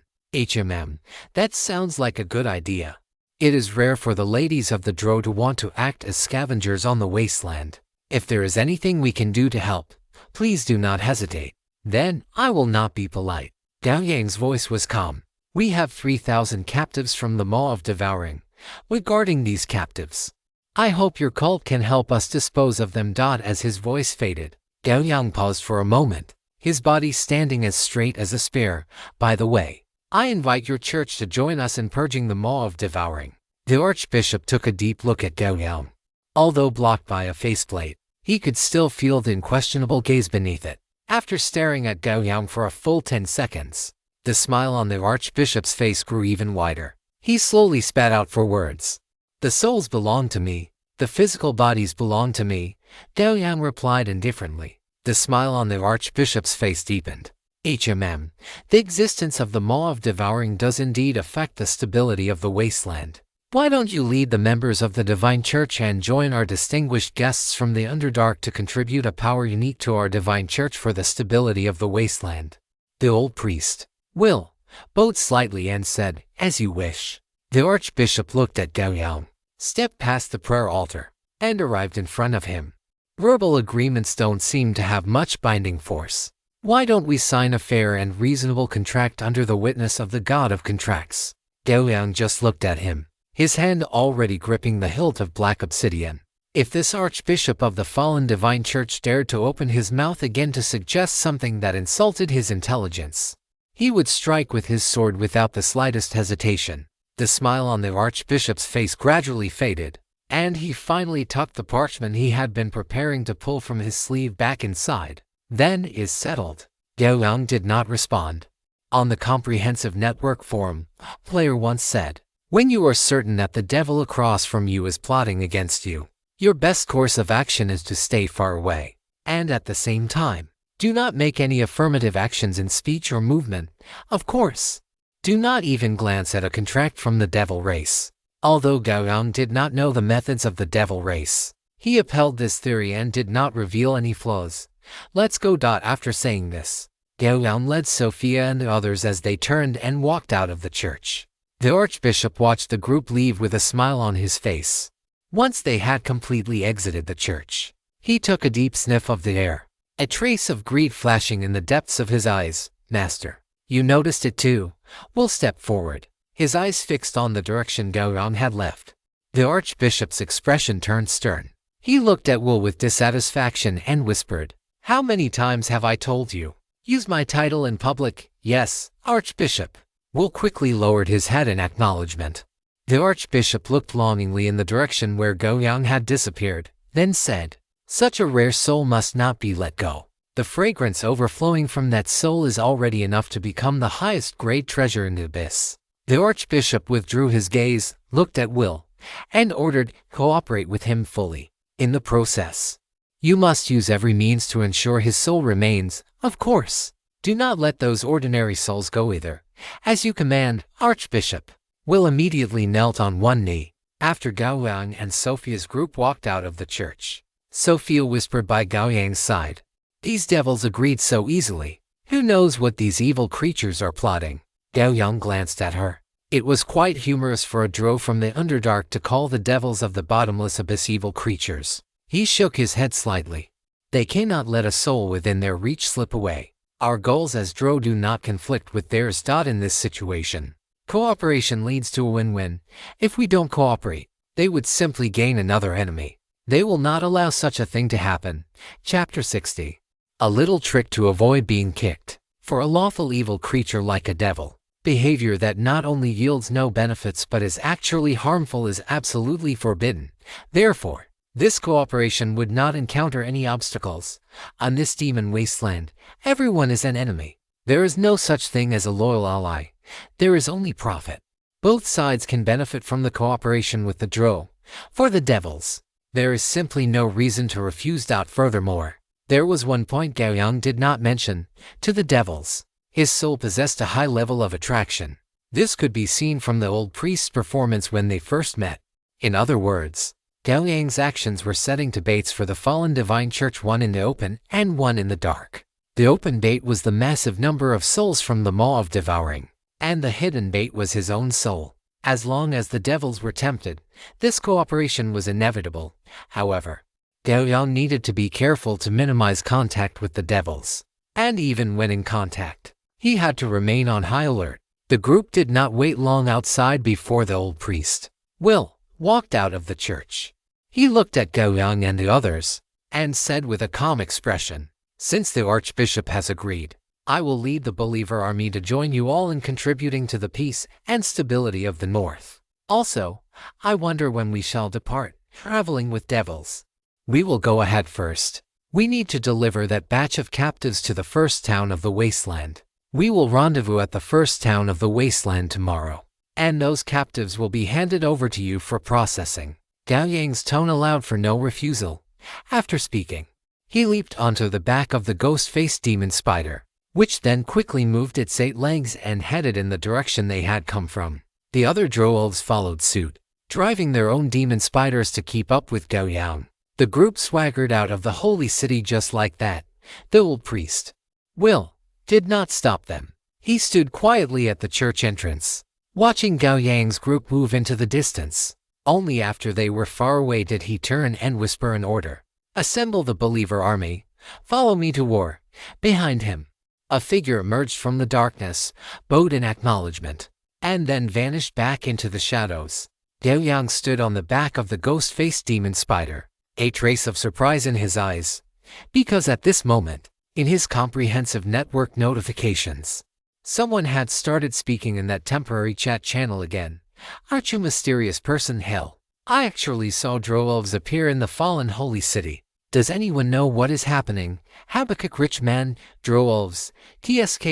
That sounds like a good idea. It is rare for the ladies of the Drow to want to act as scavengers on the wasteland. If there is anything we can do to help, please do not hesitate. Then, I will not be polite. Gao Yang's voice was calm. We have 3,000 captives from the maw of devouring. Regarding these captives, I hope your cult can help us dispose of them. As his voice faded, Gao Yang paused for a moment, his body standing as straight as a spear. By the way, I invite your church to join us in purging the maw of devouring. The archbishop took a deep look at Gao Yang. Although blocked by a faceplate, he could still feel the unquestionable gaze beneath it. After staring at Gao Yang for a full 10 seconds, the smile on the archbishop's face grew even wider. He slowly spat out 4 words. The souls belong to me. The physical bodies belong to me. Gao Yang replied indifferently. The smile on the archbishop's face deepened. The existence of the maw of devouring does indeed affect the stability of the wasteland. Why don't you lead the members of the Divine Church and join our distinguished guests from the Underdark to contribute a power unique to our Divine Church for the stability of the wasteland? The old priest, Will, bowed slightly and said, as you wish. The archbishop looked at Gao Yang, stepped past the prayer altar, and arrived in front of him. Verbal agreements don't seem to have much binding force. Why don't we sign a fair and reasonable contract under the witness of the god of contracts? Gao Yang just looked at him, his hand already gripping the hilt of black obsidian. If this archbishop of the fallen divine church dared to open his mouth again to suggest something that insulted his intelligence, he would strike with his sword without the slightest hesitation. The smile on the archbishop's face gradually faded, and he finally tucked the parchment he had been preparing to pull from his sleeve back inside. Then is settled. Gao Yang did not respond. On the Comprehensive Network forum, Player once said, when you are certain that the devil across from you is plotting against you, your best course of action is to stay far away. And at the same time, do not make any affirmative actions in speech or movement. Of course, do not even glance at a contract from the devil race. Although Gao Yang did not know the methods of the devil race, he upheld this theory and did not reveal any flaws. Let's go. After saying this, Gao Yang led Sophia and the others as they turned and walked out of the church. The archbishop watched the group leave with a smile on his face. Once they had completely exited the church, he took a deep sniff of the air, a trace of greed flashing in the depths of his eyes. Master, you noticed it too? Will stepped forward, his eyes fixed on the direction Gao Yang had left. The archbishop's expression turned stern. He looked at Will with dissatisfaction and whispered, how many times have I told you? Use my title in public. Yes, Archbishop. Will quickly lowered his head in acknowledgement. The archbishop looked longingly in the direction where Gao Yang had disappeared, then said, "Such a rare soul must not be let go. The fragrance overflowing from that soul is already enough to become the highest grade treasure in the abyss." The archbishop withdrew his gaze, looked at Will, and ordered, "Cooperate with him fully. In the process, you must use every means to ensure his soul remains, of course. Do not let those ordinary souls go either. As you command, Archbishop." Will immediately knelt on one knee. After Gao Yang and Sophia's group walked out of the church, Sophia whispered by Gao Yang's side, "These devils agreed so easily. Who knows what these evil creatures are plotting?" Gao Yang glanced at her. It was quite humorous for a drow from the Underdark to call the devils of the bottomless abyss evil creatures. He shook his head slightly. "They cannot let a soul within their reach slip away. Our goals as drow do not conflict with theirs. In this situation, cooperation leads to a win-win. If we don't cooperate, they would simply gain another enemy. They will not allow such a thing to happen." Chapter 60. A little trick to avoid being kicked. For a lawful evil creature like a devil, behavior that not only yields no benefits but is actually harmful is absolutely forbidden. Therefore, this cooperation would not encounter any obstacles. On this demon wasteland, everyone is an enemy. There is no such thing as a loyal ally. There is only profit. Both sides can benefit from the cooperation with the drow. For the devils, there is simply no reason to refuse. Furthermore, there was one point Gao Yang did not mention. To the devils, his soul possessed a high level of attraction. This could be seen from the old priest's performance when they first met. In other words, Gao Yang's actions were setting debates for the fallen divine church, one in the open and one in the dark. The open bait was the massive number of souls from the Maw of Devouring, and the hidden bait was his own soul. As long as the devils were tempted, this cooperation was inevitable. However, Gao Yang needed to be careful to minimize contact with the devils. And even when in contact, he had to remain on high alert. The group did not wait long outside before the old priest, Will, walked out of the church. He looked at Gao Yang and the others, and said with a calm expression, "Since the archbishop has agreed, I will lead the believer army to join you all in contributing to the peace and stability of the north. Also, I wonder when we shall depart, traveling with devils. We will go ahead first. We need to deliver that batch of captives to the first town of the wasteland. We will rendezvous at the first town of the wasteland tomorrow, and those captives will be handed over to you for processing." Gao Yang's tone allowed for no refusal. After speaking, he leaped onto the back of the ghost-faced demon spider, which then quickly moved its 8 legs and headed in the direction they had come from. The other drow elves followed suit, driving their own demon spiders to keep up with Gao Yang. The group swaggered out of the holy city just like that. The old priest, Will, did not stop them. He stood quietly at the church entrance, watching Gao Yang's group move into the distance. Only after they were far away did he turn and whisper an order. "Assemble the believer army. Follow me to war." Behind him, a figure emerged from the darkness, bowed in acknowledgement, and then vanished back into the shadows. Gao Yang stood on the back of the ghost-faced demon spider, a trace of surprise in his eyes, because at this moment, in his comprehensive network notifications, someone had started speaking in that temporary chat channel again. "Aren't you mysterious person? Hell, I actually saw drow elves appear in the fallen holy city. Does anyone know what is happening? Habakkuk rich man, drow elves, tsk.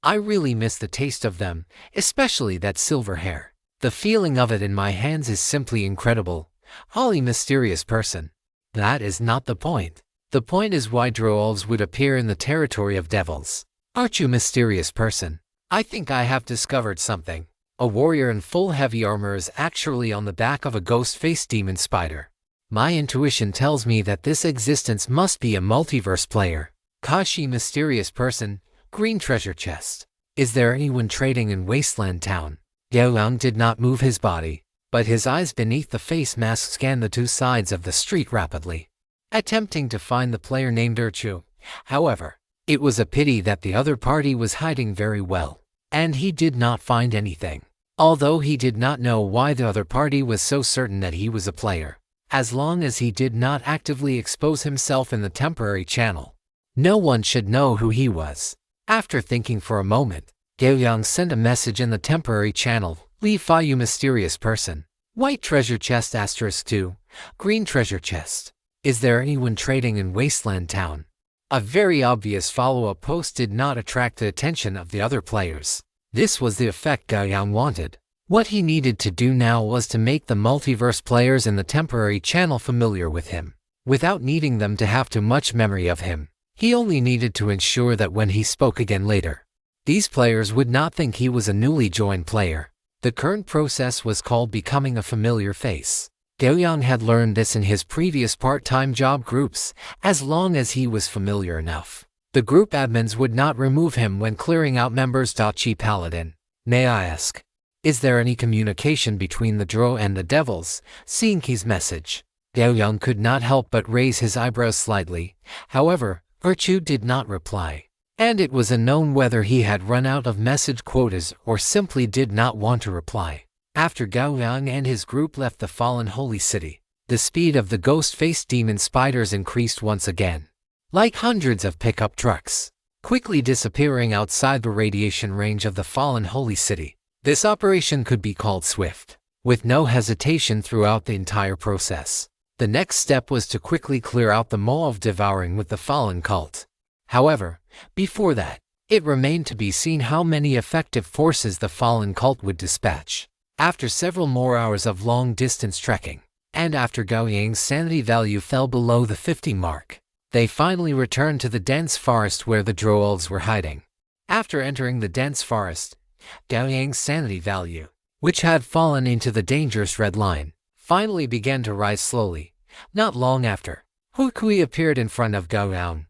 I really miss the taste of them, especially that silver hair. The feeling of it in my hands is simply incredible. Holly mysterious person." That is not the point. The point is why drow elves would appear in the territory of devils. "Aren't you mysterious person? I think I have discovered something." A warrior in full heavy armor is actually on the back of a ghost-faced demon spider. My intuition tells me that this existence must be a multiverse player. Kashi mysterious person, green treasure chest. Is there anyone trading in Wasteland Town? Gao Yang did not move his body, but his eyes beneath the face mask scanned the two sides of the street rapidly, attempting to find the player named Urchu. However, it was a pity that the other party was hiding very well, and he did not find anything. Although he did not know why the other party was so certain that he was a player, as long as he did not actively expose himself in the temporary channel, no one should know who he was. After thinking for a moment, Gao Yang sent a message in the temporary channel, Leave Fi, you mysterious person. White treasure chest *2. Green treasure chest. Is there anyone trading in Wasteland Town? A very obvious follow-up post did not attract the attention of the other players. This was the effect Gao Yang wanted. What he needed to do now was to make the multiverse players in the temporary channel familiar with him, without needing them to have too much memory of him. He only needed to ensure that when he spoke again later, these players would not think he was a newly joined player. The current process was called becoming a familiar face. Gao Yang had learned this in his previous part-time job groups. As long as he was familiar enough, the group admins would not remove him when clearing out members. Chi Paladin, may I ask, is there any communication between the Drow and the Devils? Seeing Key's message, Gao Yang could not help but raise his eyebrows slightly. However, Virtue did not reply, and it was unknown whether he had run out of message quotas or simply did not want to reply. After Gao Yang and his group left the fallen holy city, the speed of the ghost-faced demon spiders increased once again, like hundreds of pickup trucks, quickly disappearing outside the radiation range of the fallen holy city. This operation could be called swift, with no hesitation throughout the entire process. The next step was to quickly clear out the maw of devouring with the fallen cult. However, before that, it remained to be seen how many effective forces the fallen cult would dispatch. After several more hours of long-distance trekking, and after Gao Yang's sanity value fell below the 50 mark, they finally returned to the dense forest where the Drow were hiding. After entering the dense forest, Gao Yang's sanity value, which had fallen into the dangerous red line, finally began to rise slowly. Not long after, Hurkui appeared in front of Gao Yang.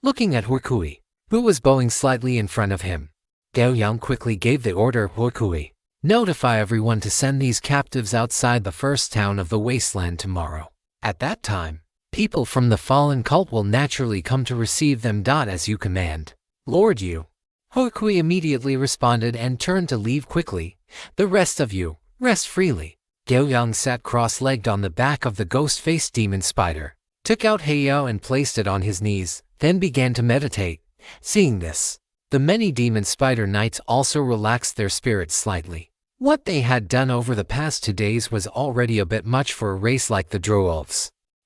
Looking at Hurkui, who was bowing slightly in front of him, Gao Yang quickly gave the order, Hurkui, notify everyone to send these captives outside the first town of the wasteland tomorrow. At that time, people from the fallen cult will naturally come to receive them. As you command, Lord Yu. Hurkui immediately responded and turned to leave quickly. The rest of you, rest freely. Gao Yang sat cross-legged on the back of the ghost-faced demon spider, took out Heiyao and placed it on his knees, then began to meditate. Seeing this, the many demon spider knights also relaxed their spirits slightly. What they had done over the past 2 days was already a bit much for a race like the Drow.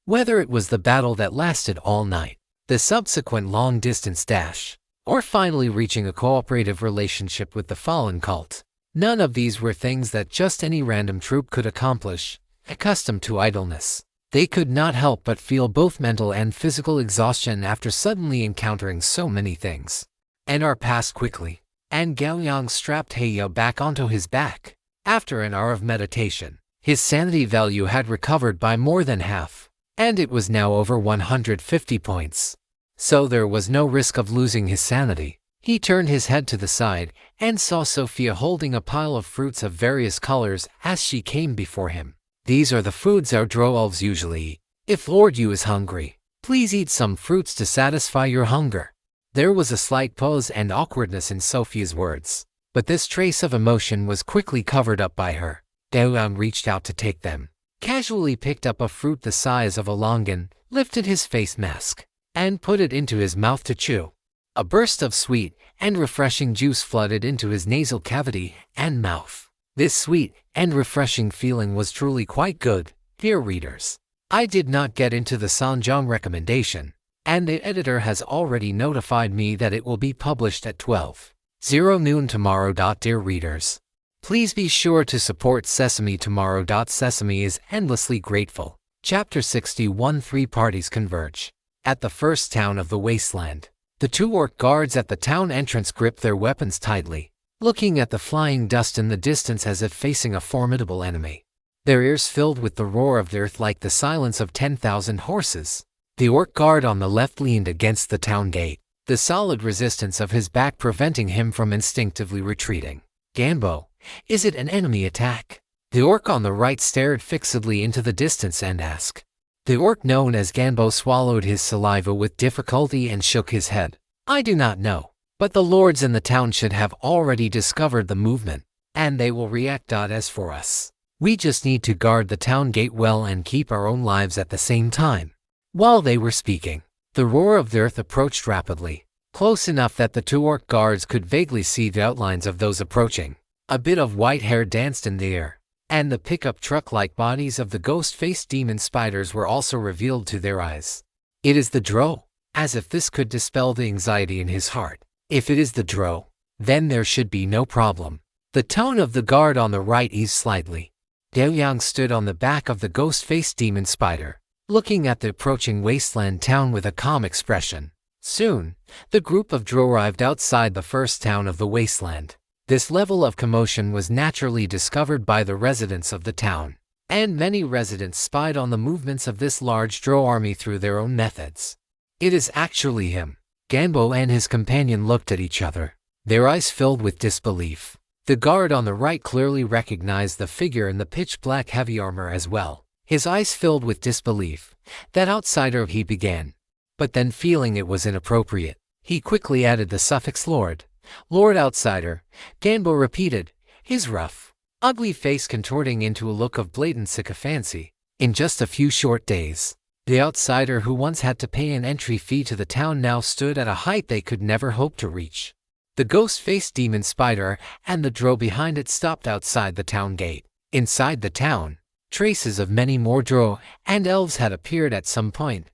Whether it was the battle that lasted all night, the subsequent long-distance dash, or finally reaching a cooperative relationship with the fallen cult, none of these were things that just any random troop could accomplish. Accustomed to idleness, they could not help but feel both mental and physical exhaustion after suddenly encountering so many things. An hour passed quickly, and Gao Yang strapped Heiyao back onto his back. After an hour of meditation, his sanity value had recovered by more than half, and it was now over 150 points. So there was no risk of losing his sanity. He turned his head to the side and saw Sophia holding a pile of fruits of various colors as she came before him. These are the foods our Drow elves usually eat. If Lord Yu is hungry, please eat some fruits to satisfy your hunger. There was a slight pause and awkwardness in Sophia's words, but this trace of emotion was quickly covered up by her. Gao Yang reached out to take them, casually picked up a fruit the size of a longan, lifted his face mask, and put it into his mouth to chew. A burst of sweet and refreshing juice flooded into his nasal cavity and mouth. This sweet and refreshing feeling was truly quite good. Dear readers, I did not get into the Sanjiang recommendation, and the editor has already notified me that it will be published at 12:00 noon tomorrow. Dear readers, please be sure to support Sesame tomorrow. Sesame is endlessly grateful. Chapter 61. 3 parties converge. At the first town of the wasteland, the 2 orc guards at the town entrance grip their weapons tightly, looking at the flying dust in the distance as if facing a formidable enemy. Their ears filled with the roar of the earth like the silence of 10,000 horses. The orc guard on the left leaned against the town gate, the solid resistance of his back preventing him from instinctively retreating. Ganbo, is it an enemy attack? The orc on the right stared fixedly into the distance and asked. The orc known as Ganbo swallowed his saliva with difficulty and shook his head. I do not know, but the lords in the town should have already discovered the movement, and they will react. As for us, we just need to guard the town gate well and keep our own lives at the same time. While they were speaking, the roar of the earth approached rapidly, close enough that the 2 orc guards could vaguely see the outlines of those approaching. A bit of white hair danced in the air, and the pickup truck-like bodies of the ghost-faced demon spiders were also revealed to their eyes. It is the Drow, as if this could dispel the anxiety in his heart. If it is the Drow, then there should be no problem. The tone of the guard on the right eased slightly. Gao Yang stood on the back of the ghost-faced demon spider, looking at the approaching wasteland town with a calm expression. Soon, the group of Drow arrived outside the first town of the wasteland. This level of commotion was naturally discovered by the residents of the town, and many residents spied on the movements of this large Drow army through their own methods. It is actually him. Ganbo and his companion looked at each other, their eyes filled with disbelief. The guard on the right clearly recognized the figure in the pitch-black heavy armor as well. His eyes filled with disbelief. That outsider, he began. But then, feeling it was inappropriate, he quickly added the suffix Lord. Lord outsider, Ganbo repeated, his rough, ugly face contorting into a look of blatant sycophancy. In just a few short days, the outsider who once had to pay an entry fee to the town now stood at a height they could never hope to reach. The ghost-faced demon spider and the Drow behind it stopped outside the town gate. Inside the town, traces of many more Drow and elves had appeared at some point.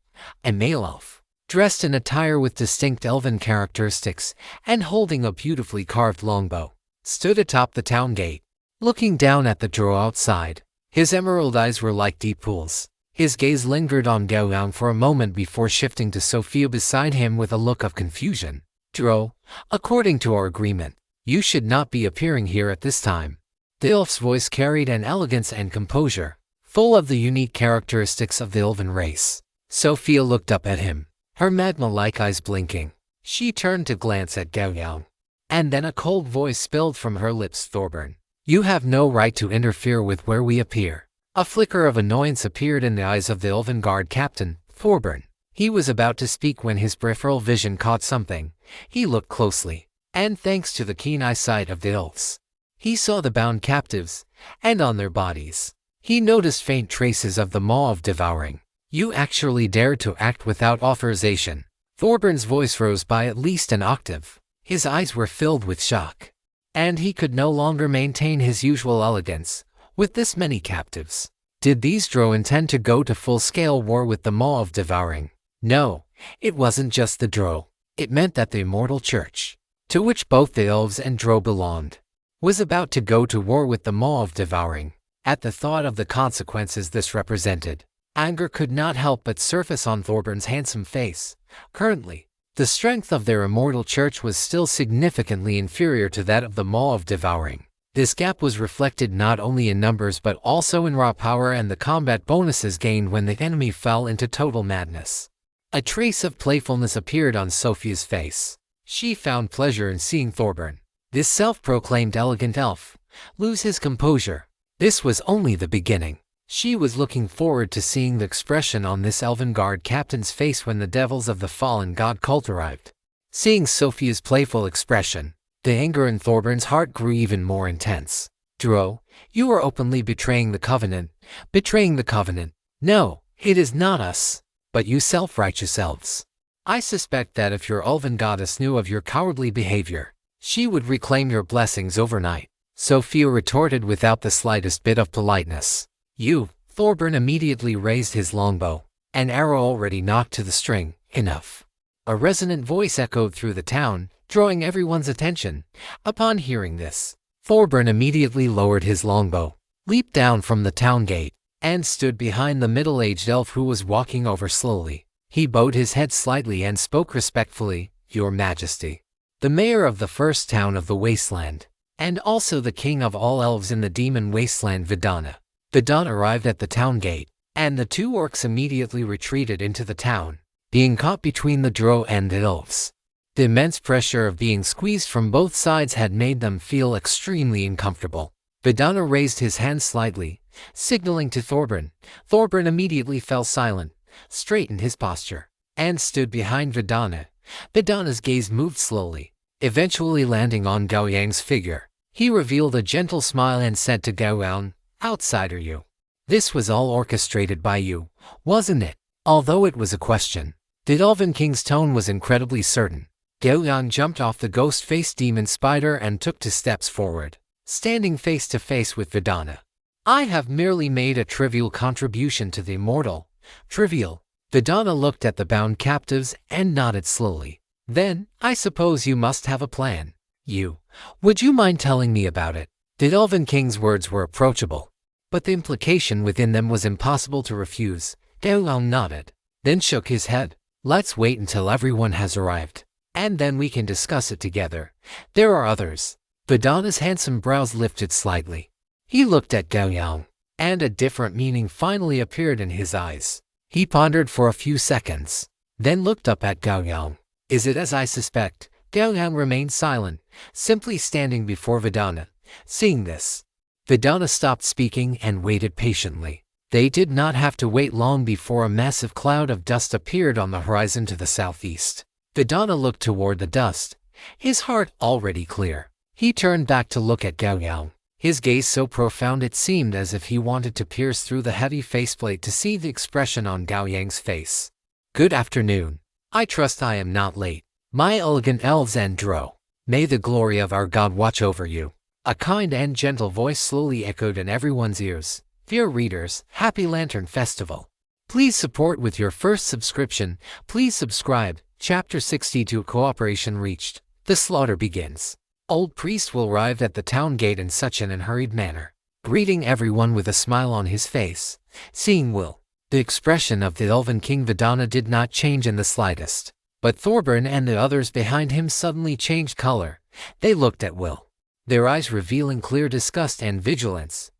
A male elf, dressed in attire with distinct elven characteristics and holding a beautifully carved longbow, stood atop the town gate, looking down at the Drow outside. His emerald eyes were like deep pools. His gaze lingered on Gao Yang for a moment before shifting to Sophia beside him with a look of confusion. Drow, according to our agreement, you should not be appearing here at this time. The elf's voice carried an elegance and composure, full of the unique characteristics of the elven race. Sophia looked up at him, her magma-like eyes blinking. She turned to glance at Gao Yang, and then a cold voice spilled from her lips. Thorburn, you have no right to interfere with where we appear. A flicker of annoyance appeared in the eyes of the elven guard captain, Thorburn. He was about to speak when his peripheral vision caught something. He looked closely, and thanks to the keen eyesight of the elves, he saw the bound captives, and on their bodies, he noticed faint traces of the maw of devouring. You actually dared to act without authorization. Thorburn's voice rose by at least an octave. His eyes were filled with shock, and he could no longer maintain his usual elegance with this many captives. Did these Drow intend to go to full-scale war with the maw of devouring? No, it wasn't just the Drow. It meant that the immortal church, to which both the elves and Drow belonged, was about to go to war with the maw of devouring. At the thought of the consequences this represented, anger could not help but surface on Thorburn's handsome face. Currently, the strength of their immortal church was still significantly inferior to that of the maw of devouring. This gap was reflected not only in numbers but also in raw power and the combat bonuses gained when the enemy fell into total madness. A trace of playfulness appeared on Sophia's face. She found pleasure in seeing Thorburn, this self-proclaimed elegant elf, lose his composure. This was only the beginning. She was looking forward to seeing the expression on this elven guard captain's face when the devils of the fallen god cult arrived. Seeing Sophia's playful expression, the anger in Thorburn's heart grew even more intense. Drow, you are openly betraying the covenant. Betraying the covenant. No, it is not us, but you self-righteous elves. I suspect that if your elven goddess knew of your cowardly behavior, she would reclaim your blessings overnight. Sophia retorted without the slightest bit of politeness. You, Thorburn immediately raised his longbow, an arrow already knocked to the string. Enough. A resonant voice echoed through the town, drawing everyone's attention. Upon hearing this, Thorburn immediately lowered his longbow, leaped down from the town gate, and stood behind the middle-aged elf who was walking over slowly. He bowed his head slightly and spoke respectfully, Your Majesty. The mayor of the first town of the wasteland, and also the king of all elves in the demon wasteland, Vidana. Vidana arrived at the town gate, and the two orcs immediately retreated into the town, being caught between the Drow and the elves. The immense pressure of being squeezed from both sides had made them feel extremely uncomfortable. Vidana raised his hand slightly, signaling to Thorburn. Thorburn immediately fell silent, straightened his posture, and stood behind Vidana. Vidana's gaze moved slowly, eventually landing on Gao Yang's figure. He revealed a gentle smile and said to Gao Yang, Outsider you. This was all orchestrated by you, wasn't it? Although it was a question, the Elven King's tone was incredibly certain. Gao Yang jumped off the ghost-faced demon spider and took 2 steps forward. standing face to face with Vidana. I have merely made a trivial contribution to the immortal. Trivial. Vidana looked at the bound captives and nodded slowly. Then, I suppose you must have a plan. Would you mind telling me about it? The Elven King's words were approachable, but the implication within them was impossible to refuse. Gao Yang nodded, then shook his head. Let's wait until everyone has arrived, and then we can discuss it together. There are others. Vidana's handsome brows lifted slightly. He looked at Gao Yang, and a different meaning finally appeared in his eyes. He pondered for a few seconds, then looked up at Gao Yang. Is it as I suspect? Gao Yang remained silent, simply standing before Vidana. Seeing this, Vidana stopped speaking and waited patiently. They did not have to wait long before a massive cloud of dust appeared on the horizon to the southeast. Vidana looked toward the dust, his heart already clear. He turned back to look at Gao Yang, his gaze so profound it seemed as if he wanted to pierce through the heavy faceplate to see the expression on Gao Yang's face. Good afternoon. I trust I am not late. My elegant elves and drow. May the glory of our God watch over you. A kind and gentle voice slowly echoed in everyone's ears. Dear readers, happy Lantern Festival. Please support with your first subscription. Please subscribe. Chapter 62 Cooperation reached. The slaughter begins. Old priest Will arrived at the town gate in such an unhurried manner, greeting everyone with a smile on his face. Seeing Will, the expression of the Elven King Vidana did not change in the slightest. But Thorburn and the others behind him suddenly changed color. They looked at Will, their eyes revealing clear disgust and vigilance.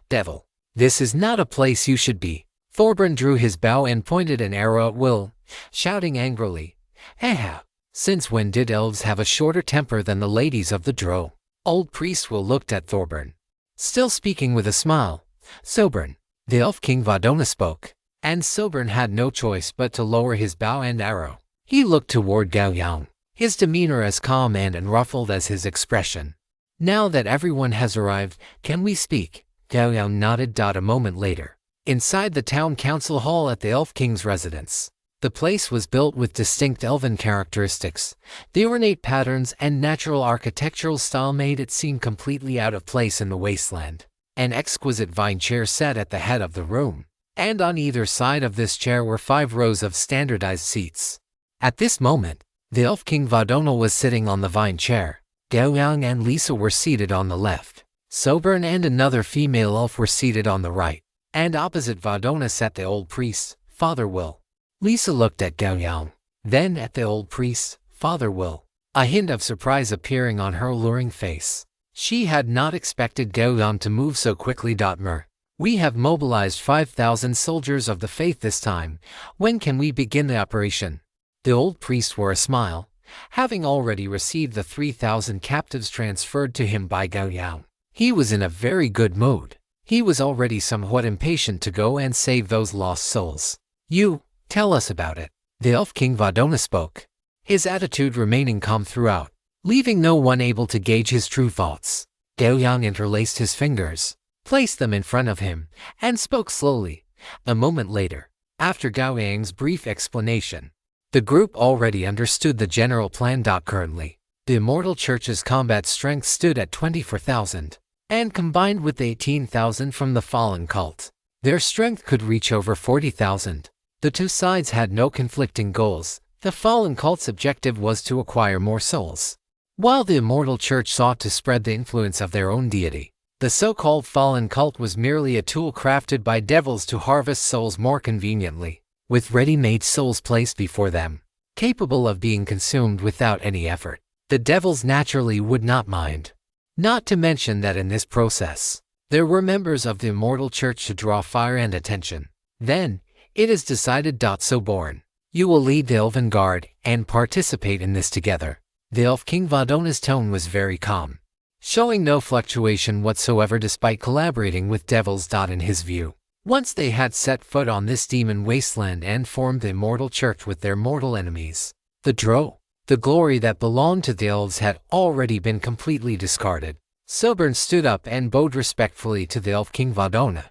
Devil. This is not a place you should be. Thorburn drew his bow and pointed an arrow at Will, shouting angrily, "Ha! Since when did elves have a shorter temper than the ladies of the drow?" Old priest Will looked at Thorburn, still speaking with a smile. Sobern, the Elf King Vidana spoke, and Sobern had no choice but to lower his bow and arrow. He looked toward Gao Yang, his demeanor as calm and unruffled as his expression. Now that everyone has arrived, can we speak? Gao Yang nodded. A moment later, inside the town council hall at the Elf King's residence. The place was built with distinct elven characteristics. The ornate patterns and natural architectural style made it seem completely out of place in the wasteland. An exquisite vine chair sat at the head of the room, and on either side of this chair were 5 rows of standardized seats. At this moment, the Elf King Vidana was sitting on the vine chair. Gao Yang and Lisa were seated on the left. Sobern and another female elf were seated on the right, and opposite Vidana sat the old priest, Father Will. Lisa looked at Gao Yang, then at the old priest, Father Will, a hint of surprise appearing on her alluring face. She had not expected Gao Yang to move so quickly. We have mobilized 5,000 soldiers of the faith this time. When can we begin the operation? The old priest wore a smile, having already received the 3,000 captives transferred to him by Gao Yang. He was in a very good mood. He was already somewhat impatient to go and save those lost souls. Tell us about it. The Elf King Vidana spoke, his attitude remaining calm throughout, leaving no one able to gauge his true thoughts. Gao Yang interlaced his fingers, placed them in front of him, and spoke slowly. A moment later, after Gao Yang's brief explanation, the group already understood the general plan. Currently, the Immortal Church's combat strength stood at 24,000, and combined with the 18,000 from the fallen cult, their strength could reach over 40,000. The two sides had no conflicting goals. The fallen cult's objective was to acquire more souls, while the Immortal Church sought to spread the influence of their own deity. The so-called fallen cult was merely a tool crafted by devils to harvest souls more conveniently, with ready-made souls placed before them, capable of being consumed without any effort. The devils naturally would not mind. Not to mention that in this process, there were members of the Immortal Church to draw fire and attention. Then, it is decided. Sobern, you will lead the Elven Guard and participate in this together. The Elf King Vidana's tone was very calm, showing no fluctuation whatsoever despite collaborating with devils. In his view, once they had set foot on this demon wasteland and formed the Immortal Church with their mortal enemies, the drow, the glory that belonged to the elves had already been completely discarded. Sobern stood up and bowed respectfully to the Elf King Vidana.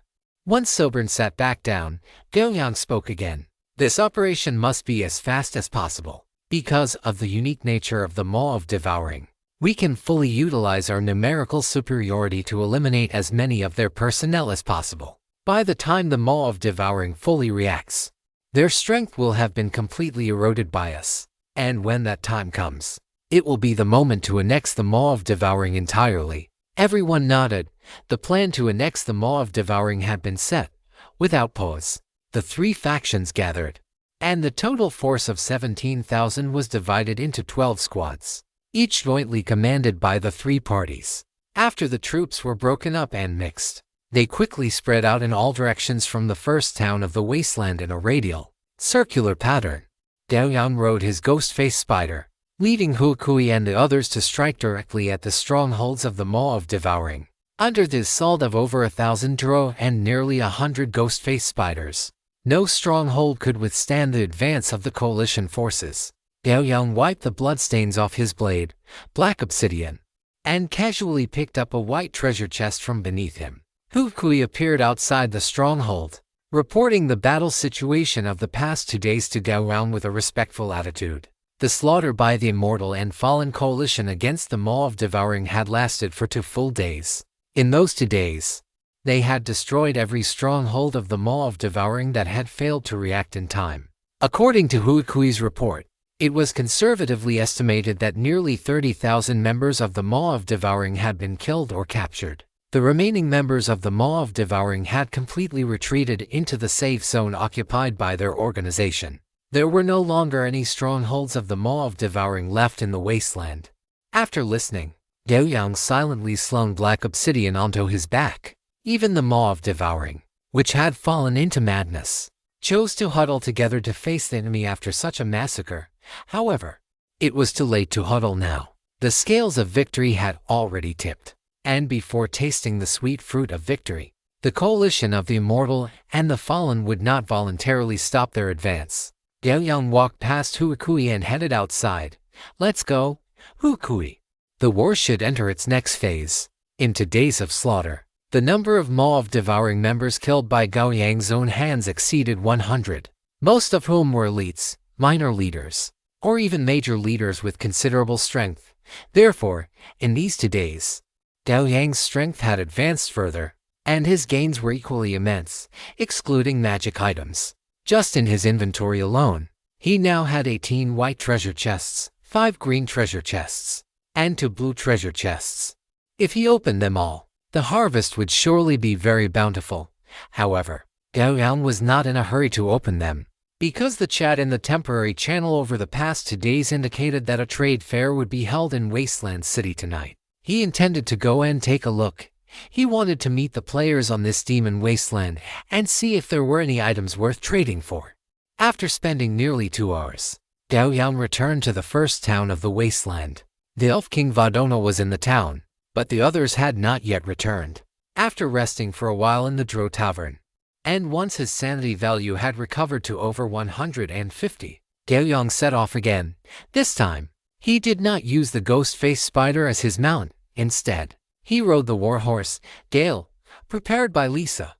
Once Sobern sat back down, Gao Yang spoke again. This operation must be as fast as possible, because of the unique nature of the Maw of Devouring. we can fully utilize our numerical superiority to eliminate as many of their personnel as possible. By the time the Maw of Devouring fully reacts, their strength will have been completely eroded by us. And when that time comes, it will be the moment to annex the Maw of Devouring entirely. Everyone nodded. The plan to annex the Maw of Devouring had been set. Without pause, the three factions gathered, and the total force of 17,000 was divided into 12 squads, each jointly commanded by the three parties. After the troops were broken up and mixed, they quickly spread out in all directions from the first town of the wasteland in a radial, circular pattern. Gao Yang rode his ghost-faced spider, leading Hukui and the others to strike directly at the strongholds of the Maw of Devouring. Under the assault of over 1,000 drow and nearly 100 ghost-faced spiders, no stronghold could withstand the advance of the coalition forces. Gao Yang wiped the bloodstains off his blade, black obsidian, and casually picked up a white treasure chest from beneath him. Hukui appeared outside the stronghold, reporting the battle situation of the past 2 days to Gao Yang with a respectful attitude. The slaughter by the immortal and fallen coalition against the Maw of Devouring had lasted for 2 full days. In those 2 days, they had destroyed every stronghold of the Maw of Devouring that had failed to react in time. According to Hukui's report, it was conservatively estimated that nearly 30,000 members of the Maw of Devouring had been killed or captured. The remaining members of the Maw of Devouring had completely retreated into the safe zone occupied by their organization. There were no longer any strongholds of the Maw of Devouring left in the wasteland. After listening, Gao Yang silently slung black obsidian onto his back. Even the Maw of Devouring, which had fallen into madness, chose to huddle together to face the enemy after such a massacre. However, it was too late to huddle now. The scales of victory had already tipped. And before tasting the sweet fruit of victory, the coalition of the immortal and the fallen would not voluntarily stop their advance. Gao Yang walked past Hukui and headed outside. Let's go, Hukui. The war should enter its next phase. Into days of slaughter, the number of Maw of Devouring members killed by Gao Yang's own hands exceeded 100, most of whom were elites, minor leaders, or even major leaders with considerable strength. Therefore, in these 2 days, Gao Yang's strength had advanced further, and his gains were equally immense, excluding magic items. Just in his inventory alone, he now had 18 white treasure chests, 5 green treasure chests, and 2 blue treasure chests. If he opened them all, the harvest would surely be very bountiful. However, Gao Yang was not in a hurry to open them, because the chat in the temporary channel over the past 2 days indicated that a trade fair would be held in Wasteland City tonight. He intended to go and take a look. He wanted to meet the players on this demon wasteland and see if there were any items worth trading for. After spending nearly 2 hours, Gao Yang returned to the first town of the wasteland. The Elf King Vadona was in the town, but the others had not yet returned. After resting for a while in the Drow Tavern, and once his sanity value had recovered to over 150, Gao Yang set off again. This time, he did not use the ghost-faced spider as his mount. Instead, he rode the warhorse, Gale, prepared by Lisa.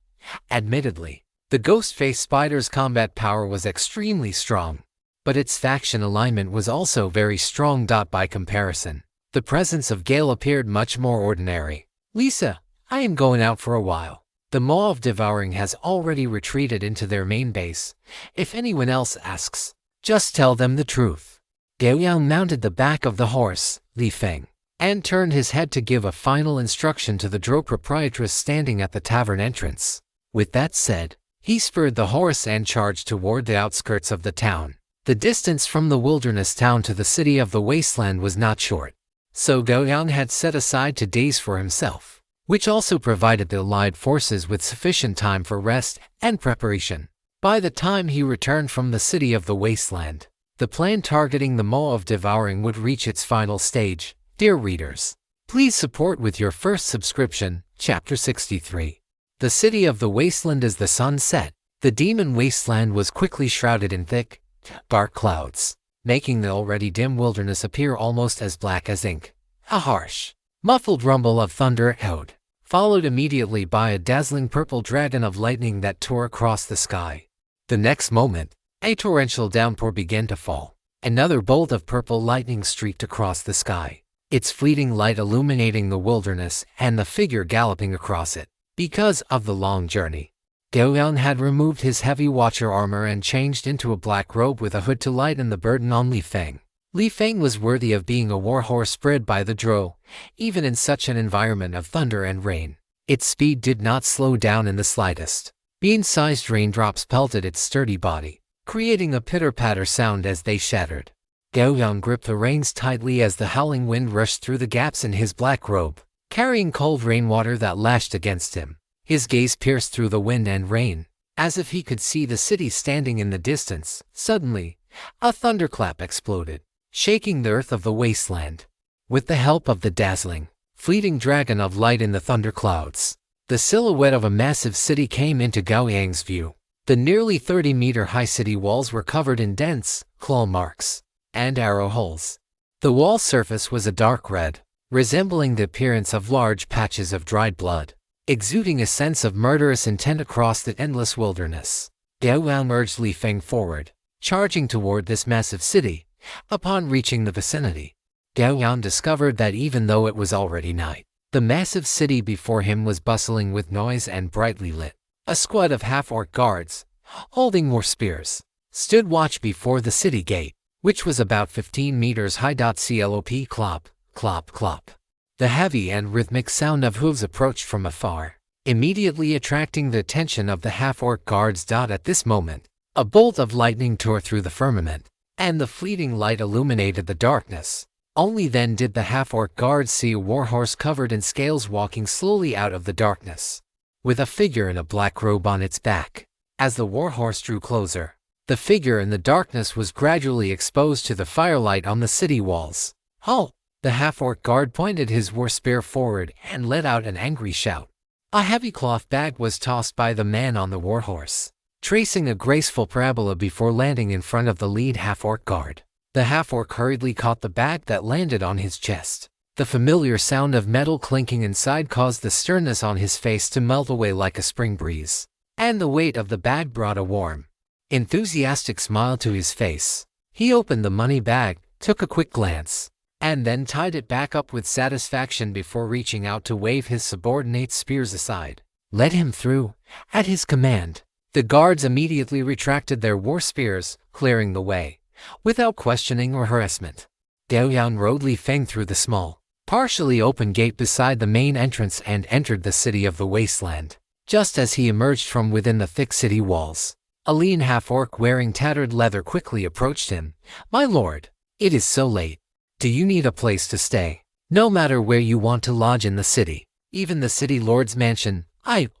Admittedly, the ghost-faced spider's combat power was extremely strong, but its faction alignment was also very strong. By comparison, the presence of Gale appeared much more ordinary. Lisa, I am going out for a while. The Maw of Devouring has already retreated into their main base. If anyone else asks, just tell them the truth. Gao Yang mounted the back of the horse, Li Feng, and turned his head to give a final instruction to the Drow proprietress standing at the tavern entrance. With that said, he spurred the horse and charged toward the outskirts of the town. The distance from the wilderness town to the city of the wasteland was not short, so Gao Yang had set aside 2 days for himself, which also provided the allied forces with sufficient time for rest and preparation. By the time he returned from the city of the wasteland, the plan targeting the Maw of Devouring would reach its final stage. Dear readers, please support with your first subscription. Chapter 63. The city of the wasteland. As the sun set, the demon wasteland was quickly shrouded in thick, dark clouds, making the already dim wilderness appear almost as black as ink. A harsh, muffled rumble of thunder echoed, followed immediately by a dazzling purple dragon of lightning that tore across the sky. The next moment, a torrential downpour began to fall. Another bolt of purple lightning streaked across the sky. its fleeting light illuminating the wilderness and the figure galloping across it. Because of the long journey, Gao Yang had removed his heavy watcher armor and changed into a black robe with a hood to lighten the burden on Li Feng. Li Feng was worthy of being a warhorse bred by the drow, even in such an environment of thunder and rain. Its speed did not slow down in the slightest. Bean-sized raindrops pelted its sturdy body, creating a pitter-patter sound as they shattered. Gao Yang gripped the reins tightly as the howling wind rushed through the gaps in his black robe, carrying cold rainwater that lashed against him. His gaze pierced through the wind and rain, as if he could see the city standing in the distance. Suddenly, a thunderclap exploded, shaking the earth of the wasteland. With the help of the dazzling, fleeting dragon of light in the thunderclouds, the silhouette of a massive city came into Gao Yang's view. The nearly 30-meter-high city walls were covered in dents, claw marks, and arrow holes. The wall surface was a dark red, resembling the appearance of large patches of dried blood, exuding a sense of murderous intent across the endless wilderness. Gao Yang urged Li Feng forward, charging toward this massive city. Upon reaching the vicinity, Gao Yang discovered that even though it was already night, the massive city before him was bustling with noise and brightly lit. A squad of half-orc guards, holding war spears, stood watch before the city gate, which was about 15 meters high. Clop, clop, clop. The heavy and rhythmic sound of hooves approached from afar, immediately attracting the attention of the half-orc guards. At this moment, a bolt of lightning tore through the firmament, and the fleeting light illuminated the darkness. Only then did the half-orc guards see a warhorse covered in scales walking slowly out of the darkness, with a figure in a black robe on its back. As the warhorse drew closer, the figure in the darkness was gradually exposed to the firelight on the city walls. Halt! The half-orc guard pointed his war spear forward and let out an angry shout. A heavy cloth bag was tossed by the man on the warhorse, tracing a graceful parabola before landing in front of the lead half-orc guard. The half-orc hurriedly caught the bag that landed on his chest. The familiar sound of metal clinking inside caused the sternness on his face to melt away like a spring breeze, and the weight of the bag brought a warm, enthusiastic smile to his face. He opened the money bag, took a quick glance, and then tied it back up with satisfaction before reaching out to wave his subordinate's spears aside. Let him through. At his command, the guards immediately retracted their war spears, clearing the way, without questioning or harassment. Gao Yang rode Li Feng through the small, partially open gate beside the main entrance and entered the city of the wasteland. Just as he emerged from within the thick city walls, a lean half-orc wearing tattered leather quickly approached him. "My lord, it is so late. Do you need a place to stay? No matter where you want to lodge in the city, even the city lord's mansion,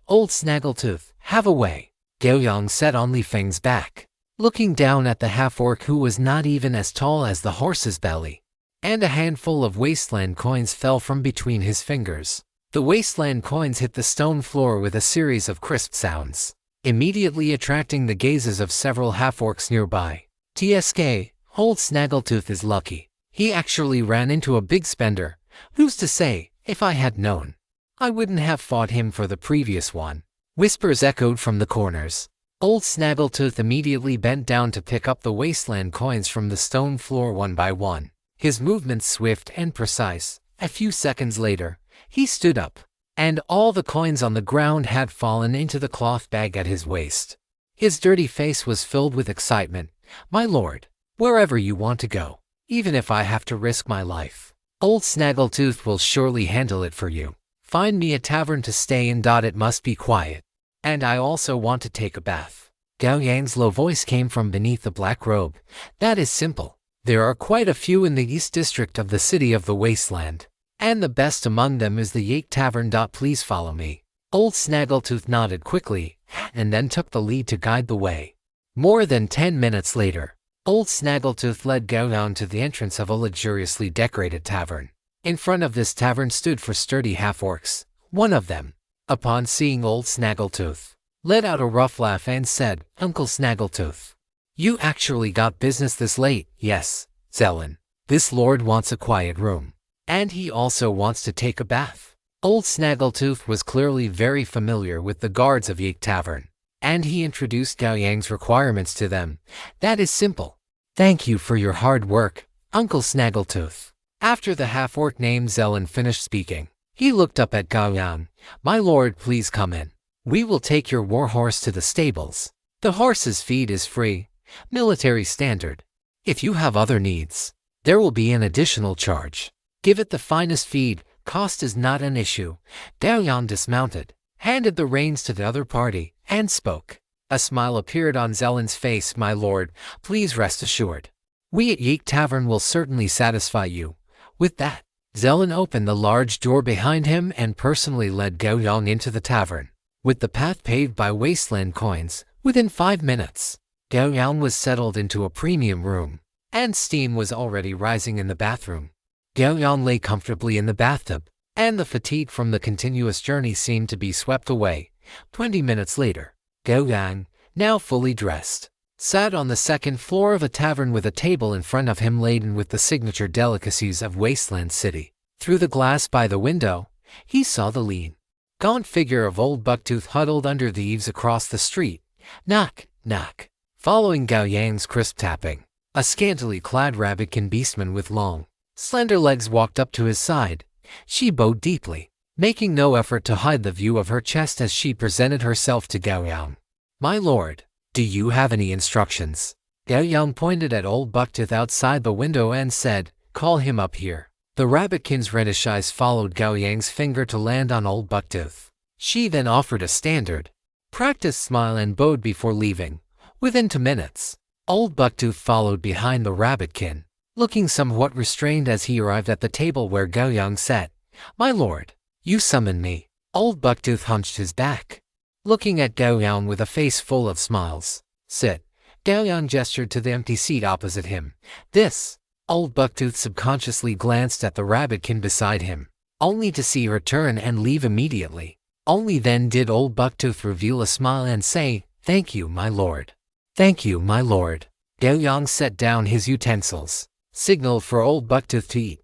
old Snaggletooth, have a way." Gao Yang sat on Li Feng's back, looking down at the half-orc who was not even as tall as the horse's belly, and a handful of wasteland coins fell from between his fingers. The wasteland coins hit the stone floor with a series of crisp sounds, immediately attracting the gazes of several half-orcs nearby. "TSK, old Snaggletooth is lucky. He actually ran into a big spender. Who's to say, if I had known, I wouldn't have fought him for the previous one." Whispers echoed from the corners. Old Snaggletooth immediately bent down to pick up the wasteland coins from the stone floor one by one, his movements swift and precise. A few seconds later, he stood up, and all the coins on the ground had fallen into the cloth bag at his waist. His dirty face was filled with excitement. "My lord, wherever you want to go, even if I have to risk my life, old Snaggletooth will surely handle it for you. Find me a tavern to stay in. It must be quiet. And I also want to take a bath." Gao Yang's low voice came from beneath the black robe. "That is simple. There are quite a few in the east district of the city of the wasteland, and the best among them is the Yak Tavern. Please follow me." Old Snaggletooth nodded quickly, and then took the lead to guide the way. More than 10 minutes later, old Snaggletooth led Gao Yang to the entrance of a luxuriously decorated tavern. In front of this tavern stood 4 sturdy half-orcs. One of them, upon seeing old Snaggletooth, let out a rough laugh and said, "Uncle Snaggletooth, you actually got business this late?" "Yes, Zelen. This lord wants a quiet room, and he also wants to take a bath." Old Snaggletooth was clearly very familiar with the guards of Yak Tavern, and he introduced Gao Yang's requirements to them. "That is simple. Thank you for your hard work, Uncle Snaggletooth. After the half-orc named Zelen finished speaking, he looked up at Gao Yang. "My lord, please come in. We will take your warhorse to the stables. The horse's feed is free, military standard. If you have other needs, there will be an additional charge. Give it the finest feed, cost is not an issue." Gao Yang dismounted, handed the reins to the other party, and spoke. A smile appeared on Zelen's face. "My lord, please rest assured. We at Yeek Tavern will certainly satisfy you." With that, Zelen opened the large door behind him and personally led Gao Yang into the tavern. With the path paved by wasteland coins, within 5 minutes, Gao Yang was settled into a premium room, and steam was already rising in the bathroom. Gao Yang lay comfortably in the bathtub, and the fatigue from the continuous journey seemed to be swept away. 20 minutes later, Gao Yang, now fully dressed, sat on the second floor of a tavern with a table in front of him laden with the signature delicacies of Wasteland City. Through the glass by the window, he saw the lean, gaunt figure of old Bucktooth huddled under the eaves across the street. Knock, knock. Following Gao Yang's crisp tapping, a scantily clad rabbitkin beastman with long, slender legs walked up to his side. She bowed deeply, making no effort to hide the view of her chest as she presented herself to Gao Yang. "My lord, do you have any instructions?" Gao Yang pointed at old Bucktooth outside the window and said, "Call him up here." The rabbitkin's reddish eyes followed Gao Yang's finger to land on old Bucktooth. She then offered a standard, practiced smile and bowed before leaving. Within 2 minutes, old Bucktooth followed behind the rabbitkin, looking somewhat restrained as he arrived at the table where Gao Yang sat. "My lord, you summoned me." Old Bucktooth hunched his back, looking at Gao Yang with a face full of smiles. "Sit." Gao Yang gestured to the empty seat opposite him. "This." Old Bucktooth subconsciously glanced at the rabbitkin beside him, only to see her turn and leave immediately. Only then did old Bucktooth reveal a smile and say, "Thank you, my lord." "Thank you, my lord." Gao Yang set down his utensils, signaled for old Bucktooth to eat,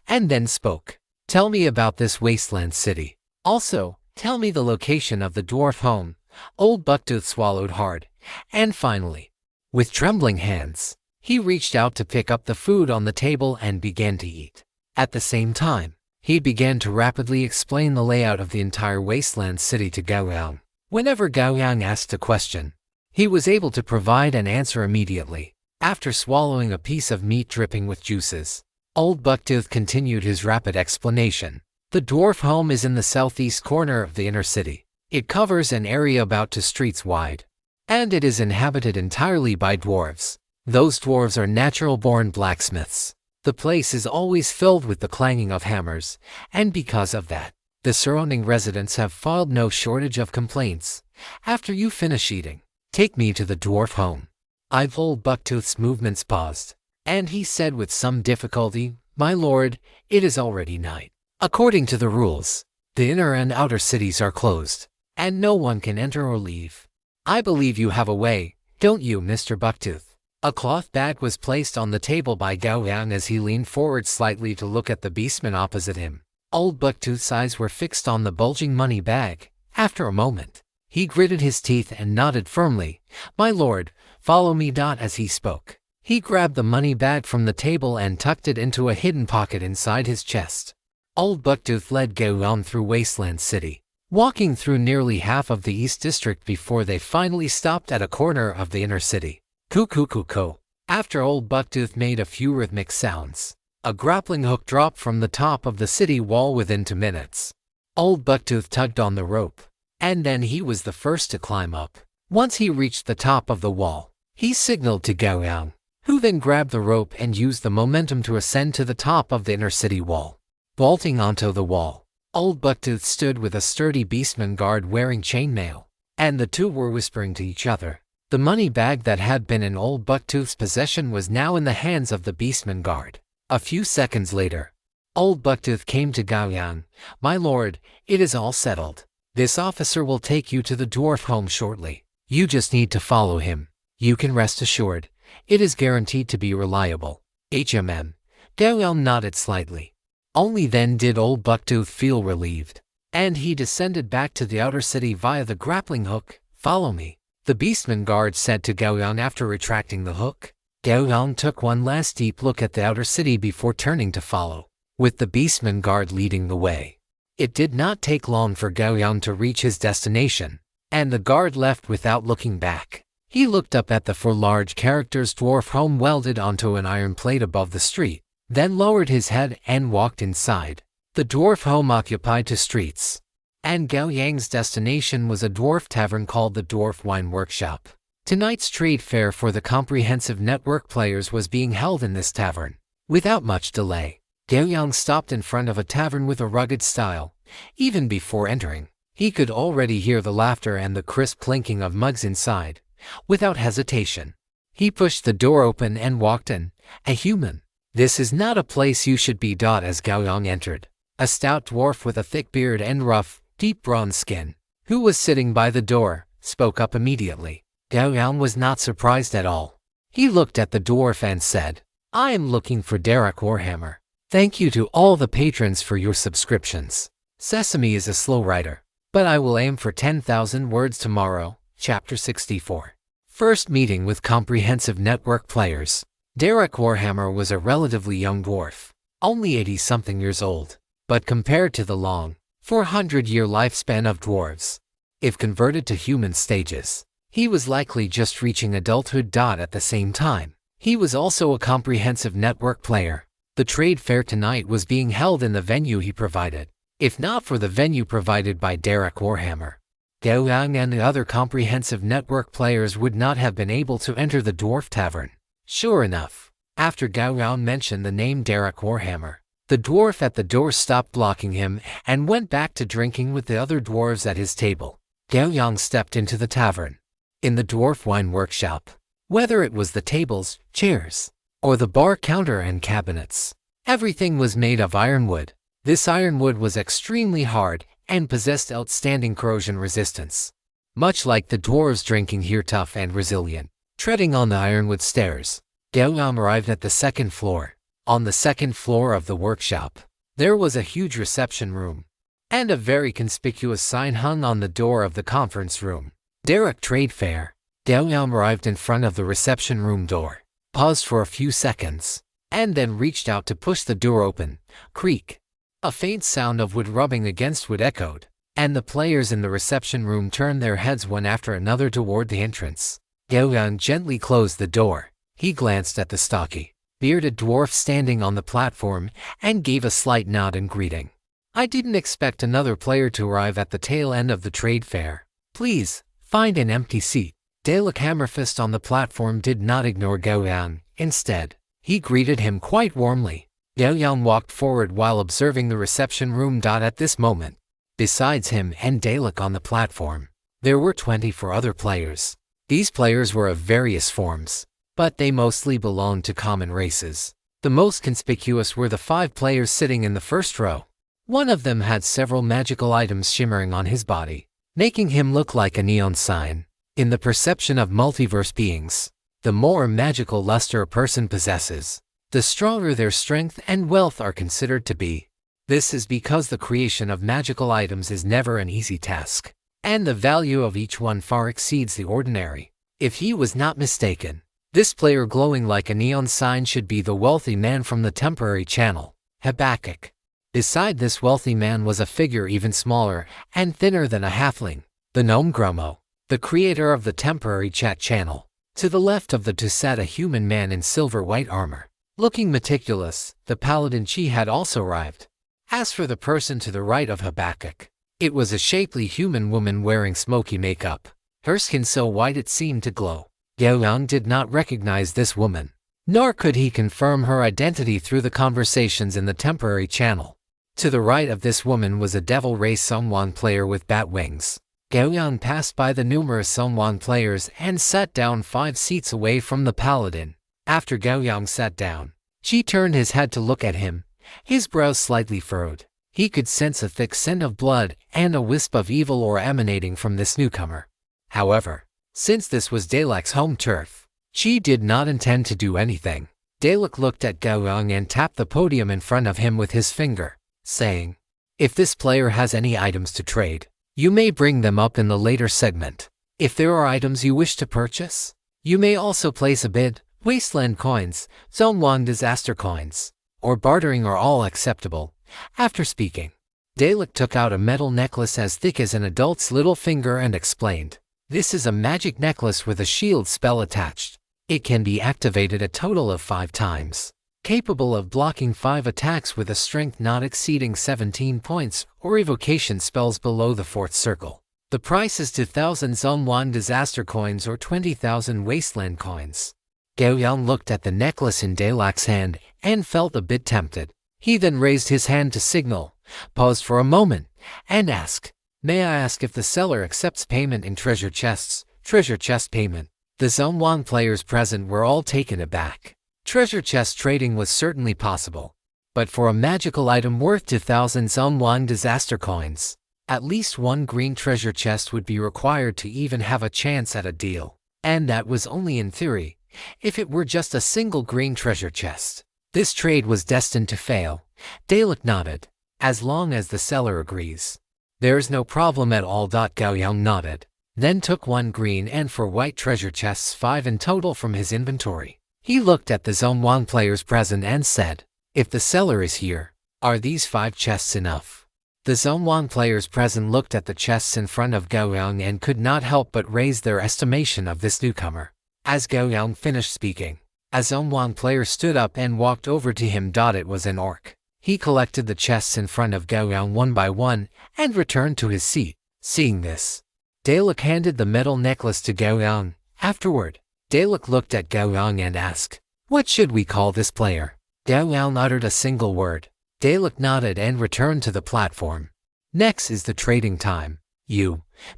and then spoke. "Tell me about this wasteland city. Also, tell me the location of the dwarf home." Old Bucktooth swallowed hard, and finally, with trembling hands, he reached out to pick up the food on the table and began to eat. At the same time, he began to rapidly explain the layout of the entire wasteland city to Gao Yang. Whenever Gao Yang asked a question, he was able to provide an answer immediately. After swallowing a piece of meat dripping with juices, old Bucktooth continued his rapid explanation. The dwarf home is in the southeast corner of the inner city. It covers an area about 2 streets wide, and it is inhabited entirely by dwarves. Those dwarves are natural-born blacksmiths. The place is always filled with the clanging of hammers, and because of that, the surrounding residents have filed no shortage of complaints. After you finish eating, take me to the dwarf home. Old Bucktooth's movements paused, and he said with some difficulty, "My lord, it is already night. According to the rules, the inner and outer cities are closed, and no one can enter or leave. I believe you have a way, don't you, Mr. Bucktooth?" A cloth bag was placed on the table by Gao Yang as he leaned forward slightly to look at the beastman opposite him. Old Bucktooth's eyes were fixed on the bulging money bag. After a moment, he gritted his teeth and nodded firmly. "My lord, follow me." As he spoke, he grabbed the money bag from the table and tucked it into a hidden pocket inside his chest. Old Bucktooth led Gao Yang through Wasteland City, walking through nearly half of the East District before they finally stopped at a corner of the inner city. Coo-coo-coo-coo. After old Bucktooth made a few rhythmic sounds, a grappling hook dropped from the top of the city wall within 2 minutes. Old Bucktooth tugged on the rope, and then he was the first to climb up. Once he reached the top of the wall, he signaled to Gao Yang, who then grabbed the rope and used the momentum to ascend to the top of the inner city wall. Vaulting onto the wall, old Bucktooth stood with a sturdy beastman guard wearing chainmail, and the two were whispering to each other. The money bag that had been in old Bucktooth's possession was now in the hands of the beastman guard. A few seconds later, old Bucktooth came to Gao Yang. "My lord, it is all settled. This officer will take you to the dwarf home shortly. You just need to follow him. You can rest assured, it is guaranteed to be reliable." Gao Yang nodded slightly. Only then did old Bucktooth feel relieved, and he descended back to the outer city via the grappling hook. "Follow me," the beastman guard said to Gao Yang after retracting the hook. Gao Yang took one last deep look at the outer city before turning to follow, with the beastman guard leading the way. It did not take long for Gao Yang to reach his destination, and the guard left without looking back. He looked up at the 4 large characters' dwarf home welded onto an iron plate above the street, then lowered his head and walked inside. The dwarf home occupied 2 streets, and Gao Yang's destination was a dwarf tavern called the Dwarf Wine Workshop. Tonight's trade fair for the comprehensive network players was being held in this tavern. Without much delay, Gao Yang stopped in front of a tavern with a rugged style. Even before entering, he could already hear the laughter and the crisp clinking of mugs inside. Without hesitation, he pushed the door open and walked in. A human. "This is not a place you should be." As Gao Yang entered, a stout dwarf with a thick beard and rough, deep bronze skin, who was sitting by the door, spoke up immediately. Gao Yang was not surprised at all. He looked at the dwarf and said, "I am looking for Derek Warhammer. Thank you to all the patrons for your subscriptions. Sesame is a slow writer, but I will aim for 10,000 words tomorrow." Chapter 64. First meeting with comprehensive network players. Derek Warhammer was a relatively young dwarf, only 80-something years old, but compared to the long, 400-year lifespan of dwarves, if converted to human stages, he was likely just reaching adulthood. At the same time, he was also a comprehensive network player. The trade fair tonight was being held in the venue he provided. If not for the venue provided by Derek Warhammer, Gao Yang and the other comprehensive network players would not have been able to enter the dwarf tavern. Sure enough, after Gao Yang mentioned the name Derek Warhammer, the dwarf at the door stopped blocking him and went back to drinking with the other dwarves at his table. Gao Yang stepped into the tavern. In the Dwarf Wine Workshop, whether it was the tables, chairs, or the bar counter and cabinets, everything was made of ironwood. This ironwood was extremely hard and possessed outstanding corrosion resistance. Much like the dwarves drinking here, tough and resilient. Treading on the ironwood stairs, Gao Yang arrived at the 2nd floor. On the 2nd floor of the workshop, there was a huge reception room, and a very conspicuous sign hung on the door of the conference room. Derek Trade Fair. Gao Yang arrived in front of the reception room door, paused for a few seconds, and then reached out to push the door open. Creak. A faint sound of wood rubbing against wood echoed, and the players in the reception room turned their heads one after another toward the entrance. Gao Yang gently closed the door. He glanced at the stocky, bearded dwarf standing on the platform and gave a slight nod in greeting. "I didn't expect another player to arrive at the tail end of the trade fair. Please, find an empty seat." Dalek Hammerfist on the platform did not ignore Gao Yang. Instead, he greeted him quite warmly. Gao Yang walked forward while observing the reception room. At this moment, besides him and Dalek on the platform, there were 24 other players. These players were of various forms, but they mostly belonged to common races. The most conspicuous were the 5 players sitting in the first row. One of them had several magical items shimmering on his body, making him look like a neon sign. In the perception of multiverse beings, the more magical luster a person possesses, the stronger their strength and wealth are considered to be. This is because the creation of magical items is never an easy task, and the value of each one far exceeds the ordinary. If he was not mistaken, this player glowing like a neon sign should be the wealthy man from the temporary channel, Habakkuk. Beside this wealthy man was a figure even smaller and thinner than a halfling, the gnome Gromo, the creator of the temporary chat channel. To the left of the two sat a human man in silver-white armor. Looking meticulous, the paladin Chi had also arrived. As for the person to the right of Habakkuk, it was a shapely human woman wearing smoky makeup, her skin so white it seemed to glow. Gao Yang did not recognize this woman, nor could he confirm her identity through the conversations in the temporary channel. To the right of this woman was a Devil Race Sunwang player with bat wings. Gao Yang passed by the numerous Sunwang players and sat down 5 seats away from the paladin. After Gao Yang sat down, she turned his head to look at him, his brows slightly furrowed. He could sense a thick scent of blood and a wisp of evil aura emanating from this newcomer. However, since this was Dalek's home turf, she did not intend to do anything. Dalek looked at Gao Yang and tapped the podium in front of him with his finger, saying, "If this player has any items to trade, you may bring them up in the later segment. If there are items you wish to purchase, you may also place a bid. Wasteland coins, Zone 1 disaster coins, or bartering are all acceptable. After speaking, Dalek took out a metal necklace as thick as an adult's little finger and explained, "This is a magic necklace with a shield spell attached. It can be activated a total of 5 times. Capable of blocking 5 attacks with a strength not exceeding 17 points or evocation spells below the 4th circle. The price is 2,000 Zone 1 disaster coins or 20,000 wasteland coins." Gao Yang looked at the necklace in Dalek's hand and felt a bit tempted. He then raised his hand to signal, paused for a moment, and asked, "May I ask if the seller accepts payment in treasure chests?" Treasure chest payment. The Zone 1 players present were all taken aback. Treasure chest trading was certainly possible, but for a magical item worth 2,000 Zone 1 disaster coins, at least 1 green treasure chest would be required to even have a chance at a deal. And that was only in theory. If it were just a single green treasure chest, this trade was destined to fail. Dalek nodded. "As long as the seller agrees, there's no problem at all." Gao Yang nodded, then took 1 green and 4 white treasure chests, 5 in total, from his inventory. He looked at the Zone 1 players present and said, "If the seller is here, are these 5 chests enough?" The Zone 1 players present looked at the chests in front of Gao Yang and could not help but raise their estimation of this newcomer. As Gao Yang finished speaking, a Zone 1 player stood up and walked over to him. It was an orc. He collected the chests in front of Gao Yang one by one and returned to his seat. Seeing this, Dalek handed the metal necklace to Gao Yang. Afterward, Dalek looked at Gao Yang and asked, "What should we call this player?" Gao Yang uttered a single word. Dalek nodded and returned to the platform. "Next is the trading time.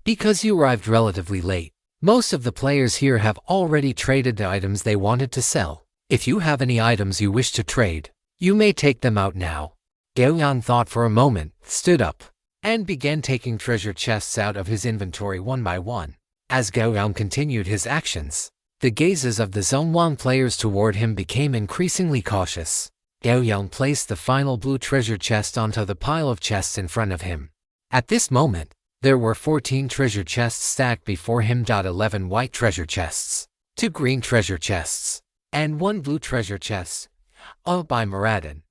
Because you arrived relatively late, most of the players here have already traded the items they wanted to sell. If you have any items you wish to trade, you may take them out now." Gao Yang thought for a moment, stood up, and began taking treasure chests out of his inventory one by one. As Gao Yang continued his actions, the gazes of the Zone 1 players toward him became increasingly cautious. Gao Yang placed the final blue treasure chest onto the pile of chests in front of him. At this moment, there were 14 treasure chests stacked before him. 11 white treasure chests, 2 green treasure chests, and 1 blue treasure chest. "Oh, by Moradin,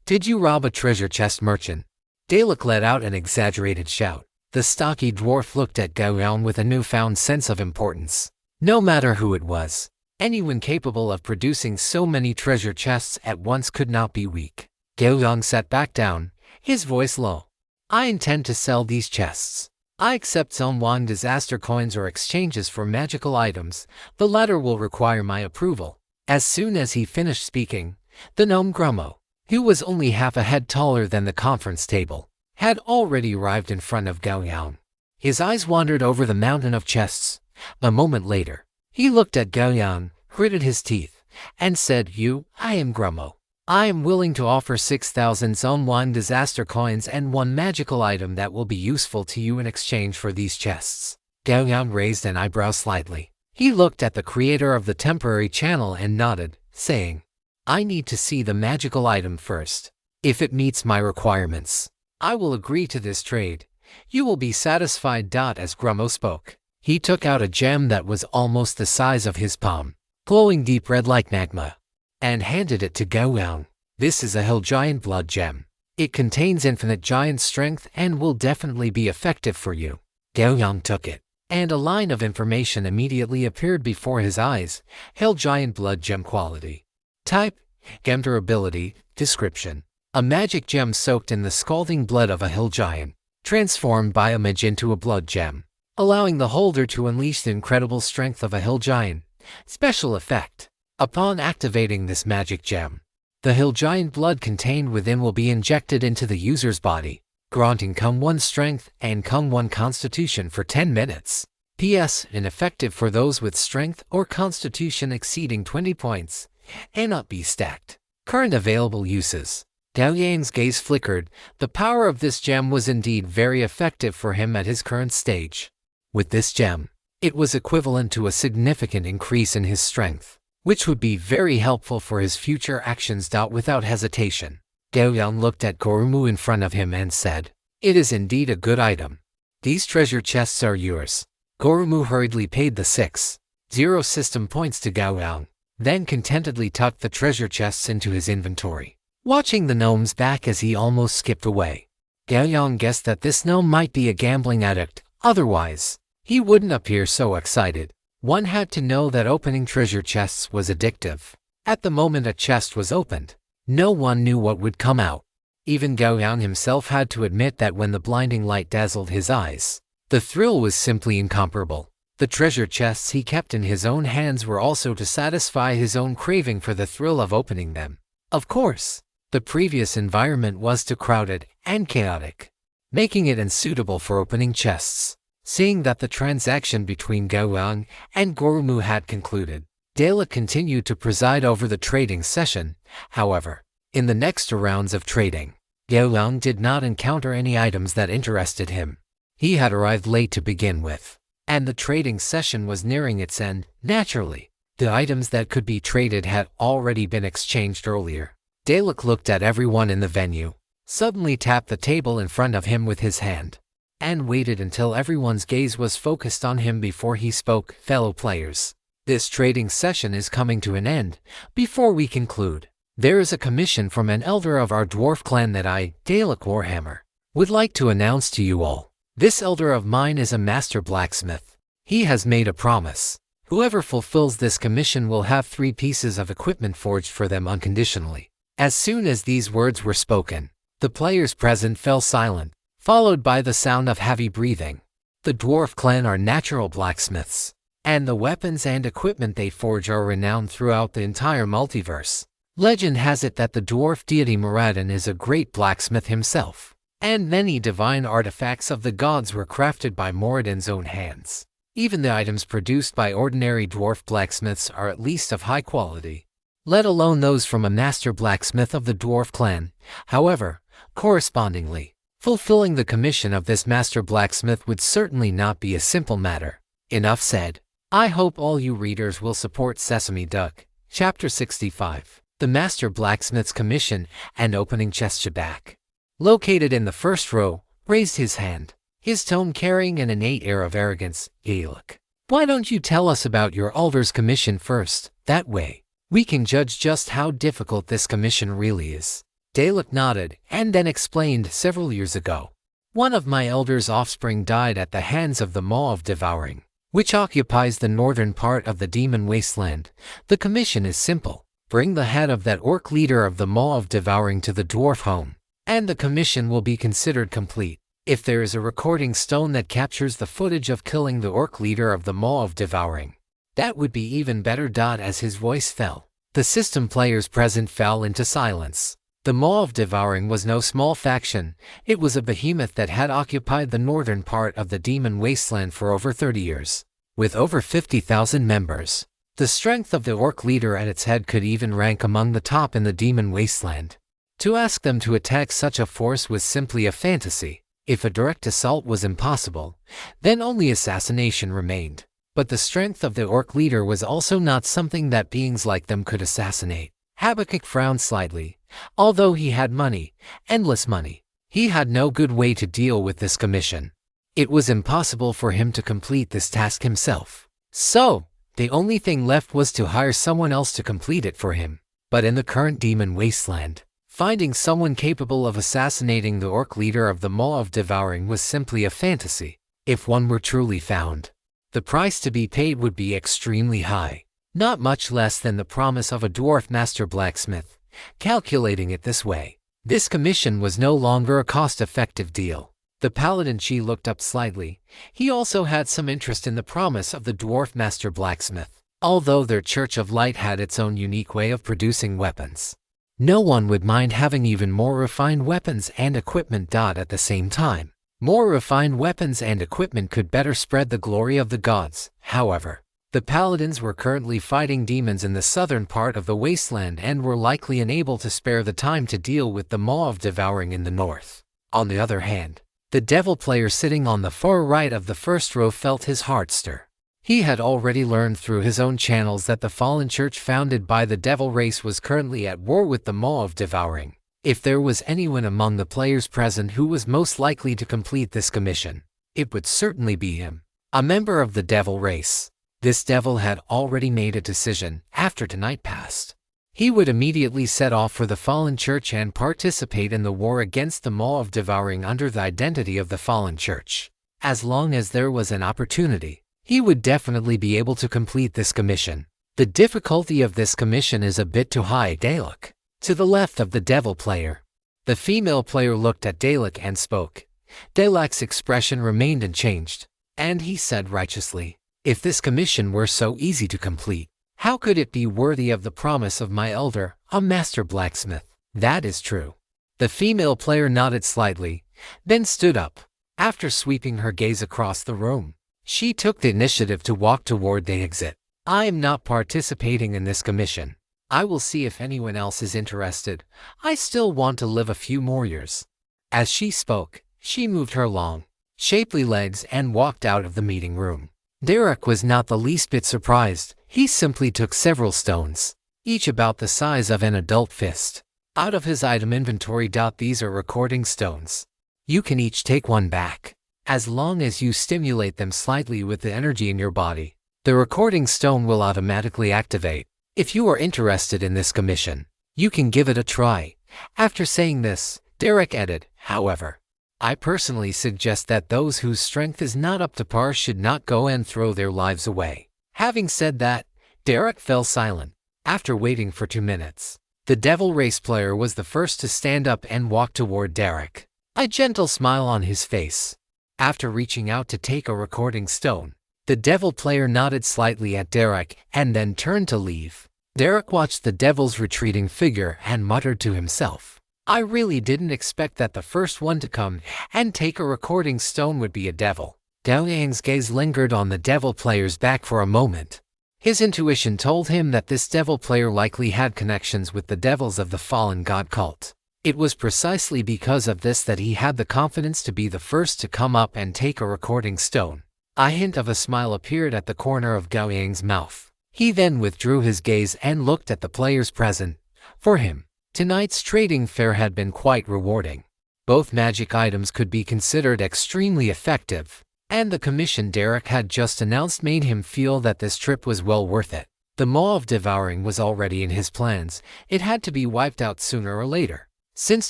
did you rob a treasure chest merchant?" Dalek let out an exaggerated shout. The stocky dwarf looked at Gao Yang with a newfound sense of importance. No matter who it was, anyone capable of producing so many treasure chests at once could not be weak. Gao Yang sat back down, his voice low. "I intend to sell these chests. I accept Zone 1 disaster coins or exchanges for magical items. The latter will require my approval." As soon as he finished speaking, the gnome Grummo, who was only half a head taller than the conference table, had already arrived in front of Gao Yang. His eyes wandered over the mountain of chests. A moment later, he looked at Gao Yang, gritted his teeth, and said, "I am Grummo. I am willing to offer 6,000 Zone 1 disaster coins and 1 magical item that will be useful to you in exchange for these chests." Gao Yang raised an eyebrow slightly. He looked at the creator of the temporary channel and nodded, saying, "I need to see the magical item first. If it meets my requirements, I will agree to this trade. You will be satisfied." As Grummo spoke, he took out a gem that was almost the size of his palm, glowing deep red like magma, and handed it to Gao Yang. "This is a hill giant blood gem. It contains infinite giant strength and will definitely be effective for you." Gao Yang took it, and a line of information immediately appeared before his eyes. Hill giant blood gem quality. Type, gem durability, description. A magic gem soaked in the scalding blood of a hill giant, transformed by a mage into a blood gem, allowing the holder to unleash the incredible strength of a hill giant. Special effect. Upon activating this magic gem, the hill giant blood contained within will be injected into the user's body, granting ×1 strength and ×1 constitution for 10 minutes. PS. Ineffective for those with strength or constitution exceeding 20 points. Cannot be stacked. Current available uses. Gao Yang's gaze flickered. The power of this gem was indeed very effective for him at his current stage. With this gem, it was equivalent to a significant increase in his strength, which would be very helpful for his future actions. Without hesitation, Gao Yang looked at Gorumu in front of him and said, "It is indeed a good item. These treasure chests are yours." Gorumu hurriedly paid the 6,000 system points to Gao Yang. then contentedly tucked the treasure chests into his inventory, watching the gnome's back as he almost skipped away. Gao Yang guessed that this gnome might be a gambling addict, otherwise, he wouldn't appear so excited. One had to know that opening treasure chests was addictive. At the moment a chest was opened, no one knew what would come out. Even Gao Yang himself had to admit that when the blinding light dazzled his eyes, the thrill was simply incomparable. The treasure chests he kept in his own hands were also to satisfy his own craving for the thrill of opening them. Of course, the previous environment was too crowded and chaotic, making it unsuitable for opening chests. Seeing that the transaction between Gao Yang and Gorumu had concluded, Dela continued to preside over the trading session. However, in the next rounds of trading, Gao Yang did not encounter any items that interested him. He had arrived late to begin with, and the trading session was nearing its end. Naturally, the items that could be traded had already been exchanged earlier. Dalek looked at everyone in the venue, suddenly tapped the table in front of him with his hand, and waited until everyone's gaze was focused on him before he spoke. Fellow players, this trading session is coming to an end. Before we conclude, there is a commission from an elder of our dwarf clan that I, Dalek Warhammer, would like to announce to you all. This elder of mine is a master blacksmith. He has made a promise. Whoever fulfills this commission will have 3 pieces of equipment forged for them unconditionally. As soon as these words were spoken, the players present fell silent, followed by the sound of heavy breathing. The dwarf clan are natural blacksmiths, and the weapons and equipment they forge are renowned throughout the entire multiverse. Legend has it that the dwarf deity Moradin is a great blacksmith himself, and many divine artifacts of the gods were crafted by Moradin's own hands. Even the items produced by ordinary dwarf blacksmiths are at least of high quality, let alone those from a master blacksmith of the dwarf clan. However, correspondingly, fulfilling the commission of this master blacksmith would certainly not be a simple matter. Enough said. I hope all you readers will support Sesame Duck. Chapter 65. The Master Blacksmith's Commission and Opening Chest. Shabak, located in the first row, raised his hand, his tone carrying an innate air of arrogance. Gaelic, why don't you tell us about your elder's commission first? That way, we can judge just how difficult this commission really is. Dalek nodded, and then explained. Several years ago, one of my elder's offspring died at the hands of the Maw of Devouring, which occupies the northern part of the Demon Wasteland. The commission is simple. Bring the head of that orc leader of the Maw of Devouring to the dwarf home, and the commission will be considered complete. If there is a recording stone that captures the footage of killing the orc leader of the Maw of Devouring, that would be even better. As his voice fell, the system players present fell into silence. The Maw of Devouring was no small faction. It was a behemoth that had occupied the northern part of the Demon Wasteland for over 30 years, with over 50,000 members. The strength of the orc leader at its head could even rank among the top in the Demon Wasteland. To ask them to attack such a force was simply a fantasy. If a direct assault was impossible, then only assassination remained. But the strength of the orc leader was also not something that beings like them could assassinate. Habakkuk frowned slightly. Although he had money, endless money, he had no good way to deal with this commission. It was impossible for him to complete this task himself. So, the only thing left was to hire someone else to complete it for him. But in the current Demon Wasteland, finding someone capable of assassinating the orc leader of the Maw of Devouring was simply a fantasy. If one were truly found, the price to be paid would be extremely high, not much less than the promise of a dwarf master blacksmith. Calculating it this way, this commission was no longer a cost-effective deal. The paladin Chi looked up slightly. He also had some interest in the promise of the dwarf master blacksmith. Although their Church of Light had its own unique way of producing weapons, no one would mind having even more refined weapons and equipment. At the same time, more refined weapons and equipment could better spread the glory of the gods. However, the paladins were currently fighting demons in the southern part of the wasteland and were likely unable to spare the time to deal with the Maw of Devouring in the north. On the other hand, the devil player sitting on the far right of the first row felt his heart stir. He had already learned through his own channels that the fallen church founded by the devil race was currently at war with the Maw of Devouring. If there was anyone among the players present who was most likely to complete this commission, it would certainly be him, a member of the devil race. This devil had already made a decision. After tonight passed, he would immediately set off for the fallen church and participate in the war against the maw of devouring under the identity of the fallen church. As long as there was an opportunity, he would definitely be able to complete this commission. The difficulty of this commission is a bit too high. Dalek, to the left of the devil player. The female player looked at Dalek and spoke. Dalek's expression remained unchanged, and he said righteously, "If this commission were so easy to complete, how could it be worthy of the promise of my elder, a master blacksmith?" "That is true." The female player nodded slightly, then stood up. After sweeping her gaze across the room, she took the initiative to walk toward the exit. "I am not participating in this commission. I will see if anyone else is interested. I still want to live a few more years." As she spoke, she moved her long, shapely legs and walked out of the meeting room. Derek was not the least bit surprised. He simply took several stones, each about the size of an adult fist, out of his item inventory. These are recording stones. You can each take one back, as long as you stimulate them slightly with the energy in your body. The recording stone will automatically activate. If you are interested in this commission, you can give it a try. After saying this, Derek added, "However, I personally suggest that those whose strength is not up to par should not go and throw their lives away." Having said that, Derek fell silent. After waiting for 2 minutes, the devil race player was the first to stand up and walk toward Derek, a gentle smile on his face. After reaching out to take a recording stone, the devil player nodded slightly at Derek and then turned to leave. Derek watched the devil's retreating figure and muttered to himself, "I really didn't expect that the first one to come and take a recording stone would be a devil." Gao Yang's gaze lingered on the devil player's back for a moment. His intuition told him that this devil player likely had connections with the devils of the fallen god cult. It was precisely because of this that he had the confidence to be the first to come up and take a recording stone. A hint of a smile appeared at the corner of Gao Yang's mouth. He then withdrew his gaze and looked at the players present. For him, tonight's trading fair had been quite rewarding. Both magic items could be considered extremely effective, and the commission Derek had just announced made him feel that this trip was well worth it. The maw of devouring was already in his plans. It had to be wiped out sooner or later. Since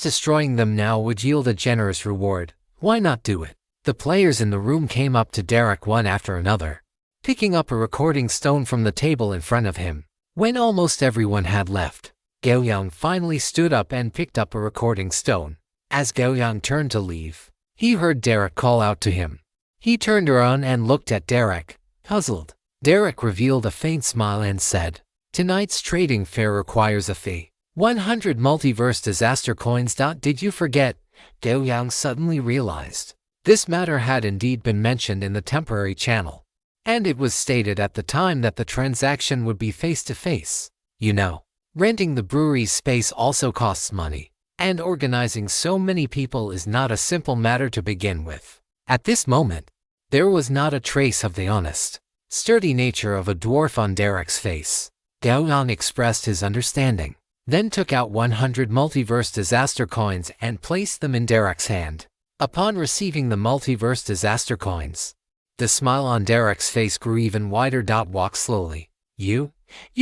destroying them now would yield a generous reward, why not do it? The players in the room came up to Derek one after another, picking up a recording stone from the table in front of him. When almost everyone had left, Gao Yang finally stood up and picked up a recording stone. As Gao Yang turned to leave, he heard Derek call out to him. He turned around and looked at Derek, puzzled. Derek revealed a faint smile and said, "Tonight's trading fair requires a fee. 100 multiverse disaster coins. Did you forget?" Gao Yang suddenly realized. This matter had indeed been mentioned in the temporary channel, and it was stated at the time that the transaction would be face-to-face. You know, renting the brewery's space also costs money, and organizing so many people is not a simple matter to begin with. At this moment, there was not a trace of the honest, sturdy nature of a dwarf on Derek's face. Gao Yang expressed his understanding, then took out 100 multiverse disaster coins and placed them in Derek's hand. Upon receiving the multiverse disaster coins, the smile on Derek's face grew even wider. Walk slowly. You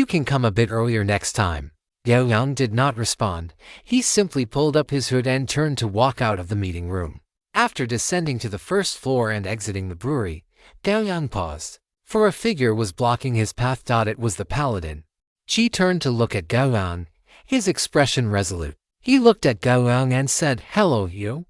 can come a bit earlier next time." Gao Yang did not respond. He simply pulled up his hood and turned to walk out of the meeting room. After descending to the first floor and exiting the brewery, Gao Yang paused, for a figure was blocking his path. It was the paladin. Qi turned to look at Gao Yang, his expression resolute. He looked at Gao Yang and said, "Hello, you.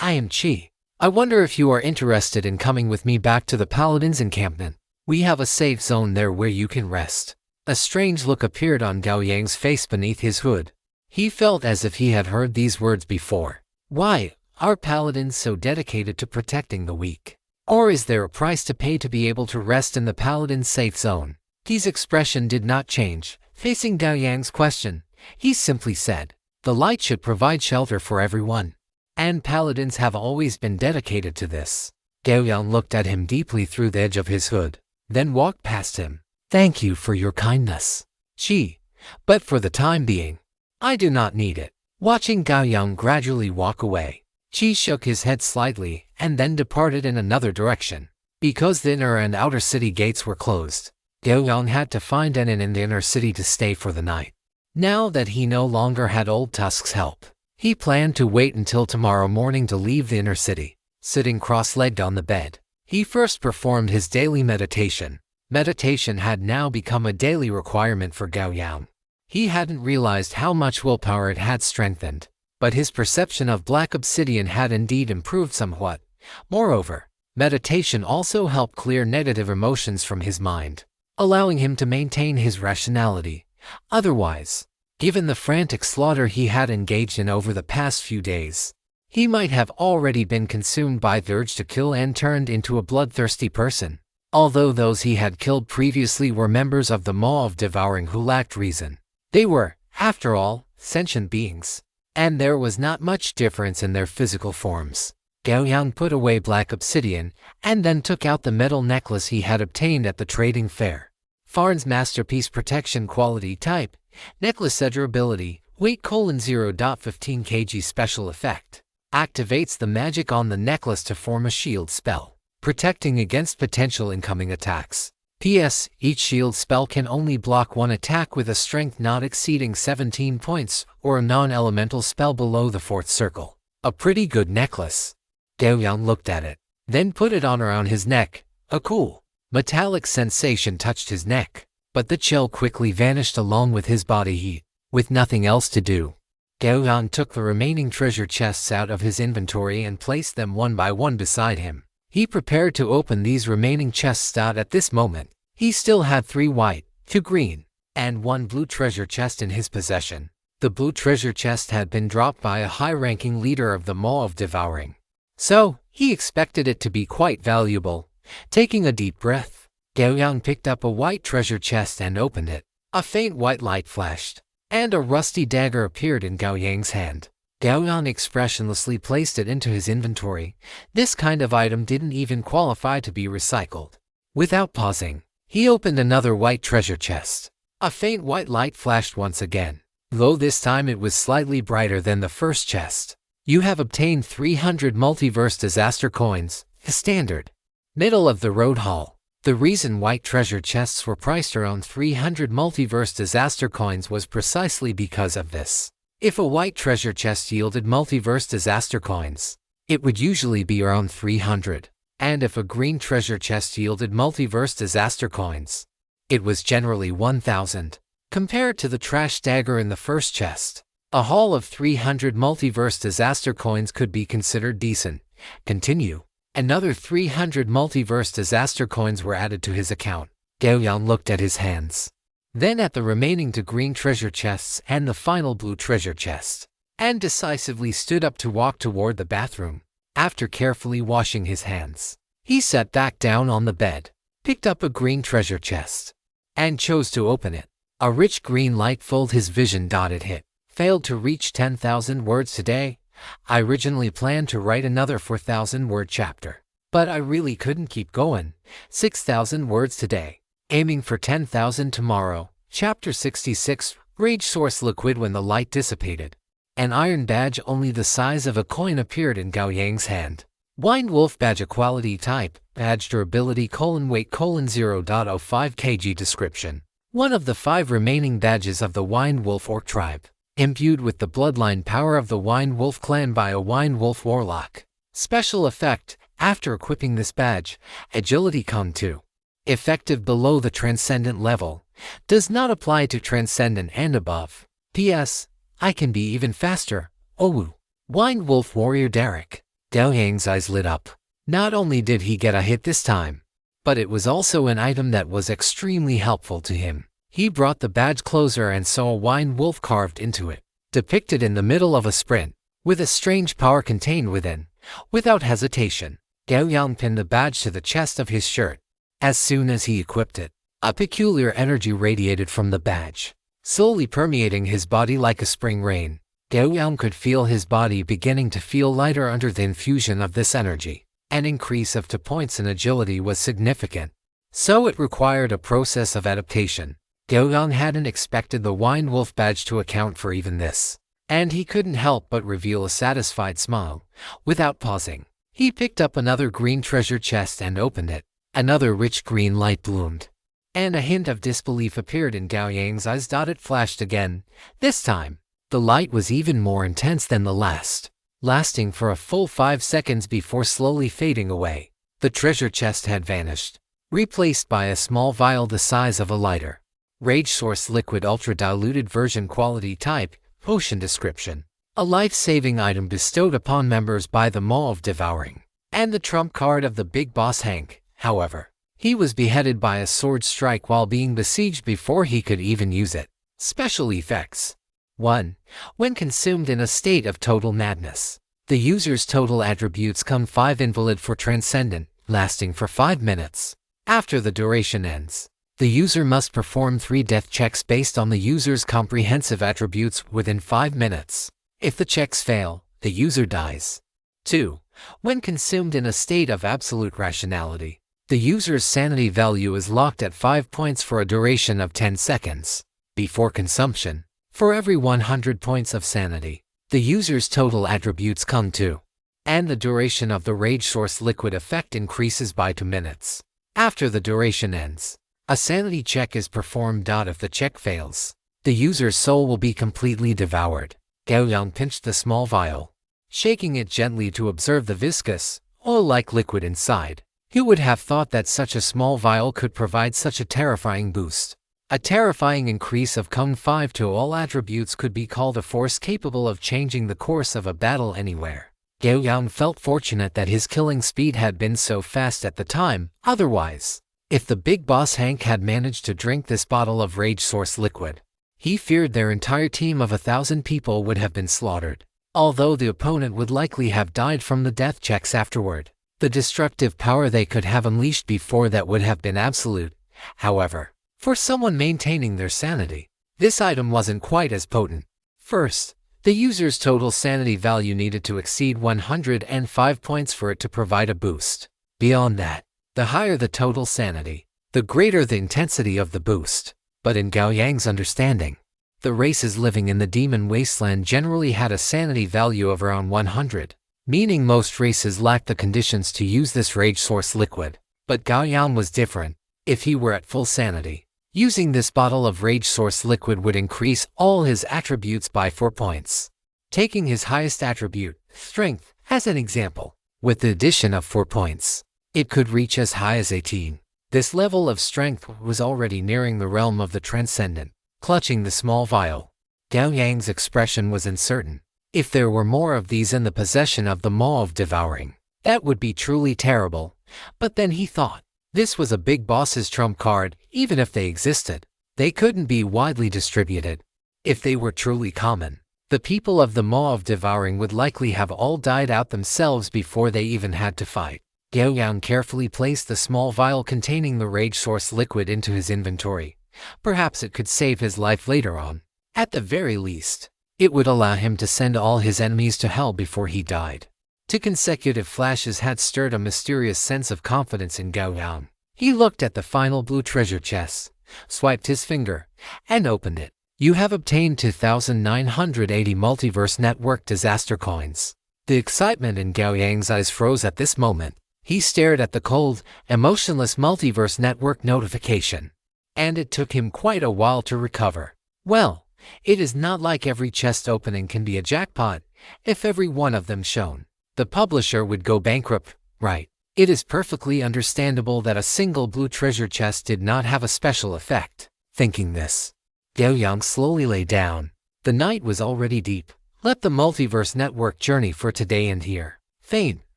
I am Qi. I wonder if you are interested in coming with me back to the Paladin's encampment. We have a safe zone there where you can rest." A strange look appeared on Gao Yang's face beneath his hood. He felt as if he had heard these words before. Why are paladins so dedicated to protecting the weak? Or is there a price to pay to be able to rest in the Paladin's safe zone? Qi's expression did not change. Facing Gao Yang's question, he simply said, "The light should provide shelter for everyone, and paladins have always been dedicated to this." Gao Yang looked at him deeply through the edge of his hood, then walked past him. "Thank you for your kindness, Qi, but for the time being, I do not need it." Watching Gao Yang gradually walk away, Qi shook his head slightly and then departed in another direction. Because the inner and outer city gates were closed, Gao Yang had to find an inn in the inner city to stay for the night. Now that he no longer had Old Tusk's help, he planned to wait until tomorrow morning to leave the inner city. Sitting cross-legged on the bed, he first performed his daily meditation. Meditation had now become a daily requirement for Gao Yang. He hadn't realized how much willpower it had strengthened, but his perception of black obsidian had indeed improved somewhat. Moreover, meditation also helped clear negative emotions from his mind, allowing him to maintain his rationality. Otherwise, given the frantic slaughter he had engaged in over the past few days, he might have already been consumed by the urge to kill and turned into a bloodthirsty person. Although those he had killed previously were members of the Maw of Devouring who lacked reason, they were, after all, sentient beings, and there was not much difference in their physical forms. Gao Yang put away black obsidian and then took out the metal necklace he had obtained at the trading fair. Farn's masterpiece protection quality type, necklace durability, weight: 0.15 kg special effect. Activates the magic on the necklace to form a shield spell, protecting against potential incoming attacks. PS, each shield spell can only block one attack with a strength not exceeding 17 points or a non-elemental spell below the 4th circle. A pretty good necklace. Gao Yang looked at it, then put it on around his neck. A cool, metallic sensation touched his neck, but the chill quickly vanished along with his body heat. With nothing else to do, Gao Yang took the remaining treasure chests out of his inventory and placed them one by one beside him. He prepared to open these remaining chests. At this moment, he still had 3 white, 2 green, and 1 blue treasure chest in his possession. The blue treasure chest had been dropped by a high-ranking leader of the Maw of Devouring, so he expected it to be quite valuable. Taking a deep breath, Gao Yang picked up a white treasure chest and opened it. A faint white light flashed, and a rusty dagger appeared in Gao Yang's hand. Gao Yang expressionlessly placed it into his inventory. This kind of item didn't even qualify to be recycled. Without pausing, he opened another white treasure chest. A faint white light flashed once again, though this time it was slightly brighter than the first chest. You have obtained 300 multiverse disaster coins, the standard. Middle of the road haul. The reason white treasure chests were priced around 300 multiverse disaster coins was precisely because of this. If a white treasure chest yielded multiverse disaster coins, it would usually be around 300. And if a green treasure chest yielded multiverse disaster coins, it was generally 1,000. Compared to the trash dagger in the first chest, a haul of 300 multiverse disaster coins could be considered decent. Continue. Another 300 multiverse disaster coins were added to his account. Gao Yang looked at his hands, then at the remaining 2 green treasure chests and the final blue treasure chest, and decisively stood up to walk toward the bathroom. After carefully washing his hands, he sat back down on the bed, picked up a green treasure chest, and chose to open it. A rich green light filled his vision. It hit. Failed to reach 10,000 words today. I originally planned to write another 4,000-word chapter, but I really couldn't keep going. 6,000 words today. Aiming for 10,000 tomorrow. Chapter 66, Rage Source Liquid. When the light dissipated, an iron badge only the size of a coin appeared in Gao Yang's hand. Wine Wolf Badge. Quality type, badge durability: weight: 0.05 kg. Description: one of the 5 remaining badges of the Wine Wolf Orc tribe, imbued with the bloodline power of the Wine Wolf clan by a Wine Wolf warlock. Special effect: after equipping this badge, agility (2). Effective below the transcendent level. Does not apply to transcendent and above. PS, I can be even faster. Owu. Wine Wolf Warrior Derek. Gao Yang's eyes lit up. Not only did he get a hit this time, but it was also an item that was extremely helpful to him. He brought the badge closer and saw a wine wolf carved into it, depicted in the middle of a sprint, with a strange power contained within. Without hesitation, Gao Yang pinned the badge to the chest of his shirt. As soon as he equipped it, a peculiar energy radiated from the badge, slowly permeating his body like a spring rain. Gao Yang could feel his body beginning to feel lighter under the infusion of this energy. An increase of 2 points in agility was significant, so it required a process of adaptation. Gao Yang hadn't expected the Wine Wolf badge to account for even this, and he couldn't help but reveal a satisfied smile. Without pausing, he picked up another green treasure chest and opened it. Another rich green light bloomed, And a hint of disbelief appeared in Gao Yang's eyes. It flashed again. This time, the light was even more intense than the last, lasting for a full 5 seconds before slowly fading away. The treasure chest had vanished, replaced by a small vial the size of a lighter. Rage source liquid ultra diluted version quality type, potion description. A life-saving item bestowed upon members by the Maw of Devouring. And the trump card of the big boss Hank, however. He was beheaded by a sword strike while being besieged before he could even use it. Special effects. 1. When consumed in a state of total madness, the user's total attributes come 5 invalid for transcendent, lasting for 5 minutes. After the duration ends, the user must perform 3 death checks based on the user's comprehensive attributes within 5 minutes. If the checks fail, the user dies. 2. When consumed in a state of absolute rationality, the user's sanity value is locked at 5 points for a duration of 10 seconds. Before consumption, for every 100 points of sanity, the user's total attributes come 2. And the duration of the rage source liquid effect increases by 2 minutes. After the duration ends, a sanity check is performed. If the check fails, the user's soul will be completely devoured. Gao Yang pinched the small vial, shaking it gently to observe the viscous, oil-like liquid inside. Who would have thought that such a small vial could provide such a terrifying boost? A terrifying increase of Kung 5 to all attributes could be called a force capable of changing the course of a battle anywhere. Gao Yang felt fortunate that his killing speed had been so fast at the time. Otherwise, if the big boss Hank had managed to drink this bottle of rage source liquid, he feared their entire team of 1,000 people would have been slaughtered. Although the opponent would likely have died from the death checks afterward, the destructive power they could have unleashed before that would have been absolute. However, for someone maintaining their sanity, this item wasn't quite as potent. First, the user's total sanity value needed to exceed 105 points for it to provide a boost. Beyond that, the higher the total sanity, the greater the intensity of the boost. But in Gao Yang's understanding, the races living in the demon wasteland generally had a sanity value of around 100. Meaning most races lacked the conditions to use this rage source liquid. But Gao Yang was different. If he were at full sanity, using this bottle of rage source liquid would increase all his attributes by 4 points. Taking his highest attribute, strength, as an example, with the addition of 4 points, it could reach as high as 18. This level of strength was already nearing the realm of the transcendent. Clutching the small vial, Gao Yang's expression was uncertain. If there were more of these in the possession of the Maw of Devouring, that would be truly terrible. But then he thought, this was a big boss's trump card. Even if they existed, they couldn't be widely distributed. If they were truly common, the people of the Maw of Devouring would likely have all died out themselves before they even had to fight. Gao Yang carefully placed the small vial containing the rage source liquid into his inventory. Perhaps it could save his life later on. At the very least, it would allow him to send all his enemies to hell before he died. 2 consecutive flashes had stirred a mysterious sense of confidence in Gao Yang. He looked at the final blue treasure chest, swiped his finger, and opened it. You have obtained 2,980 Multiverse Network disaster coins. The excitement in Gao Yang's eyes froze at this moment. He stared at the cold, emotionless Multiverse Network notification. And it took him quite a while to recover. Well, it is not like every chest opening can be a jackpot. If every one of them shone, the publisher would go bankrupt, right? It is perfectly understandable that a single blue treasure chest did not have a special effect. Thinking this, Gao Yang slowly lay down. The night was already deep. Let the Multiverse Network journey for today end here. Faint,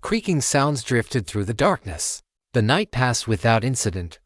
creaking sounds drifted through the darkness. The night passed without incident.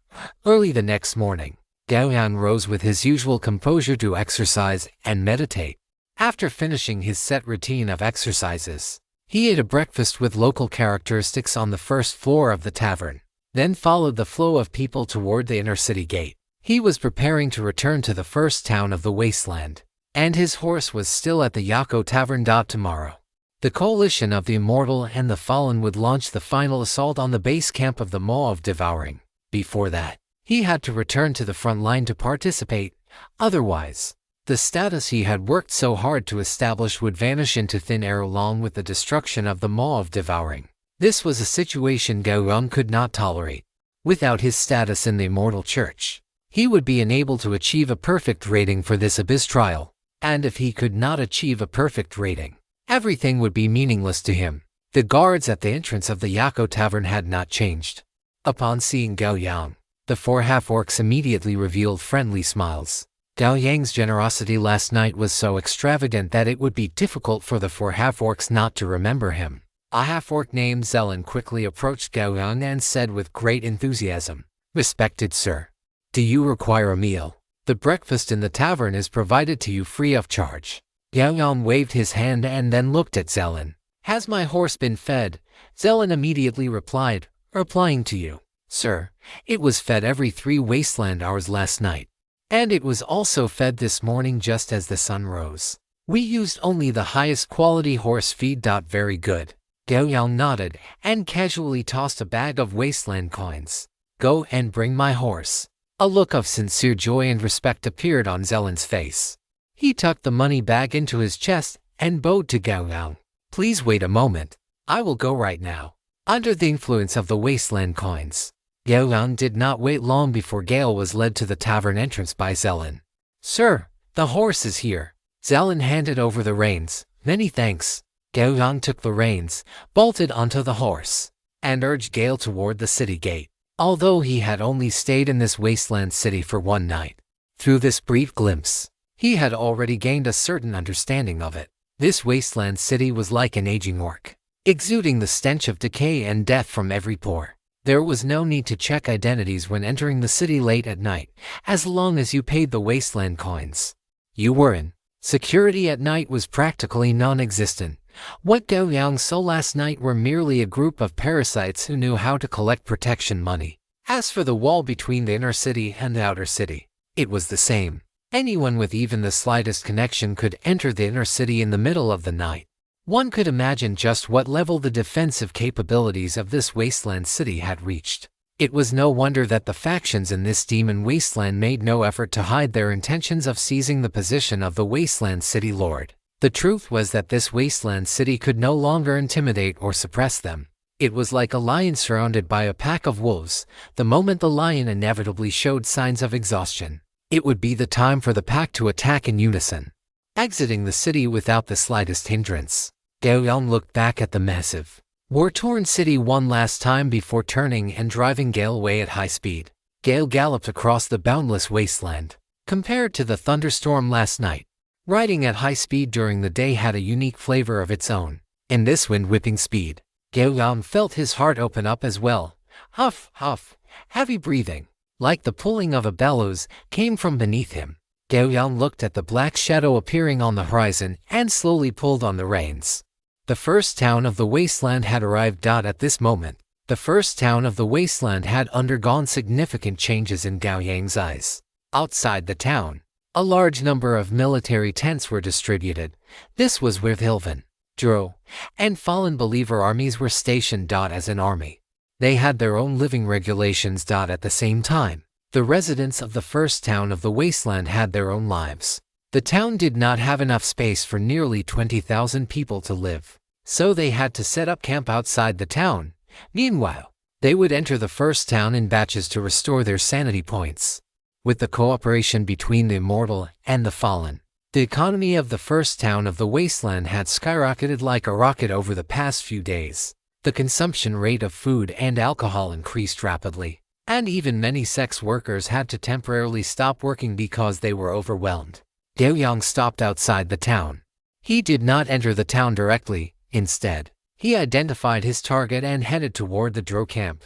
Early the next morning, Gao Yang rose with his usual composure to exercise and meditate. After finishing his set routine of exercises, he ate a breakfast with local characteristics on the first floor of the tavern, then followed the flow of people toward the inner city gate. He was preparing to return to the first town of the wasteland, and his horse was still at the Yako Tavern. Tomorrow, the coalition of the immortal and the fallen would launch the final assault on the base camp of the Maw of Devouring. Before that, he had to return to the front line to participate. Otherwise, the status he had worked so hard to establish would vanish into thin air along with the destruction of the Maw of Devouring. This was a situation Gao Yang could not tolerate. Without his status in the Immortal Church, he would be unable to achieve a perfect rating for this abyss trial. And if he could not achieve a perfect rating, everything would be meaningless to him. The guards at the entrance of the Yako Tavern had not changed. Upon seeing Gao Yang, the 4 half-orcs immediately revealed friendly smiles. Gao Yang's generosity last night was so extravagant that it would be difficult for the 4 half-orcs not to remember him. A half-orc named Zelen quickly approached Gao Yang and said with great enthusiasm, "Respected sir, do you require a meal? The breakfast in the tavern is provided to you free of charge." Gao Yang waved his hand and then looked at Zelen. "Has my horse been fed?" Zelen immediately replied, "Replying to you, sir, it was fed every 3 wasteland hours last night. And it was also fed this morning just as the sun rose. We used only the highest quality horse feed. Very good." Gao Yang nodded and casually tossed a bag of wasteland coins. "Go and bring my horse." A look of sincere joy and respect appeared on Zelen's face. He tucked the money bag into his chest and bowed to Gao Yang. "Please wait a moment. I will go right now." Under the influence of the wasteland coins, Gao Yang did not wait long before Gale was led to the tavern entrance by Zelen. "Sir, the horse is here." Zelen handed over the reins. "Many thanks." Gao Yang took the reins, bolted onto the horse, and urged Gale toward the city gate. Although he had only stayed in this wasteland city for 1 night, through this brief glimpse, he had already gained a certain understanding of it. This wasteland city was like an aging orc, exuding the stench of decay and death from every pore. There was no need to check identities when entering the city late at night, as long as you paid the wasteland coins. You were in. Security at night was practically non-existent. What Gao Yang saw last night were merely a group of parasites who knew how to collect protection money. As for the wall between the inner city and the outer city, it was the same. Anyone with even the slightest connection could enter the inner city in the middle of the night. One could imagine just what level the defensive capabilities of this wasteland city had reached. It was no wonder that the factions in this demon wasteland made no effort to hide their intentions of seizing the position of the wasteland city lord. The truth was that this wasteland city could no longer intimidate or suppress them. It was like a lion surrounded by a pack of wolves. The moment the lion inevitably showed signs of exhaustion, it would be the time for the pack to attack in unison. Exiting the city without the slightest hindrance, Gao Yang looked back at the massive, war-torn city one last time before turning and driving Gale away at high speed. Gale galloped across the boundless wasteland. Compared to the thunderstorm last night, riding at high speed during the day had a unique flavor of its own. In this wind-whipping speed, Gao Yang felt his heart open up as well. Huff, huff, heavy breathing, like the pulling of a bellows, came from beneath him. Gao Yang looked at the black shadow appearing on the horizon and slowly pulled on the reins. The first town of the wasteland had arrived. At this moment, the first town of the wasteland had undergone significant changes in Gao Yang's eyes. Outside the town, a large number of military tents were distributed. This was where Hilvan, Dro, and fallen believer armies were stationed. As an army, they had their own living regulations. At the same time, the residents of the first town of the wasteland had their own lives. The town did not have enough space for nearly 20,000 people to live, so they had to set up camp outside the town. Meanwhile, they would enter the first town in batches to restore their sanity points. With the cooperation between the immortal and the fallen, the economy of the first town of the wasteland had skyrocketed like a rocket over the past few days. The consumption rate of food and alcohol increased rapidly, and even many sex workers had to temporarily stop working because they were overwhelmed. Gao Yang stopped outside the town. He did not enter the town directly. Instead, he identified his target and headed toward the Dro camp.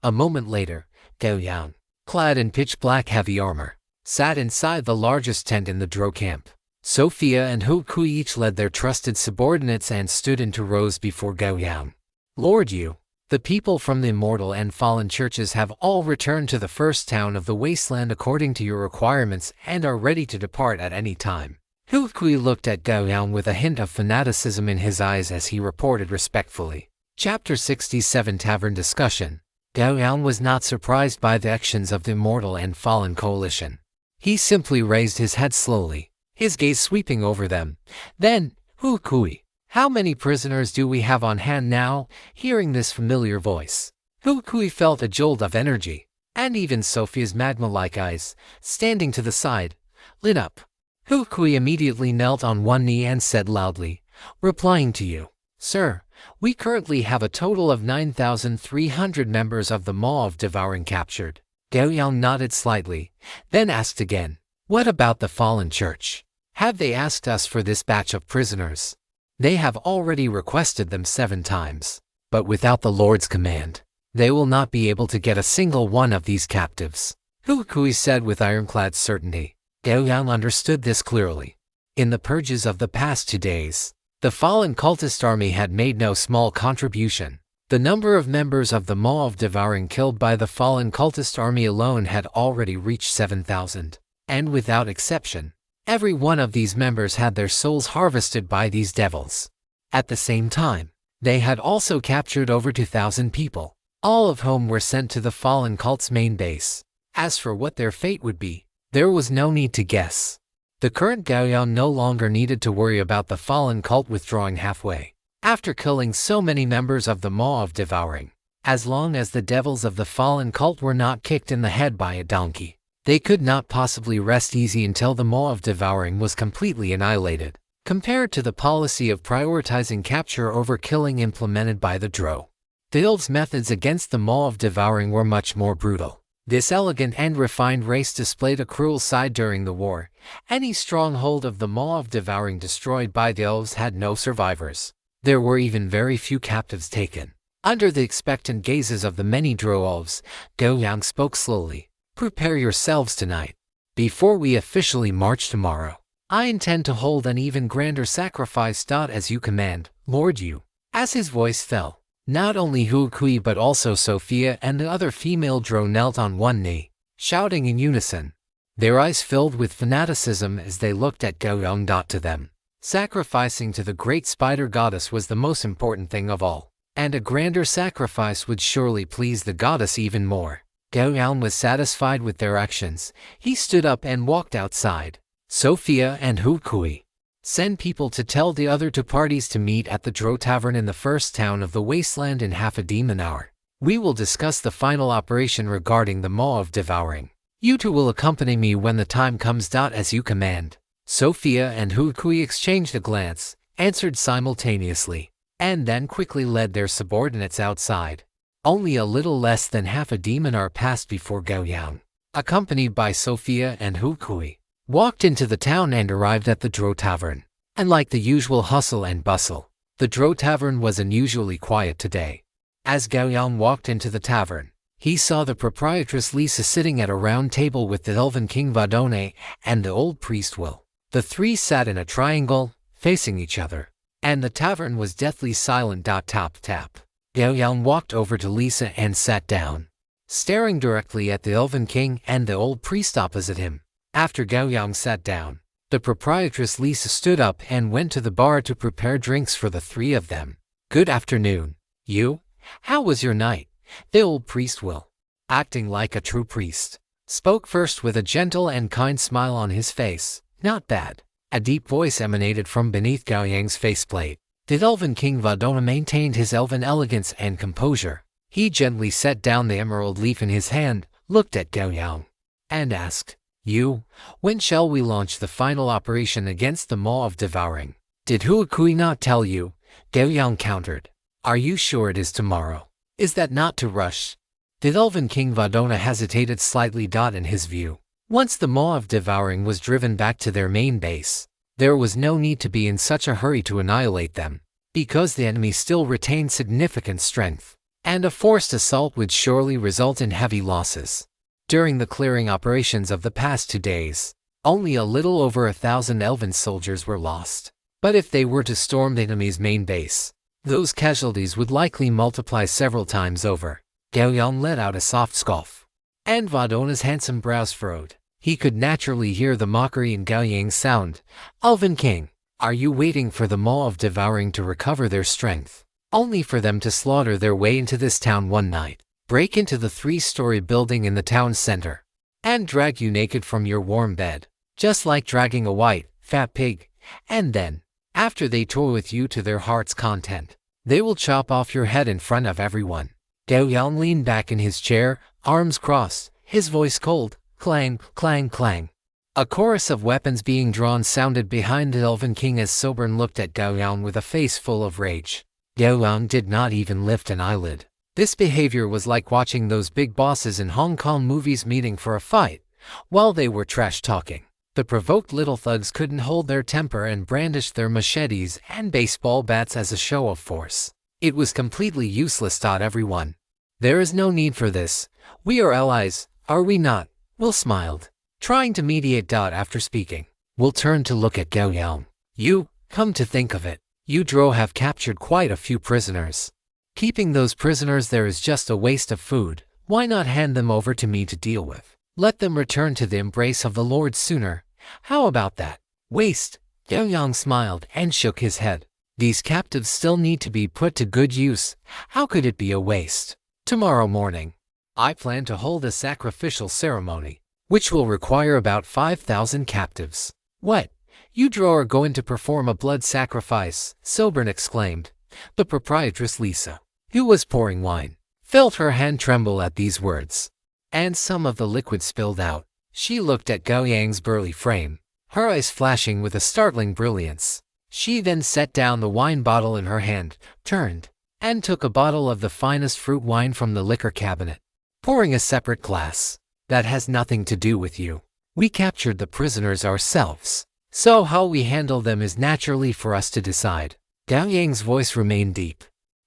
A moment later, Gao Yang, clad in pitch-black heavy armor, sat inside the largest tent in the Dro camp. Sophia and Hu Kui each led their trusted subordinates and stood into rows before Gao Yang. "Lord Yu, the people from the immortal and fallen churches have all returned to the first town of the wasteland according to your requirements and are ready to depart at any time." Hu Kui looked at Gao Yang with a hint of fanaticism in his eyes as he reported respectfully. Chapter 67 Tavern Discussion. Gao Yang was not surprised by the actions of the immortal and fallen coalition. He simply raised his head slowly, his gaze sweeping over them. Then, "Hu Kui, how many prisoners do we have on hand now?" Hearing this familiar voice, Hu Kui felt a jolt of energy. and even Sophia's magma-like eyes, standing to the side, lit up. Hukui immediately knelt on one knee and said loudly, replying to you, Sir, we currently have a total of 9,300 members of the Maw of Devouring captured. Gao Yang nodded slightly, then asked again, what about the fallen church? Have they asked us for this batch of prisoners? They have already requested them 7 times, but without the Lord's command, they will not be able to get a single one of these captives. Hukui said with ironclad certainty. Gao Yang understood this clearly. In the purges of the past 2 days, the fallen cultist army had made no small contribution. The number of members of the Maw of Devouring killed by the fallen cultist army alone had already reached 7,000, and without exception, every one of these members had their souls harvested by these devils. At the same time, they had also captured over 2,000 people, all of whom were sent to the fallen cult's main base. As for what their fate would be, there was no need to guess. The current Gao Yang no longer needed to worry about the fallen cult withdrawing halfway, after killing so many members of the Maw of Devouring. As long as the devils of the fallen cult were not kicked in the head by a donkey, they could not possibly rest easy until the Maw of Devouring was completely annihilated. Compared to the policy of prioritizing capture over killing implemented by the Drow, the elves' methods against the Maw of Devouring were much more brutal. This elegant and refined race displayed a cruel side during the war. Any stronghold of the Maw of Devouring destroyed by the elves had no survivors. There were even very few captives taken. Under the expectant gazes of the many Drow elves, Gao Yang spoke slowly. Prepare yourselves tonight. Before we officially march tomorrow, I intend to hold an even grander sacrifice. As you command, Lord Yu. As his voice fell, not only Hukui but also Sophia and the other female Drow knelt on one knee, shouting in unison. Their eyes filled with fanaticism as they looked at Gao Yang. To them, sacrificing to the great spider goddess was the most important thing of all, and a grander sacrifice would surely please the goddess even more. Gao Yang was satisfied with their actions. He stood up and walked outside. Sophia and Hukui, send people to tell the other 2 parties to meet at the Drow Tavern in the first town of the wasteland in half a demon hour. We will discuss the final operation regarding the Maw of Devouring. You 2 will accompany me when the time comes. As you command. Sophia and Hukui exchanged a glance, answered simultaneously, and then quickly led their subordinates outside. Only a little less than half a demon hour passed before Gao Yang, accompanied by Sophia and Hukui, walked into the town and arrived at the Drow Tavern. Unlike the usual hustle and bustle, the Drow Tavern was unusually quiet today. As Gao Yang walked into the tavern, he saw the proprietress Lisa sitting at a round table with the Elven King Vadone and the old priest Will. The 3 sat in a triangle, facing each other, and the tavern was deathly silent. Tap tap. Gao Yang walked over to Lisa and sat down, staring directly at the Elven King and the old priest opposite him. After Gao Yang sat down, the proprietress Lisa stood up and went to the bar to prepare drinks for the 3 of them. Good afternoon. You? How was your night? The old priest Will, acting like a true priest, spoke first with a gentle and kind smile on his face. Not bad. A deep voice emanated from beneath Gao Yang's faceplate. The Elven King Vadona maintained his elven elegance and composure. He gently set down the emerald leaf in his hand, looked at Gao Yang, and asked, You, when shall we launch the final operation against the Maw of Devouring? Did Hukui not tell you? Gao Yang countered. Are you sure it is tomorrow? Is that not to rush? The Elven King Vadona hesitated slightly. In his view, once the Maw of Devouring was driven back to their main base, there was no need to be in such a hurry to annihilate them, because the enemy still retained significant strength, and a forced assault would surely result in heavy losses. During the clearing operations of the past 2 days, only a little over 1,000 elven soldiers were lost. But if they were to storm the enemy's main base, those casualties would likely multiply several times over. Gao Yang let out a soft scoff, and Vadona's handsome brows furrowed. He could naturally hear the mockery in Gao Yang's sound. Elven King, are you waiting for the Maw of Devouring to recover their strength, only for them to slaughter their way into this town one night, break into the 3-story building in the town center, and drag you naked from your warm bed, just like dragging a white, fat pig, and then, after they toy with you to their heart's content, they will chop off your head in front of everyone? Gao Yang leaned back in his chair, arms crossed, his voice cold. Clang, clang, clang. A chorus of weapons being drawn sounded behind the Elven King as Sobern looked at Gao Yang with a face full of rage. Gao Yang did not even lift an eyelid. This behavior was like watching those big bosses in Hong Kong movies meeting for a fight, while they were trash-talking. The provoked little thugs couldn't hold their temper and brandished their machetes and baseball bats as a show of force. It was completely useless. Everyone. There is no need for this. We are allies, are we not? Will smiled, trying to mediate. After speaking, Will turned to look at Gao Yang. You, come to think of it, you Dro have captured quite a few prisoners. Keeping those prisoners there is just a waste of food. Why not hand them over to me to deal with? Let them return to the embrace of the Lord sooner. How about that? Waste? Gao Yang smiled and shook his head. These captives still need to be put to good use. How could it be a waste? Tomorrow morning, I plan to hold a sacrificial ceremony, which will require about 5,000 captives. What? You Dro are going to perform a blood sacrifice? Sobern exclaimed. The proprietress Lisa, who was pouring wine, felt her hand tremble at these words, and some of the liquid spilled out. She looked at Gao Yang's burly frame, her eyes flashing with a startling brilliance. She then set down the wine bottle in her hand, turned, and took a bottle of the finest fruit wine from the liquor cabinet, pouring a separate glass. That has nothing to do with you. We captured the prisoners ourselves, so how we handle them is naturally for us to decide. Gao Yang's voice remained deep.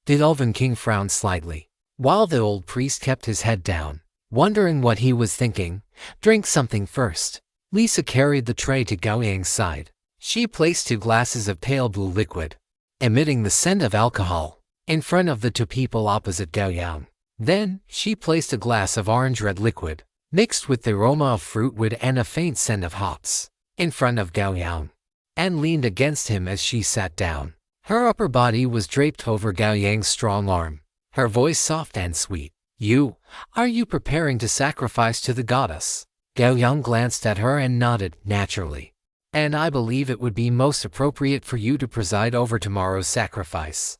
The Elven King frowned slightly, while the old priest kept his head down, wondering what he was thinking. Drink something first. Lisa carried the tray to Gao Yang's side. She placed 2 glasses of pale blue liquid, emitting the scent of alcohol, in front of the 2 people opposite Gao Yang. Then, she placed a glass of orange-red liquid, mixed with the aroma of fruit wood and a faint scent of hops, in front of Gao Yang, and leaned against him as she sat down. Her upper body was draped over Gao Yang's strong arm, her voice soft and sweet. Are you preparing to sacrifice to the goddess? Gao Yang glanced at her and nodded, naturally. And I believe it would be most appropriate for you to preside over tomorrow's sacrifice.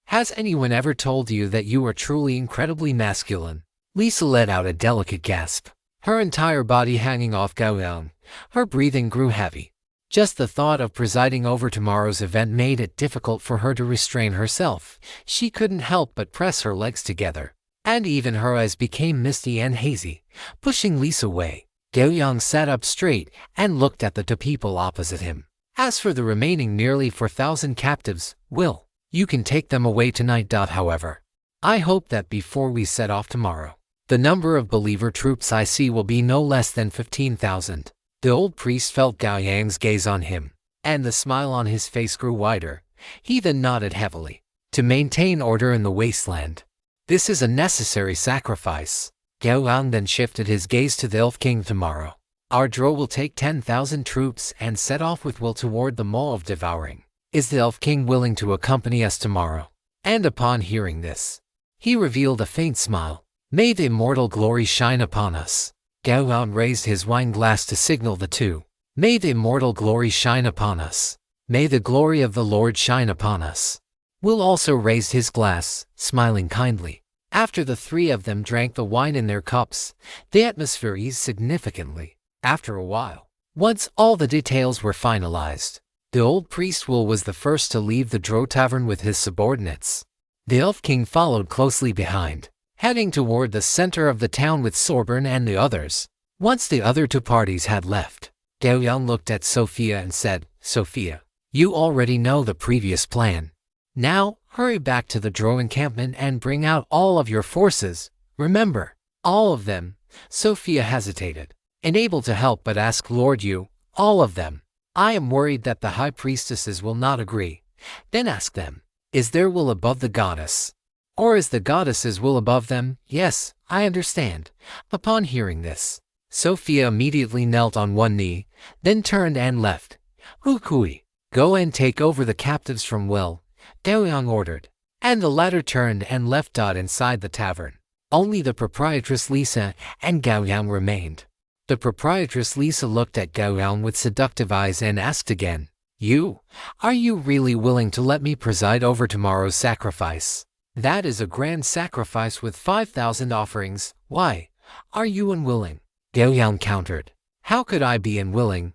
Has anyone ever told you that you are truly incredibly masculine? Lisa let out a delicate gasp, her entire body hanging off Gao Yang. Her breathing grew heavy. Just the thought of presiding over tomorrow's event made it difficult for her to restrain herself. She couldn't help but press her legs together, and even her eyes became misty and hazy, pushing Lisa away. Gao Yang sat up straight and looked at the 2 people opposite him. As for the remaining nearly 4,000 captives, Will, you can take them away tonight. However, I hope that before we set off tomorrow, the number of believer troops I see will be no less than 15,000. The old priest felt Gao Yang's gaze on him, and the smile on his face grew wider. He then nodded heavily. To maintain order in the wasteland, this is a necessary sacrifice. Gao Yang then shifted his gaze to the Elf King. Tomorrow, our Dro will take 10,000 troops and set off with Will toward the Maw of Devouring. Is the Elf King willing to accompany us tomorrow? And upon hearing this, he revealed a faint smile. May the immortal glory shine upon us. Gao Yang raised his wine glass to signal the 2. May the immortal glory shine upon us. May the glory of the Lord shine upon us. Will also raised his glass, smiling kindly. After the 3 of them drank the wine in their cups, the atmosphere eased significantly. After a while, once all the details were finalized, the old priest Will was the first to leave the Dro Tavern with his subordinates. The Elf King followed closely behind, heading toward the center of the town with Sobern and the others. Once the other 2 parties had left, Gao Yang looked at Sophia and said, Sophia, you already know the previous plan. Now, hurry back to the Dro encampment and bring out all of your forces. Remember, all of them. Sophia hesitated, unable to help but ask Lord Yu, all of them. I am worried that the high priestesses will not agree. Then ask them, is their will above the goddess? Or is the goddess's will above them? Yes, I understand. Upon hearing this, Sophia immediately knelt on one knee, then turned and left. Hukui, go and take over the captives from Will, Gao Yang ordered, and the latter turned and left. Inside the tavern, only the proprietress Lisa and Gao Yang remained. The proprietress Lisa looked at Gao Yang with seductive eyes and asked again, are you really willing to let me preside over tomorrow's sacrifice? That is a grand sacrifice with 5,000 offerings. Why are you unwilling? Gao Yang countered. How could I be unwilling?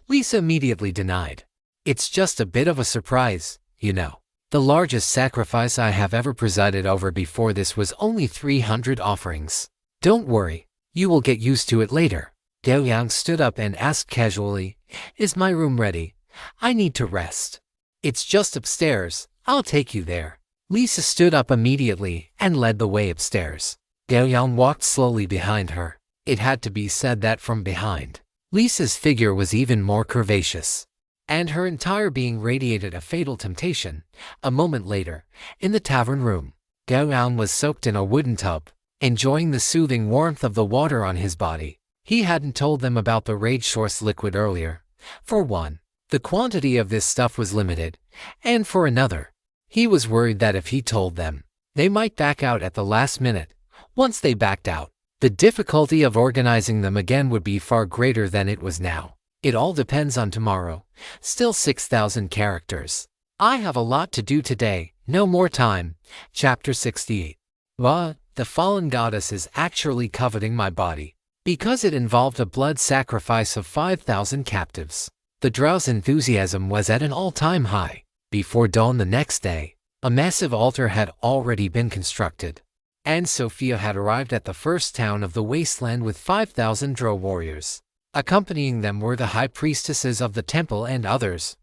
Lisa immediately denied. It's just a bit of a surprise, you know. The largest sacrifice I have ever presided over before this was only 300 offerings. Don't worry, you will get used to it later. Gao Yang stood up and asked casually, Is my room ready? I need to rest. It's just upstairs, I'll take you there. Lisa stood up immediately and led the way upstairs. Gao Yang walked slowly behind her. It had to be said that from behind, Lisa's figure was even more curvaceous, and her entire being radiated a fatal temptation. A moment later, in the tavern room, Gao Yang was soaked in a wooden tub, enjoying the soothing warmth of the water on his body. He hadn't told them about the rage source liquid earlier. For one, the quantity of this stuff was limited, and for another, he was worried that if he told them, they might back out at the last minute. Once they backed out, the difficulty of organizing them again would be far greater than it was now. It all depends on tomorrow. Still 6,000 characters. I have a lot to do today. No more time. Chapter 68. The fallen goddess is actually coveting my body, because it involved a blood sacrifice of 5,000 captives. The drow's enthusiasm was at an all-time high. Before dawn the next day, a massive altar had already been constructed, and Sophia had arrived at the first town of the wasteland with 5,000 drow warriors. Accompanying them were the high priestesses of the temple and others.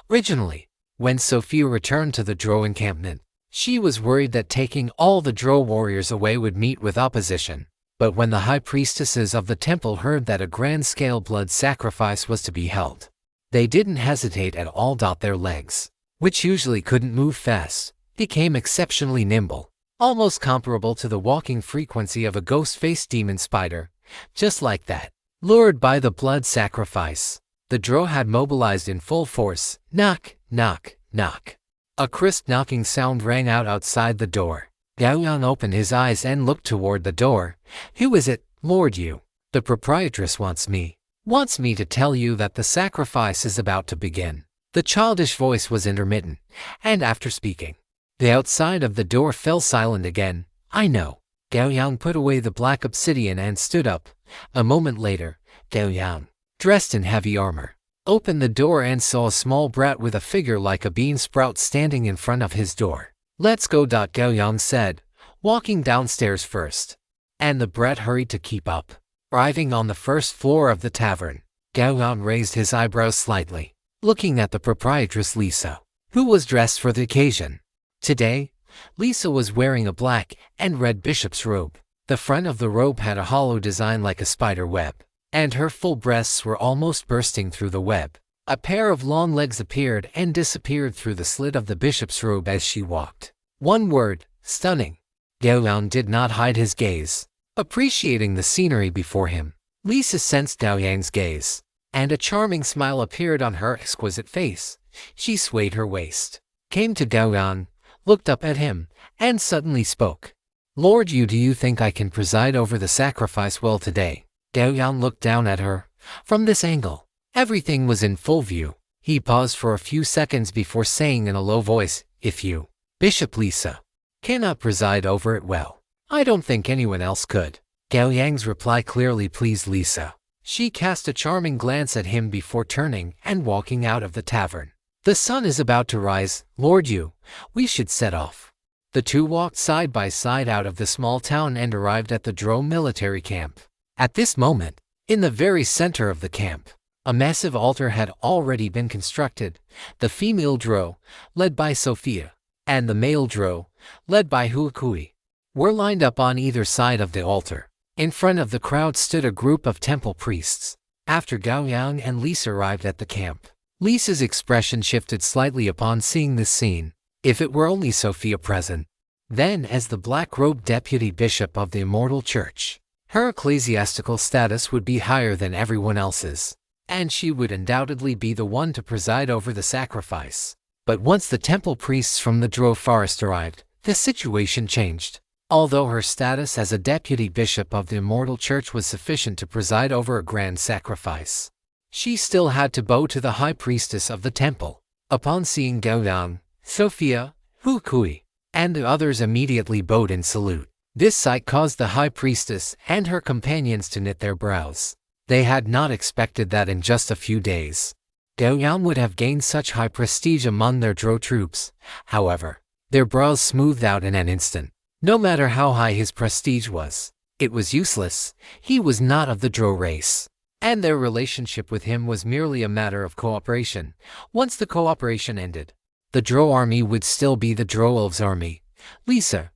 Originally, when Sophia returned to the drow encampment, she was worried that taking all the drow warriors away would meet with opposition. But when the high priestesses of the temple heard that a grand-scale blood sacrifice was to be held, they didn't hesitate at all. Their legs, which usually couldn't move fast, became exceptionally nimble, almost comparable to the walking frequency of a ghost-faced demon spider. Just like that, lured by the blood sacrifice, the drow had mobilized in full force. Knock, knock, knock. A crisp knocking sound rang out outside the door. Gao Yang opened his eyes and looked toward the door. Who is it, Lord Yu? The proprietress wants me to tell you that the sacrifice is about to begin. The childish voice was intermittent, and after speaking, the outside of the door fell silent again. I know. Gao Yang put away the black obsidian and stood up. A moment later, Gao Yang, dressed in heavy armor, opened the door and saw a small brat with a figure like a bean sprout standing in front of his door. Let's go. Gao Yang said, walking downstairs first, and the brat hurried to keep up. Arriving on the first floor of the tavern, Gao Yang raised his eyebrows slightly, looking at the proprietress Lisa, who was dressed for the occasion. Today, Lisa was wearing a black and red bishop's robe. The front of the robe had a hollow design like a spider web, and her full breasts were almost bursting through the web. A pair of long legs appeared and disappeared through the slit of the bishop's robe as she walked. One word, stunning. Gao Yang did not hide his gaze, appreciating the scenery before him. Lisa sensed Gao Yang's gaze, and a charming smile appeared on her exquisite face. She swayed her waist, came to Gao Yang, looked up at him, and suddenly spoke. Lord Yu, do you think I can preside over the sacrifice well today? Gao Yang looked down at her. From this angle, everything was in full view. He paused for a few seconds before saying in a low voice, If you, Bishop Lisa, cannot preside over it well, I don't think anyone else could. Gao Yang's reply clearly pleased Lisa. She cast a charming glance at him before turning and walking out of the tavern. The sun is about to rise, Lord Yu. We should set off. The two walked side by side out of the small town and arrived at the drow military camp. At this moment, in the very center of the camp, a massive altar had already been constructed. The female drow, led by Sophia, and the male drow, led by Huakui, were lined up on either side of the altar. In front of the crowd stood a group of temple priests. After Gao Yang and Lisa arrived at the camp, Lisa's expression shifted slightly upon seeing this scene. If it were only Sophia present, then as the black-robed deputy bishop of the Immortal Church, her ecclesiastical status would be higher than everyone else's, and she would undoubtedly be the one to preside over the sacrifice. But once the temple priests from the drow forest arrived, the situation changed. Although her status as a deputy bishop of the Immortal Church was sufficient to preside over a grand sacrifice, she still had to bow to the high priestess of the temple. Upon seeing Gao Yang, Sophia, Huakui, and the others immediately bowed in salute. This sight caused the high priestess and her companions to knit their brows. They had not expected that in just a few days, Gao Yang would have gained such high prestige among their Zhou troops. However, their brows smoothed out in an instant. No matter how high his prestige was, it was useless. He was not of the Zhou race, and their relationship with him was merely a matter of cooperation. Once the cooperation ended, the Zhou army would still be the Zhou Elves' army. Lisa,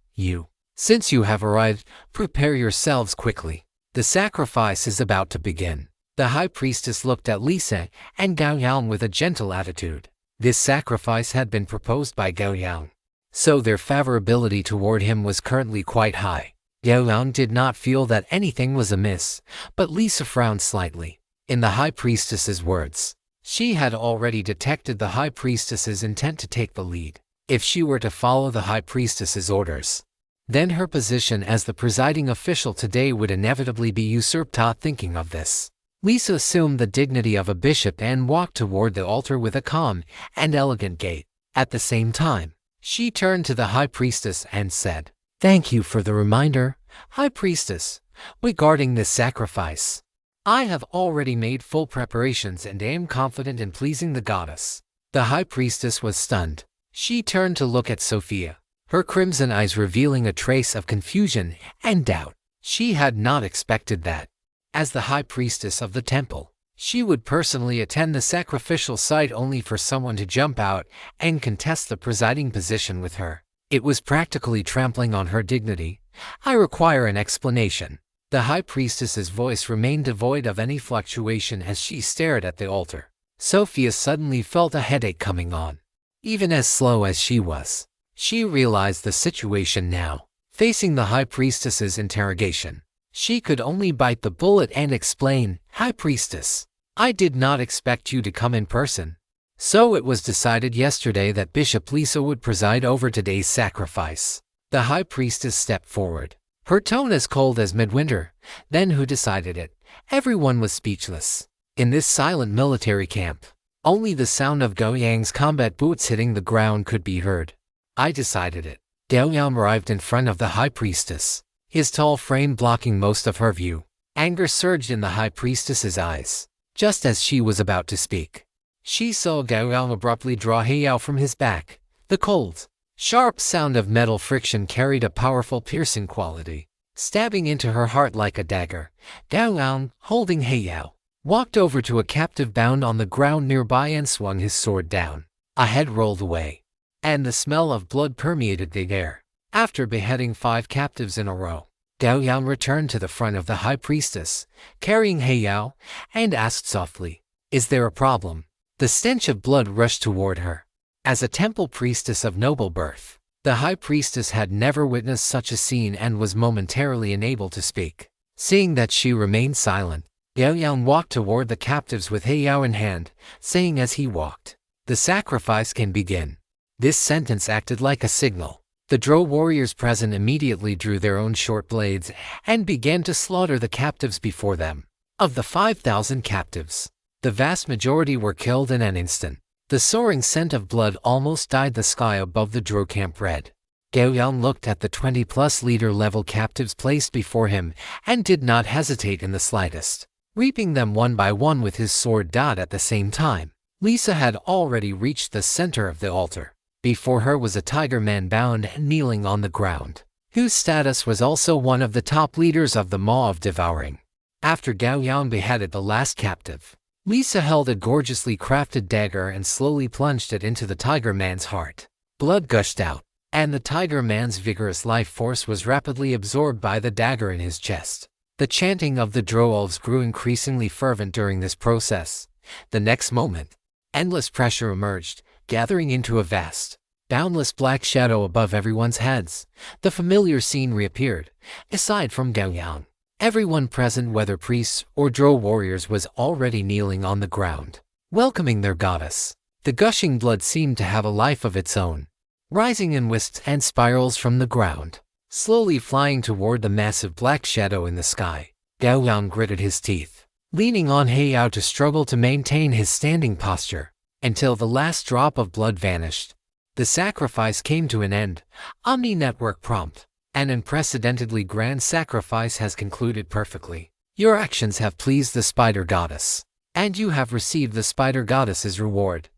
since you have arrived, prepare yourselves quickly. The sacrifice is about to begin. The high priestess looked at Lisa and Gao Yang with a gentle attitude. This sacrifice had been proposed by Gao Yang, so their favorability toward him was currently quite high. Gao Yang did not feel that anything was amiss, but Lisa frowned slightly. In the high priestess's words, she had already detected the high priestess's intent to take the lead. If she were to follow the high priestess's orders, then her position as the presiding official today would inevitably be usurped. Thinking of this, Lisa assumed the dignity of a bishop and walked toward the altar with a calm and elegant gait. At the same time, she turned to the high priestess and said, "Thank you for the reminder, high priestess, regarding this sacrifice. I have already made full preparations and am confident in pleasing the goddess." The high priestess was stunned. She turned to look at Sophia, her crimson eyes revealing a trace of confusion and doubt. She had not expected that, as the high priestess of the temple, she would personally attend the sacrificial site only for someone to jump out and contest the presiding position with her. It was practically trampling on her dignity. "I require an explanation." The high priestess's voice remained devoid of any fluctuation as she stared at the altar. Sophia suddenly felt a headache coming on. Even as slow as she was, she realized the situation now. Facing the high priestess's interrogation, she could only bite the bullet and explain, "High priestess, I did not expect you to come in person. So it was decided yesterday that Bishop Lisa would preside over today's sacrifice." The high priestess stepped forward, her tone as cold as midwinter. "Then who decided it?" Everyone was speechless. In this silent military camp, only the sound of Gao Yang's combat boots hitting the ground could be heard. "I decided it." Gao Yang arrived in front of the high priestess, his tall frame blocking most of her view. Anger surged in the high priestess's eyes. Just as she was about to speak, she saw Gao Yang abruptly draw Heiyao from his back. The cold, sharp sound of metal friction carried a powerful piercing quality, stabbing into her heart like a dagger. Gao Yang, holding Heiyao, walked over to a captive bound on the ground nearby and swung his sword down. A head rolled away, and the smell of blood permeated the air. After beheading 5 captives in a row, Gao Yang returned to the front of the high priestess, carrying Heiyao, and asked softly, "Is there a problem?" The stench of blood rushed toward her. As a temple priestess of noble birth, the high priestess had never witnessed such a scene and was momentarily unable to speak. Seeing that she remained silent, Gao Yang walked toward the captives with Heiyao in hand, saying as he walked, "The sacrifice can begin." This sentence acted like a signal. The Zhou warriors present immediately drew their own short blades and began to slaughter the captives before them. Of the 5,000 captives, the vast majority were killed in an instant. The soaring scent of blood almost dyed the sky above the Zhou camp red. Gao Yang looked at the 20+ leader-level captives placed before him and did not hesitate in the slightest, reaping them one by one with his sword. At the same time, Lisa had already reached the center of the altar. Before her was a tiger man bound and kneeling on the ground, whose status was also one of the top leaders of the Maw of Devouring. After Gao Yang beheaded the last captive, Lisa held a gorgeously crafted dagger and slowly plunged it into the tiger man's heart. Blood gushed out, and the tiger man's vigorous life force was rapidly absorbed by the dagger in his chest. The chanting of the Zhou elves grew increasingly fervent during this process. The next moment, endless pressure emerged, gathering into a vast, boundless black shadow above everyone's heads. The familiar scene reappeared. Aside from Gao Yang, everyone present, whether priests or Zhou warriors, was already kneeling on the ground, welcoming their goddess. The gushing blood seemed to have a life of its own, rising in wisps and spirals from the ground, slowly flying toward the massive black shadow in the sky. Gao Yang gritted his teeth, leaning on Heiyao to struggle to maintain his standing posture, until the last drop of blood vanished. The sacrifice came to an end. Omni Network prompt. An unprecedentedly grand sacrifice has concluded perfectly. Your actions have pleased the Spider Goddess, and you have received the Spider Goddess's reward.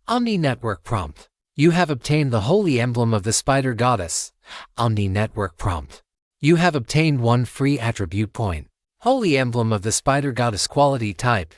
Omni Network prompt. You have obtained the holy emblem of the Spider Goddess. Omni Network prompt. You have obtained 1 free attribute point. Holy emblem of the Spider Goddess. Quality type.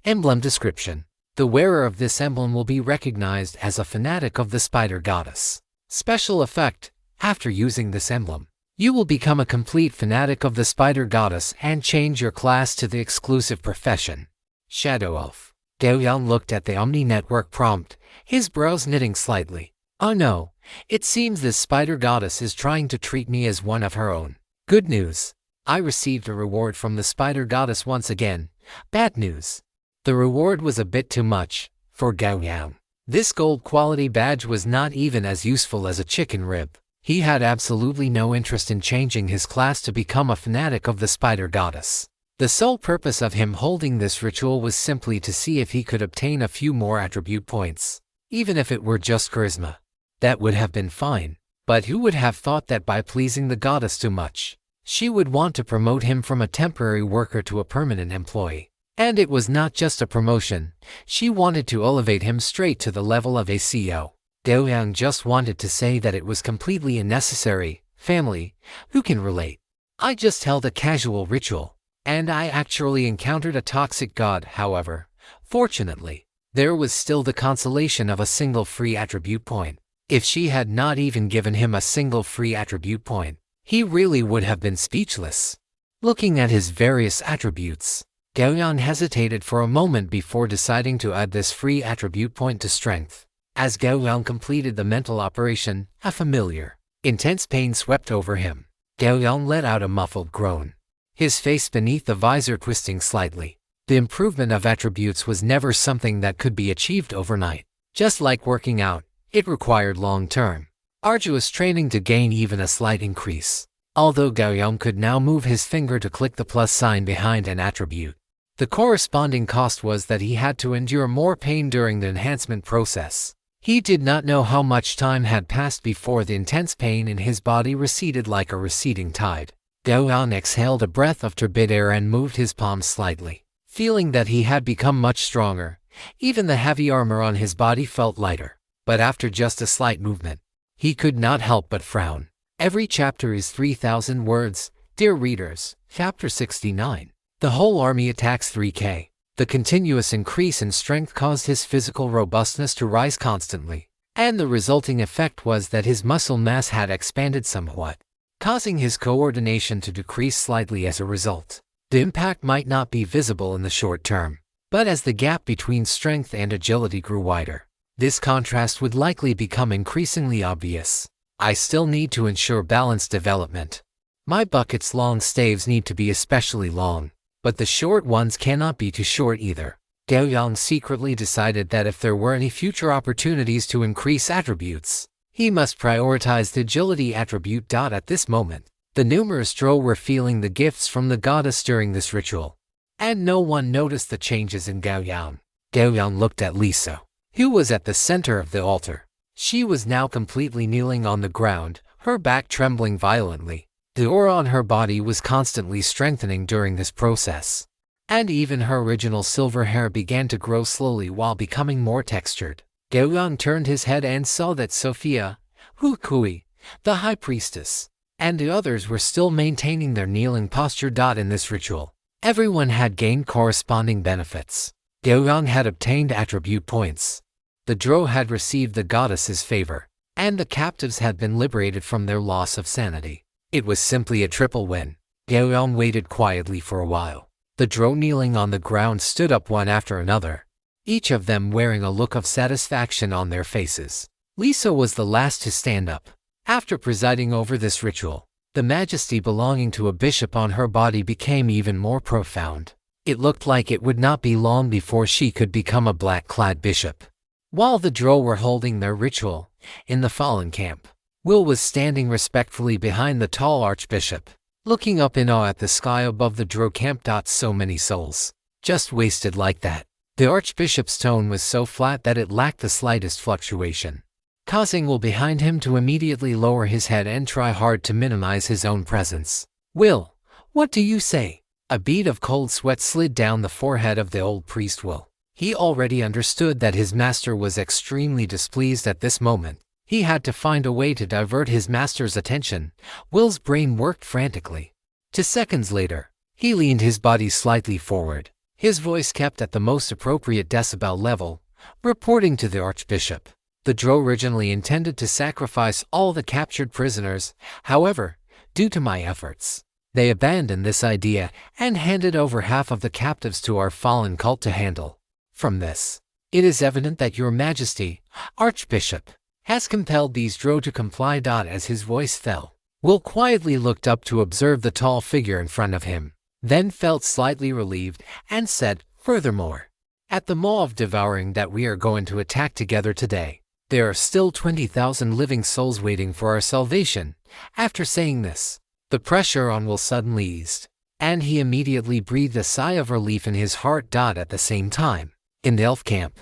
Emblem description. The wearer of this emblem will be recognized as a fanatic of the Spider Goddess. Special effect. After using this emblem, you will become a complete fanatic of the Spider Goddess and change your class to the exclusive profession. Shadow Elf. Gao Yang looked at the Omni Network prompt, his brows knitting slightly. Oh no, it seems this Spider Goddess is trying to treat me as one of her own. Good news. I received a reward from the Spider Goddess once again. Bad news. The reward was a bit too much for Gao Yang. This gold quality badge was not even as useful as a chicken rib. He had absolutely no interest in changing his class to become a fanatic of the Spider Goddess. The sole purpose of him holding this ritual was simply to see if he could obtain a few more attribute points. Even if it were just charisma, that would have been fine. But who would have thought that by pleasing the goddess too much, she would want to promote him from a temporary worker to a permanent employee? And it was not just a promotion. She wanted to elevate him straight to the level of a CEO. Gao Yang just wanted to say that it was completely unnecessary. Family, who can relate? I just held a casual ritual, and I actually encountered a toxic god. However, fortunately, there was still the consolation of a single free attribute point. If she had not even given him a single free attribute point, he really would have been speechless. Looking at his various attributes, Gao Yang hesitated for a moment before deciding to add this free attribute point to strength. As Gao Yang completed the mental operation, a familiar, intense pain swept over him. Gao Yang let out a muffled groan, his face beneath the visor twisting slightly. The improvement of attributes was never something that could be achieved overnight. Just like working out, it required long-term, arduous training to gain even a slight increase. Although Gao Yang could now move his finger to click the plus sign behind an attribute, the corresponding cost was that he had to endure more pain during the enhancement process. He did not know how much time had passed before the intense pain in his body receded like a receding tide. Gao Yang exhaled a breath of turbid air and moved his palms slightly, feeling that he had become much stronger. Even the heavy armor on his body felt lighter. But after just a slight movement, he could not help but frown. Every chapter is 3,000 words, dear readers. Chapter 69. The whole army attacks 3K. The continuous increase in strength caused his physical robustness to rise constantly, and the resulting effect was that his muscle mass had expanded somewhat, causing his coordination to decrease slightly as a result. The impact might not be visible in the short term, but as the gap between strength and agility grew wider, this contrast would likely become increasingly obvious. I still need to ensure balanced development. My bucket's long staves need to be especially long, but the short ones cannot be too short either. Gao Yang secretly decided that if there were any future opportunities to increase attributes, he must prioritize the agility attribute. At this moment, the numerous drow were feeling the gifts from the goddess during this ritual, and no one noticed the changes in Gao Yang. Gao Yang looked at Lisa, who was at the center of the altar. She was now completely kneeling on the ground, her back trembling violently. The aura on her body was constantly strengthening during this process, and even her original silver hair began to grow slowly while becoming more textured. Gao Yang turned his head and saw that Sophia, Hu Kui, the high priestess, and the others were still maintaining their kneeling posture. In this ritual, everyone had gained corresponding benefits. Gao Yang had obtained attribute points. The drow had received the goddess's favor, and the captives had been liberated from their loss of sanity. It was simply a triple win. Gao Yang waited quietly for a while. The drow kneeling on the ground stood up one after another, each of them wearing a look of satisfaction on their faces. Lisa was the last to stand up. After presiding over this ritual, the majesty belonging to a bishop on her body became even more profound. It looked like it would not be long before she could become a black-clad bishop. While the drow were holding their ritual, in the fallen camp, Will was standing respectfully behind the tall archbishop, looking up in awe at the sky above the drow camp. So many souls, just wasted like that. The archbishop's tone was so flat that it lacked the slightest fluctuation. causing Will behind him to immediately lower his head and try hard to minimize his own presence. "Will, what do you say?" A bead of cold sweat slid down the forehead of the old priest Will. He already understood that his master was extremely displeased at this moment. He had to find a way to divert his master's attention. Will's brain worked frantically. 2 seconds later, he leaned his body slightly forward. His voice kept at the most appropriate decibel level, reporting to the Archbishop. The Drow originally intended to sacrifice all the captured prisoners. However, due to my efforts, they abandoned this idea and handed over half of the captives to our fallen cult to handle. From this, it is evident that Your Majesty, Archbishop, has compelled these Drow to comply. As his voice fell, Will quietly looked up to observe the tall figure in front of him, then felt slightly relieved and said, "Furthermore, at the Maw of Devouring that we are going to attack together today, there are still 20,000 living souls waiting for our salvation." After saying this, the pressure on Will suddenly eased, and he immediately breathed a sigh of relief in his heart. At the same time, in the elf camp,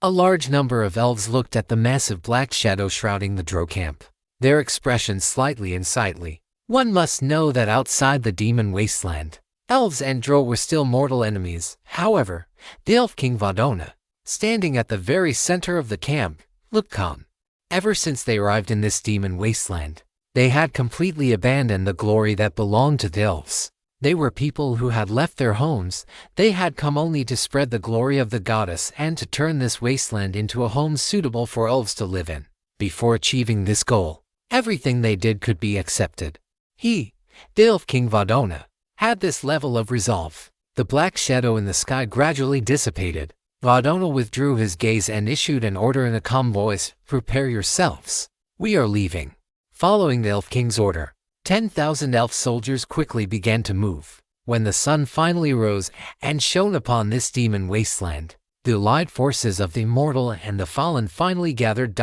a large number of elves looked at the massive black shadow shrouding the Drow camp, their expressions slightly unsightly. One must know that outside the demon wasteland, elves and Drow were still mortal enemies. However, the Elf King Vadona, standing at the very center of the camp, looked calm. Ever since they arrived in this demon wasteland, they had completely abandoned the glory that belonged to the elves. They were people who had left their homes. They had come only to spread the glory of the goddess and to turn this wasteland into a home suitable for elves to live in. Before achieving this goal, everything they did could be accepted. He, the Elf King Vadona, had this level of resolve. The black shadow in the sky gradually dissipated. Vadona withdrew his gaze and issued an order in a calm voice, "Prepare yourselves. We are leaving." Following the Elf King's order, 10,000 elf soldiers quickly began to move. When the sun finally rose and shone upon this demon wasteland, the allied forces of the immortal and the fallen finally gathered.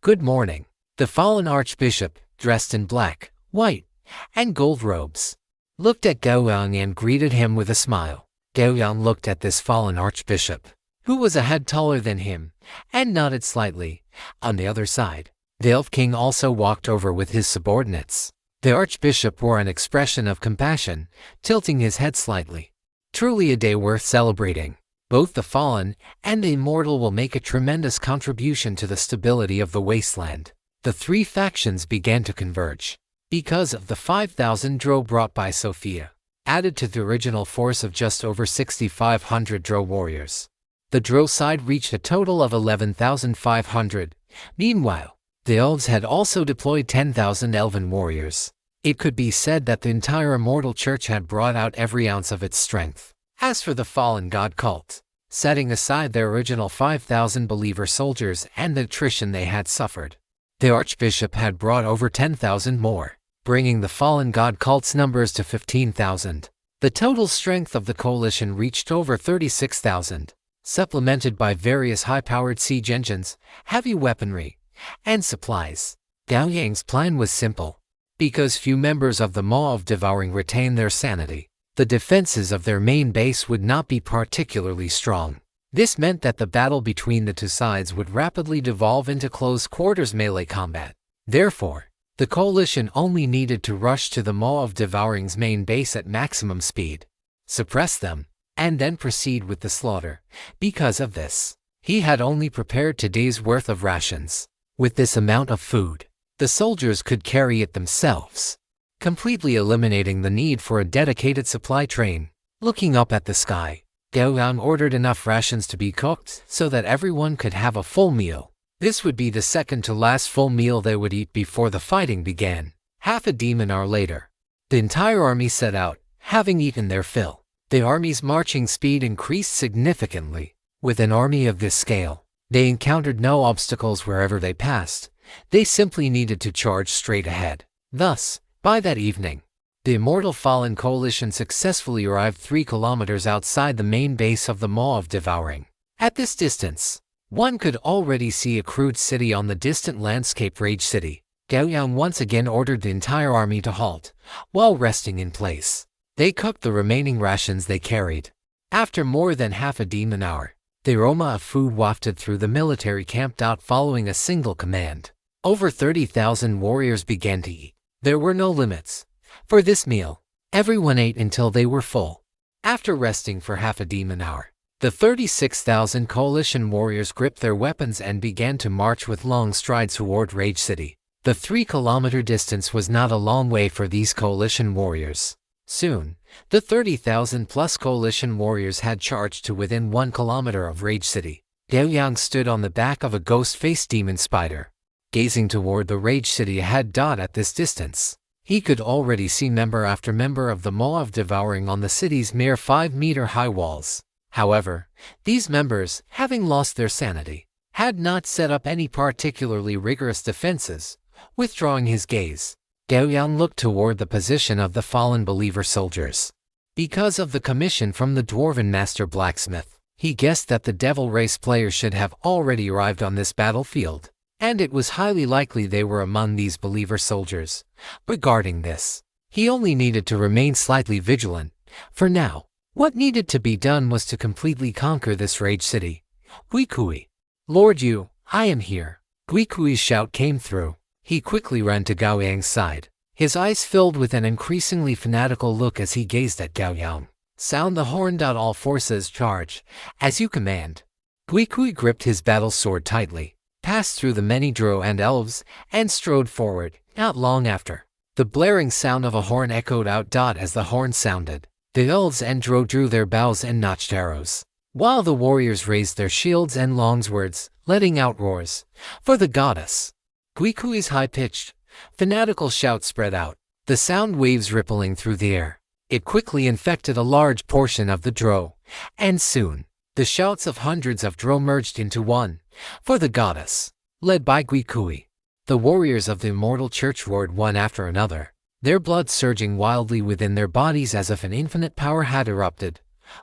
Good morning. The fallen archbishop, dressed in black, white, and gold robes, looked at Gao Yang and greeted him with a smile. Gao Yang looked at this fallen archbishop, who was a head taller than him, and nodded slightly. On the other side, the Elf King also walked over with his subordinates. The archbishop wore an expression of compassion, tilting his head slightly. Truly a day worth celebrating. Both the fallen and the immortal will make a tremendous contribution to the stability of the wasteland. The three factions began to converge. Because of the 5,000 Drow brought by Sophia, added to the original force of just over 6,500 Drow warriors, the Drow side reached a total of 11,500. Meanwhile, the elves had also deployed 10,000 elven warriors. It could be said that the entire immortal church had brought out every ounce of its strength. As for the fallen god cult, setting aside their original 5,000 believer soldiers and the attrition they had suffered, the archbishop had brought over 10,000 more, bringing the fallen god cult's numbers to 15,000. The total strength of the coalition reached over 36,000, supplemented by various high-powered siege engines, heavy weaponry, and supplies. Gao Yang's plan was simple. Because few members of the Maw of Devouring retained their sanity, the defenses of their main base would not be particularly strong. This meant that the battle between the two sides would rapidly devolve into close-quarters melee combat. Therefore, the coalition only needed to rush to the Maw of Devouring's main base at maximum speed, suppress them, and then proceed with the slaughter. Because of this, he had only prepared today's worth of rations. With this amount of food, the soldiers could carry it themselves, completely eliminating the need for a dedicated supply train. Looking up at the sky, Gao Yang ordered enough rations to be cooked so that everyone could have a full meal. This would be the second to last full meal they would eat before the fighting began. Half a demon hour later, the entire army set out, having eaten their fill. The army's marching speed increased significantly. With an army of this scale, they encountered no obstacles wherever they passed. They simply needed to charge straight ahead. Thus, by that evening, the Immortal Fallen Coalition successfully arrived 3 kilometers outside the main base of the Maw of Devouring. At this distance, one could already see a crude city on the distant landscape Rage City. Gao Yang once again ordered the entire army to halt, while resting in place. They cooked the remaining rations they carried. After more than half a demon hour, The aroma of food wafted through the military camp. Following a single command, over 30,000 warriors began to eat. There were no limits. For this meal, everyone ate until they were full. After resting for half a demon hour, the 36,000 coalition warriors gripped their weapons and began to march with long strides toward Rage City. The 3-kilometer distance was not a long way for these coalition warriors. Soon, the 30,000-plus coalition warriors had charged to within 1 kilometer of Rage City. Gao Yang stood on the back of a ghost-faced demon spider, gazing toward the Rage City ahead. At this distance, he could already see member after member of the Maw of Devouring on the city's mere 5-meter-high walls. However, these members, having lost their sanity, had not set up any particularly rigorous defenses. Withdrawing his gaze, Gao Yang looked toward the position of the fallen believer soldiers. Because of the commission from the Dwarven Master Blacksmith, he guessed that the Devil Race players should have already arrived on this battlefield, and it was highly likely they were among these believer soldiers. Regarding this, he only needed to remain slightly vigilant. For now, what needed to be done was to completely conquer this Rage City. Guikui. Lord Yu, I am here. Guikui's shout came through. He quickly ran to Gao Yang's side, his eyes filled with an increasingly fanatical look as he gazed at Gao Yang. Sound the horn. All forces charge, as you command. Guikui gripped his battle sword tightly, passed through the many drow and elves, and strode forward. Not long after, the blaring sound of a horn echoed out. As the horn sounded, the elves and drow drew their bows and notched arrows, while the warriors raised their shields and longswords, letting out roars for the goddess. Guikui's high-pitched, fanatical shout spread out, the sound waves rippling through the air. It quickly infected a large portion of the drow, and soon, the shouts of hundreds of drow merged into one, for the goddess. Led by Guikui, the warriors of the immortal church roared one after another, their blood surging wildly within their bodies as if an infinite power had erupted.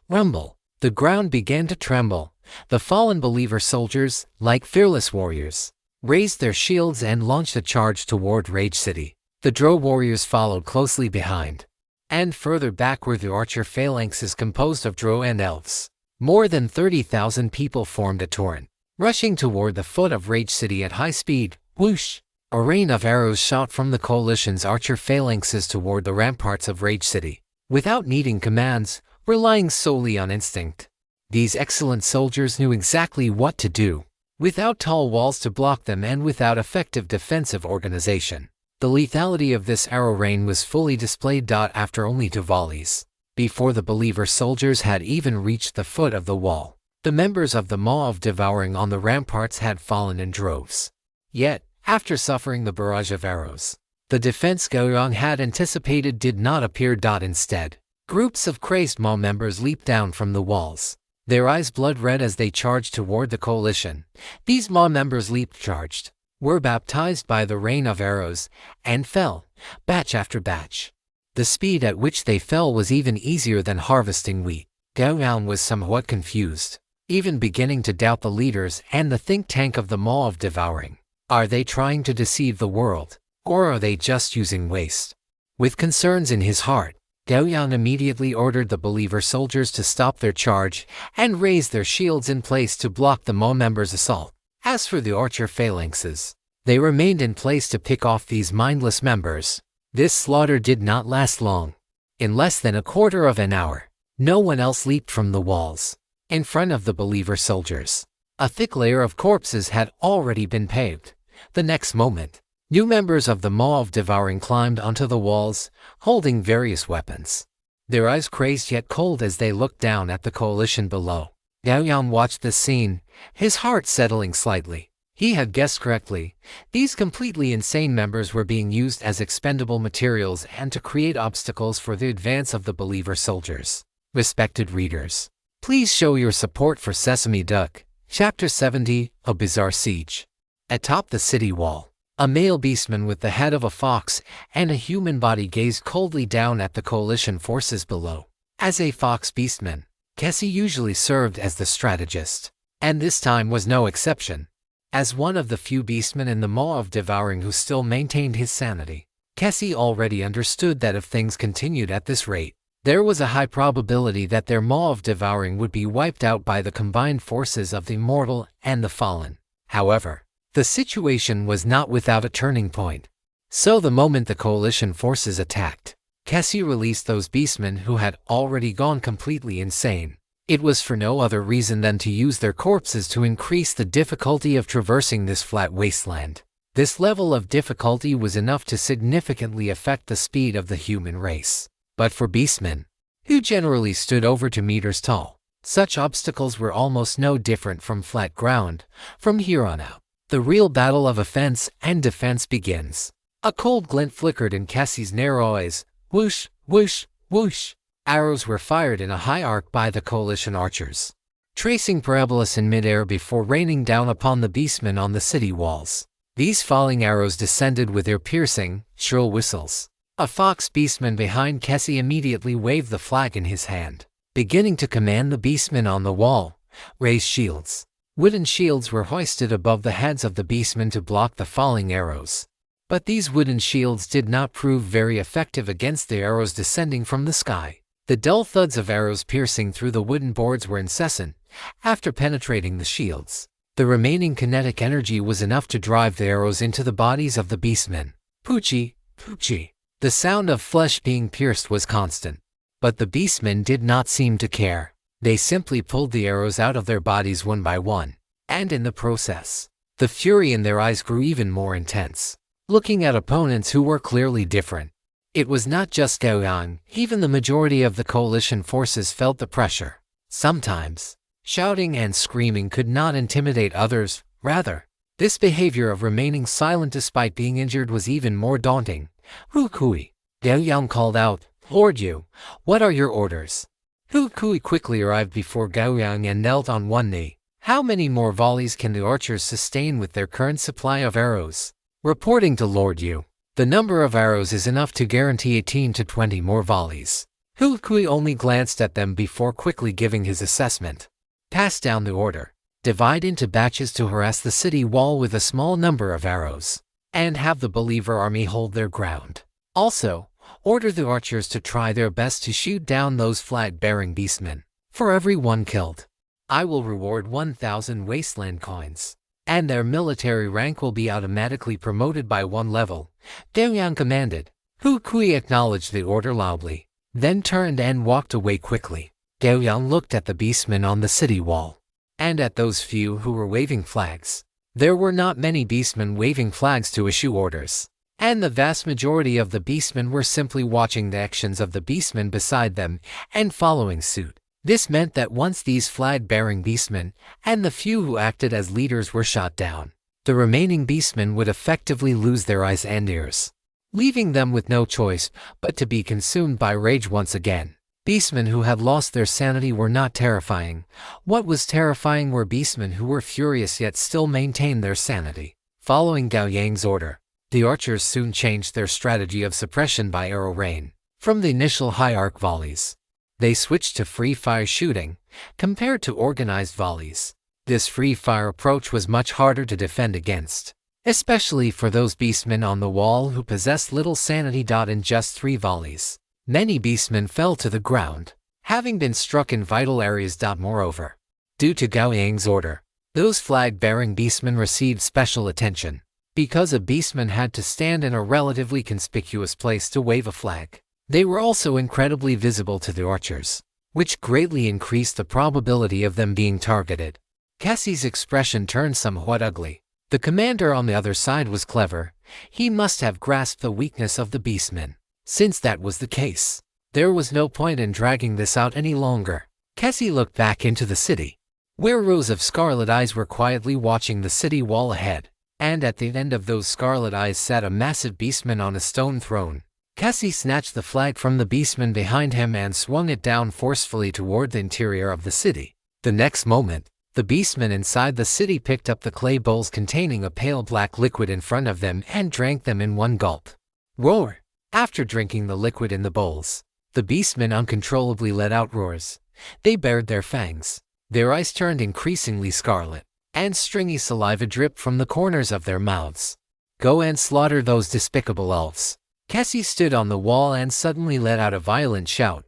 Rumble. The ground began to tremble. The fallen believer soldiers, like fearless warriors, raised their shields and launched a charge toward Rage City. The drow warriors followed closely behind. And further back were the archer phalanxes composed of drow and elves. More than 30,000 people formed a torrent, rushing toward the foot of Rage City at high speed. Whoosh! A rain of arrows shot from the coalition's archer phalanxes toward the ramparts of Rage City. Without needing commands, relying solely on instinct, these excellent soldiers knew exactly what to do. Without tall walls to block them and without effective defensive organization, the lethality of this arrow rain was fully displayed. After only 2 volleys, before the believer soldiers had even reached the foot of the wall, the members of the Maw of Devouring on the ramparts had fallen in droves. Yet, after suffering the barrage of arrows, the defense Gao Yang had anticipated did not appear. Instead, groups of crazed Maw members leaped down from the walls, their eyes blood red as they charged toward the coalition. These Maw members charged, were baptized by the rain of arrows, and fell, batch after batch. The speed at which they fell was even easier than harvesting wheat. Gao Yang was somewhat confused, even beginning to doubt the leaders and the think tank of the Maw of Devouring. Are they trying to deceive the world, or are they just using waste? With concerns in his heart, Gao Yang immediately ordered the believer soldiers to stop their charge and raise their shields in place to block the Maw members' assault. As for the archer phalanxes, they remained in place to pick off these mindless members. This slaughter did not last long. In less than a quarter of an hour, no one else leaped from the walls. In front of the believer soldiers, a thick layer of corpses had already been paved. The next moment, new members of the Maw of Devouring climbed onto the walls, holding various weapons. Their eyes crazed yet cold as they looked down at the coalition below. Gao Yang watched this scene, his heart settling slightly. He had guessed correctly. These completely insane members were being used as expendable materials and to create obstacles for the advance of the believer soldiers. Respected readers, please show your support for Sesame Duck. Chapter 70, A Bizarre Siege. Atop the city wall, a male beastman with the head of a fox and a human body gazed coldly down at the coalition forces below. As a fox beastman, Kessie usually served as the strategist, and this time was no exception. As one of the few beastmen in the Maw of Devouring who still maintained his sanity, Kessie already understood that if things continued at this rate, There was a high probability that their maw of devouring would be wiped out by the combined forces of the immortal and the fallen. However, the situation was not without a turning point. So the moment the coalition forces attacked, Cassie released those beastmen who had already gone completely insane. It was for no other reason than to use their corpses to increase the difficulty of traversing this flat wasteland. This level of difficulty was enough to significantly affect the speed of the human race. But for beastmen, who generally stood over 2 meters tall, such obstacles were almost no different from flat ground. From here on out, the real battle of offense and defense begins. A cold glint flickered in Cassie's narrow eyes. Whoosh, whoosh, whoosh. Arrows were fired in a high arc by the coalition archers, tracing parabolas in midair before raining down upon the beastmen on the city walls. These falling arrows descended with their piercing, shrill whistles. A fox beastman behind Cassie immediately waved the flag in his hand, beginning to command the beastmen on the wall. Raise shields. Wooden shields were hoisted above the heads of the beastmen to block the falling arrows. But these wooden shields did not prove very effective against the arrows descending from the sky. The dull thuds of arrows piercing through the wooden boards were incessant. After penetrating the shields, the remaining kinetic energy was enough to drive the arrows into the bodies of the beastmen. Poochie, poochie. The sound of flesh being pierced was constant. But the beastmen did not seem to care. They simply pulled the arrows out of their bodies one by one. And in the process, the fury in their eyes grew even more intense, looking at opponents who were clearly different. It was not just Gao Yang. Even the majority of the coalition forces felt the pressure. Sometimes, shouting and screaming could not intimidate others. Rather, this behavior of remaining silent despite being injured was even more daunting. Hu Kui, Gao Yang called out. Lord Yu, what are your orders? Hu Kui quickly arrived before Gao Yang and knelt on one knee. How many more volleys can the archers sustain with their current supply of arrows? Reporting to Lord Yu, the number of arrows is enough to guarantee 18 to 20 more volleys. Hu Kui only glanced at them before quickly giving his assessment. Pass down the order. Divide into batches to harass the city wall with a small number of arrows, and have the believer army hold their ground. Also, order the archers to try their best to shoot down those flag-bearing beastmen. For every one killed, I will reward 1,000 wasteland coins, and their military rank will be automatically promoted by 1 level. Gao Yang commanded. Hu Kui acknowledged the order loudly, then turned and walked away quickly. Gao Yang looked at the beastmen on the city wall, and at those few who were waving flags. There were not many beastmen waving flags to issue orders, and the vast majority of the beastmen were simply watching the actions of the beastmen beside them and following suit. This meant that once these flag-bearing beastmen and the few who acted as leaders were shot down, the remaining beastmen would effectively lose their eyes and ears, leaving them with no choice but to be consumed by rage once again. Beastmen who had lost their sanity were not terrifying. What was terrifying were beastmen who were furious yet still maintained their sanity. Following Gao Yang's order, the archers soon changed their strategy of suppression by arrow rain. From the initial high arc volleys, they switched to free-fire shooting, compared to organized volleys. This free-fire approach was much harder to defend against, especially for those beastmen on the wall who possessed little sanity. In just 3 volleys, many beastmen fell to the ground, having been struck in vital areas. Moreover, due to Gao Yang's order, those flag-bearing beastmen received special attention, because a beastman had to stand in a relatively conspicuous place to wave a flag. They were also incredibly visible to the archers, which greatly increased the probability of them being targeted. Cassie's expression turned somewhat ugly. The commander on the other side was clever. He must have grasped the weakness of the beastmen. Since that was the case, there was no point in dragging this out any longer. Cassie looked back into the city, where rows of scarlet eyes were quietly watching the city wall ahead, and at the end of those scarlet eyes sat a massive beastman on a stone throne. Cassie snatched the flag from the beastman behind him and swung it down forcefully toward the interior of the city. The next moment, the beastmen inside the city picked up the clay bowls containing a pale black liquid in front of them and drank them in one gulp. Roar! After drinking the liquid in the bowls, the beastmen uncontrollably let out roars. They bared their fangs. Their eyes turned increasingly scarlet, and stringy saliva dripped from the corners of their mouths. Go and slaughter those despicable elves. Cassie stood on the wall and suddenly let out a violent shout.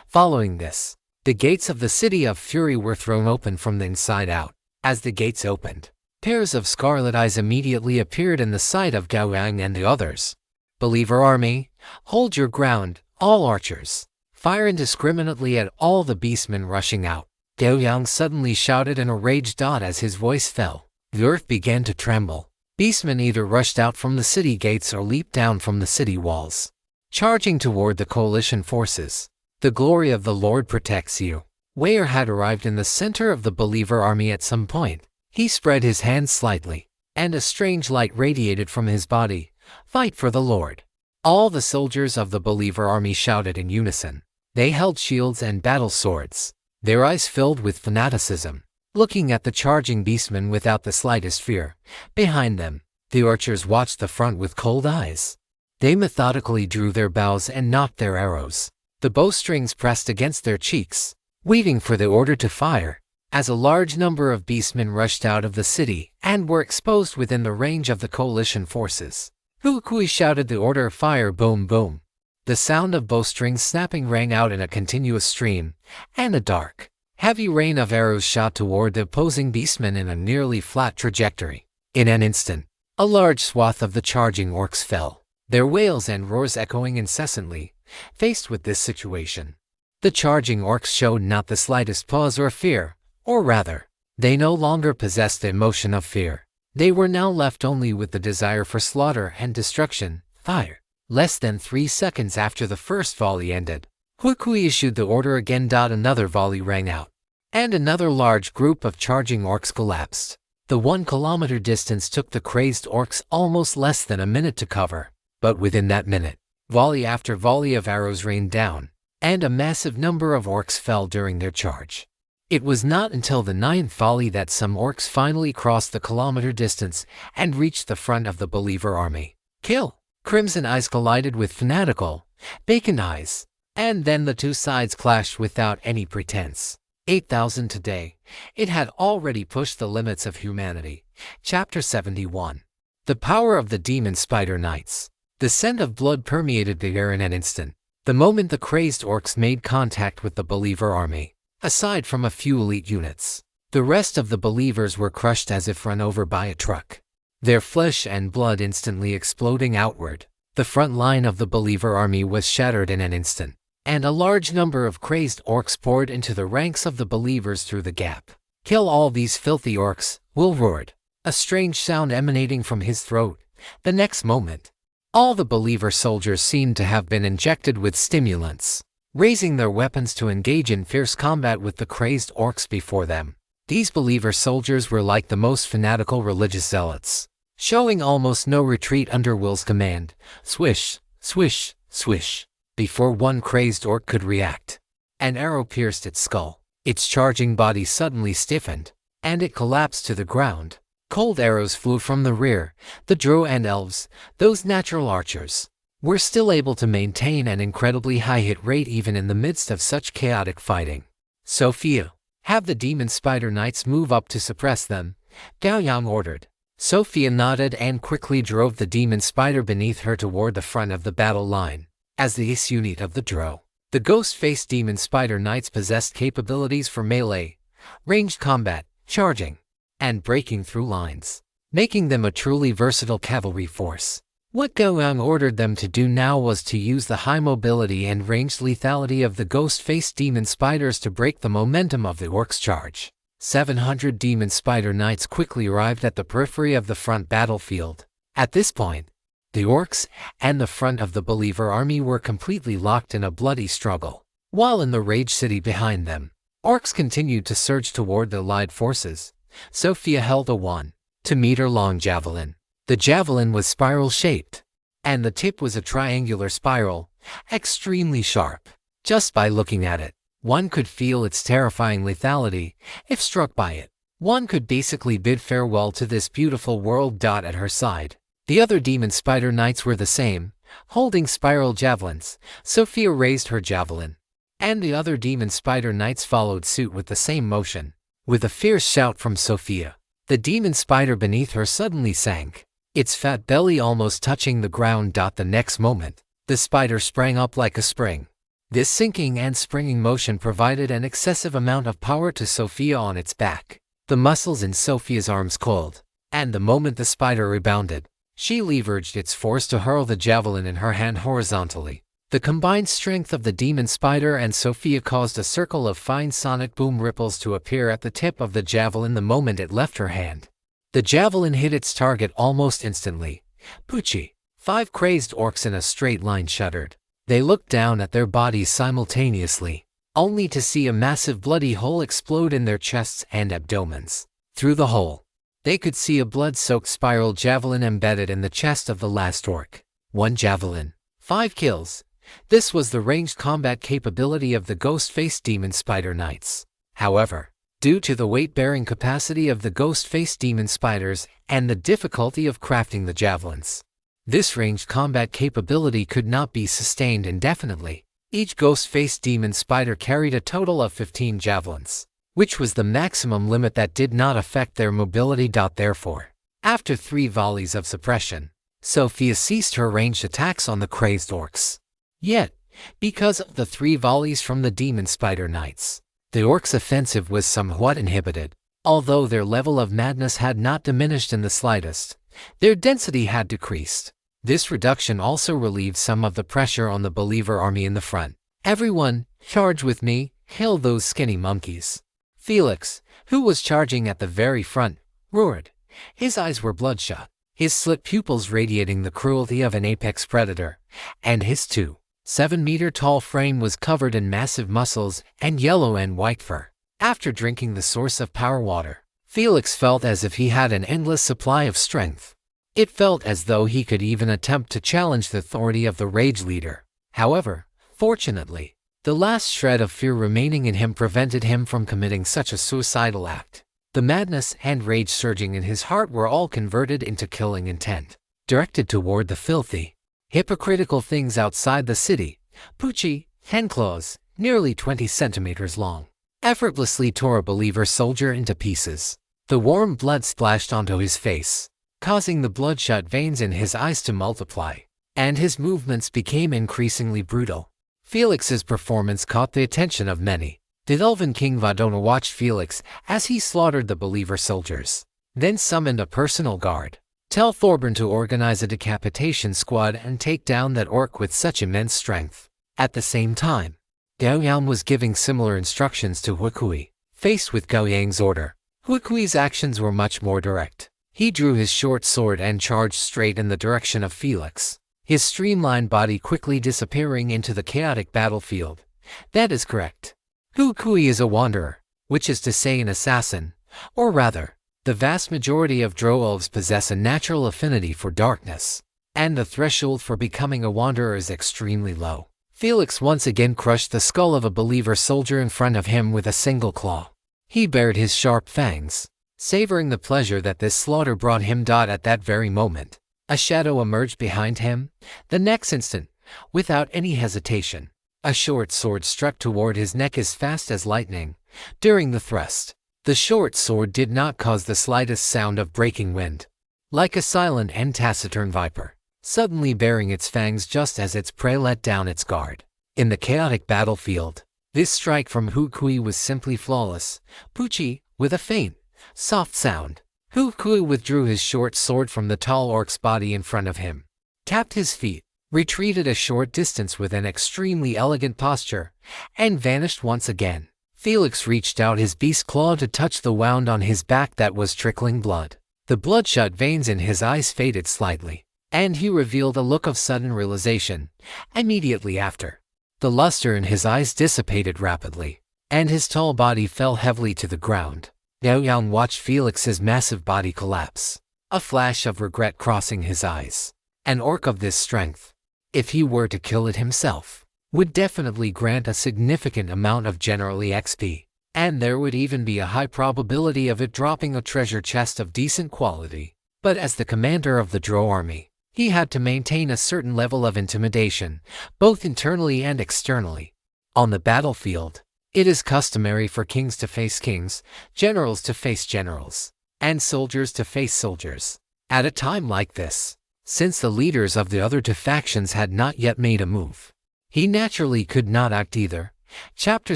Following this, the gates of the City of Fury were thrown open from the inside out. As the gates opened, pairs of scarlet eyes immediately appeared in the sight of Gao Yang and the others. Believer army, hold your ground, all archers. Fire indiscriminately at all the beastmen rushing out. Gao Yang suddenly shouted in a rage. As his voice fell, the earth began to tremble. Beastmen either rushed out from the city gates or leaped down from the city walls, charging toward the coalition forces. The glory of the Lord protects you. Weir had arrived in the center of the believer army at some point. He spread his hands slightly, and a strange light radiated from his body. Fight for the Lord. All the soldiers of the believer army shouted in unison. They held shields and battle swords, their eyes filled with fanaticism, looking at the charging beastmen without the slightest fear. Behind them, the archers watched the front with cold eyes. They methodically drew their bows and nocked their arrows. The bowstrings pressed against their cheeks, waiting for the order to fire. As a large number of beastmen rushed out of the city and were exposed within the range of the coalition forces, Kui shouted the order, fire, boom, boom. The sound of bowstrings snapping rang out in a continuous stream, and a dark, heavy rain of arrows shot toward the opposing beastmen in a nearly flat trajectory. In an instant, a large swath of the charging orcs fell, their wails and roars echoing incessantly. Faced with this situation, the charging orcs showed not the slightest pause or fear, or rather, they no longer possessed the emotion of fear. They were now left only with the desire for slaughter and destruction. Fire. Less than 3 seconds after the first volley ended, Kui issued the order again. Another volley rang out, and another large group of charging orcs collapsed. The 1 kilometer distance took the crazed orcs almost less than a minute to cover, but within that minute, volley after volley of arrows rained down, and a massive number of orcs fell during their charge. It was not until the 9th volley that some orcs finally crossed the kilometer distance and reached the front of the believer army. Kill! Crimson eyes collided with fanatical, vacant eyes, and then the two sides clashed without any pretense. 8,000 today. It had already pushed the limits of humanity. Chapter 71. The power of the demon spider knights. The scent of blood permeated the air in an instant, the moment the crazed orcs made contact with the believer army. Aside from a few elite units, the rest of the believers were crushed as if run over by a truck, their flesh and blood instantly exploding outward. The front line of the believer army was shattered in an instant, and a large number of crazed orcs poured into the ranks of the believers through the gap. Kill all these filthy orcs, Will roared, a strange sound emanating from his throat. The next moment, all the believer soldiers seemed to have been injected with stimulants, raising their weapons to engage in fierce combat with the crazed orcs before them. These believer soldiers were like the most fanatical religious zealots, showing almost no retreat under Will's command. Swish, swish, swish. Before one crazed orc could react, an arrow pierced its skull. Its charging body suddenly stiffened, and it collapsed to the ground. Cold arrows flew from the rear. The drow and elves, those natural archers, were still able to maintain an incredibly high hit rate even in the midst of such chaotic fighting. Sophia, have the demon spider knights move up to suppress them, Gao Yang ordered. Sophia nodded and quickly drove the demon spider beneath her toward the front of the battle line. As the ace unit of the drow, the ghost-faced demon spider knights possessed capabilities for melee, ranged combat, charging, and breaking through lines, making them a truly versatile cavalry force. What Gao Yang ordered them to do now was to use the high mobility and ranged lethality of the ghost-faced demon spiders to break the momentum of the orcs' charge. 700 demon spider knights quickly arrived at the periphery of the front battlefield. At this point, the orcs and the front of the believer army were completely locked in a bloody struggle. While in the rage city behind them, orcs continued to surge toward the allied forces. Sophia held a 1-meter-long javelin. The javelin was spiral-shaped, and the tip was a triangular spiral, extremely sharp. Just by looking at it, one could feel its terrifying lethality. If struck by it, one could basically bid farewell to this beautiful world. At her side, the other demon spider knights were the same, holding spiral javelins. Sophia raised her javelin, and the other demon spider knights followed suit with the same motion. With a fierce shout from Sophia, the demon spider beneath her suddenly sank, its fat belly almost touching the ground. The next moment, the spider sprang up like a spring, This sinking and springing motion provided an excessive amount of power to Sophia on its back. The muscles in Sophia's arms coiled, and the moment the spider rebounded, she leveraged its force to hurl the javelin in her hand horizontally. The combined strength of the demon spider and Sophia caused a circle of fine sonic boom ripples to appear at the tip of the javelin the moment it left her hand. The javelin hit its target almost instantly. Poochie. 5 crazed orcs in a straight line shuddered. They looked down at their bodies simultaneously, only to see a massive bloody hole explode in their chests and abdomens. Through the hole, they could see a blood-soaked spiral javelin embedded in the chest of the last orc. 1 javelin, 5 kills. This was the ranged combat capability of the ghost-faced demon spider knights. However, due to the weight-bearing capacity of the ghost-faced demon spiders and the difficulty of crafting the javelins, this ranged combat capability could not be sustained indefinitely. Each ghost-faced demon spider carried a total of 15 javelins, which was the maximum limit that did not affect their mobility. Therefore, after 3 volleys of suppression, Sophia ceased her ranged attacks on the crazed orcs. Yet, because of the 3 volleys from the demon spider knights, the orcs' offensive was somewhat inhibited. Although their level of madness had not diminished in the slightest, their density had decreased. This reduction also relieved some of the pressure on the believer army in the front. "Everyone, charge with me, kill those skinny monkeys." Felix, who was charging at the very front, roared. His eyes were bloodshot, his slit pupils radiating the cruelty of an apex predator, and his 2.7-meter-tall frame was covered in massive muscles and yellow and white fur. After drinking the source of power water, Felix felt as if he had an endless supply of strength. It felt as though he could even attempt to challenge the authority of the rage leader. However, fortunately, the last shred of fear remaining in him prevented him from committing such a suicidal act. The madness and rage surging in his heart were all converted into killing intent, directed toward the filthy, hypocritical things outside the city. Poochie, handclaws, nearly 20 centimeters long, effortlessly tore a believer soldier into pieces. The warm blood splashed onto his face, causing the bloodshot veins in his eyes to multiply, and his movements became increasingly brutal. Felix's performance caught the attention of many. The Elven King Vadona watched Felix as he slaughtered the believer soldiers, then summoned a personal guard. "Tell Thorburn to organize a decapitation squad and take down that orc with such immense strength." At the same time, Gao Yang was giving similar instructions to Huikui. Faced with Gao Yang's order, Huikui's actions were much more direct. He drew his short sword and charged straight in the direction of Felix, his streamlined body quickly disappearing into the chaotic battlefield. That is correct. Huikui is a wanderer, which is to say an assassin, or rather, the vast majority of drow-elves possess a natural affinity for darkness, and the threshold for becoming a wanderer is extremely low. Felix once again crushed the skull of a believer soldier in front of him with a single claw. He bared his sharp fangs, savoring the pleasure that this slaughter brought him. At that very moment, a shadow emerged behind him. The next instant, without any hesitation, a short sword struck toward his neck as fast as lightning. During the thrust, the short sword did not cause the slightest sound of breaking wind. Like a silent and taciturn viper, suddenly baring its fangs just as its prey let down its guard. In the chaotic battlefield, this strike from Huikui was simply flawless. Poochie, with a faint, soft sound, Huikui withdrew his short sword from the tall orc's body in front of him, tapped his feet, retreated a short distance with an extremely elegant posture, and vanished once again. Felix reached out his beast claw to touch the wound on his back that was trickling blood. The bloodshot veins in his eyes faded slightly, and he revealed a look of sudden realization. Immediately after, the luster in his eyes dissipated rapidly, and his tall body fell heavily to the ground. Gao Yang watched Felix's massive body collapse, a flash of regret crossing his eyes. An orc of this strength, if he were to kill it himself, would definitely grant a significant amount of general XP, and there would even be a high probability of it dropping a treasure chest of decent quality. But as the commander of the drow army, he had to maintain a certain level of intimidation, both internally and externally. On the battlefield, it is customary for kings to face kings, generals to face generals, and soldiers to face soldiers. At a time like this, since the leaders of the other two factions had not yet made a move, He naturally could not act either. Chapter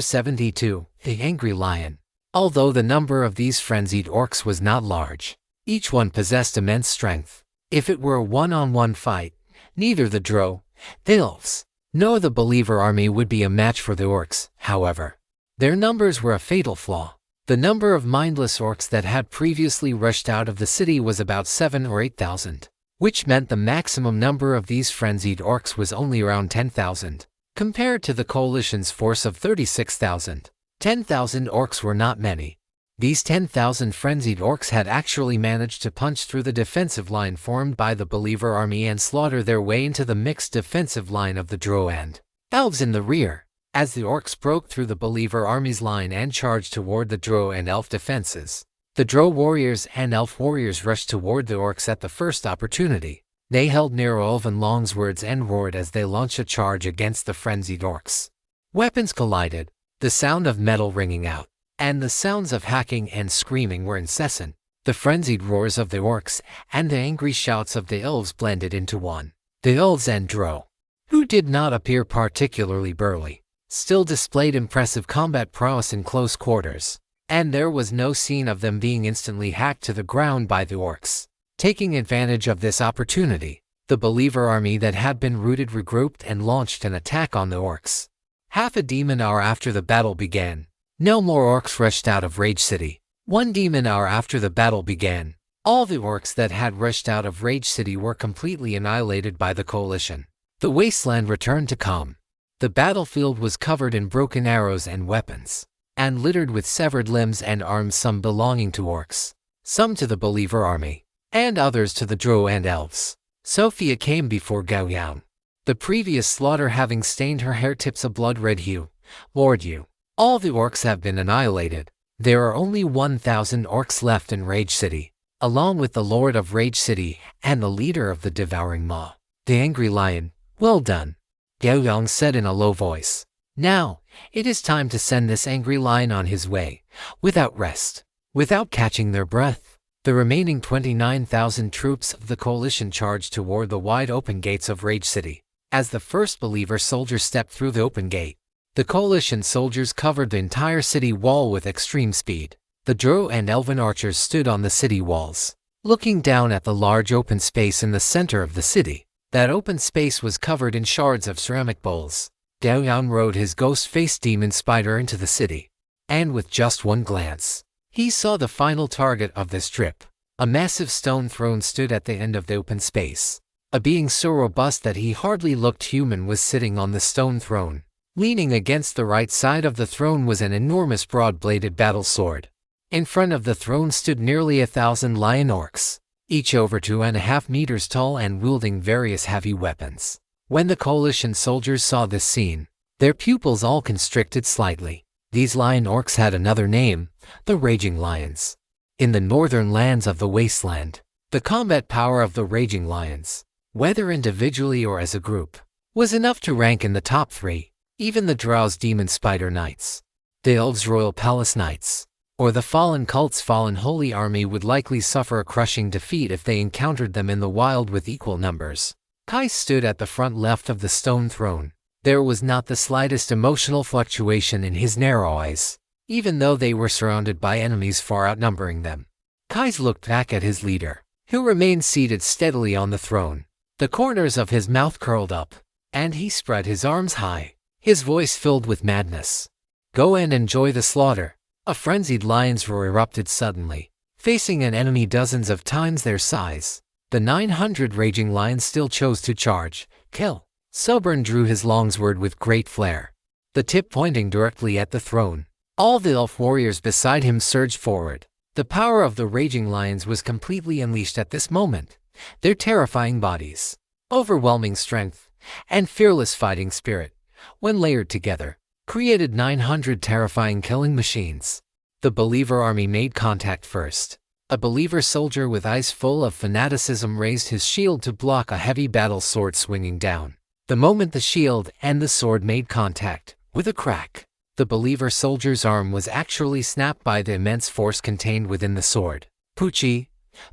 72, The Angry Lion. Although the number of these frenzied orcs was not large, each one possessed immense strength. If it were a one-on-one fight, neither the drow, the elves, nor the believer army would be a match for the orcs. However, their numbers were a fatal flaw. The number of mindless orcs that had previously rushed out of the city was about 7,000 or 8,000, which meant the maximum number of these frenzied orcs was only around 10,000. Compared to the coalition's force of 36,000, 10,000 orcs were not many. These 10,000 frenzied orcs had actually managed to punch through the defensive line formed by the believer army and slaughter their way into the mixed defensive line of the drow and elves in the rear. As the orcs broke through the believer army's line and charged toward the drow and elf defenses, the drow warriors and elf warriors rushed toward the orcs at the first opportunity. They held near elven longswords and roared as they launched a charge against the frenzied orcs. Weapons collided, the sound of metal ringing out, and the sounds of hacking and screaming were incessant. The frenzied roars of the orcs and the angry shouts of the elves blended into one. The elves and drow, who did not appear particularly burly, still displayed impressive combat prowess in close quarters, and there was no scene of them being instantly hacked to the ground by the orcs. Taking advantage of this opportunity, the believer army that had been routed regrouped and launched an attack on the orcs. Half a demon hour after the battle began, no more orcs rushed out of Rage City. 1 demon hour after the battle began, all the orcs that had rushed out of Rage City were completely annihilated by the coalition. The wasteland returned to calm. The battlefield was covered in broken arrows and weapons, and littered with severed limbs and arms, some belonging to orcs, some to the believer army, and others to the drow and elves. Sophia came before Gao Yang, the previous slaughter having stained her hair tips a blood-red hue. Lord you, all the orcs have been annihilated. There are only 1,000 orcs left in Rage City, along with the Lord of Rage City and the leader of the Devouring Maw, the Angry Lion. Well done, Gao Yang said in a low voice. Now, it is time to send this angry lion on his way, without rest. Without catching their breath, the remaining 29,000 troops of the coalition charged toward the wide-open gates of Rage City. As the first believer soldier stepped through the open gate, the coalition soldiers covered the entire city wall with extreme speed. The drow and elven archers stood on the city walls, looking down at the large open space in the center of the city. That open space was covered in shards of ceramic bowls. Gao Yang rode his ghost-faced demon spider into the city, and with just one glance, he saw the final target of this trip. A massive stone throne stood at the end of the open space. A being so robust that he hardly looked human was sitting on the stone throne. Leaning against the right side of the throne was an enormous broad-bladed battle sword. In front of the throne stood nearly 1,000 lion orcs, each over 2.5 meters tall and wielding various heavy weapons. When the coalition soldiers saw this scene, their pupils all constricted slightly. These lion orcs had another name, the Raging Lions. In the northern lands of the wasteland, the combat power of the Raging Lions, whether individually or as a group, was enough to rank in the top 3. Even the Drow's Demon Spider Knights, the Elves' Royal Palace Knights, or the Fallen Cult's Fallen Holy Army would likely suffer a crushing defeat if they encountered them in the wild with equal numbers. Kai stood at the front left of the stone throne. There was not the slightest emotional fluctuation in his narrow eyes, even though they were surrounded by enemies far outnumbering them. Kai looked back at his leader, who remained seated steadily on the throne. The corners of his mouth curled up, and he spread his arms high, his voice filled with madness. Go and enjoy the slaughter. A frenzied lion's roar erupted suddenly, facing an enemy dozens of times their size. The 900 raging lions still chose to charge, kill. Sobearn drew his longsword with great flair, the tip pointing directly at the throne. All the elf warriors beside him surged forward. The power of the raging lions was completely unleashed at this moment. Their terrifying bodies, overwhelming strength, and fearless fighting spirit, when layered together, created 900 terrifying killing machines. The believer army made contact first. A believer soldier with eyes full of fanaticism raised his shield to block a heavy battle sword swinging down. The moment the shield and the sword made contact, with a crack, the believer soldier's arm was actually snapped by the immense force contained within the sword. Poochie!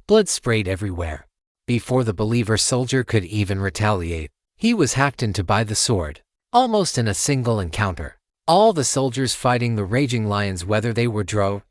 Blood sprayed everywhere. Before the believer soldier could even retaliate, he was hacked into by the sword. almost in a single encounter. All the soldiers fighting the raging lions, whether they were drow,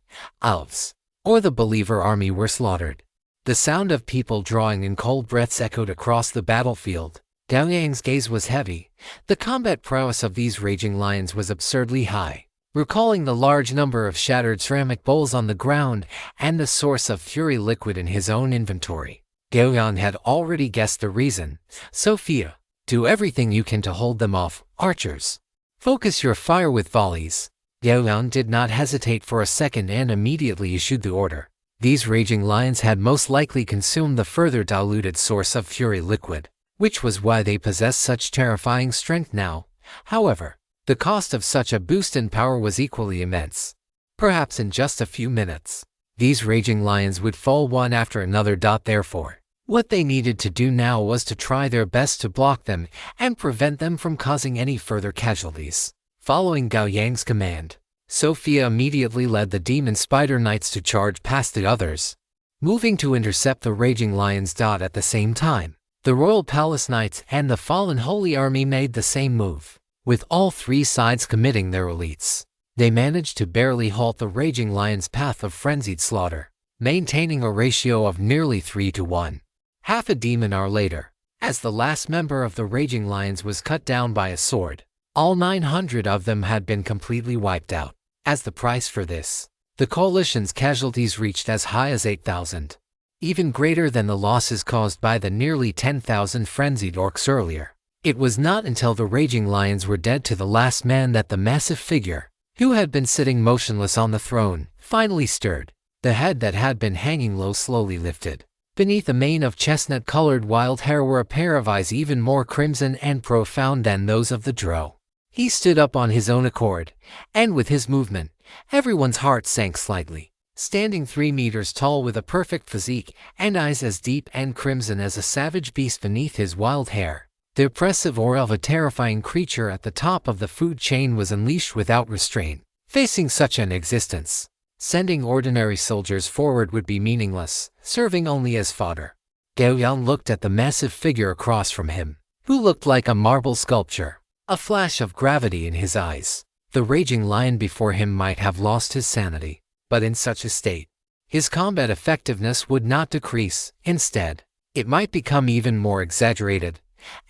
elves, or the believer army, were slaughtered. The sound of people drawing in cold breaths echoed across the battlefield. Gao Yang's gaze was heavy. The combat prowess of these raging lions was absurdly high. Recalling the large number of shattered ceramic bowls on the ground and the source of fury liquid in his own inventory, Gao Yang had already guessed the reason. Sophia, do everything you can to hold them off, archers. Focus your fire with volleys. Gao Yang did not hesitate for a second and immediately issued the order. These raging lions had most likely consumed the further diluted source of fury liquid, which was why they possessed such terrifying strength now. However, the cost of such a boost in power was equally immense. Perhaps in just a few minutes, these raging lions would fall one after another. Therefore, what they needed to do now was to try their best to block them and prevent them from causing any further casualties. Following Gao Yang's command, Sophia immediately led the demon spider knights to charge past the others, moving to intercept the raging lions. At the same time, the royal palace knights and the fallen holy army made the same move. With all three sides committing their elites, they managed to barely halt the raging lion's path of frenzied slaughter, maintaining a ratio of nearly 3-1. Half a demon hour later, as the last member of the raging lions was cut down by a sword, all 900 of them had been completely wiped out. As the price for this, the coalition's casualties reached as high as 8,000, even greater than the losses caused by the nearly 10,000 frenzied orcs earlier. It was not until the raging lions were dead to the last man that the massive figure, who had been sitting motionless on the throne, finally stirred. The head that had been hanging low slowly lifted. Beneath a mane of chestnut-colored wild hair were a pair of eyes even more crimson and profound than those of the drow. He stood up on his own accord, and with his movement, everyone's heart sank slightly. Standing 3 meters tall with a perfect physique and eyes as deep and crimson as a savage beast beneath his wild hair, the oppressive aura of a terrifying creature at the top of the food chain was unleashed without restraint. Facing such an existence, sending ordinary soldiers forward would be meaningless, serving only as fodder. Gao Yang looked at the massive figure across from him, who looked like a marble sculpture, a flash of gravity in his eyes. The raging lion before him might have lost his sanity, but in such a state, his combat effectiveness would not decrease. Instead, it might become even more exaggerated.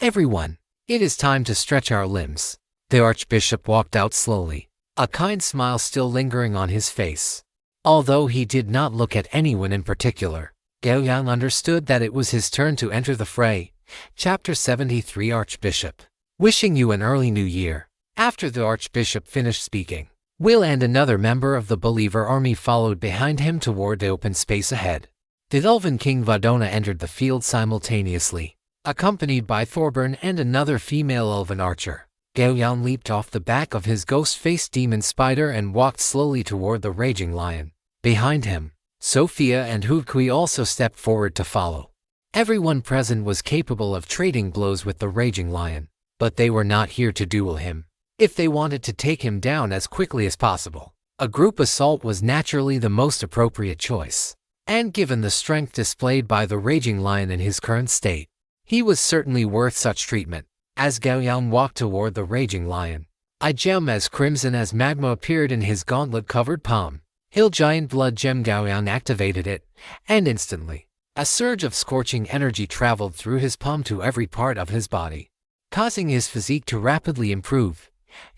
Everyone, it is time to stretch our limbs. The archbishop walked out slowly, a kind smile still lingering on his face. Although he did not look at anyone in particular, Gao Yang understood that it was his turn to enter the fray. Chapter 73 Archbishop. Wishing you an early new year. After the archbishop finished speaking, Will and another member of the believer army followed behind him toward the open space ahead. The Elven King Vadona entered the field simultaneously, accompanied by Thorburn and another female elven archer. Gao Yang leaped off the back of his ghost-faced demon spider and walked slowly toward the raging lion. Behind him, Sophia and Hukui also stepped forward to follow. Everyone present was capable of trading blows with the raging lion, but they were not here to duel him. If they wanted to take him down as quickly as possible, a group assault was naturally the most appropriate choice. And given the strength displayed by the raging lion in his current state, he was certainly worth such treatment. As Gao Yang walked toward the raging lion, a gem as crimson as magma appeared in his gauntlet-covered palm. Hill Giant Blood Gem. Gao Yang activated it, and instantly, a surge of scorching energy traveled through his palm to every part of his body, causing his physique to rapidly improve.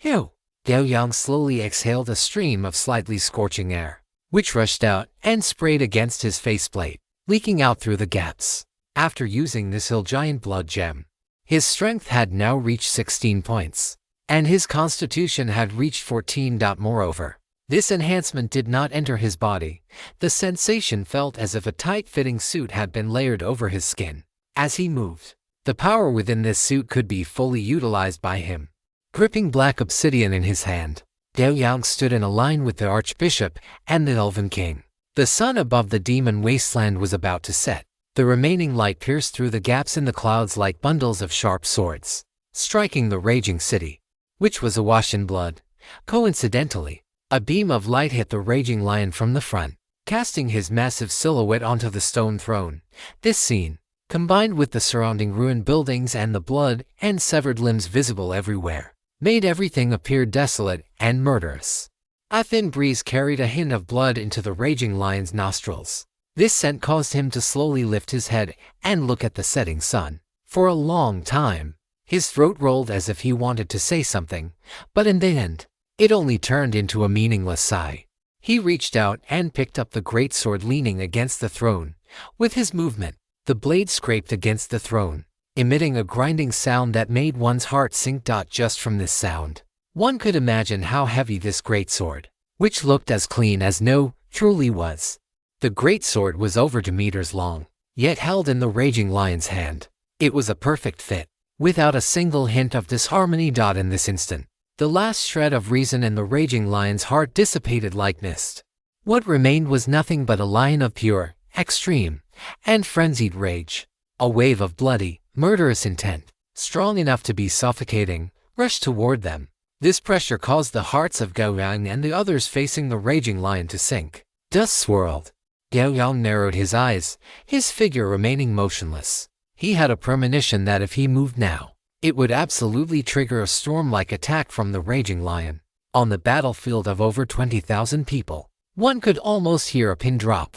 Gao Yang slowly exhaled a stream of slightly scorching air, which rushed out and sprayed against his faceplate, leaking out through the gaps. After using this Hill Giant Blood Gem, his strength had now reached 16 points, and his constitution had reached 14. Moreover, this enhancement did not enter his body. The sensation felt as if a tight-fitting suit had been layered over his skin. As he moved, the power within this suit could be fully utilized by him. Gripping black obsidian in his hand, Gao Yang stood in a line with the archbishop and the elven king. The sun above the demon wasteland was about to set. The remaining light pierced through the gaps in the clouds like bundles of sharp swords, striking the raging city, which was awash in blood. Coincidentally, a beam of light hit the raging lion from the front, casting his massive silhouette onto the stone throne. This scene, combined with the surrounding ruined buildings and the blood and severed limbs visible everywhere, made everything appear desolate and murderous. A thin breeze carried a hint of blood into the raging lion's nostrils. This scent caused him to slowly lift his head and look at the setting sun. For a long time, his throat rolled as if he wanted to say something, but in the end, it only turned into a meaningless sigh. He reached out and picked up the greatsword leaning against the throne. With his movement, the blade scraped against the throne, emitting a grinding sound that made one's heart sink. Just from this sound, one could imagine how heavy this greatsword, which looked as clean as no, truly was. The greatsword was over 2 meters long, yet held in the raging lion's hand. It was a perfect fit, without a single hint of disharmony. In this instant, the last shred of reason in the raging lion's heart dissipated like mist. What remained was nothing but a lion of pure, extreme, and frenzied rage. A wave of bloody, murderous intent, strong enough to be suffocating, rushed toward them. This pressure caused the hearts of Gao Yang and the others facing the raging lion to sink. Dust swirled. Gao Yang narrowed his eyes, his figure remaining motionless. He had a premonition that if he moved now, it would absolutely trigger a storm-like attack from the raging lion. On the battlefield of over 20,000 people, one could almost hear a pin drop.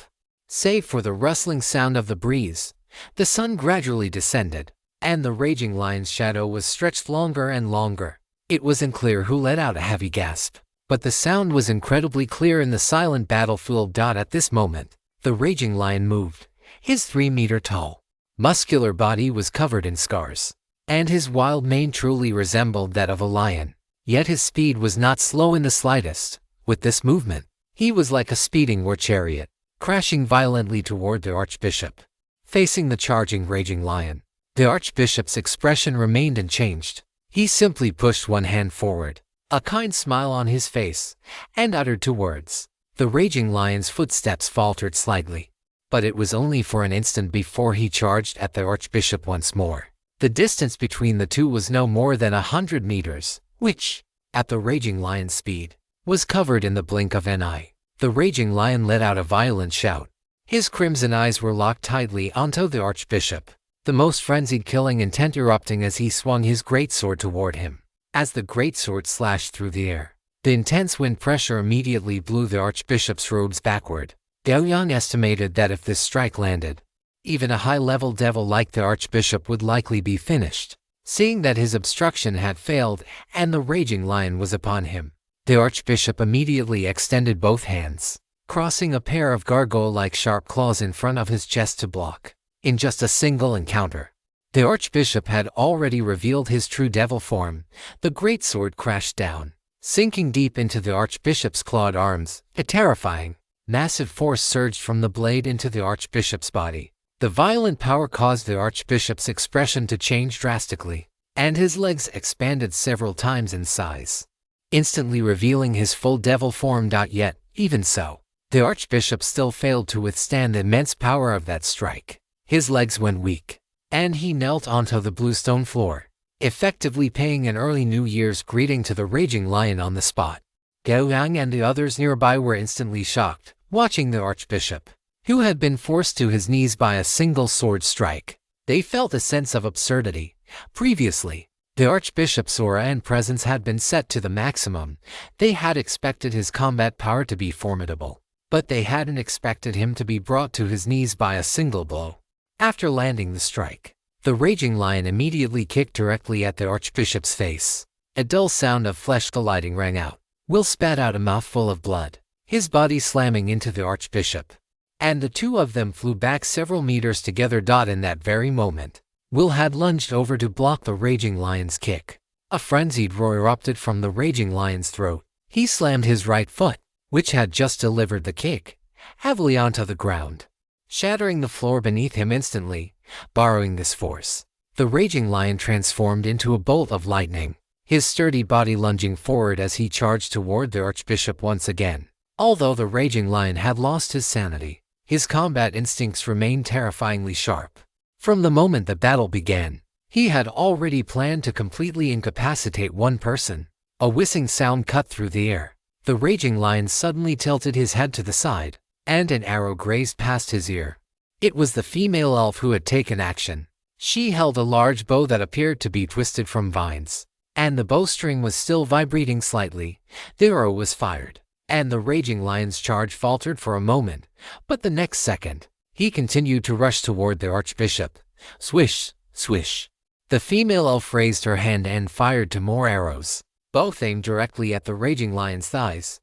Save for the rustling sound of the breeze, the sun gradually descended, and the raging lion's shadow was stretched longer and longer. It wasn't clear who let out a heavy gasp, but the sound was incredibly clear in the silent battlefield. At this moment, the raging lion moved. His 3-meter-tall, muscular body was covered in scars, and his wild mane truly resembled that of a lion. Yet his speed was not slow in the slightest. With this movement, he was like a speeding war chariot, crashing violently toward the archbishop. Facing the charging raging lion, the archbishop's expression remained unchanged. He simply pushed one hand forward, a kind smile on his face, and uttered 2 words. The raging lion's footsteps faltered slightly, but it was only for an instant before he charged at the archbishop once more. The distance between the two was no more than 100 meters, which, at the raging lion's speed, was covered in the blink of an eye. The raging lion let out a violent shout. His crimson eyes were locked tightly onto the archbishop, the most frenzied killing intent erupting as he swung his greatsword toward him. As the greatsword slashed through the air, the intense wind pressure immediately blew the archbishop's robes backward. Gao Yang estimated that if this strike landed, even a high-level devil like the archbishop would likely be finished. Seeing that his obstruction had failed and the raging lion was upon him, the archbishop immediately extended both hands, crossing a pair of gargoyle-like sharp claws in front of his chest to block. In just a single encounter, the archbishop had already revealed his true devil form. The greatsword crashed down, sinking deep into the archbishop's clawed arms. A terrifying, massive force surged from the blade into the archbishop's body. The violent power caused the archbishop's expression to change drastically, and his legs expanded several times in size, instantly revealing his full devil form. Yet, even so, the archbishop still failed to withstand the immense power of that strike. His legs went weak, and he knelt onto the bluestone floor, effectively paying an early New Year's greeting to the raging lion on the spot. Gao Yang and the others nearby were instantly shocked, watching the archbishop, who had been forced to his knees by a single sword strike. They felt a sense of absurdity. Previously, the archbishop's aura and presence had been set to the maximum. They had expected his combat power to be formidable, but they hadn't expected him to be brought to his knees by a single blow. After landing the strike, the raging lion immediately kicked directly at the archbishop's face. A dull sound of flesh colliding rang out. Will spat out a mouthful of blood, his body slamming into the archbishop, and the two of them flew back several meters together. In that very moment, Will had lunged over to block the raging lion's kick. A frenzied roar erupted from the raging lion's throat. He slammed his right foot, which had just delivered the kick, heavily onto the ground, shattering the floor beneath him instantly. Borrowing this force, the raging lion transformed into a bolt of lightning, his sturdy body lunging forward as he charged toward the archbishop once again. Although the raging lion had lost his sanity, his combat instincts remained terrifyingly sharp. From the moment the battle began, he had already planned to completely incapacitate one person. A whizzing sound cut through the air. The raging lion suddenly tilted his head to the side, and an arrow grazed past his ear. It was the female elf who had taken action. She held a large bow that appeared to be twisted from vines. and the bowstring was still vibrating slightly. The arrow was fired, and the raging lion's charge faltered for a moment, but the next second, he continued to rush toward the archbishop. Swish, swish. The female elf raised her hand and fired 2 more arrows, both aimed directly at the raging lion's thighs.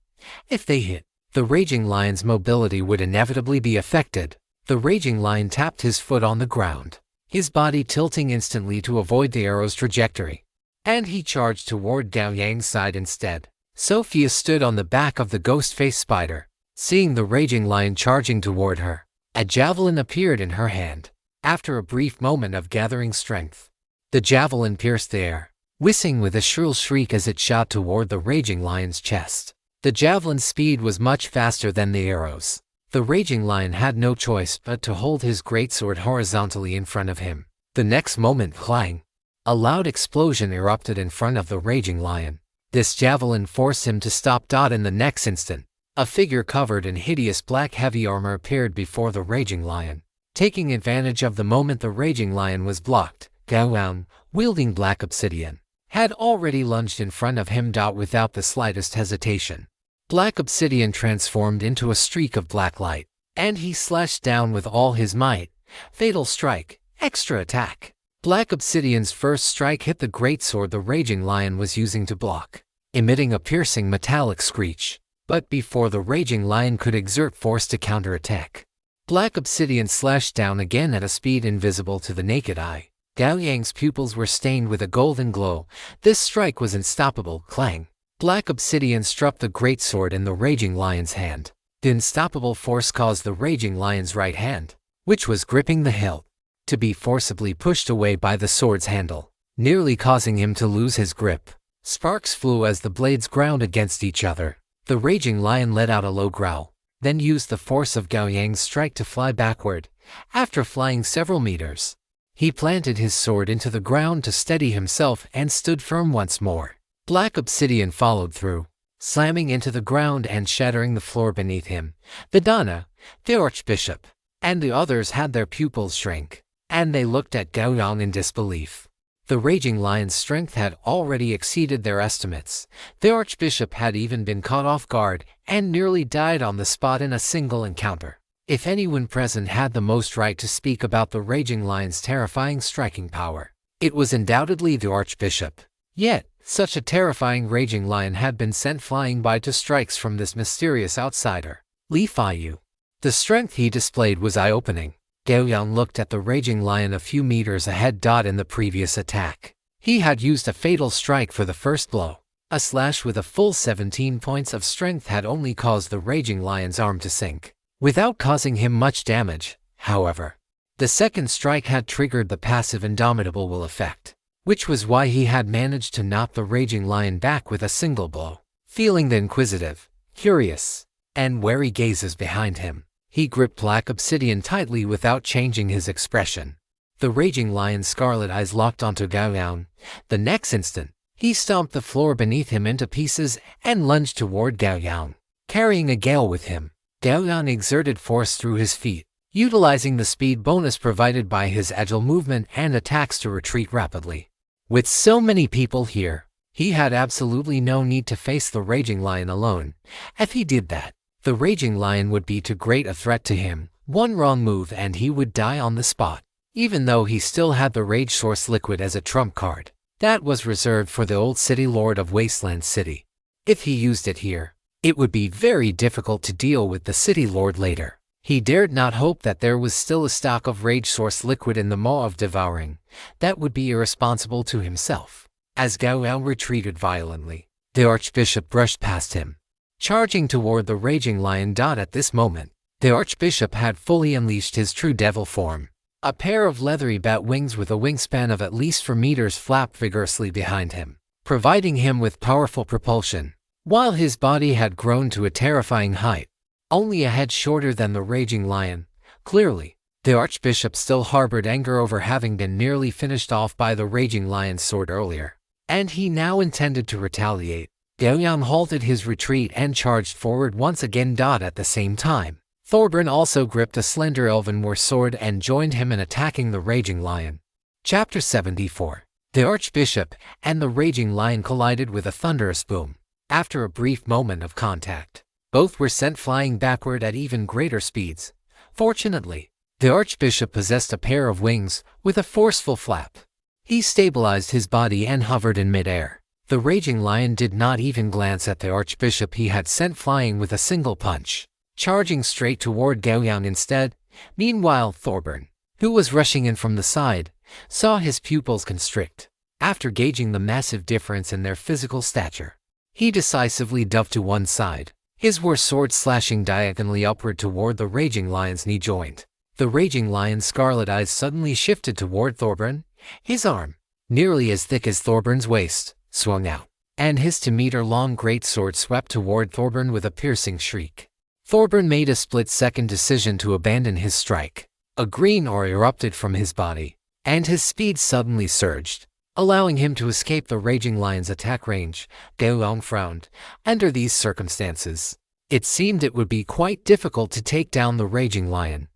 If they hit, the raging lion's mobility would inevitably be affected. The raging lion tapped his foot on the ground, his body tilting instantly to avoid the arrow's trajectory, and he charged toward Gao Yang's side instead. Sophia stood on the back of the ghost-faced spider, seeing the raging lion charging toward her. A javelin appeared in her hand. After a brief moment of gathering strength, the javelin pierced the air, whistling with a shrill shriek as it shot toward the raging lion's chest. The javelin's speed was much faster than the arrows. The raging lion had no choice but to hold his greatsword horizontally in front of him. The next moment, clang! A loud explosion erupted in front of the raging lion. This javelin forced him to stop. In the next instant, a figure covered in hideous black heavy armor appeared before the raging lion. Taking advantage of the moment the raging lion was blocked, Gao Yang, wielding black obsidian, had already lunged in front of him. Without the slightest hesitation, black obsidian transformed into a streak of black light, and he slashed down with all his might. Fatal strike, extra attack. Black obsidian's first strike hit the greatsword the raging lion was using to block, emitting a piercing metallic screech. But before the raging lion could exert force to counterattack, black obsidian slashed down again at a speed invisible to the naked eye. Gao Yang's pupils were stained with a golden glow. This strike was unstoppable. Clang! Black obsidian struck the greatsword in the raging lion's hand. The unstoppable force caused the raging lion's right hand, which was gripping the hilt, to be forcibly pushed away by the sword's handle, nearly causing him to lose his grip. Sparks flew as the blades ground against each other. The raging lion let out a low growl, then used the force of Gao Yang's strike to fly backward. After flying several meters, he planted his sword into the ground to steady himself and stood firm once more. Black obsidian followed through, slamming into the ground and shattering the floor beneath him. The Dana, the archbishop, and the others had their pupils shrink, and they looked at Gao Yang in disbelief. The raging lion's strength had already exceeded their estimates. The archbishop had even been caught off guard and nearly died on the spot in a single encounter. If anyone present had the most right to speak about the raging lion's terrifying striking power, it was undoubtedly the archbishop. Yet, such a terrifying raging lion had been sent flying by to strikes from this mysterious outsider. Li Faiyu. The strength he displayed was eye-opening. Gao Yang looked at the raging lion a few meters ahead. In the previous attack, he had used a fatal strike for the first blow. A slash with a full 17 points of strength had only caused the raging lion's arm to sink, without causing him much damage. However, the second strike had triggered the passive indomitable will effect, which was why he had managed to knock the raging lion back with a single blow. Feeling the inquisitive, curious, and wary gazes behind him, he gripped black obsidian tightly without changing his expression. The raging lion's scarlet eyes locked onto Gao Yang. The next instant, he stomped the floor beneath him into pieces and lunged toward Gao Yang, carrying a gale with him. Gao Yang exerted force through his feet, utilizing the speed bonus provided by his agile movement and attacks to retreat rapidly. With so many people here, he had absolutely no need to face the raging lion alone. If he did that, the raging lion would be too great a threat to him. One wrong move and he would die on the spot. Even though he still had the rage source liquid as a trump card, that was reserved for the old city lord of Wasteland City. If he used it here, it would be very difficult to deal with the city lord later. He dared not hope that there was still a stock of rage source liquid in the maw of devouring. That would be irresponsible to himself. As Gao Yang retreated violently, the archbishop brushed past him, charging toward the raging lion. At this moment, the archbishop had fully unleashed his true devil form. A pair of leathery bat wings with a wingspan of at least 4 meters flapped vigorously behind him, providing him with powerful propulsion. While his body had grown to a terrifying height, only a head shorter than the raging lion, clearly, the archbishop still harbored anger over having been nearly finished off by the raging lion's sword earlier, and he now intended to retaliate. Gao Yang halted his retreat and charged forward once again. At the same time, Thorbrun also gripped a slender elven war sword and joined him in attacking the raging lion. Chapter 74. The Archbishop and the raging lion collided with a thunderous boom. After a brief moment of contact, both were sent flying backward at even greater speeds. Fortunately, the Archbishop possessed a pair of wings with a forceful flap. He stabilized his body and hovered in midair. The raging lion did not even glance at the Archbishop he had sent flying with a single punch, charging straight toward Gao Yang instead. Meanwhile, Thorburn, who was rushing in from the side, saw his pupils constrict. After gauging the massive difference in their physical stature, he decisively ducked to one side, his war sword slashing diagonally upward toward the raging lion's knee joint. The raging lion's scarlet eyes suddenly shifted toward Thorburn. His arm, nearly as thick as Thorburn's waist, swung out, and his 2-meter-long greatsword swept toward Thorburn with a piercing shriek. Thorburn made a split-second decision to abandon his strike. A green aura erupted from his body, and his speed suddenly surged, allowing him to escape the raging lion's attack range. Gao Yang frowned. Under these circumstances, it seemed it would be quite difficult to take down the raging lion.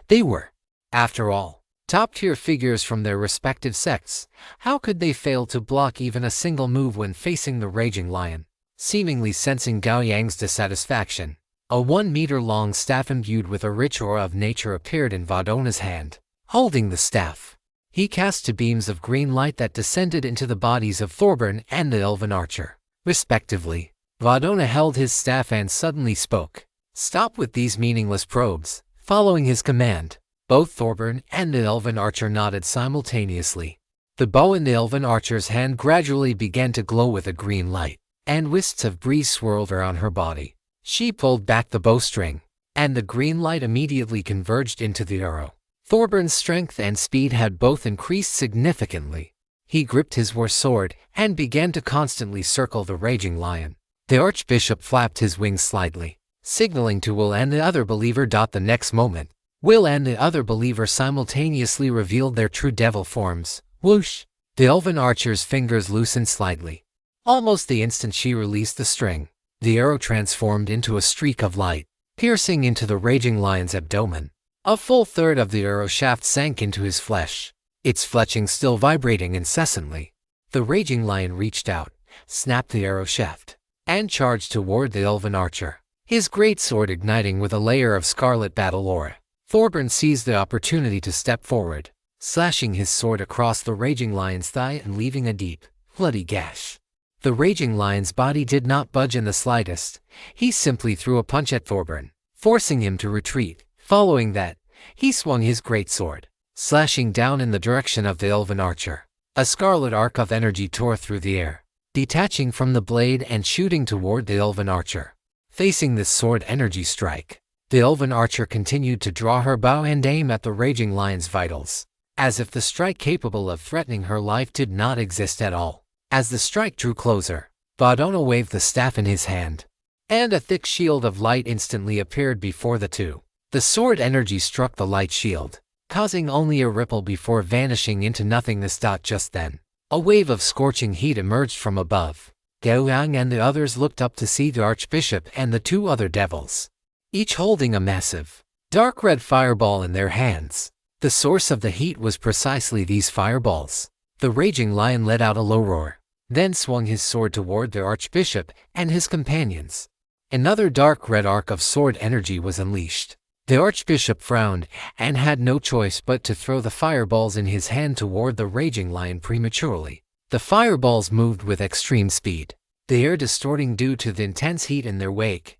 They were, after all, top-tier figures from their respective sects. How could they fail to block even a single move when facing the raging lion? Seemingly sensing Gao Yang's dissatisfaction, a 1-meter-long staff imbued with a rich aura of nature appeared in Vadona's hand. Holding the staff, he cast 2 beams of green light that descended into the bodies of Thorburn and the elven archer, respectively. Vadona held his staff and suddenly spoke. "Stop with these meaningless probes." Following his command, both Thorburn and the elven archer nodded simultaneously. The bow in the elven archer's hand gradually began to glow with a green light, and wisps of breeze swirled around her body. She pulled back the bowstring, and the green light immediately converged into the arrow. Thorburn's strength and speed had both increased significantly. He gripped his war sword and began to constantly circle the raging lion. The Archbishop flapped his wings slightly, signaling to Will and the other believer. The next moment, Will and the other believer simultaneously revealed their true devil forms. Whoosh! The elven archer's fingers loosened slightly. Almost the instant she released the string, the arrow transformed into a streak of light, piercing into the raging lion's abdomen. A full third of the arrow shaft sank into his flesh, its fletching still vibrating incessantly. The raging lion reached out, snapped the arrow shaft, and charged toward the elven archer, his greatsword igniting with a layer of scarlet battle aura. Thorburn seized the opportunity to step forward, slashing his sword across the raging lion's thigh and leaving a deep, bloody gash. The raging lion's body did not budge in the slightest. He simply threw a punch at Thorburn, forcing him to retreat. Following that, he swung his greatsword, slashing down in the direction of the elven archer. A scarlet arc of energy tore through the air, detaching from the blade and shooting toward the elven archer. Facing this sword energy strike, the elven archer continued to draw her bow and aim at the raging lion's vitals, as if the strike capable of threatening her life did not exist at all. As the strike drew closer, Vadona waved the staff in his hand, and a thick shield of light instantly appeared before the two. The sword energy struck the light shield, causing only a ripple before vanishing into nothingness. Just then, a wave of scorching heat emerged from above. Gao Yang and the others looked up to see the Archbishop and the 2 other devils, each holding a massive, dark red fireball in their hands. The source of the heat was precisely these fireballs. The raging lion let out a low roar, then swung his sword toward the Archbishop and his companions. Another dark red arc of sword energy was unleashed. The Archbishop frowned and had no choice but to throw the fireballs in his hand toward the raging lion prematurely. The fireballs moved with extreme speed, the air distorting due to the intense heat in their wake.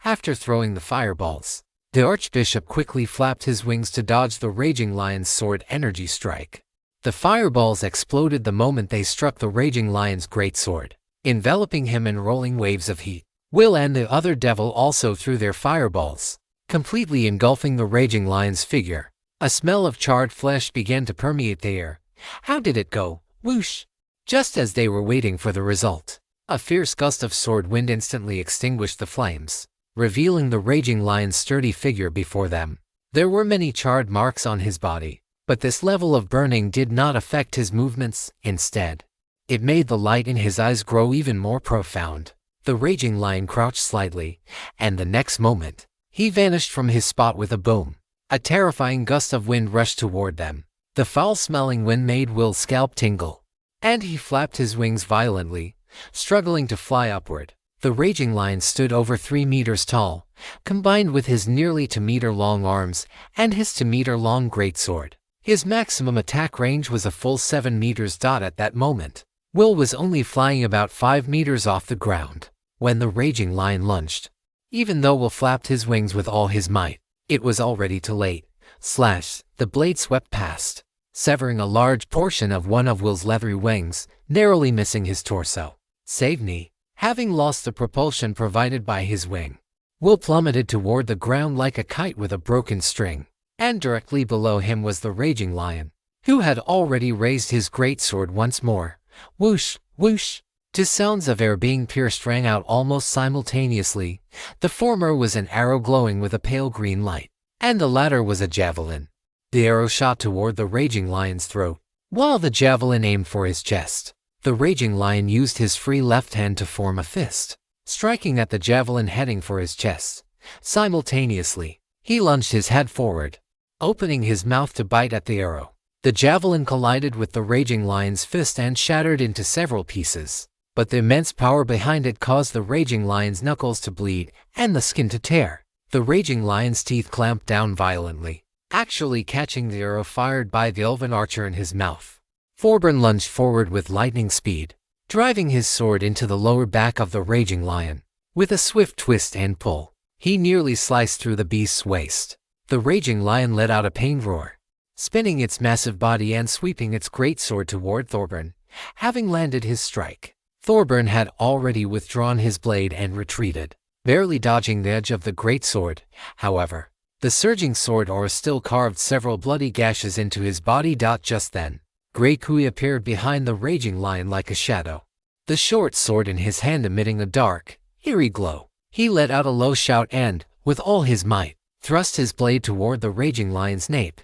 After throwing the fireballs, the Archbishop quickly flapped his wings to dodge the raging lion's sword energy strike. The fireballs exploded the moment they struck the raging lion's greatsword, enveloping him in rolling waves of heat. Will and the other devil also threw their fireballs, completely engulfing the raging lion's figure. A smell of charred flesh began to permeate the air. How did it go? Whoosh! Just as they were waiting for the result, a fierce gust of sword wind instantly extinguished the flames, revealing the raging lion's sturdy figure before them. There were many charred marks on his body, but this level of burning did not affect his movements. Instead, it made the light in his eyes grow even more profound. The raging lion crouched slightly, and the next moment, he vanished from his spot with a boom. A terrifying gust of wind rushed toward them. The foul-smelling wind made Will's scalp tingle. and he flapped his wings violently, struggling to fly upward. The raging lion stood over 3 meters tall, combined with his nearly 2-meter-long arms and his 2-meter-long greatsword. His maximum attack range was a full 7 meters. At that moment, Will was only flying about 5 meters off the ground when the raging lion lunged. Even though Will flapped his wings with all his might, it was already too late. Slash! The blade swept past, severing a large portion of one of Will's leathery wings, narrowly missing his torso. Save me! Having lost the propulsion provided by his wing, Will plummeted toward the ground like a kite with a broken string, and directly below him was the raging lion, who had already raised his greatsword once more. Whoosh! Whoosh! Two sounds of air being pierced rang out almost simultaneously. The former was an arrow glowing with a pale green light, and the latter was a javelin. The arrow shot toward the raging lion's throat, while the javelin aimed for his chest. The raging lion used his free left hand to form a fist, striking at the javelin heading for his chest. Simultaneously, he lunged his head forward, opening his mouth to bite at the arrow. The javelin collided with the raging lion's fist and shattered into several pieces, but the immense power behind it caused the raging lion's knuckles to bleed and the skin to tear. The raging lion's teeth clamped down violently, actually catching the arrow fired by the elven archer in his mouth. Thorburn lunged forward with lightning speed, driving his sword into the lower back of the raging lion. With a swift twist and pull, he nearly sliced through the beast's waist. The raging lion let out a pained roar, spinning its massive body and sweeping its greatsword toward Thorburn. Having landed his strike, Thorburn had already withdrawn his blade and retreated, barely dodging the edge of the greatsword. However, the surging sword aura still carved several bloody gashes into his body. Just then, Grey Kui appeared behind the raging lion like a shadow, the short sword in his hand emitting a dark, eerie glow. He let out a low shout and, with all his might, thrust his blade toward the raging lion's nape.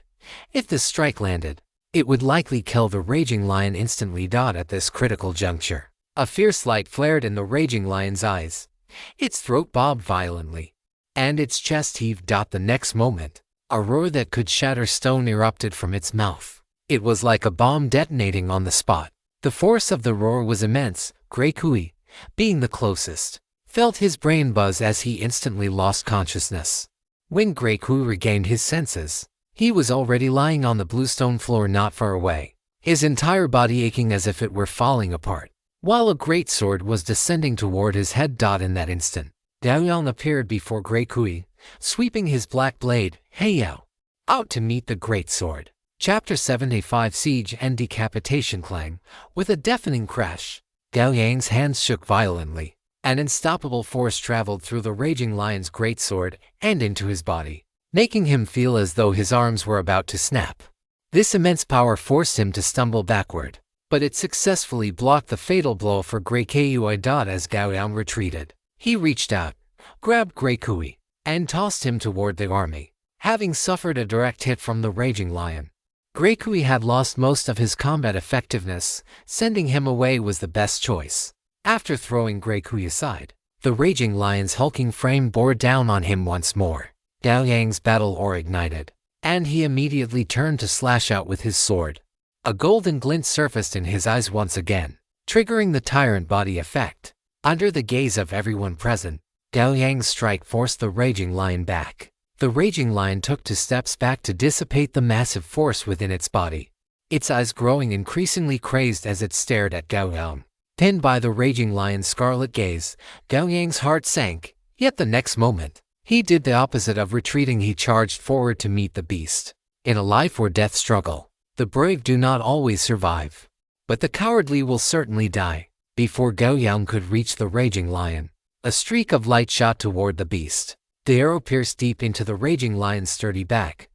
If the strike landed, it would likely kill the raging lion instantly. At this critical juncture, a fierce light flared in the raging lion's eyes. Its throat bobbed violently, and its chest heaved. The next moment, a roar that could shatter stone erupted from its mouth. It was like a bomb detonating on the spot. The force of the roar was immense. Grey Kui, being the closest, felt his brain buzz as he instantly lost consciousness. When Grey Kui regained his senses, he was already lying on the bluestone floor not far away, his entire body aching as if it were falling apart, while a greatsword was descending toward his head. In that instant, Gao Yang appeared before Grey Kui, sweeping his black blade, Heyo, out to meet the greatsword. Chapter 75 Siege and Decapitation. Clang. With a deafening crash, Gao Yang's hands shook violently. An unstoppable force traveled through the raging lion's greatsword and into his body, making him feel as though his arms were about to snap. This immense power forced him to stumble backward, but it successfully blocked the fatal blow for Grey Kui. As Gao Yang retreated, he reached out, grabbed Grey Kui, and tossed him toward the army. Having suffered a direct hit from the raging lion, Grey Kui had lost most of his combat effectiveness. Sending him away was the best choice. After throwing Grey Kui aside, the raging lion's hulking frame bore down on him once more. Gao Yang's battle aura ignited, and he immediately turned to slash out with his sword. A golden glint surfaced in his eyes once again, triggering the tyrant body effect. Under the gaze of everyone present, Gao Yang's strike forced the raging lion back. The raging lion took 2 steps back to dissipate the massive force within its body, its eyes growing increasingly crazed as it stared at Gao Yang. Pinned by the raging lion's scarlet gaze, Gao Yang's heart sank, yet the next moment, he did the opposite of retreating. He charged forward to meet the beast. In a life-or-death struggle, the brave do not always survive, but the cowardly will certainly die. Before Gao Yang could reach the raging lion, a streak of light shot toward the beast. The arrow pierced deep into the raging lion's sturdy back,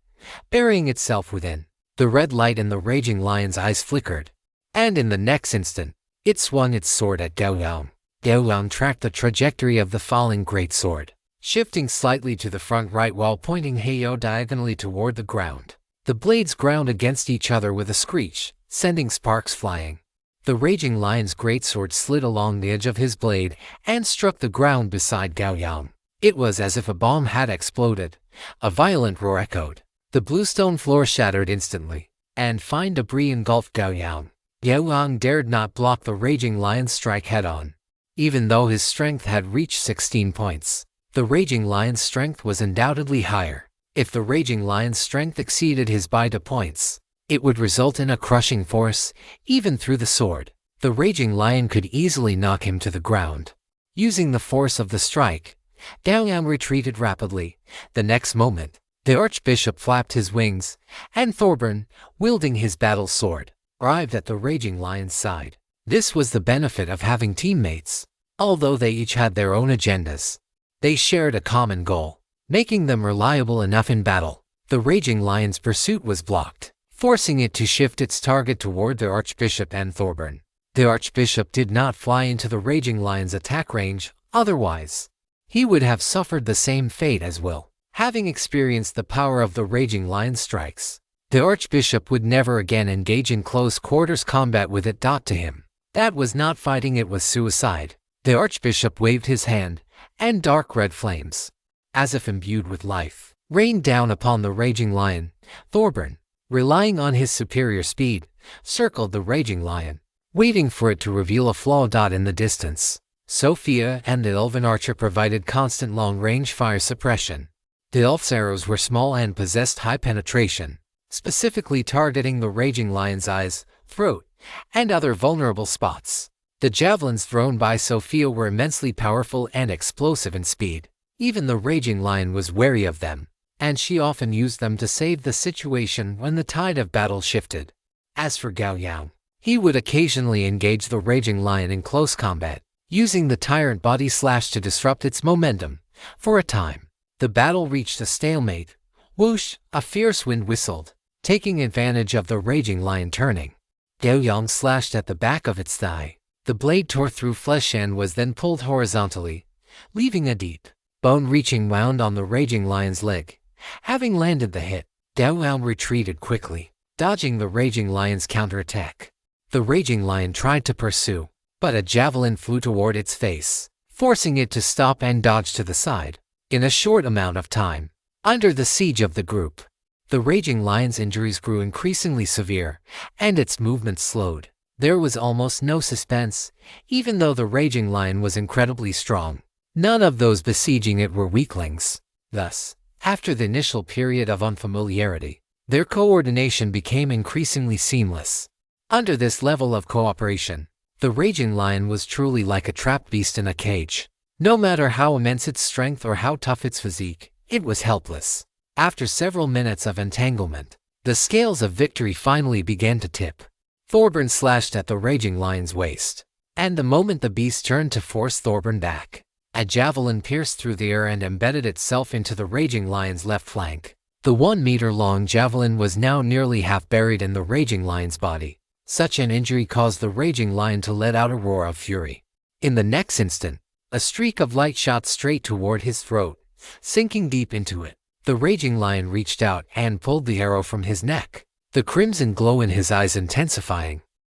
burying itself within. The red light in the raging lion's eyes flickered, and in the next instant, it swung its sword at Gao Yang. Gao Yang tracked the trajectory of the falling greatsword, shifting slightly to the front right while pointing Heyo diagonally toward the ground. The blades ground against each other with a screech, sending sparks flying. The raging lion's greatsword slid along the edge of his blade and struck the ground beside Gao Yang. It was as if a bomb had exploded. A violent roar echoed. The bluestone floor shattered instantly, and fine debris engulfed Gao Yang. Gao Yang dared not block the raging lion's strike head-on. Even though his strength had reached 16 points, the raging lion's strength was undoubtedly higher. If the raging lion's strength exceeded his by 2 points, it would result in a crushing force, even through the sword. The raging lion could easily knock him to the ground. Using the force of the strike, Gao Yang retreated rapidly. The next moment, the archbishop flapped his wings, and Thorburn, wielding his battle sword, arrived at the raging lion's side. This was the benefit of having teammates. Although they each had their own agendas, they shared a common goal, making them reliable enough in battle. The raging lion's pursuit was blocked, forcing it to shift its target toward the archbishop and Thorburn. The archbishop did not fly into the raging lion's attack range, otherwise he would have suffered the same fate as Will. Having experienced the power of the raging lion's strikes, the archbishop would never again engage in close quarters combat with it. To him, that was not fighting, it was suicide. The archbishop waved his hand, and dark red flames, as if imbued with life, rained down upon the raging lion. Thorburn, relying on his superior speed, circled the raging lion, waiting for it to reveal a flaw. In the distance, Sophia and the elven archer provided constant long-range fire suppression. The elf's arrows were small and possessed high penetration, specifically targeting the raging lion's eyes, throat, and other vulnerable spots. The javelins thrown by Sophia were immensely powerful and explosive in speed. Even the raging lion was wary of them, and she often used them to save the situation when the tide of battle shifted. As for Gao Yang, he would occasionally engage the raging lion in close combat, using the tyrant body slash to disrupt its momentum. For a time, the battle reached a stalemate. Whoosh! A fierce wind whistled, taking advantage of the raging lion turning. Gao Yang slashed at the back of its thigh. The blade tore through flesh and was then pulled horizontally, leaving a deep, bone-reaching wound on the raging lion's leg. Having landed the hit, Gao Yang retreated quickly, dodging the raging lion's counterattack. The raging lion tried to pursue, but a javelin flew toward its face, forcing it to stop and dodge to the side. In a short amount of time, under the siege of the group, the raging lion's injuries grew increasingly severe, and its movements slowed. There was almost no suspense, even though the raging lion was incredibly strong. None of those besieging it were weaklings. Thus, after the initial period of unfamiliarity, their coordination became increasingly seamless. Under this level of cooperation, the raging lion was truly like a trapped beast in a cage. No matter how immense its strength or how tough its physique, it was helpless. After several minutes of entanglement, the scales of victory finally began to tip. Thorburn slashed at the raging lion's waist, and the moment the beast turned to force Thorburn back, a javelin pierced through the air and embedded itself into the raging lion's left flank. The 1-meter-long javelin was now nearly half buried in the raging lion's body. Such an injury caused the raging lion to let out a roar of fury. In the next instant, a streak of light shot straight toward his throat, sinking deep into it. The raging lion reached out and pulled the arrow from his neck, the crimson glow in his eyes intensifying.